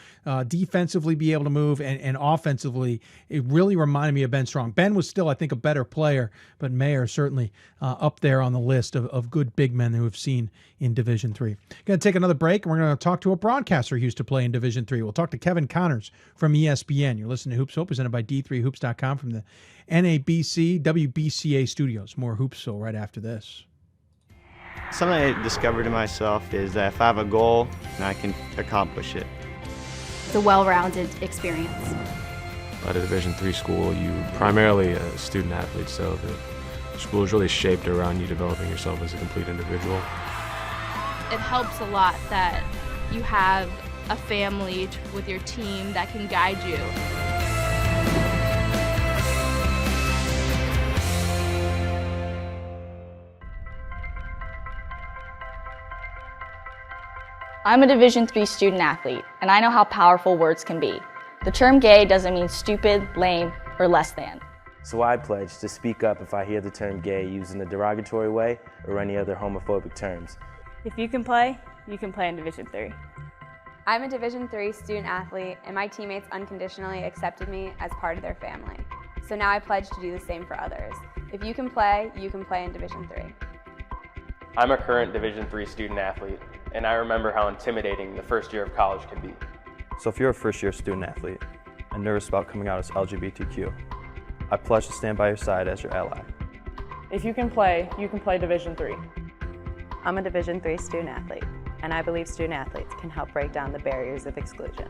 defensively be able to move, and offensively, it really reminded me of Ben Strong. Ben was still, I think, a better player, but Mayer certainly up there on the list of good big men who have seen in Division III. Going to take another break, and we're going to talk to a broadcaster who used to play in Division III. We'll talk to Kevin Connors from ESPN. You're listening to Hoopsville, presented by D3Hoops.com from the NABC WBCA studios. More Hoopsville right after this. Something I discovered in myself is that if I have a goal, and I can accomplish it. It's a well-rounded experience. At a Division III school, you primarily a student athlete, so the school is really shaped around you developing yourself as a complete individual. It helps a lot that you have a family with your team that can guide you. I'm a Division III student athlete, and I know how powerful words can be. The term gay doesn't mean stupid, lame, or less than. So I pledge to speak up if I hear the term gay used in a derogatory way or any other homophobic terms. If you can play in Division III. I'm a Division III student athlete, and my teammates unconditionally accepted me as part of their family. So now I pledge to do the same for others. If you can play in Division III. I'm a current Division III student athlete, and I remember how intimidating the first year of college can be. So if you're a first-year student athlete and nervous about coming out as LGBTQ, I pledge to stand by your side as your ally. If you can play Division III. I'm a Division III student athlete, and I believe student athletes can help break down the barriers of exclusion.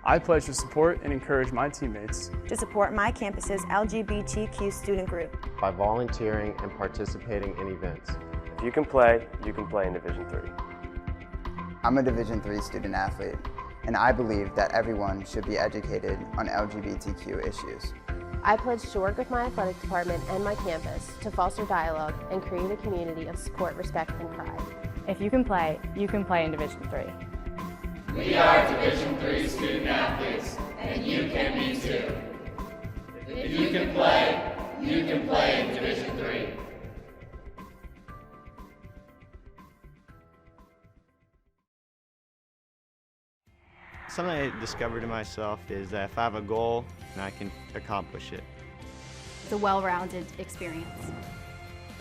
I pledge to support and encourage my teammates to support my campus's LGBTQ student group by volunteering and participating in events. If you can play in Division III. I'm a Division III student athlete, and I believe that everyone should be educated on LGBTQ issues. I pledge to work with my athletic department and my campus to foster dialogue and create a community of support, respect, and pride. If you can play in Division III. We are Division III student athletes, and you can be too. If you can play in Division III. Something I discovered in myself is that if I have a goal, then I can accomplish it. It's a well-rounded experience.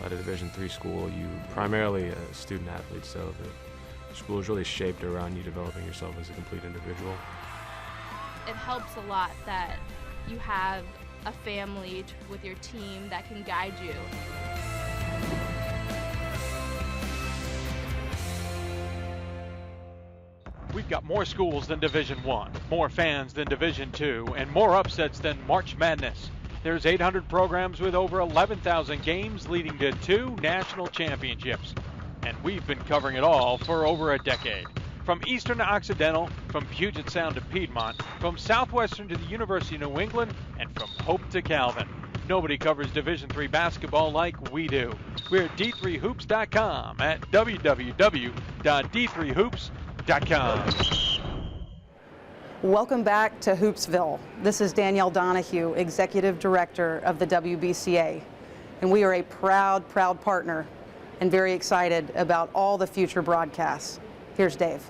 At a Division III school, you primarily a student athlete, so the school is really shaped around you developing yourself as a complete individual. It helps a lot that you have a family with your team that can guide you. We've got more schools than Division I, more fans than Division II, and more upsets than March Madness. There's 800 programs with over 11,000 games leading to 2 national championships. And we've been covering it all for over a decade. From Eastern to Occidental, from Puget Sound to Piedmont, from Southwestern to the University of New England, and from Hope to Calvin. Nobody covers Division III basketball like we do. We're at d3hoops.com at www.d3hoops.com. Welcome back to Hoopsville. This is Danielle Donahue, Executive Director of the WBCA, and we are a proud partner and very excited about all the future broadcasts. Here's Dave.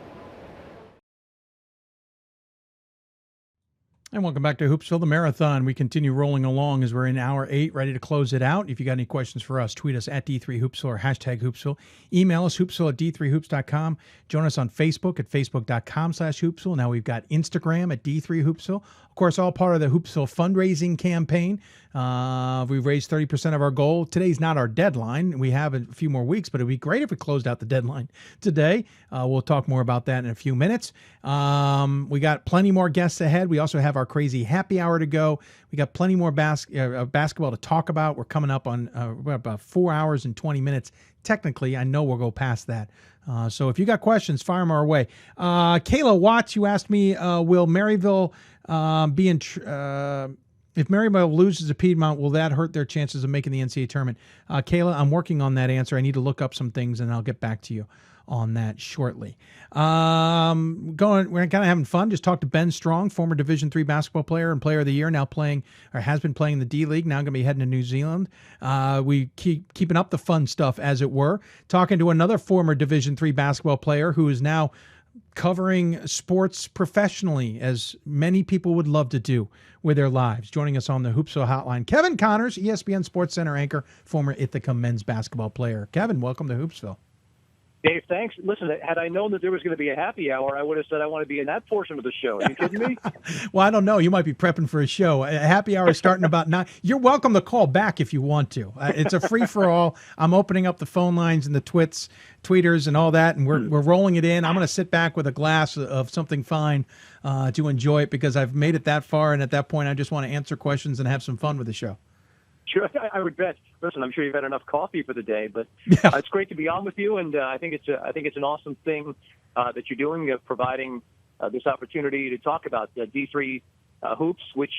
And welcome back to Hoopsville, the marathon. We continue rolling along as we're in hour 8, ready to close it out. If you got any questions for us, tweet us at D3Hoopsville or hashtag Hoopsville. Email us, hoopsville at D3Hoops.com. Join us on Facebook at Facebook.com/Hoopsville. Now we've got Instagram at D3Hoopsville. Of course, all part of the Hoopsville fundraising campaign. We've raised 30% of our goal. Today's not our deadline. We have a few more weeks, but it'd be great if we closed out the deadline today. We'll talk more about that in a few minutes. We got plenty more guests ahead. We also have our crazy happy hour to go. We got plenty more basketball to talk about. We're coming up on about 4 hours and 20 minutes. Technically, I know we'll go past that. So if you got questions, fire them our way. Kayla Watts, you asked me, will Maryville be in... if Maryville loses to Piedmont, will that hurt their chances of making the NCAA tournament? Kayla, I'm working on that answer. I need to look up some things, and I'll get back to you on that shortly. We're kind of having fun. Just talked to Ben Strong, former Division III basketball player and player of the year, now playing, or has been playing in the D-League, now going to be heading to New Zealand. We keep keeping up the fun stuff, as it were. Talking to another former Division III basketball player who is now covering sports professionally, as many people would love to do with their lives. Joining us on the Hoopsville hotline, Kevin Connors, ESPN Sports Center anchor, former Ithaca men's basketball player. Kevin, welcome to Hoopsville. Dave, thanks. Listen, had I known that there was going to be a happy hour, I would have said I want to be in that portion of the show. Are you kidding me? Well, I don't know. You might be prepping for a show. A happy hour is starting about 9. You're welcome to call back if you want to. It's a free-for-all. I'm opening up the phone lines and the tweeters and all that, and we're rolling it in. I'm going to sit back with a glass of something fine to enjoy it, because I've made it that far, and at that point, I just want to answer questions and have some fun with the show. Sure, I would bet. Listen, I'm sure you've had enough coffee for the day, but it's great to be on with you, and I think it's an awesome thing that you're doing, providing this opportunity to talk about D3 hoops, which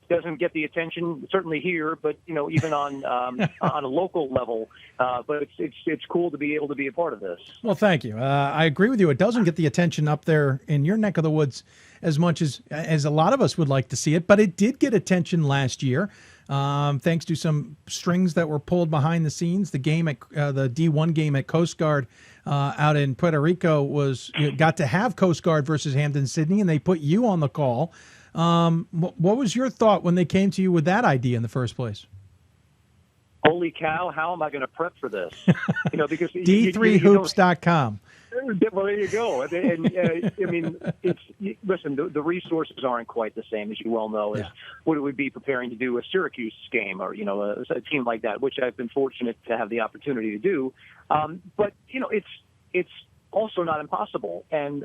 doesn't get the attention certainly here, but even on on a local level. But it's cool to be able to be a part of this. Well, thank you. I agree with you. It doesn't get the attention up there in your neck of the woods as much as a lot of us would like to see it, but it did get attention last year. Thanks to some strings that were pulled behind the scenes. The game at the D1 game at Coast Guard out in Puerto Rico got to have Coast Guard versus Hampden-Sydney, and they put you on the call. What was your thought when they came to you with that idea in the first place? Holy cow! How am I going to prep for this? Because D3hoops.com. Well, there you go. And I mean, listen. The resources aren't quite the same, as you well know. As what it would be preparing to do a Syracuse game, or a team like that, which I've been fortunate to have the opportunity to do. But it's also not impossible, and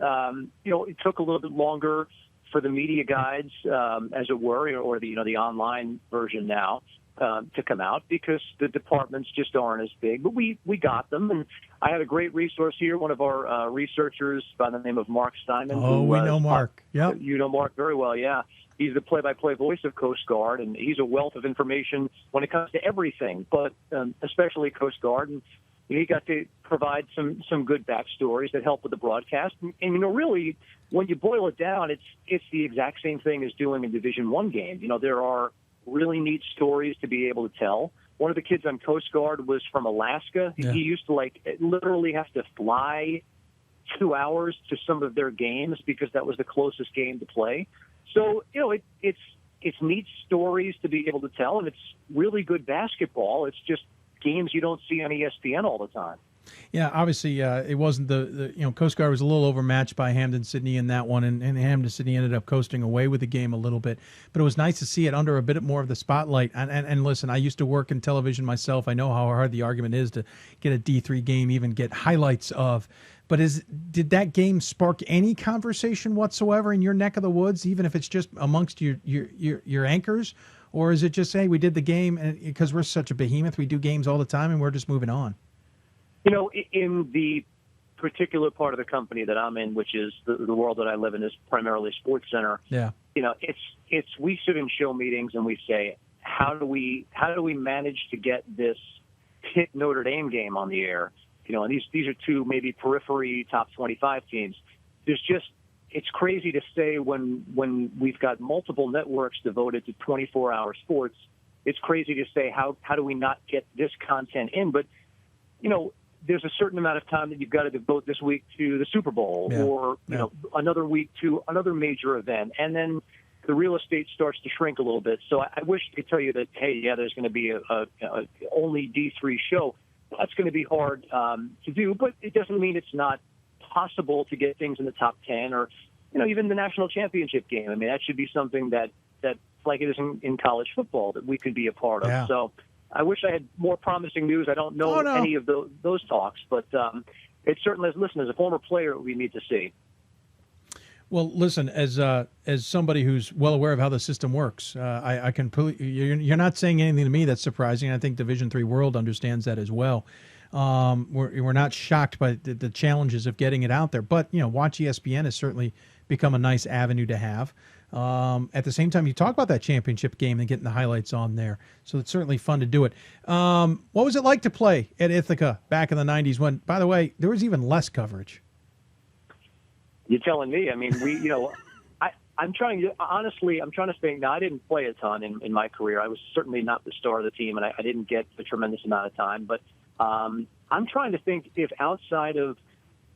it took a little bit longer for the media guides, as it were, or the online version now. To come out because the departments just aren't as big, but we got them, and I had a great resource here. One of our researchers by the name of Mark Steinman. Oh, we know Mark. Yep. You know Mark very well, yeah. He's the play-by-play voice of Coast Guard, and he's a wealth of information when it comes to everything, but especially Coast Guard. And he got to provide some good backstories that help with the broadcast. And really, when you boil it down, it's the exact same thing as doing a Division I game. There are really neat stories to be able to tell. One of the kids on Coast Guard was from Alaska. Yeah. He used to literally have to fly 2 hours to some of their games because that was the closest game to play. So, it's neat stories to be able to tell, and it's really good basketball. It's just games you don't see on ESPN all the time. Yeah, obviously, it wasn't Coast Guard was a little overmatched by Hampden-Sydney in that one, and Hampden-Sydney ended up coasting away with the game a little bit. But it was nice to see it under a bit more of the spotlight. And listen, I used to work in television myself. I know how hard the argument is to get a D3 game, even get highlights of. But did that game spark any conversation whatsoever in your neck of the woods, even if it's just amongst your anchors? Or is it just, hey, we did the game, and because we're such a behemoth, we do games all the time, and we're just moving on? In the particular part of the company that I'm in, which is the world that I live in, is primarily Sports Center. Yeah. It's we sit in show meetings and we say, how do we manage to get this Pitt Notre Dame game on the air? And these are two maybe periphery top 25 teams. It's crazy to say when we've got multiple networks devoted to 24-hour sports. It's crazy to say how do we not get this content in? But there's a certain amount of time that you've got to devote this week to the Super Bowl or another week to another major event. And then the real estate starts to shrink a little bit. So I wish I could tell you that, hey, yeah, there's going to be a only D3 show. That's going to be hard to do, but it doesn't mean it's not possible to get things in the top 10 or, even the national championship game. I mean, that should be something that like it is in college football, that we could be a part of. Yeah. So I wish I had more promising news. I don't know any of those talks, but it certainly is. Listen, as a former player, we need to see. Well, listen, as somebody who's well aware of how the system works, I completely. You're not saying anything to me that's surprising. I think Division III World understands that as well. We're not shocked by the challenges of getting it out there, but Watch ESPN has certainly become a nice avenue to have. At the same time, you talk about that championship game and getting the highlights on there. So it's certainly fun to do it. What was it like to play at Ithaca back in the 90s when, by the way, there was even less coverage? You're telling me. I mean, I'm trying to think. Now, I didn't play a ton in my career. I was certainly not the star of the team, and I didn't get a tremendous amount of time. But I'm trying to think if outside of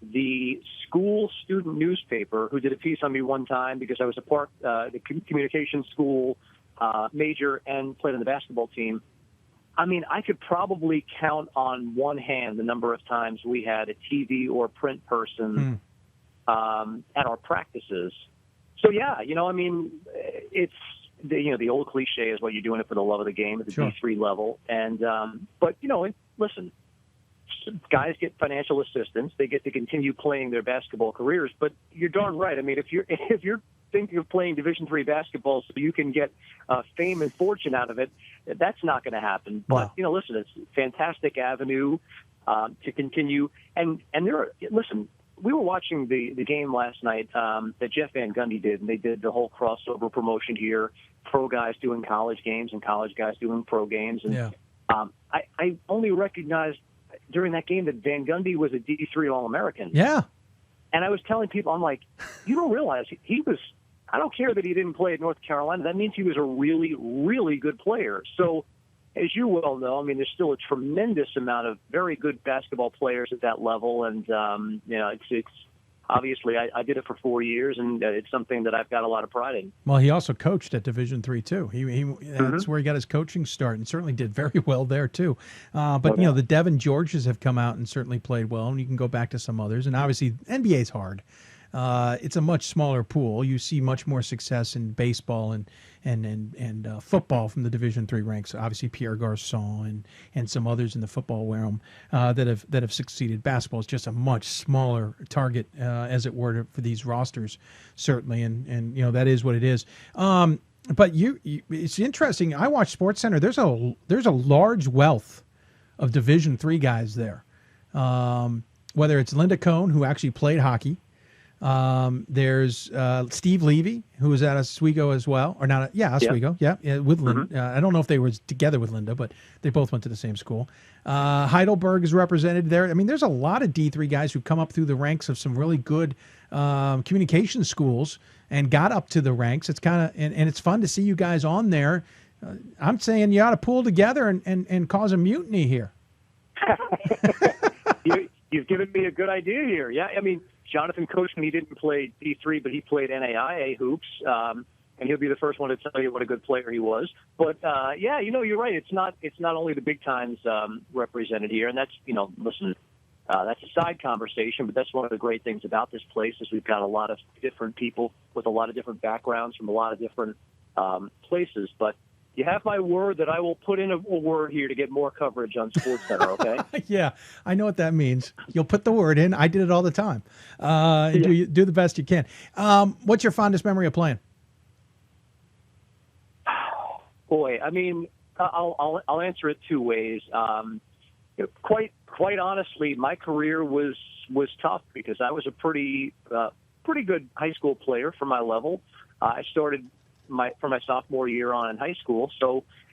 the school student newspaper, who did a piece on me one time because I was a part the communication school major and played on the basketball team. I mean, I could probably count on one hand the number of times we had a TV or print person at our practices. So yeah, I mean, it's the old cliche is, well, you're doing it for the love of the game at the D3 level, and but listen. Guys get financial assistance; they get to continue playing their basketball careers. But you're darn right. I mean, if you're thinking of playing Division III basketball so you can get fame and fortune out of it, that's not going to happen. But listen, it's a fantastic avenue to continue. And listen, we were watching the game last night that Jeff Van Gundy did, and they did the whole crossover promotion here. pro guys doing college games and college guys doing pro games. And I only recognized during that game that Van Gundy was a D3 All-American. Yeah. And I was telling people, I'm like, you don't realize he was, I don't care that he didn't play at North Carolina. That means he was a really, really good player. So, as you well know, I mean, there's still a tremendous amount of very good basketball players at that level. And, it's obviously I did it for 4 years, and it's something that I've got a lot of pride in. Well, he also coached at Division III too. That's where he got his coaching start, and certainly did very well there too. But the Devin Georges have come out and certainly played well, and you can go back to some others. And obviously, NBA's hard. It's a much smaller pool. You see much more success in baseball and football from the Division III ranks. Obviously, Pierre Garçon and some others in the football realm that have succeeded. Basketball is just a much smaller target, as it were, for these rosters, certainly, and that is what it is. But it's interesting. I watch SportsCenter. There's a large wealth of Division III guys there. Whether it's Linda Cohn, who actually played hockey. There's Steve Levy, who was at Oswego as well, or not? Oswego, with Linda. I don't know if they were together with Linda, but they both went to the same school. Heidelberg is represented there. I mean, there's a lot of D3 guys who come up through the ranks of some really good communication schools and got up to the ranks. It's kind of and it's fun to see you guys on there. I'm saying you ought to pull together and cause a mutiny here. You've given me a good idea here. Yeah, I mean, Jonathan Coachman, he didn't play D3, but he played NAIA hoops, and he'll be the first one to tell you what a good player he was. But you're right. It's not only the big times represented here, and that's that's a side conversation. But that's one of the great things about this place is we've got a lot of different people with a lot of different backgrounds from a lot of different places. But you have my word that I will put in a word here to get more coverage on SportsCenter, okay? Yeah, I know what that means. You'll put the word in. I did it all the time. Do the best you can. What's your fondest memory of playing? Boy, I mean, I'll answer it two ways. Quite honestly, my career was tough because I was a pretty good high school player for my level. I started for my sophomore year on in high school.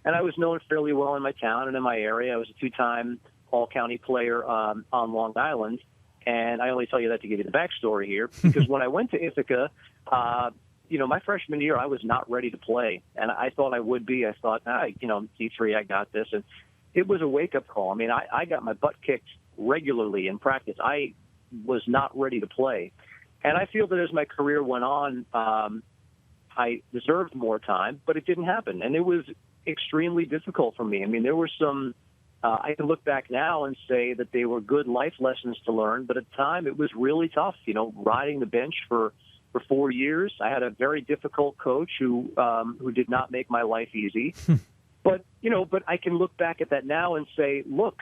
And I was known fairly well in my town and in my area. I was a two-time all-county player on Long Island. And I only tell you that to give you the backstory here, because when I went to Ithaca, my freshman year, I was not ready to play. And I thought I would be. I thought, D3, I got this. And it was a wake-up call. I mean, I got my butt kicked regularly in practice. I was not ready to play. And I feel that as my career went on, I deserved more time, but it didn't happen. And it was extremely difficult for me. I mean, there were some, I can look back now and say that they were good life lessons to learn, but at the time it was really tough, riding the bench for 4 years. I had a very difficult coach who did not make my life easy. But I can look back at that now and say, look,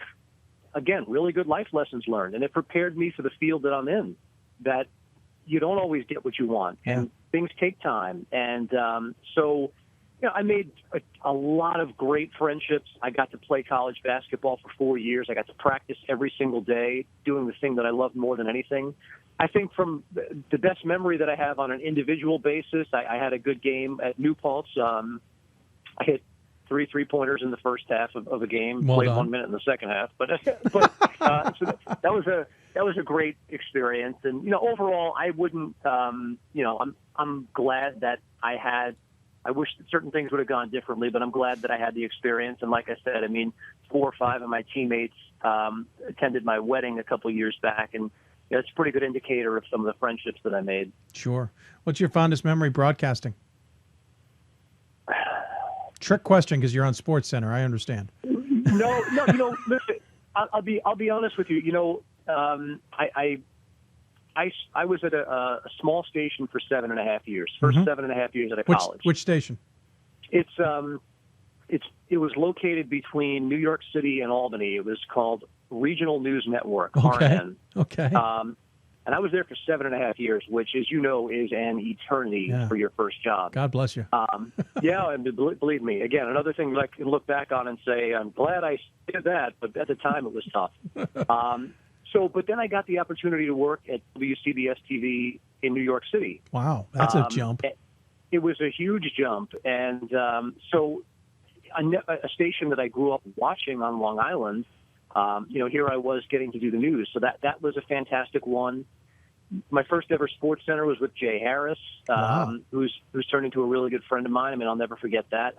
again, really good life lessons learned. And it prepared me for the field that I'm in, that you don't always get what you want. And things take time. And I made a lot of great friendships. I got to play college basketball for 4 years. I got to practice every single day, doing the thing that I loved more than anything. I think from the best memory that I have on an individual basis, I had a good game at New Paltz. I hit 3 3-pointers in the first half of a game, played 1 minute in the second half. But so that was a great experience. And, overall, I wouldn't, I'm glad that I wish that certain things would have gone differently, but I'm glad that I had the experience. And like I said, I mean, 4 or 5 of my teammates attended my wedding a couple years back, and it's a pretty good indicator of some of the friendships that I made. Sure. What's your fondest memory broadcasting? Trick question because you're on SportsCenter. I understand. No. Listen, I'll be honest with you. I was at a small station for 7.5 years. First 7.5 years at college. Which station? It was located between New York City and Albany. It was called Regional News Network, RN. Okay. And I was there for 7.5 years, which, as you know, is an eternity for your first job. God bless you. And believe me, again, another thing that I can look back on and say, I'm glad I did that, but at the time it was tough. But then I got the opportunity to work at WCBS TV in New York City. Wow, that's a jump. it was a huge jump. And so a station that I grew up watching on Long Island, here I was getting to do the news. So that was a fantastic one. My first ever Sports Center was with Jay Harris, who's turned into a really good friend of mine. I mean, I'll never forget that.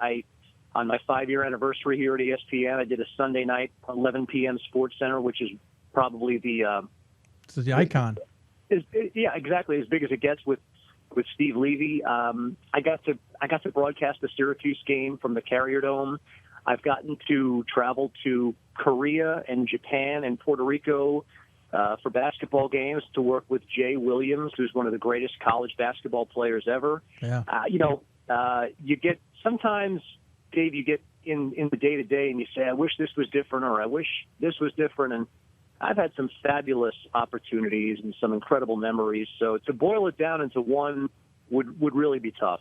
On my 5-year anniversary here at ESPN, I did a Sunday night 11 p.m. Sports Center, which is probably it's the icon. Yeah, exactly, as big as it gets with Steve Levy. I got to broadcast the Syracuse game from the Carrier Dome. I've gotten to travel to Korea and Japan and Puerto Rico for basketball games to work with Jay Williams, who's one of the greatest college basketball players ever. Yeah. You get sometimes, Dave, you get in the day-to-day and you say, I wish this was different, or I wish this was different. And I've had some fabulous opportunities and some incredible memories. So to boil it down into one would really be tough.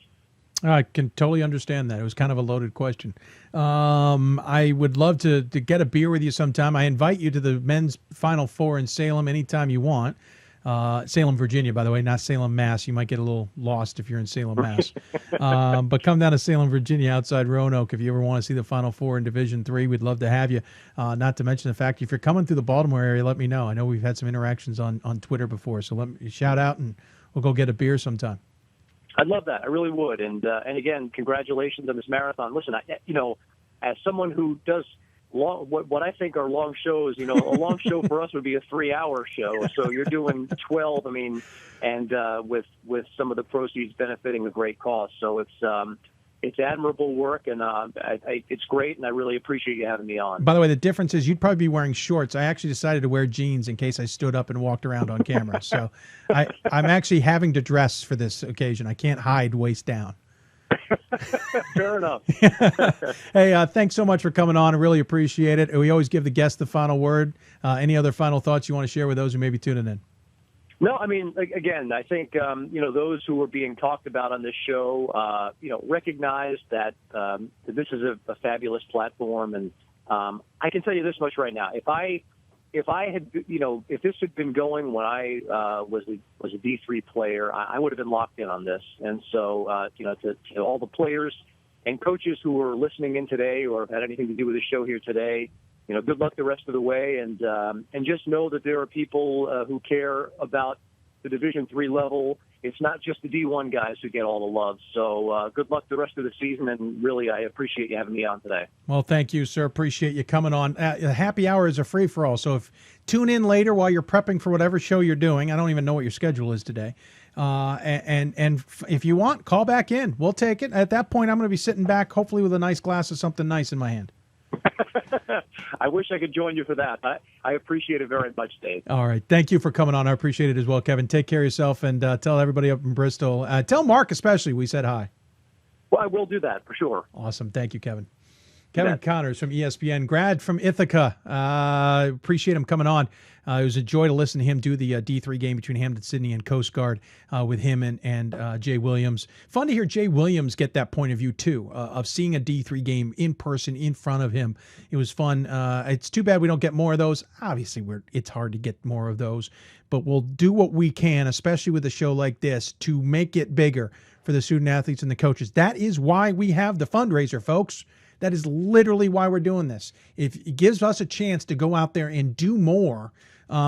I can totally understand that. It was kind of a loaded question. I would love to get a beer with you sometime. I invite you to the men's Final Four in Salem anytime you want. Salem, Virginia, by the way, not Salem, Mass. You might get a little lost if you're in Salem, Mass. But come down to Salem, Virginia, outside Roanoke, if you ever want to see the Final Four in Division III. We'd love to have you. Not to mention the fact, if you're coming through the Baltimore area, let me know. I know we've had some interactions on Twitter before, so let me shout out and we'll go get a beer sometime. I'd love that. I really would. And again, congratulations on this marathon. Listen, as someone who does what I think are long shows, a long show for us would be a 3-hour show. So you're doing 12. I mean, and with some of the proceeds benefiting a great cause. So it's admirable work, and it's great, and I really appreciate you having me on. By the way, the difference is you'd probably be wearing shorts. I actually decided to wear jeans in case I stood up and walked around on camera. So I'm actually having to dress for this occasion. I can't hide waist down. Fair enough. Hey, thanks so much for coming on. I really appreciate it. We always give the guests the final word. Any other final thoughts you want to share with those who may be tuning in? No, I mean, again, I think, those who are being talked about on this show, recognize that this is a fabulous platform. And I can tell you this much right now. If this had been going when I was a D3 player, I would have been locked in on this. And so, to all the players and coaches who are listening in today or have had anything to do with the show here today, good luck the rest of the way, and just know that there are people who care about the Division III level. It's not just the D1 guys who get all the love. So good luck the rest of the season, and really I appreciate you having me on today. Well, thank you, sir. Appreciate you coming on. Happy hour is a free-for-all, so tune in later while you're prepping for whatever show you're doing. I don't even know what your schedule is today. And if you want, call back in. We'll take it. At that point, I'm going to be sitting back, hopefully with a nice glass of something nice in my hand. I wish I could join you for that. I appreciate it very much, Dave. All right. Thank you for coming on. I appreciate it as well, Kevin. Take care of yourself, and tell everybody up in Bristol. Tell Mark especially we said hi. Well, I will do that for sure. Awesome. Thank you, Kevin. Kevin Connors from ESPN, grad from Ithaca. Appreciate him coming on. It was a joy to listen to him do the D3 game between Hampden-Sydney and Coast Guard with him and Jay Williams. Fun to hear Jay Williams get that point of view, too, of seeing a D3 game in person in front of him. It was fun. It's too bad we don't get more of those. Obviously, it's hard to get more of those, but we'll do what we can, especially with a show like this, to make it bigger for the student athletes and the coaches. That is why we have the fundraiser, folks. That is literally why we're doing this. If it gives us a chance to go out there and do more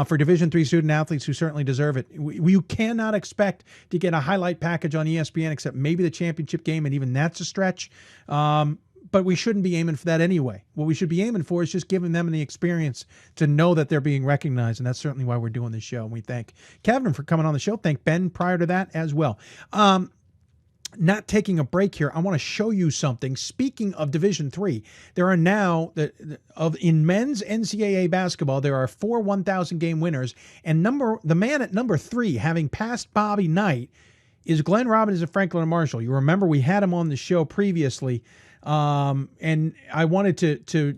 for Division III student athletes who certainly deserve it. You cannot expect to get a highlight package on ESPN except maybe the championship game, and even that's a stretch. But we shouldn't be aiming for that anyway. What we should be aiming for is just giving them the experience to know that they're being recognized, and that's certainly why we're doing this show. And we thank Kevin for coming on the show. Thank Ben prior to that as well. Not taking a break here, I want to show you something. Speaking of Division III, there are now, in men's NCAA basketball, there are 4 1,000 game winners, and the man at number 3, having passed Bobby Knight, is Glen Robinson of Franklin and Marshall. You remember we had him on the show previously, and I wanted to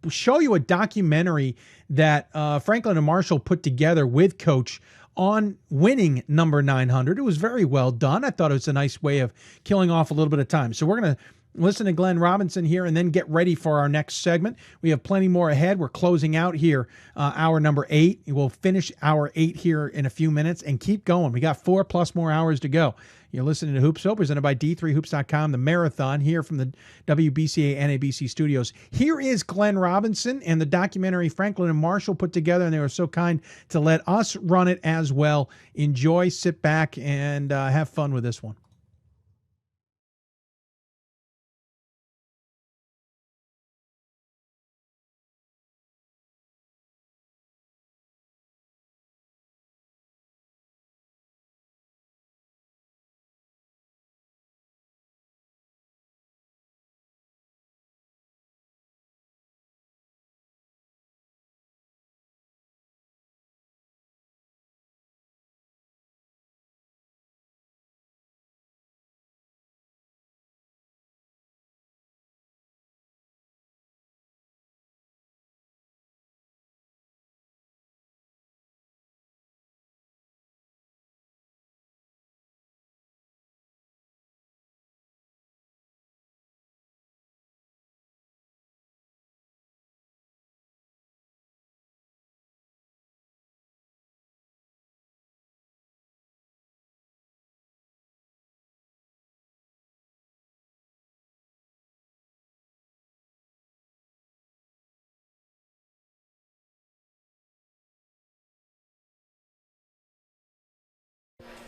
show you a documentary that Franklin and Marshall put together with Coach on winning number 900. It was very well done. I thought it was a nice way of killing off a little bit of time. So we're going to listen to Glen Robinson here and then get ready for our next segment. We have plenty more ahead. We're closing out here hour number 8. We'll finish hour 8 here in a few minutes and keep going. We got 4+ more hours to go. You're listening to Hoopsville, presented by D3Hoops.com, the marathon here from the WBCA NABC Studios. Here is Glen Robinson and the documentary Franklin and Marshall put together, and they were so kind to let us run it as well. Enjoy, sit back, and have fun with this one.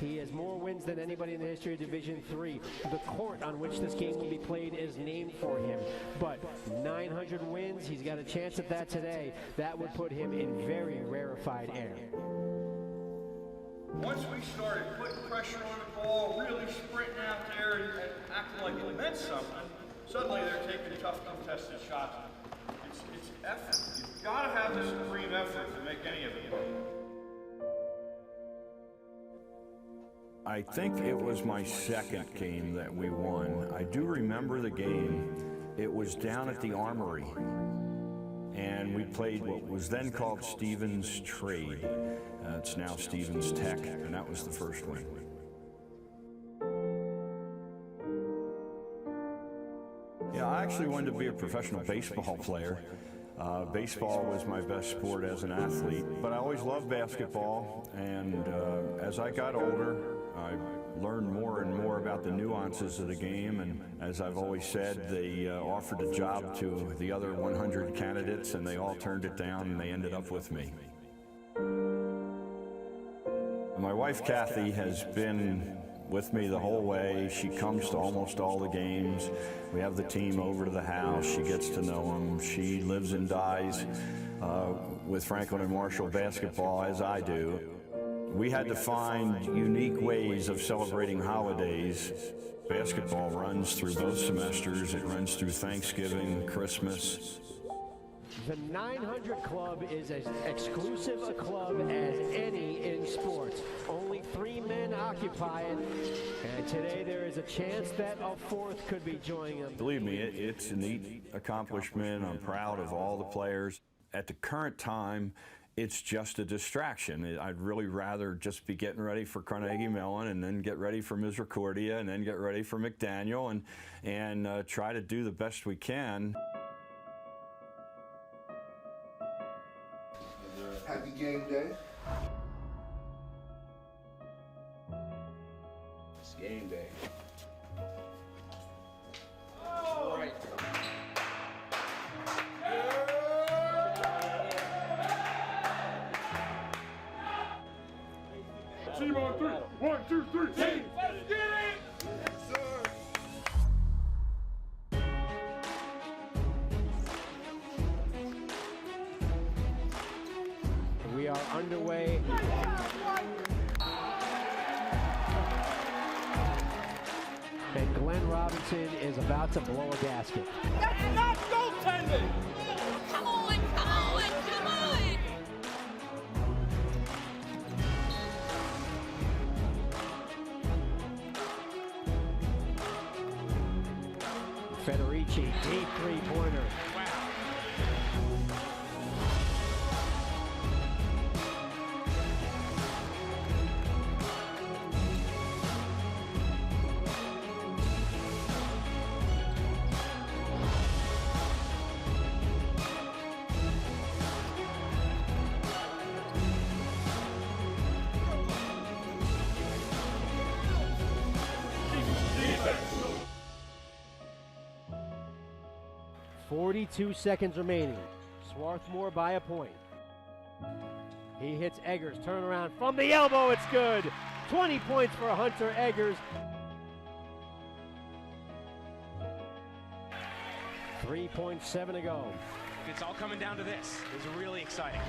He has more wins than anybody in the history of Division III. The court on which this game will be played is named for him. But 900 wins, he's got a chance at that today. That would put him in very rarefied air. Once we started putting pressure on the ball, really sprinting out there and acting like it meant something, suddenly they're taking tough contested shots. It's effort. You've got to have the supreme effort to make any of it. I think it was my second game that we won. I do remember the game. It was down at the Armory, and we played what was then called Stevens Trade. It's now Stevens Tech, and that was the first win. Yeah, I actually wanted to be a professional baseball player. Baseball was my best sport as an athlete, but I always loved basketball, and as I got older, I learned more and more about the nuances of the game, and as I've always said, they offered a job to the other 100 candidates, and they all turned it down, and they ended up with me. My wife, Kathy, has been with me the whole way. She comes to almost all the games. We have the team over to the house. She gets to know them. She lives and dies with Franklin and Marshall basketball, as I do. We had to find unique ways of celebrating holidays. Basketball runs through both semesters. It runs through Thanksgiving, Christmas. The 900 Club is as exclusive a club as any in sports. Only 3 men occupy it, and today there is a chance that a fourth could be joining them. Believe me, it's a neat accomplishment. I'm proud of all the players. At the current time, it's just a distraction. I'd really rather just be getting ready for Carnegie Mellon and then get ready for Misericordia and then get ready for McDaniel and try to do the best we can. Happy game day. It's game day. All right. Team on three. 1, 2, 3. Team. Let's get it. Yes, sir. We are underway. And Glen Robinson is about to blow a gasket. That's not goaltending. Come on, come on, come on. Federici, deep three-pointer. 42 seconds remaining. Swarthmore by a point. He hits Eggers, turnaround from the elbow, it's good. 20 points for Hunter Eggers. 3.7 to go. It's all coming down to this. It's really exciting.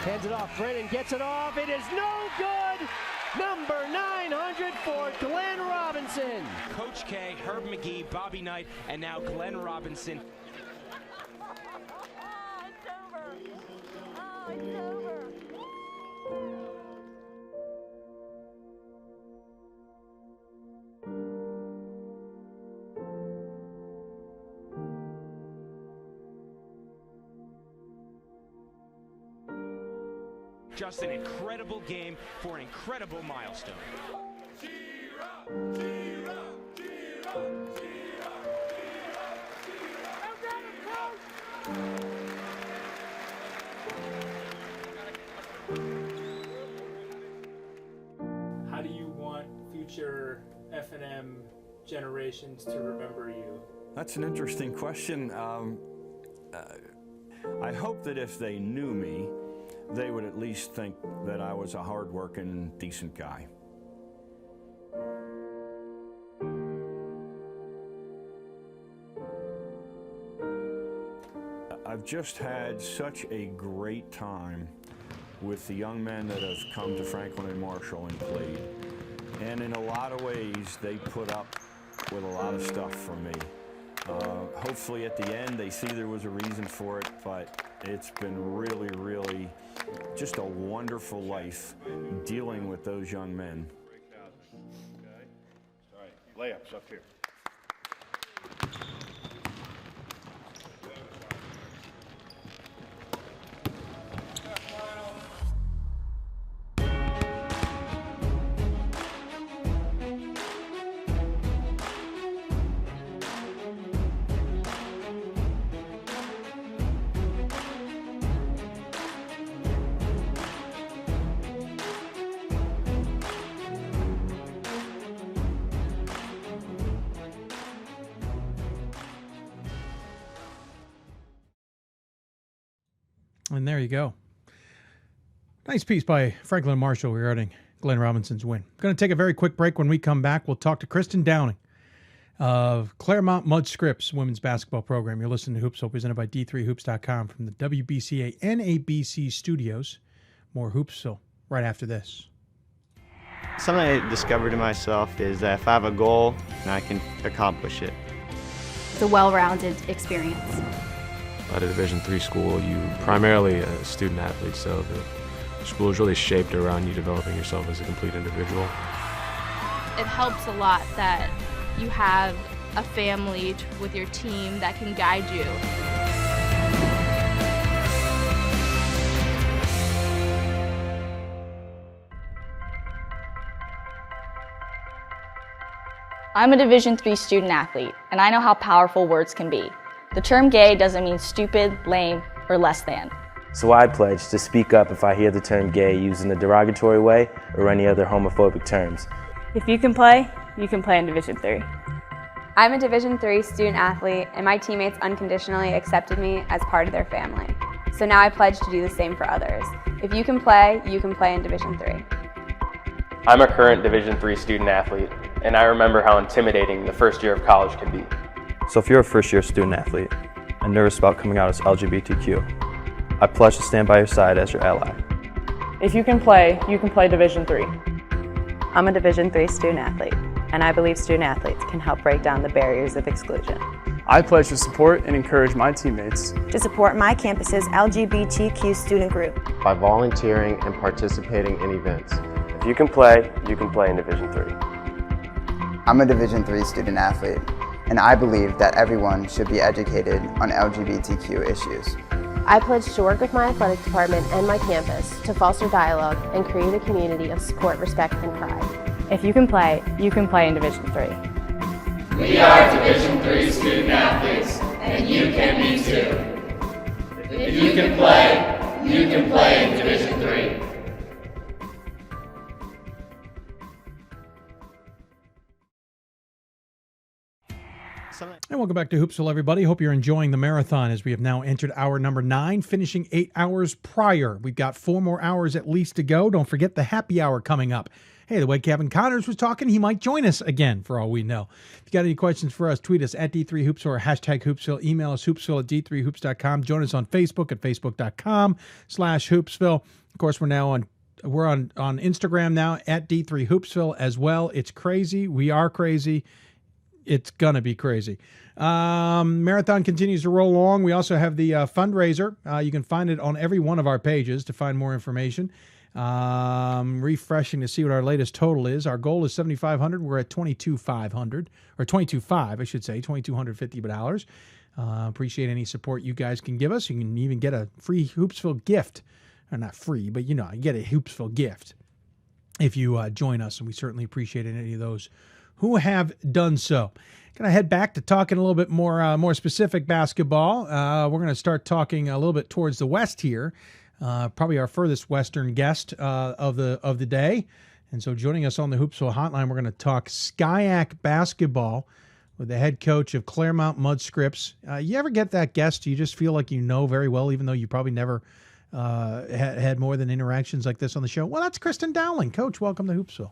Hands it off, Brennan gets it off, it is no good! Number 900 for Glen Robinson. Coach K, Herb McGee, Bobby Knight, and now Glen Robinson. Just an incredible game for an incredible milestone. How do you want future F&M generations to remember you? That's an interesting question. I hope that if they knew me, they would at least think that I was a hard-working, decent guy. I've just had such a great time with the young men that have come to Franklin and Marshall and played. And in a lot of ways, they put up with a lot of stuff from me. Hopefully at the end, they see there was a reason for it, but it's been really, really just a wonderful life dealing with those young men. Okay. All right, layups up here. And there you go. Nice piece by Franklin Marshall regarding Glen Robinson's win. Going to take a very quick break. When we come back, we'll talk to Kristen Dowling of Claremont Mud Scripts women's basketball program. You're listening to Hoopsville, presented by D3Hoops.com from the WBCA NABC Studios. More Hoopsville right after this. Something I discovered in myself is that if I have a goal, I can accomplish it. It's a well-rounded experience. At a Division III school, you primarily a student athlete, so the school is really shaped around you developing yourself as a complete individual. It helps a lot that you have a family with your team that can guide you. I'm a Division III student athlete, and I know how powerful words can be. The term gay doesn't mean stupid, lame, or less than. So I pledge to speak up if I hear the term gay used in a derogatory way or any other homophobic terms. If you can play in Division III. I'm a Division III student athlete, and my teammates unconditionally accepted me as part of their family. So now I pledge to do the same for others. If you can play in Division III. I'm a current Division III student athlete, and I remember how intimidating the first year of college can be. So if you're a first-year student athlete and nervous about coming out as LGBTQ, I pledge to stand by your side as your ally. If you can play Division III. I'm a Division III student athlete, and I believe student athletes can help break down the barriers of exclusion. I pledge to support and encourage my teammates to support my campus's LGBTQ student group by volunteering and participating in events. If you can play in Division III. I'm a Division III student athlete, and I believe that everyone should be educated on LGBTQ issues. I pledge to work with my athletic department and my campus to foster dialogue and create a community of support, respect, and pride. If you can play in Division III. We are Division III student athletes, and you can be too. If you can play in Division III. And welcome back to Hoopsville, everybody. Hope you're enjoying the marathon as we have now entered hour number 9, finishing 8 hours prior. We've got 4 more hours at least to go. Don't forget the happy hour coming up. Hey, the way Kevin Connors was talking, he might join us again for all we know. If you got any questions for us, tweet us at D3Hoopsville or hashtag Hoopsville. Email us hoopsville@d3hoops.com. Join us on Facebook at facebook.com/Hoopsville. Of course, we're on Instagram now at D3Hoopsville as well. It's crazy. We are crazy. It's going to be crazy. Marathon continues to roll along. We also have the fundraiser. You can find it on every one of our pages to find more information. Refreshing to see what our latest total is. Our goal is $7,500. We're at $22,500, or $22,500, I should say, $2,250. Appreciate any support you guys can give us. You can even get a free Hoopsville gift. Or not free, but you get a Hoopsville gift if you join us, and we certainly appreciate any of those who have done so. Going to head back to talking a little bit more specific basketball. We're going to start talking a little bit towards the west here. Probably our furthest western guest of the day. And so joining us on the Hoopsville hotline, we're going to talk SCIAC basketball with the head coach of Claremont Mudscripts. You ever get that guest you just feel like you know very well, even though you probably never had more than interactions like this on the show? Well, that's Kristen Dowling. Coach, welcome to Hoopsville.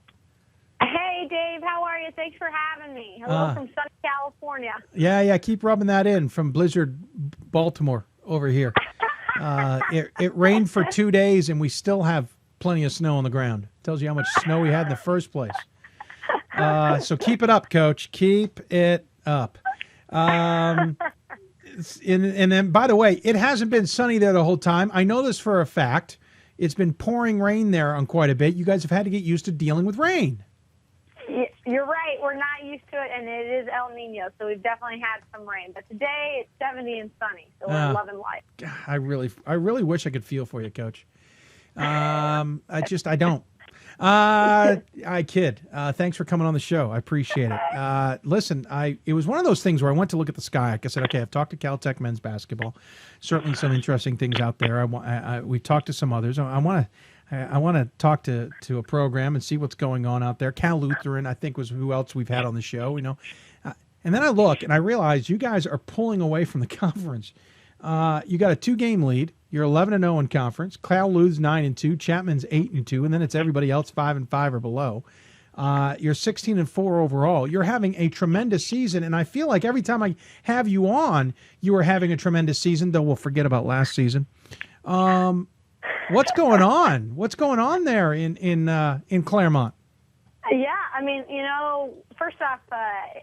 Hey, Dave. How are you? Thanks for having me. Hello from sunny California. Yeah. Keep rubbing that in from Blizzard, Baltimore over here. It rained for 2 days, and we still have plenty of snow on the ground. Tells you how much snow we had in the first place. So keep it up, Coach. Keep it up. And then, by the way, it hasn't been sunny there the whole time. I know this for a fact. It's been pouring rain there on quite a bit. You guys have had to get used to dealing with rain. You're right. We're not used to it, and it is El Nino, so we've definitely had some rain. But today it's 70 and sunny, so we're loving life. I really wish I could feel for you, Coach. I don't. I kid. Thanks for coming on the show. I appreciate it. Listen, it was one of those things where I went to look at the SCIAC. I said, okay, I've talked to Caltech men's basketball. Certainly some interesting things out there. We've talked to some others. I want to talk to a program and see what's going on out there. Cal Lutheran, I think, was who else we've had on the show. And then I look and I realize you guys are pulling away from the conference. You got a 2-game lead. You're 11-0 in conference. Cal Luthe's 9-2. Chapman's 8-2, and then it's everybody else 5-5 or below. You're 16-4 overall. You're having a tremendous season, and I feel like every time I have you on, you are having a tremendous season. Though we'll forget about last season. What's going on? What's going on there in Claremont? Yeah, I mean, first off,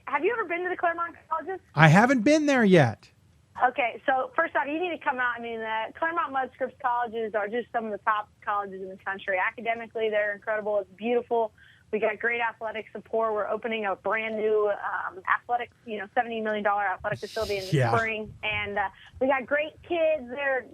have you ever been to the Claremont colleges? I haven't been there yet. Okay, so first off, you need to come out. I mean, the Claremont Mudscripts colleges are just some of the top colleges in the country. Academically, they're incredible. It's beautiful. We got great athletic support. We're opening a brand new athletic, $70 million athletic facility in the spring. And we got great kids. They're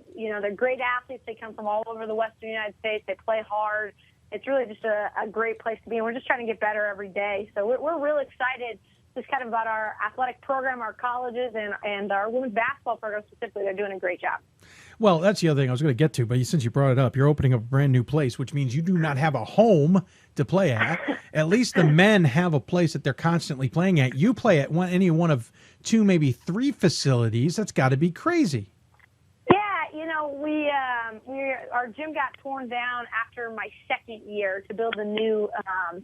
great athletes. They come from all over the Western United States. They play hard. It's really just a great place to be. And we're just trying to get better every day. So we're really excited just kind of about our athletic program, our colleges, and our women's basketball program specifically. They're doing a great job. Well, that's the other thing I was going to get to, but since you brought it up, you're opening up a brand new place, which means you do not have a home to play at. At least the men have a place that they're constantly playing at. You play at any one of 2, maybe 3 facilities. That's got to be crazy. Yeah, our gym got torn down after my second year to build a new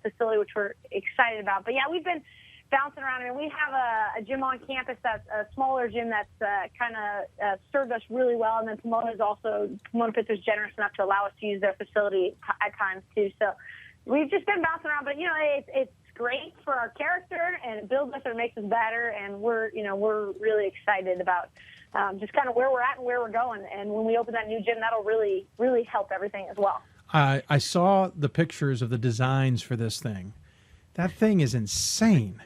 facility, which we're excited about. But yeah, we've been bouncing around. I mean, we have a gym on campus that's a smaller gym that's kind of served us really well. And then Pomona Pittsburgh's generous enough to allow us to use their facility at times too. So we've just been bouncing around, but it's great for our character, and it builds us and makes us better. And we're really excited about just kind of where we're at and where we're going. And when we open that new gym, that'll really, really help everything as well. I saw the pictures of the designs for this thing. That thing is insane.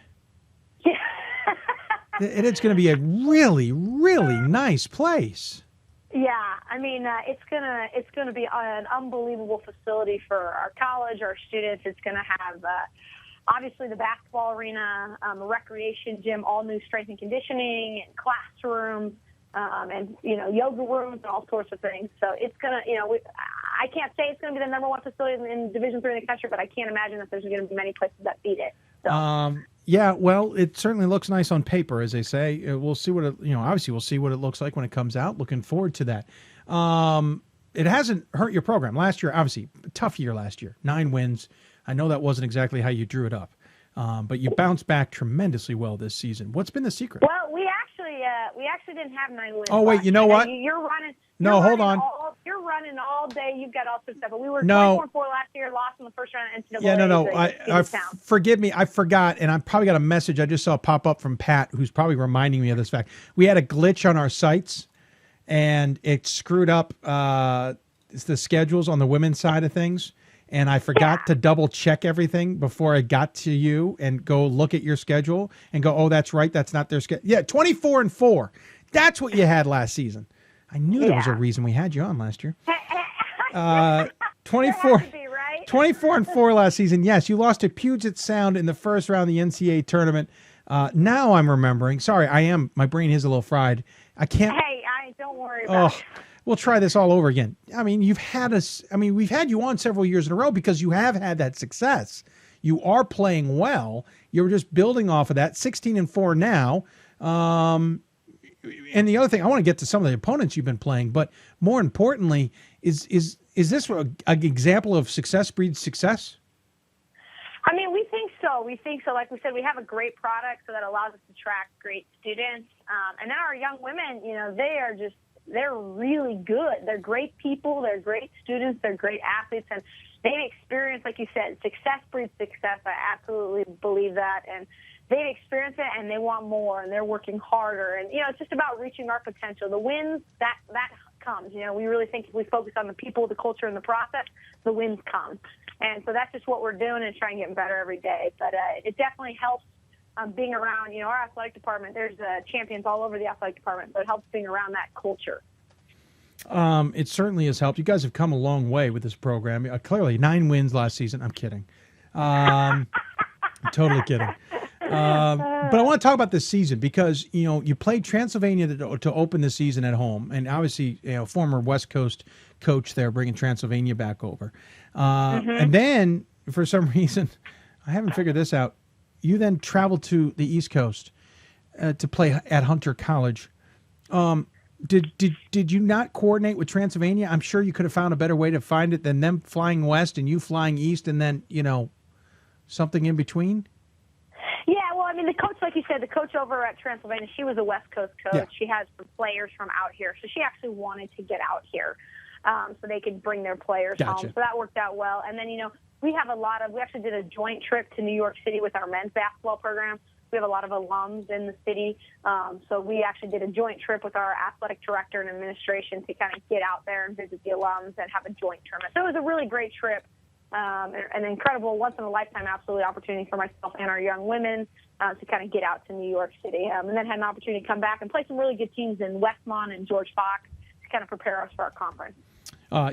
It's going to be a really, really nice place. Yeah, I mean, it's gonna be an unbelievable facility for our college, our students. It's going to have obviously the basketball arena, a recreation gym, all new strength and conditioning, and classrooms, and yoga rooms, and all sorts of things. So it's gonna, I can't say it's going to be the number 1 facility in Division III in the country, but I can't imagine that there's going to be many places that beat it. So. Yeah, well, it certainly looks nice on paper, as they say. We'll see what obviously we'll see what it looks like when it comes out. Looking forward to that. It hasn't hurt your program. Last year, obviously, tough year last year. 9 wins. I know that wasn't exactly how you drew it up, but you bounced back tremendously well this season. What's been the secret? Well, we actually didn't have 9 wins. Oh, wait, you know what? You're running. No, hold on. You're running all day. You've got all sorts of stuff. But we were 24-4 last year, lost in the first round of NCAA. Yeah, no. So Forgive me. I forgot, and I probably got a message I just saw pop up from Pat, who's probably reminding me of this fact. We had a glitch on our sites, and it screwed up the schedules on the women's side of things. And I forgot to double check everything before I got to you and go look at your schedule and go, oh, that's right. That's not their schedule. Yeah, 24-4. That's what you had last season. I knew there was a reason we had you on last year. 24-4 last season. Yes, you lost to Puget Sound in the first round of the NCAA tournament. Now I'm remembering. Sorry, my brain is a little fried. I can't. Hey, don't worry about it. We'll try this all over again. I mean, we've had you on several years in a row because you have had that success. You are playing well. You're just building off of that. 16-4 now. And the other thing, I want to get to some of the opponents you've been playing, but more importantly, is this an example of success breeds success? I mean, we think so. Like we said, we have a great product, so that allows us to track great students. And then our young women, they're really good. They're great people. They're great students. They're great athletes. And they've experienced, like you said, success breeds success. I absolutely believe that. And they've experienced it, and they want more, and they're working harder. And, it's just about reaching our potential. The wins, that comes. We really think if we focus on the people, the culture, and the process, the wins come. And so that's just what we're doing and trying to get better every day. But it definitely helps being around, our athletic department. There's champions all over the athletic department, so it helps being around that culture. It certainly has helped. You guys have come a long way with this program. Clearly, 9 wins last season. I'm kidding. I'm totally kidding. But I want to talk about this season because, you played Transylvania to open the season at home. And obviously, former West Coast coach there bringing Transylvania back over. And then, for some reason, I haven't figured this out, you then traveled to the East Coast to play at Hunter College. Did you not coordinate with Transylvania? I'm sure you could have found a better way to find it than them flying west and you flying east and then, something in between? Yeah, well, I mean, the coach, like you said, the coach over at Transylvania, she was a West Coast coach. Yeah. She has some players from out here. So she actually wanted to get out here so they could bring their players home. So that worked out well. And then, we actually did a joint trip to New York City with our men's basketball program. We have a lot of alums in the city. So we actually did a joint trip with our athletic director and administration to kind of get out there and visit the alums and have a joint tournament. So it was a really great trip. An incredible, once-in-a-lifetime, absolutely opportunity for myself and our young women to kind of get out to New York City. And then had an opportunity to come back and play some really good teams in Westmont and George Fox to kind of prepare us for our conference.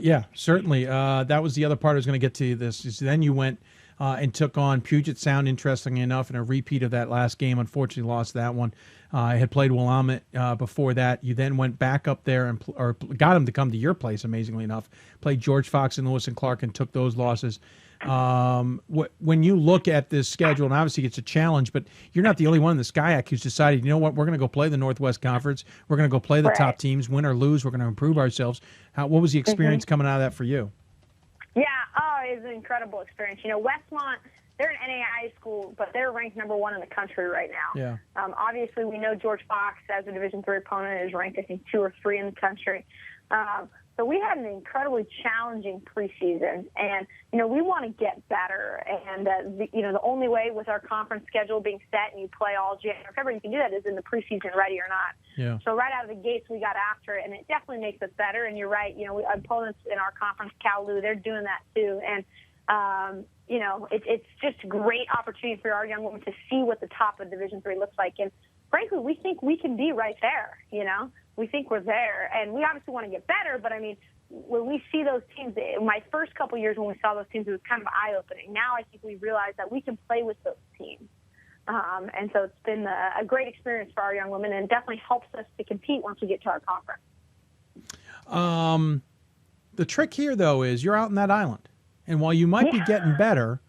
Yeah, certainly. That was the other part I was going to get to this. Is then you went and took on Puget Sound, interestingly enough, in a repeat of that last game. Unfortunately, lost that one. I had played Willamette before that. You then went back up there or got him to come to your place, amazingly enough. Played George Fox and Lewis and Clark and took those losses. When you look at this schedule, and obviously it's a challenge, but you're not the only one in the SCIAC who's decided, you know what, we're going to go play the Northwest Conference. We're going to go play the top teams, win or lose. We're going to improve ourselves. What was the experience coming out of that for you? Yeah, it was an incredible experience. Westmont, they're an NAIA school, but they're ranked number 1 in the country right now. Yeah. Obviously, we know George Fox, as a Division III opponent, is ranked, I think, 2 or 3 in the country. So we had an incredibly challenging preseason, and, we want to get better. And, the only way with our conference schedule being set and you play all January, February, you can do that is in the preseason, ready or not. Yeah. So right out of the gates, we got after it, and it definitely makes us better. And you're right, opponents in our conference, Kavaloo, they're doing that too. And, it's just a great opportunity for our young women to see what the top of Division III looks like. And frankly, we think we can be right there, We think we're there. And we obviously want to get better, but, when we see those teams, my first couple of years when we saw those teams, it was kind of eye-opening. Now I think we realize that we can play with those teams. And so it's been a great experience for our young women and definitely helps us to compete once we get to our conference. The trick here, though, is you're out in that island. And while you might be getting better,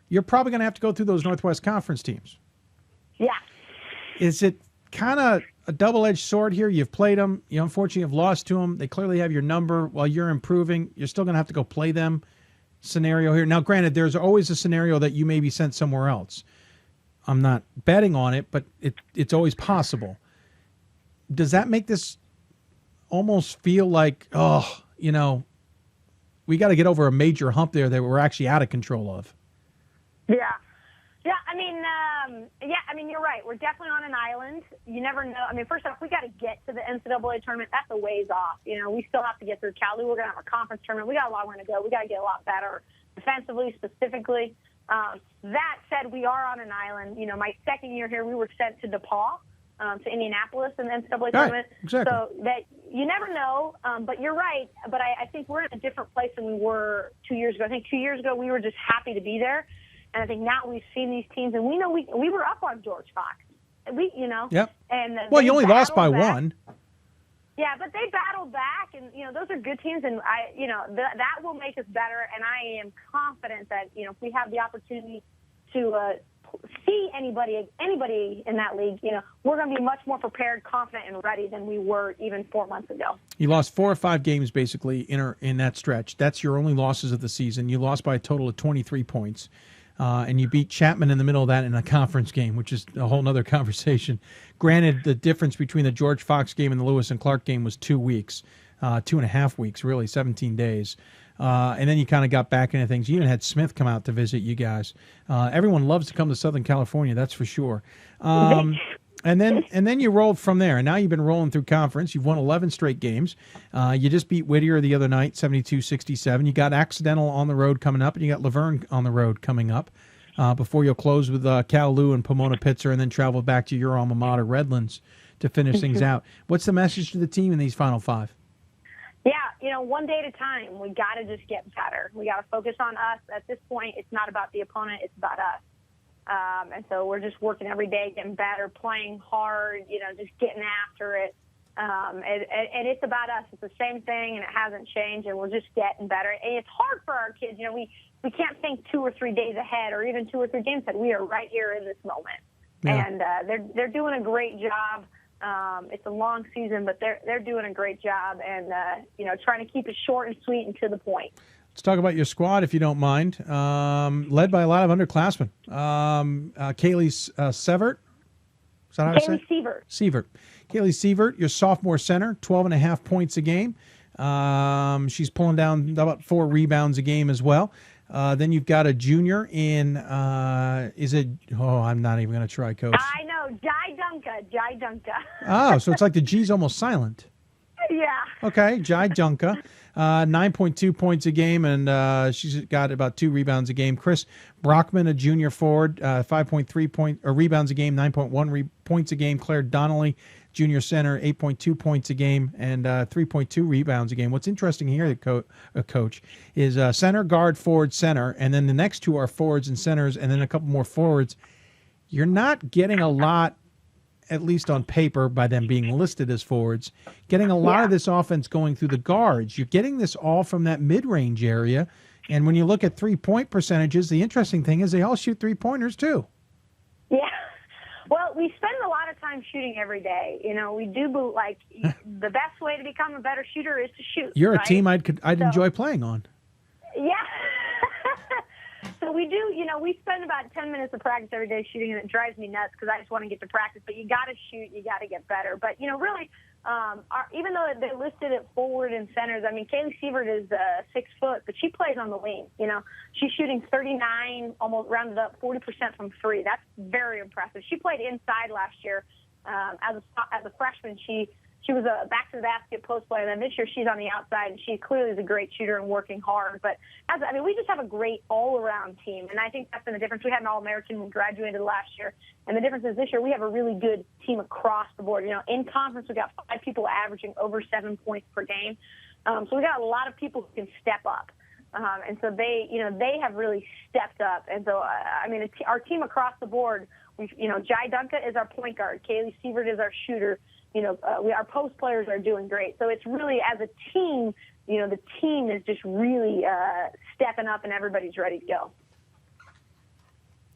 you're probably going to have to go through those Northwest Conference teams. Yeah. Is it kind of a double-edged sword here? You've played them. You unfortunately have lost to them. They clearly have your number. While you're improving, you're still going to have to go play them. Scenario here. Now, granted, there's always a scenario that you may be sent somewhere else. I'm not betting on it, but it's always possible. Does that make this almost feel like, we got to get over a major hump there that we're actually out of control of? Yeah. Yeah, I mean, you're right. We're definitely on an island. You never know. I mean, first off, we got to get to the NCAA tournament. That's a ways off. We still have to get through Cali. We're going to have a conference tournament. We got a long way to go. We got to get a lot better defensively, specifically. That said, we are on an island. My second year here, we were sent to DePaul, to Indianapolis in the NCAA tournament. Exactly. So that you never know, but you're right. But I think we're in a different place than we were 2 years ago. I think 2 years ago we were just happy to be there. And I think now we've seen these teams, and we know we were up on George Fox. Yep. And well, you only lost by back. one. Yeah, but they battled back, and those are good teams, and that will make us better. And I am confident that if we have the opportunity to see anybody in that league, we're going to be much more prepared, confident, and ready than we were even 4 months ago. You lost 4 or 5 games basically in that stretch. That's your only losses of the season. You lost by a total of 23 points. And you beat Chapman in the middle of that in a conference game, which is a whole nother conversation. Granted, the difference between the George Fox game and the Lewis and Clark game was 2 weeks, 2.5 weeks, really, 17 days. And then you kind of got back into things. You even had Smith come out to visit you guys. Everyone loves to come to Southern California, that's for sure. And then you rolled from there. And now you've been rolling through conference. You've won 11 straight games. You just beat Whittier the other night, 72-67. You got Accidental on the road coming up, and you got Laverne on the road coming up before you'll close with Kalamazoo and Pomona-Pitzer and then travel back to your alma mater, Redlands, to finish things out. What's the message to the team in these Final Five? Yeah, one day at a time. We got to just get better. We got to focus on us. At this point, it's not about the opponent. It's about us. And so we're just working every day, getting better, playing hard, just getting after it. And it's about us. It's the same thing, and it hasn't changed, and we're just getting better. And it's hard for our kids. We can't think 2 or 3 days ahead or even 2 or 3 games ahead. We are right here in this moment. Yeah. And they're doing a great job. It's a long season, but they're doing a great job and, trying to keep it short and sweet and to the point. Let's talk about your squad, if you don't mind. Led by a lot of underclassmen. Kaylee Sievert. Is that how I say it? Kaylee Sievert. Kaylee Sievert, your sophomore center, 12.5 points a game. She's pulling down about 4 rebounds a game as well. Then you've got a junior in, I'm not even going to try, Coach. I know, Jai Dunka. Oh, so it's like the G's almost silent. Yeah. Okay, Jai Dunka, 9.2 points a game, and she's got about 2 rebounds a game. Chris Brockman, a junior forward, 5.3 rebounds a game, 9.1 points a game. Claire Donnelly, junior center, 8.2 points a game and 3.2 rebounds a game. What's interesting here, Coach, is center, guard, forward, center, and then the next 2 are forwards and centers, and then a couple more forwards. You're not getting a lot, at least on paper, by them being listed as forwards, getting a lot of this offense going through the guards. You're getting this all from that mid-range area. And when you look at 3-point percentages, the interesting thing is they all shoot 3-pointers too. Yeah. Well, we spend a lot of time shooting every day. We do the best way to become a better shooter is to shoot. You're right? a team I'd enjoy playing on. Yeah. So we do, we spend about 10 minutes of practice every day shooting, and it drives me nuts because I just want to get to practice. But you got to shoot, you got to get better. But, really, even though they're listed at forward and centers, I mean, Kaylee Sievert is 6 foot, but she plays on the wing. She's shooting 39, almost rounded up 40% from 3. That's very impressive. She played inside last year as a freshman. She was a back-to-the-basket post player, and then this year she's on the outside, and she clearly is a great shooter and working hard. But, we just have a great all-around team, and I think that's been the difference. We had an All-American who graduated last year, and the difference is this year we have a really good team across the board. In conference, we got 5 people averaging over 7 points per game. So we got a lot of people who can step up. And so they have really stepped up. And so, our team across the board, Jai Dunka is our point guard. Kaylee Sievert is our shooter. Our post players are doing great. So it's really, as a team, the team is just really stepping up and everybody's ready to go.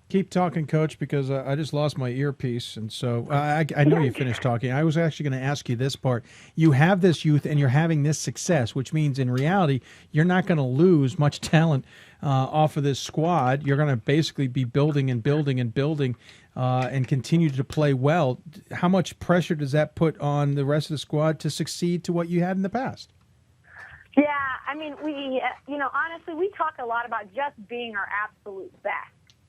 Keep talking, Coach, because I just lost my earpiece, and so I know you finished talking. I was actually going to ask you this part. You have this youth, and you're having this success, which means in reality you're not going to lose much talent off of this squad. You're going to basically be building and building and building and continue to play well. How much pressure does that put on the rest of the squad to succeed to what you had in the past? Yeah, I mean, we, honestly, we talk a lot about just being our absolute best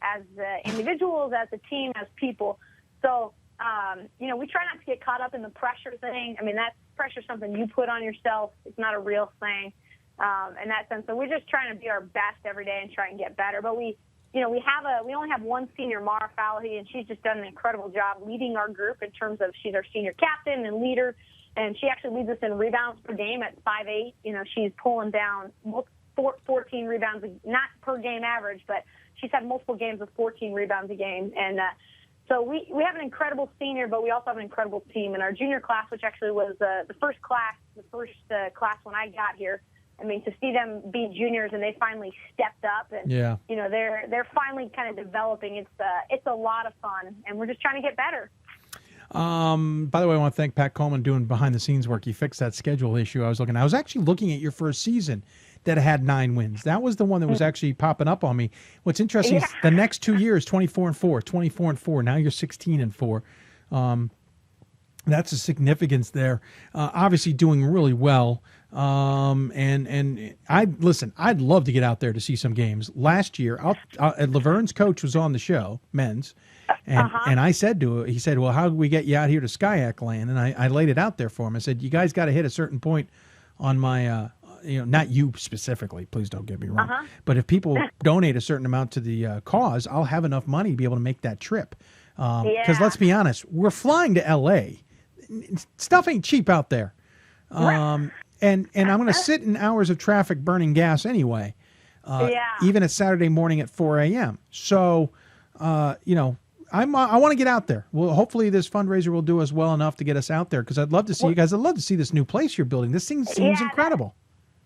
as individuals, as a team, as people. So, we try not to get caught up in the pressure thing. I mean, that pressure is something you put on yourself. It's not a real thing in that sense. So we're just trying to be our best every day and try and get better. But we only have one senior, Mara Fallahy, and she's just done an incredible job leading our group in terms of she's our senior captain and leader. And she actually leads us in rebounds per game at 5'8". She's pulling down 14 rebounds, not per game average, but she's had multiple games with 14 rebounds a game. And so we have an incredible senior, but we also have an incredible team. And our junior class, which actually was the first class when I got here, I mean, to see them be juniors and they finally stepped up and, they're finally kind of developing. It's a lot of fun, and we're just trying to get better. By the way, I want to thank Pat Coleman doing behind-the-scenes work. He fixed that schedule issue I was actually looking at your first season that had 9 wins. That was the one that was actually popping up on me. What's interesting is the next 2 years, 24-4, 24-4. Now you're 16-4. That's a significance there. Obviously doing really well. And I'd love to get out there to see some games. Last year, Laverne's coach was on the show, men's. And I said to him, he said, well, how do we get you out here to Skyac Land? And I laid it out there for him. I said, you guys got to hit a certain point on my, not you specifically, please don't get me wrong. But if people donate a certain amount to the cause, I'll have enough money to be able to make that trip. Because let's be honest, we're flying to L.A. Stuff ain't cheap out there. And I'm going to sit in hours of traffic burning gas anyway, even at Saturday morning at 4 a.m. So, I want to get out there. Well, hopefully this fundraiser will do us well enough to get us out there, because I'd love to see you guys. I'd love to see this new place you're building. This thing seems incredible.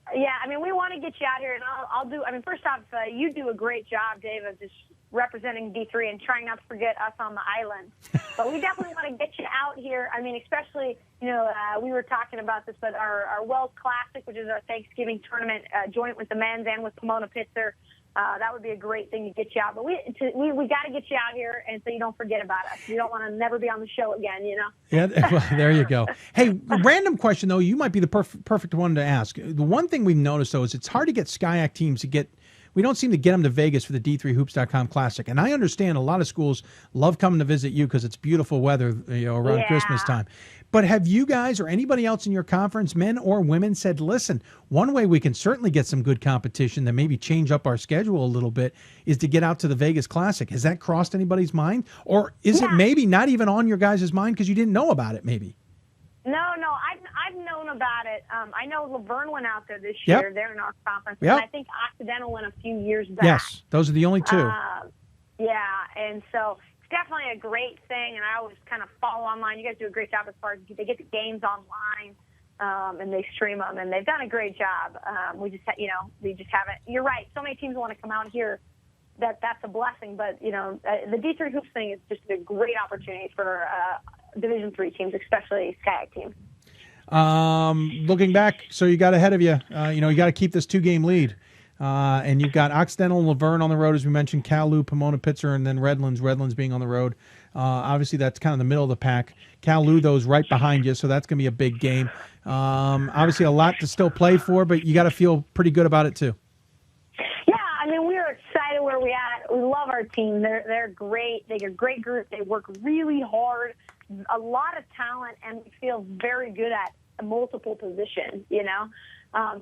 I mean, we want to get you out here, and I'll do. I mean, first off, you do a great job, Dave, of just representing D3 and trying not to forget us on the island. But we definitely want to get you out here. I mean, especially, we were talking about this, but our Wells Classic, which is our Thanksgiving tournament, joint with the men's and with Pomona Pitzer. That would be a great thing to get you out. But we got to get you out here, and so you don't forget about us. You don't want to never be on the show again, Yeah, well, there you go. Hey, random question, though. You might be the perfect one to ask. The one thing we've noticed, though, is it's hard to get Skyac teams to get – we don't seem to get them to Vegas for the D3Hoops.com Classic. And I understand a lot of schools love coming to visit you because it's beautiful weather around Christmas time. But have you guys or anybody else in your conference, men or women, said, listen, one way we can certainly get some good competition that maybe change up our schedule a little bit is to get out to the Vegas Classic? Has that crossed anybody's mind? Or is it maybe not even on your guys' mind because you didn't know about it maybe? No, I've known about it. I know Laverne went out there this year. They're in our conference. And I think Occidental went a few years back. Yes, those are the only two. And so it's definitely a great thing, and I always kind of follow online. You guys do a great job as far as they get the games online, and they stream them, and they've done a great job. We just haven't. You're right. So many teams want to come out here. That's a blessing, but the D3 Hoops thing is just a great opportunity for Division III teams, especially Skyac teams. Looking back, so you got ahead of you. You got to keep this 2-game lead. And you've got Occidental and Laverne on the road, as we mentioned, Cal-Lu, Pomona Pitzer, and then Redlands being on the road. Obviously, that's kind of the middle of the pack. Cal-Lu, though, is right behind you, so that's going to be a big game. Obviously, a lot to still play for, but you got to feel pretty good about it, too. Yeah, I mean, we're excited where we're at. We love our team. They're great. They're a great group. They work really hard, a lot of talent, and we feel very good at multiple positions,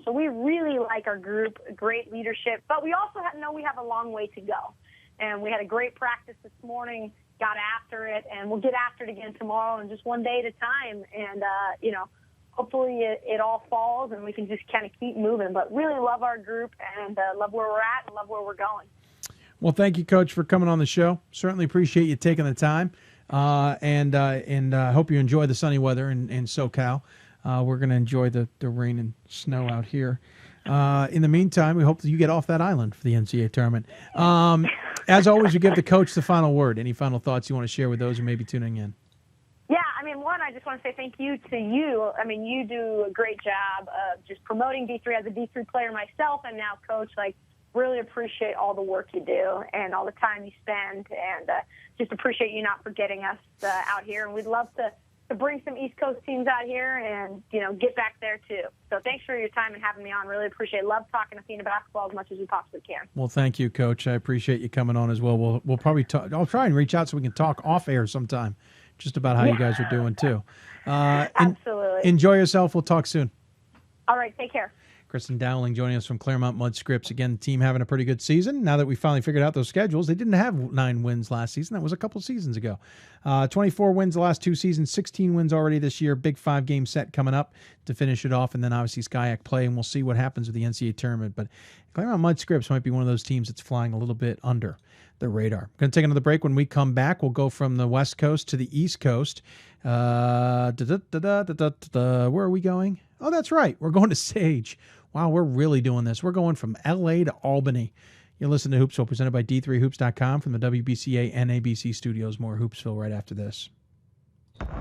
So we really like our group, great leadership, but we also know we have a long way to go. And we had a great practice this morning, got after it, and we'll get after it again tomorrow, and just one day at a time. And, hopefully it all falls and we can just kind of keep moving. But really love our group and love where we're at and love where we're going. Well, thank you, Coach, for coming on the show. Certainly appreciate you taking the time. And hope you enjoy the sunny weather in SoCal. We're going to enjoy the rain and snow out here. In the meantime, we hope that you get off that island for the NCAA tournament. as always, we give the coach the final word. Any final thoughts you want to share with those who may be tuning in? Yeah, I mean, one, I just want to say thank you to you. I mean, you do a great job of just promoting D3 as a D3 player myself and now coach. Like, really appreciate all the work you do and all the time you spend, and just appreciate you not forgetting us out here. And we'd love to bring some East Coast teams out here and, get back there too. So thanks for your time and having me on. Really appreciate it. Love talking Athena basketball as much as we possibly can. Well, thank you, Coach. I appreciate you coming on as well. We'll probably talk. I'll try and reach out so we can talk off air sometime, just about how you guys are doing too. Absolutely. Enjoy yourself. We'll talk soon. All right. Take care. Kristen Dowling joining us from Claremont Mud Scripts. Again, the team having a pretty good season. Now that we finally figured out those schedules, they didn't have 9 wins last season. That was a couple seasons ago. 24 wins the last 2 seasons, 16 wins already this year. Big 5-game set coming up to finish it off, and then obviously SCIAC play, and we'll see what happens with the NCAA tournament. But Claremont Mud Scripts might be one of those teams that's flying a little bit under the radar. Going to take another break. When we come back, we'll go from the West Coast to the East Coast. Where are we going? Oh, that's right. We're going to Sage. Wow, we're really doing this. We're going from L.A. to Albany. You're listening to Hoopsville, presented by D3Hoops.com from the WBCA NABC Studios. More Hoopsville right after this.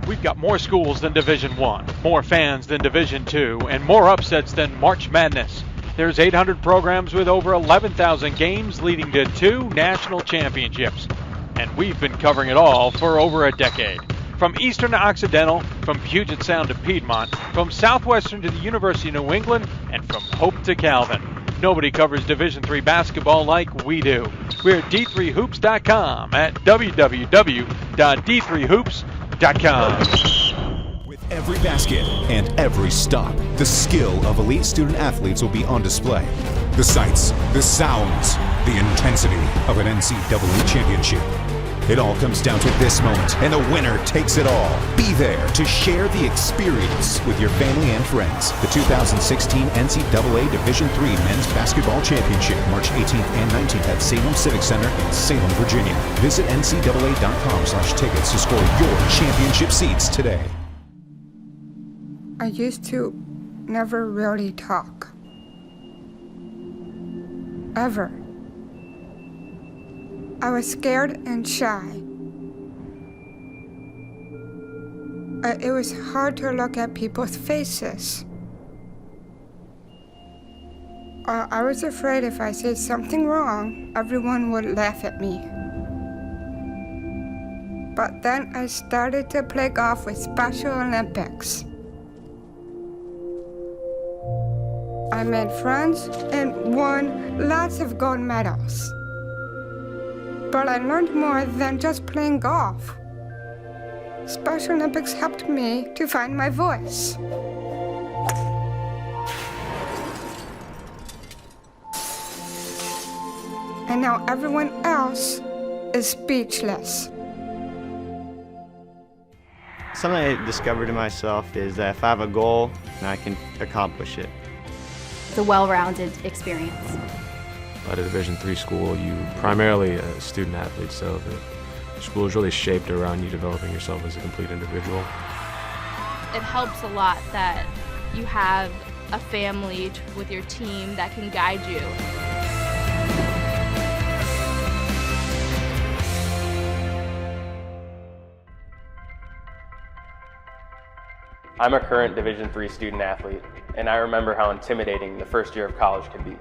We've got more schools than Division I, more fans than Division II, and more upsets than March Madness. There's 800 programs with over 11,000 games leading to 2 national championships. And we've been covering it all for over a decade. From Eastern to Occidental, from Puget Sound to Piedmont, from Southwestern to the University of New England, and from Hope to Calvin. Nobody covers Division III basketball like we do. We're at D3Hoops.com at www.d3hoops.com. With every basket and every stop, the skill of elite student athletes will be on display. The sights, the sounds, the intensity of an NCAA championship. It all comes down to this moment, and the winner takes it all. Be there to share the experience with your family and friends. The 2016 NCAA Division III Men's Basketball Championship, March 18th and 19th at Salem Civic Center in Salem, Virginia. Visit ncaa.com/tickets to score your championship seats today. I used to never really talk. Ever. I was scared and shy. It was hard to look at people's faces. I was afraid if I said something wrong, everyone would laugh at me. But then I started to play golf with Special Olympics. I made friends and won lots of gold medals. But I learned more than just playing golf. Special Olympics helped me to find my voice. And now everyone else is speechless. Something I discovered in myself is that if I have a goal, then I can accomplish it. It's a well-rounded experience. At a Division III school, you primarily a student athlete, so the school is really shaped around you developing yourself as a complete individual. It helps a lot that you have a family with your team that can guide you. I'm a current Division III student athlete, and I remember how intimidating the first year of college can be.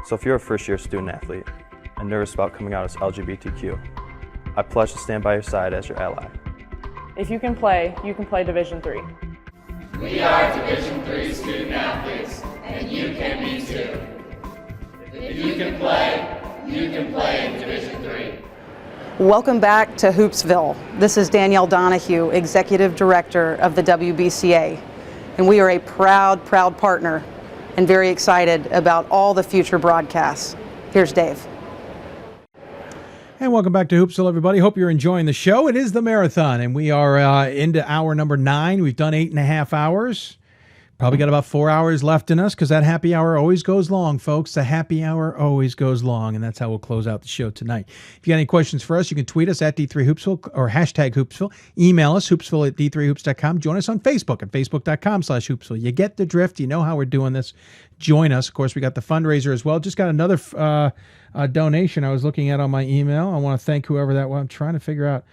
So if you're a first-year student athlete and nervous about coming out as LGBTQ, I pledge to stand by your side as your ally. If you can play Division III. We are Division III student athletes, and you can be too. If you can play in Division III. Welcome back to Hoopsville. This is Danielle Donahue, Executive Director of the WBCA, and we are a proud partner and very excited about all the future broadcasts. Here's Dave. And welcome back to Hoopsville, everybody. Hope you're enjoying the show. It is the marathon, and we are into hour number 9. We've done 8.5 hours. Probably got about 4 hours left in us because that happy hour always goes long, folks. The happy hour always goes long, and that's how we'll close out the show tonight. If you got any questions for us, you can tweet us at D3Hoopsville or hashtag Hoopsville. Email us, hoopsville at d3hoops.com. Join us on Facebook at facebook.com/Hoopsville. You get the drift. You know how we're doing this. Join us. Of course, we got the fundraiser as well. Just got another donation I was looking at on my email. I want to thank whoever that was. I'm trying to figure out.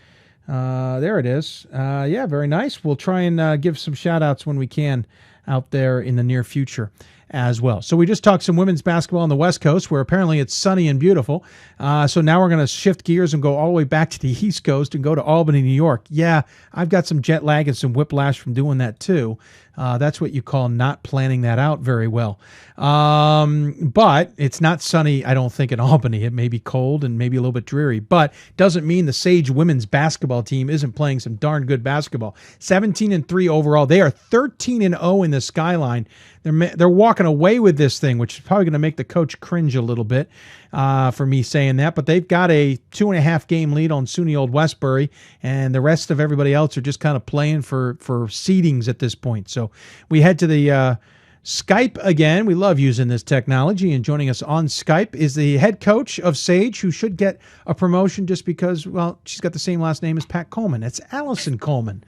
There it is. Yeah, very nice. We'll try and give some shout-outs when we can out there in the near future as well. So we just talked some women's basketball on the West Coast where apparently it's sunny and beautiful. So now we're going to shift gears and go all the way back to the East Coast and go to Albany, New York. Yeah, I've got some jet lag and some whiplash from doing that too. That's what you call not planning that out very well. But it's not sunny, I don't think, in Albany. It may be cold and maybe a little bit dreary, but doesn't mean the Sage women's basketball team isn't playing some darn good basketball. 17-3 overall. They are 13-0 in the Skyline. They're walking away with this thing, which is probably going to make the coach cringe a little bit for me saying that. But they've got a 2.5 game lead on SUNY Old Westbury, and the rest of everybody else are just kind of playing for seedings at this point. So we head to the Skype again. We love using this technology, and joining us on Skype is the head coach of Sage, who should get a promotion just because, well, she's got the same last name as Pat Coleman. It's Allison Coleman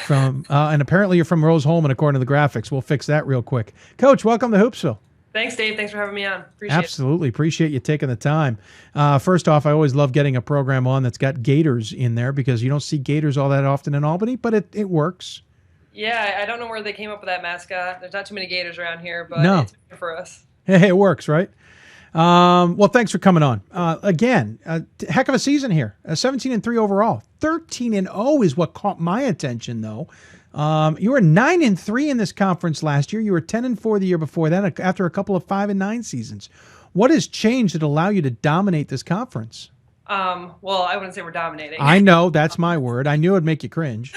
from, and apparently you're from Rose Holman, according to the graphics. We'll fix that real quick. Coach, welcome to Hoopsville. Thanks, Dave. Thanks for having me on. Appreciate Absolutely. Appreciate you taking the time. First off, I always love getting a program on that's got Gators in there because you don't see Gators all that often in Albany, but it works. Yeah, I don't know where they came up with that mascot. There's not too many Gators around here, but it's good for us. Hey, it works, right? Well, thanks for coming on. Again, heck of a season here. 17-3 overall. 13-0 is what caught my attention, though. You were 9-3 in this conference last year. You were 10-4 the year before that, after a couple of 5-9 seasons. What has changed that allow you to dominate this conference? Well, I wouldn't say we're dominating. I know, that's my word. I knew it'd make you cringe.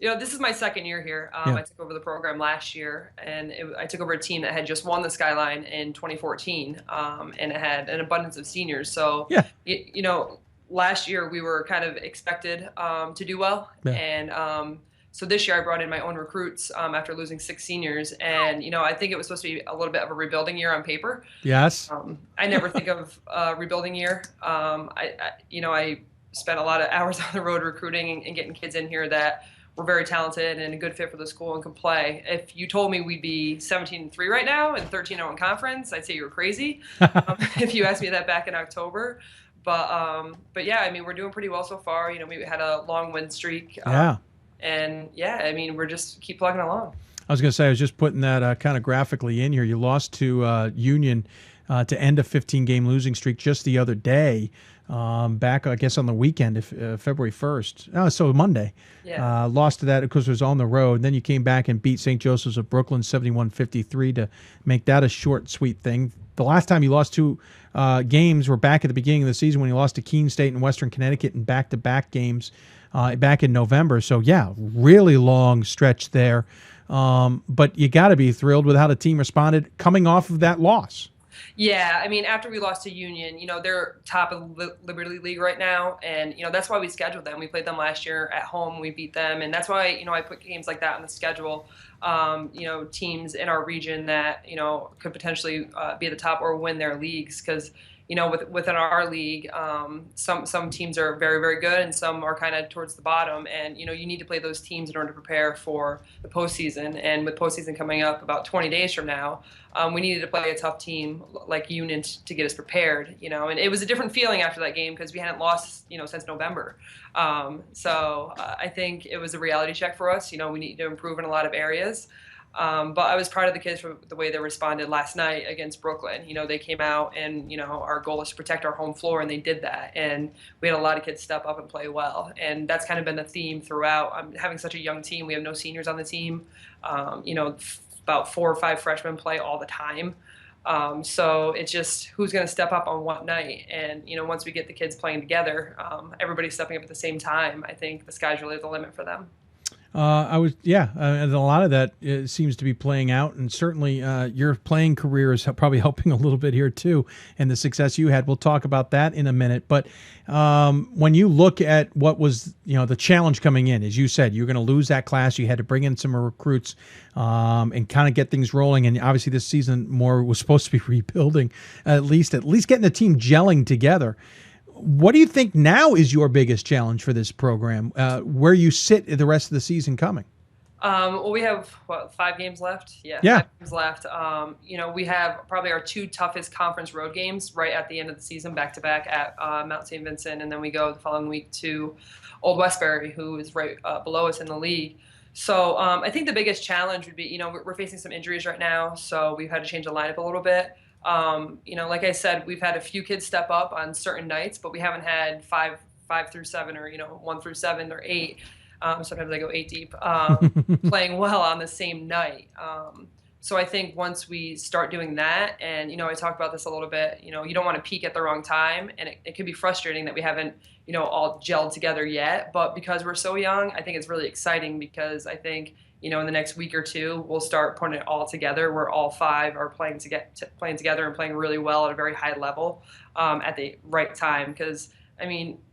This is my second year here. I took over the program last year, and I took over a team that had just won the Skyline in 2014, and it had an abundance of seniors. So, last year we were kind of expected to do well, and so this year I brought in my own recruits after losing 6 seniors, and I think it was supposed to be a little bit of a rebuilding year on paper. Yes. I never think of a rebuilding year. I spent a lot of hours on the road recruiting and getting kids in here that were very talented and a good fit for the school and could play. If you told me we'd be 17-3 right now and 13-0 in conference, I'd say you were crazy. If you asked me that back in October. But yeah, I mean, we're doing pretty well so far. We had a long win streak. And yeah, I mean, we're just keep plugging along. I was going to say, I was just putting that kind of graphically in here. You lost to Union to end a 15-game losing streak just the other day. Back, I guess, on the weekend, February 1st. Oh, so Monday. Yeah. Lost to that because it was on the road. Then you came back and beat St. Joseph's of Brooklyn 71-53 to make that a short, sweet thing. The last time you lost 2 games were back at the beginning of the season when you lost to Keene State and Western Connecticut in back-to-back games back in November. So, yeah, really long stretch there. But you got to be thrilled with how the team responded coming off of that loss. Yeah, I mean, after we lost to Union, they're top of the Liberty League right now, and that's why we scheduled them. We played them last year at home, we beat them, and that's why I put games like that on the schedule. Teams in our region that could potentially be at the top or win their leagues, because within our league, some teams are very, very good and some are kind of towards the bottom. And, you need to play those teams in order to prepare for the postseason. And with postseason coming up about 20 days from now, we needed to play a tough team like Union to get us prepared, and it was a different feeling after that game because we hadn't lost, since November. So I think it was a reality check for us. We need to improve in a lot of areas. But I was proud of the kids for the way they responded last night against Brooklyn. They came out and, our goal is to protect our home floor, and they did that. And we had a lot of kids step up and play well. And that's kind of been the theme throughout. Having such a young team, we have no seniors on the team. About 4 or 5 freshmen play all the time. So it's just who's going to step up on what night. And, once we get the kids playing together, everybody's stepping up at the same time. I think the sky's really the limit for them. And a lot of that seems to be playing out, and certainly your playing career is probably helping a little bit here too, and the success you had. We'll talk about that in a minute. But when you look at what was, the challenge coming in, as you said, you're going to lose that class. You had to bring in some recruits and kind of get things rolling. And obviously, this season more was supposed to be rebuilding, at least getting the team gelling together. What do you think now is your biggest challenge for this program, where you sit the rest of the season coming? Well, we have, 5 games left? Yeah. 5 games left. We have probably our 2 toughest conference road games right at the end of the season, back-to-back at Mount St. Vincent, and then we go the following week to Old Westbury, who is right below us in the league. So I think the biggest challenge would be, we're facing some injuries right now, so we've had to change the lineup a little bit. Like I said, we've had a few kids step up on certain nights, but we haven't had 5 through 7 or 1 through 7 or 8. Sometimes I go 8 deep, playing well on the same night. So I think once we start doing that, and I talked about this a little bit, you don't want to peak at the wrong time, and it can be frustrating that we haven't all gelled together yet. But because we're so young, I think it's really exciting, because I think in the next week or 2, we'll start putting it all together, where all 5 are playing together and playing really well at a very high level at the right time. Because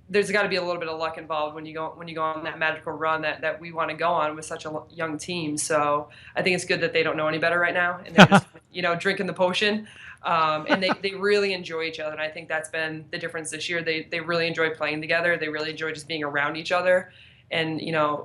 there's got to be a little bit of luck involved when you go on that magical run that we want to go on with such a young team. So I think it's good that they don't know any better right now, and they're just drinking the potion. And they really enjoy each other, and I think that's been the difference this year. They really enjoy playing together. They really enjoy just being around each other. And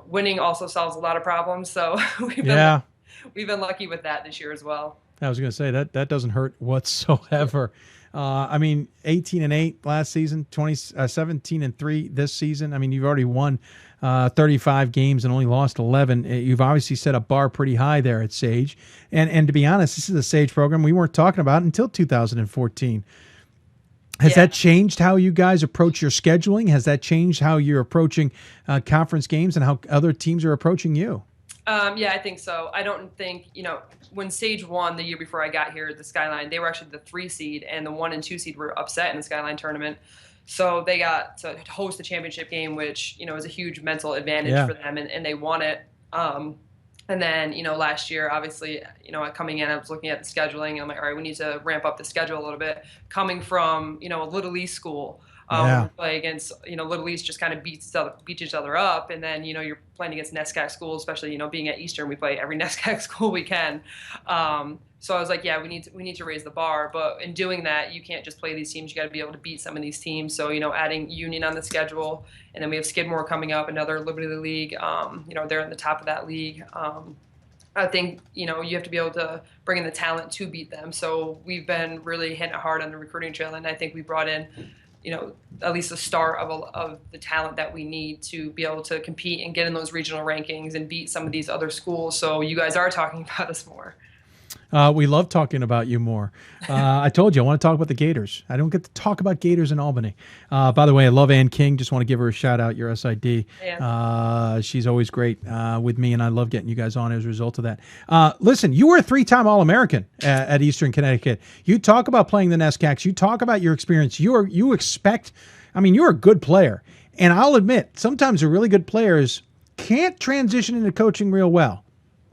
winning also solves a lot of problems. So we've been lucky with that this year as well. I was going to say that doesn't hurt whatsoever. 18-8 last season, 17-3 this season. You've already won 35 games and only lost 11. You've obviously set a bar pretty high there at Sage. And to be honest, this is a Sage program we weren't talking about until 2014. Has that changed how you guys approach your scheduling? Has that changed how you're approaching conference games and how other teams are approaching you? Yeah, I think so. I don't think, when Sage won the year before I got here at the Skyline, they were actually the 3 seed, and the 1 and 2 seed were upset in the Skyline tournament. So they got to host the championship game, which, was a huge mental advantage for them, and they won it. And then, last year, obviously, coming in, I was looking at the scheduling, and I'm like, all right, we need to ramp up the schedule a little bit. Coming from, a Little East school, we play against, Little East just kind of beat each other up. And then, you're playing against NESCAC schools, especially, being at Eastern, we play every NESCAC school we can. So I was like, yeah, we need to raise the bar. But in doing that, you can't just play these teams. You got to be able to beat some of these teams. So, adding Union on the schedule, and then we have Skidmore coming up, another Liberty League. They're in the top of that league. I think, you have to be able to bring in the talent to beat them. So we've been really hitting it hard on the recruiting trail, and I think we brought in, at least a start of the talent that we need to be able to compete and get in those regional rankings and beat some of these other schools. So you guys are talking about us more. We love talking about you more. I told you I want to talk about the Gators. I don't get to talk about Gators in Albany. By the way, I love Ann King. Just want to give her a shout out, your SID. She's always great with me, and I love getting you guys on as a result of that. Listen, you were a 3-time All-American at Eastern Connecticut. You talk about playing the NESCACs. You talk about your experience. You're a good player. And I'll admit, sometimes the really good players can't transition into coaching real well.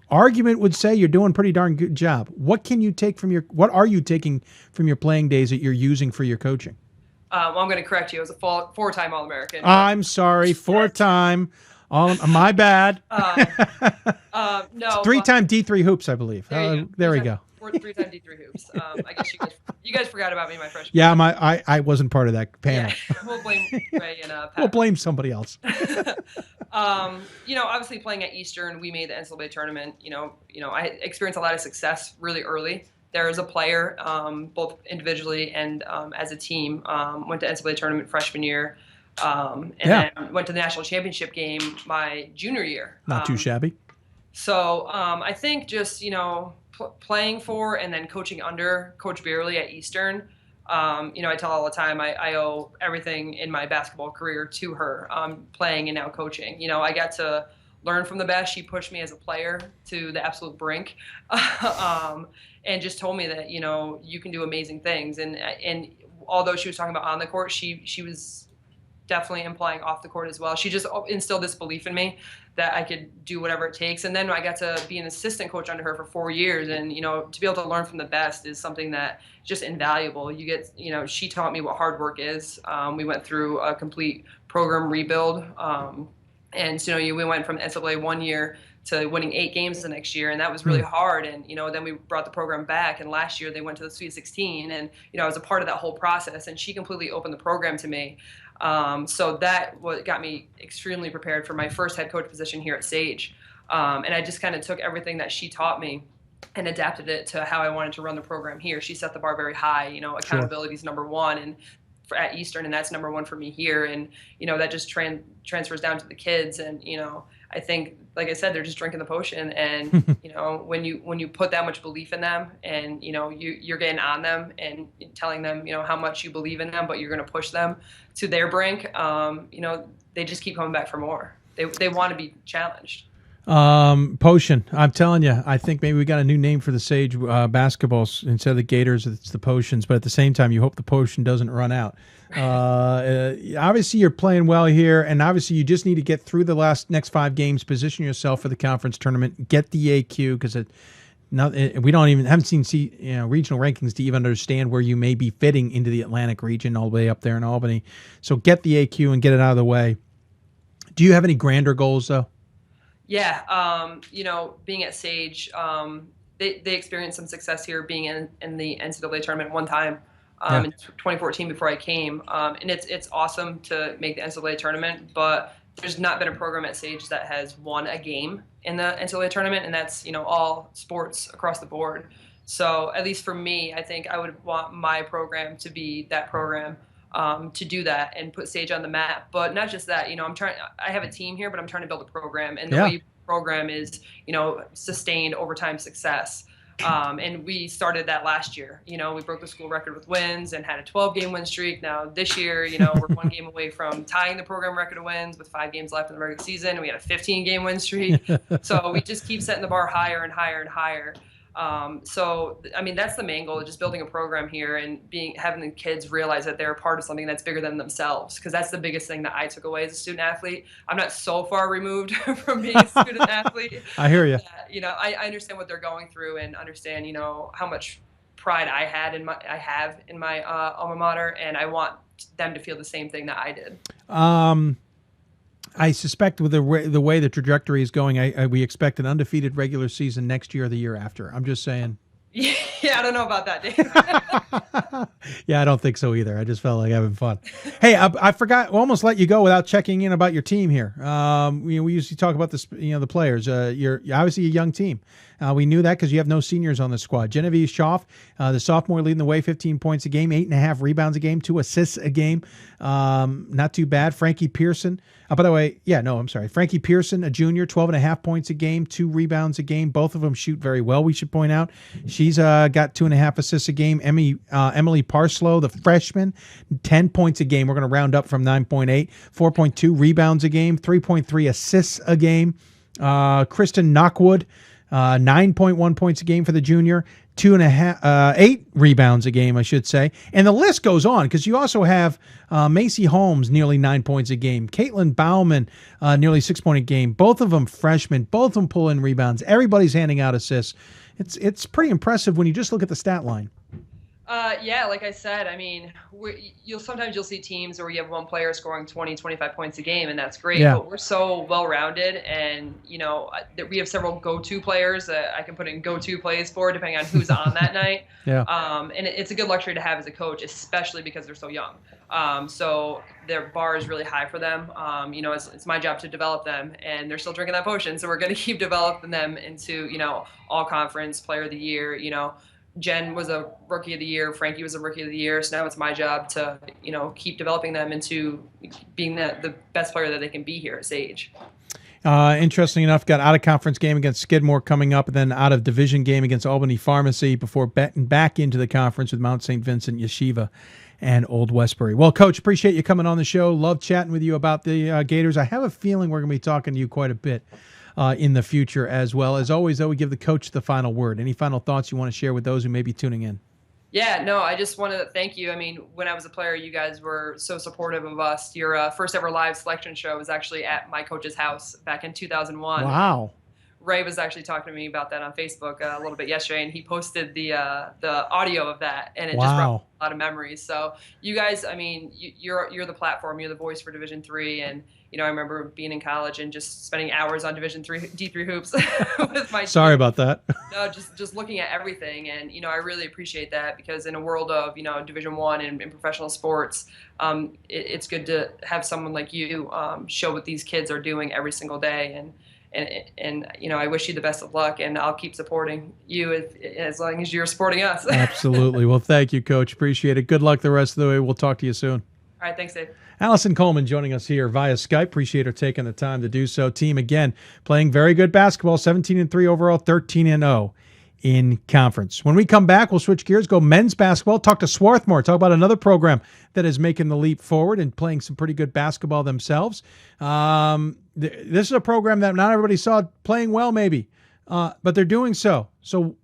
Argument would say you're doing a pretty darn good job. What are you taking from your playing days that you're using for your coaching? Well, I'm going to correct you. I was a 4-time All-American. I'm sorry, 4-time. My bad. No. 3-time D3 hoops, I believe. There we go. 3-time D3 hoops. I guess you guys forgot about me my freshman year. Yeah, I wasn't part of that panel. Yeah, we'll blame Ray and Pat. We'll blame somebody else. Obviously playing at Eastern, we made the NCAA tournament. I experienced a lot of success really early. There as a player, both individually and as a team. Went to NCAA tournament freshman year, and then went to the national championship game my junior year. Not too shabby. So I think just playing for and then coaching under Coach Beerley at Eastern. I tell all the time I owe everything in my basketball career to her, playing and now coaching. I got to learn from the best. She pushed me as a player to the absolute brink, and just told me that you can do amazing things. And although she was talking about on the court, she was definitely implying off the court as well. She just instilled this belief in me that I could do whatever it takes. And then I got to be an assistant coach under her for 4 years. And, to be able to learn from the best is something that is just invaluable. You get, she taught me what hard work is. We went through a complete program rebuild. And so, we went from NCAA 1 year to winning 8 games the next year, and that was really hard. And then we brought the program back, and last year they went to the Sweet 16, and I was a part of that whole process, and she completely opened the program to me. So that got me extremely prepared for my first head coach position here at Sage. And I just kind of took everything that she taught me and adapted it to how I wanted to run the program here. She set the bar very high. Accountability is number one, and at Eastern, and that's number one for me here. And that just transfers down to the kids. And I think, like I said, they're just drinking the potion. And when you put that much belief in them, and you're getting on them and telling them how much you believe in them, but you're going to push them to their brink, they just keep coming back for more. They want to be challenged. Potion. I'm telling you, I think maybe we got a new name for the Sage basketballs. Instead of the Gators, it's the Potions. But at the same time, you hope the potion doesn't run out. Obviously, you're playing well here, and obviously, you just need to get through the next 5 games, position yourself for the conference tournament, get the AQ, because we haven't seen regional rankings to even understand where you may be fitting into the Atlantic region, all the way up there in Albany. So get the AQ and get it out of the way. Do you have any grander goals, though? Yeah, being at Sage, they experienced some success here being in the NCAA tournament one time in 2014 before I came. And it's awesome to make the NCAA tournament, but there's not been a program at Sage that has won a game in the NCAA tournament, and that's, all sports across the board. So at least for me, I think I would want my program to be that program. To do that and put Sage on the map. But not just that, I have a team here, but I'm trying to build a program. And the way you build a program is, sustained overtime success. And we started that last year. We broke the school record with wins and had a 12-game win streak. Now this year, we're 1 game away from tying the program record of wins with 5 games left in the regular season. And we had a 15-game win streak. So we just keep setting the bar higher and higher and higher. That's the main goal, just building a program here and having the kids realize that they're a part of something that's bigger than themselves. Because that's the biggest thing that I took away as a student athlete. I'm not so far removed from being a student athlete. I hear you. I understand what they're going through and understand, how much pride I have in my alma mater, and I want them to feel the same thing that I did. I suspect with the way the trajectory is going, we expect an undefeated regular season next year or the year after. I'm just saying. Yeah, I don't know about that, Dave. Yeah, I don't think so either. I just felt like having fun. Hey, I forgot. We almost let you go without checking in about your team here. We usually talk about this, the players. You're obviously a young team. We knew that because you have no seniors on the squad. Genevieve Schaaf, the sophomore, leading the way, 15 points a game, 8.5 rebounds a game, 2 assists a game. Not too bad. Frankie Pearson. By the way, I'm sorry. Frankie Pearson, a junior, 12.5 points a game, 2 rebounds a game. Both of them shoot very well, we should point out. She's got 2.5 assists a game. Emily Parslow, the freshman, 10 points a game. We're going to round up from 9.8. 4.2 rebounds a game, 3.3 assists a game. Kristen Knockwood, 9.1 points a game for the junior, 8 rebounds a game, I should say. And the list goes on because you also have Macy Holmes, nearly 9 points a game. Caitlin Bauman, nearly 6 point a game. Both of them freshmen. Both of them pull in rebounds. Everybody's handing out assists. It's pretty impressive when you just look at the stat line. Like I said, sometimes you'll see teams where you have one player scoring 20, 25 points a game, and that's great. Yeah. But we're so well-rounded, and we have several go-to players that I can put in go-to plays for, depending on who's on that night. Yeah. And it's a good luxury to have as a coach, especially because they're so young. So their bar is really high for them. It's my job to develop them, and they're still drinking that potion. So we're going to keep developing them into, all conference player of the year. Jen was a rookie of the year. Frankie was a rookie of the year. So now it's my job to, keep developing them into being the best player that they can be here at Sage. Interesting enough, got out of conference game against Skidmore coming up, and then out of division game against Albany Pharmacy before betting back into the conference with Mount St. Vincent Yeshiva and Old Westbury. Well, Coach, appreciate you coming on the show. Love chatting with you about the Gators. I have a feeling we're going to be talking to you quite a bit in the future as well. As always, though, we give the coach the final word. Any final thoughts you want to share with those who may be tuning in? Yeah, no, I just wanted to thank you. I mean, when I was a player, you guys were so supportive of us. Your first ever live selection show was actually at my coach's house back in 2001. Wow. Ray was actually talking to me about that on Facebook a little bit yesterday, and he posted the audio of that, and it just brought a lot of memories. So you guys, I mean, you're the platform, you're the voice for Division III, and I remember being in college and just spending hours on Division III D3 hoops with my Sorry team. about that. No, just looking at everything, and I really appreciate that, because in a world of Division I and professional sports, it's good to have someone like you show what these kids are doing every single day, and I wish you the best of luck, and I'll keep supporting you as long as you're supporting us. Absolutely. Well, thank you, Coach. Appreciate it. Good luck the rest of the way. We'll talk to you soon. All right. Thanks, Dave. Allison Coleman joining us here via Skype. Appreciate her taking the time to do so. Team, again, playing very good basketball, 17-3 overall, 13-0 in conference. When we come back, we'll switch gears, go men's basketball, talk to Swarthmore, talk about another program that is making the leap forward and playing some pretty good basketball themselves. This is a program that not everybody saw playing well, maybe, but they're doing so. So,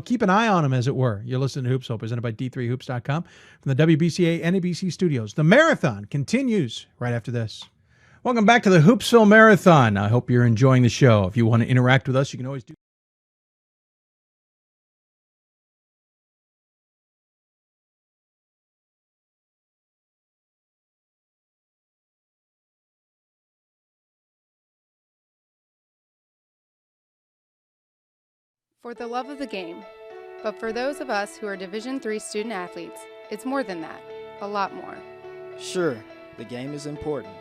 keep an eye on them, as it were. You're listening to Hoopsville, presented by D3Hoops.com from the WBCA NABC Studios. The marathon continues right after this. Welcome back to the Hoopsville Marathon. I hope you're enjoying the show. If you want to interact with us, you can always do. For the love of the game. But for those of us who are Division III student athletes, it's more than that, a lot more. Sure, the game is important,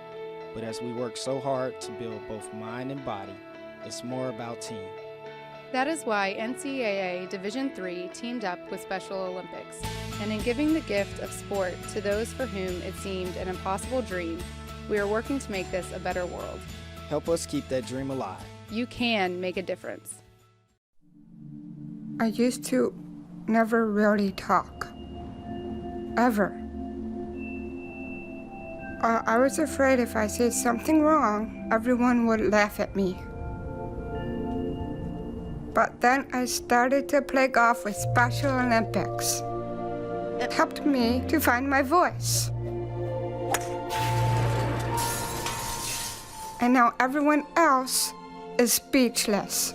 but as we work so hard to build both mind and body, it's more about team. That is why NCAA Division III teamed up with Special Olympics, and in giving the gift of sport to those for whom it seemed an impossible dream, we are working to make this a better world. Help us keep that dream alive. You can make a difference. I used to never really talk. Ever. I was afraid if I said something wrong, everyone would laugh at me. But then I started to play golf with Special Olympics. It helped me to find my voice. And now everyone else is speechless.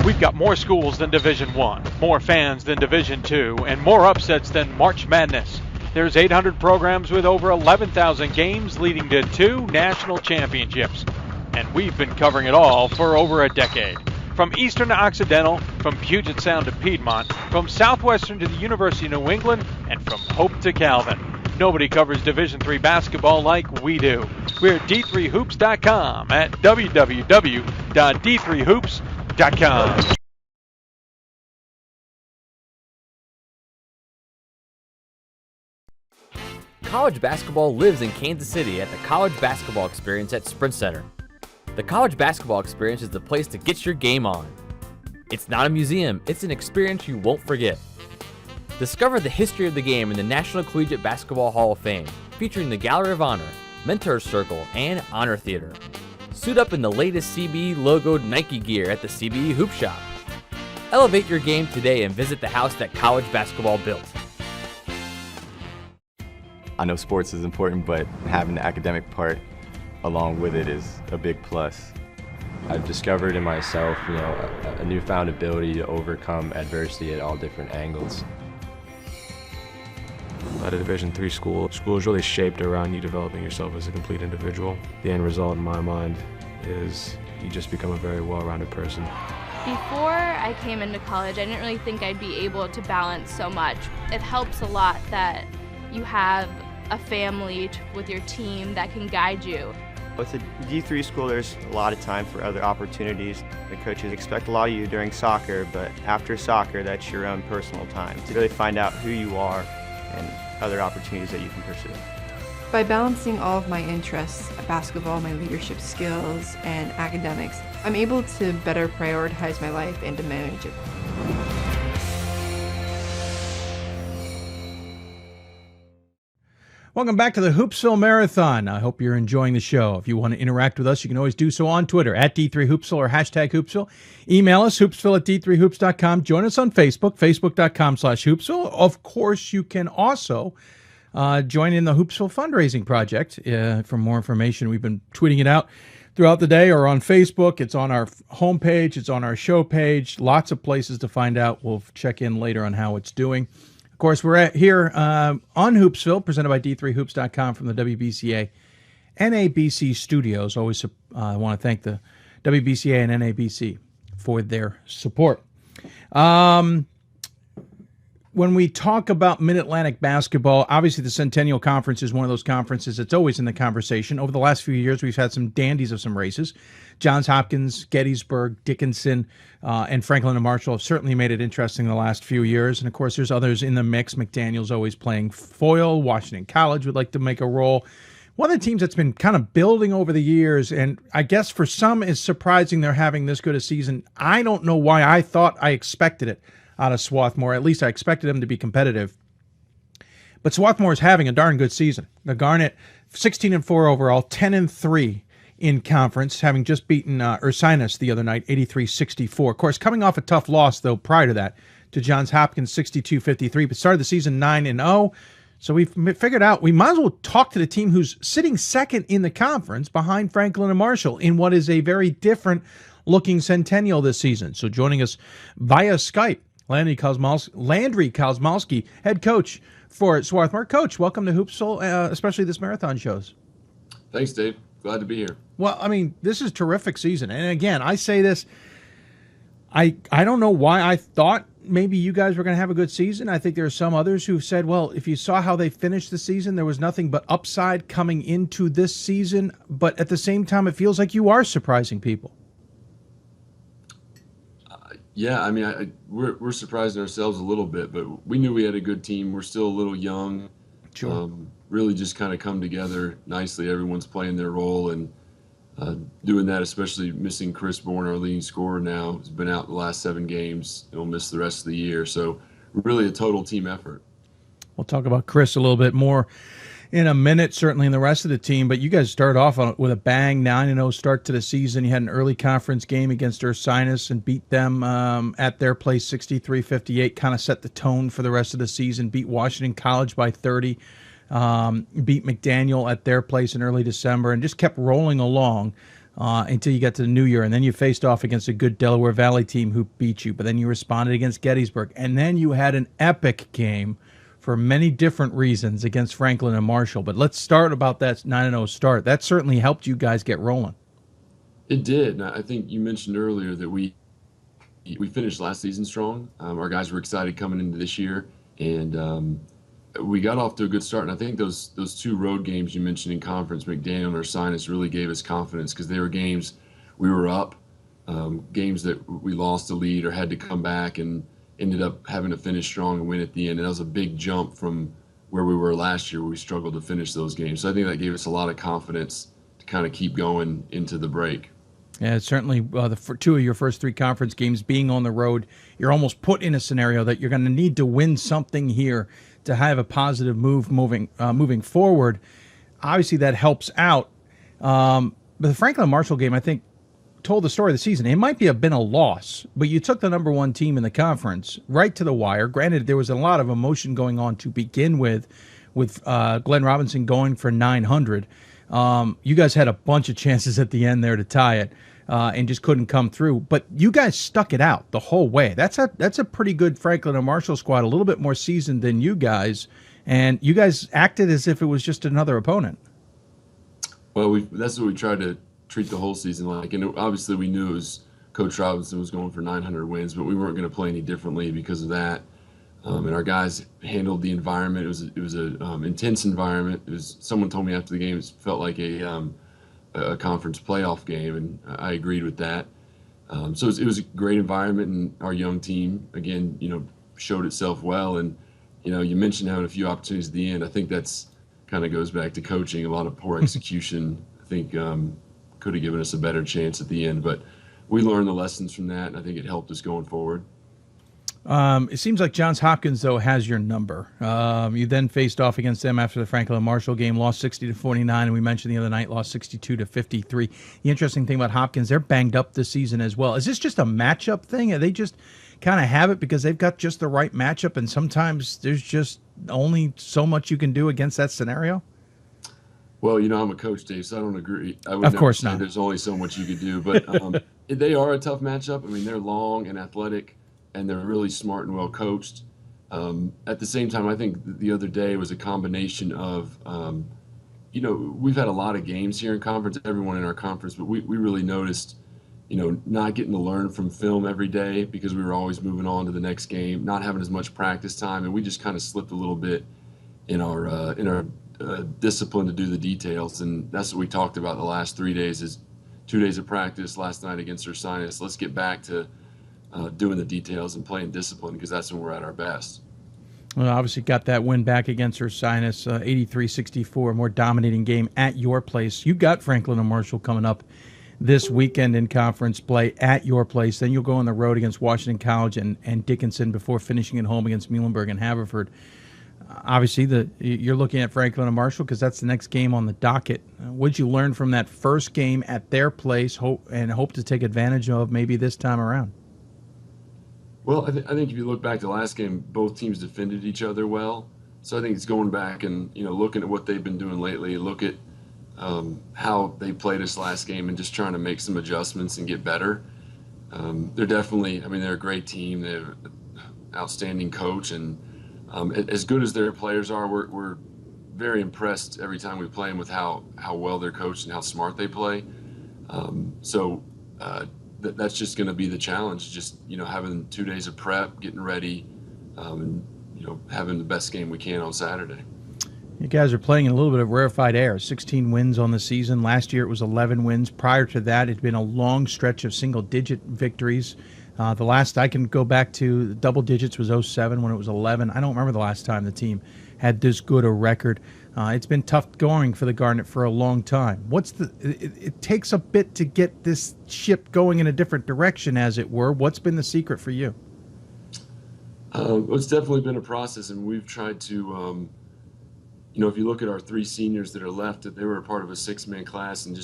We've got more schools than Division I, more fans than Division II, and more upsets than March Madness. There's 800 programs with over 11,000 games leading to 2 national championships. And we've been covering it all for over a decade. From Eastern to Occidental, from Puget Sound to Piedmont, from Southwestern to the University of New England, and from Hope to Calvin. Nobody covers Division III basketball like we do. We're at D3Hoops.com at www.d3hoops.com. College basketball lives in Kansas City at the College Basketball Experience at Sprint Center. The College Basketball Experience is the place to get your game on. It's not a museum, it's an experience you won't forget. Discover the history of the game in the National Collegiate Basketball Hall of Fame, featuring the Gallery of Honor, Mentor Circle, and Honor Theater. Suit up in the latest CBE logoed Nike gear at the CBE Hoop Shop. Elevate your game today and visit the house that college basketball built. I know sports is important, but having the academic part along with it is a big plus. I've discovered in myself, a newfound ability to overcome adversity at all different angles. At a Division III school is really shaped around you developing yourself as a complete individual. The end result in my mind is you just become a very well-rounded person. Before I came into college, I didn't really think I'd be able to balance so much. It helps a lot that you have a family with your team that can guide you. With a D3 school, there's a lot of time for other opportunities. The coaches expect a lot of you during soccer, but after soccer, that's your own personal time to really find out who you are and other opportunities that you can pursue. By balancing all of my interests, basketball, my leadership skills, and academics, I'm able to better prioritize my life and to manage it. Welcome back to the Hoopsville Marathon. I hope you're enjoying the show. If you want to interact with us, you can always do so on Twitter at D3Hoopsville or hashtag Hoopsville. Email us, hoopsville@d3hoops.com. Join us on Facebook, facebook.com/Hoopsville. Of course, you can also join in the Hoopsville fundraising project. For more information, we've been tweeting it out throughout the day or on Facebook. It's on our homepage. It's on our show page. Lots of places to find out. We'll check in later on how it's doing. Of course, we're here on Hoopsville, presented by D3Hoops.com from the WBCA NABC Studios. Always want to thank the WBCA and NABC for their support. When we talk about Mid-Atlantic basketball, obviously the Centennial Conference is one of those conferences that's always in the conversation. Over the last few years, we've had some dandies of some races. Johns Hopkins, Gettysburg, Dickinson, and Franklin and Marshall have certainly made it interesting the last few years. And, of course, there's others in the mix. McDaniel's always playing foil. Washington College would like to make a role. One of the teams that's been kind of building over the years, and I guess for some is surprising they're having this good a season. I don't know why I thought I expected it out of Swarthmore. At least I expected them to be competitive. But Swarthmore is having a darn good season. The Garnet, 16-4 overall, 10-3 in conference, having just beaten Ursinus the other night, 83-64. Of course, coming off a tough loss, though, prior to that, to Johns Hopkins, 62-53, but started the season 9-0. So we've figured out we might as well talk to the team who's sitting second in the conference behind Franklin and Marshall in what is a very different looking Centennial this season. So joining us via Skype, Landry Kosmalski, head coach for Swarthmore. Coach, welcome to Hoopsville, especially this marathon shows. Thanks, Dave. Glad to be here. Well, I mean, this is a terrific season. And again, I say this, I don't know why I thought maybe you guys were going to have a good season. I think there are some others who said, well, if you saw how they finished the season, there was nothing but upside coming into this season. But at the same time, it feels like you are surprising people. Yeah, I mean, we're surprising ourselves a little bit, but we knew we had a good team. We're still a little young. Sure. Really just kind of come together nicely. Everyone's playing their role and doing that, especially missing Chris Bourne, our leading scorer now. He's been out the last 7 games. He'll miss the rest of the year. So really a total team effort. We'll talk about Chris a little bit more in a minute, certainly in the rest of the team. But you guys start off with a bang, 9-0 start to the season. You had an early conference game against Ursinus and beat them at their place 63-58, kind of set the tone for the rest of the season. Beat Washington College by 30. Beat McDaniel at their place in early December and just kept rolling along until you got to the new year. And then you faced off against a good Delaware Valley team who beat you. But then you responded against Gettysburg. And then you had an epic game for many different reasons against Franklin and Marshall. But let's start about that 9-0 start. That certainly helped you guys get rolling. It did. And I think you mentioned earlier that we finished last season strong. Our guys were excited coming into this year. And we got off to a good start. And I think those 2 road games you mentioned in conference, McDaniel and Ursinus, really gave us confidence because they were games we were up, games that we lost the lead or had to come back and ended up having to finish strong and win at the end. And that was a big jump from where we were last year where we struggled to finish those games. So I think that gave us a lot of confidence to kind of keep going into the break. Yeah, certainly for 2 of your first 3 conference games being on the road, you're almost put in a scenario that you're going to need to win something here to have a positive move moving forward. Obviously, that helps out. But the Franklin Marshall game, I think, told the story of the season. It might have been a loss, but you took the number 1 team in the conference right to the wire. Granted, there was a lot of emotion going on to begin with Glen Robinson going for 900. You guys had a bunch of chances at the end there to tie it and just couldn't come through. But you guys stuck it out the whole way. That's a pretty good Franklin and Marshall squad, a little bit more seasoned than you guys. And you guys acted as if it was just another opponent. Well, that's what we tried to treat the whole season like. And obviously we knew Coach Robinson was going for 900 wins, but we weren't going to play any differently because of that. And our guys handled the environment. It was an intense environment. Someone told me after the game it felt like a conference playoff game, and I agreed with that. So it was a great environment, and our young team again, showed itself well. And you mentioned having a few opportunities at the end. I think that's kind of goes back to coaching. A lot of poor execution. I think could have given us a better chance at the end, but we learned the lessons from that, and I think it helped us going forward. It seems like Johns Hopkins, though, has your number. You then faced off against them after the Franklin and Marshall game, lost 60-49, and we mentioned the other night, lost 62-53. The interesting thing about Hopkins, they're banged up this season as well. Is this just a matchup thing? Are they just kind of have it because they've got just the right matchup, and sometimes there's just only so much you can do against that scenario? Well, I'm a coach, Dave, so I don't agree. I would Of never course say not. there's only so much you could do, but they are a tough matchup. I mean, they're long and athletic, and they're really smart and well coached. At the same time, I think the other day was a combination of, we've had a lot of games here in conference, everyone in our conference, but we really noticed, not getting to learn from film every day because we were always moving on to the next game, not having as much practice time, and we just kind of slipped a little bit in our discipline to do the details, and that's what we talked about the last 3 days is 2 days of practice last night against Ursinus. Let's get back to doing the details and playing discipline because that's when we're at our best. Well, obviously got that win back against Ursinus, 83-64, more dominating game at your place. You got Franklin and Marshall coming up this weekend in conference play at your place. Then you'll go on the road against Washington College and Dickinson before finishing at home against Muhlenberg and Haverford. Obviously, you're looking at Franklin and Marshall because that's the next game on the docket. What did you learn from that first game at their place hope to take advantage of maybe this time around? Well, I think if you look back to the last game, both teams defended each other well. So I think it's going back and looking at what they've been doing lately, look at how they played us last game and just trying to make some adjustments and get better. They're definitely, they're a great team. They're an outstanding coach, and as good as their players are, we're very impressed every time we play them with how well they're coached and how smart they play. That's just going to be the challenge, just having 2 days of prep, getting ready, and having the best game we can on Saturday. You guys are playing in a little bit of rarefied air. 16 wins on the season. Last year it was 11 wins. Prior to that, it'd been a long stretch of single-digit victories. The last I can go back to double digits was 07 when it was 11. I don't remember the last time the team had this good a record. It's been tough going for the Garnet for a long time. It takes a bit to get this ship going in a different direction, as it were. What's been the secret for you? It's definitely been a process, and we've tried to, if you look at our three seniors that are left, they were a part of a six-man class, and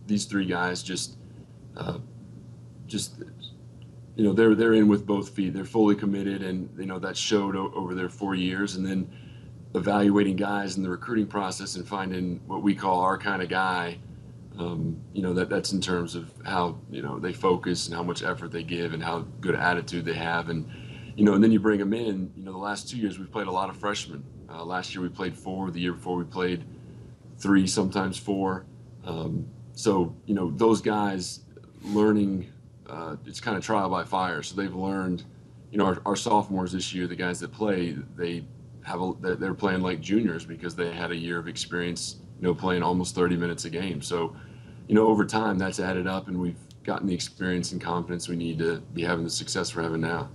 these three guys they're in with both feet. They're fully committed, and that showed over their 4 years. And then evaluating guys in the recruiting process and finding what we call our kind of guy. That's in terms of how they focus and how much effort they give and how good attitude they have. And and then you bring them in. The last 2 years we've played a lot of freshmen. Last year we played 4. The year before we played 3, sometimes 4. Those guys learning. It's kind of trial by fire. So they've learned, our sophomores this year, the guys that play, they're playing like juniors because they had a year of experience, playing almost 30 minutes a game. So, over time that's added up, and we've gotten the experience and confidence we need to be having the success we're having now.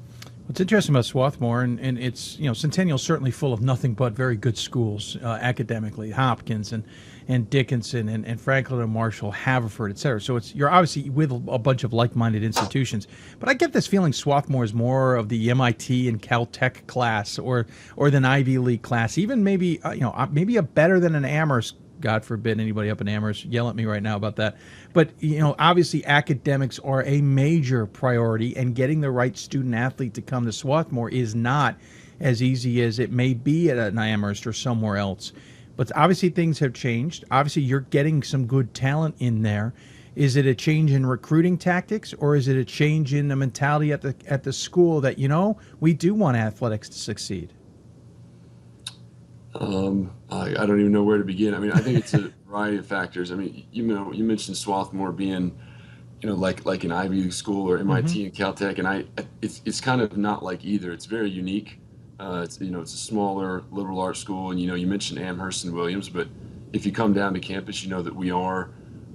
What's interesting about Swarthmore, and it's, Centennial's certainly full of nothing but very good schools academically, Hopkins and Dickinson and Franklin and Marshall, Haverford, et cetera. So you're obviously with a bunch of like-minded institutions. But I get this feeling Swarthmore is more of the MIT and Caltech class or than Ivy League class, even maybe a better than an Amherst. God forbid anybody up in Amherst yell at me right now about that. But, obviously academics are a major priority, and getting the right student athlete to come to Swarthmore is not as easy as it may be at an Amherst or somewhere else. But obviously things have changed. Obviously you're getting some good talent in there. Is it a change in recruiting tactics, or is it a change in the mentality at the school that, we do want athletics to succeed? I don't even know where to begin. I think it's a variety of factors. You mentioned Swarthmore being, like an Ivy League school or MIT and Caltech, and it's kind of not like either. It's very unique. It's a smaller liberal arts school, and you mentioned Amherst and Williams, but if you come down to campus, that we are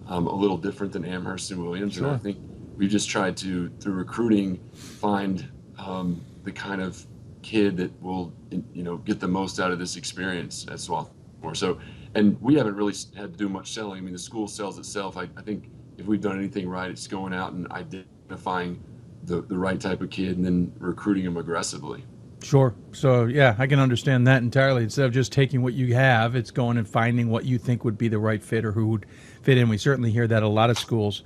a little different than Amherst and Williams. Sure. And I think we've just tried to, through recruiting, find the kind of kid that will get the most out of this experience at Swarthmore. So, and we haven't really had to do much selling. The school sells itself. I think if we've done anything right, it's going out and identifying the right type of kid and then recruiting them aggressively. Sure. So, yeah, I can understand that entirely. Instead of just taking what you have, it's going and finding what you think would be the right fit or who would fit in. We certainly hear that at a lot of schools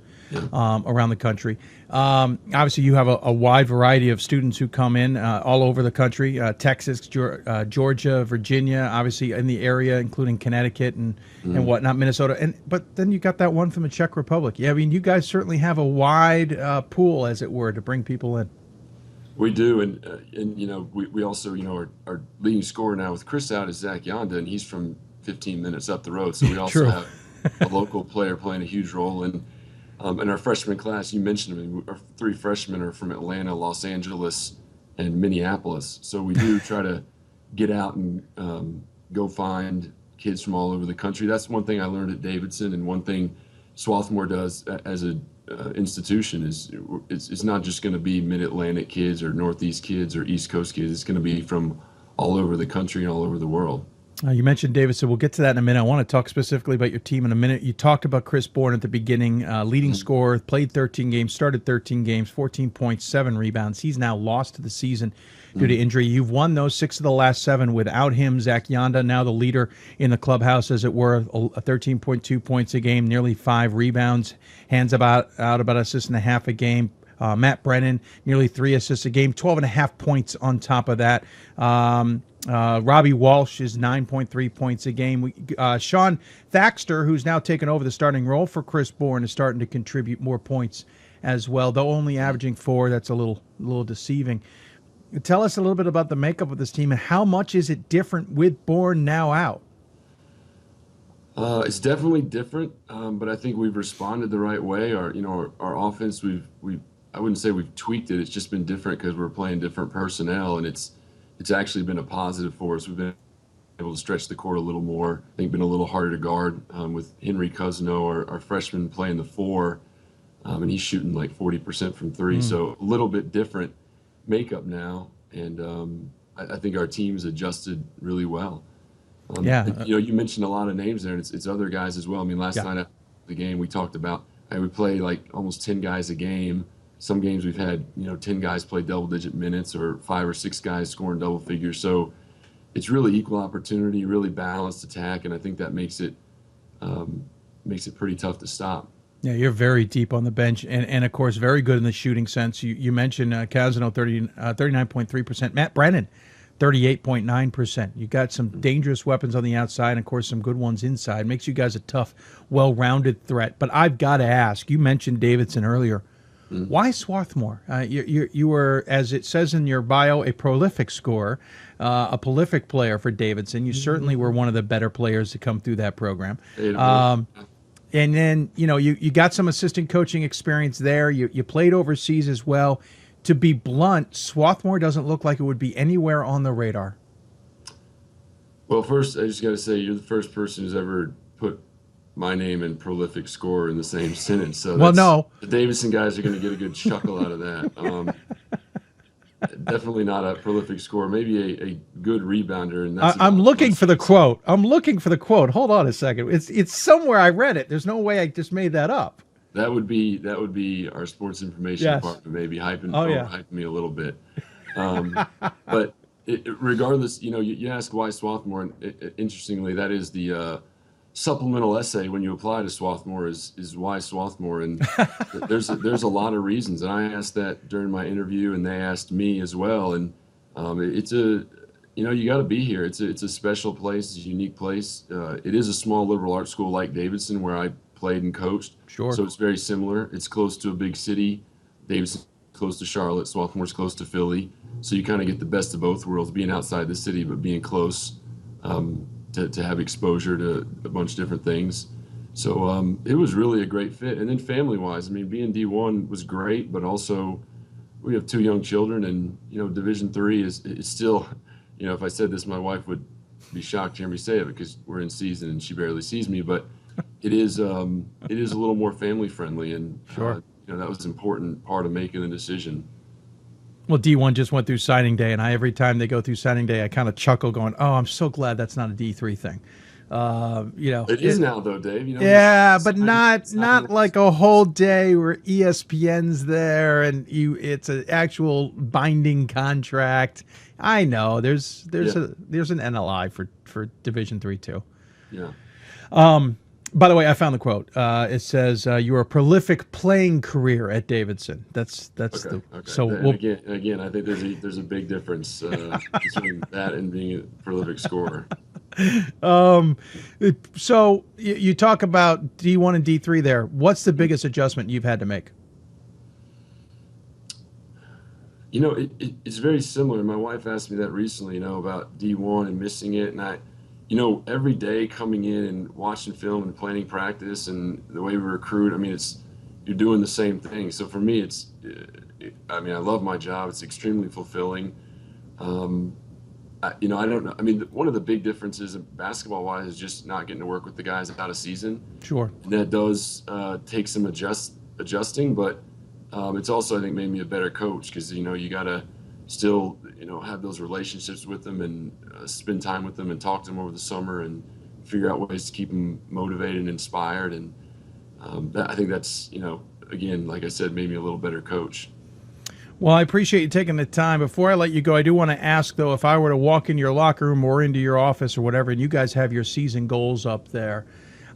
around the country. Obviously, you have a wide variety of students who come in all over the country, Texas, Georgia, Virginia, obviously in the area, including Connecticut and whatnot, Minnesota. But then you got that one from the Czech Republic. Yeah, I mean, you guys certainly have a wide pool, as it were, to bring people in. We do, and you know, we also, you know, our leading scorer now with Chris out is Zach Yonda, and he's from 15 minutes up the road. So we also have a local player playing a huge role. And in our freshman class, you mentioned, I mean, our 3 freshmen are from Atlanta, Los Angeles, and Minneapolis. So we do try to get out and go find kids from all over the country. That's one thing I learned at Davidson, and one thing Swarthmore does as a institution is it's not just going to be Mid-Atlantic kids or Northeast kids or East Coast kids. It's going to be from all over the country and all over the world. You mentioned Davidson. We'll get to that in a minute. I want to talk specifically about your team in a minute. You talked about Chris Bourne at the beginning, leading scorer, played 13 games, started 13 games, 14 points, 7 rebounds. He's now lost to the season due to injury. You've won those 6 of the last 7 without him. Zach Yonda, now the leader in the clubhouse, as it were, 13.2 points a game, nearly 5 rebounds, hands out about assist and a half a game. Matt Brennan, nearly 3 assists a game, 12.5 points on top of that. Robbie Walsh is 9.3 points a game. Sean Thaxter, who's now taken over the starting role for Chris Bourne, is starting to contribute more points as well, though only averaging 4. That's a little deceiving. Tell us a little bit about the makeup of this team and how much is it different with Bourne now out? It's definitely different, but I think we've responded the right way. Our offense, I wouldn't say we've tweaked it. It's just been different because we're playing different personnel, and it's actually been a positive for us. We've been able to stretch the court a little more. I think been a little harder to guard with Henry Cousino, our freshman, playing the 4, and he's shooting like 40% from 3. So a little bit different makeup now, and I think our team's adjusted really well. You mentioned a lot of names there, and it's other guys as well. I mean, last night after the game, we talked about we play like almost 10 guys a game. Some games we've had 10 guys play double-digit minutes, or 5 or 6 guys scoring double figures. So it's really equal opportunity, really balanced attack, and I think that makes it pretty tough to stop. Yeah, you're very deep on the bench, and of course, very good in the shooting sense. You mentioned Cousino, 39.3%. Matt Brennan, 38.9%. You got some dangerous weapons on the outside, and of course, some good ones inside. Makes you guys a tough, well-rounded threat. But I've got to ask, you mentioned Davidson earlier. Why Swarthmore? You were, as it says in your bio, a prolific scorer, a prolific player for Davidson. You certainly were one of the better players to come through that program. And then, you got some assistant coaching experience there. You played overseas as well. To be blunt, Swarthmore doesn't look like it would be anywhere on the radar. Well, first, I just got to say, you're the first person who's ever put my name and prolific scorer in the same sentence. So the Davidson guys are going to get a good chuckle out of that. Definitely not a prolific scorer, maybe a good rebounder. And I'm looking for the quote. Hold on a second. It's somewhere I read it. There's no way I just made that up. That would be our sports information department maybe hyping me a little bit. But regardless, you ask why Swarthmore, and interestingly, that is the supplemental essay when you apply to Swarthmore is why Swarthmore, and there's a lot of reasons, and I asked that during my interview, and they asked me as well, and it's you got to be here. It's a special place. It's a unique place. It is a small liberal arts school like Davidson, where I played and coached. Sure. So it's very similar. It's close to a big city. Davidson's close to Charlotte. Swarthmore's close to Philly. So you kind of get the best of both worlds, being outside the city but being close. To have exposure to a bunch of different things. So it was really a great fit. And then family-wise, I mean, being D1 was great, but also we have 2 young children, and, Division III is still, if I said this, my wife would be shocked to hear me say it because we're in season and she barely sees me, but it is a little more family-friendly, and that was an important part of making the decision. Well, D1 just went through signing day, and every time they go through signing day, I kind of chuckle going, oh, I'm so glad that's not a D3 thing. It is now, though, Dave. Yeah, but not like a whole day where ESPN's there and it's an actual binding contract. I know there's an NLI for Division III too. Yeah. By the way, I found the quote. It says, "You are a prolific playing career at Davidson." That's okay. So again, I think there's a big difference between that and being a prolific scorer. So you talk about D1 and D3 there. What's the biggest adjustment you've had to make? It's very similar. My wife asked me that recently, about D1 and missing it, and I. Every day coming in and watching film and planning practice and the way we recruit, you're doing the same thing. So for me, I love my job. It's extremely fulfilling. I don't know. One of the big differences basketball-wise is just not getting to work with the guys out of season. Sure. And that does take some adjusting, but it's also, I think, made me a better coach because, you got to still, have those relationships with them and spend time with them and talk to them over the summer and figure out ways to keep them motivated and inspired. And I think that's, again, like I said, made me a little better coach. Well, I appreciate you taking the time. Before I let you go, I do want to ask, though, if I were to walk in your locker room or into your office or whatever, and you guys have your season goals up there,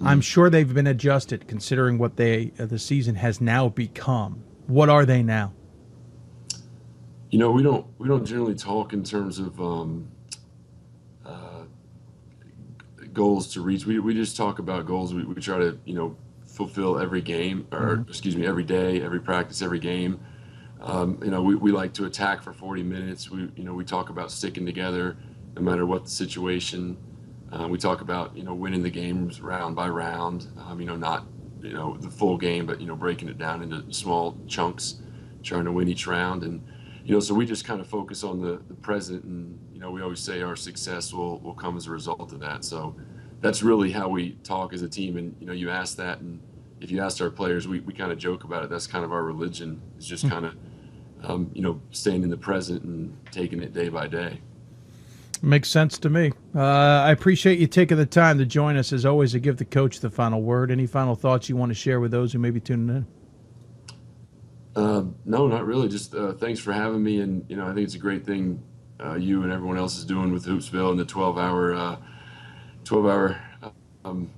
I'm sure they've been adjusted considering what the season has now become. What are they now? We don't generally talk in terms of goals to reach. We just talk about goals. We try to fulfill every game, or every day, every practice, every game. We like to attack for 40 minutes. We talk about sticking together no matter what the situation. We talk about winning the games round by round. Not the full game, but breaking it down into small chunks, trying to win each round. And so we just kind of focus on the present, and we always say our success will come as a result of that. So that's really how we talk as a team. And you ask that, and if you asked our players, we kind of joke about it. That's kind of our religion. It's just kind of staying in the present and taking it day by day. Makes sense to me. I appreciate you taking the time to join us, as always, to give the coach the final word. Any final thoughts you want to share with those who may be tuning in? No, not really. Just thanks for having me. And, I think it's a great thing you and everyone else is doing with Hoopsville and the 12-hour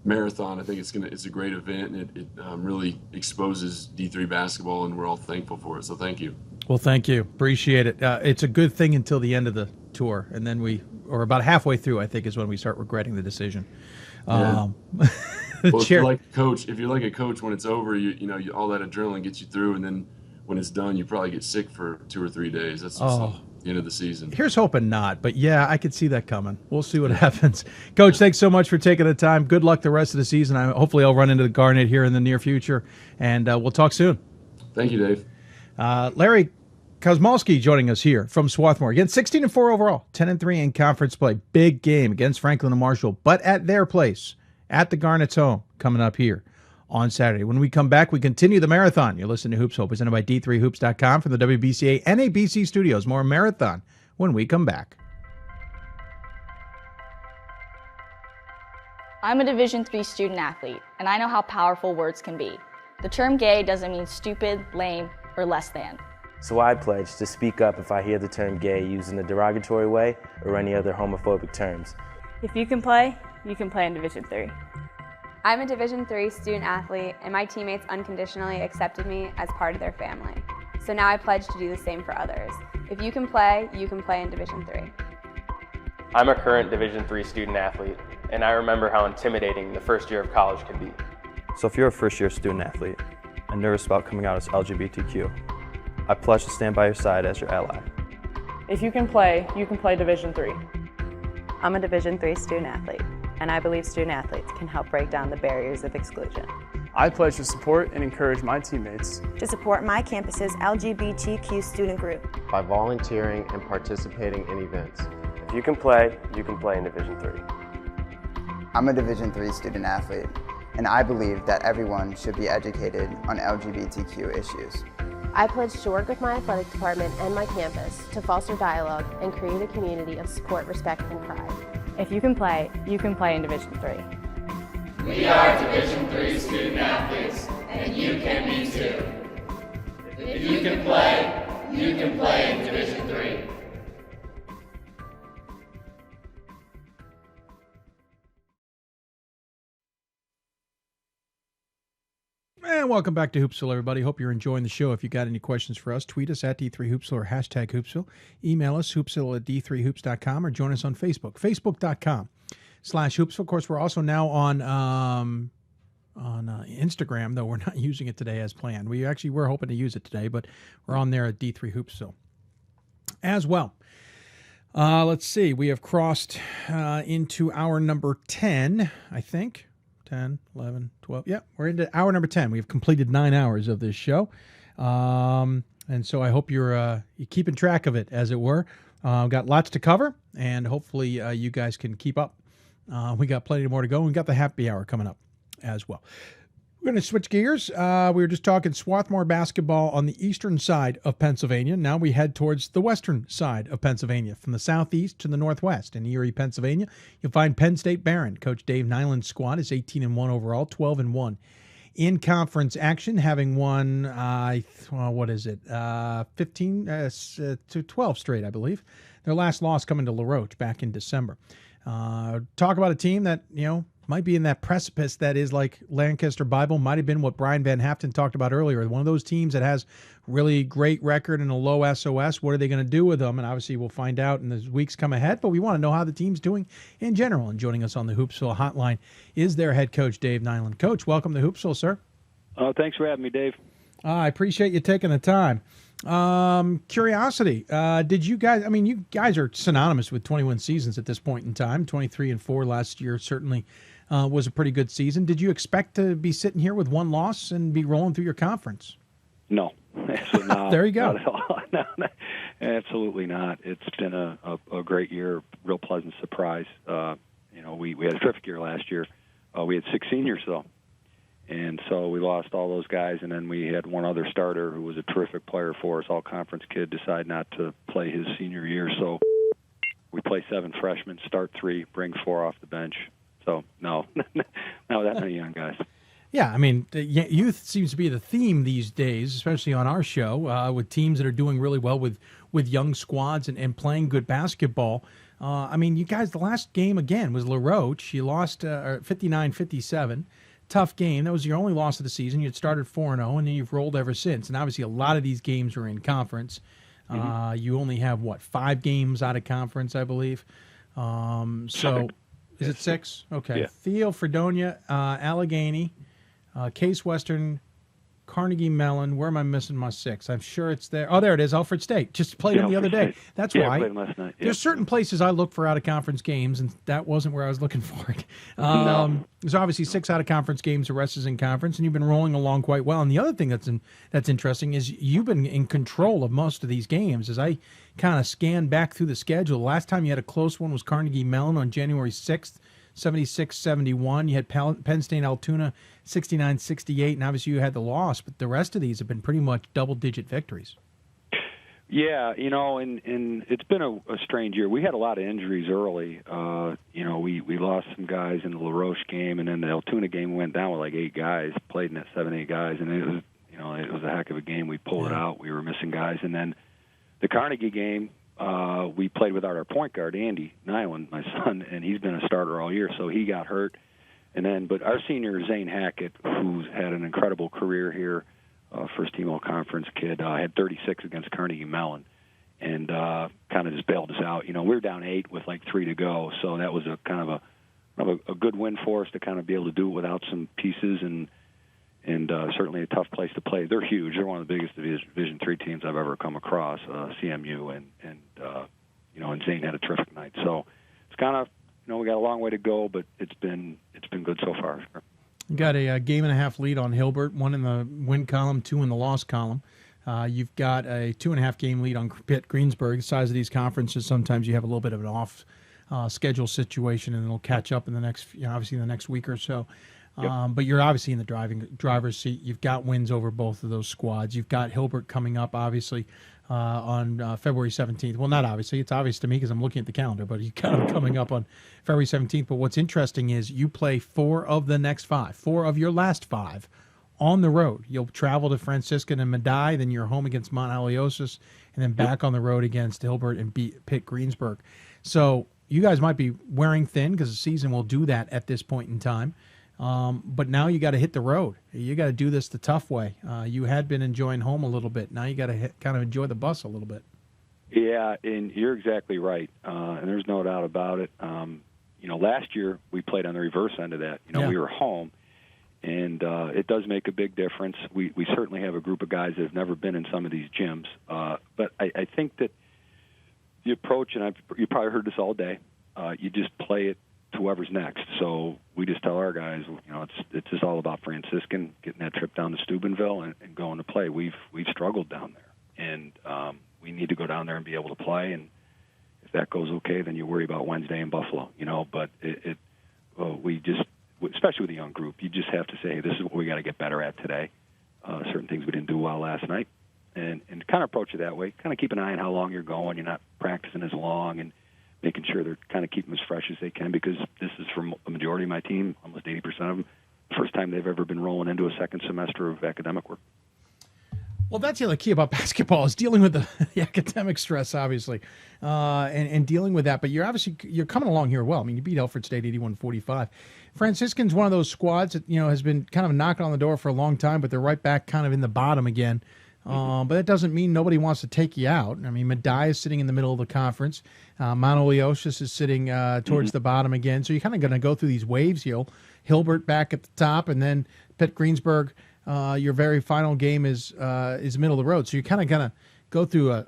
marathon. I think it's a great event, and it really exposes D3 basketball, and we're all thankful for it. So thank you. Well, thank you. Appreciate it. It's a good thing until the end of the tour, and then or about halfway through, I think, is when we start regretting the decision. Yeah. Well, if you're like a coach, when it's over, you all that adrenaline gets you through, and then when it's done, you probably get sick for 2 or 3 days. That's just the end of the season. Here's hoping not, but yeah, I could see that coming. We'll see what happens. Coach, thanks so much for taking the time. Good luck the rest of the season. Hopefully I'll run into the Garnet here in the near future, and we'll talk soon. Thank you, Dave. Larry Kosmalski joining us here from Swarthmore. Again, 16-4 overall, 10-3 in conference play. Big game against Franklin and Marshall, but at their place, at the Garnet's home, coming up here on Saturday. When we come back, we continue the marathon. You're listening to Hoopsville, presented by D3Hoops.com from the WBCA NABC Studios. More marathon when we come back. I'm a Division III student athlete, and I know how powerful words can be. The term gay doesn't mean stupid, lame, or less than. So I pledge to speak up if I hear the term gay used in a derogatory way or any other homophobic terms. If you can play in Division III. I'm a Division III student athlete, and my teammates unconditionally accepted me as part of their family. So now I pledge to do the same for others. If you can play in Division III. I'm a current Division III student athlete, and I remember how intimidating the first year of college can be. So if you're a first-year student athlete and nervous about coming out as LGBTQ, I pledge to stand by your side as your ally. If you can play Division III. I'm a Division III student athlete, and I believe student athletes can help break down the barriers of exclusion. I pledge to support and encourage my teammates to support my campus's LGBTQ student group by volunteering and participating in events. If you can play in Division III. I'm a Division III student athlete, and I believe that everyone should be educated on LGBTQ issues. I pledge to work with my athletic department and my campus to foster dialogue and create a community of support, respect, and pride. If you can play in Division III. We are Division III student athletes, and you can be too. If you can play in Division III. And welcome back to Hoopsville, everybody. Hope you're enjoying the show. If you got any questions for us, tweet us at D3Hoopsville or hashtag Hoopsville. Email us, hoopsville@d3hoops.com, or join us on Facebook, facebook.com/Hoopsville. Of course, we're also now on Instagram, though we're not using it today as planned. We actually were hoping to use it today, but we're on there at D3Hoopsville as well. Let's see. We have crossed into hour number 10, I think. 10, 11, 12. Yeah, we're into hour number 10. We've completed 9 hours of this show. And so I hope you're keeping track of it, as it were. We've got lots to cover, and hopefully you guys can keep up. We got plenty more to go. We've got the happy hour coming up as well. We're going to switch gears. We were just talking Swarthmore basketball on the eastern side of Pennsylvania. Now we head towards the western side of Pennsylvania, from the southeast to the northwest. In Erie, Pennsylvania, you'll find Penn State Barron. Coach Dave Nyland's squad is 18-1 overall, 12-1 in conference action, having won, 15 to 12 straight, I believe. Their last loss coming to LaRoche back in December. Talk about a team that, might be in that precipice that is like Lancaster Bible, might have been what Brian Van Haften talked about earlier. One of those teams that has really great record and a low SOS. What are they going to do with them? And obviously we'll find out in the weeks come ahead, but we want to know how the team's doing in general. And joining us on the Hoopsville hotline is their head coach, Dave Nyland. Coach, welcome to Hoopsville, sir. Thanks for having me, Dave. I appreciate you taking the time. Curiosity, did you guys, you guys are synonymous with 21 seasons at this point in time. 23-4 last year certainly was a pretty good season. Did you expect to be sitting here with one loss and be rolling through your conference? No. Actually, no. There you go. Not at all. No, absolutely not. It's been a great year, real pleasant surprise. We had a terrific year last year. We had 6 seniors, though. And so we lost all those guys, and then we had one other starter who was a terrific player for us, all-conference kid, decide not to play his senior year. So we play 7 freshmen, start 3, bring 4 off the bench. So, no, not that many young guys. Yeah, youth seems to be the theme these days, especially on our show, with teams that are doing really well with young squads and playing good basketball. You guys, the last game, again, was LaRoche. You lost 59-57. Tough game. That was your only loss of the season. You had started 4-0, and then you've rolled ever since. And obviously a lot of these games are in conference. You only have, 5 games out of conference, I believe. Is it 6? Okay. Yeah. Theo, Fredonia, Allegheny, Case Western, Carnegie Mellon. Where am I missing my 6? I'm sure it's there. Oh, there it is. Alfred State. Just played them the other day. That's why. I played them last night. Yeah. There's certain places I look for out-of-conference games, and that wasn't where I was looking for it. No. There's obviously 6 out-of-conference games. The rest is in conference, and you've been rolling along quite well. And the other thing that's interesting is you've been in control of most of these games. As I kind of scan back through the schedule, the last time you had a close one was Carnegie Mellon on January 6th. 76-71. You had Penn State Altoona 69-68, and obviously you had the loss, but the rest of these have been pretty much double-digit victories. Yeah, and it's been a strange year. We had a lot of injuries early. We lost some guys in the LaRoche game, and then the Altoona game went down with like 8 guys, played in that 7-8 guys, and it was a heck of a game. We pulled it out. We were missing guys, and then the Carnegie game, we played without our point guard, Andy Nyland, my son, and he's been a starter all year, so he got hurt. But our senior, Zane Hackett, who's had an incredible career here, first-team all-conference kid, had 36 against Carnegie Mellon, and kind of just bailed us out. We were down 8 with like 3 to go, so that was a kind of a good win for us to kind of be able to do it without some pieces, and certainly a tough place to play. They're huge. They're one of the biggest Division III teams I've ever come across, CMU, and Zane had a terrific night. So it's kind of, we got a long way to go, but it's been good so far. You got a game and a half lead on Hilbert, 1 in the win column, 2 in the loss column. You've got a 2.5 game lead on Pitt Greensburg. The size of these conferences, sometimes you have a little bit of an off schedule situation, and it'll catch up in the next, obviously in the next week or so. Yep. But you're obviously in the driver's seat. You've got wins over both of those squads. You've got Hilbert coming up, obviously, on February 17th. Well, not obviously. It's obvious to me because I'm looking at the calendar, but you're kind of coming up on February 17th. But what's interesting is you play 4 of the next 5, 4 of your last 5 on the road. You'll travel to Franciscan and Medaille, then you're home against Mount Aliosis, and then back on the road against Hilbert and Pitt Greensburg. So you guys might be wearing thin because the season will do that at this point in time. But now you got to hit the road. You got to do this the tough way. You had been enjoying home a little bit. Now you got to kind of enjoy the bus a little bit. Yeah, and you're exactly right. And there's no doubt about it. Last year we played on the reverse end of that. We were home, and it does make a big difference. We certainly have a group of guys that have never been in some of these gyms. But I think that the approach, and you probably heard this all day, you just play it to whoever's next. So we just tell our guys, it's just all about Franciscan, getting that trip down to Steubenville and going to play. We've struggled down there, and we need to go down there and be able to play. And if that goes okay, then you worry about Wednesday in Buffalo. But we just, especially with a young group, you just have to say, hey, this is what we got to get better at today. Certain things we didn't do well last night, and kind of approach it that way. Kind of keep an eye on how long you're going. You're not practicing as long, and making sure they're kind of keeping them as fresh as they can, because this is for the majority of my team, almost 80% of them, the first time they've ever been rolling into a second semester of academic work. Well, that's the other key about basketball is dealing with the academic stress, obviously, and dealing with that. But you're coming along here well. I mean, you beat Elford State 81-45. Franciscan's one of those squads that has been kind of knocking on the door for a long time, but they're right back kind of in the bottom again. But that doesn't mean nobody wants to take you out. I mean, Medaille is sitting in the middle of the conference. Mount Aliosis is sitting towards the bottom again. So you're kind of going to go through these waves. Hilbert back at the top, and then Pitt Greensburg. Your very final game is middle of the road. So you're kind of going to go through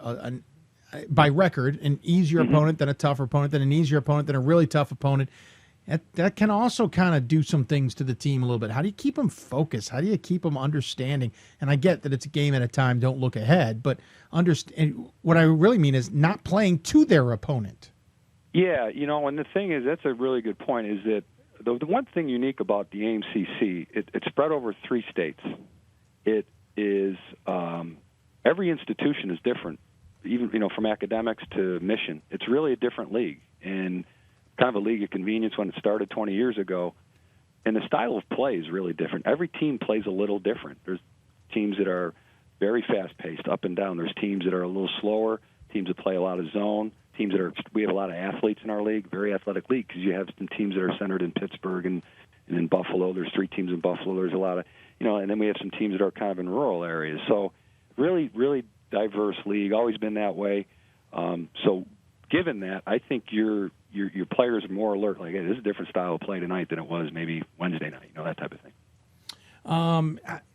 by record, an easier opponent, then a tougher opponent, then an easier opponent, then a really tough opponent. That can also kind of do some things to the team a little bit. How do you keep them focused? How do you keep them understanding? And I get that it's a game at a time, don't look ahead, but understand what I really mean is not playing to their opponent. Yeah, and the thing is, that's a really good point, is that the one thing unique about the AMCC, it's spread over 3 states. It is, every institution is different, even, from academics to mission. It's really a different league, and kind of a league of convenience when it started 20 years ago. And the style of play is really different. Every team plays a little different. There's teams that are very fast-paced, up and down. There's teams that are a little slower, teams that play a lot of zone, we have a lot of athletes in our league, very athletic league, because you have some teams that are centered in Pittsburgh and in Buffalo. There's 3 teams in Buffalo. There's a lot of, and then we have some teams that are kind of in rural areas. So really, really diverse league, always been that way. So given that, I think your players are more alert. Like, hey, this is a different style of play tonight than it was maybe Wednesday night. That type of thing.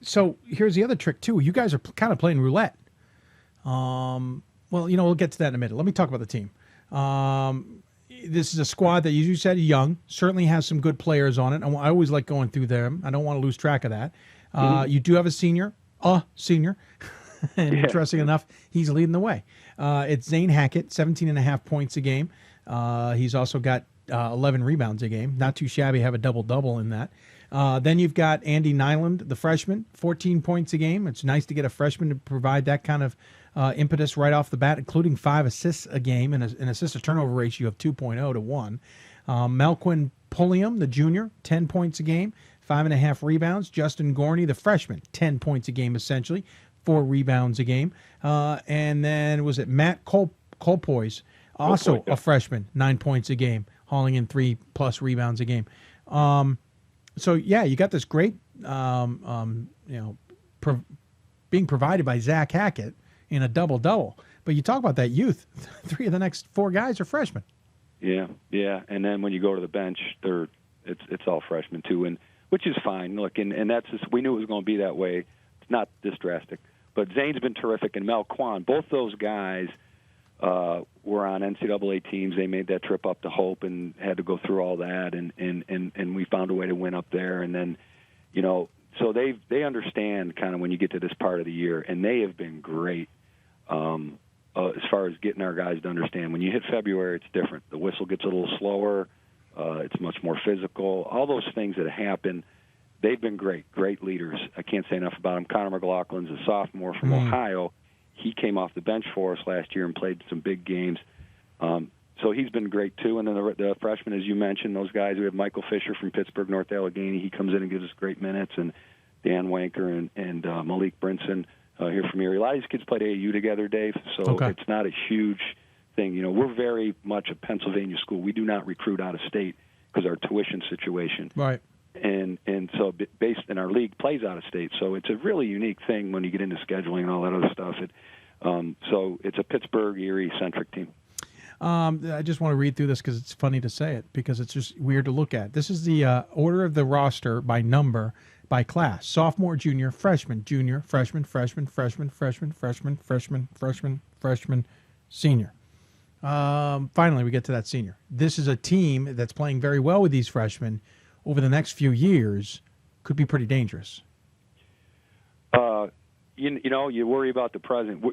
So here's the other trick too. You guys are kind of playing roulette. Well, we'll get to that in a minute. Let me talk about the team. This is a squad that, as you said, young, certainly has some good players on it. I always like going through them. I don't want to lose track of that. You do have a senior, and interesting enough, he's leading the way. It's Zane Hackett, 17.5 points a game. He's also got 11 rebounds a game. Not too shabby to have a double-double in that. Then you've got Andy Nyland, the freshman, 14 points a game. It's nice to get a freshman to provide that kind of impetus right off the bat, including 5 assists a game and an assist-to-turnover ratio of 2.0 to 1. Malquin Pulliam, the junior, 10 points a game, 5.5 rebounds. Justin Gorney, the freshman, 10 points a game essentially, 4 rebounds a game. And then was it Matt Colpoys, also a freshman, 9 points a game, hauling in 3+ rebounds a game. So yeah, you got this great, being provided by Zach Hackett in a double-double. But you talk about that youth, 3 of the next 4 guys are freshmen. Yeah. And then when you go to the bench, it's all freshmen too, and which is fine. Look, and that's just, we knew it was going to be that way. It's not this drastic. But Zane's been terrific, and Mel Kwan, both those guys were on NCAA teams. They made that trip up to Hope and had to go through all that, and we found a way to win up there. And then, so they understand kind of when you get to this part of the year, and they have been great as far as getting our guys to understand. When you hit February, it's different. The whistle gets a little slower. It's much more physical. All those things that happen, they've been great leaders. I can't say enough about them. Connor McLaughlin's a sophomore from Ohio. he came off the bench for us last year and played some big games. So he's been great, too. And then the freshmen, as you mentioned, those guys. We have Michael Fisher from Pittsburgh, North Allegheny. He comes in and gives us great minutes. And Dan Wanker and Malik Brinson here from Erie. A lot of these kids played AAU together, Dave, so it's not a huge thing. We're very much a Pennsylvania school. We do not recruit out of state because our tuition situation. Right. And so based in our league plays out of state. So it's a really unique thing when you get into scheduling and all that other stuff. So it's a Pittsburgh, Erie-centric team. I just want to read through this because it's funny to say it, because it's just weird to look at. This is the order of the roster by number, by class: sophomore, junior, freshman, freshman, senior. Finally, we get to that senior. This is a team that's playing very well with these freshmen over the next few years. Could be pretty dangerous. You worry about the present.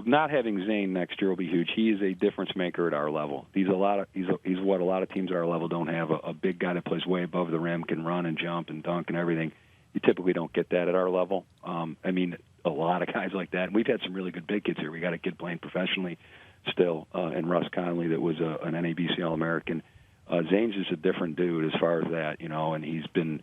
Not having Zane next year will be huge. He is a difference maker at our level. He's what a lot of teams at our level don't have. A big guy that plays way above the rim, can run and jump and dunk and everything. You typically don't get that at our level. A lot of guys like that. And we've had some really good big kids here. We got a kid playing professionally still, and Russ Conley that was an NABC All-American. Zane's just a different dude as far as that, and he's been.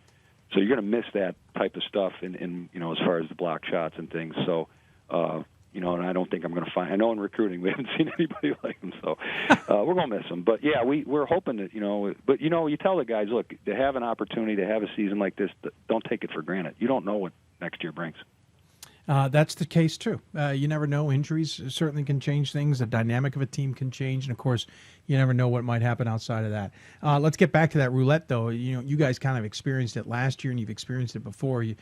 So you're going to miss that type of stuff in as far as the block shots and things. So, and I don't think I'm going to find. I know in recruiting we haven't seen anybody like him, so we're going to miss him. But yeah, we're hoping that But you tell the guys, look, to have an opportunity to have a season like this, don't take it for granted. You don't know what next year brings. That's the case, too. You never know. Injuries certainly can change things. The dynamic of a team can change. And, of course, you never know what might happen outside of that. Let's get back to that roulette, though. You guys kind of experienced it last year, and you've experienced it before. You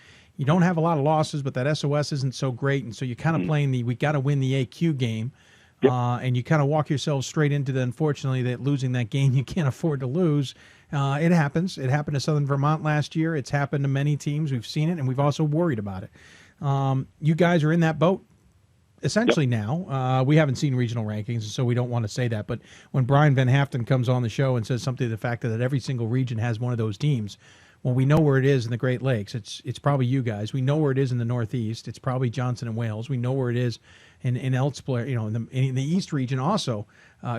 don't have a lot of losses, but that SOS isn't so great. And so you're kind of playing we got to win the AQ game. Yep. And you kind of walk yourselves straight into unfortunately, that losing that game you can't afford to lose. It happens. It happened to Southern Vermont last year. It's happened to many teams. We've seen it, and we've also worried about it. You guys are in that boat essentially now. We haven't seen regional rankings, so we don't want to say that. But when Brian Van Haften comes on the show and says something to the fact that every single region has one of those teams, well, we know where it is in the Great Lakes. It's probably you guys. We know where it is in the Northeast. It's probably Johnson and Wales. We know where it is in elsewhere. In the East region also.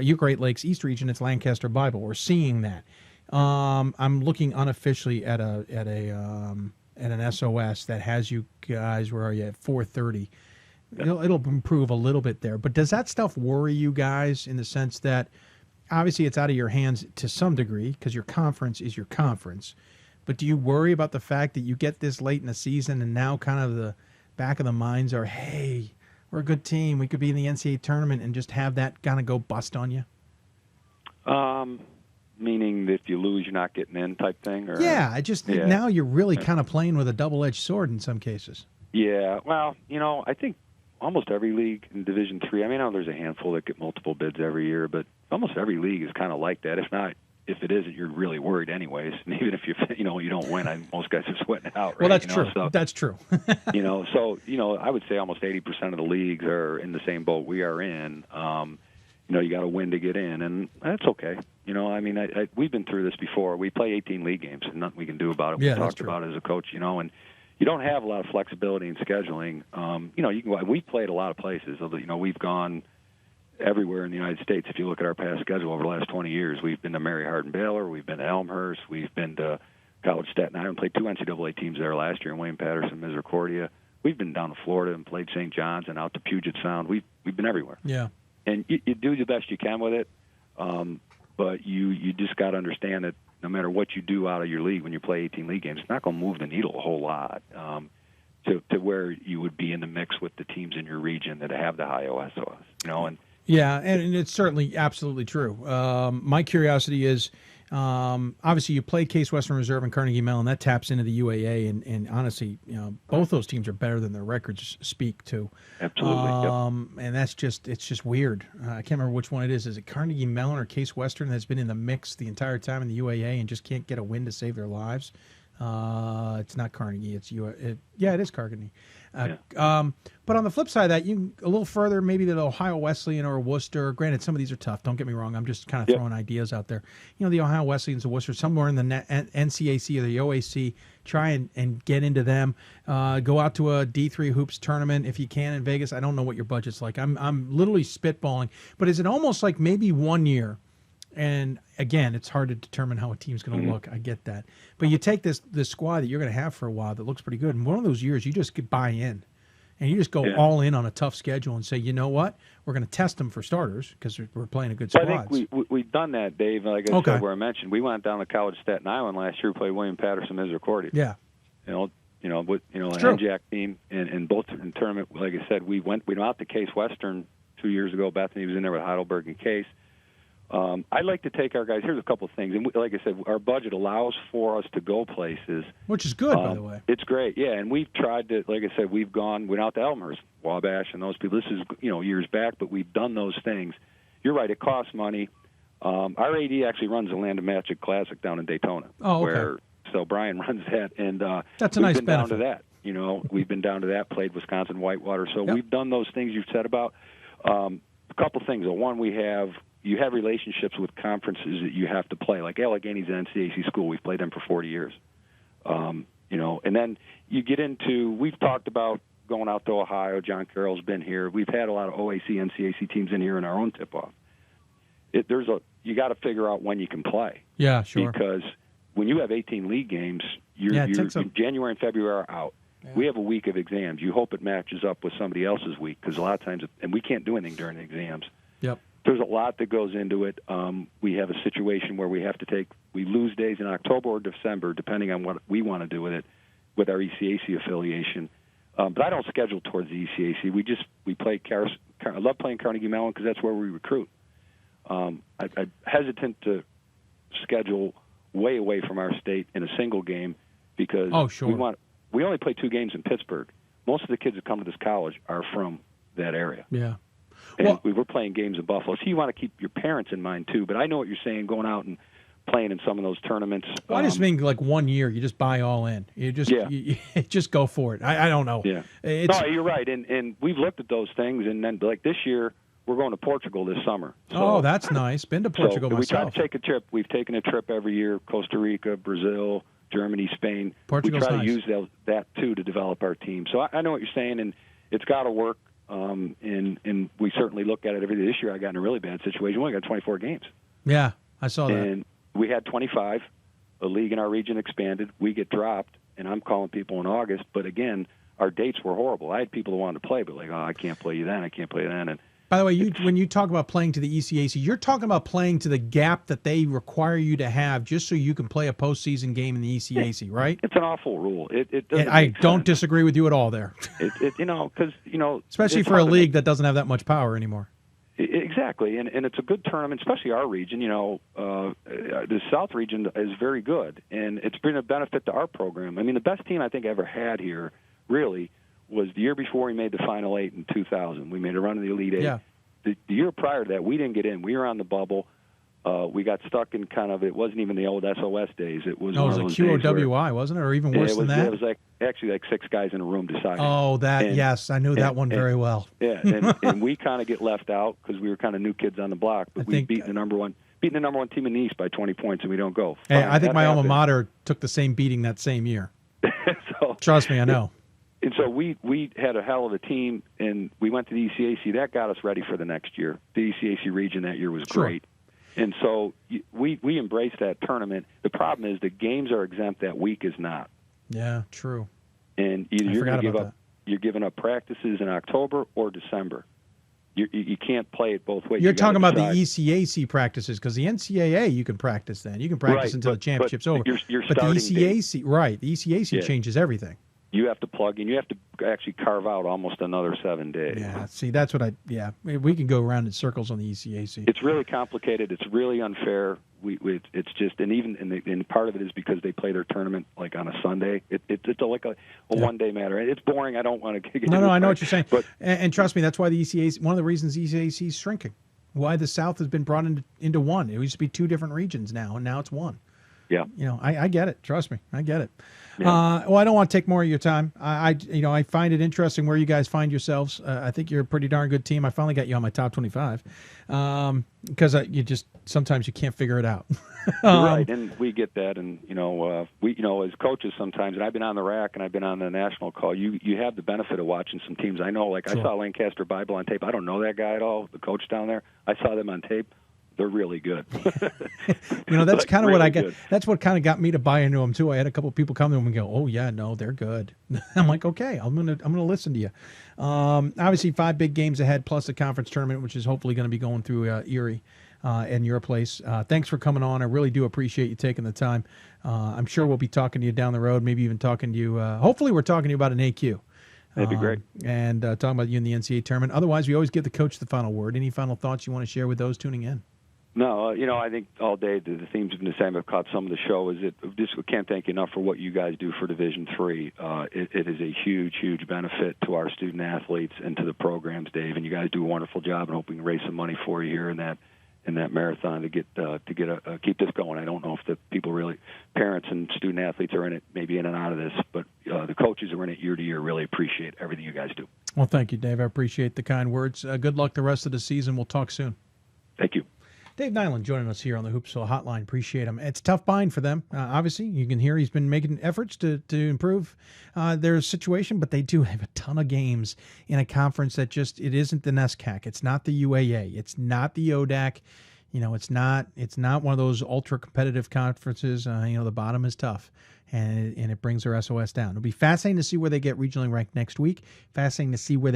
You Great Lakes East region. It's Lancaster Bible. We're seeing that. I'm looking unofficially at an SOS that has you guys, where are you, at 430. It'll improve a little bit there. But does that stuff worry you guys in the sense that obviously it's out of your hands to some degree because your conference is your conference. But do you worry about the fact that you get this late in the season and now kind of the back of the minds are, hey, we're a good team. We could be in the NCAA tournament and just have that kind of go bust on you? Meaning that if you lose, you're not getting in type thing? Or? Yeah, now you're really kind of playing with a double-edged sword in some cases. Yeah, well, I think almost every league in Division III, I know there's a handful that get multiple bids every year, but almost every league is kind of like that. If it isn't, you're really worried anyways. And even if you don't win, most guys are sweating it out, right? Well, that's true. So, that's true. I would say almost 80% of the leagues are in the same boat we are in. You got to win to get in, and that's okay. We've been through this before. We play 18 league games, and nothing we can do about it. We talked about it as a coach, and you don't have a lot of flexibility in scheduling. You can. We've played a lot of places. We've gone everywhere in the United States. If you look at our past schedule over the last 20 years, we've been to Mary Hardin Baylor, we've been to Elmhurst, we've been to College Staten Island, played 2 NCAA teams there last year, in Wayne Patterson, Misericordia. We've been down to Florida and played St. John's and out to Puget Sound. We've been everywhere. Yeah. And you do the best you can with it, but you just got to understand that no matter what you do out of your league when you play 18 league games, it's not going to move the needle a whole lot to where you would be in the mix with the teams in your region that have the high OSOS, and yeah, and it's certainly absolutely true. My curiosity is, obviously you play Case Western Reserve and Carnegie Mellon. That taps into the UAA, and honestly, both those teams are better than their records speak to. Absolutely. And it's just weird. I can't remember which one it is. Is it Carnegie Mellon or Case Western that's been in the mix the entire time in the UAA and just can't get a win to save their lives? It's not Carnegie. It's it is Carnegie. But on the flip side of that, you a little further, maybe the Ohio Wesleyan or Worcester. Granted, some of these are tough. Don't get me wrong. I'm just kind of throwing ideas out there. You know, the Ohio Wesleyans or Worcester, somewhere in the NCAC or the OAC, try and get into them. Go out to a D3 hoops tournament if you can in Vegas. I don't know what your budget's like. I'm literally spitballing. But is it almost like maybe 1 year? And again, it's hard to determine how a team's going to look. I get that. But you take this squad that you're going to have for a while that looks pretty good. And one of those years, you just get buy in. And you just go all in on a tough schedule and say, you know what? We're going to test them for starters because we're playing a good squad. I think we've done that, Dave. Like I said, where I mentioned, we went down to College Staten Island last year. We played William Patterson Misericordia. Yeah. An NJAC team, and both in tournament. Like I said, we went out to Case Western 2 years ago. Bethany was in there with Heidelberg and Case. I'd like to take our guys. Here's a couple of things, and like I said, our budget allows for us to go places, which is good, by the way. It's great, yeah. And we've tried to, like I said, we went out to Elmhurst, Wabash, and those people. This is years back, but we've done those things. You're right; it costs money. Our AD actually runs the Land of Magic Classic down in Daytona. Oh, okay. So Brian runs that, and that's a nice we've been benefit. down to that. We've been down to that. Played Wisconsin Whitewater, so we've done those things you've said about. A couple things. One, you have relationships with conferences that you have to play. Like Allegheny's an NCAC school. We've played them for 40 years. And then you get into, we've talked about going out to Ohio. John Carroll's been here. We've had a lot of OAC, NCAC teams in here in our own tip-off. You got to figure out when you can play. Yeah, sure. Because when you have 18 league games, January and February are out. Yeah. We have a week of exams. You hope it matches up with somebody else's week because a lot of times, and we can't do anything during the exams. Yep. There's a lot that goes into it. We have a situation where we lose days in October or December, depending on what we want to do with it, with our ECAC affiliation. But I don't schedule towards the ECAC. We play. I love playing Carnegie Mellon because that's where we recruit. I'm hesitant to schedule way away from our state in a single game because we only play 2 games in Pittsburgh. Most of the kids that come to this college are from that area. Yeah. And we were playing games in Buffalo. So you want to keep your parents in mind, too. But I know what you're saying, going out and playing in some of those tournaments. Well, I just mean like 1 year, you just buy all in. You just you just go for it. I don't know. Yeah. No, you're right. And we've looked at those things. And then, like this year, we're going to Portugal this summer. So, that's nice. Been to Portugal myself. We try to take a trip. We've taken a trip every year, Costa Rica, Brazil, Germany, Spain. Portugal's we try nice. to use that, too, to develop our team. So I know what you're saying, and it's got to work. And we certainly look at it every day. This year I got in a really bad situation. We only got 24 games. Yeah, I saw that. And we had 25. A league in our region expanded. We get dropped, and I'm calling people in August. But, again, our dates were horrible. I had people who wanted to play, but I can't play you then. I can't play you then. And by the way, when you talk about playing to the ECAC, you're talking about playing to the gap that they require you to have just so you can play a postseason game in the ECAC, right? It's an awful rule. I don't disagree with you at all there. Because especially for a league that doesn't have that much power anymore. Exactly, and it's a good tournament, especially our region. The South region is very good, and it's been a benefit to our program. I mean, the best team I think I ever had here, really, was the year before we made the Final 8 in 2000. We made a run in the Elite 8. Yeah. The year prior to that, we didn't get in. We were on the bubble. We got stuck in it wasn't even the old SOS days. It was one of those QOWI, wasn't it? Or even worse than that? It was actually like 6 guys in a room deciding. Oh, yes. I knew that one very well. Yeah, and we kind of get left out because we were kind of new kids on the block. But we beat the number one team in the East by 20 points, and we don't go. Hey, I think my alma mater took the same beating that same year. Trust me, I know. And so we had a hell of a team, and we went to the ECAC. That got us ready for the next year. The ECAC region that year was great. And so we embraced that tournament. The problem is the games are exempt, that week is not. Yeah, true. And either you're giving up practices in October or December. You can't play it both ways. You're talking about the ECAC practices, because the NCAA you can practice then. You can practice until the championship's over. But the ECAC, right? The ECAC changes everything. You have to plug in. You have to actually carve out almost another 7 days. Yeah, see, that's what we can go around in circles on the ECAC. It's really complicated. It's really unfair. It's just, and part of it is because they play their tournament like on a Sunday. It's like a 1 day matter. It's boring. I don't want to get into it. No, I know what you're saying. But and trust me, that's why the ECAC, one of the reasons the ECAC is shrinking. Why the South has been brought into one. It used to be 2 different regions now, and now it's one. Yeah. I get it. Trust me, I get it. Yeah. Well, I don't want to take more of your time. I find it interesting where you guys find yourselves. I think you're a pretty darn good team. I finally got you on my top 25 because you just sometimes you can't figure it out. Right, and we get that, and we as coaches sometimes, and I've been on the rack and I've been on the national call. You have the benefit of watching some teams. I know, like Sure. I saw Lancaster Bible on tape. I don't know that guy at all, the coach down there. I saw them on tape. They're really good. That's kind of what I get. Good. That's what kind of got me to buy into them too. I had a couple of people come to them and go, "Oh yeah, no, they're good." I'm like, "Okay, I'm gonna listen to you." Obviously, 5 big games ahead, plus the conference tournament, which is hopefully going to be going through Erie and your place. Thanks for coming on. I really do appreciate you taking the time. I'm sure we'll be talking to you down the road. Maybe even talking to you. Hopefully, we're talking to you about an AQ. That'd be great. And talking about you in the NCAA tournament. Otherwise, we always give the coach the final word. Any final thoughts you want to share with those tuning in? No, I think all day the themes have been the same. I've caught some of the show. Is we can't thank you enough for what you guys do for Division III. It is a huge, huge benefit to our student athletes and to the programs, Dave. And you guys do a wonderful job. And hope we can raise some money for you here in that marathon to keep this going. I don't know if the people really, parents and student athletes are in it, maybe in and out of this, but the coaches who are in it year to year really appreciate everything you guys do. Well, thank you, Dave. I appreciate the kind words. Good luck the rest of the season. We'll talk soon. Thank you. Dave Nyland joining us here on the Hoopsville Hotline. Appreciate him. It's a tough bind for them. Obviously, you can hear he's been making efforts to improve their situation, but they do have a ton of games in a conference that it isn't the NESCAC. It's not the UAA. It's not the ODAC. It's not one of those ultra competitive conferences. The bottom is tough, and it brings their SOS down. It'll be fascinating to see where they get regionally ranked next week. Fascinating to see where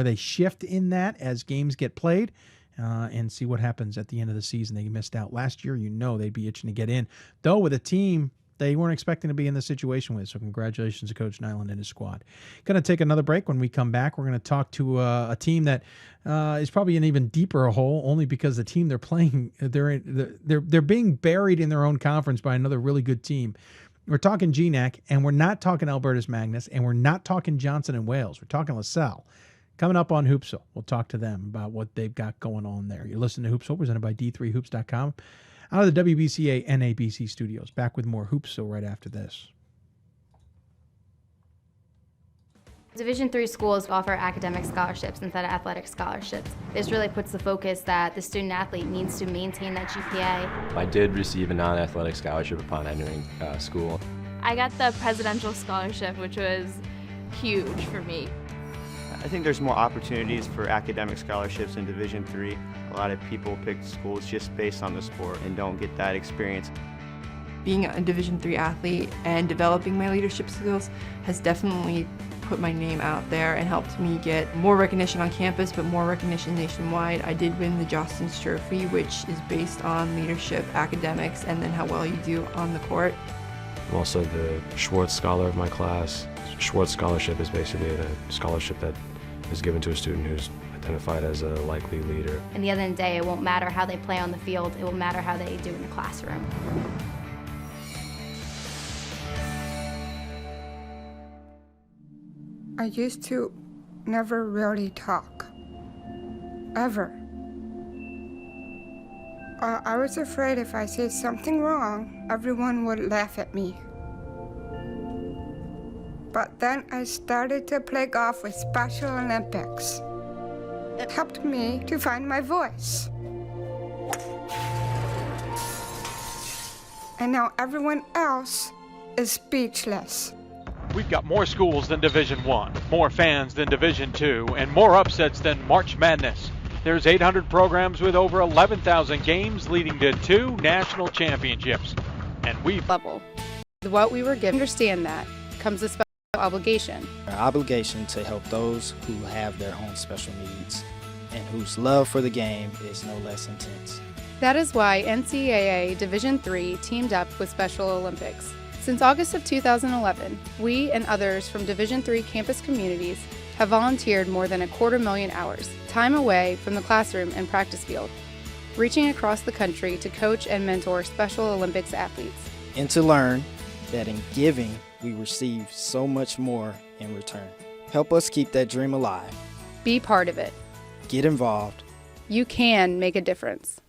they shift in that as games get played. And see what happens at the end of the season. They missed out last year. They'd be itching to get in, though, with a team they weren't expecting to be in this situation with. So congratulations to Coach Nyland and his squad. Going to take another break. When we come back, we're going to talk to a team that is probably an even deeper hole, only because the team they're playing, they're being buried in their own conference by another really good team. We're talking GNAC, and we're not talking Albertus Magnus, and we're not talking Johnson and Wales. We're talking LaSalle. Coming up on Hoopsville, we'll talk to them about what they've got going on there. You're listening to Hoopsville, presented by D3Hoops.com, out of the WBCA NABC Studios. Back with more Hoopsville right after this. Division III schools offer academic scholarships instead of athletic scholarships. This really puts the focus that the student athlete needs to maintain that GPA. I did receive a non-athletic scholarship upon entering school. I got the presidential scholarship, which was huge for me. I think there's more opportunities for academic scholarships in Division III. A lot of people pick schools just based on the sport and don't get that experience. Being a Division III athlete and developing my leadership skills has definitely put my name out there and helped me get more recognition on campus, but more recognition nationwide. I did win the Jostens Trophy, which is based on leadership, academics, and then how well you do on the court. I'm also the Schwartz Scholar of my class. Schwartz Scholarship is basically a scholarship that is given to a student who's identified as a likely leader. And the end of the day, it won't matter how they play on the field, it will matter how they do in the classroom. I used to never really talk, ever. I was afraid if I said something wrong, everyone would laugh at me. But then I started to play golf with Special Olympics. It helped me to find my voice. And now everyone else is speechless. We've got more schools than Division I, more fans than Division II, and more upsets than March Madness. There's 800 programs with over 11,000 games leading to 2 national championships. And we've level. What we were given, understand that, comes a special obligation. Our obligation to help those who have their own special needs and whose love for the game is no less intense. That is why NCAA Division III teamed up with Special Olympics. Since August of 2011, we and others from Division III campus communities have volunteered more than 250,000 hours, time away from the classroom and practice field, reaching across the country to coach and mentor Special Olympics athletes. And to learn that in giving, we receive so much more in return. Help us keep that dream alive. Be part of it. Get involved. You can make a difference.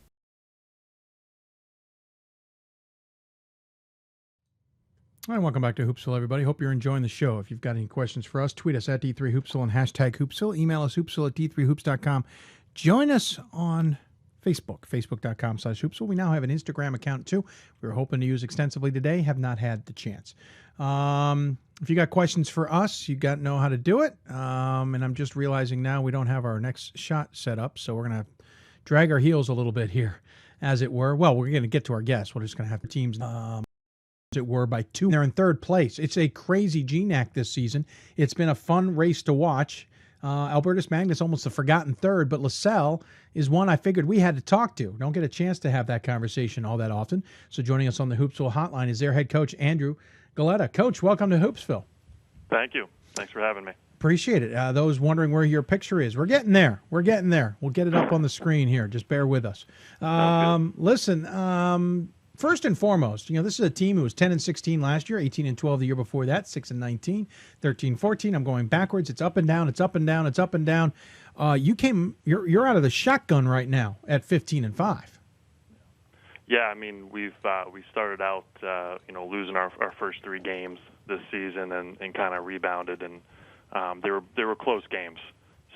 All right, welcome back to Hoopsville, everybody. Hope you're enjoying the show. If you've got any questions for us, tweet us at D3Hoopsville and hashtag Hoopsville. Email us hoopsville@d3hoops.com. Join us on Facebook, facebook.com/Hoopsville. We now have an Instagram account, too. We were hoping to use extensively today, have not had the chance. If you got questions for us, you got to know how to do it. And I'm just realizing now we don't have our next shot set up, so we're going to drag our heels a little bit here, as it were. Well, we're going to get to our guests. We're just going to have the teams, as it were, by 2. They're in third place. It's a crazy GNAC this season. It's been a fun race to watch. Albertus Magnus almost a forgotten third, but LaSalle is one I figured we had to talk to. Don't get a chance to have that conversation all that often. So joining us on the Hoopsville hotline is their head coach, Andrew Galetta. Coach, welcome to Hoopsville. Thank you. Thanks for having me. Appreciate it. Those wondering where your picture is, we're getting there. We're getting there. We'll get it up on the screen here. Just bear with us. Listen, first and foremost, this is a team who was 10-16 last year, 18-12 the year before that, 6-19, 13-14. I'm going backwards. It's up and down. It's up and down. It's up and down. You're out of the shotgun right now at 15-5. Yeah, I mean we started out losing our first 3 games this season and kind of rebounded, and they were close games,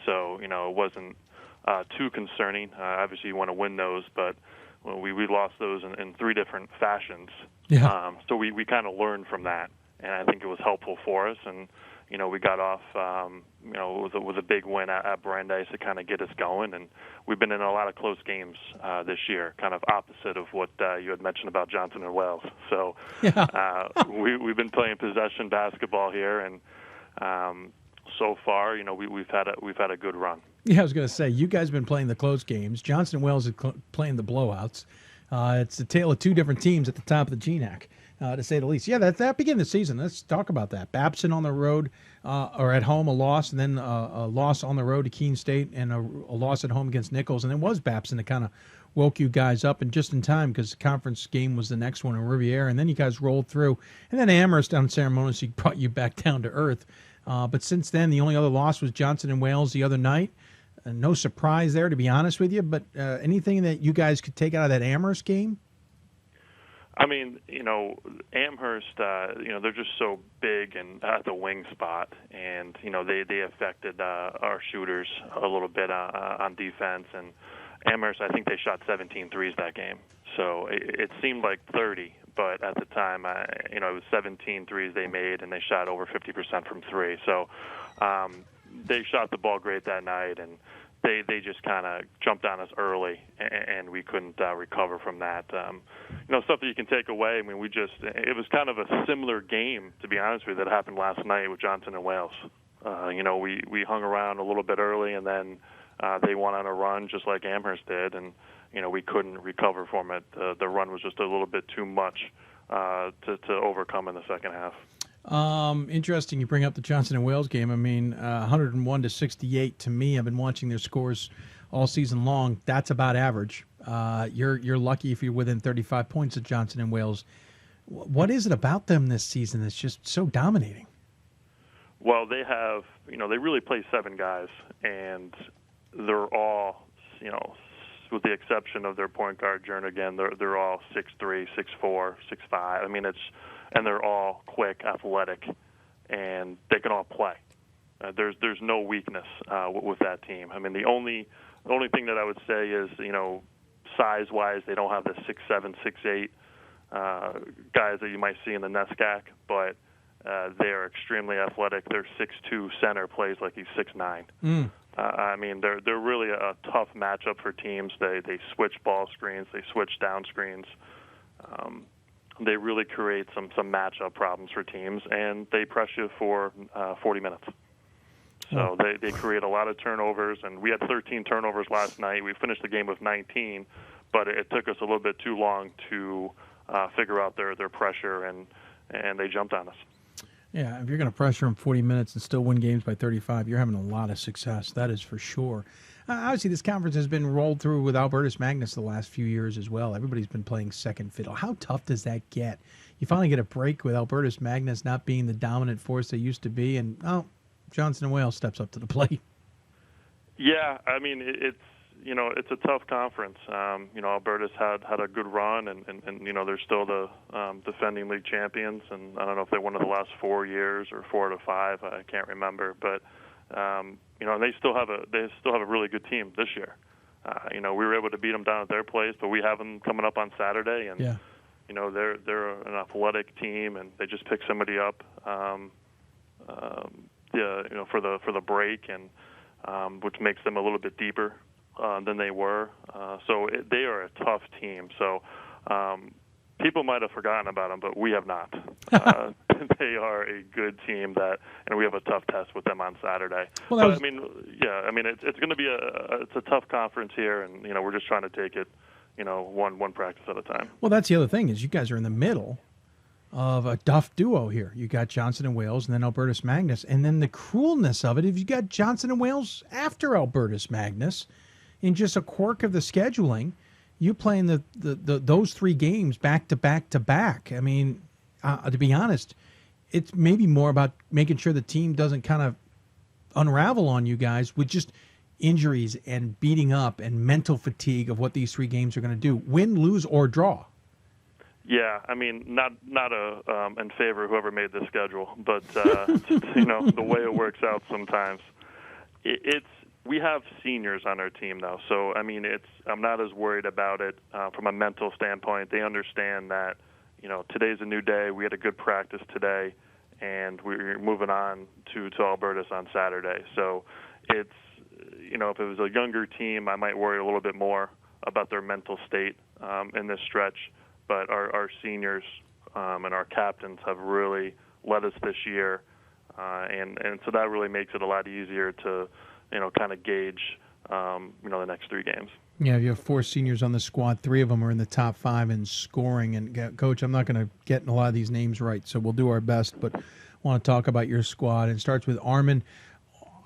so it wasn't too concerning. Obviously, you want to win those, but we lost those in 3 different fashions. Yeah. So we kind of learned from that, and I think it was helpful for us. And we got off with a big win at Brandeis to kind of get us going, and we've been in a lot of close games this year, kind of opposite of what you had mentioned about Johnson and Wales. So we've been playing possession basketball here, and so far, we've had a good run. Yeah, I was going to say, you guys have been playing the close games. Johnson and Wales is playing the blowouts. It's a tale of 2 different teams at the top of the GNAC, to say the least. Yeah, that began the season. Let's talk about that. Babson on the road, or at home, a loss, and then a loss on the road to Keene State, and a loss at home against Nichols. And it was Babson that kind of woke you guys up, and just in time, because the conference game was the next one in Riviera, and then you guys rolled through. And then Amherst unceremoniously brought you back down to earth. But since then, the only other loss was Johnson and Wales the other night. No surprise there, to be honest with you. But anything that you guys could take out of that Amherst game? I mean, Amherst, they're just so big and at the wing spot, and they affected our shooters a little bit on defense. And Amherst, I think they shot 17 threes that game. So it seemed like 30, but at the time, it was 17 threes they made, and they shot over 50% from 3. So they shot the ball great that night, and they just kind of jumped on us early, and we couldn't recover from that. Stuff that you can take away. I mean, it was kind of a similar game, to be honest with you, that happened last night with Johnson and Wales. We hung around a little bit early, and then they went on a run just like Amherst did, and we couldn't recover from it. The run was just a little bit too much to overcome in the second half. Interesting you bring up the Johnson and Wales game. I mean, 101-68 to me. I've been watching their scores all season long. That's about average. You're lucky if you're within 35 points of Johnson and Wales. What is it about them this season that's just so dominating? Well, they have, they really play 7 guys, and they're all, with the exception of their point guard, Jernigan, they're all 6'3", 6'4", 6'5". I mean, and they're all quick, athletic, and they can all play. There's no weakness with that team. I mean, the only thing that I would say is, size-wise, they don't have the 6'7", 6'8" guys that you might see in the NESCAC, but they are extremely athletic. Their 6'2" center plays like he's 6'9". I mean, they're really a tough matchup for teams. They switch ball screens, they switch down screens. They really create some matchup problems for teams, and they press you for 40 minutes. So they create a lot of turnovers, and we had 13 turnovers last night. We finished the game with 19, but it took us a little bit too long to figure out their pressure, and they jumped on us. Yeah, if you're going to pressure them 40 minutes and still win games by 35, you're having a lot of success. That is for sure. Obviously, this conference has been rolled through with Albertus Magnus the last few years as well. Everybody's been playing second fiddle. How tough does that get? You finally get a break with Albertus Magnus not being the dominant force they used to be, and Johnson and Wales steps up to the plate. Yeah, I mean, it's it's a tough conference. Alberta's had a good run, and they're still the defending league champions. And I don't know if they won it the last 4 years or 4 out of 5. I can't remember, but and they still have a really good team this year. We were able to beat them down at their place, but we have them coming up on Saturday, and they're an athletic team, and they just picked somebody up, for the break, and which makes them a little bit deeper than they were. They are a tough team. So people might have forgotten about them, but we have not. They are a good team and we have a tough test with them on Saturday. Well, it's going to be it's a tough conference here, and we're just trying to take it, one practice at a time. Well, that's the other thing is you guys are in the middle of a tough duo here. You got Johnson and Wales, and then Albertus Magnus, and then the cruelness of it is you got Johnson and Wales after Albertus Magnus. In just a quirk of the scheduling, you playing those 3 games back to back to back. I mean, to be honest, it's maybe more about making sure the team doesn't kind of unravel on you guys with just injuries and beating up and mental fatigue of what these 3 games are going to do. Win, lose, or draw. Yeah, I mean, not in favor of whoever made the schedule, but the way it works out sometimes, we have seniors on our team though, so I mean, I'm not as worried about it from a mental standpoint. They understand that today's a new day. We had a good practice today, and we're moving on to Albertus on Saturday. So it's if it was a younger team, I might worry a little bit more about their mental state in this stretch. But our seniors and our captains have really led us this year, and so that really makes it a lot easier to kind of gauge the next 3 games. Yeah, you have 4 seniors on the squad. 3 of them are in the top 5 in scoring. And Coach, I'm not going to get a lot of these names right, so we'll do our best. But I want to talk about your squad. It starts with Armin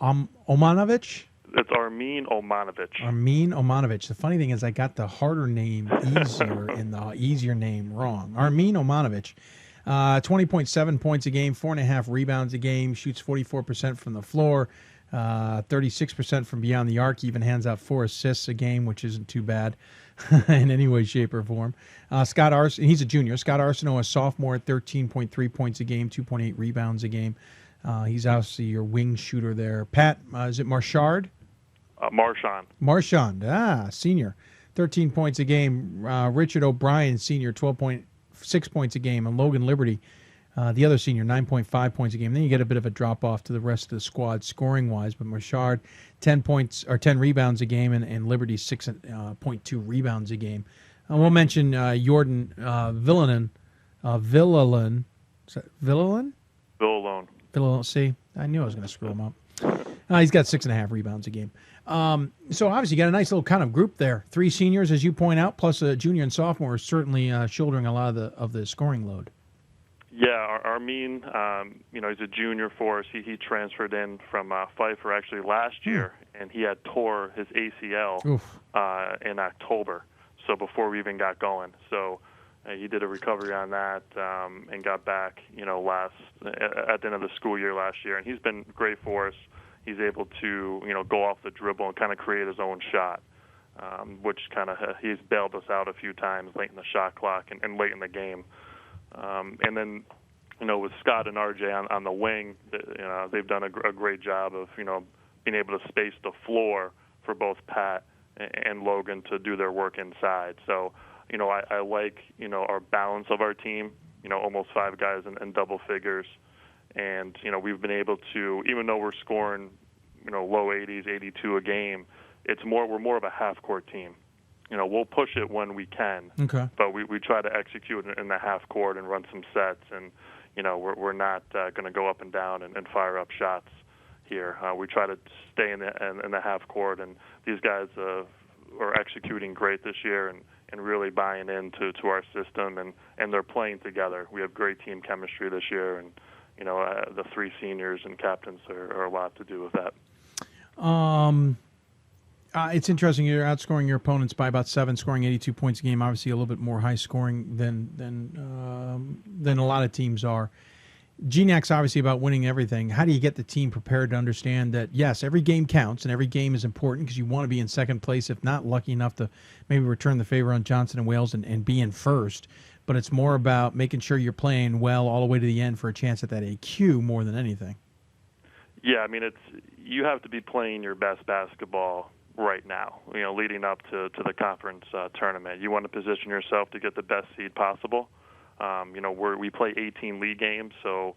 Omanovich. It's Armin Omanovich. Armin Omanovich. The funny thing is I got the harder name easier and the easier name wrong. Armin Omanovich, 20.7 points a game, 4.5 rebounds a game, shoots 44% from the floor, 36% from beyond the arc, even hands out 4 assists a game, which isn't too bad in any way, shape, or form. Scott Arsenault, he's a junior. Scott Arsenault, a sophomore, at 13.3 points a game, 2.8 rebounds a game. He's obviously your wing shooter there. Pat, is it Marchand? Marchand, senior, 13 points a game. Richard O'Brien, senior, 12.6 points a game. And Logan Liberty, the other senior, 9.5 points a game. Then you get a bit of a drop-off to the rest of the squad scoring-wise. But Marchand, 10 rebounds a game, and Liberty, 6.2 rebounds a game. We'll mention Jordan Villanen. Villalone. See, I knew I was going to screw him up. He's got 6.5 rebounds a game. So obviously you got a nice little kind of group there. 3 seniors, as you point out, plus a junior and sophomore, is certainly shouldering a lot of the scoring load. Yeah, Armin, he's a junior for us. He transferred in from Pfeiffer actually last year, and he had tore his ACL in October, so before we even got going. So he did a recovery on that and got back, at the end of the school year last year, and he's been great for us. He's able to, go off the dribble and kind of create his own shot, which kind of he's bailed us out a few times late in the shot clock and late in the game. And then, with Scott and RJ on the wing, they've done a great job of, being able to space the floor for both Pat and Logan to do their work inside. So, I like, our balance of our team, almost 5 guys in double figures. And, we've been able to, even though we're scoring, low 80s, 82 a game, we're more of a half-court team. We'll push it when we can, but we try to execute in the half court and run some sets, and we're not going to go up and down and fire up shots here. We try to stay in the half court, and these guys are executing great this year and really buying into our system, and they're playing together. We have great team chemistry this year, and the 3 seniors and captains are a lot to do with that. It's interesting. You're outscoring your opponents by about 7, scoring 82 points a game. Obviously, a little bit more high scoring than a lot of teams are. GNAC's obviously about winning everything. How do you get the team prepared to understand that, yes, every game counts and every game is important because you want to be in second place, if not lucky enough to maybe return the favor on Johnson and Wales and be in first. But it's more about making sure you're playing well all the way to the end for a chance at that AQ more than anything. Yeah, I mean, you have to be playing your best basketball right now, leading up to the conference tournament. You want to position yourself to get the best seed possible. We play 18 league games, so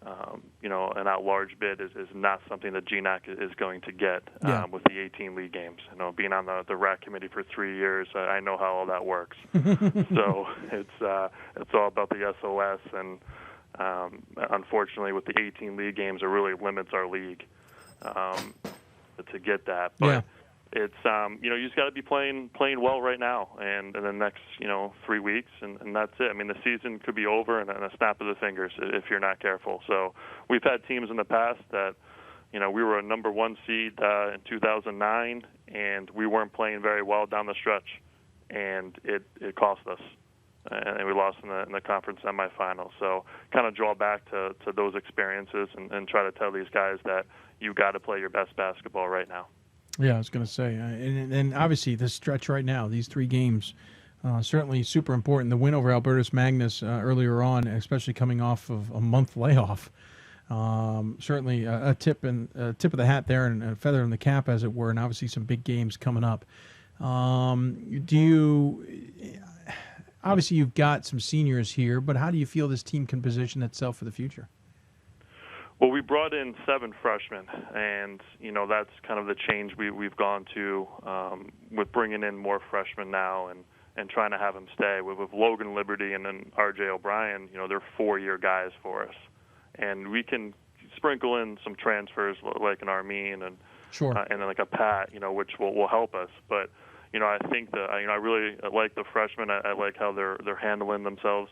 an at-large bid is not something that GNAC is going to get with the 18 league games. Being on the RAC committee for 3 years, I know how all that works. So it's all about the SOS, and unfortunately, with the 18 league games, it really limits our league to get that. But it's you just got to be playing well right now, and in the next 3 weeks, and that's it. I mean, the season could be over in a snap of the fingers if you're not careful. So we've had teams in the past that we were a number 1 seed in 2009, and we weren't playing very well down the stretch, and it cost us, and we lost in the conference semifinal. So kind of draw back to those experiences and try to tell these guys that you got to play your best basketball right now. Yeah, I was going to say, and obviously this stretch right now, these 3 games, certainly super important. The win over Albertus Magnus earlier on, especially coming off of a month layoff, certainly a tip of the hat there and a feather in the cap, as it were, and obviously some big games coming up. Obviously you've got some seniors here, but how do you feel this team can position itself for the future? Well, we brought in 7 freshmen, and that's kind of the change we've gone to with bringing in more freshmen now and trying to have them stay. With Logan Liberty and then R.J. O'Brien, they're 4-year guys for us, and we can sprinkle in some transfers like an Armin and then like a Pat, which will help us. But I think that I really like the freshmen. I like how they're handling themselves.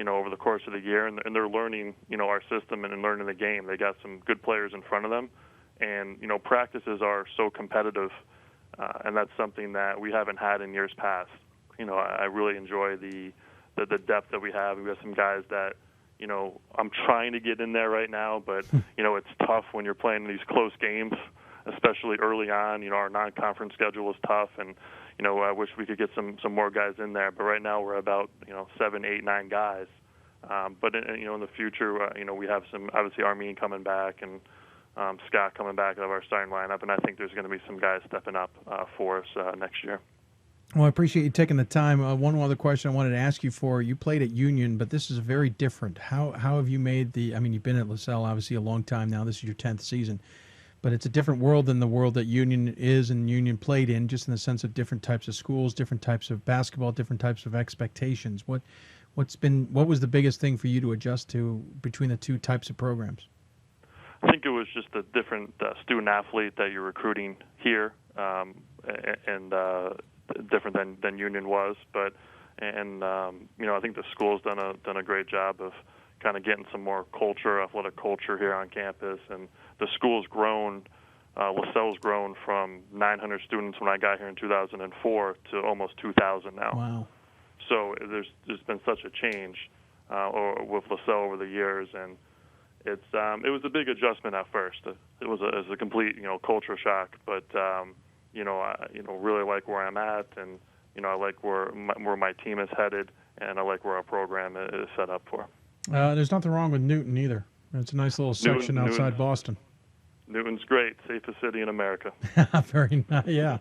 Over the course of the year, and they're learning, our system and learning the game. They got some good players in front of them, and practices are so competitive, and that's something that we haven't had in years past. I really enjoy the depth that we have. We have some guys that, I'm trying to get in there right now, but it's tough when you're playing these close games, especially early on. Our non-conference schedule is tough, and I wish we could get some more guys in there. But right now we're about 7, 8, 9 guys. But in the future, we have some, obviously Armin coming back and Scott coming back out of our starting lineup, and I think there's going to be some guys stepping up for us next year. Well, I appreciate you taking the time. One other question I wanted to ask you for. You played at Union, but this is very different. How have you made you've been at LaSalle obviously a long time now. This is your 10th season. But it's a different world than the world that Union is and Union played in, just in the sense of different types of schools, different types of basketball, different types of expectations. What was the biggest thing for you to adjust to between the 2 types of programs? I think it was just a different student athlete that you're recruiting here, and different than Union was. But I think the school's done a great job of kind of getting some more athletic culture here on campus, and the school's grown. LaSalle's grown from 900 students when I got here in 2004 to almost 2,000 now. Wow! So there's been such a change with LaSalle over the years, and it was a big adjustment at first. It was a complete culture shock, but I really like where I'm at, and I like where my team is headed, and I like where our program is set up for. There's nothing wrong with Newton either. It's a nice little section outside Boston. Newton's great, safest city in America. Very nice, yeah.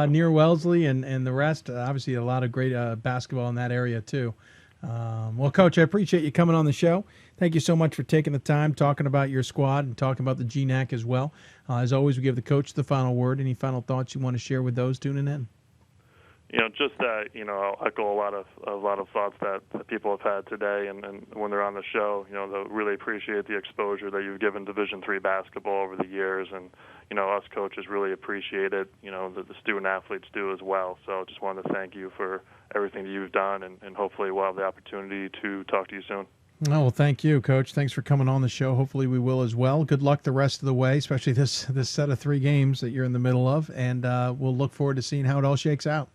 Near Wellesley and the rest. Obviously, a lot of great basketball in that area too. Well, Coach, I appreciate you coming on the show. Thank you so much for taking the time, talking about your squad and talking about the GNAC as well. As always, we give the coach the final word. Any final thoughts you want to share with those tuning in? Just that, I'll echo a lot of thoughts that people have had today, and when they're on the show, they'll really appreciate the exposure that you've given Division III basketball over the years, and us coaches really appreciate it. The student athletes do as well. So just wanted to thank you for everything that you've done, and hopefully we'll have the opportunity to talk to you soon. Oh, well, thank you, Coach. Thanks for coming on the show. Hopefully we will as well. Good luck the rest of the way, especially this set of 3 games that you're in the middle of, and we'll look forward to seeing how it all shakes out.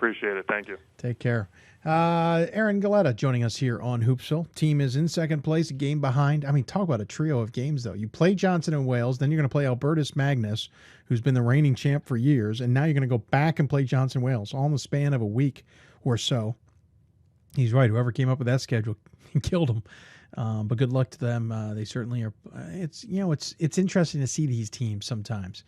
Appreciate it. Thank you. Take care. Aaron Galetta joining us here on Hoopsville. Team is in second place, a game behind. I mean, talk about a trio of games, though. You play Johnson and Wales, then you're going to play Albertus Magnus, who's been the reigning champ for years, and now you're going to go back and play Johnson and Wales, all in the span of a week or so. He's right. Whoever came up with that schedule killed him. But good luck to them. They certainly are. It's interesting to see these teams sometimes.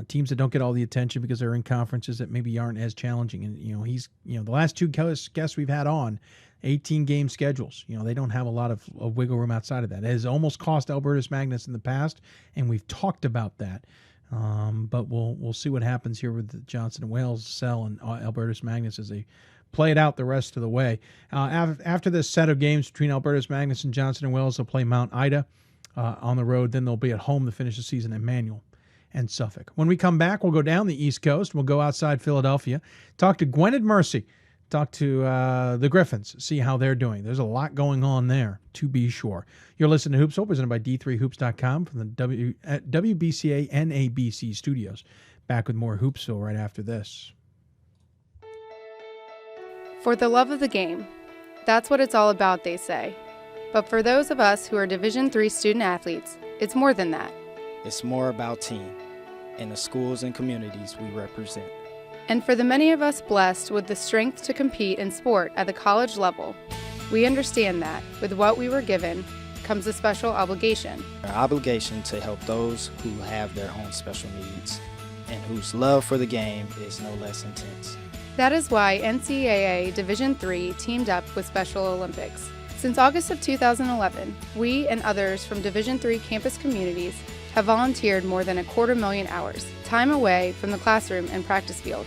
Teams that don't get all the attention because they're in conferences that maybe aren't as challenging. And, the last two guests we've had on, 18-game schedules. They don't have a lot of wiggle room outside of that. It has almost cost Albertus Magnus in the past, and we've talked about that. But we'll see what happens here with the Johnson and Wales, Cell, and Albertus Magnus as they play it out the rest of the way. After this set of games between Albertus Magnus and Johnson and Wales, they'll play Mount Ida on the road. Then they'll be at home to finish the season at Manual and Suffolk. When we come back, we'll go down the East Coast. We'll go outside Philadelphia, talk to Gwynedd Mercy, talk to the Griffins, see how they're doing. There's a lot going on there, to be sure. You're listening to Hoopsville, presented by D3Hoops.com from the WBCA NABC Studios. Back with more Hoopsville right after this. For the love of the game. That's what it's all about, they say. But for those of us who are Division III student athletes, it's more than that. It's more about team and the schools and communities we represent. And for the many of us blessed with the strength to compete in sport at the college level, we understand that with what we were given comes a special obligation. Our obligation to help those who have their own special needs and whose love for the game is no less intense. That is why NCAA Division III teamed up with Special Olympics. Since August of 2011, we and others from Division III campus communities have volunteered more than 250,000 hours, time away from the classroom and practice field,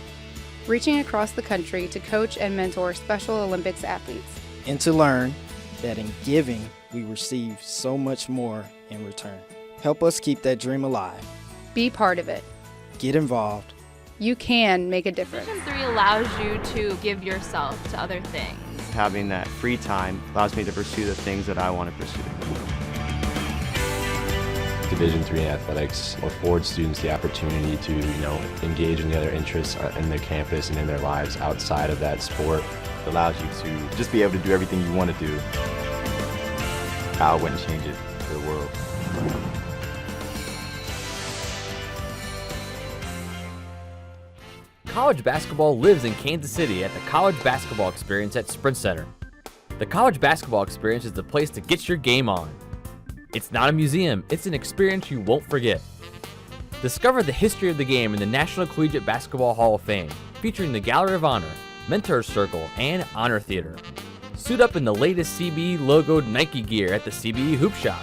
reaching across the country to coach and mentor Special Olympics athletes. And to learn that in giving, we receive so much more in return. Help us keep that dream alive. Be part of it. Get involved. You can make a difference. Division III allows you to give yourself to other things. Having that free time allows me to pursue the things that I want to pursue. Division III athletics affords students the opportunity to, engage in the other interests in their campus and in their lives outside of that sport. It allows you to just be able to do everything you want to do. I wouldn't change it for the world. College basketball lives in Kansas City at the College Basketball Experience at Sprint Center. The College Basketball Experience is the place to get your game on. It's not a museum, it's an experience you won't forget. Discover the history of the game in the National Collegiate Basketball Hall of Fame, featuring the Gallery of Honor, Mentor's Circle, and Honor Theater. Suit up in the latest CBE logoed Nike gear at the CBE Hoop Shop.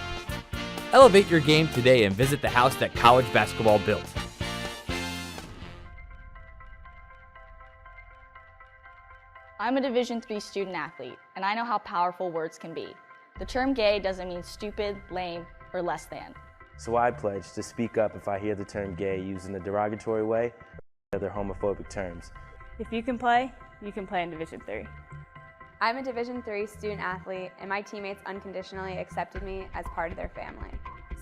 Elevate your game today and visit the house that college basketball built. I'm a Division III student athlete, and I know how powerful words can be. The term gay doesn't mean stupid, lame, or less than. So I pledge to speak up if I hear the term gay used in a derogatory way or other homophobic terms. If you can play in Division III. I'm a Division III student athlete, and my teammates unconditionally accepted me as part of their family.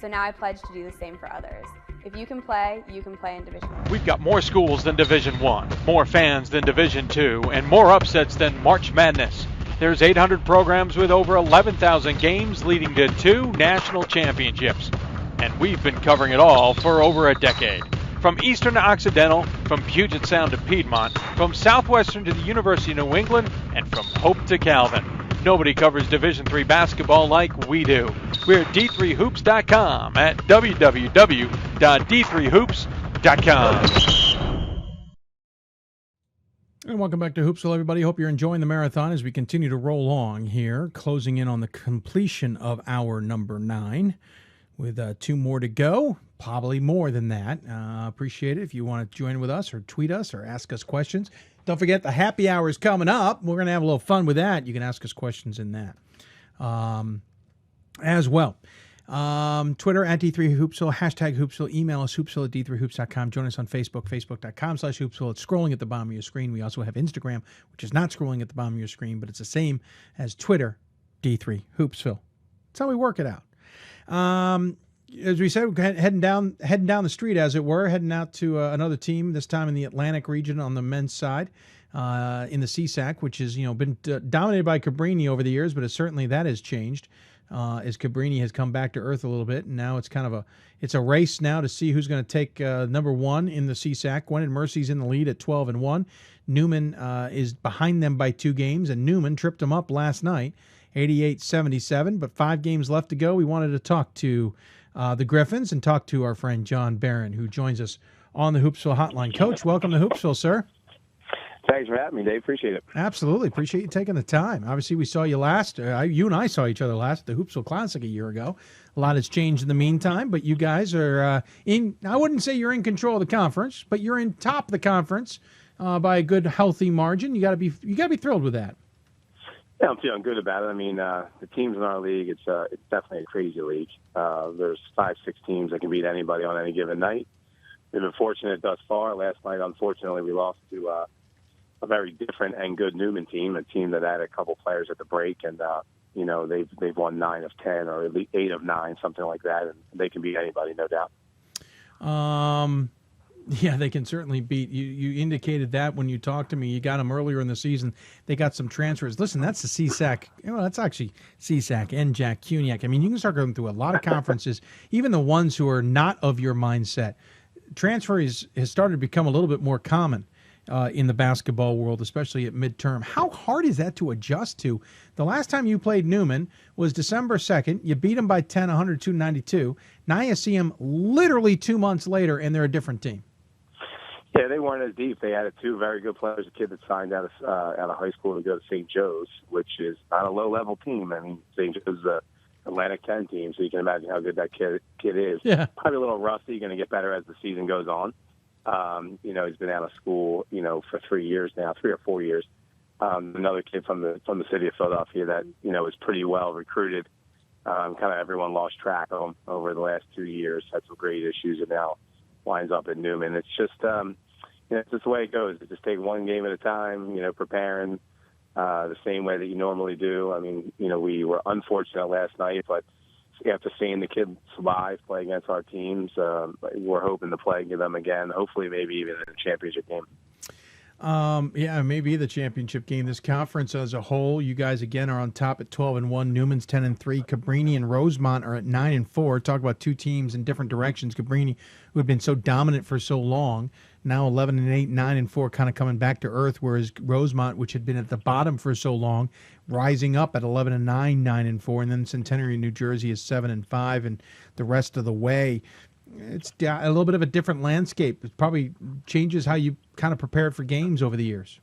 So now I pledge to do the same for others. If you can play in Division I. We've got more schools than Division I, more fans than Division II, and more upsets than March Madness. There's 800 programs with over 11,000 games leading to 2 national championships. And we've been covering it all for over a decade. From Eastern to Occidental, from Puget Sound to Piedmont, from Southwestern to the University of New England, and from Hope to Calvin. Nobody covers Division III basketball like we do. We're at D3Hoops.com at www.d3hoops.com. And welcome back to Hoopsville, everybody. Hope you're enjoying the marathon as we continue to roll along here, closing in on the completion of hour number 9 with 2 more to go, probably more than that. Appreciate it if you want to join with us or tweet us or ask us questions. Don't forget the happy hour is coming up. We're going to have a little fun with that. You can ask us questions in that as well. Twitter at D3Hoopsville, hashtag Hoopsville, email us hoopsville at D3Hoops.com. Join us on Facebook, Facebook.com/Hoopsville. It's scrolling at the bottom of your screen. We also have Instagram, which is not scrolling at the bottom of your screen, but it's the same as Twitter, D3Hoopsville. That's how we work it out. As we said, we're heading down the street, as it were, heading out to another team, this time in the Atlantic region on the men's side. in the CSAC, which has been dominated by Cabrini over the years, but certainly that has changed as Cabrini has come back to earth a little bit, and now it's kind of a race now to see who's going to take number one in the CSAC. Gwen Mercy's in the lead at 12-1. Newman is behind them by 2 games, and Newman tripped them up last night, 88-77. But 5 games left to go. We wanted to talk to the Griffins and talk to our friend John Barron, who joins us on the Hoopsville Hotline. Coach, welcome to Hoopsville, sir. Thanks for having me, Dave. Appreciate it. Absolutely. Appreciate you taking the time. Obviously, we saw you last. You and I saw each other last at the Hoopsville Classic a year ago. A lot has changed in the meantime, but you guys are I wouldn't say you're in control of the conference, but you're in top of the conference by a good, healthy margin. You got to be thrilled with that. Yeah, I'm feeling good about it. I mean, the teams in our league, it's definitely a crazy league. There's 5-6 teams that can beat anybody on any given night. We've been fortunate thus far. Last night, unfortunately, we lost to a very different and good Newman team, a team that had a couple players at the break, and they've won 9 of 10 or at least 8 of 9, something like that, and they can beat anybody, no doubt. Yeah, they can certainly beat you. You indicated that when you talked to me. You got them earlier in the season. They got some transfers. Listen, that's the CSAC. Well, that's actually CSAC and Jack Cuniac. I mean, you can start going through a lot of conferences, even the ones who are not of your mindset. Transfer has started to become a little bit more common in the basketball world, especially at midterm. How hard is that to adjust to? The last time you played Newman was December 2nd. You beat them by 10, 102-92. Now you see them literally 2 months later, and they're a different team. Yeah, they weren't as deep. They added 2 very good players. A kid that signed out of high school to go to St. Joe's, which is not a low-level team. I mean, St. Joe's is a Atlantic 10 team, so you can imagine how good that kid is. Yeah. Probably a little rusty, going to get better as the season goes on. He's been out of school, for 3 years now, 3 or 4 years. Another kid from the city of Philadelphia that, is pretty well recruited. Kind of everyone lost track of him over the last 2 years, had some great issues, and now winds up at Newman. It's just, it's just the way it goes. You just take one game at a time, preparing the same way that you normally do. I mean, we were unfortunate last night, but after seeing the kids survive, play against our teams, we're hoping to play them again, hopefully maybe even in a championship game. Yeah, maybe the championship game. This conference as a whole, you guys again are on top at 12-1. Newman's 10-3. Cabrini and Rosemont are at 9-4. Talk about 2 teams in different directions. Cabrini, who had been so dominant for so long, now 11-8, 9-4, kind of coming back to earth. Whereas Rosemont, which had been at the bottom for so long, rising up at 11-9, 9-4, and then Centenary, New Jersey is 7-5, and the rest of the way. It's a little bit of a different landscape. It probably changes how you kind of prepared for games over the years.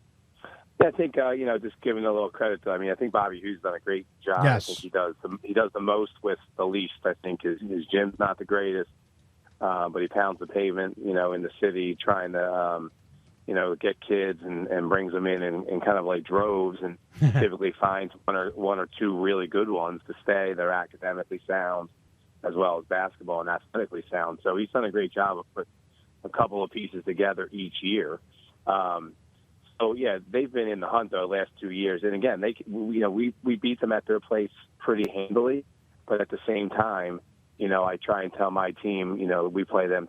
Yeah, I think just giving a little credit to. I think Bobby Hughes done a great job. Yes. I think he does the most with the least. I think his gym's not the greatest, but he pounds the pavement, in the city, trying to get kids and brings them in kind of like droves, and typically finds one or 2 really good ones to stay. They're academically sound, as well as basketball and athletically sound. So he's done a great job of putting a couple of pieces together each year. So yeah, they've been in the hunt the last 2 years. And again, we beat them at their place pretty handily, but at the same time, I try and tell my team, we play them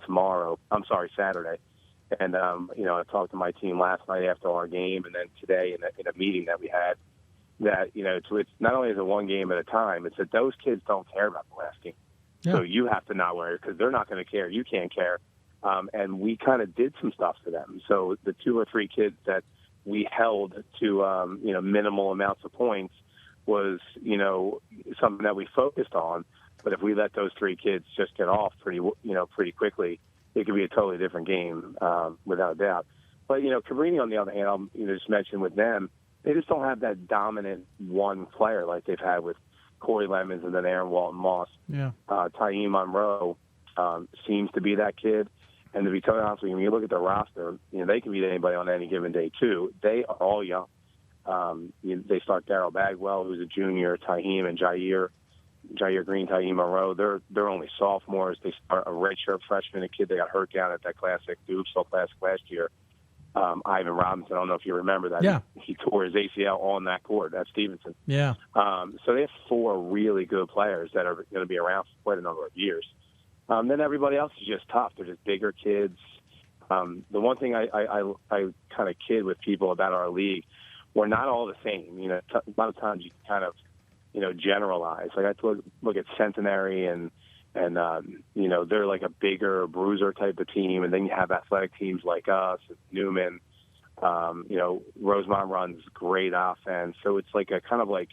Saturday. And, I talked to my team last night after our game, and then today in a meeting that we had, that, it's not only is it one game at a time, it's that those kids don't care about the last game. Yeah. So you have to not worry because they're not going to care. You can't care. And we kind of did some stuff to them. So the 2 or 3 kids that we held to, minimal amounts of points was, something that we focused on. But if we let those 3 kids just get off pretty quickly, it could be a totally different game, without a doubt. But, Cabrini, on the other hand, I'll just mention with them, they just don't have that dominant one player like they've had with Corey Lemons and then Aaron Walton Moss. Yeah. Taim Monroe seems to be that kid. And to be totally honest with you, when you look at the roster, they can beat anybody on any given day, too. They are all young. They start Darryl Bagwell, who's a junior, Taim and Jair Green, Taim Monroe. They're only sophomores. They start a redshirt freshman, a kid that got hurt down at that classic, the Hoopsville Classic last year. Ivan Robinson, I don't know if you remember that. Yeah. He tore his ACL on that court at Stevenson. Yeah. So they have 4 really good players that are going to be around for quite a number of years. Then everybody else is just tough. They're just bigger kids. The one thing I kind of kid with people about our league, we're not all the same. You know, a lot of times you kind of, you know, generalize. Like I look at Centenary and you know, they're like a bigger bruiser type of team, and then you have athletic teams like us, Newman. You know, Rosemont runs great offense, so it's like a kind of like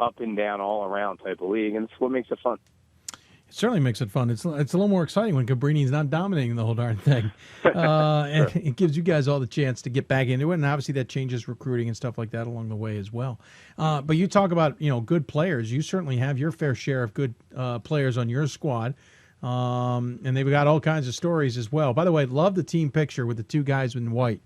up and down all around type of league, and it's what makes it fun. It certainly makes it fun. It's a little more exciting when Cabrini's not dominating the whole darn thing. And it gives you guys all the chance to get back into it, and obviously that changes recruiting and stuff like that along the way as well. But you talk about, you know, good players. You certainly have your fair share of good players on your squad, and they've got all kinds of stories as well. By the way, love the team picture with the two guys in white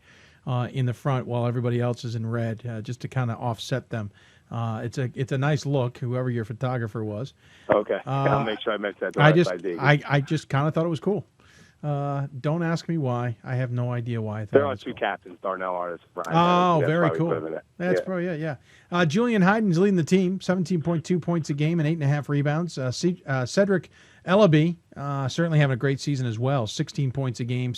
in the front while everybody else is in red, just to kind of offset them. It's a nice look, whoever your photographer was. Okay, I'll make sure I mention that. I just kind of thought it was cool. Don't ask me why. I have no idea why. There are two captains, Darnell Artis. Brian. Oh, very cool. That's probably yeah. Julian Hyden's leading the team, 17.2 points a game and 8.5 rebounds. Cedric Ellaby certainly having a great season as well, 16 points a game,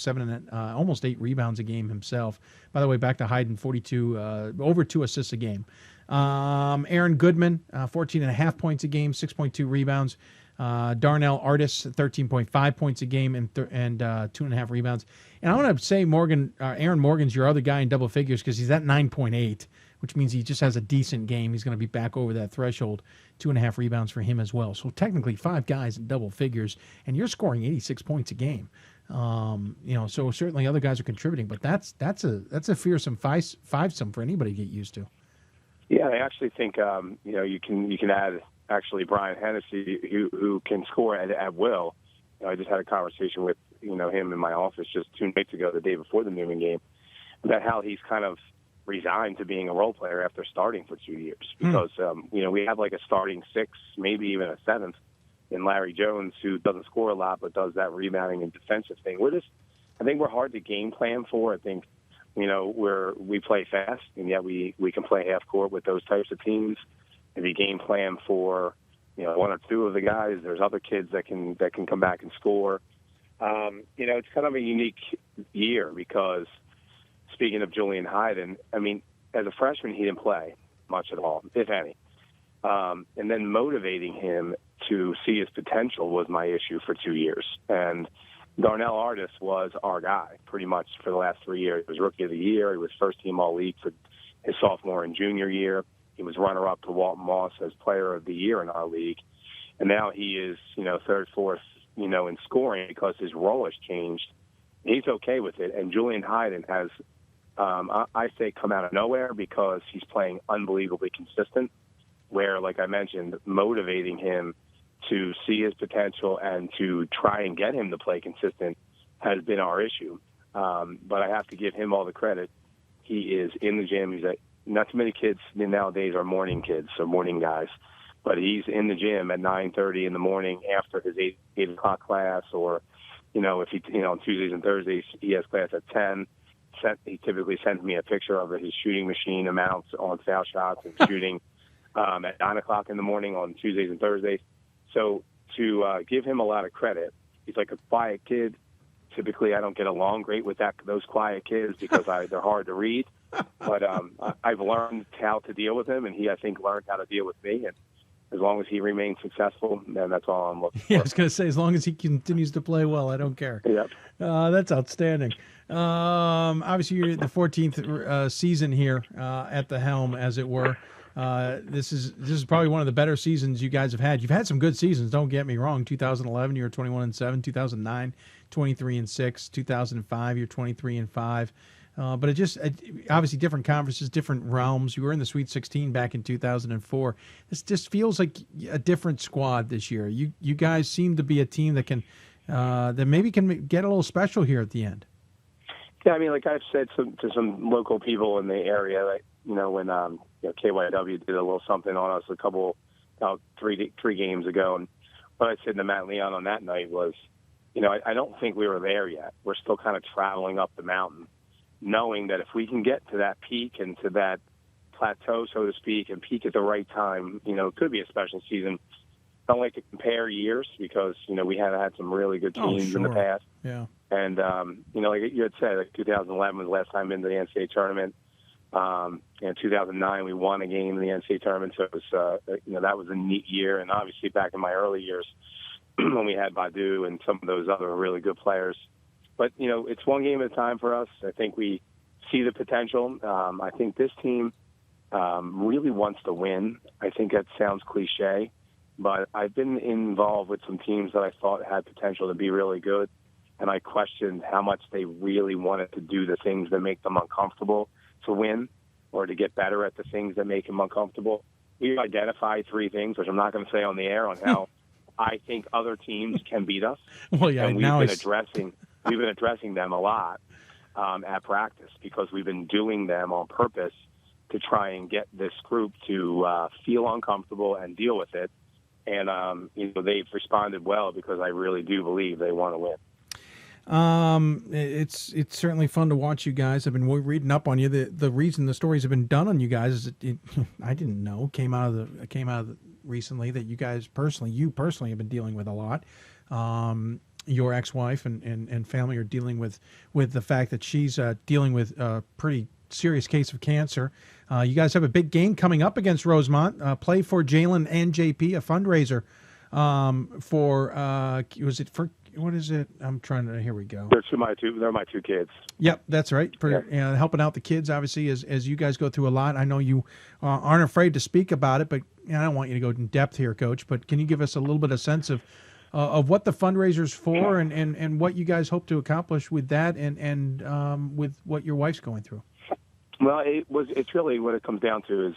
almost 8 rebounds a game himself. By the way, back to Hyden, 42 over 2 assists a game. Aaron Goodman, 14.5 points a game, 6.2 rebounds. Darnell Artis, 13.5 points a game and 2.5 rebounds. And I want to say Aaron Morgan's your other guy in double figures because he's at 9.8, which means he just has a decent game. He's going to be back over that threshold. 2.5 rebounds for him as well. So technically 5 guys in double figures, and you're scoring 86 points a game. You know, so certainly other guys are contributing, but that's a fearsome fivesome for anybody to get used to. Yeah, I actually think you know, you can add actually Brian Hennessy who can score at will. You know, I just had a conversation with, you know, him in my office just 2 nights ago, the day before the Newman game, about how he's kind of resigned to being a role player after starting for 2 years because you know, we have like a starting 6, maybe even a 7th in Larry Jones, who doesn't score a lot but does that rebounding and defensive thing. I think we're hard to game plan for. I think, you know, we play fast, and yet we can play half court with those types of teams. If you game plan for, you know, 1 or 2 of the guys, there's other kids that can come back and score. You know, it's kind of a unique year because, speaking of Julian Hyden, I mean, as a freshman, he didn't play much at all, if any. And then motivating him to see his potential was my issue for 2 years. And Darnell Artis was our guy pretty much for the last 3 years. He was Rookie of the Year. He was first-team All-League for his sophomore and junior year. He was runner-up to Walton Moss as Player of the Year in our league. And now he is, you know, 3rd, 4th, you know, in scoring because his role has changed. He's okay with it. And Julian Hyden has, I say, come out of nowhere because he's playing unbelievably consistent, where, like I mentioned, motivating him to see his potential and to try and get him to play consistent has been our issue. But I have to give him all the credit. He is in the gym. Not too many kids nowadays are morning kids or morning guys, but he's in the gym at 9:30 in the morning after his 8 o'clock class, or, you know, if he, you know, on Tuesdays and Thursdays he has class at 10. He typically sends me a picture of his shooting machine amounts on foul shots and shooting at 9 o'clock in the morning on Tuesdays and Thursdays. So to give him a lot of credit, he's like a quiet kid. Typically, I don't get along great with those quiet kids because they're hard to read. But I've learned how to deal with him, and he, I think, learned how to deal with me. And as long as he remains successful, then that's all I'm looking for. Yeah, I was going to say, as long as he continues to play well, I don't care. Yep. That's outstanding. Obviously, you're the 14th season here at the helm, as it were. This is probably one of the better seasons you guys have had. You've had some good seasons, don't get me wrong. 2011, you were 21-7. 2009, 23-6. 2005, you're 23-5. But obviously different conferences, different realms. You were in the Sweet 16 back in 2004. This just feels like a different squad this year. You guys seem to be a team that can that maybe can get a little special here at the end. Yeah, I mean, like I've said to some local people in the area, like, you know, when KYW did a little something on us about three games ago, and what I said to Matt Leon on that night was, you know, I don't think we were there yet. We're still kind of traveling up the mountain, knowing that if we can get to that peak and to that plateau, so to speak, and peak at the right time, you know, it could be a special season. I don't like to compare years because, you know, we have had some really good teams in the past. Yeah. And, like you had said, 2011 was the last time in the NCAA tournament. In 2009, we won a game in the NCAA tournament. So it was, that was a neat year. And obviously back in my early years when we had Badu and some of those other really good players. But, it's one game at a time for us. I think we see the potential. I think this team really wants to win. I think that sounds cliche, but I've been involved with some teams that I thought had potential to be really good, and I questioned how much they really wanted to do the things that make them uncomfortable to win or to get better at the things that make them uncomfortable. We've identified 3 things, which I'm not going to say on the air, on how I think other teams can beat us. Well, yeah, and now we've been addressing them a lot at practice because we've been doing them on purpose to try and get this group to feel uncomfortable and deal with it. And, they've responded well because I really do believe they want to win. It's certainly fun to watch you guys. I've been reading up on you. The reason the stories have been done on you guys is I didn't know came out of recently that you guys personally have been dealing with a lot. Your ex-wife and family are dealing with the fact that she's dealing with a pretty serious case of cancer. You guys have a big game coming up against Rosemont. Play for Jalen and JP, a fundraiser was it for, what is it? I'm trying to, here we go. They're my two kids. Yep, that's right. For helping out the kids, obviously, as you guys go through a lot. I know you aren't afraid to speak about it, but I don't want you to go in depth here, Coach. But can you give us a little bit of sense of what the fundraiser's for and what you guys hope to accomplish with that and with what your wife's going through? Well, it's really what it comes down to is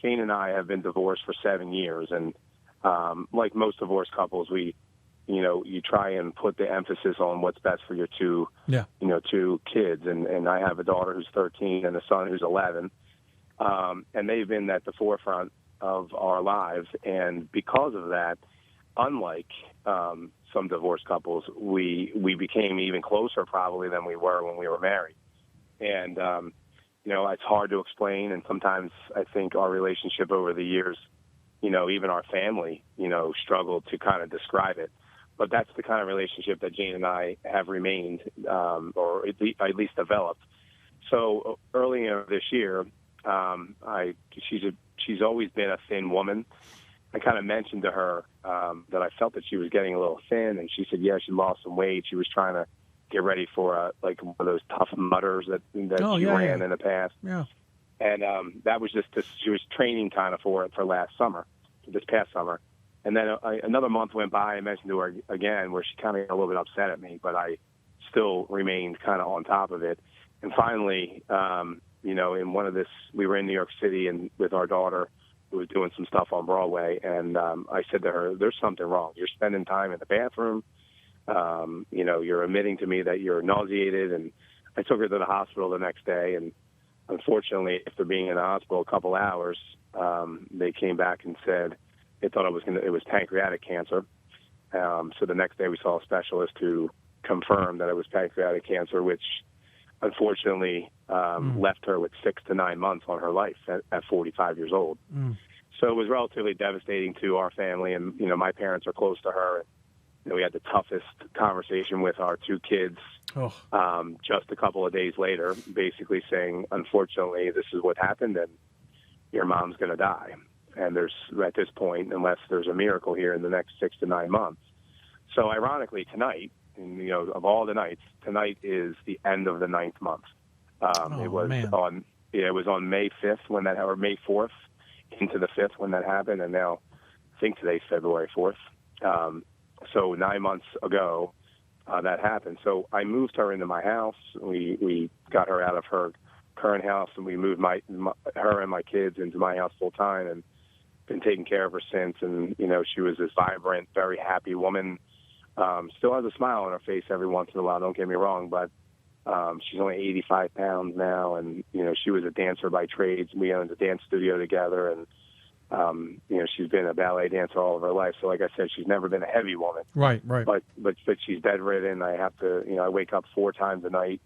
Jane and I have been divorced for 7 years, and like most divorced couples, you try and put the emphasis on what's best for your two kids. And I have a daughter who's 13 and a son who's 11. And they've been at the forefront of our lives. And because of that, unlike some divorced couples, we became even closer probably than we were when we were married. And, it's hard to explain. And sometimes I think our relationship over the years, even our family, struggled to kind of describe it. But that's the kind of relationship that Jane and I have remained, or at least developed. So earlier this year, she's always been a thin woman. I kind of mentioned to her that I felt that she was getting a little thin, and she said, yeah, she lost some weight. She was trying to get ready for one of those tough mutters that she ran in the past. Yeah. And that was just she was training kind of for it for this past summer. And then another month went by. I mentioned to her again where she kind of got a little bit upset at me, but I still remained kind of on top of it. And finally, in one of we were in New York City and with our daughter who was doing some stuff on Broadway. And I said to her, there's something wrong. You're spending time in the bathroom. You're admitting to me that you're nauseated. And I took her to the hospital the next day. And unfortunately, after being in the hospital a couple hours, they came back and said, they thought it was pancreatic cancer. So the next day we saw a specialist who confirmed that it was pancreatic cancer, which unfortunately left her with 6 to 9 months on her life at 45 years old. So it was relatively devastating to our family. And, my parents are close to her. And, we had the toughest conversation with our 2 kids just a couple of days later, basically saying, unfortunately, this is what happened and your mom's going to die. And there's, at this point, unless there's a miracle here in the next 6 to 9 months. So ironically, tonight, of all the nights, tonight is the end of the 9th month. It was on May 5th or May 4th into the 5th when that happened. And now I think today's February 4th. So 9 months ago, that happened. So I moved her into my house. We got her out of her current house and we moved her and my kids into my house full time and been taking care of her since. And, she was this vibrant, very happy woman. Still has a smile on her face every once in a while, don't get me wrong, but she's only 85 pounds now. And, she was a dancer by trades. We owned a dance studio together. And, she's been a ballet dancer all of her life. So like I said, she's never been a heavy woman. Right. But she's bedridden. I have to, I wake up 4 times a night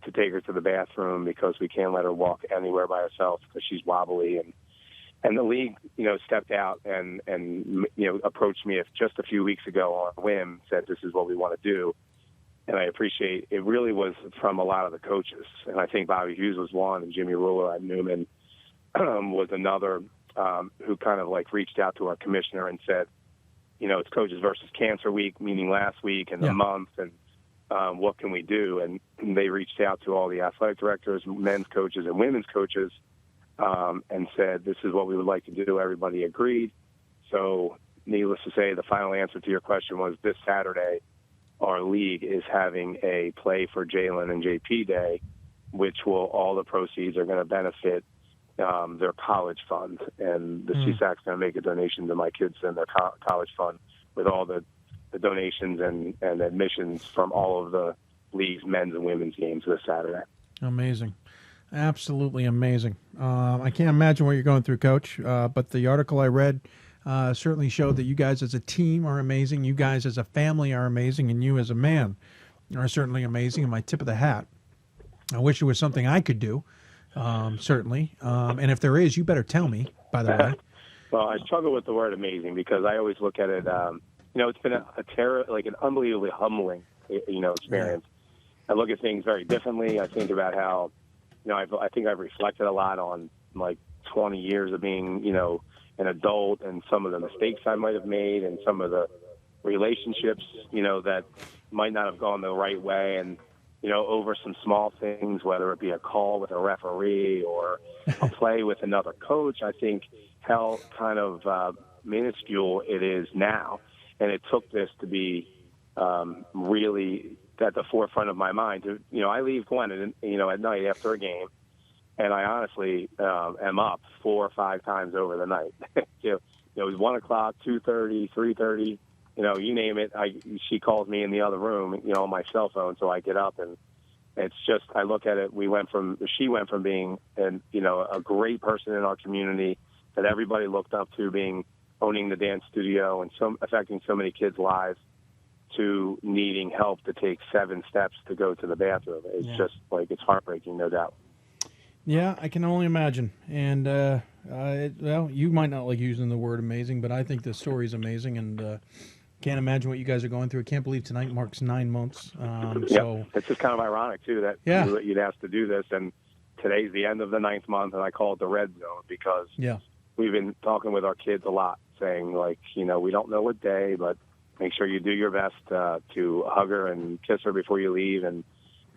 to take her to the bathroom because we can't let her walk anywhere by herself because she's wobbly. And the league, stepped out and approached me just a few weeks ago on a whim, said this is what we want to do. and I appreciate it. Really was from a lot of the coaches, and I think Bobby Hughes was one, and Jimmy Ruler at Newman was another, who kind of like reached out to our commissioner and said, you know, it's Coaches versus Cancer Week, meaning last week and the month, and what can we do? And they reached out to all the athletic directors, men's coaches and women's coaches, and said, this is what we would like to do. Everybody agreed. So needless to say, the final answer to your question was this Saturday, our league is having a Play for Jalen and JP Day, which will, all the proceeds are going to benefit their college fund. And the CSAC's going to make a donation to my kids and their college fund with all the donations and admissions from all of the league's men's and women's games this Saturday. Amazing. Absolutely amazing. I can't imagine what you're going through, Coach, but the article I read certainly showed that you guys as a team are amazing, you guys as a family are amazing, and you as a man are certainly amazing, and my tip of the hat. I wish it was something I could do, certainly. And if there is, you better tell me, by the way. Well, I struggle with the word amazing because I always look at it, you know, it's been an unbelievably humbling, you know, experience. I look at things very differently. I think about how, you know, I think I've reflected a lot on like 20 years of being, you know, an adult and some of the mistakes I might have made and some of the relationships, you know, that might not have gone the right way. And, you know, over some small things, whether it be a call with a referee or a play with another coach, I think how kind of minuscule it is now. And it took this to be really at the forefront of my mind. You know, I leave Glen, you know, at night after a game, and I honestly am up 4 or 5 times over the night. You know, it was 1 o'clock, 2:30, 3:30. You know, you name it. She calls me in the other room, you know, on my cell phone, so I get up, and it's just, I look at it. She went from being, you know, a great person in our community that everybody looked up to, owning the dance studio and affecting so many kids' lives, to needing help to take 7 steps to go to the bathroom. It's just like, it's heartbreaking, no doubt. Yeah, I can only imagine. And, well, you might not like using the word amazing, but I think the story is amazing, and can't imagine what you guys are going through. I can't believe tonight marks 9 months. So it's just kind of ironic, too, that you'd asked to do this, and today's the end of the 9th month, and I call it the red zone because we've been talking with our kids a lot, saying, like, you know, we don't know what day, but make sure you do your best to hug her and kiss her before you leave, and,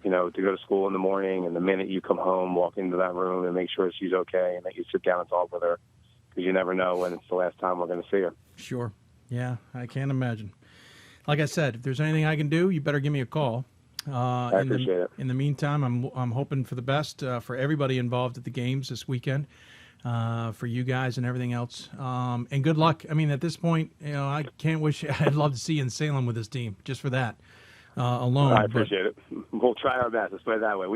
you know, to go to school in the morning, and the minute you come home, walk into that room and make sure she's okay, and that you sit down and talk with her, because you never know when it's the last time we're going to see her. Sure. Yeah, I can't imagine. Like I said, if there's anything I can do, you better give me a call. I appreciate it. In the meantime, I'm hoping for the best for everybody involved at the games this weekend, for you guys and everything else. And good luck. I mean, at this point, you know, I can't wish. I'd love to see you in Salem with this team just for that alone. I appreciate it. We'll try our best. Let's put it that way.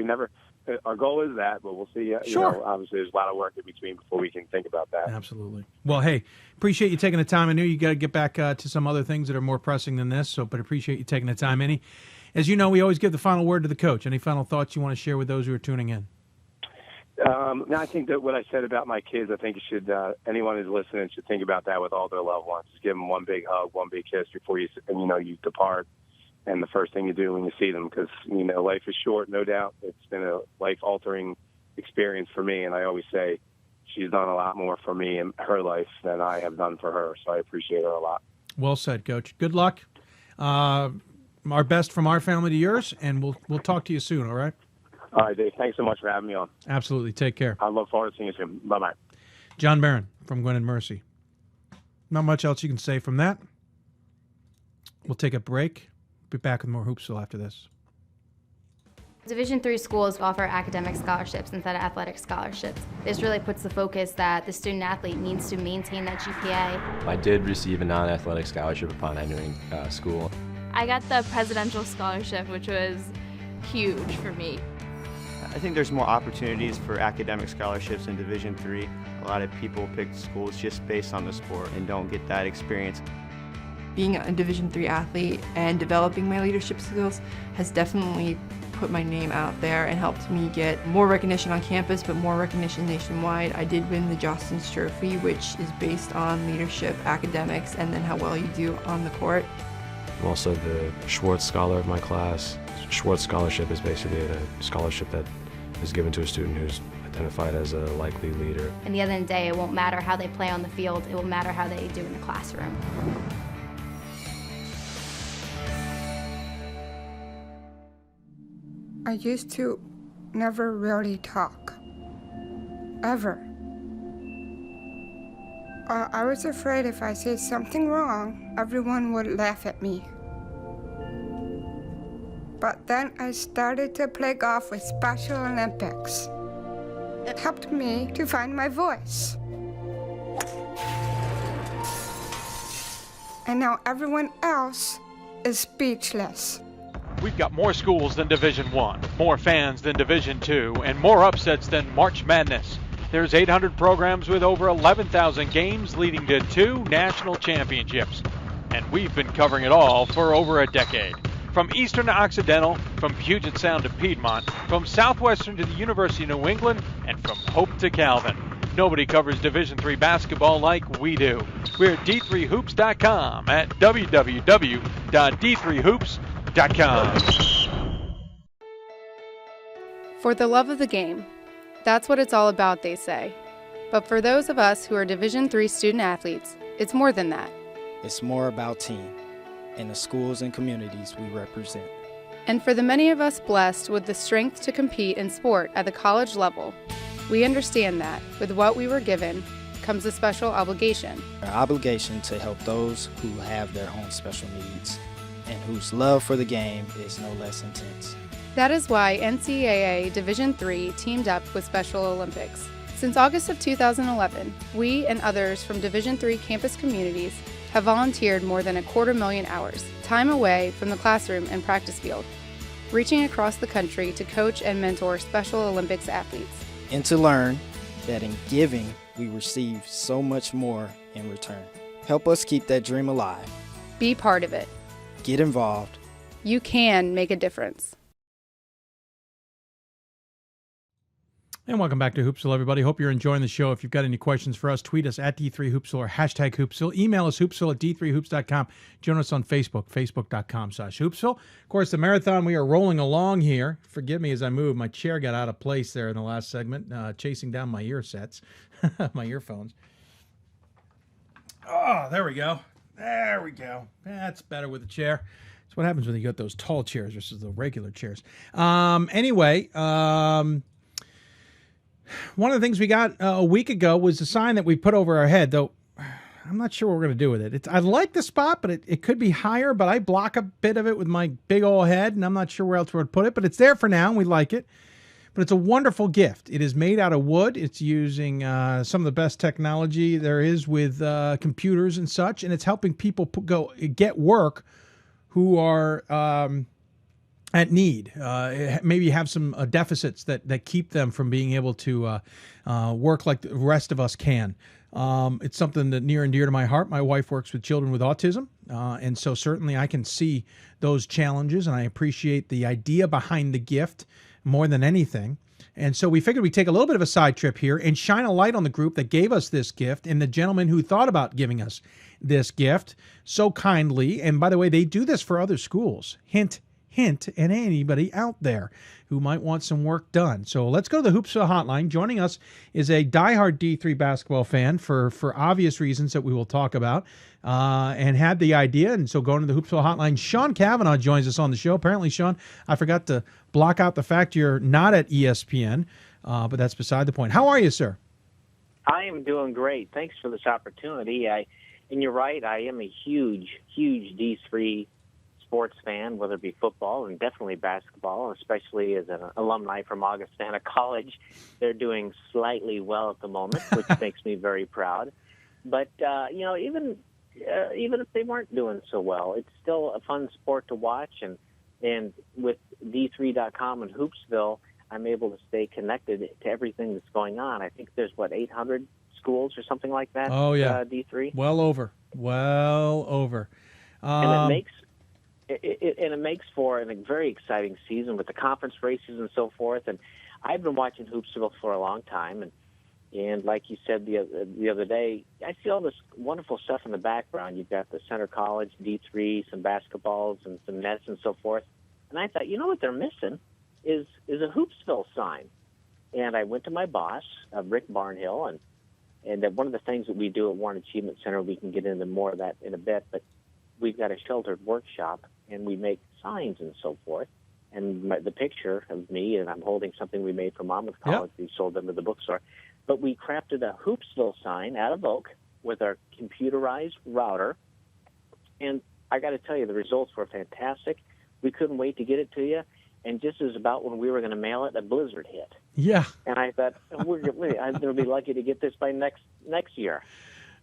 Our goal is that, but we'll see. You know, obviously, there's a lot of work in between before we can think about that. Absolutely. Well, hey, appreciate you taking the time. I knew you got to get back to some other things that are more pressing than this, but appreciate you taking the time. As you know, we always give the final word to the coach. Any final thoughts you want to share with those who are tuning in? No, I think that what I said about my kids, I think you should, anyone who's listening should think about that with all their loved ones. Just give them one big hug, one big kiss before you depart. And the first thing you do when you see them, because, you know, life is short, no doubt. It's been a life-altering experience for me, and I always say she's done a lot more for me in her life than I have done for her, so I appreciate her a lot. Well said, Coach. Good luck. Our best from our family to yours, and we'll talk to you soon, all right? All right, Dave. Thanks so much for having me on. Absolutely. Take care. I look forward to seeing you soon. Bye-bye. John Barron from Gwen and Mercy. Not much else you can say from that. We'll take a break. Be back with more Hoopsville after this. Division III schools offer academic scholarships instead of athletic scholarships. This really puts the focus that the student athlete needs to maintain that GPA. I did receive a non-athletic scholarship upon entering school. I got the presidential scholarship, which was huge for me. I think there's more opportunities for academic scholarships in Division III. A lot of people pick schools just based on the sport and don't get that experience. Being a Division III athlete and developing my leadership skills has definitely put my name out there and helped me get more recognition on campus, but more recognition nationwide. I did win the Jostens Trophy, which is based on leadership, academics, and then how well you do on the court. I'm also the Schwartz Scholar of my class. Schwartz Scholarship is basically a scholarship that is given to a student who's identified as a likely leader. And the end of the day, it won't matter how they play on the field, it will matter how they do in the classroom. I used to never really talk. Ever. I was afraid if I said something wrong, everyone would laugh at me. But then I started to play golf with Special Olympics. It helped me to find my voice. And now everyone else is speechless. We've got more schools than Division I, more fans than Division II, and more upsets than March Madness. There's 800 programs with over 11,000 games leading to 2 national championships. And we've been covering it all for over a decade. From Eastern to Occidental, from Puget Sound to Piedmont, from Southwestern to the University of New England, and from Hope to Calvin. Nobody covers Division III basketball like we do. We're at d3hoops.com at www.d3hoops.com. For the love of the game. That's what it's all about, they say. But for those of us who are Division III student athletes, it's more than that. It's more about team and the schools and communities we represent. And for the many of us blessed with the strength to compete in sport at the college level, we understand that with what we were given comes a special obligation. Our obligation to help those who have their own special needs and whose love for the game is no less intense. That is why NCAA Division III teamed up with Special Olympics. Since August of 2011, we and others from Division III campus communities have volunteered more than 250,000 hours, time away from the classroom and practice field, reaching across the country to coach and mentor Special Olympics athletes. And to learn that in giving, we receive so much more in return. Help us keep that dream alive. Be part of it. Get involved. You can make a difference. And welcome back to Hoopsville, everybody. Hope you're enjoying the show. If you've got any questions for us, tweet us at D3Hoopsville or hashtag Hoopsville. Email us, hoopsville at D3Hoops.com. Join us on Facebook, Facebook.com/Hoopsville. Of course, the marathon, we are rolling along here. Forgive me as I move. My chair got out of place there in the last segment, chasing down my ear sets, my earphones. Oh, there we go. There we go. That's better with the chair. That's what happens when you get those tall chairs versus the regular chairs. Anyway, one of the things we got a week ago was a sign that we put over our head, though I'm not sure what we're going to do with it. I like the spot, but it could be higher, but I block a bit of it with my big old head, and I'm not sure where else we would put it, but it's there for now, and we like it. But it's a wonderful gift. It is made out of wood. It's using some of the best technology there is with computers and such, and it's helping people get work who are at need, maybe have some deficits that keep them from being able to work like the rest of us can. It's something that near and dear to my heart. My wife works with children with autism, and so certainly I can see those challenges, and I appreciate the idea behind the gift more than anything. And so we figured we'd take a little bit of a side trip here and shine a light on the group that gave us this gift and the gentleman who thought about giving us this gift so kindly. And by the way, they do this for other schools. Hint, and anybody out there who might want some work done. So let's go to the Hoopsville hotline. Joining us is a diehard D3 basketball fan for obvious reasons that we will talk about, and had the idea. And so going to the Hoopsville hotline, Sean Kavanagh joins us on the show. Apparently, Sean, I forgot to block out the fact you're not at ESPN, but that's beside the point. How are you, sir? I am doing great. Thanks for this opportunity. And you're right, I am a huge D3 sports fan, whether it be football and definitely basketball, especially as an alumni from Augustana College. They're doing slightly well at the moment, which makes me very proud. But, even if they weren't doing so well, it's still a fun sport to watch. And with D3.com and Hoopsville, I'm able to stay connected to everything that's going on. I think there's, 800 schools or something like that? Oh, yeah. D3? Well over. And it makes for a very exciting season with the conference races and so forth. And I've been watching Hoopsville for a long time, and And like you said the other day, I see all this wonderful stuff in the background. You've got the Center College, D3, some basketballs and some nets and so forth. And I thought, you know what they're missing is a Hoopsville sign. And I went to my boss, Rick Barnhill, and that one of the things that we do at Warren Achievement Center, we can get into more of that in a bit, but we've got a sheltered workshop, and we make signs and so forth. And the picture of me, and I'm holding something we made for Monmouth College. Yep. We sold them at the bookstore. But we crafted a Hoopsville sign out of oak with our computerized router. And I got to tell you, the results were fantastic. We couldn't wait to get it to you. And just as about when we were going to mail it, a blizzard hit. Yeah. And I thought, I'm going to be lucky to get this by next year.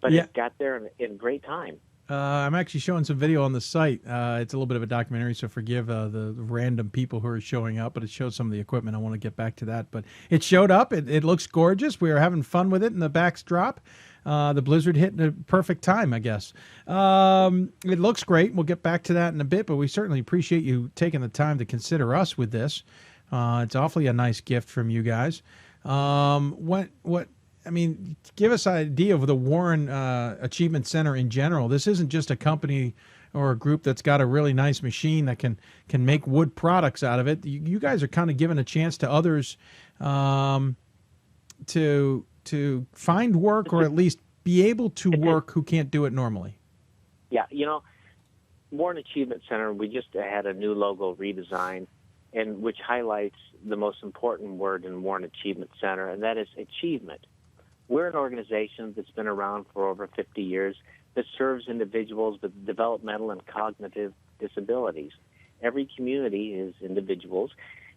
But it got there in great time. I'm actually showing some video on the site. It's a little bit of a documentary, so forgive the random people who are showing up, but it shows some of the equipment. I want to get back to that. But it showed up. It looks gorgeous. We were having fun with it, and the backs drop. The blizzard hit in a perfect time, I guess. It looks great. We'll get back to that in a bit, but we certainly appreciate you taking the time to consider us with this. It's awfully a nice gift from you guys. I mean, give us an idea of the Warren Achievement Center in general. This isn't just a company or a group that's got a really nice machine that can make wood products out of it. You guys are kind of giving a chance to others to find work or at least be able to work who can't do it normally. Yeah, Warren Achievement Center, we just had a new logo redesign, and which highlights the most important word in Warren Achievement Center, and that is achievement. We're an organization that's been around for over 50 years that serves individuals with developmental and cognitive disabilities. Every community is individuals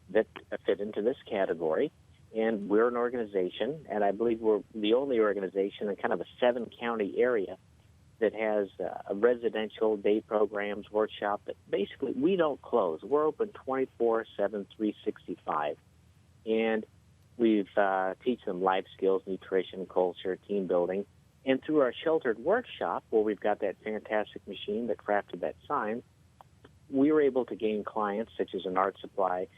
that fit into this category, and we're an organization, and I believe we're the only organization in kind of a 7-county area that has a residential day programs workshop that basically we don't close. We're open 24/7, 365. And we've teach them life skills, nutrition, culture, team building. And through our sheltered workshop, where we've got that fantastic machine that crafted that sign, we were able to gain clients such as an art supply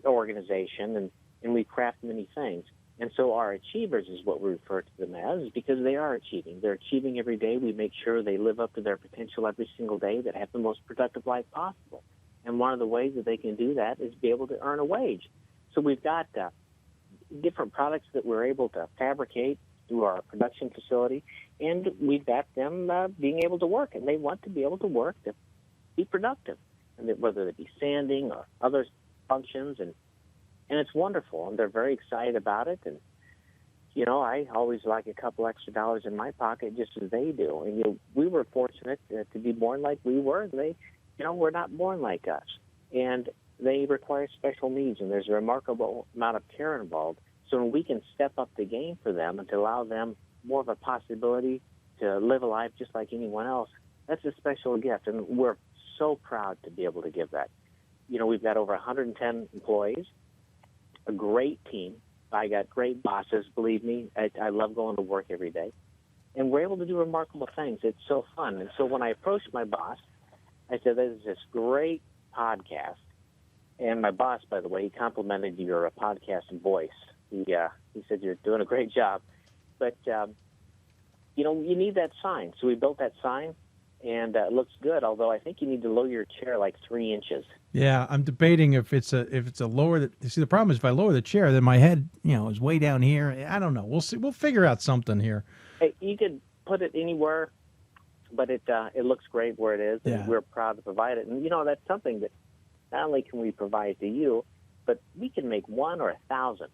organization, and we craft many things. And so our achievers is what we refer to them as, because they are achieving. They're achieving every day. We make sure they live up to their potential every single day, that have the most productive life possible. And one of the ways that they can do that is be able to earn a wage. So we've got different products that we're able to fabricate through our production facility, and we've got them being able to work, and they want to be able to work to be productive, and whether it be sanding or other functions, and it's wonderful, and they're very excited about it. And I always like a couple extra dollars in my pocket, just as they do. And we were fortunate to be born like we were. They, were not born like us, and they require special needs, and there's a remarkable amount of care involved. So when we can step up the game for them and to allow them more of a possibility to live a life just like anyone else, that's a special gift, and we're so proud to be able to give that. We've got over 110 employees, a great team. I got great bosses, believe me. I love going to work every day. And we're able to do remarkable things. It's so fun. And so when I approached my boss, I said, there's this great podcast. And my boss, by the way, he complimented your podcast voice. He said, you're doing a great job. But, you need that sign. So we built that sign, and it looks good, although I think you need to lower your chair like 3 inches. Yeah, I'm debating if it's a lower. See, the problem is if I lower the chair, then my head, is way down here. I don't know. We'll see. We'll figure out something here. Hey, you could put it anywhere, but it looks great where it is, and we're proud to provide it. And that's something that not only can we provide to you, but we can make 1 or 1,000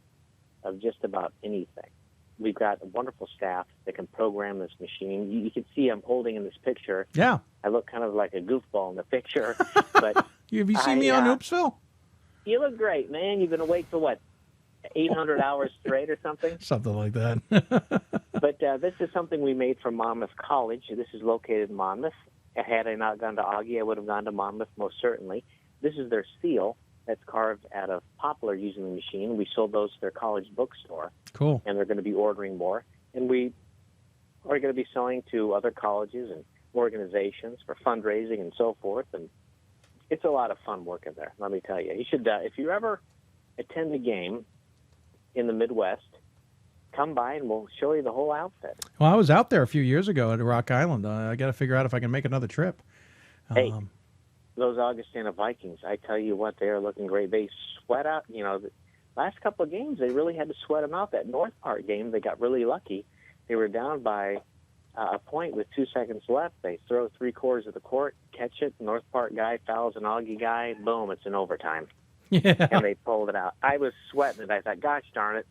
of just about anything. We've got a wonderful staff that can program this machine. You can see I'm holding in this picture. Yeah. I look kind of like a goofball in the picture. But have you seen me on Hoopsville? You look great, man. You've been awake for, 800 hours straight or something? Something like that. But this is something we made for Monmouth College. This is located in Monmouth. Had I not gone to Augie, I would have gone to Monmouth most certainly. This is their seal that's carved out of poplar using the machine. We sold those to their college bookstore. Cool. And they're going to be ordering more. And we are going to be selling to other colleges and organizations for fundraising and so forth. And it's a lot of fun working there, let me tell you. You should, if you ever attend a game in the Midwest, come by and we'll show you the whole outfit. Well, I was out there a few years ago at Rock Island. I got to figure out if I can make another trip. Hey, those Augustana Vikings, I tell you what, they are looking great. They sweat out, the last couple of games, they really had to sweat them out. That North Park game, they got really lucky. They were down by a point with 2 seconds left. They throw 3/4 of the court, catch it. North Park guy fouls an Augie guy. Boom, it's in overtime. Yeah. And they pulled it out. I was sweating it. I thought, gosh darn it.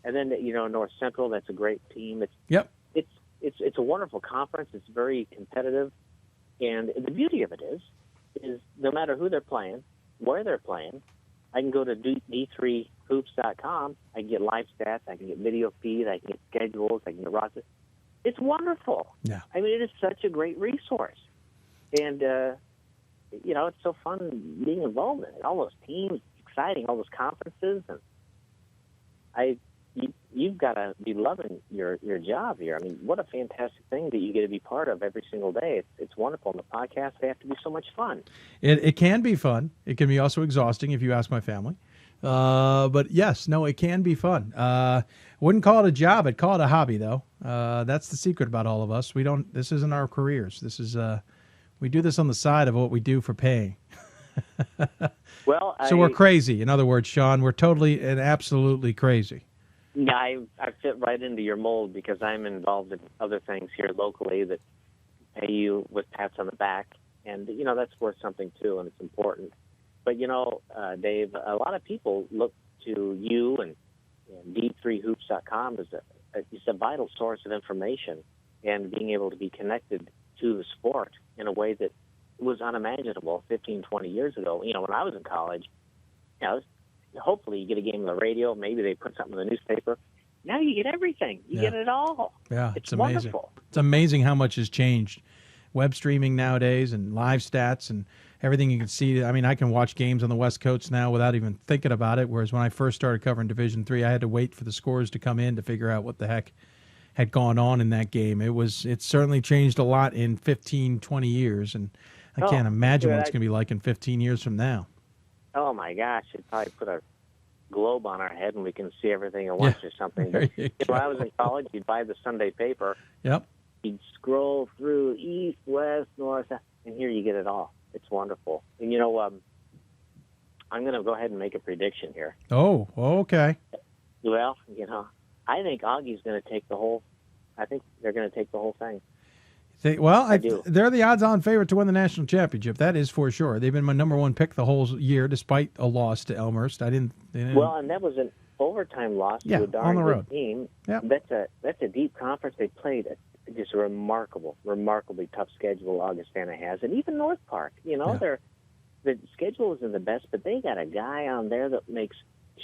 And then, North Central, that's a great team. It's a wonderful conference. It's very competitive. And the beauty of it is no matter who they're playing, where they're playing, I can go to d3hoops.com. I can get live stats. I can get video feed. I can get schedules. I can get rosters. It's wonderful. Yeah. I mean, it is such a great resource. And, it's so fun being involved in it. All those teams, exciting, all those conferences. And you've got to be loving your job here. I mean, what a fantastic thing that you get to be part of every single day. It's wonderful. And the podcasts, they have to be so much fun. It can be fun. It can be also exhausting if you ask my family. But yes, no, it can be fun. Wouldn't call it a job. I'd call it a hobby, though. That's the secret about all of us. This isn't our careers. This is, we do this on the side of what we do for pay. Well, so we're crazy. In other words, Sean, we're totally and absolutely crazy. Yeah, I fit right into your mold because I'm involved in other things here locally that pay you with pats on the back. And, that's worth something, too, and it's important. But, Dave, a lot of people look to you and d3hoops.com as it's a vital source of information and being able to be connected to the sport in a way that was unimaginable 15, 20 years ago. When I was in college, hopefully you get a game on the radio. Maybe they put something in the newspaper. Now you get everything. You get it all. Yeah, it's amazing. Wonderful. It's amazing how much has changed. Web streaming nowadays and live stats and everything you can see. I mean, I can watch games on the West Coast now without even thinking about it, whereas when I first started covering Division III, I had to wait for the scores to come in to figure out what the heck had gone on in that game. It's certainly changed a lot in 15, 20 years, and I can't imagine what it's going to be like in 15 years from now. Oh, my gosh. It'd probably put a globe on our head and we can see everything at once or something. But when I was in college, you'd buy the Sunday paper. Yep. You'd scroll through east, west, north, and here you get it all. It's wonderful. And, I'm going to go ahead and make a prediction here. Oh, okay. Well, I think Augie's going to take I think they're going to take the whole thing. They're the odds-on favorite to win the national championship. That is for sure. They've been my number one pick the whole year, despite a loss to Elmhurst. They didn't. Well, and that was an overtime loss to a darn good team. Yep. That's a deep conference. They played just a remarkably tough schedule Augustana has, and even North Park. The schedule isn't the best, but they got a guy on there that makes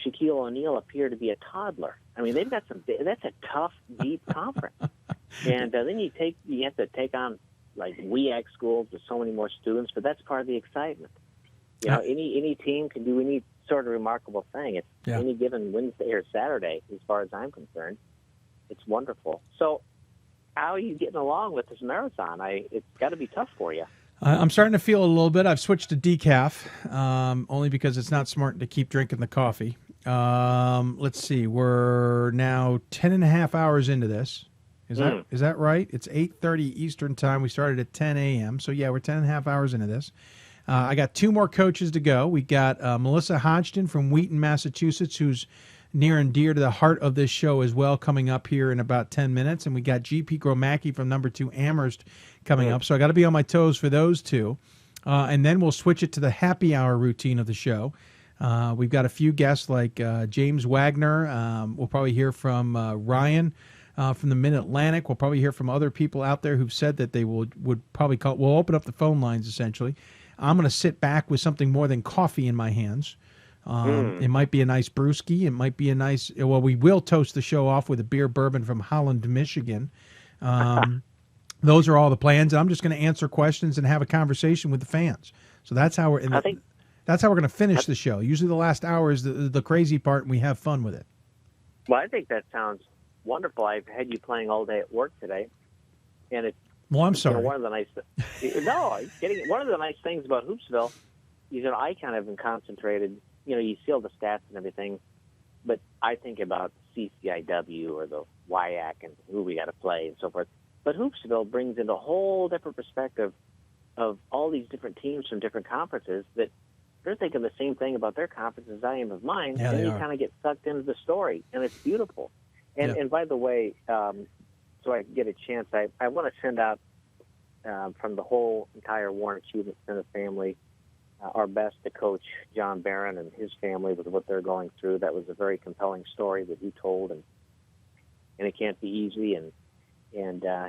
Shaquille O'Neal appear to be a toddler. I mean, they've got that's a tough, deep conference. And then you have to take on like WEAC schools with so many more students, but that's part of the excitement. Any team can do any sort of remarkable thing. It's any given Wednesday or Saturday, as far as I'm concerned. It's wonderful. So, how are you getting along with this marathon? It's got to be tough for you. I'm starting to feel a little bit. I've switched to decaf, only because it's not smart to keep drinking the coffee. Let's see. We're now 10 and a half hours into this. Is that right? It's 8:30 Eastern time. We started at 10 a.m. So, we're 10 and a half hours into this. I got two more coaches to go. We got Melissa Hodgson from Wheaton, Massachusetts, who's near and dear to the heart of this show as well, coming up here in about 10 minutes. And we got GP Gromacki from number 2 Amherst coming up. So I got to be on my toes for those two. And then we'll switch it to the happy hour routine of the show. We've got a few guests like James Wagner. We'll probably hear from Ryan from the Mid-Atlantic. We'll probably hear from other people out there who've said that they would probably call. We'll open up the phone lines, essentially. I'm going to sit back with something more than coffee in my hands. It might be a nice brewski. It might be a nice. Well, we will toast the show off with a beer bourbon from Holland, Michigan. Those are all the plans. I'm just going to answer questions and have a conversation with the fans. So that's how we're. That's how we're going to finish the show. Usually, the last hour is the crazy part, and we have fun with it. Well, I think that sounds wonderful. I've had you playing all day at work today, and it's. Well, I'm sorry. One of the nice. One of the nice things about Hoopsville, I kind of am concentrated. You see all the stats and everything, but I think about CCIW or the WIAC and who we got to play and so forth. But Hoopsville brings in a whole different perspective of all these different teams from different conferences that they're thinking the same thing about their conference as I am of mine, Yeah, and they you are. kind of get sucked into the story, and it's beautiful. And Yeah. and by the way, so I get a chance, I want to send out from the whole entire Warren Achievement Center family our best to Coach John Barron and his family with what they're going through. That was a very compelling story that he told, and it can't be easy, and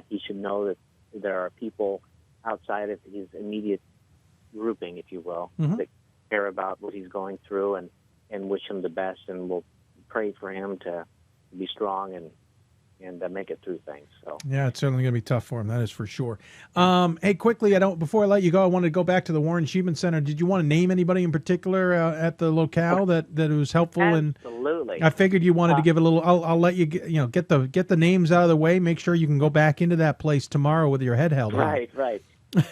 he should know that there are people outside of his immediate grouping, if you will, Mhm. that care about what he's going through and wish him the best, and will pray for him to be strong and make it through things. So Yeah, it's certainly going to be tough for him. That is for sure. Hey, quickly, before I let you go, I wanted to go back to the Warren Achievement Center. Did you want to name anybody in particular at the locale that was helpful? Absolutely. And I figured you wanted to give a little. I'll let you get the names out of the way. Make sure you can go back into that place tomorrow with your head held high. Right.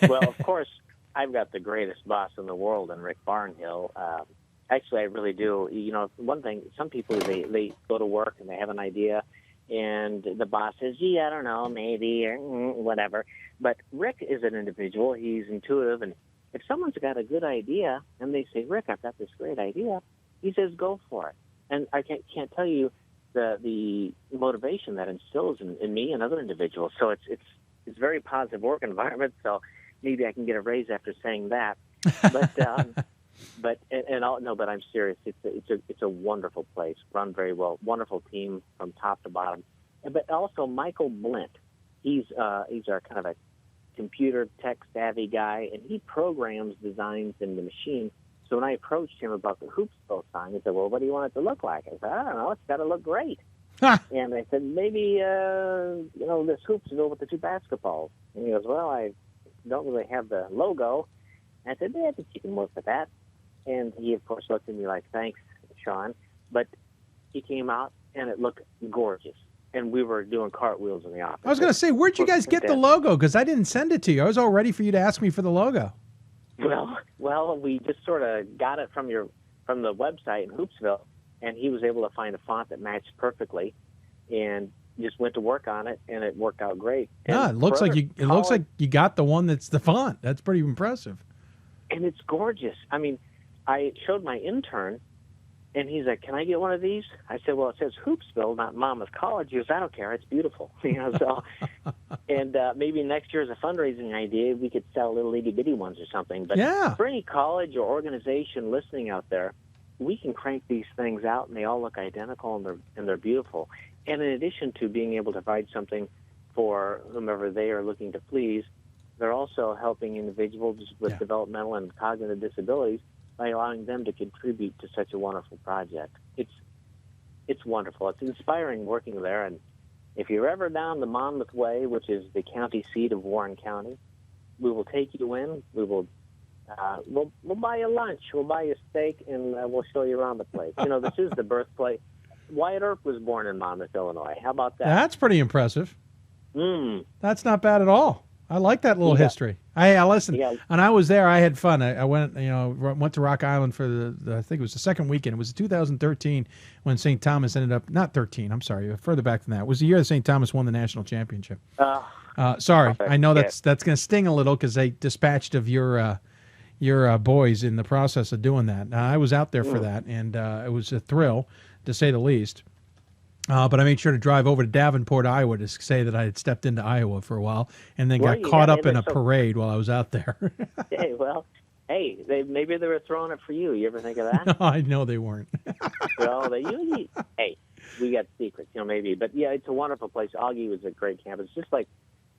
Well, of course, I've got the greatest boss in the world in Rick Barnhill. Actually, I really do. You know, one thing, some people, they go to work and they have an idea, and the boss says, gee, I don't know, maybe, or whatever. But Rick is an individual. He's intuitive, and if someone's got a good idea and they say, Rick, I've got this great idea, he says, go for it. And I can't tell you the motivation that instills in me and other individuals. So it's very positive work environment. So maybe I can get a raise after saying that. But but I'm serious. It's a wonderful place, run very well, wonderful team from top to bottom. But also Michael Blint, he's our kind of a computer tech savvy guy, and he programs designs in the machine. So when I approached him about the Hoopsville sign, he said, well, what do you want it to look like? I said, I don't know, it's got to look great. And I said, maybe this Hoopsville with the two basketballs. And he goes, well, I don't really have the logo. And I said, yeah, I think you can work with that. And he, of course, looked at me like, thanks, Sean. But he came out, and it looked gorgeous. And we were doing cartwheels in the office. I was going to say, where'd you guys get the logo? Because I didn't send it to you. I was all ready for you to ask me for the logo. Well, we just sort of got it from the website in Hoopsville, and he was able to find a font that matched perfectly, and just went to work on it, and it worked out great. Yeah, it looks like you got the one that's the font. That's pretty impressive. And it's gorgeous. I mean, I showed my intern, and he's like, can I get one of these? I said, well, it says Hoopsville, not Monmouth College. He goes, I don't care. It's beautiful. So, and maybe next year as a fundraising idea, we could sell little itty-bitty ones or something. But for any college or organization listening out there, we can crank these things out, and they all look identical, and they're beautiful. And in addition to being able to provide something for whomever they are looking to please, they're also helping individuals with developmental and cognitive disabilities by allowing them to contribute to such a wonderful project. It's wonderful. It's inspiring working there. And if you're ever down the Monmouth Way, which is the county seat of Warren County, we will take you in. We will we'll buy you lunch. We'll buy you steak, and we'll show you around the place. You know, this is the birthplace. Wyatt Earp was born in Monmouth, Illinois. How about that? That's pretty impressive. Mm. That's not bad at all. I like that little history. I listened, and I was there. I had fun. I went, went to Rock Island for the I think it was the second weekend. It was 2013 when St. Thomas ended up, not 13, I'm sorry, further back than that. It was the year that St. Thomas won the national championship. Sorry, I know that's going to sting a little because they dispatched of your boys in the process of doing that. I was out there for that, and it was a thrill, to say the least. But I made sure to drive over to Davenport, Iowa, to say that I had stepped into Iowa for a while, and then got caught up in a parade while I was out there. Maybe they were throwing it for you. You ever think of that? No, I know they weren't. Well, we got secrets, maybe. But yeah, it's a wonderful place. Augie was a great campus. Just like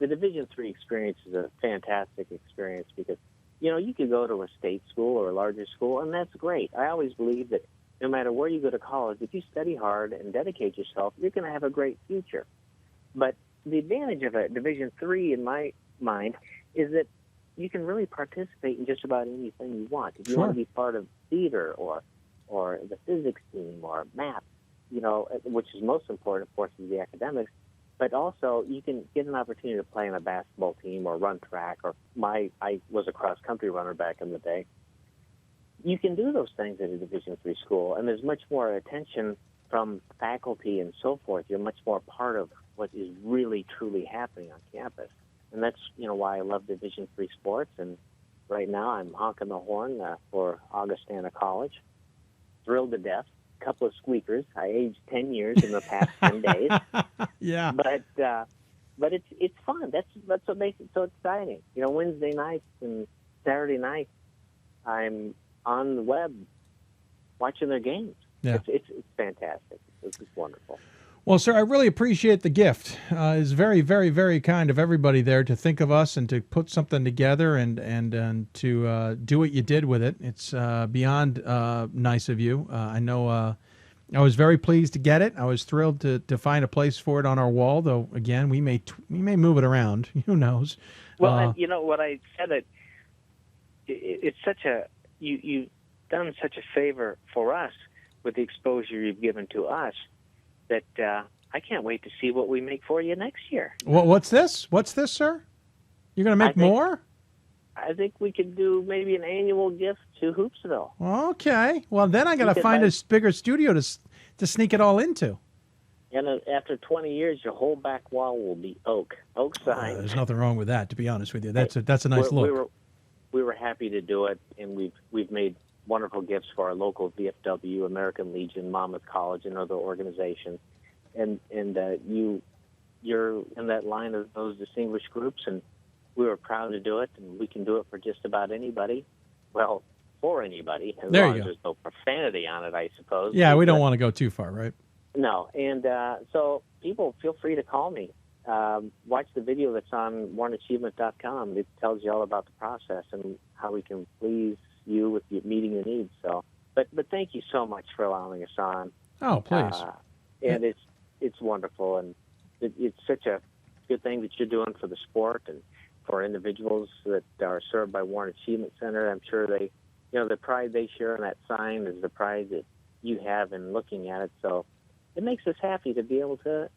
the Division III experience is a fantastic experience because, you could go to a state school or a larger school, and that's great. I always believe that no matter where you go to college, if you study hard and dedicate yourself, you're going to have a great future. But the advantage of a Division III, in my mind, is that you can really participate in just about anything you want. If you want to be part of theater or the physics team or math, which is most important, of course, is the academics, but also you can get an opportunity to play on a basketball team or run track, I was a cross-country runner back in the day. You can do those things at a Division III school, and there's much more attention from faculty and so forth. You're much more part of what is really, truly happening on campus. And that's, why I love Division III sports. And right now I'm honking the horn for Augustana College. Thrilled to death. A couple of squeakers. I aged 10 years in the past 10 days. Yeah. But it's fun. That's what makes it so exciting. Wednesday nights and Saturday nights, I'm on the web watching their games. Yeah. It's fantastic. It's wonderful. Well, sir, I really appreciate the gift. It's very, very, very kind of everybody there to think of us and to put something together and to do what you did with it. It's beyond nice of you. I know I was very pleased to get it. I was thrilled to find a place for it on our wall, though, again, we may move it around. Who knows? Well, and what I said, it's such you've done such a favor for us with the exposure you've given to us that I can't wait to see what we make for you next year. What's this? What's this, sir? You're going to make more? I think we could do maybe an annual gift to Hoopsville. Okay. Well, then I got to find a bigger studio to sneak it all into. And after 20 years, your whole back wall will be oak sign. There's nothing wrong with that, to be honest with you. That's a nice look. We were happy to do it, and we've made wonderful gifts for our local VFW, American Legion, Monmouth College, and other organizations. And you're in that line of those distinguished groups, and we were proud to do it, and we can do it for just about anybody. Well, for anybody, as long as there's no profanity on it, I suppose. Yeah, we don't want to go too far, right? No, and so people, feel free to call me. Watch the video that's on warrenachievement.com. It tells you all about the process and how we can please you with meeting your needs. So, but thank you so much for allowing us on. Oh, please. And it's wonderful, and it's such a good thing that you're doing for the sport and for individuals that are served by Warren Achievement Center. I'm sure they, the pride they share in that sign is the pride that you have in looking at it. So it makes us happy to be able to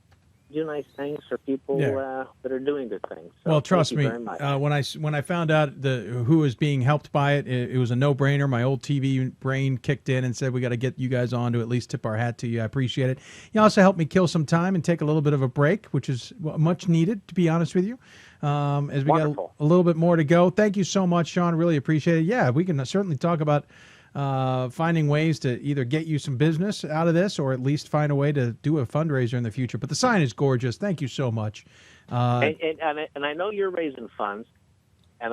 do nice things for people that are doing good things. So well, trust me, very much. when I found out who was being helped by it, it was a no-brainer. My old TV brain kicked in and said, we got to get you guys on to at least tip our hat to you. I appreciate it. You also helped me kill some time and take a little bit of a break, which is much needed, to be honest with you, as we got a little bit more to go. Thank you so much, Sean. Really appreciate it. Yeah, we can certainly talk about finding ways to either get you some business out of this or at least find a way to do a fundraiser in the future. But the sign is gorgeous. Thank you so much. And I know you're raising funds, and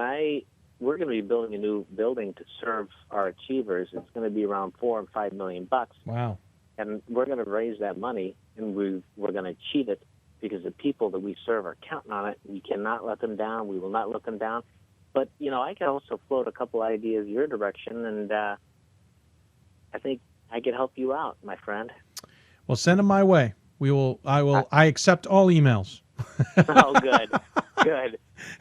we're going to be building a new building to serve our achievers. It's going to be around $4 and $5 million. Wow. And we're going to raise that money, and we're going to achieve it because the people that we serve are counting on it. We cannot let them down. We will not let them down. But, I could also float a couple ideas your direction, and I think I could help you out, my friend. Well, send them my way. I accept all emails. Oh, good. Good.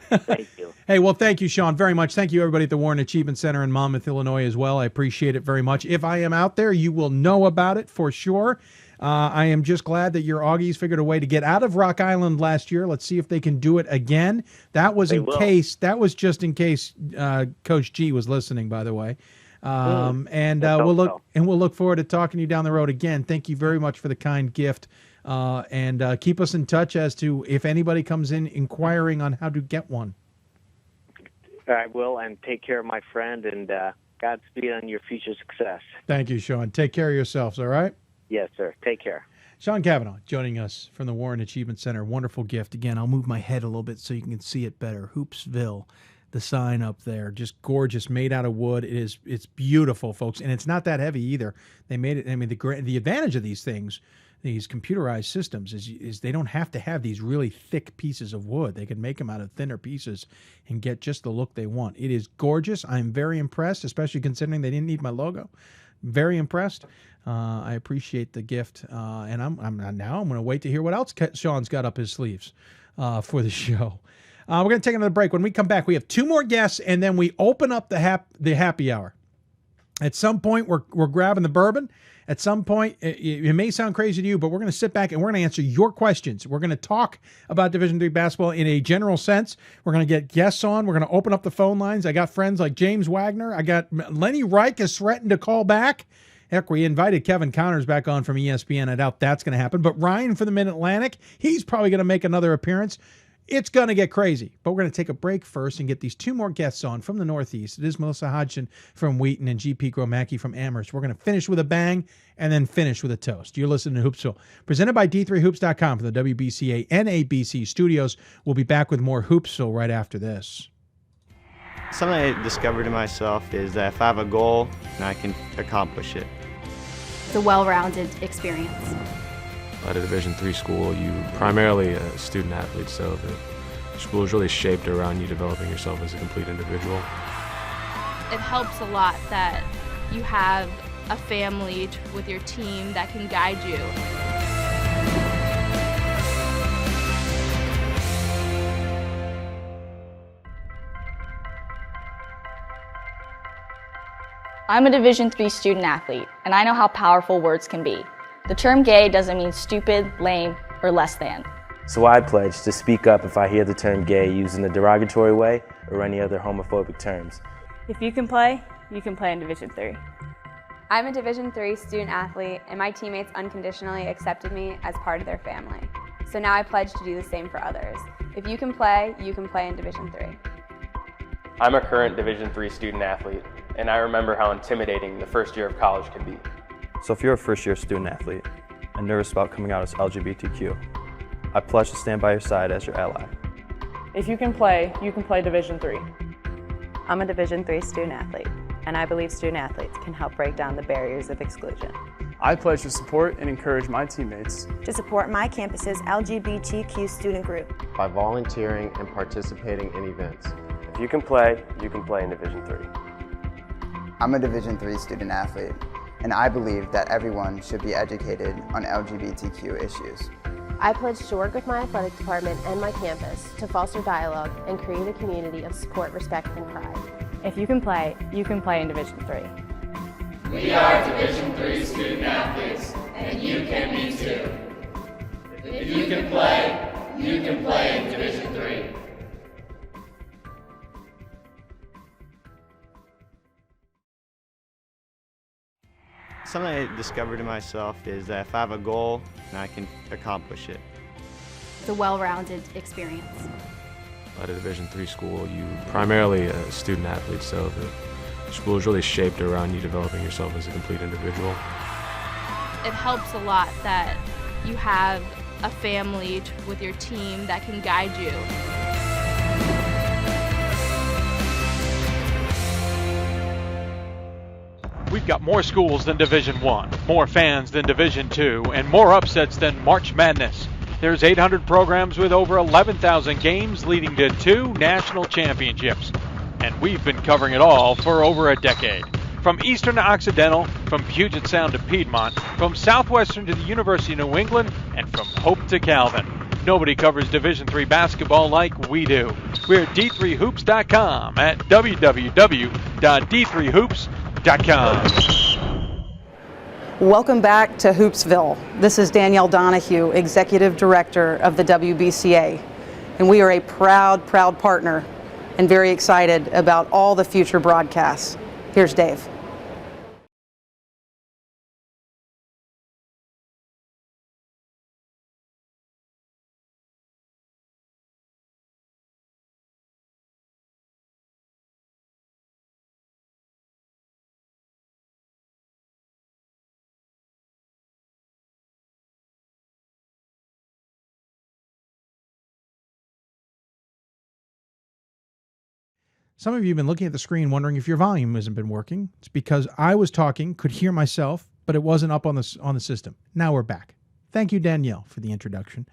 Thank you. Hey, well, thank you, Sean, very much. Thank you, everybody at the Warren Achievement Center in Monmouth, Illinois, as well. I appreciate it very much. If I am out there, you will know about it for sure. I am just glad that your Augies figured a way to get out of Rock Island last year. Let's see if they can do it again. That was just in case Coach G was listening, by the way. We'll look forward to talking to you down the road again. Thank you very much for the kind gift. And keep us in touch as to if anybody comes in inquiring on how to get one. I will, and take care of my friend, and Godspeed on your future success. Thank you, Sean. Take care of yourselves, all right? Yes, sir. Take care. Sean Kavanagh joining us from the Warren Achievement Center. Wonderful gift. Again, I'll move my head a little bit so you can see it better. Hoopsville, the sign up there, just gorgeous, made out of wood. It's beautiful, folks, and it's not that heavy either. They made it. I mean, the advantage of these things, these computerized systems, is they don't have to have these really thick pieces of wood. They can make them out of thinner pieces and get just the look they want. It is gorgeous. I'm very impressed, especially considering they didn't need my logo. Very impressed. I appreciate the gift, and I'm going to wait to hear what else Sean's got up his sleeves for the show. We're going to take another break. When we come back, we have two more guests, and then we open up the happy hour. At some point, we're grabbing the bourbon. At some point, it may sound crazy to you, but we're going to sit back and we're going to answer your questions. We're going to talk about Division III basketball in a general sense. We're going to get guests on. We're going to open up the phone lines. I got friends like James Wagner. I got Lenny Reich is threatened to call back Heck, we invited Kevin Connors back on from ESPN. I doubt that's going to happen. But Ryan from the Mid-Atlantic, he's probably going to make another appearance. It's going to get crazy. But we're going to take a break first and get these two more guests on from the Northeast. It is Melissa Hodgson from Wheaton and GP Gromacki from Amherst. We're going to finish with a bang and then finish with a toast. You're listening to Hoopsville, presented by D3Hoops.com from the WBCA NABC Studios. We'll be back with more Hoopsville right after this. Something I discovered in myself is that if I have a goal, and I can accomplish it. It's a well-rounded experience. At a Division III school, you primarily a student athlete, so the school is really shaped around you developing yourself as a complete individual. It helps a lot that you have a family with your team that can guide you. I'm a Division III student athlete, and I know how powerful words can be. The term gay doesn't mean stupid, lame, or less than. So I pledge to speak up if I hear the term gay used in a derogatory way or any other homophobic terms. If you can play in Division III. I'm a Division III student athlete, and my teammates unconditionally accepted me as part of their family. So now I pledge to do the same for others. If you can play in Division III. I'm a current Division III student athlete, and I remember how intimidating the first year of college can be. So if you're a first-year student athlete and nervous about coming out as LGBTQ, I pledge to stand by your side as your ally. If you can play Division III. I'm a Division III student athlete, and I believe student athletes can help break down the barriers of exclusion. I pledge to support and encourage my teammates To support my campus's LGBTQ student group. by volunteering and participating in events. If you can play in Division III. I'm a Division III student athlete, and I believe that everyone should be educated on LGBTQ issues. I pledge to work with my athletic department and my campus to foster dialogue and create a community of support, respect, and pride. If you can play in Division III. We are Division III student athletes, and you can be too. If you can play in Division III. Something I discovered in myself is that if I have a goal, and I can accomplish it. It's a well-rounded experience. At a Division III school, you primarily a student athlete, so the school is really shaped around you developing yourself as a complete individual. It helps a lot that you have a family with your team that can guide you. We've got more schools than Division I, more fans than Division II, and more upsets than March Madness. There's 800 programs with over 11,000 games leading to 2 national championships. And we've been covering it all for over a decade. From Eastern to Occidental, from Puget Sound to Piedmont, from Southwestern to the University of New England, and from Hope to Calvin. Nobody covers Division III basketball like we do. We're at D3Hoops.com at www.d3hoops.com. Welcome back to Hoopsville. This is Danielle Donahue, Executive Director of the WBCA. And we are a proud partner and very excited about all the future broadcasts. Here's Dave. Some of you have been looking at the screen wondering if your volume hasn't been working. It's because I was talking, could hear myself, but it wasn't up on the system. Now we're back. Thank you, Danielle, for the introduction.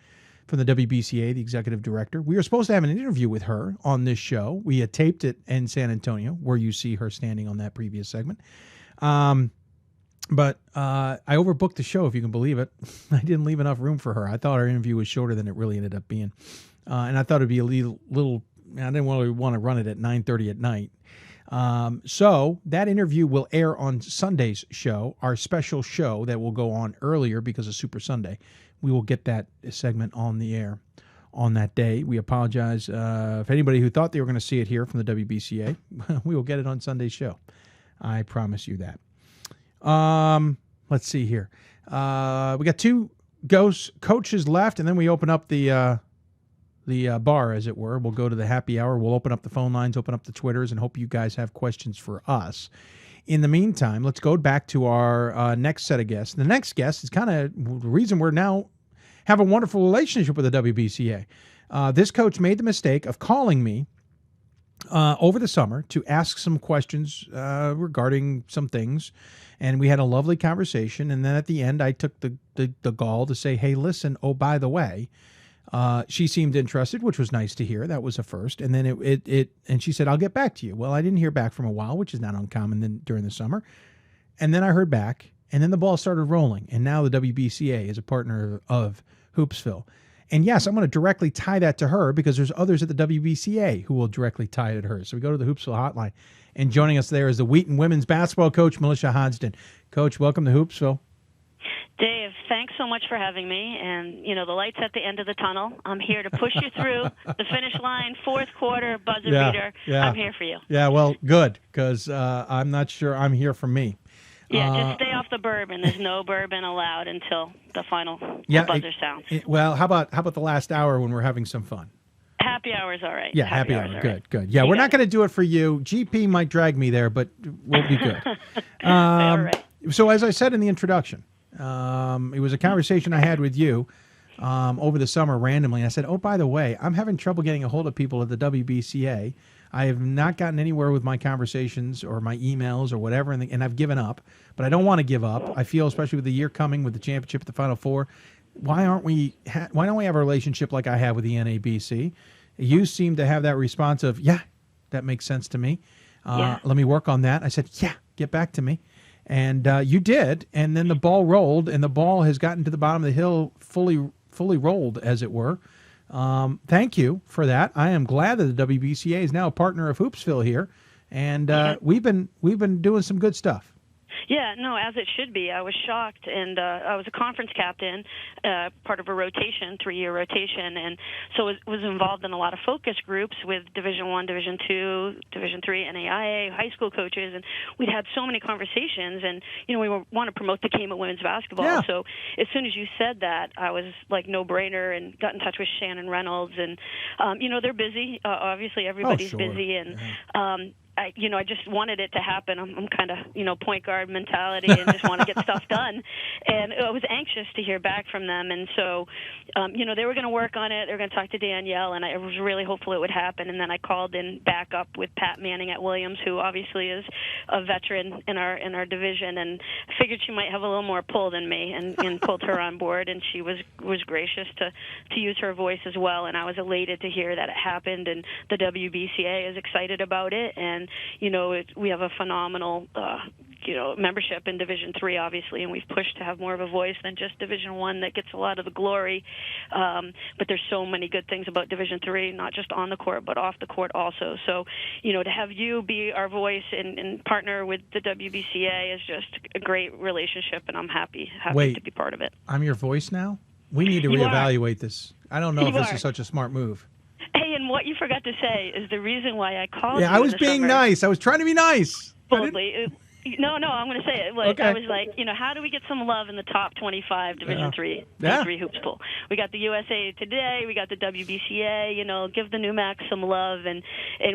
From the WBCA, the executive director. We were supposed to have an interview with her on this show. We had taped it in San Antonio, where you see her standing on that previous segment. But I overbooked the show, if you can believe it. I didn't leave enough room for her. I thought our interview was shorter than it really ended up being. And I thought it'd be a little I didn't really want to run it at 9:30 at night. So that interview will air on Sunday's show, our special show that will go on earlier because of Super Sunday. We will get that segment on the air on that day. We apologize if anybody who thought they were going to see it here from the WBCA. We will get it on Sunday's show. I promise you that. Let's see here. We got 2 ghost coaches left, and then we open up the bar, as it were. We'll go to the happy hour. We'll open up the phone lines, open up the Twitters, and hope you guys have questions for us. In the meantime, let's go back to our next set of guests. The next guest is kind of the reason we're now have a wonderful relationship with the WBCA. This coach made the mistake of calling me over the summer to ask some questions regarding some things, and we had a lovely conversation. And then at the end, I took the gall to say, "Hey, listen, oh, by the way," she seemed interested, which was nice to hear. That was a first. And then and she said, "I'll get back to you." Well, I didn't hear back from a while, which is not uncommon during the summer. And then I heard back, and then the ball started rolling. And now the WBCA is a partner of Hoopsville. And yes, I'm going to directly tie that to her because there's others at the WBCA who will directly tie it to her. So we go to the Hoopsville hotline, and joining us there is the Wheaton women's basketball coach, Melissa Hodgson. Coach, welcome to Hoopsville. Dave, thanks so much for having me. And, the light's at the end of the tunnel. I'm here to push you through the finish line, fourth quarter, buzzer beater. Yeah. I'm here for you. Yeah, well, good, because I'm not sure I'm here for me. Yeah, just stay off the bourbon. There's no bourbon allowed until the final buzzer sounds. Well, how about the last hour when we're having some fun? Happy hour's all right. Yeah, happy hour. Good. Yeah, we're not going to do it for you. GP might drag me there, but we'll be good. All right. So as I said in the introduction, it was a conversation I had with you over the summer randomly. I said, oh, by the way, I'm having trouble getting a hold of people at the WBCA. I have not gotten anywhere with my conversations or my emails or whatever, and I've given up. But I don't want to give up. I feel, especially with the year coming, with the championship at the Final Four, why don't we have a relationship like I have with the NABC? You seem to have that response of, yeah, that makes sense to me. Let me work on that. I said, yeah, get back to me. And you did, and then the ball rolled, and the ball has gotten to the bottom of the hill fully rolled, as it were. Thank you for that. I am glad that the WBCA is now a partner of Hoopsville here, and we've been doing some good stuff. Yeah, no, as it should be. I was shocked, and I was a conference captain, part of a rotation, 3-year rotation, and so was involved in a lot of focus groups with Division I, Division II, Division III, NAIA, high school coaches, and we'd had so many conversations, and we want to promote the game of women's basketball. Yeah. So as soon as you said that, I was like no-brainer and got in touch with Shannon Reynolds, and they're busy. Obviously, everybody's busy, and I just wanted it to happen. I'm kind of, point guard mentality and just want to get stuff done. And I was anxious to hear back from them. And so, they were going to work on it. They were going to talk to Danielle, and I was really hopeful it would happen. And then I called in back up with Pat Manning at Williams, who obviously is a veteran in our division, and figured she might have a little more pull than me, and pulled her on board. And she was gracious to use her voice as well. And I was elated to hear that it happened, and the WBCA is excited about it. And we have a phenomenal, membership in Division III, obviously, and we've pushed to have more of a voice than just Division I that gets a lot of the glory. But there's so many good things about Division III, not just on the court, but off the court also. So, to have you be our voice and partner with the WBCA is just a great relationship, and I'm happy to be part of it. I'm your voice now? We need to reevaluate this. I don't know if this is such a smart move. Hey, and what you forgot to say is the reason why I called you. Yeah, I was being nice. I was trying to be nice. Boldly. No, I'm going to say it. Okay. I was like, how do we get some love in the top 25 Division III hoops pool? We got the USA Today, we got the WBCA. Give the NUMAC some love, and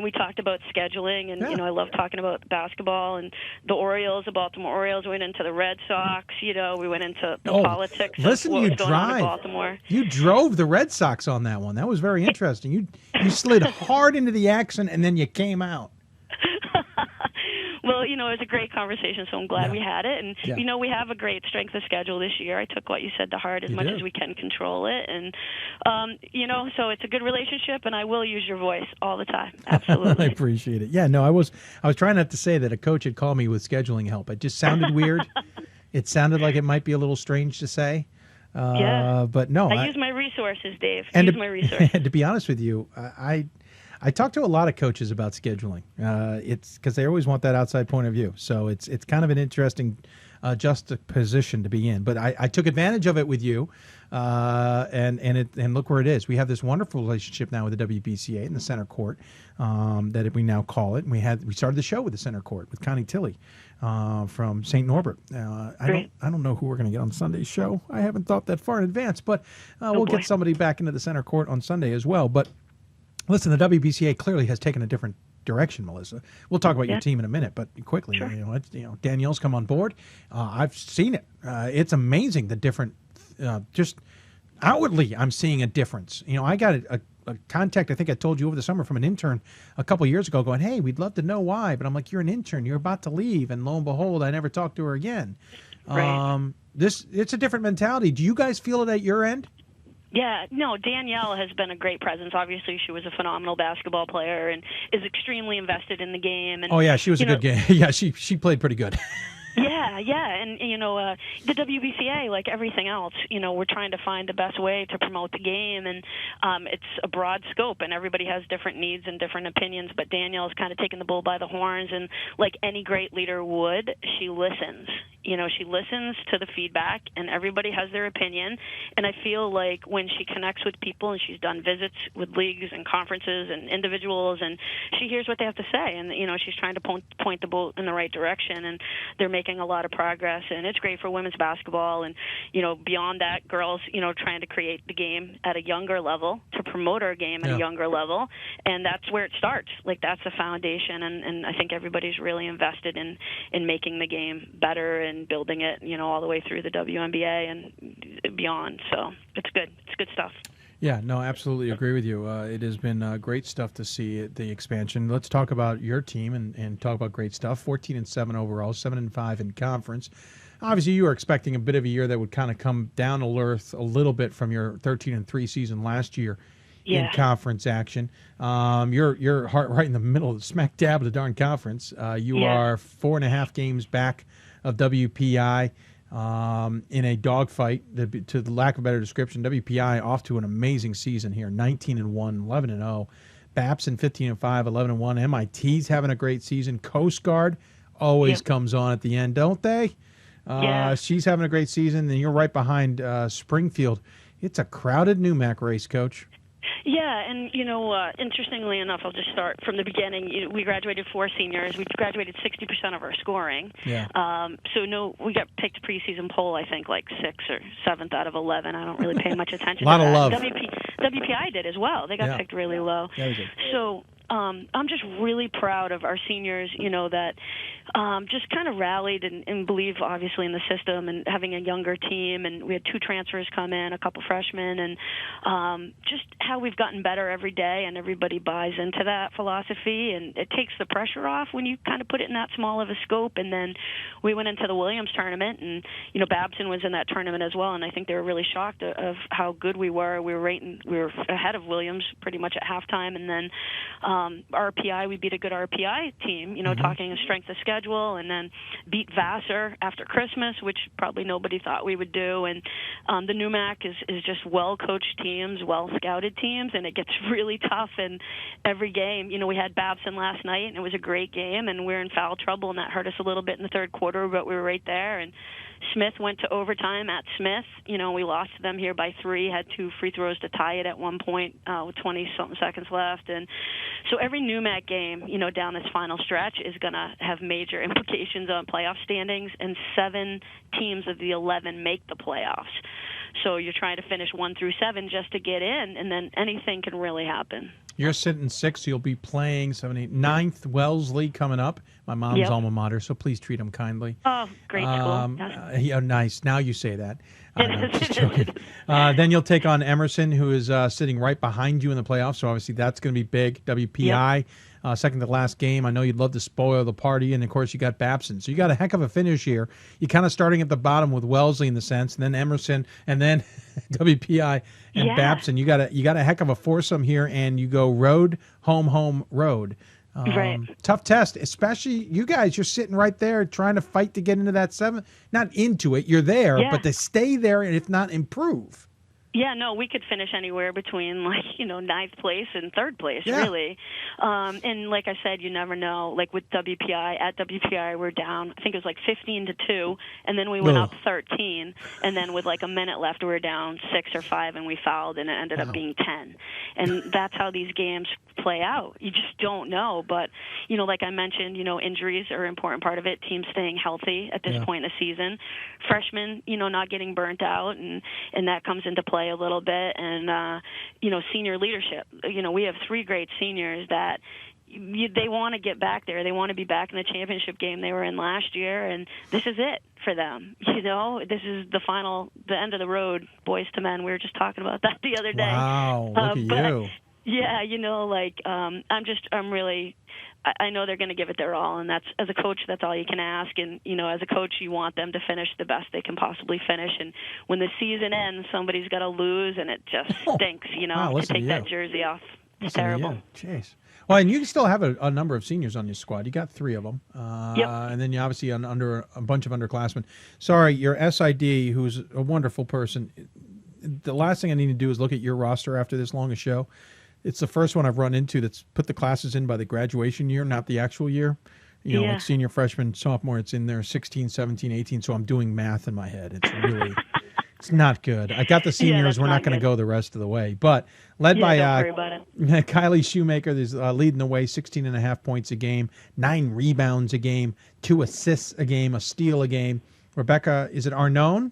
we talked about scheduling, and I love talking about basketball and the Orioles, the Baltimore Orioles. We went into the Red Sox. We went into the politics. Listen, of what you was going on in Baltimore. You drove the Red Sox on that one. That was very interesting. You slid hard into the action, and then you came out. Well, it was a great conversation, so I'm glad we had it. And, we have a great strength of schedule this year. I took what you said to heart as much as we can control it. And, so it's a good relationship, and I will use your voice all the time. Absolutely. I appreciate it. Yeah, no, I was trying not to say that a coach had called me with scheduling help. It just sounded weird. It sounded like it might be a little strange to say. But no. I use my resources, Dave. My resources. And to be honest with you, I talk to a lot of coaches about scheduling. It's because they always want that outside point of view. So it's kind of an interesting juxtaposition to be in. But I took advantage of it with you, and look where it is. We have this wonderful relationship now with the WBCA in the center court, that we now call it. And we started the show with the center court with Connie Tilley from St. Norbert. I don't know who we're going to get on Sunday's show. I haven't thought that far in advance, but we'll get somebody back into the center court on Sunday as well. But listen, the WBCA clearly has taken a different direction, Melissa. We'll talk about your team in a minute, but quickly, Danielle's come on board. I've seen it. It's amazing the different. Just outwardly, I'm seeing a difference. I got a contact, I think I told you over the summer, from an intern a couple years ago going, hey, we'd love to know why. But I'm like, you're an intern. You're about to leave. And lo and behold, I never talked to her again. Right. It's a different mentality. Do you guys feel it at your end? Yeah, no, Danielle has been a great presence. Obviously, she was a phenomenal basketball player and is extremely invested in the game. And, oh, yeah, she was a good game. Yeah, she played pretty good. Yeah, and the WBCA, like everything else, we're trying to find the best way to promote the game, and it's a broad scope, and everybody has different needs and different opinions. But Danielle's kind of taking the bull by the horns, and like any great leader would, she listens. She listens to the feedback, and everybody has their opinion. And I feel like when she connects with people, and she's done visits with leagues and conferences and individuals, and she hears what they have to say, and she's trying to point the boat in the right direction, and they're making a lot of progress, and it's great for women's basketball. And beyond that, girls trying to create the game at a younger level, to promote our game at a younger level, and that's where it starts. Like, that's the foundation, and I think everybody's really invested in making the game better and building it, all the way through the WNBA and beyond. So it's good. It's good stuff. Yeah, no, absolutely agree with you. It has been great stuff to see the expansion. Let's talk about your team and talk about great stuff. 14-7 overall, 7-5 in conference. Obviously, you were expecting a bit of a year that would kind of come down to earth a little bit from your 13-3 season last year in conference action. You're right in the middle, smack dab of the darn conference. You are 4.5 games back of WPI. In a dogfight, to the lack of a better description. WPI off to an amazing season here, 19-1, 11-0. Babson 15-5, 11-1. MIT's having a great season. Coast Guard always comes on at the end, don't they? She's having a great season, and you're right behind Springfield. It's a crowded NUMAC race, Coach. Yeah, and interestingly enough, I'll just start from the beginning. We graduated 4 seniors. We graduated 60% of our scoring. Yeah. We got picked preseason poll, I think, like 6th or 7th out of 11. I don't really pay much attention to that. A lot of love. WPI did as well. They got picked really low. Yeah, they did. So I'm just really proud of our seniors, that just kind of rallied and believe, obviously, in the system and having a younger team. And we had 2 transfers come in, a couple freshmen, and just how we've gotten better every day, and everybody buys into that philosophy. And it takes the pressure off when you kind of put it in that small of a scope. And then we went into the Williams tournament, and, Babson was in that tournament as well. And I think they were really shocked of how good we were. We were ahead of Williams pretty much at halftime. And then RPI, we beat a good RPI team, talking strength of schedule, and then beat Vassar after Christmas, which probably nobody thought we would do. And the NUMAC is just well-coached teams, well-scouted teams, and it gets really tough in every game. We had Babson last night, and it was a great game, and we were in foul trouble, and that hurt us a little bit in the third quarter, but we were right there. And Smith went to overtime at Smith. We lost to them here by 3, had 2 free throws to tie it at one point with 20-something seconds left. And so every NUMAC game, down this final stretch is going to have major implications on playoff standings, and 7 teams of the 11 make the playoffs. So you're trying to finish 1 through 7 just to get in, and then anything can really happen. You're sitting 6th. You'll be playing 7, 8, 9th. Wellesley coming up. My mom's alma mater, so please treat them kindly. Oh, great school. Yeah, nice. Now you say that. Just joking. Then you'll take on Emerson, who is sitting right behind you in the playoffs. So obviously that's going to be big. WPI, second to last game. I know you'd love to spoil the party, and of course you got Babson. So you got a heck of a finish here. You're kind of starting at the bottom with Wellesley in the sense, and then Emerson, and then WPI and Babson. You got a heck of a foursome here, and you go road, home, road. Right. Tough test, especially you guys. You're sitting right there trying to fight to get into that 7. Not into it, you're there, but to stay there and if not improve. Yeah, no, we could finish anywhere between, like, ninth place and third place, Yeah. really. And like I said, you never know. Like with WPI, at WPI, we're down, I think it was like 15-2, and then we went up 13, and then with like a minute left, we were down 6 or 5, and we fouled, and it ended up being 10. And that's how these games play out. You just don't know. But, like I mentioned, injuries are an important part of it, teams staying healthy at this point in the season. Freshmen, not getting burnt out, and that comes into play a little bit, and senior leadership. We have 3 great seniors that they want to get back there. They want to be back in the championship game they were in last year, and this is it for them. This is the end of the road, boys to men. We were just talking about that the other day. Wow, look at you. Yeah, I'm really. I know they're going to give it their all, and that's, as a coach, that's all you can ask. And as a coach, you want them to finish the best they can possibly finish. And when the season ends, somebody's got to lose, and it just stinks. To take that jersey off. It's terrible. Jeez. Well, and you still have a number of seniors on your squad. You got 3 of them, and then you obviously under a bunch of underclassmen. Sorry, your SID, who's a wonderful person. The last thing I need to do is look at your roster after this long a show. It's the first one I've run into that's put the classes in by the graduation year, not the actual year. Like senior, freshman, sophomore, it's in there 16, 17, 18. So I'm doing math in my head. It's really, it's not good. I got the seniors. We're not going to go the rest of the way. But led by Kylie Shoemaker, is leading the way, 16.5 points a game, 9 rebounds a game, 2 assists a game, a steal a game. Rebecca, is it Arnone?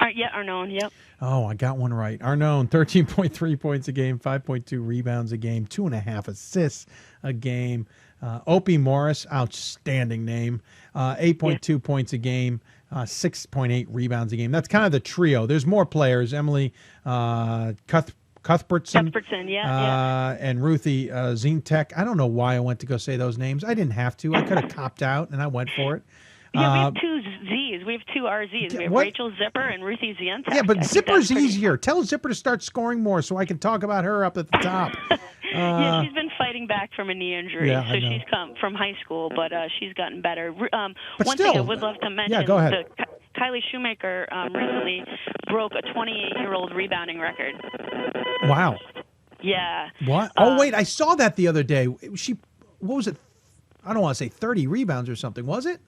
Arnone, yep. Oh, I got one right. Arnone, 13.3 points a game, 5.2 rebounds a game, 2.5 assists a game. Opie Morris, outstanding name, 8.2 points a game, 6.8 rebounds a game. That's kind of the trio. There's more players. Emily Cuthbertson, and Ruthie Zintek. I don't know why I went to go say those names. I didn't have to. I could have copped out, and I went for it. Yeah, we have 2 Z's. We have 2 RZs. We have Rachel Zipper and Ruthie Zientek. Yeah, but Zipper's easier. Tell Zipper to start scoring more so I can talk about her up at the top. Yeah, she's been fighting back from a knee injury, so she's come from high school, but she's gotten better. One thing I would love to mention, go ahead. Kylie Shoemaker recently broke a 28-year-old rebounding record. Wow. Yeah. What? Oh, wait, I saw that the other day. What was it? I don't want to say 30 rebounds or something, was it?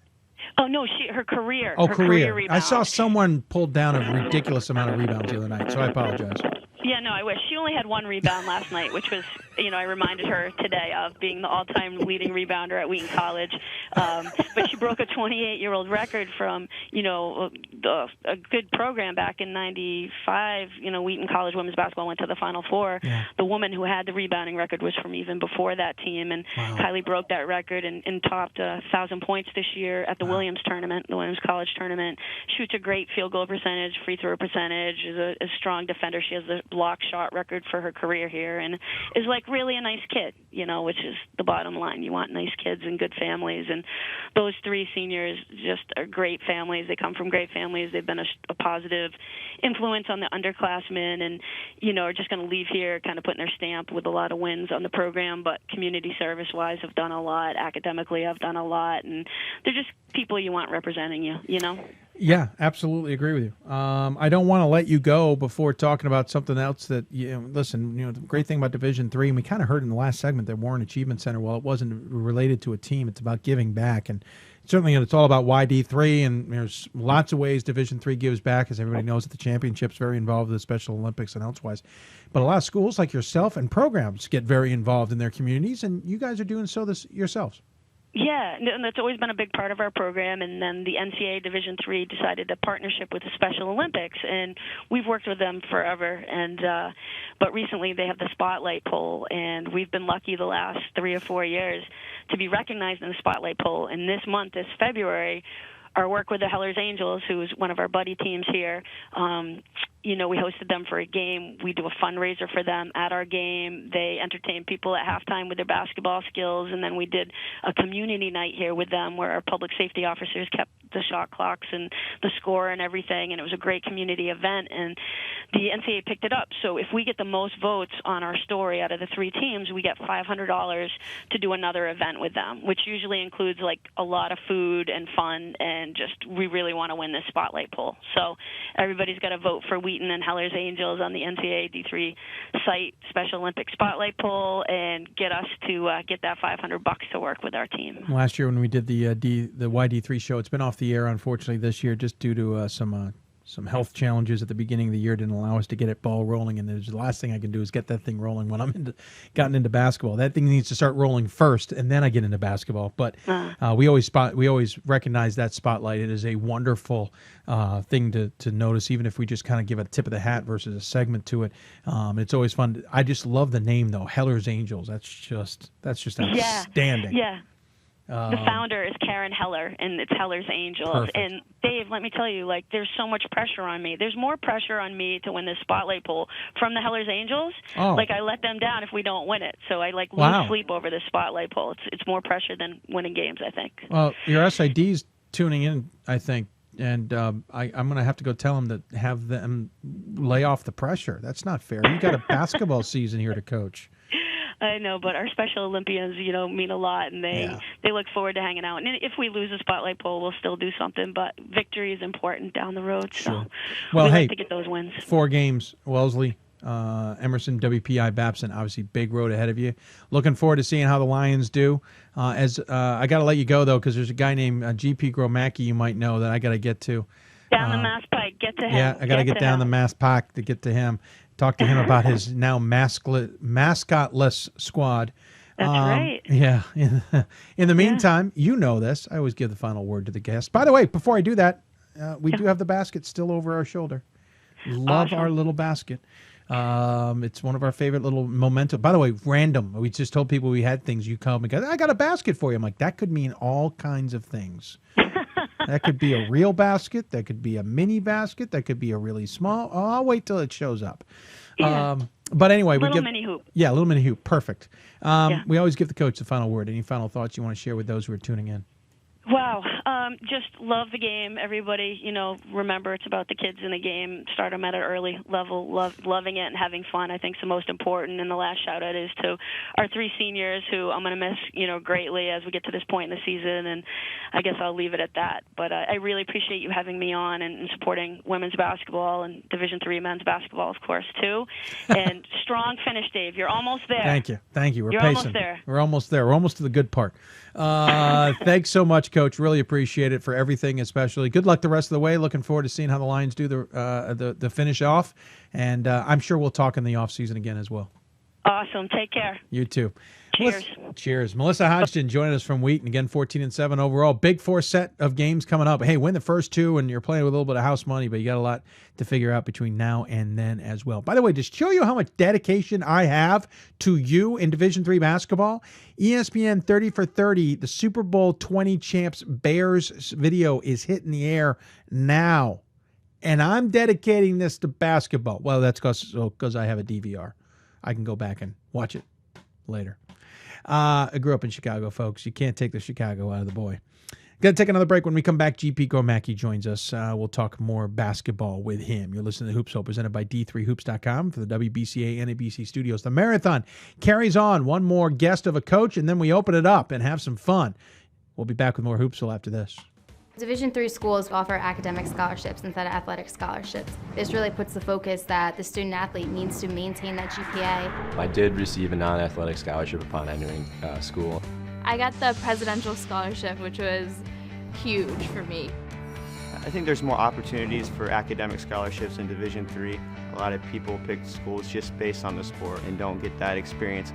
Oh, no, her career. Oh, her career. rebound. I saw someone pulled down a ridiculous amount of rebounds the other night, so I apologize. Yeah, no, I wish. She only had 1 rebound last night, which was, I reminded her today of being the all-time leading rebounder at Wheaton College. But she broke a 28-year-old record from, a good program back in 95. Wheaton College women's basketball went to the Final Four. Yeah. The woman who had the rebounding record was from even before that team, and Kylie broke that record and topped 1,000 points this year at the Williams tournament, the Williams College tournament. Shoots a great field goal percentage, free throw percentage, is a strong defender. She has the block shot record for her career here, and is like really a nice kid, which is the bottom line. You want nice kids and good families, and those 3 seniors just are great families. They come from great families. They've been a positive influence on the underclassmen, and are just going to leave here kind of putting their stamp with a lot of wins on the program, but community service wise have done a lot, academically have done a lot, and they're just people you want representing you. Yeah, absolutely agree with you. I don't want to let you go before talking about something else that, listen, the great thing about Division III, and we kind of heard in the last segment that Warren Achievement Center, well, it wasn't related to a team, it's about giving back. And certainly it's all about YD3, and there's lots of ways Division III gives back, as everybody knows that the championship's very involved with the Special Olympics and elsewise. But a lot of schools like yourself and programs get very involved in their communities, and you guys are doing so this yourselves. Yeah, and that's always been a big part of our program. And then the NCAA Division III decided to partnership with the Special Olympics, and we've worked with them forever. And but recently they have the Spotlight Poll, and we've been lucky the last 3 or 4 years to be recognized in the Spotlight Poll. And this month, this February, our work with the Hellers Angels, who's one of our buddy teams here, we hosted them for a game. We do a fundraiser for them at our game. They entertain people at halftime with their basketball skills, and then we did a community night here with them where our public safety officers kept the shot clocks and the score and everything, and it was a great community event, and the NCAA picked it up. So if we get the most votes on our story out of the 3 teams, we get $500 to do another event with them, which usually includes like a lot of food and fun, and just we really want to win this Spotlight Poll. So everybody's got to vote for We Wheaton and Heller's Angels on the NCAA D3 site Special Olympic Spotlight Poll and get us to get that $500 to work with our team. Last year when we did the YD3 show, it's been off the air unfortunately this year just due to some health challenges at the beginning of the year didn't allow us to get it ball rolling, and the last thing I can do is get that thing rolling when I'm gotten into basketball. That thing needs to start rolling first, and then I get into basketball. But we always recognize that spotlight. It is a wonderful thing to notice, even if we just kind of give a tip of the hat versus a segment to it. It's always fun. I just love the name though, Heller's Angels. That's just outstanding. Yeah. The founder is Karen Heller, and it's Heller's Angels. Perfect. And Dave, let me tell you, like, there's so much pressure on me. There's more pressure on me to win this spotlight poll from the Heller's Angels. Oh. Like, I let them down if we don't win it. So I lose sleep over this spotlight poll. It's more pressure than winning games, I think. Well, your SID's tuning in, I think, and I'm going to have to go tell them to have them lay off the pressure. That's not fair. You got a basketball season here to coach. I know, but our Special Olympians, mean a lot, and they look forward to hanging out. And if we lose a spotlight poll, we'll still do something. But victory is important down the road. So Well, we hey, like to get those wins. 4 games, Wellesley, Emerson, WPI, Babson. Obviously, big road ahead of you. Looking forward to seeing how the Lions do. I got to let you go though, because there's a guy named GP Gromacki you might know that I got to get to. Down the Mass Pike, get to him. Yeah, I got to get down the Mass Pike to get to him. Talk to him about his now mascotless squad. That's right. Yeah. In the meantime, you know this. I always give the final word to the guest. By the way, before I do that, we do have the basket still over our shoulder. Love our little basket. It's one of our favorite little memento. By the way, random. We just told people we had things. You come and go, I got a basket for you. I'm like, that could mean all kinds of things. That could be a real basket. That could be a mini basket. That could be a really small. Oh, I'll wait till it shows up. Yeah. But anyway, Little mini hoop. Yeah, a little mini hoop. Perfect. We always give the coach the final word. Any final thoughts you want to share with those who are tuning in? Wow. Just love the game. Everybody, remember it's about the kids in the game. Start them at an early level, loving it and having fun. I think is the most important. And the last shout out is to our 3 seniors who I'm going to miss, greatly as we get to this point in the season. And I guess I'll leave it at that. But I really appreciate you having me on and supporting women's basketball and Division III men's basketball, of course, too. And strong finish, Dave. You're almost there. Thank you. We're You're pacing. almost there. We're almost there. We're almost to the good part. Thanks so much, Coach. Really appreciate it for everything, especially. Good luck the rest of the way. Looking forward to seeing how the Lions do the finish off, and I'm sure we'll talk in the off season again as well. Awesome. Take care. You too. Cheers. Cheers. Melissa Hodgson joining us from Wheaton. Again, 14-7 overall. Big 4 set of games coming up. Hey, win the first 2, and you're playing with a little bit of house money, but you got a lot to figure out between now and then as well. By the way, just show you how much dedication I have to you in Division III basketball, ESPN 30 for 30, the Super Bowl 20 champs Bears video is hitting the air now. And I'm dedicating this to basketball. Well, that's because I have a DVR. I can go back and watch it later. I grew up in Chicago, folks. You can't take the Chicago out of the boy. Going to take another break. When we come back, GP Gromacki joins us. We'll talk more basketball with him. You're listening to Hoopsville, presented by D3Hoops.com for the WBCA NABC Studios. The marathon carries on. One more guest of a coach, and then we open it up and have some fun. We'll be back with more Hoopsville after this. Division III schools offer academic scholarships instead of athletic scholarships. This really puts the focus that the student athlete needs to maintain that GPA. I did receive a non-athletic scholarship upon entering school. I got the presidential scholarship, which was huge for me. I think there's more opportunities for academic scholarships in Division III. A lot of people pick schools just based on the sport and don't get that experience.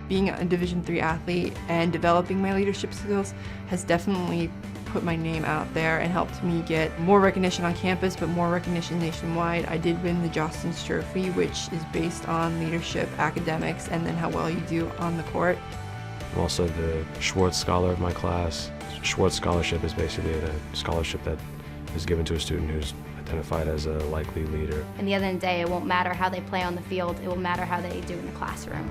Being a Division III athlete and developing my leadership skills has definitely put my name out there and helped me get more recognition on campus, but more recognition nationwide. I did win the Jostens Trophy, which is based on leadership, academics, and then how well you do on the court. I'm also the Schwartz Scholar of my class. Schwartz Scholarship is basically a scholarship that is given to a student who's identified as a likely leader. And the end of the day, it won't matter how they play on the field, it will matter how they do in the classroom.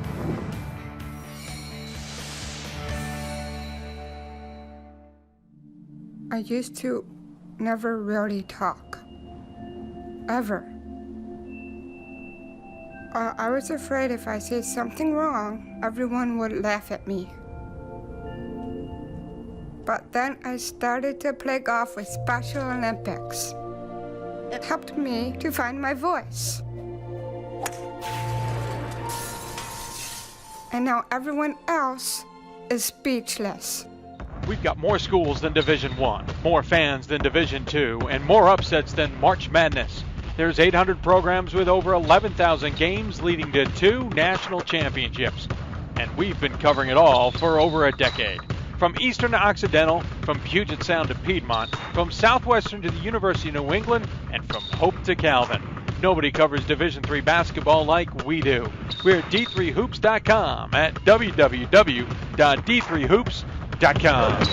I used to never really talk, ever. I was afraid if I said something wrong, everyone would laugh at me. But then I started to play golf with Special Olympics. It helped me to find my voice. And now everyone else is speechless. We've got more schools than Division I, more fans than Division II, and more upsets than March Madness. There's 800 programs with over 11,000 games leading to 2 national championships. And we've been covering it all for over a decade. From Eastern to Occidental, from Puget Sound to Piedmont, from Southwestern to the University of New England, and from Hope to Calvin. Nobody covers Division III basketball like we do. We're at d3hoops.com at www.d3hoops.com.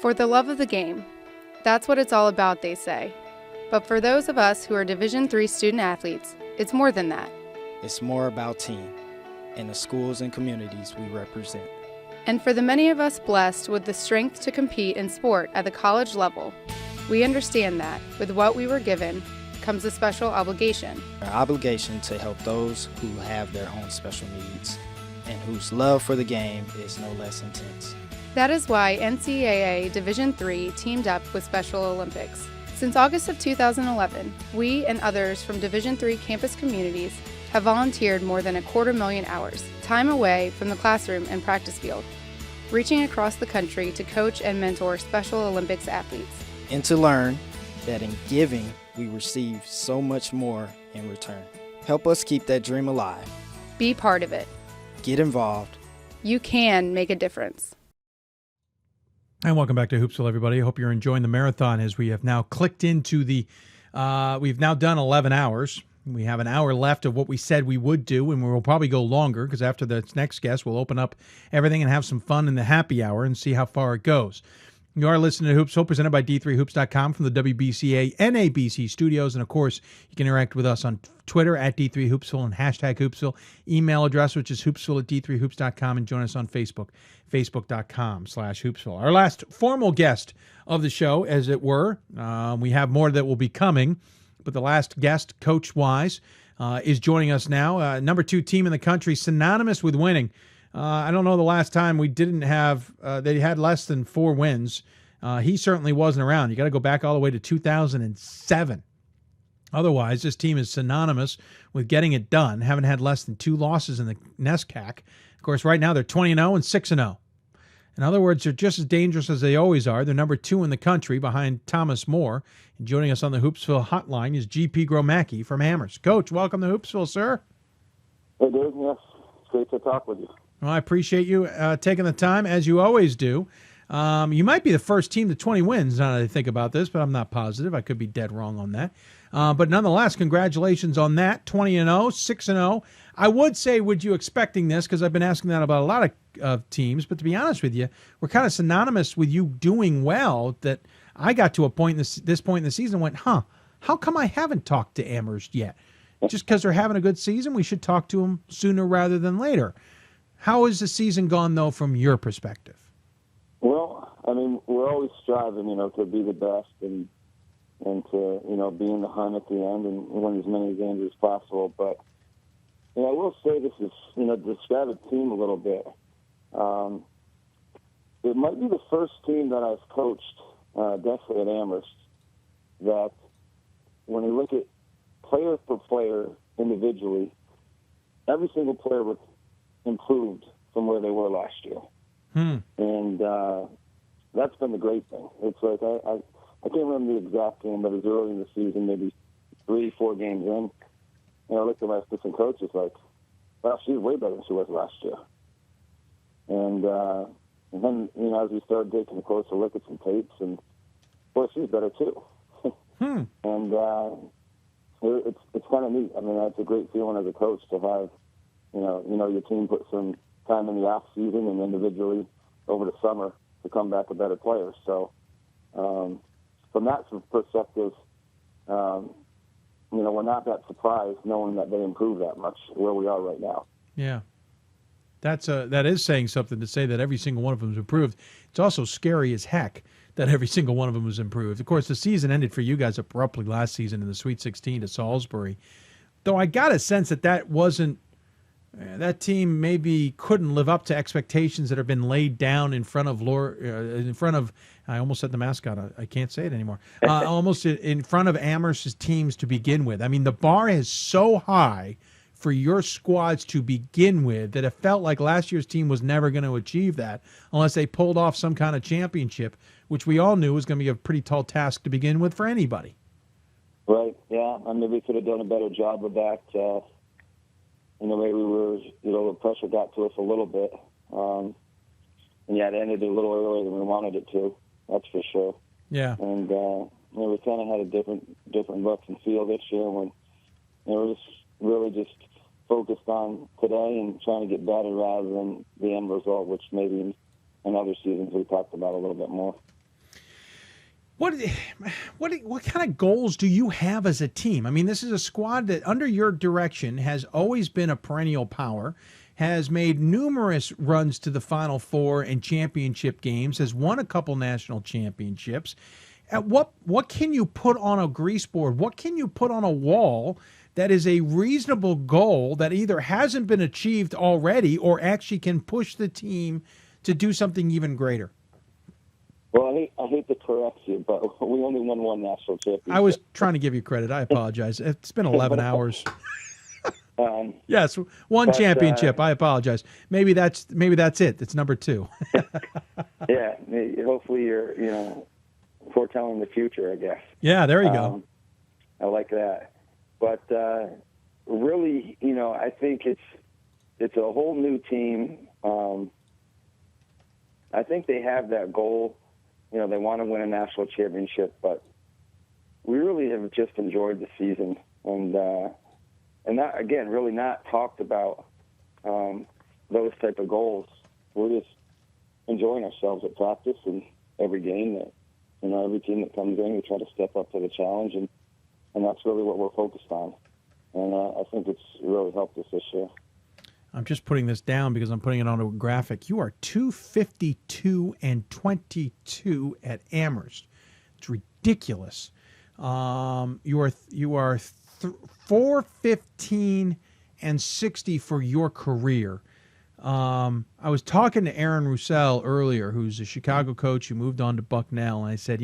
For the love of the game. That's what it's all about, they say. But for those of us who are Division III student athletes, it's more than that. It's more about team and the schools and communities we represent. And for the many of us blessed with the strength to compete in sport at the college level, we understand that with what we were given comes a special obligation. Our obligation to help those who have their own special needs and whose love for the game is no less intense. That is why NCAA Division III teamed up with Special Olympics. Since August of 2011, we and others from Division III campus communities have volunteered more than 250,000 hours, time away from the classroom and practice field, reaching across the country to coach and mentor Special Olympics athletes. And to learn that in giving, we receive so much more in return. Help us keep that dream alive. Be part of it. Get involved. You can make a difference. And welcome back to Hoopsville, everybody. I hope you're enjoying the marathon as we have now clicked into the, we've now done 11 hours. We have an hour left of what we said we would do, and we'll probably go longer because after the next guest, we'll open up everything and have some fun in the happy hour and see how far it goes. You are listening to Hoopsville, presented by d3hoops.com from the WBCA NABC Studios. And, of course, you can interact with us on Twitter at D3Hoopsville and hashtag Hoopsville. Email address, which is hoopsville at d3hoops.com. And join us on Facebook, facebook.com/Hoopsville. Our last formal guest of the show, as it were, we have more that will be coming. But the last guest, coach-wise, is joining us now. Number 2 team in the country, synonymous with winning. I don't know the last time we didn't have, they had less than 4 wins. He certainly wasn't around. You got to go back all the way to 2007. Otherwise, this team is synonymous with getting it done, haven't had less than 2 losses in the NESCAC. Of course, right now they're 20-0 and 6-0. In other words, they're just as dangerous as they always are. They're number 2 in the country behind Thomas More. And joining us on the Hoopsville hotline is GP Gromacki from Hammers. Coach, welcome to Hoopsville, sir. Hey, Dave. Yes, it's great to talk with you. Well, I appreciate you taking the time, as you always do. You might be the first team to 20 wins, now that I think about this, but I'm not positive. I could be dead wrong on that. But nonetheless, congratulations on that. 20-0, 6-0. I would say, would you expecting this? Because I've been asking that about a lot of teams. But to be honest with you, we're kind of synonymous with you doing well that I got to a point this point in the season and went, how come I haven't talked to Amherst yet? Just because they're having a good season, we should talk to them sooner rather than later. How has the season gone, though, from your perspective? Well, I mean, we're always striving, to be the best and to, be in the hunt at the end and win as many games as possible. But, I will say this is, to describe the team a little bit. It might be the first team that I've coached, definitely at Amherst, that when you look at player for player individually, every single player was improved from where they were last year. And that's been the great thing. It's like I can't remember the exact game, but it was early in the season, maybe 3-4 games in. And I looked at my assistant coach, it's like, well, she's way better than she was last year. And then, as we started taking a closer look at some tapes, and boy, she's better too. And it's kind of neat. I mean, that's a great feeling as a coach to have, your team put some time in the off season and individually over the summer to come back a better player. So from that perspective, we're not that surprised knowing that they improved that much where we are right now. Yeah. That is saying something to say that every single one of them is improved. It's also scary as heck that every single one of them was improved. Of course, the season ended for you guys abruptly last season in the Sweet 16 to Salisbury. Though I got a sense that wasn't that team maybe couldn't live up to expectations that have been laid down in front of I almost said the mascot. I can't say it anymore. Almost in front of Amherst's teams to begin with. I mean, the bar is so high for your squads to begin with that it felt like last year's team was never going to achieve that unless they pulled off some kind of championship, which we all knew was going to be a pretty tall task to begin with for anybody. Right, yeah. I mean, we could have done a better job with that. In the way we were, the pressure got to us a little bit. And yeah, it ended a little earlier than we wanted it to. That's for sure. Yeah. And we kind of had a different look and feel this year when we're just really just focused on today and trying to get better rather than the end result, which maybe in other seasons we talked about a little bit more. What kind of goals do you have as a team? I mean, this is a squad that, under your direction, has always been a perennial power, has made numerous runs to the Final Four and championship games, has won a couple national championships. What can you put on a grease board? What can you put on a wall that is a reasonable goal that either hasn't been achieved already or actually can push the team to do something even greater? Well, I hate to correct you, but we only won one national championship. I was trying to give you credit. I apologize. It's been 11 hours. Yes, one championship. I apologize. Maybe that's it. It's number 2. Yeah, hopefully you're foretelling the future, I guess. Yeah, there you go. I like that. But really, I think it's a whole new team. I think they have that goal. They want to win a national championship, but we really have just enjoyed the season and not, again, really not talked about those type of goals. We're just enjoying ourselves at practice and every game that, every team that comes in, we try to step up to the challenge, and that's really what we're focused on. And I think it's really helped us this year. I'm just putting this down because I'm putting it on a graphic. You are 252-22 at Amherst. It's ridiculous. You are 415-60 for your career. I was talking to Aaron Rousell earlier, who's a Chicago coach who moved on to Bucknell, and I said,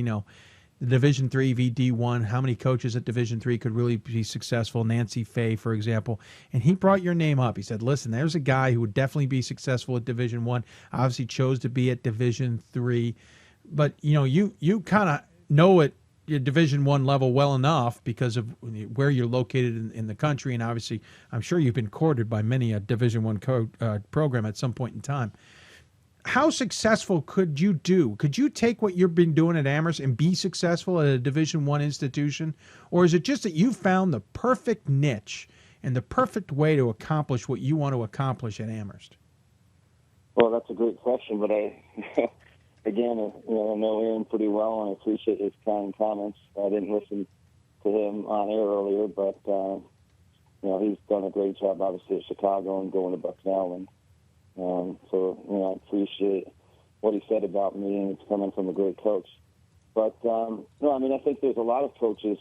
the Division III v. D1, how many coaches at Division III could really be successful? Nancy Fay, for example. And he brought your name up. He said, listen, there's a guy who would definitely be successful at Division I, obviously chose to be at Division III. But, you kind of know at your Division I level well enough because of where you're located in the country. And obviously, I'm sure you've been courted by many a Division I program at some point in time. How successful could you do? Could you take what you've been doing at Amherst and be successful at a Division I institution? Or is it just that you found the perfect niche and the perfect way to accomplish what you want to accomplish at Amherst? Well, that's a great question, but again, I know Aaron pretty well, and I appreciate his kind comments. I didn't listen to him on air earlier, but he's done a great job, obviously, at Chicago and going to Bucknell, and so I appreciate what he said about me, and it's coming from a great coach. But I think there's a lot of coaches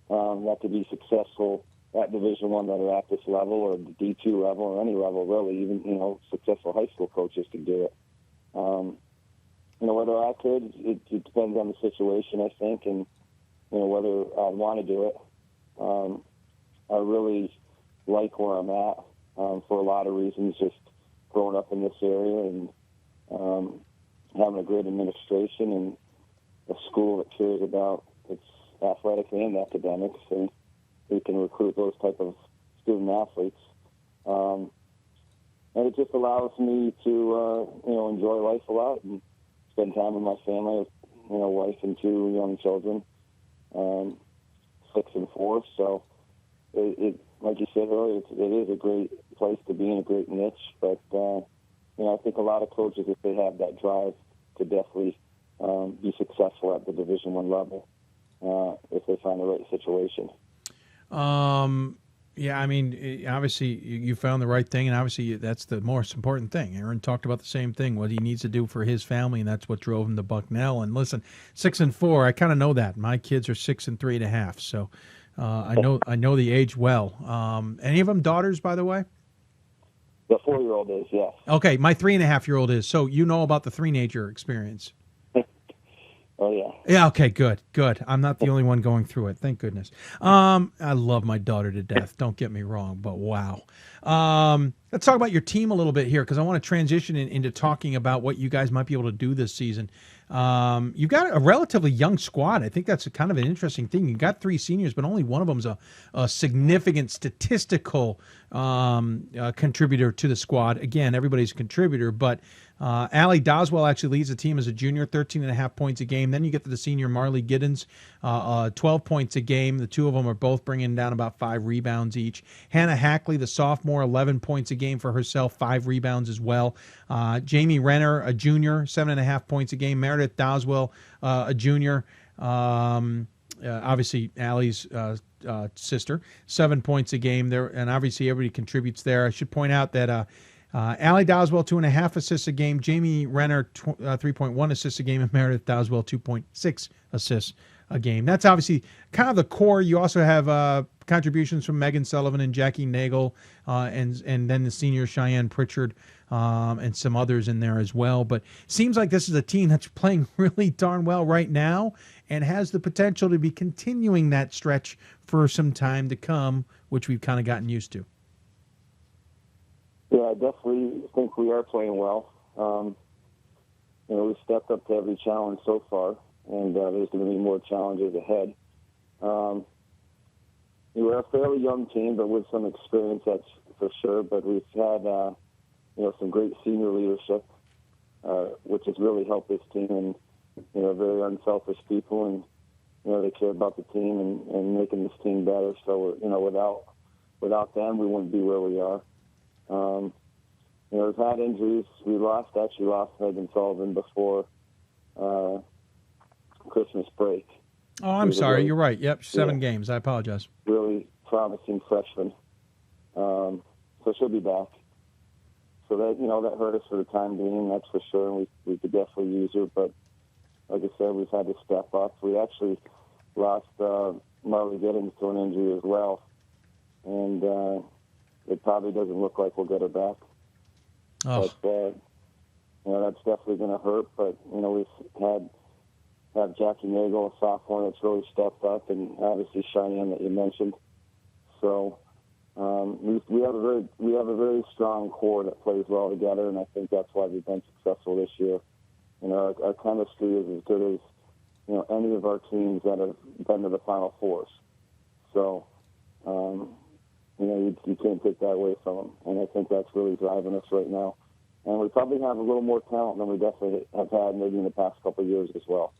that could be successful at Division I that are at this level, or the D2 level, or any level really. Even successful high school coaches can do it. Whether I could, it depends on the situation, I think, and whether I want to do it. I really like where I'm at for a lot of reasons. Just growing up in this area and having a great administration and a school that cares about its athletics and academics, and we can recruit those type of student athletes. And it just allows me to enjoy life a lot and spend time with my family, wife and 2 young children, 6 and 4. So it like you said earlier, it is a great place to be in, a great niche. But I think a lot of coaches, if they have that drive, could definitely be successful at the Division I level if they find the right situation. Yeah, obviously you found the right thing, and obviously that's the most important thing. Aaron talked about the same thing, what he needs to do for his family, and that's what drove him to Bucknell. And listen, 6 and 4, I kind of know that. My kids are 6 and 3.5, so I know the age well. Any of them daughters, by the way? The 4-year-old is, yes. Okay, my 3.5-year-old is. So you know about the three-nager experience. Oh, yeah. Yeah, okay, good. I'm not the only one going through it. Thank goodness. I love my daughter to death. Don't get me wrong, but wow. Let's talk about your team a little bit here, because I want to transition into talking about what you guys might be able to do this season. You've got a relatively young squad. I think that's kind of an interesting thing. You've got 3 seniors, but only one of them's a significant statistical contributor to the squad. Again, everybody's a contributor, but Allie Doswell actually leads the team as a junior, 13.5 points a game. Then you get to the senior Marley Giddens, 12 points a game. The two of them are both bringing down about 5 rebounds each. Hannah Hackley, the sophomore, 11 points a game for herself, 5 rebounds as well. Jamie Renner, a junior, 7.5 points a game. Meredith Doswell, a junior, obviously Allie's sister, 7 points a game there, and obviously everybody contributes there. I should point out that Allie Doswell, 2.5 assists a game. Jamie Renner, 3.1 assists a game. And Meredith Doswell, 2.6 assists a game. That's obviously kind of the core. You also have contributions from Megan Sullivan and Jackie Nagel, and then the senior Cheyenne Pritchard, and some others in there as well. But it seems like this is a team that's playing really darn well right now and has the potential to be continuing that stretch for some time to come, which we've kind of gotten used to. Yeah, I definitely think we are playing well. We've stepped up to every challenge so far, and there's going to be more challenges ahead. We're a fairly young team, but with some experience, that's for sure. But we've had, some great senior leadership, which has really helped this team, and very unselfish people, and they care about the team and making this team better. So without them, we wouldn't be where we are. We've had injuries. We lost Megan Sullivan before Christmas break. Oh, I'm sorry. You're right. Yep, 7 games. I apologize. Really promising freshman. So she'll be back. So that hurt us for the time being, that's for sure. And we could definitely use her. But like I said, we've had to step up. We actually lost Marley Giddens to an injury as well. And it probably doesn't look like we'll get her back. Oh. But, that's definitely going to hurt. But, we've had Jackie Nagel, a sophomore, that's really stepped up, and obviously Cheyenne that you mentioned. So we have a very strong core that plays well together, and I think that's why we've been successful this year. Our chemistry is as good as any of our teams that have been to the Final Fours. So you can't take that away from them, and I think that's really driving us right now. And we probably have a little more talent than we definitely have had maybe in the past couple of years as well.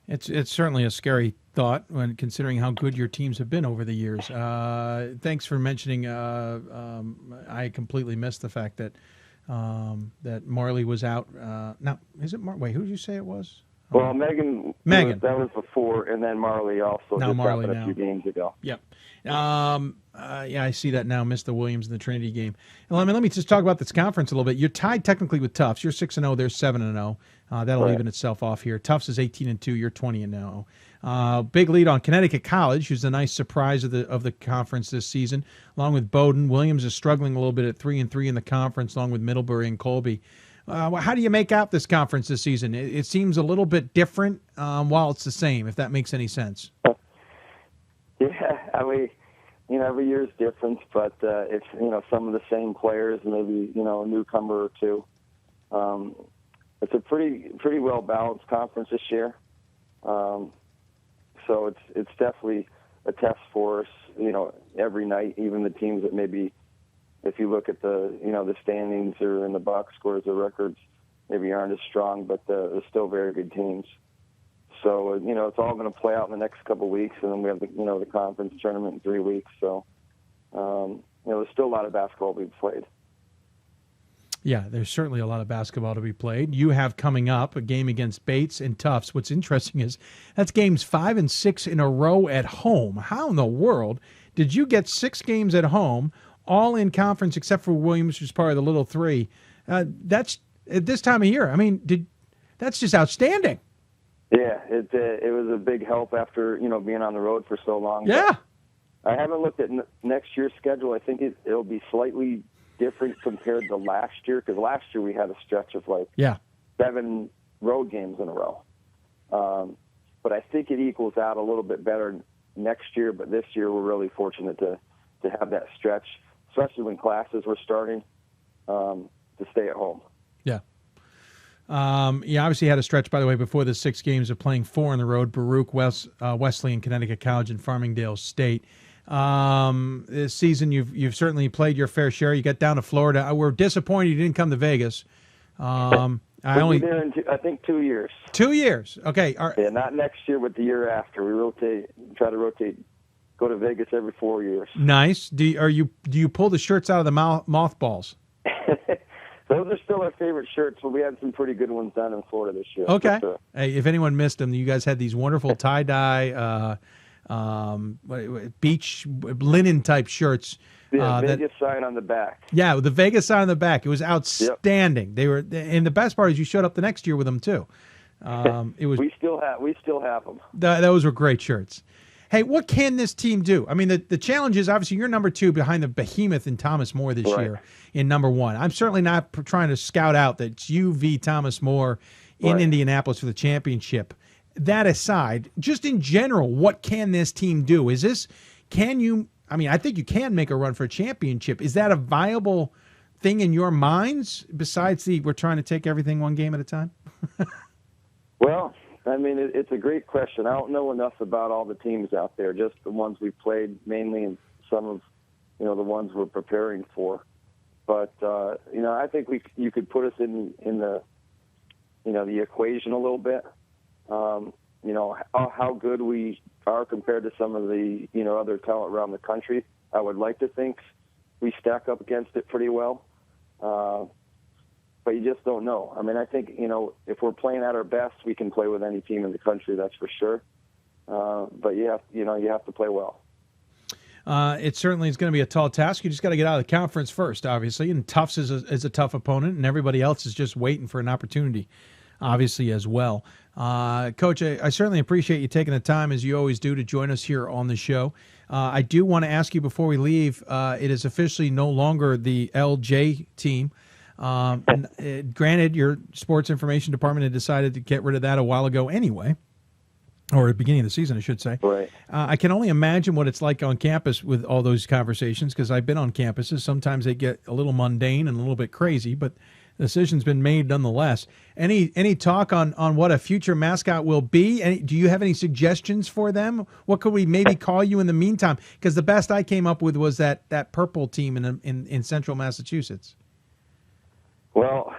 It's certainly a scary thought when considering how good your teams have been over the years. Thanks for mentioning. I completely missed the fact that that Marley was out. Now, is it wait? Who did you say it was? Well, Megan. That was before, and then Marley also just happened a few games ago. Yep. Yeah, I see that now. Missed the Williams and the Trinity game. And let me just talk about this conference a little bit. You're tied technically with Tufts. You're 6-0. They're 7-0. That'll even itself off here. Tufts is 18-2. You're 20-0. Big lead on Connecticut College, who's a nice surprise of the conference this season, along with Bowdoin. Williams is struggling a little bit at 3-3 in the conference, along with Middlebury and Colby. How do you make out this conference this season? It seems a little bit different while it's the same, if that makes any sense. Yeah, I mean, every year is different, but it's, some of the same players, maybe, a newcomer or two. It's a pretty well-balanced conference this year. So it's definitely a test for us, every night, even the teams that maybe, if you look at the standings or in the box scores, the records maybe aren't as strong, but they're still very good teams. So, it's all going to play out in the next couple of weeks, and then we have the conference tournament in 3 weeks. So, there's still a lot of basketball to be played. Yeah, there's certainly a lot of basketball to be played. You have coming up a game against Bates and Tufts. What's interesting is that's games 5 and 6 in a row at home. How in the world did you get 6 games at home, all in conference except for Williams, who's part of the Little Three? That's at this time of year. I mean, that's just outstanding. Yeah, it was a big help after being on the road for so long. Yeah, I haven't looked at next year's schedule. I think it'll be slightly different compared to last year, because last year we had a stretch of like 7 road games in a row. But I think it equals out a little bit better next year. But this year we're really fortunate to have that stretch, especially when classes were starting, to stay at home. Yeah. Obviously had a stretch, by the way, before the 6 games of playing 4 on the road, Baruch, Wesleyan, Connecticut College, and Farmingdale State. This season you've certainly played your fair share. You got down to Florida. We're disappointed you didn't come to Vegas. We'll be there in I think 2 years. 2 years. Okay. Yeah, not next year, but the year after. We try to rotate, go to Vegas every 4 years. Nice. Do you pull the shirts out of the mothballs? Those are still our favorite shirts, but we had some pretty good ones down in Florida this year. Okay. Sure. Hey, if anyone missed them, you guys had these wonderful tie-dye, beach linen type shirts. Yeah, Vegas sign on the back. Yeah, with the Vegas sign on the back. It was outstanding. Yep. They were, and the best part is you showed up the next year with them too. It was. We still have them. Those were great shirts. Hey, what can this team do? I mean, the challenge is obviously you're number 2 behind the behemoth in Thomas More this year in number 1. I'm certainly not trying to scout out that it's you v. Thomas More in Indianapolis for the championship. That aside, just in general, what can this team do? I think you can make a run for a championship. Is that a viable thing in your minds besides we're trying to take everything one game at a time? Well, I mean, it's a great question. I don't know enough about all the teams out there, just the ones we played mainly and some of, the ones we're preparing for. But, I think you could put us in the, the equation a little bit. How good we are compared to some of the, other talent around the country. I would like to think we stack up against it pretty well. But you just don't know. I mean, I think, if we're playing at our best, we can play with any team in the country, that's for sure. But you have to play well. It certainly is going to be a tall task. You just got to get out of the conference first, obviously. And Tufts is a tough opponent, and everybody else is just waiting for an opportunity, obviously, as well. Coach, I certainly appreciate you taking the time, as you always do, to join us here on the show. I do want to ask you before we leave, it is officially no longer the LJ team. Granted, your sports information department had decided to get rid of that a while ago anyway, or at the beginning of the season, I should say. Right. I can only imagine what it's like on campus with all those conversations, because I've been on campuses. Sometimes they get a little mundane and a little bit crazy, but the decision's been made nonetheless. Any talk on what a future mascot will be? Do you have any suggestions for them? What could we maybe call you in the meantime? Because the best I came up with was that purple team in central Massachusetts. Well,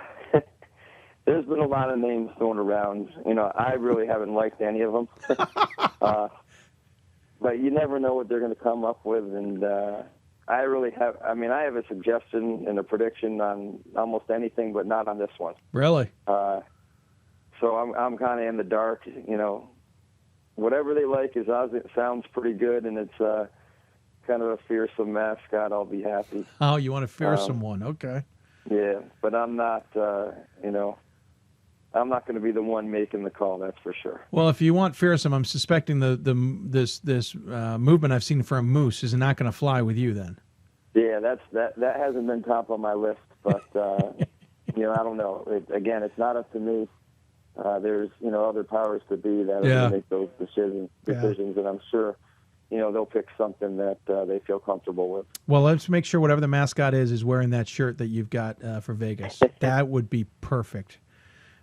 there's been a lot of names thrown around. I really haven't liked any of them. But you never know what they're going to come up with. And I have a suggestion and a prediction on almost anything, but not on this one. Really? So I'm kind of in the dark. Whatever they like it sounds pretty good, and it's kind of a fearsome mascot. I'll be happy. Oh, you want a fearsome one? Okay. Yeah, but I'm not, I'm not going to be the one making the call, that's for sure. Well, if you want fearsome, I'm suspecting this movement I've seen for a moose is not going to fly with you then. Yeah, that hasn't been top on my list, but I don't know. It's not up to me. There's other powers to be that are going to make those decisions, and I'm sure they'll pick something that they feel comfortable with. Well, let's make sure whatever the mascot is wearing that shirt that you've got for Vegas. That would be perfect.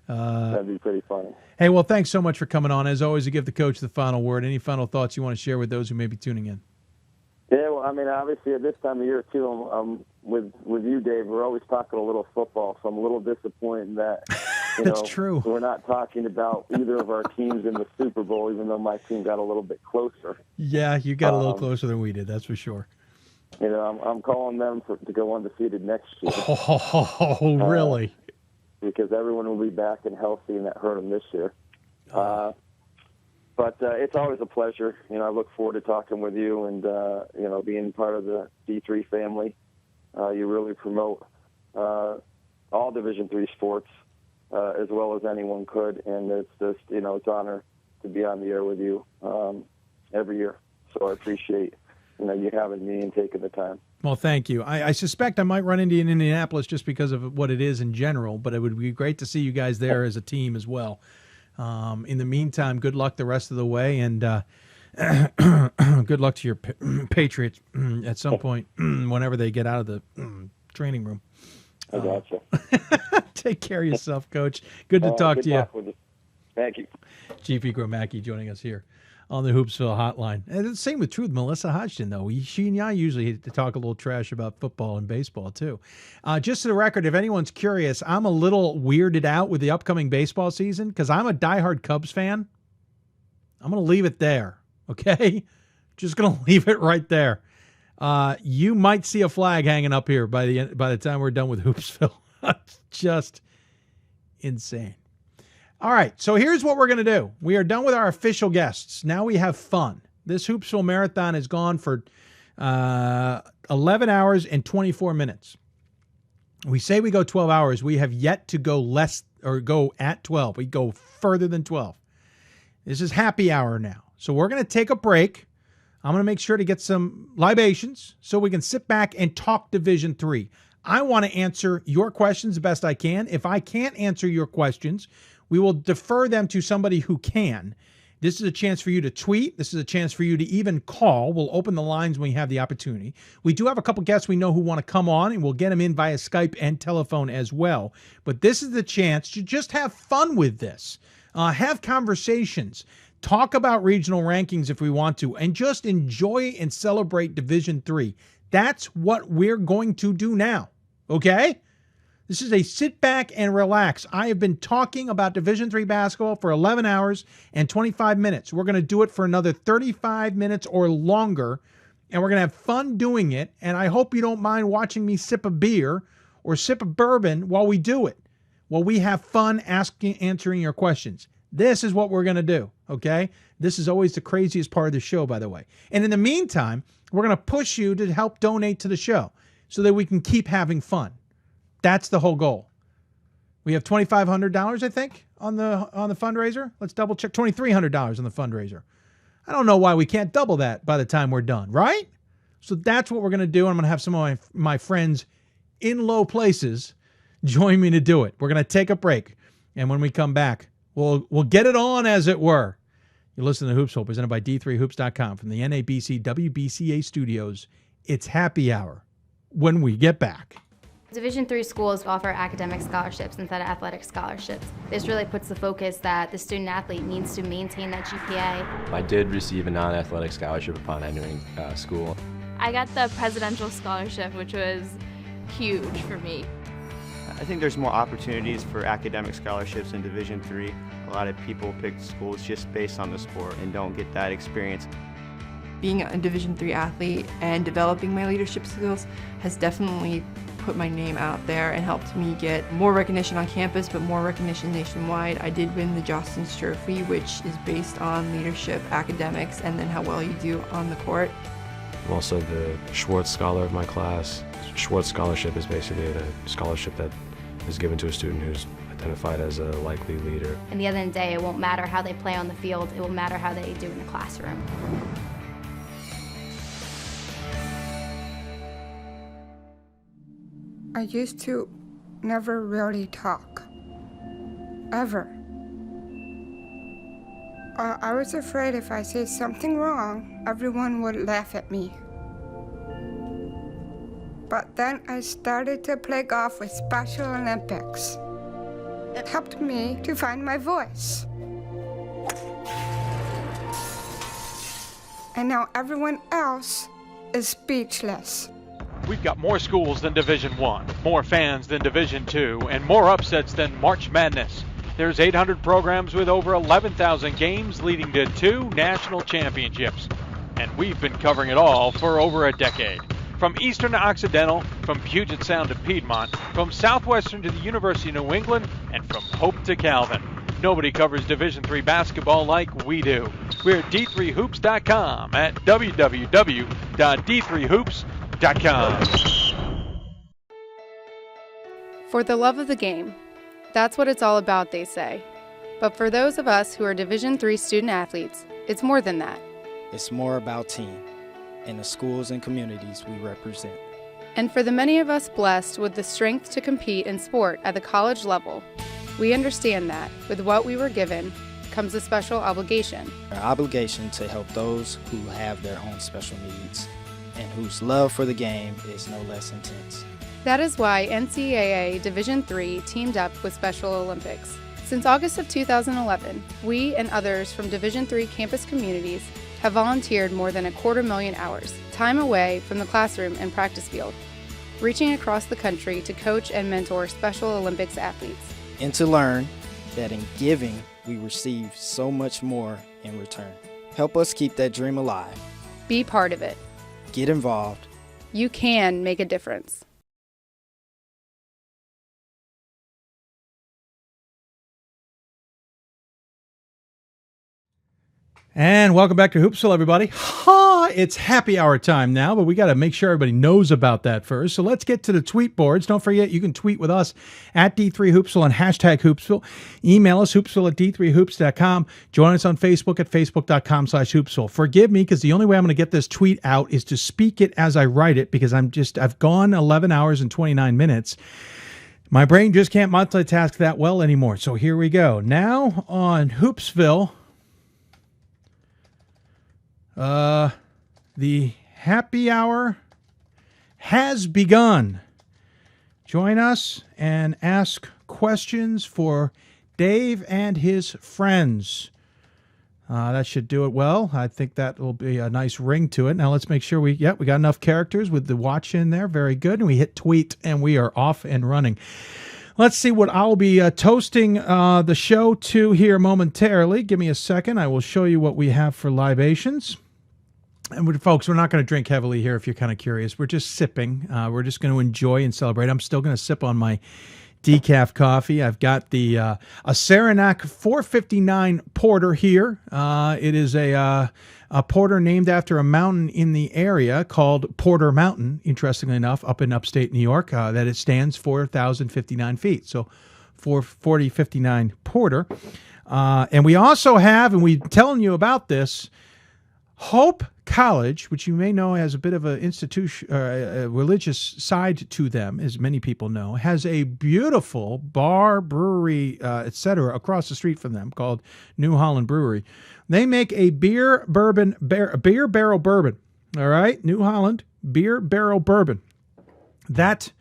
That'd be pretty funny. Hey, well, thanks so much for coming on. As always, to give the coach the final word. Any final thoughts you want to share with those who may be tuning in? Yeah, well, I mean, obviously at this time of year, too, with you, Dave, we're always talking a little football, so I'm a little disappointed that That's true. We're not talking about either of our teams in the Super Bowl, even though my team got a little bit closer. Yeah, you got a little closer than we did, that's for sure. I'm calling them to go undefeated next year. Oh, really? Because everyone will be back and healthy, and that hurt them this year. But it's always a pleasure. I look forward to talking with you and, being part of the D3 family. You really promote all Division III sports as well as anyone could, and it's just, it's an honor to be on the air with you every year. So I appreciate, you having me and taking the time. Well, thank you. I suspect I might run into you in Indianapolis just because of what it is in general, but it would be great to see you guys there as a team as well. In the meantime, good luck the rest of the way, and good luck to your Patriots at some point whenever they get out of the training room. I gotcha. Take care of yourself, Coach. Good to talk to you. With it. Thank you. GP Gromacki joining us here on the Hoopsville hotline. And the same with true with Melissa Hodgson, though. She and I usually talk a little trash about football and baseball, too. Just to the record, if anyone's curious, I'm a little weirded out with the upcoming baseball season because I'm a diehard Cubs fan. I'm going to leave it there, okay? Just going to leave it right there. You might see a flag hanging up here by the time we're done with Hoopsville. Just insane. All right, so here's what we're going to do. We are done with our official guests. Now we have fun. This Hoopsville Marathon has gone for 11 hours and 24 minutes. We say we go 12 hours. We have yet to go less or go at 12. We go further than 12. This is happy hour now. So we're going to take a break. I'm going to make sure to get some libations so we can sit back and talk Division III. I want to answer your questions the best I can. If I can't answer your questions, we will defer them to somebody who can. This is a chance for you to tweet. This is a chance for you to even call. We'll open the lines when we have the opportunity. We do have a couple guests we know who want to come on, and we'll get them in via Skype and telephone as well. But this is the chance to just have fun with this. Have conversations. Talk about regional rankings if we want to, and just enjoy and celebrate Division III. That's what we're going to do now, okay? This is a sit back and relax. I have been talking about Division III basketball for 11 hours and 25 minutes. We're going to do it for another 35 minutes or longer, and we're going to have fun doing it, and I hope you don't mind watching me sip a beer or sip a bourbon while we do it, while we have fun answering your questions. This is what we're going to do, okay? This is always the craziest part of the show, by the way. And in the meantime, we're going to push you to help donate to the show so that we can keep having fun. That's the whole goal. We have $2,500, I think, on the fundraiser. Let's double check. $2,300 on the fundraiser. I don't know why we can't double that by the time we're done, right? So that's what we're going to do. I'm going to have some of my friends in low places join me to do it. We're going to take a break, and when we come back, we'll get it on, as it were. You're listening to Hoopsville, presented by D3Hoops.com from the NABC WBCA studios. It's happy hour when we get back. Division III schools offer academic scholarships instead of athletic scholarships. This really puts the focus that the student athlete needs to maintain that GPA. I did receive a non-athletic scholarship upon entering school. I got the presidential scholarship, which was huge for me. I think there's more opportunities for academic scholarships in Division III. A lot of people pick schools just based on the sport and don't get that experience. Being a Division III athlete and developing my leadership skills has definitely put my name out there and helped me get more recognition on campus, but more recognition nationwide. I did win the Jostens Trophy, which is based on leadership, academics, and then how well you do on the court. I'm also the Schwartz Scholar of my class. Schwartz Scholarship is basically a scholarship that is given to a student who's identified as a likely leader. At the end of the day, it won't matter how they play on the field, it will matter how they do in the classroom. I used to never really talk. Ever. I was afraid if I said something wrong, everyone would laugh at me. But then I started to play golf with Special Olympics. It helped me to find my voice. And now everyone else is speechless. We've got more schools than Division I, more fans than Division II, and more upsets than March Madness. There's 800 programs with over 11,000 games leading to 2 national championships. And we've been covering it all for over a decade. From Eastern to Occidental, from Puget Sound to Piedmont, from Southwestern to the University of New England, and from Hope to Calvin. Nobody covers Division III basketball like we do. We're at D3Hoops.com at www.d3hoops.com. For the love of the game. That's what it's all about, they say. But for those of us who are Division III student athletes, it's more than that. It's more about team and the schools and communities we represent. And for the many of us blessed with the strength to compete in sport at the college level, we understand that with what we were given comes a special obligation. Our obligation to help those who have their own special needs and whose love for the game is no less intense. That is why NCAA Division III teamed up with Special Olympics. Since August of 2011, we and others from Division III campus communities have volunteered more than 250,000 hours, time away from the classroom and practice field, reaching across the country to coach and mentor Special Olympics athletes. And to learn that in giving, we receive so much more in return. Help us keep that dream alive. Be part of it. Get involved. You can make a difference. And welcome back to Hoopsville, everybody. It's happy hour time now, but we got to make sure everybody knows about that first. So let's get to the tweet boards. Don't forget, you can tweet with us at D3Hoopsville and hashtag Hoopsville. Email us, hoopsville@d3hoops.com. Join us on Facebook at facebook.com/Hoopsville. Forgive me, because the only way I'm going to get this tweet out is to speak it as I write it, because I've gone 11 hours and 29 minutes. My brain just can't multitask that well anymore. So here we go. Now on Hoopsville, the happy hour has begun. Join us and ask questions for Dave and his friends. That should do it well. I think that will be a nice ring to it. Now let's make sure we got enough characters with the watch in there. Very good. And we hit tweet and we are off and running. Let's see what I'll be toasting the show to here momentarily. Give me a second. I will show you what we have for libations. And folks, we're not going to drink heavily here if you're kind of curious. We're just sipping. We're just going to enjoy and celebrate. I'm still going to sip on my decaf coffee. I've got the a Saranac 459 Porter here. It is a porter named after a mountain in the area called Porter Mountain, interestingly enough, up in upstate New York, that it stands 4,059 feet. So 44059 Porter. And we also have, and we're telling you about this, Hope College, which you may know has a bit of an institution, a religious side to them, as many people know, has a beautiful bar, brewery, etc. across the street from them called New Holland Brewery. They make a beer barrel bourbon. All right, New Holland beer barrel bourbon. That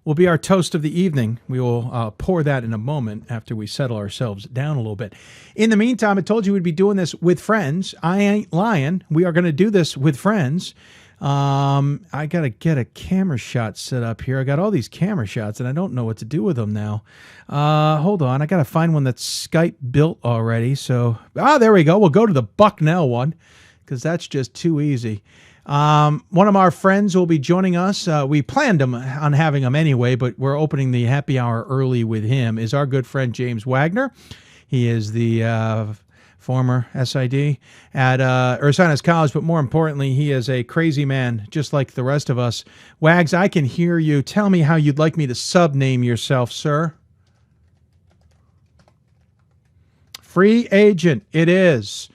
will be our toast of the evening. We will pour that in a moment after we settle ourselves down a little bit. In the meantime, I told you we'd be doing this with friends. I ain't lying. We are going to do this with friends. I got to get a camera shot set up here. I got all these camera shots, and I don't know what to do with them now. Hold on. I got to find one that's Skype built already. So, there we go. We'll go to the Bucknell one, because that's just too easy. One of our friends will be joining us. We planned on having him anyway, but we're opening the happy hour early with him, is our good friend James Wagner. He is the former SID at Ursinus College, but more importantly, he is a crazy man, just like the rest of us. Wags, I can hear you. Tell me how you'd like me to sub-name yourself, sir. Free agent, it is.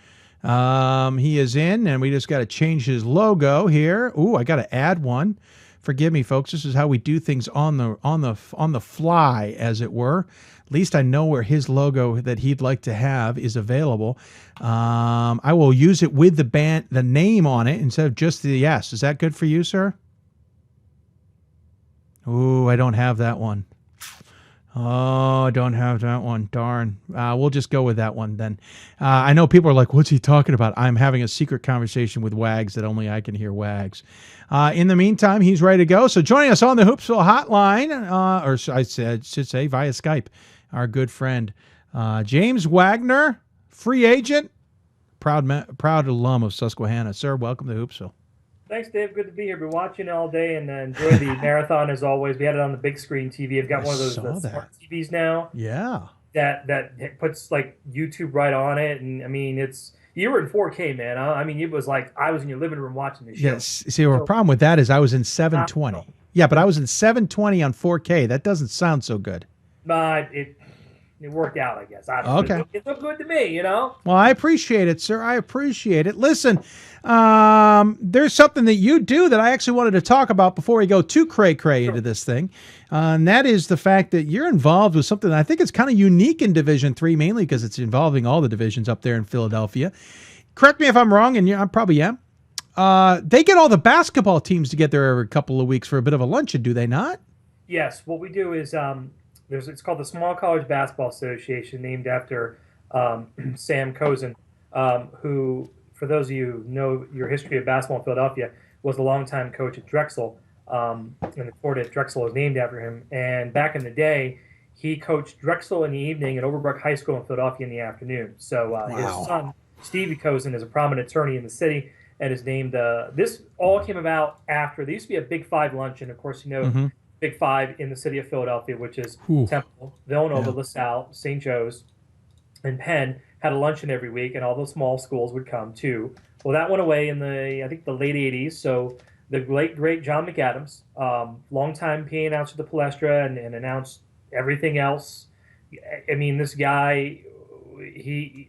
He is in, and we just got to change his logo here. Ooh, I got to add one. Forgive me, folks. This is how we do things on the fly, as it were. At least I know where his logo that he'd like to have is available. I will use it with the name on it instead of just the S. Is that good for you, sir? Ooh, I don't have that one. Oh, I don't have that one. Darn. We'll just go with that one then. I know people are like, what's he talking about? I'm having a secret conversation with Wags that only I can hear Wags. In the meantime, he's ready to go. So joining us on the Hoopsville hotline, or I should say via Skype, our good friend James Wagner, free agent, proud alum of Susquehanna. Sir, welcome to Hoopsville. Thanks, Dave. Good to be here. Been watching all day and enjoy the marathon as always. We had it on the big screen TV. I've got one of those smart TVs now. Yeah. That puts like YouTube right on it, and I mean you were in 4K, man. I mean it was like I was in your living room watching this show. Yes. See, the problem with that is I was in 720. Yeah, but I was in 720 on 4K. That doesn't sound so good. it worked out, I guess. I don't know. Okay. It looked good to me, you know? Well, I appreciate it, sir. I appreciate it. Listen, there's something that you do that I actually wanted to talk about before we go too cray-cray into this thing, and that is the fact that you're involved with something that I think is kind of unique in Division III, mainly because it's involving all the divisions up there in Philadelphia. Correct me if I'm wrong, and I probably am. They get all the basketball teams together every couple of weeks for a bit of a luncheon, do they not? Yes. What we do is it's called the Small College Basketball Association, named after Sam Cozen, who, for those of you who know your history of basketball in Philadelphia, was a longtime coach at Drexel, and the court at Drexel is named after him. And back in the day, he coached Drexel in the evening and Overbrook High School in Philadelphia in the afternoon. So his son, Stevie Cozen, is a prominent attorney in the city and is named. This all came about after there used to be a Big Five luncheon. Of course, you know, Big Five in the city of Philadelphia, which is Temple, Villanova, LaSalle, St. Joe's, and Penn, had a luncheon every week, and all those small schools would come too. Well, that went away in the late 80s. So the great John McAdams, longtime PA announcer at the Palestra, and announced everything else. I mean, this guy,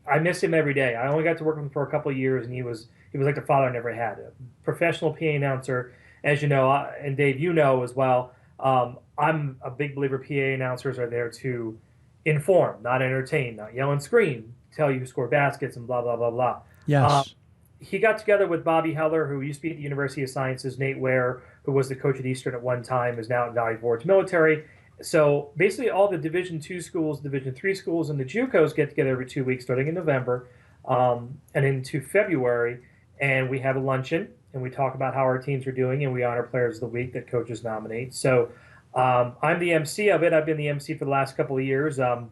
I miss him every day. I only got to work with him for a couple of years, and he was like the father I never had. A professional PA announcer, as you know, and Dave, you know as well. I'm a big believer PA announcers are there to inform, not entertain, not yell and scream, tell you who score baskets and blah, blah, blah, blah. Yes. He got together with Bobby Heller, who used to be at the University of Sciences, Nate Ware, who was the coach at Eastern at one time, is now at Valley Forge Military. So basically all the Division II schools, Division III schools, and the JUCOs get together every 2 weeks, starting in November and into February, and we have a luncheon, and we talk about how our teams are doing, and we honor players of the week that coaches nominate. So I'm the MC of it. I've been the MC for the last couple of years. I'm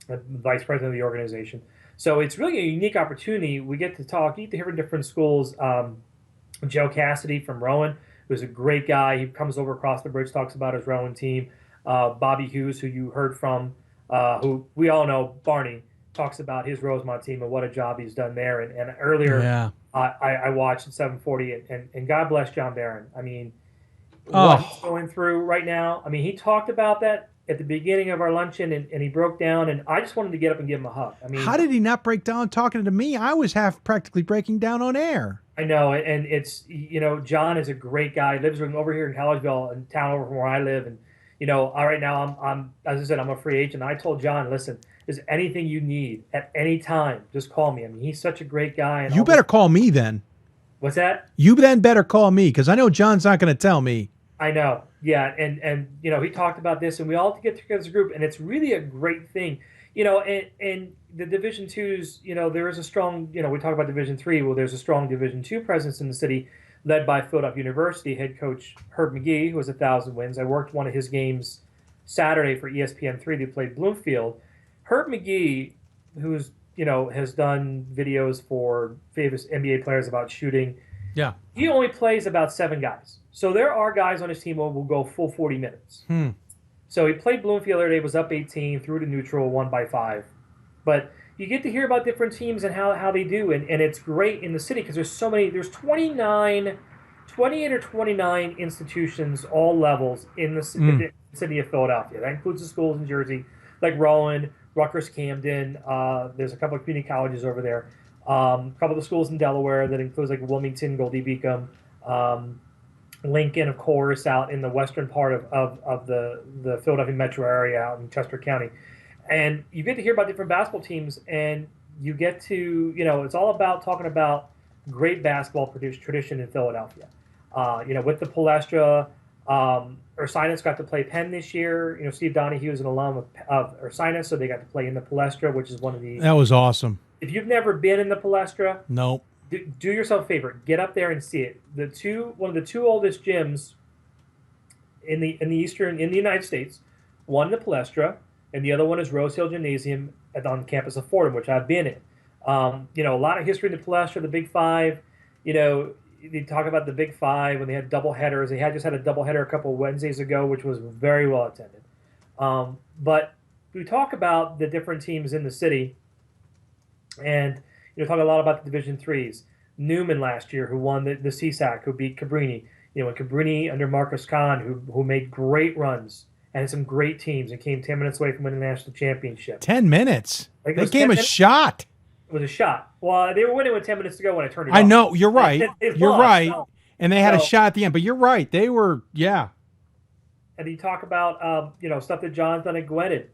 the vice president of the organization. So it's really a unique opportunity. We get to talk, eat to hear from different schools. Joe Cassidy from Rowan, who's a great guy. He comes over across the bridge, talks about his Rowan team. Bobby Hughes, who you heard from, who we all know, Barney, talks about his Rosemont team and what a job he's done there. And earlier, I watched at 740, and God bless John Barron. I mean, what he's going through right now. I mean, he talked about that at the beginning of our luncheon, and he broke down, and I just wanted to get up and give him a hug. I mean, how did he not break down talking to me? I was practically breaking down on air. I know, and it's, you know, John is a great guy. He lives over here in Collegeville, in town over from where I live, and you know, right now I'm as I said, I'm a free agent. I told John, listen, is anything you need at any time, just call me. I mean, he's such a great guy. And you better call me then. What's that? You then better call me, because I know John's not going to tell me. I know. Yeah, and you know, he talked about this, and we all get together as a group, and it's really a great thing. You know, and the Division Twos, you know, there is a strong, you know, we talk about Division III, well, there's a strong Division II presence in the city, led by Philadelphia University head coach Herb McGee, who has 1,000 wins. I worked one of his games Saturday for ESPN3. They played Bloomfield. Herb McGee, who's, you know, has done videos for famous NBA players about shooting. Yeah. He only plays about 7 guys. So there are guys on his team who will go full 40 minutes. So he played Bloomfield the other day, was up 18, threw to neutral, won by 5. But you get to hear about different teams and how they do, and it's great in the city because there's so many. There's 28 or 29 institutions, all levels, in the city of Philadelphia. That includes the schools in Jersey, like Rowan, Rutgers, Camden. There's a couple of community colleges over there. A couple of the schools in Delaware that includes like Wilmington, Goldie Beacom, Lincoln, of course, out in the western part of the Philadelphia metro area, out in Chester County. And you get to hear about different basketball teams, and you get to, you know, it's all about talking about great basketball tradition in Philadelphia. You know, with the Palestra, Ursinus got to play Penn this year. You know, Steve Donahue is an alum of Ursinus, so they got to play in the Palestra, which is one of the... That was awesome. If you've never been in the Palestra... No. Do yourself a favor. Get up there and see it. One of the two oldest gyms in the United States, one the Palestra, and the other one is Rousell Gymnasium on the campus of Fordham, which I've been in. You know, a lot of history in the Palestra, the Big Five. You know, they talk about the Big Five when they had double headers. They just had a double header a couple of Wednesdays ago, which was very well attended. But we talk about the different teams in the city, and you know, talk a lot about the Division Threes. Newman last year, who won the CSAC, who beat Cabrini. You know, and Cabrini under Marcus Kahn, who made great runs and some great teams, and came 10 minutes away from winning the national championship. 10 minutes. I think it They was gave 10 a minutes. shot. It was a shot. Well, they were winning with 10 minutes to go when I turned it off. I know. You're right. They You're lost, right. so- And they had a so- shot at the end. But you're right. They were, yeah. And you talk about stuff that John's done at Gwinnett,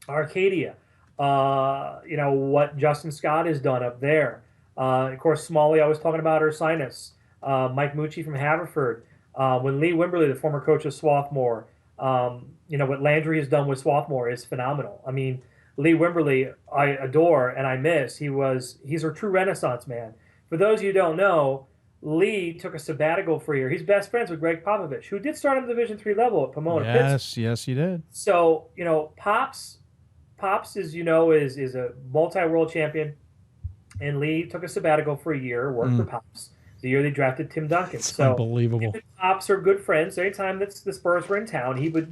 Arcadia, what Justin Scott has done up there. Of course, Smalley, I was talking about Ursinus, Mike Mucci from Haverford, when Lee Wimberly, the former coach of Swarthmore, what Landry has done with Swarthmore is phenomenal. I mean, Lee Wimberly, I adore and I miss. He's a true Renaissance man. For those of you who don't know, Lee took a sabbatical for a year. He's best friends with Greg Popovich, who did start on the Division III level at Pomona. Yes, he did. So, Pops is a multi-world champion, and Lee took a sabbatical for a year, worked for Pops. The year they drafted Tim Duncan. It's unbelievable. Him and Pops are good friends. Anytime that the Spurs were in town, he would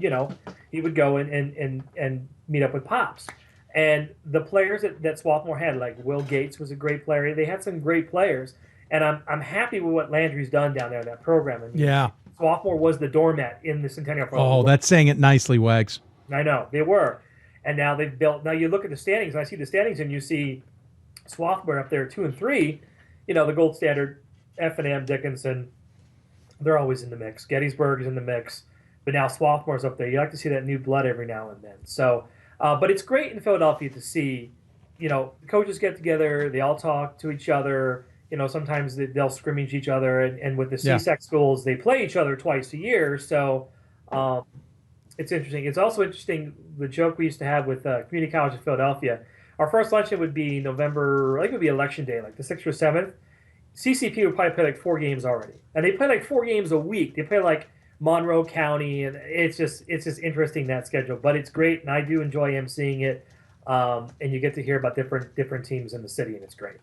go and meet up with Pops. And the players that Swarthmore had, like Will Gates was a great player. They had some great players. And I'm happy with what Landry's done down there in that program. I mean, Yeah. Swarthmore was the doormat in the Centennial Program. Oh, that's saying it nicely, Wags. I know, they were. And now they've built. Now you look at the standings, and I see the standings, and you see Swarthmore up there 2 and 3. The gold standard, F&M, Dickinson, they're always in the mix. Gettysburg is in the mix. But now Swarthmore's up there. You like to see that new blood every now and then. So, but it's great in Philadelphia to see, the coaches get together, they all talk to each other. Sometimes they'll scrimmage each other, and with the CSEC schools, they play each other twice a year. So it's interesting. It's also interesting, the joke we used to have with Community College of Philadelphia. Our first luncheon would be November, I think it would be election day, like the 6th or 7th. CCP would probably play like 4 games already. And they play like 4 games a week. They play like Monroe County, and it's just interesting, that schedule. But it's great, and I do enjoy emceeing it. And you get to hear about different teams in the city, and it's great.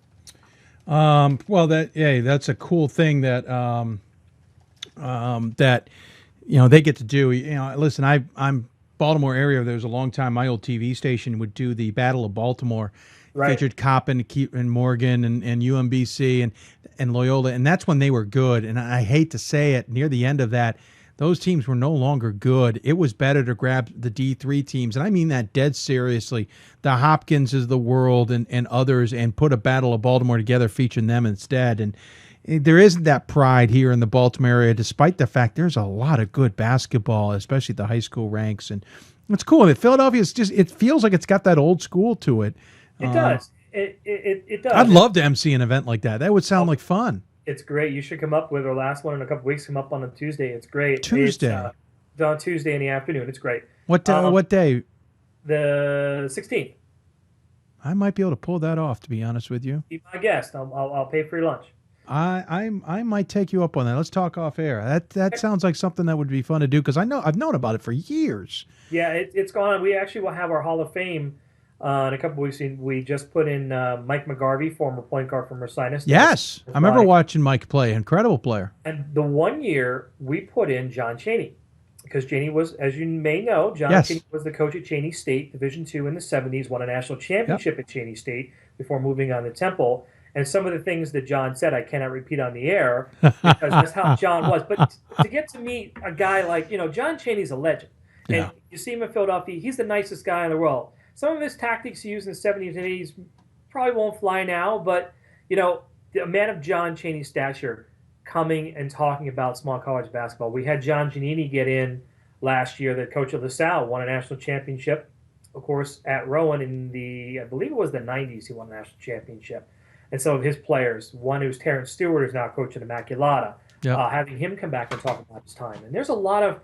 Well, that's a cool thing that they get to do. Listen, I'm Baltimore area. There was a long time my old TV station would do the Battle of Baltimore, featured Coppin and Morgan and UMBC and Loyola, and that's when they were good. And I hate to say it, near the end of that, those teams were no longer good. It was better to grab the D3 teams, and I mean that dead seriously. The Hopkins of the world and others, and put a Battle of Baltimore together featuring them instead. And there isn't that pride here in the Baltimore area, despite the fact there's a lot of good basketball, especially the high school ranks. And it's cool. And Philadelphia, it feels like it's got that old school to it. It does. It does. I'd love to MC an event like that. That would sound like fun. It's great. You should come up with our last one in a couple weeks. Come up on a Tuesday. It's great. Tuesday. It's on Tuesday in the afternoon. It's great. What day? The 16th. I might be able to pull that off, to be honest with you. Be my guest. I'll pay for your lunch. I might take you up on that. Let's talk off air. That sounds like something that would be fun to do, because I've known about it for years. Yeah, it's gone on. We actually will have our Hall of Fame in a couple weeks. We just put in Mike McGarvey, former point guard from Ursinus. Yes, I remember watching Mike play. Incredible player. And the one year we put in John Chaney, because Chaney was, as you may know, Chaney was the coach at Chaney State, Division II in the 70s, won a national championship at Chaney State before moving on to Temple. And some of the things that John said, I cannot repeat on the air, because that's how John was. But to get to meet a guy like, John Chaney's a legend. Yeah. And you see him in Philadelphia, he's the nicest guy in the world. Some of his tactics he used in the 70s and 80s probably won't fly now, but, a man of John Chaney's stature coming and talking about small college basketball. We had John Giannini get in last year, the coach of LaSalle, won a national championship, of course, at Rowan I believe it was the 90s he won a national championship. And some of his players, one who's Terrence Stewart, is now coaching Immaculata, having him come back and talk about his time. And there's a lot of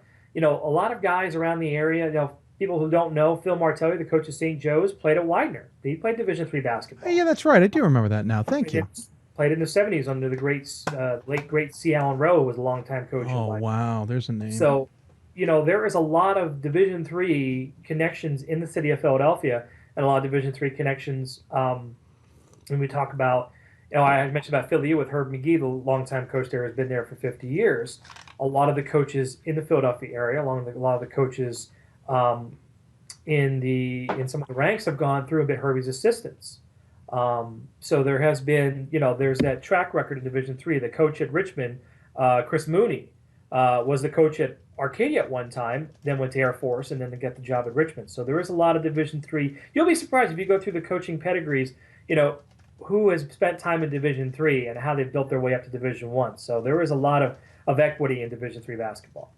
guys around the area, people who don't know, Phil Martelli, the coach of St. Joe's, played at Widener. He played Division III basketball. Yeah, that's right. I do remember that now. Thank you. Played in the 70s under the late great C. Allen Rowe, who was a longtime coach. Oh, wow. There's a name. So, there is a lot of Division III connections in the city of Philadelphia, and a lot of Division III connections when we talk about, I mentioned about Philly U with Herb McGee, the longtime coach there, has been there for 50 years. A lot of the coaches in the Philadelphia area, a lot of the coaches in some of the ranks have gone through and been Herbie's assistants. So there has been, there's that track record in Division III. The coach at Richmond, Chris Mooney, was the coach at Arcadia at one time, then went to Air Force, and then to get the job at Richmond. So there is a lot of Division III. You'll be surprised if you go through the coaching pedigrees, who has spent time in Division III and how they've built their way up to Division I. So there is a lot of equity in Division III basketball.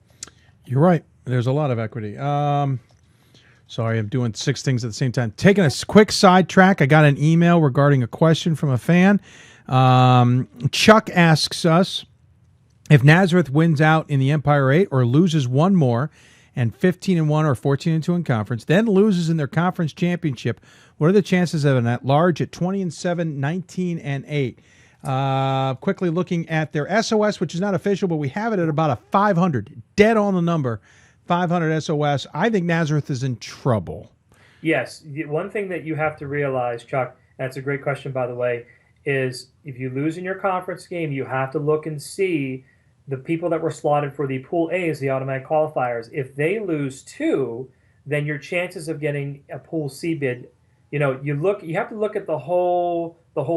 You're right. There's a lot of equity. Sorry, I'm doing 6 things at the same time. Taking a quick sidetrack, I got an email regarding a question from a fan. Chuck asks us, if Nazareth wins out in the Empire 8 or loses one more and 15-1 or 14-2 in conference, then loses in their conference championship, what are the chances of an at-large at 20-7, 19-8? Quickly looking at their SOS, which is not official, but we have it at about a 500, dead on the number, 500 SOS. I think Nazareth is in trouble. Yes. One thing that you have to realize, Chuck, that's a great question, by the way, is if you lose in your conference game, you have to look and see the people that were slotted for the Pool A's, the automatic qualifiers. If they lose 2, then your chances of getting a Pool C bid, you have to look at the whole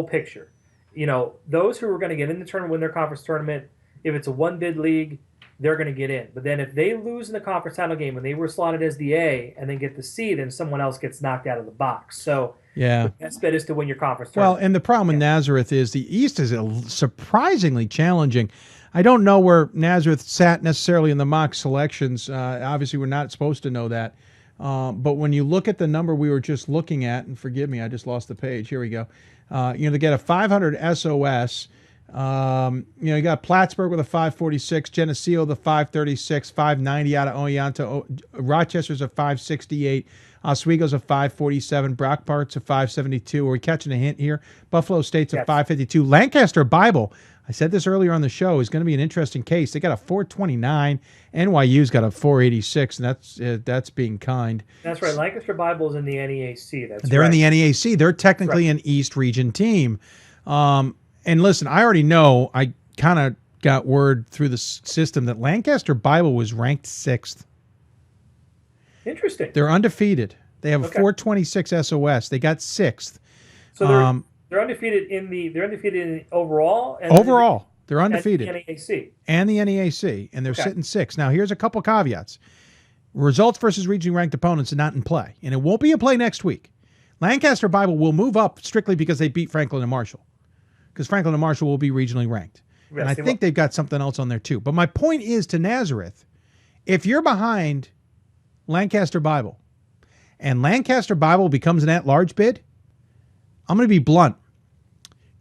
picture. Those who are going to get in the tournament, win their conference tournament, if it's a 1-bid league, they're going to get in. But then if they lose in the conference title game when they were slotted as the A and then get the C, then someone else gets knocked out of the box. So yeah, the best bet is to win your conference tournament. Well, and the problem with Nazareth is the East is surprisingly challenging. I don't know where Nazareth sat necessarily in the mock selections. Obviously, we're not supposed to know that. But when you look at the number we were just looking at, and forgive me, I just lost the page. Here we go. To get a 500 SOS, you got Plattsburgh with a 546, Geneseo the 536, 590 out of Oneonta, Rochester's a 568, Oswego's a 547, Brockpart's a 572. Are we catching a hint here? Buffalo State's a 552. Lancaster Bible, I said this earlier on the show, is going to be an interesting case. They got a 429. NYU's got a 486, and that's being kind. That's right. Lancaster Bible's in the NEAC. They're right. in the NEAC. They're technically an East Region team. And listen, I already know, I kind of got word through the system that Lancaster Bible was ranked 6th. Interesting. They're undefeated. They have a 426 SOS. They got 6th. So they're undefeated in overall. And overall, they're undefeated. And the NEAC. And the NEAC, and they're sitting 6th. Now, here's a couple caveats. Results versus regionally ranked opponents are not in play, and it won't be in play next week. Lancaster Bible will move up strictly because they beat Franklin and Marshall, because Franklin and Marshall will be regionally ranked. Yes, and I think they've got something else on there too. But my point is to Nazareth, if you're behind Lancaster Bible and Lancaster Bible becomes an at-large bid, I'm going to be blunt.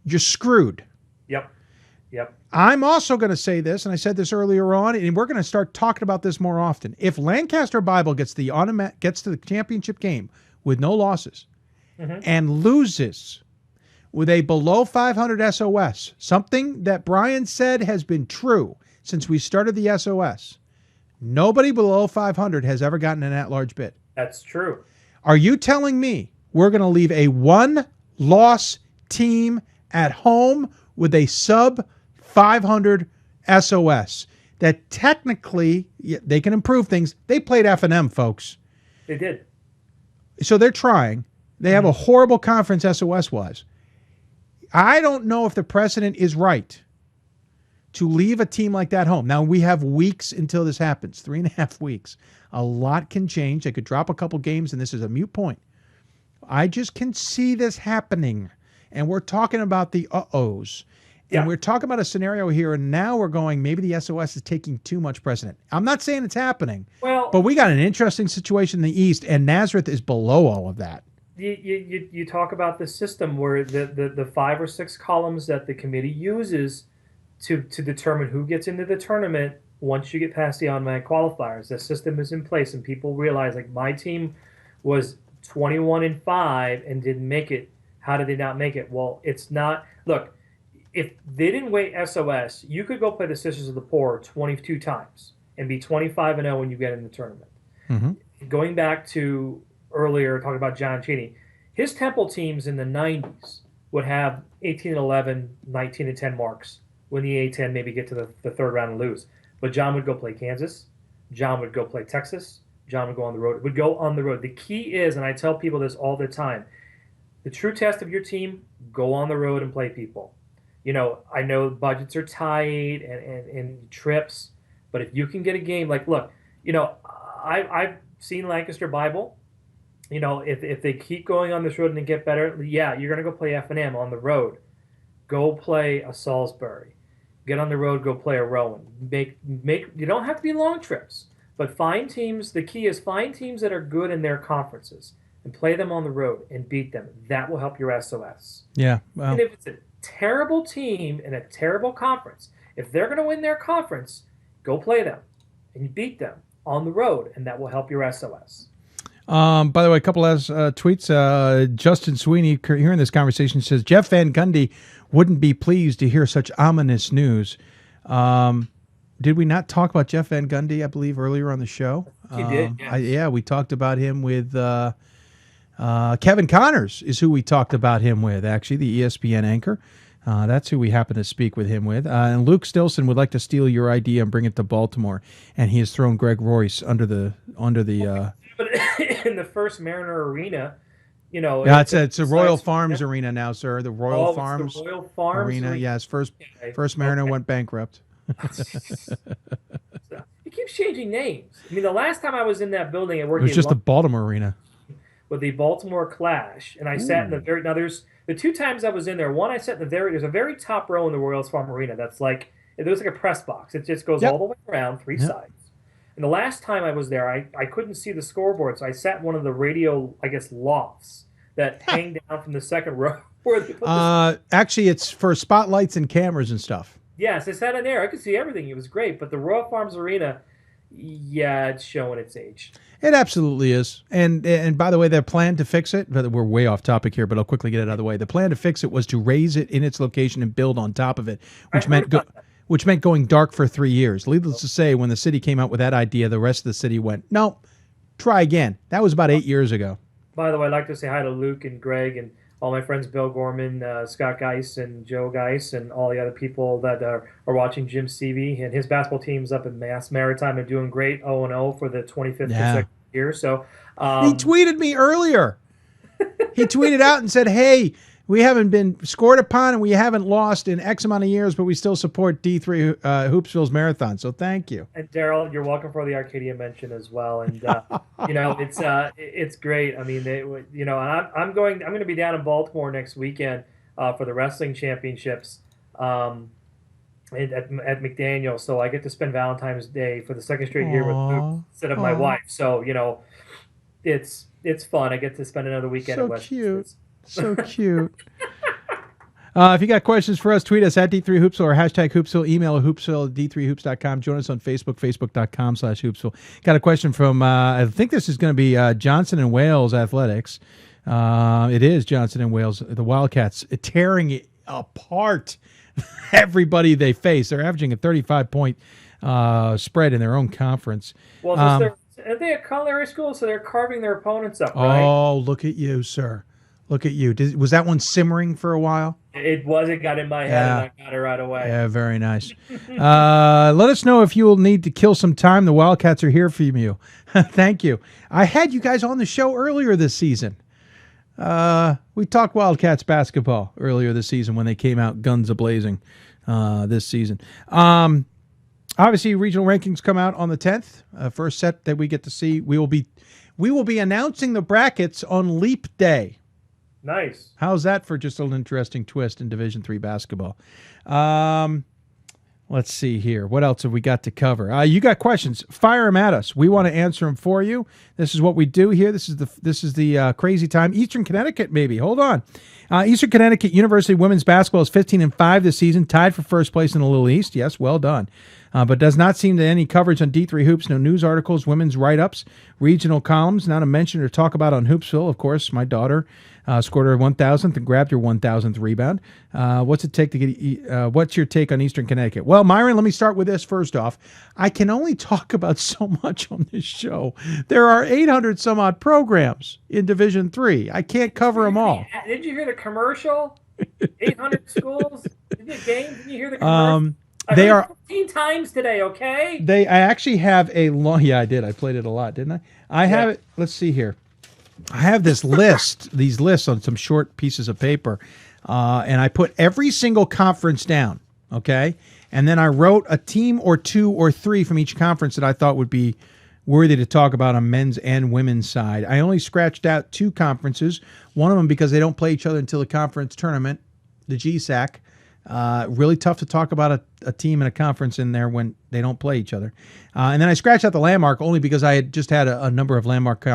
You're screwed. Yep. I'm also going to say this, and I said this earlier on, and we're going to start talking about this more often. If Lancaster Bible gets to the championship game with no losses and loses with a below 500 SOS, something that Brian said has been true since we started the SOS, nobody below 500 has ever gotten an at-large bid. That's true. Are you telling me we're going to leave a 1-loss team at home with a sub 500 SOS that technically they can improve things? They played F&M, folks. They did. So they're trying. They have a horrible conference SOS-wise. I don't know if the precedent is right to leave a team like that home. Now, we have weeks until this happens, 3.5 weeks. A lot can change. They could drop a couple games, and this is a moot point. I just can see this happening. And we're talking about the uh-ohs. And we're talking about a scenario here, and now we're going, maybe the SOS is taking too much precedent. I'm not saying it's happening, but we got an interesting situation in the East, and Nazareth is below all of that. You talk about the system where the 5 or 6 columns that the committee uses to determine who gets into the tournament once you get past the automatic qualifiers. The system is in place, and people realize, like, my team was 21-5 and didn't make it. How did they not make it? Well, it's not. Look, if they didn't wait SOS, you could go play the Sisters of the Poor 22 times and be 25-0 when you get in the tournament. Going back to earlier, talking about John Cheney, his Temple teams in the 90s would have 18-11, 19-10 marks, win the A10, maybe get to the third round and lose. But John would go play Kansas. John would go play Texas. John would go on the road. Would go on the road. The key is, and I tell people this all the time, the true test of your team, go on the road and play people. I know budgets are tight and trips, But if you can get a game, like, look, I've seen Lancaster Bible. If they keep going on this road and they get better, yeah, you're going to go play F&M on the road. Go play a Salisbury. Get on the road, go play a Rowan. You don't have to be long trips, but find teams. The key is find teams that are good in their conferences and play them on the road and beat them. That will help your SOS. Yeah. Well. And if it's a terrible team in a terrible conference, if they're going to win their conference, go play them and beat them on the road, and that will help your SOS. By the way, a couple of tweets. Justin Sweeney, hearing this conversation, says Jeff Van Gundy wouldn't be pleased to hear such ominous news. Did we not talk about Jeff Van Gundy, I believe, earlier on the show? You did, yes. We talked about him with Kevin Connors is who we talked about him with, actually, the ESPN anchor. That's who we happen to speak with him with. And Luke Stilson would like to steal your idea and bring it to Baltimore, and he has thrown Greg Royce under the. But in the first Mariner Arena, yeah, it's a Royal Farms Arena now, sir. The Royal Farms, the Royal Farms Arena. Yes, first Mariner went bankrupt. He keeps changing names. I mean, the last time I was in that building, it was just the Baltimore Arena with the Baltimore Clash, and I sat in the very there's the two times I was in there. One, I sat in there's a very top row in the Royals Farm Arena. That's like it looks like a press box. It just goes all the way around, three sides. And the last time I was there, I couldn't see the scoreboard, so I sat in one of the radio, I guess, lofts that hang down from the second row. Where they put actually, it's for spotlights and cameras and stuff. Yes, I sat in there. I could see everything. It was great. But the Royal Farms Arena, yeah, it's showing its age. It absolutely is. And by the way, their plan to fix it, we're way off topic here, but I'll quickly get it out of the way. The plan to fix it was to raise it in its location and build on top of it, which meant going dark for 3 years. Needless to say, when the city came out with that idea, the rest of the city went, no, try again. That was about 8 years ago. By the way, I'd like to say hi to Luke and Greg and all my friends, Bill Gorman, Scott Geis, and Joe Geis, and all the other people that are watching Jim Seavey. And his basketball team's up in Mass Maritime and doing great, 0-0 for the 25th consecutive year. So he tweeted me earlier. He tweeted out and said, hey, we haven't been scored upon and we haven't lost in X amount of years, but we still support D3 Hoopsville's marathon. So thank you. And Daryl, you're welcome for the Arcadia mention as well. And it's great. I mean, and I'm going to be down in Baltimore next weekend for the wrestling championships at McDaniel. So I get to spend Valentine's Day for the second straight year with Luke instead of my wife. So it's fun. I get to spend another weekend at West. Cute. So cute. If you got questions for us, tweet us at D3Hoopsville or hashtag Hoopsville. Email Hoopsville at D3Hoops.com. Join us on Facebook, Facebook.com/Hoopsville. Got a question from, I think this is going to be Johnson and Wales Athletics. It is Johnson and Wales, the Wildcats, tearing it apart. Everybody they face. They're averaging a 35-point spread in their own conference. Well, are they a culinary school? So they're carving their opponents up, right? Oh, look at you, sir. Look at you. Was that one simmering for a while? It was. It got in my head, and I got it right away. Yeah, very nice. Let us know if you will need to kill some time. The Wildcats are here for you. Thank you. I had you guys on the show earlier this season. We talked Wildcats basketball earlier this season when they came out guns a-blazing this season. Obviously, regional rankings come out on the 10th. First set that we get to see. We will be announcing the brackets on Leap Day. Nice. How's that for just an interesting twist in Division III basketball? Let's see here. What else have we got to cover? You got questions? Fire them at us. We want to answer them for you. This is what we do here. This is the crazy time. Eastern Connecticut, maybe. Hold on. Eastern Connecticut University women's basketball is 15-5 this season, tied for first place in the Little East. Yes, well done. But does not seem to any coverage on D3 Hoops. No news articles, women's write-ups, regional columns. Not a mention or talk about on Hoopsville. Of course, my daughter scored her 1,000th and grabbed her 1,000th rebound. What's it take to get? What's your take on Eastern Connecticut? Well, Myron, let me start with this first off. I can only talk about so much on this show. There are 800 some odd programs in Division III. I can't cover them all. Did you hear the commercial? 800 schools. Did you hear the commercial? They are 15 times today, okay? I actually have a long. Yeah, I did. I played it a lot, didn't I? I have it. Let's see here. I have this list, these lists on some short pieces of paper, and I put every single conference down, okay? And then I wrote a team or two or three from each conference that I thought would be worthy to talk about on men's and women's side. I only scratched out two conferences, one of them because they don't play each other until the conference tournament, the GSAC. Really tough to talk about a team and a conference in there when they don't play each other. And then I scratched out the Landmark only because I had just had a number of Landmark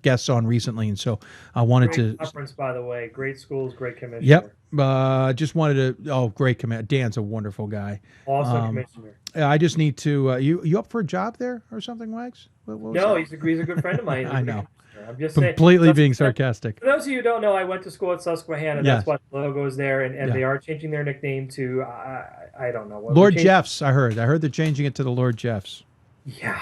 guests on recently, and so I wanted Great conference, by the way. Great schools, great commissioner. Yep. Just wanted to. Great commissioner. Dan's a wonderful guy. Awesome commissioner. I just need to. You up for a job there or something, Wags? No, he's a good friend of mine. I know. I'm just completely being sarcastic. For those of you who don't know, I went to school at Susquehanna. Yes. That's why the logo is there, and they are changing their nickname to I don't know what. Lord Jeffs. I heard they're changing it to the Lord Jeffs. Yeah.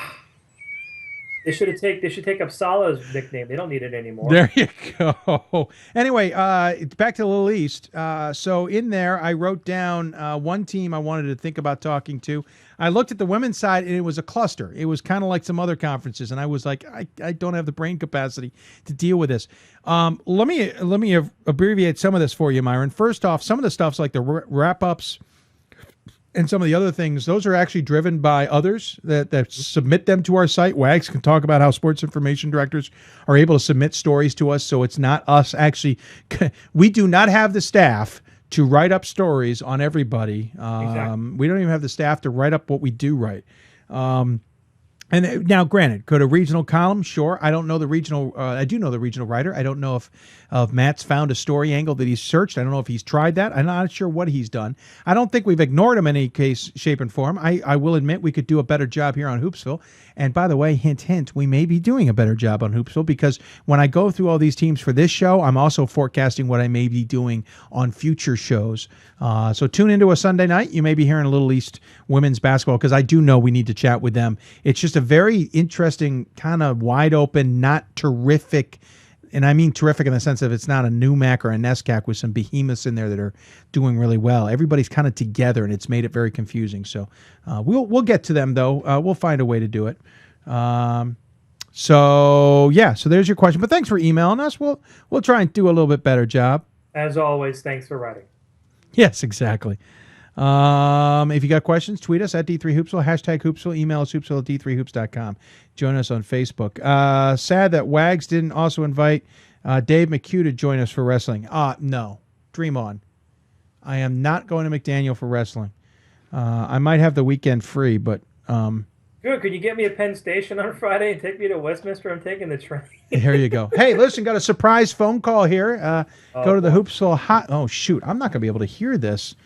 They should take up Salah's nickname. They don't need it anymore. There you go. Anyway, back to the Little East. So in there, I wrote down one team I wanted to think about talking to. I looked at the women's side, and it was a cluster. It was kind of like some other conferences, and I was like, I don't have the brain capacity to deal with this. Let me abbreviate some of this for you, Myron. First off, some of the stuff's like the wrap-ups and some of the other things, those are actually driven by others that submit them to our site. Wags can talk about how sports information directors are able to submit stories to us, so it's not us actually. We do not have the staff to write up stories on everybody. Exactly. We don't even have the staff to write up what we do write. And now, granted, could a regional column? Sure. I don't know the regional. I do know the regional writer. I don't know if Matt's found a story angle that he's searched. I don't know if he's tried that. I'm not sure what he's done. I don't think we've ignored him in any case, shape, and form. I will admit we could do a better job here on Hoopsville. And by the way, hint, hint, we may be doing a better job on Hoopsville because when I go through all these teams for this show, I'm also forecasting what I may be doing on future shows. So tune into a Sunday night. You may be hearing a Little East women's basketball because I do know we need to chat with them. It's just a very interesting, kind of wide open, not terrific. And I mean terrific in the sense of it's not a NUMAC or a NESCAC with some behemoths in there that are doing really well. Everybody's kind of together, and it's made it very confusing. So we'll get to them, though. We'll find a way to do it. So there's your question. But thanks for emailing us. We'll try and do a little bit better job. As always, thanks for writing. Yes, exactly. If you got questions, tweet us at D3Hoopsville, hashtag Hoopsville, email us hoopsville at D3Hoops.com. Join us on Facebook. Sad that Wags didn't also invite Dave McHugh to join us for wrestling. No. Dream on. I am not going to McDaniel for wrestling. I might have the weekend free, but... Good. Could you get me a Penn Station on Friday and take me to Westminster? I'm taking the train. Here you go. Hey, listen, got a surprise phone call here. Go to the Hoopsville hot... Oh, shoot. I'm not going to be able to hear this.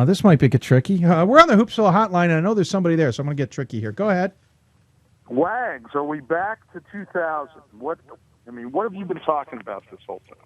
This might get tricky. We're on the Hoopsville hotline, and I know there's somebody there, so I'm going to get tricky here. Go ahead. Wags, are we back to 2000? What have you been talking about this whole time?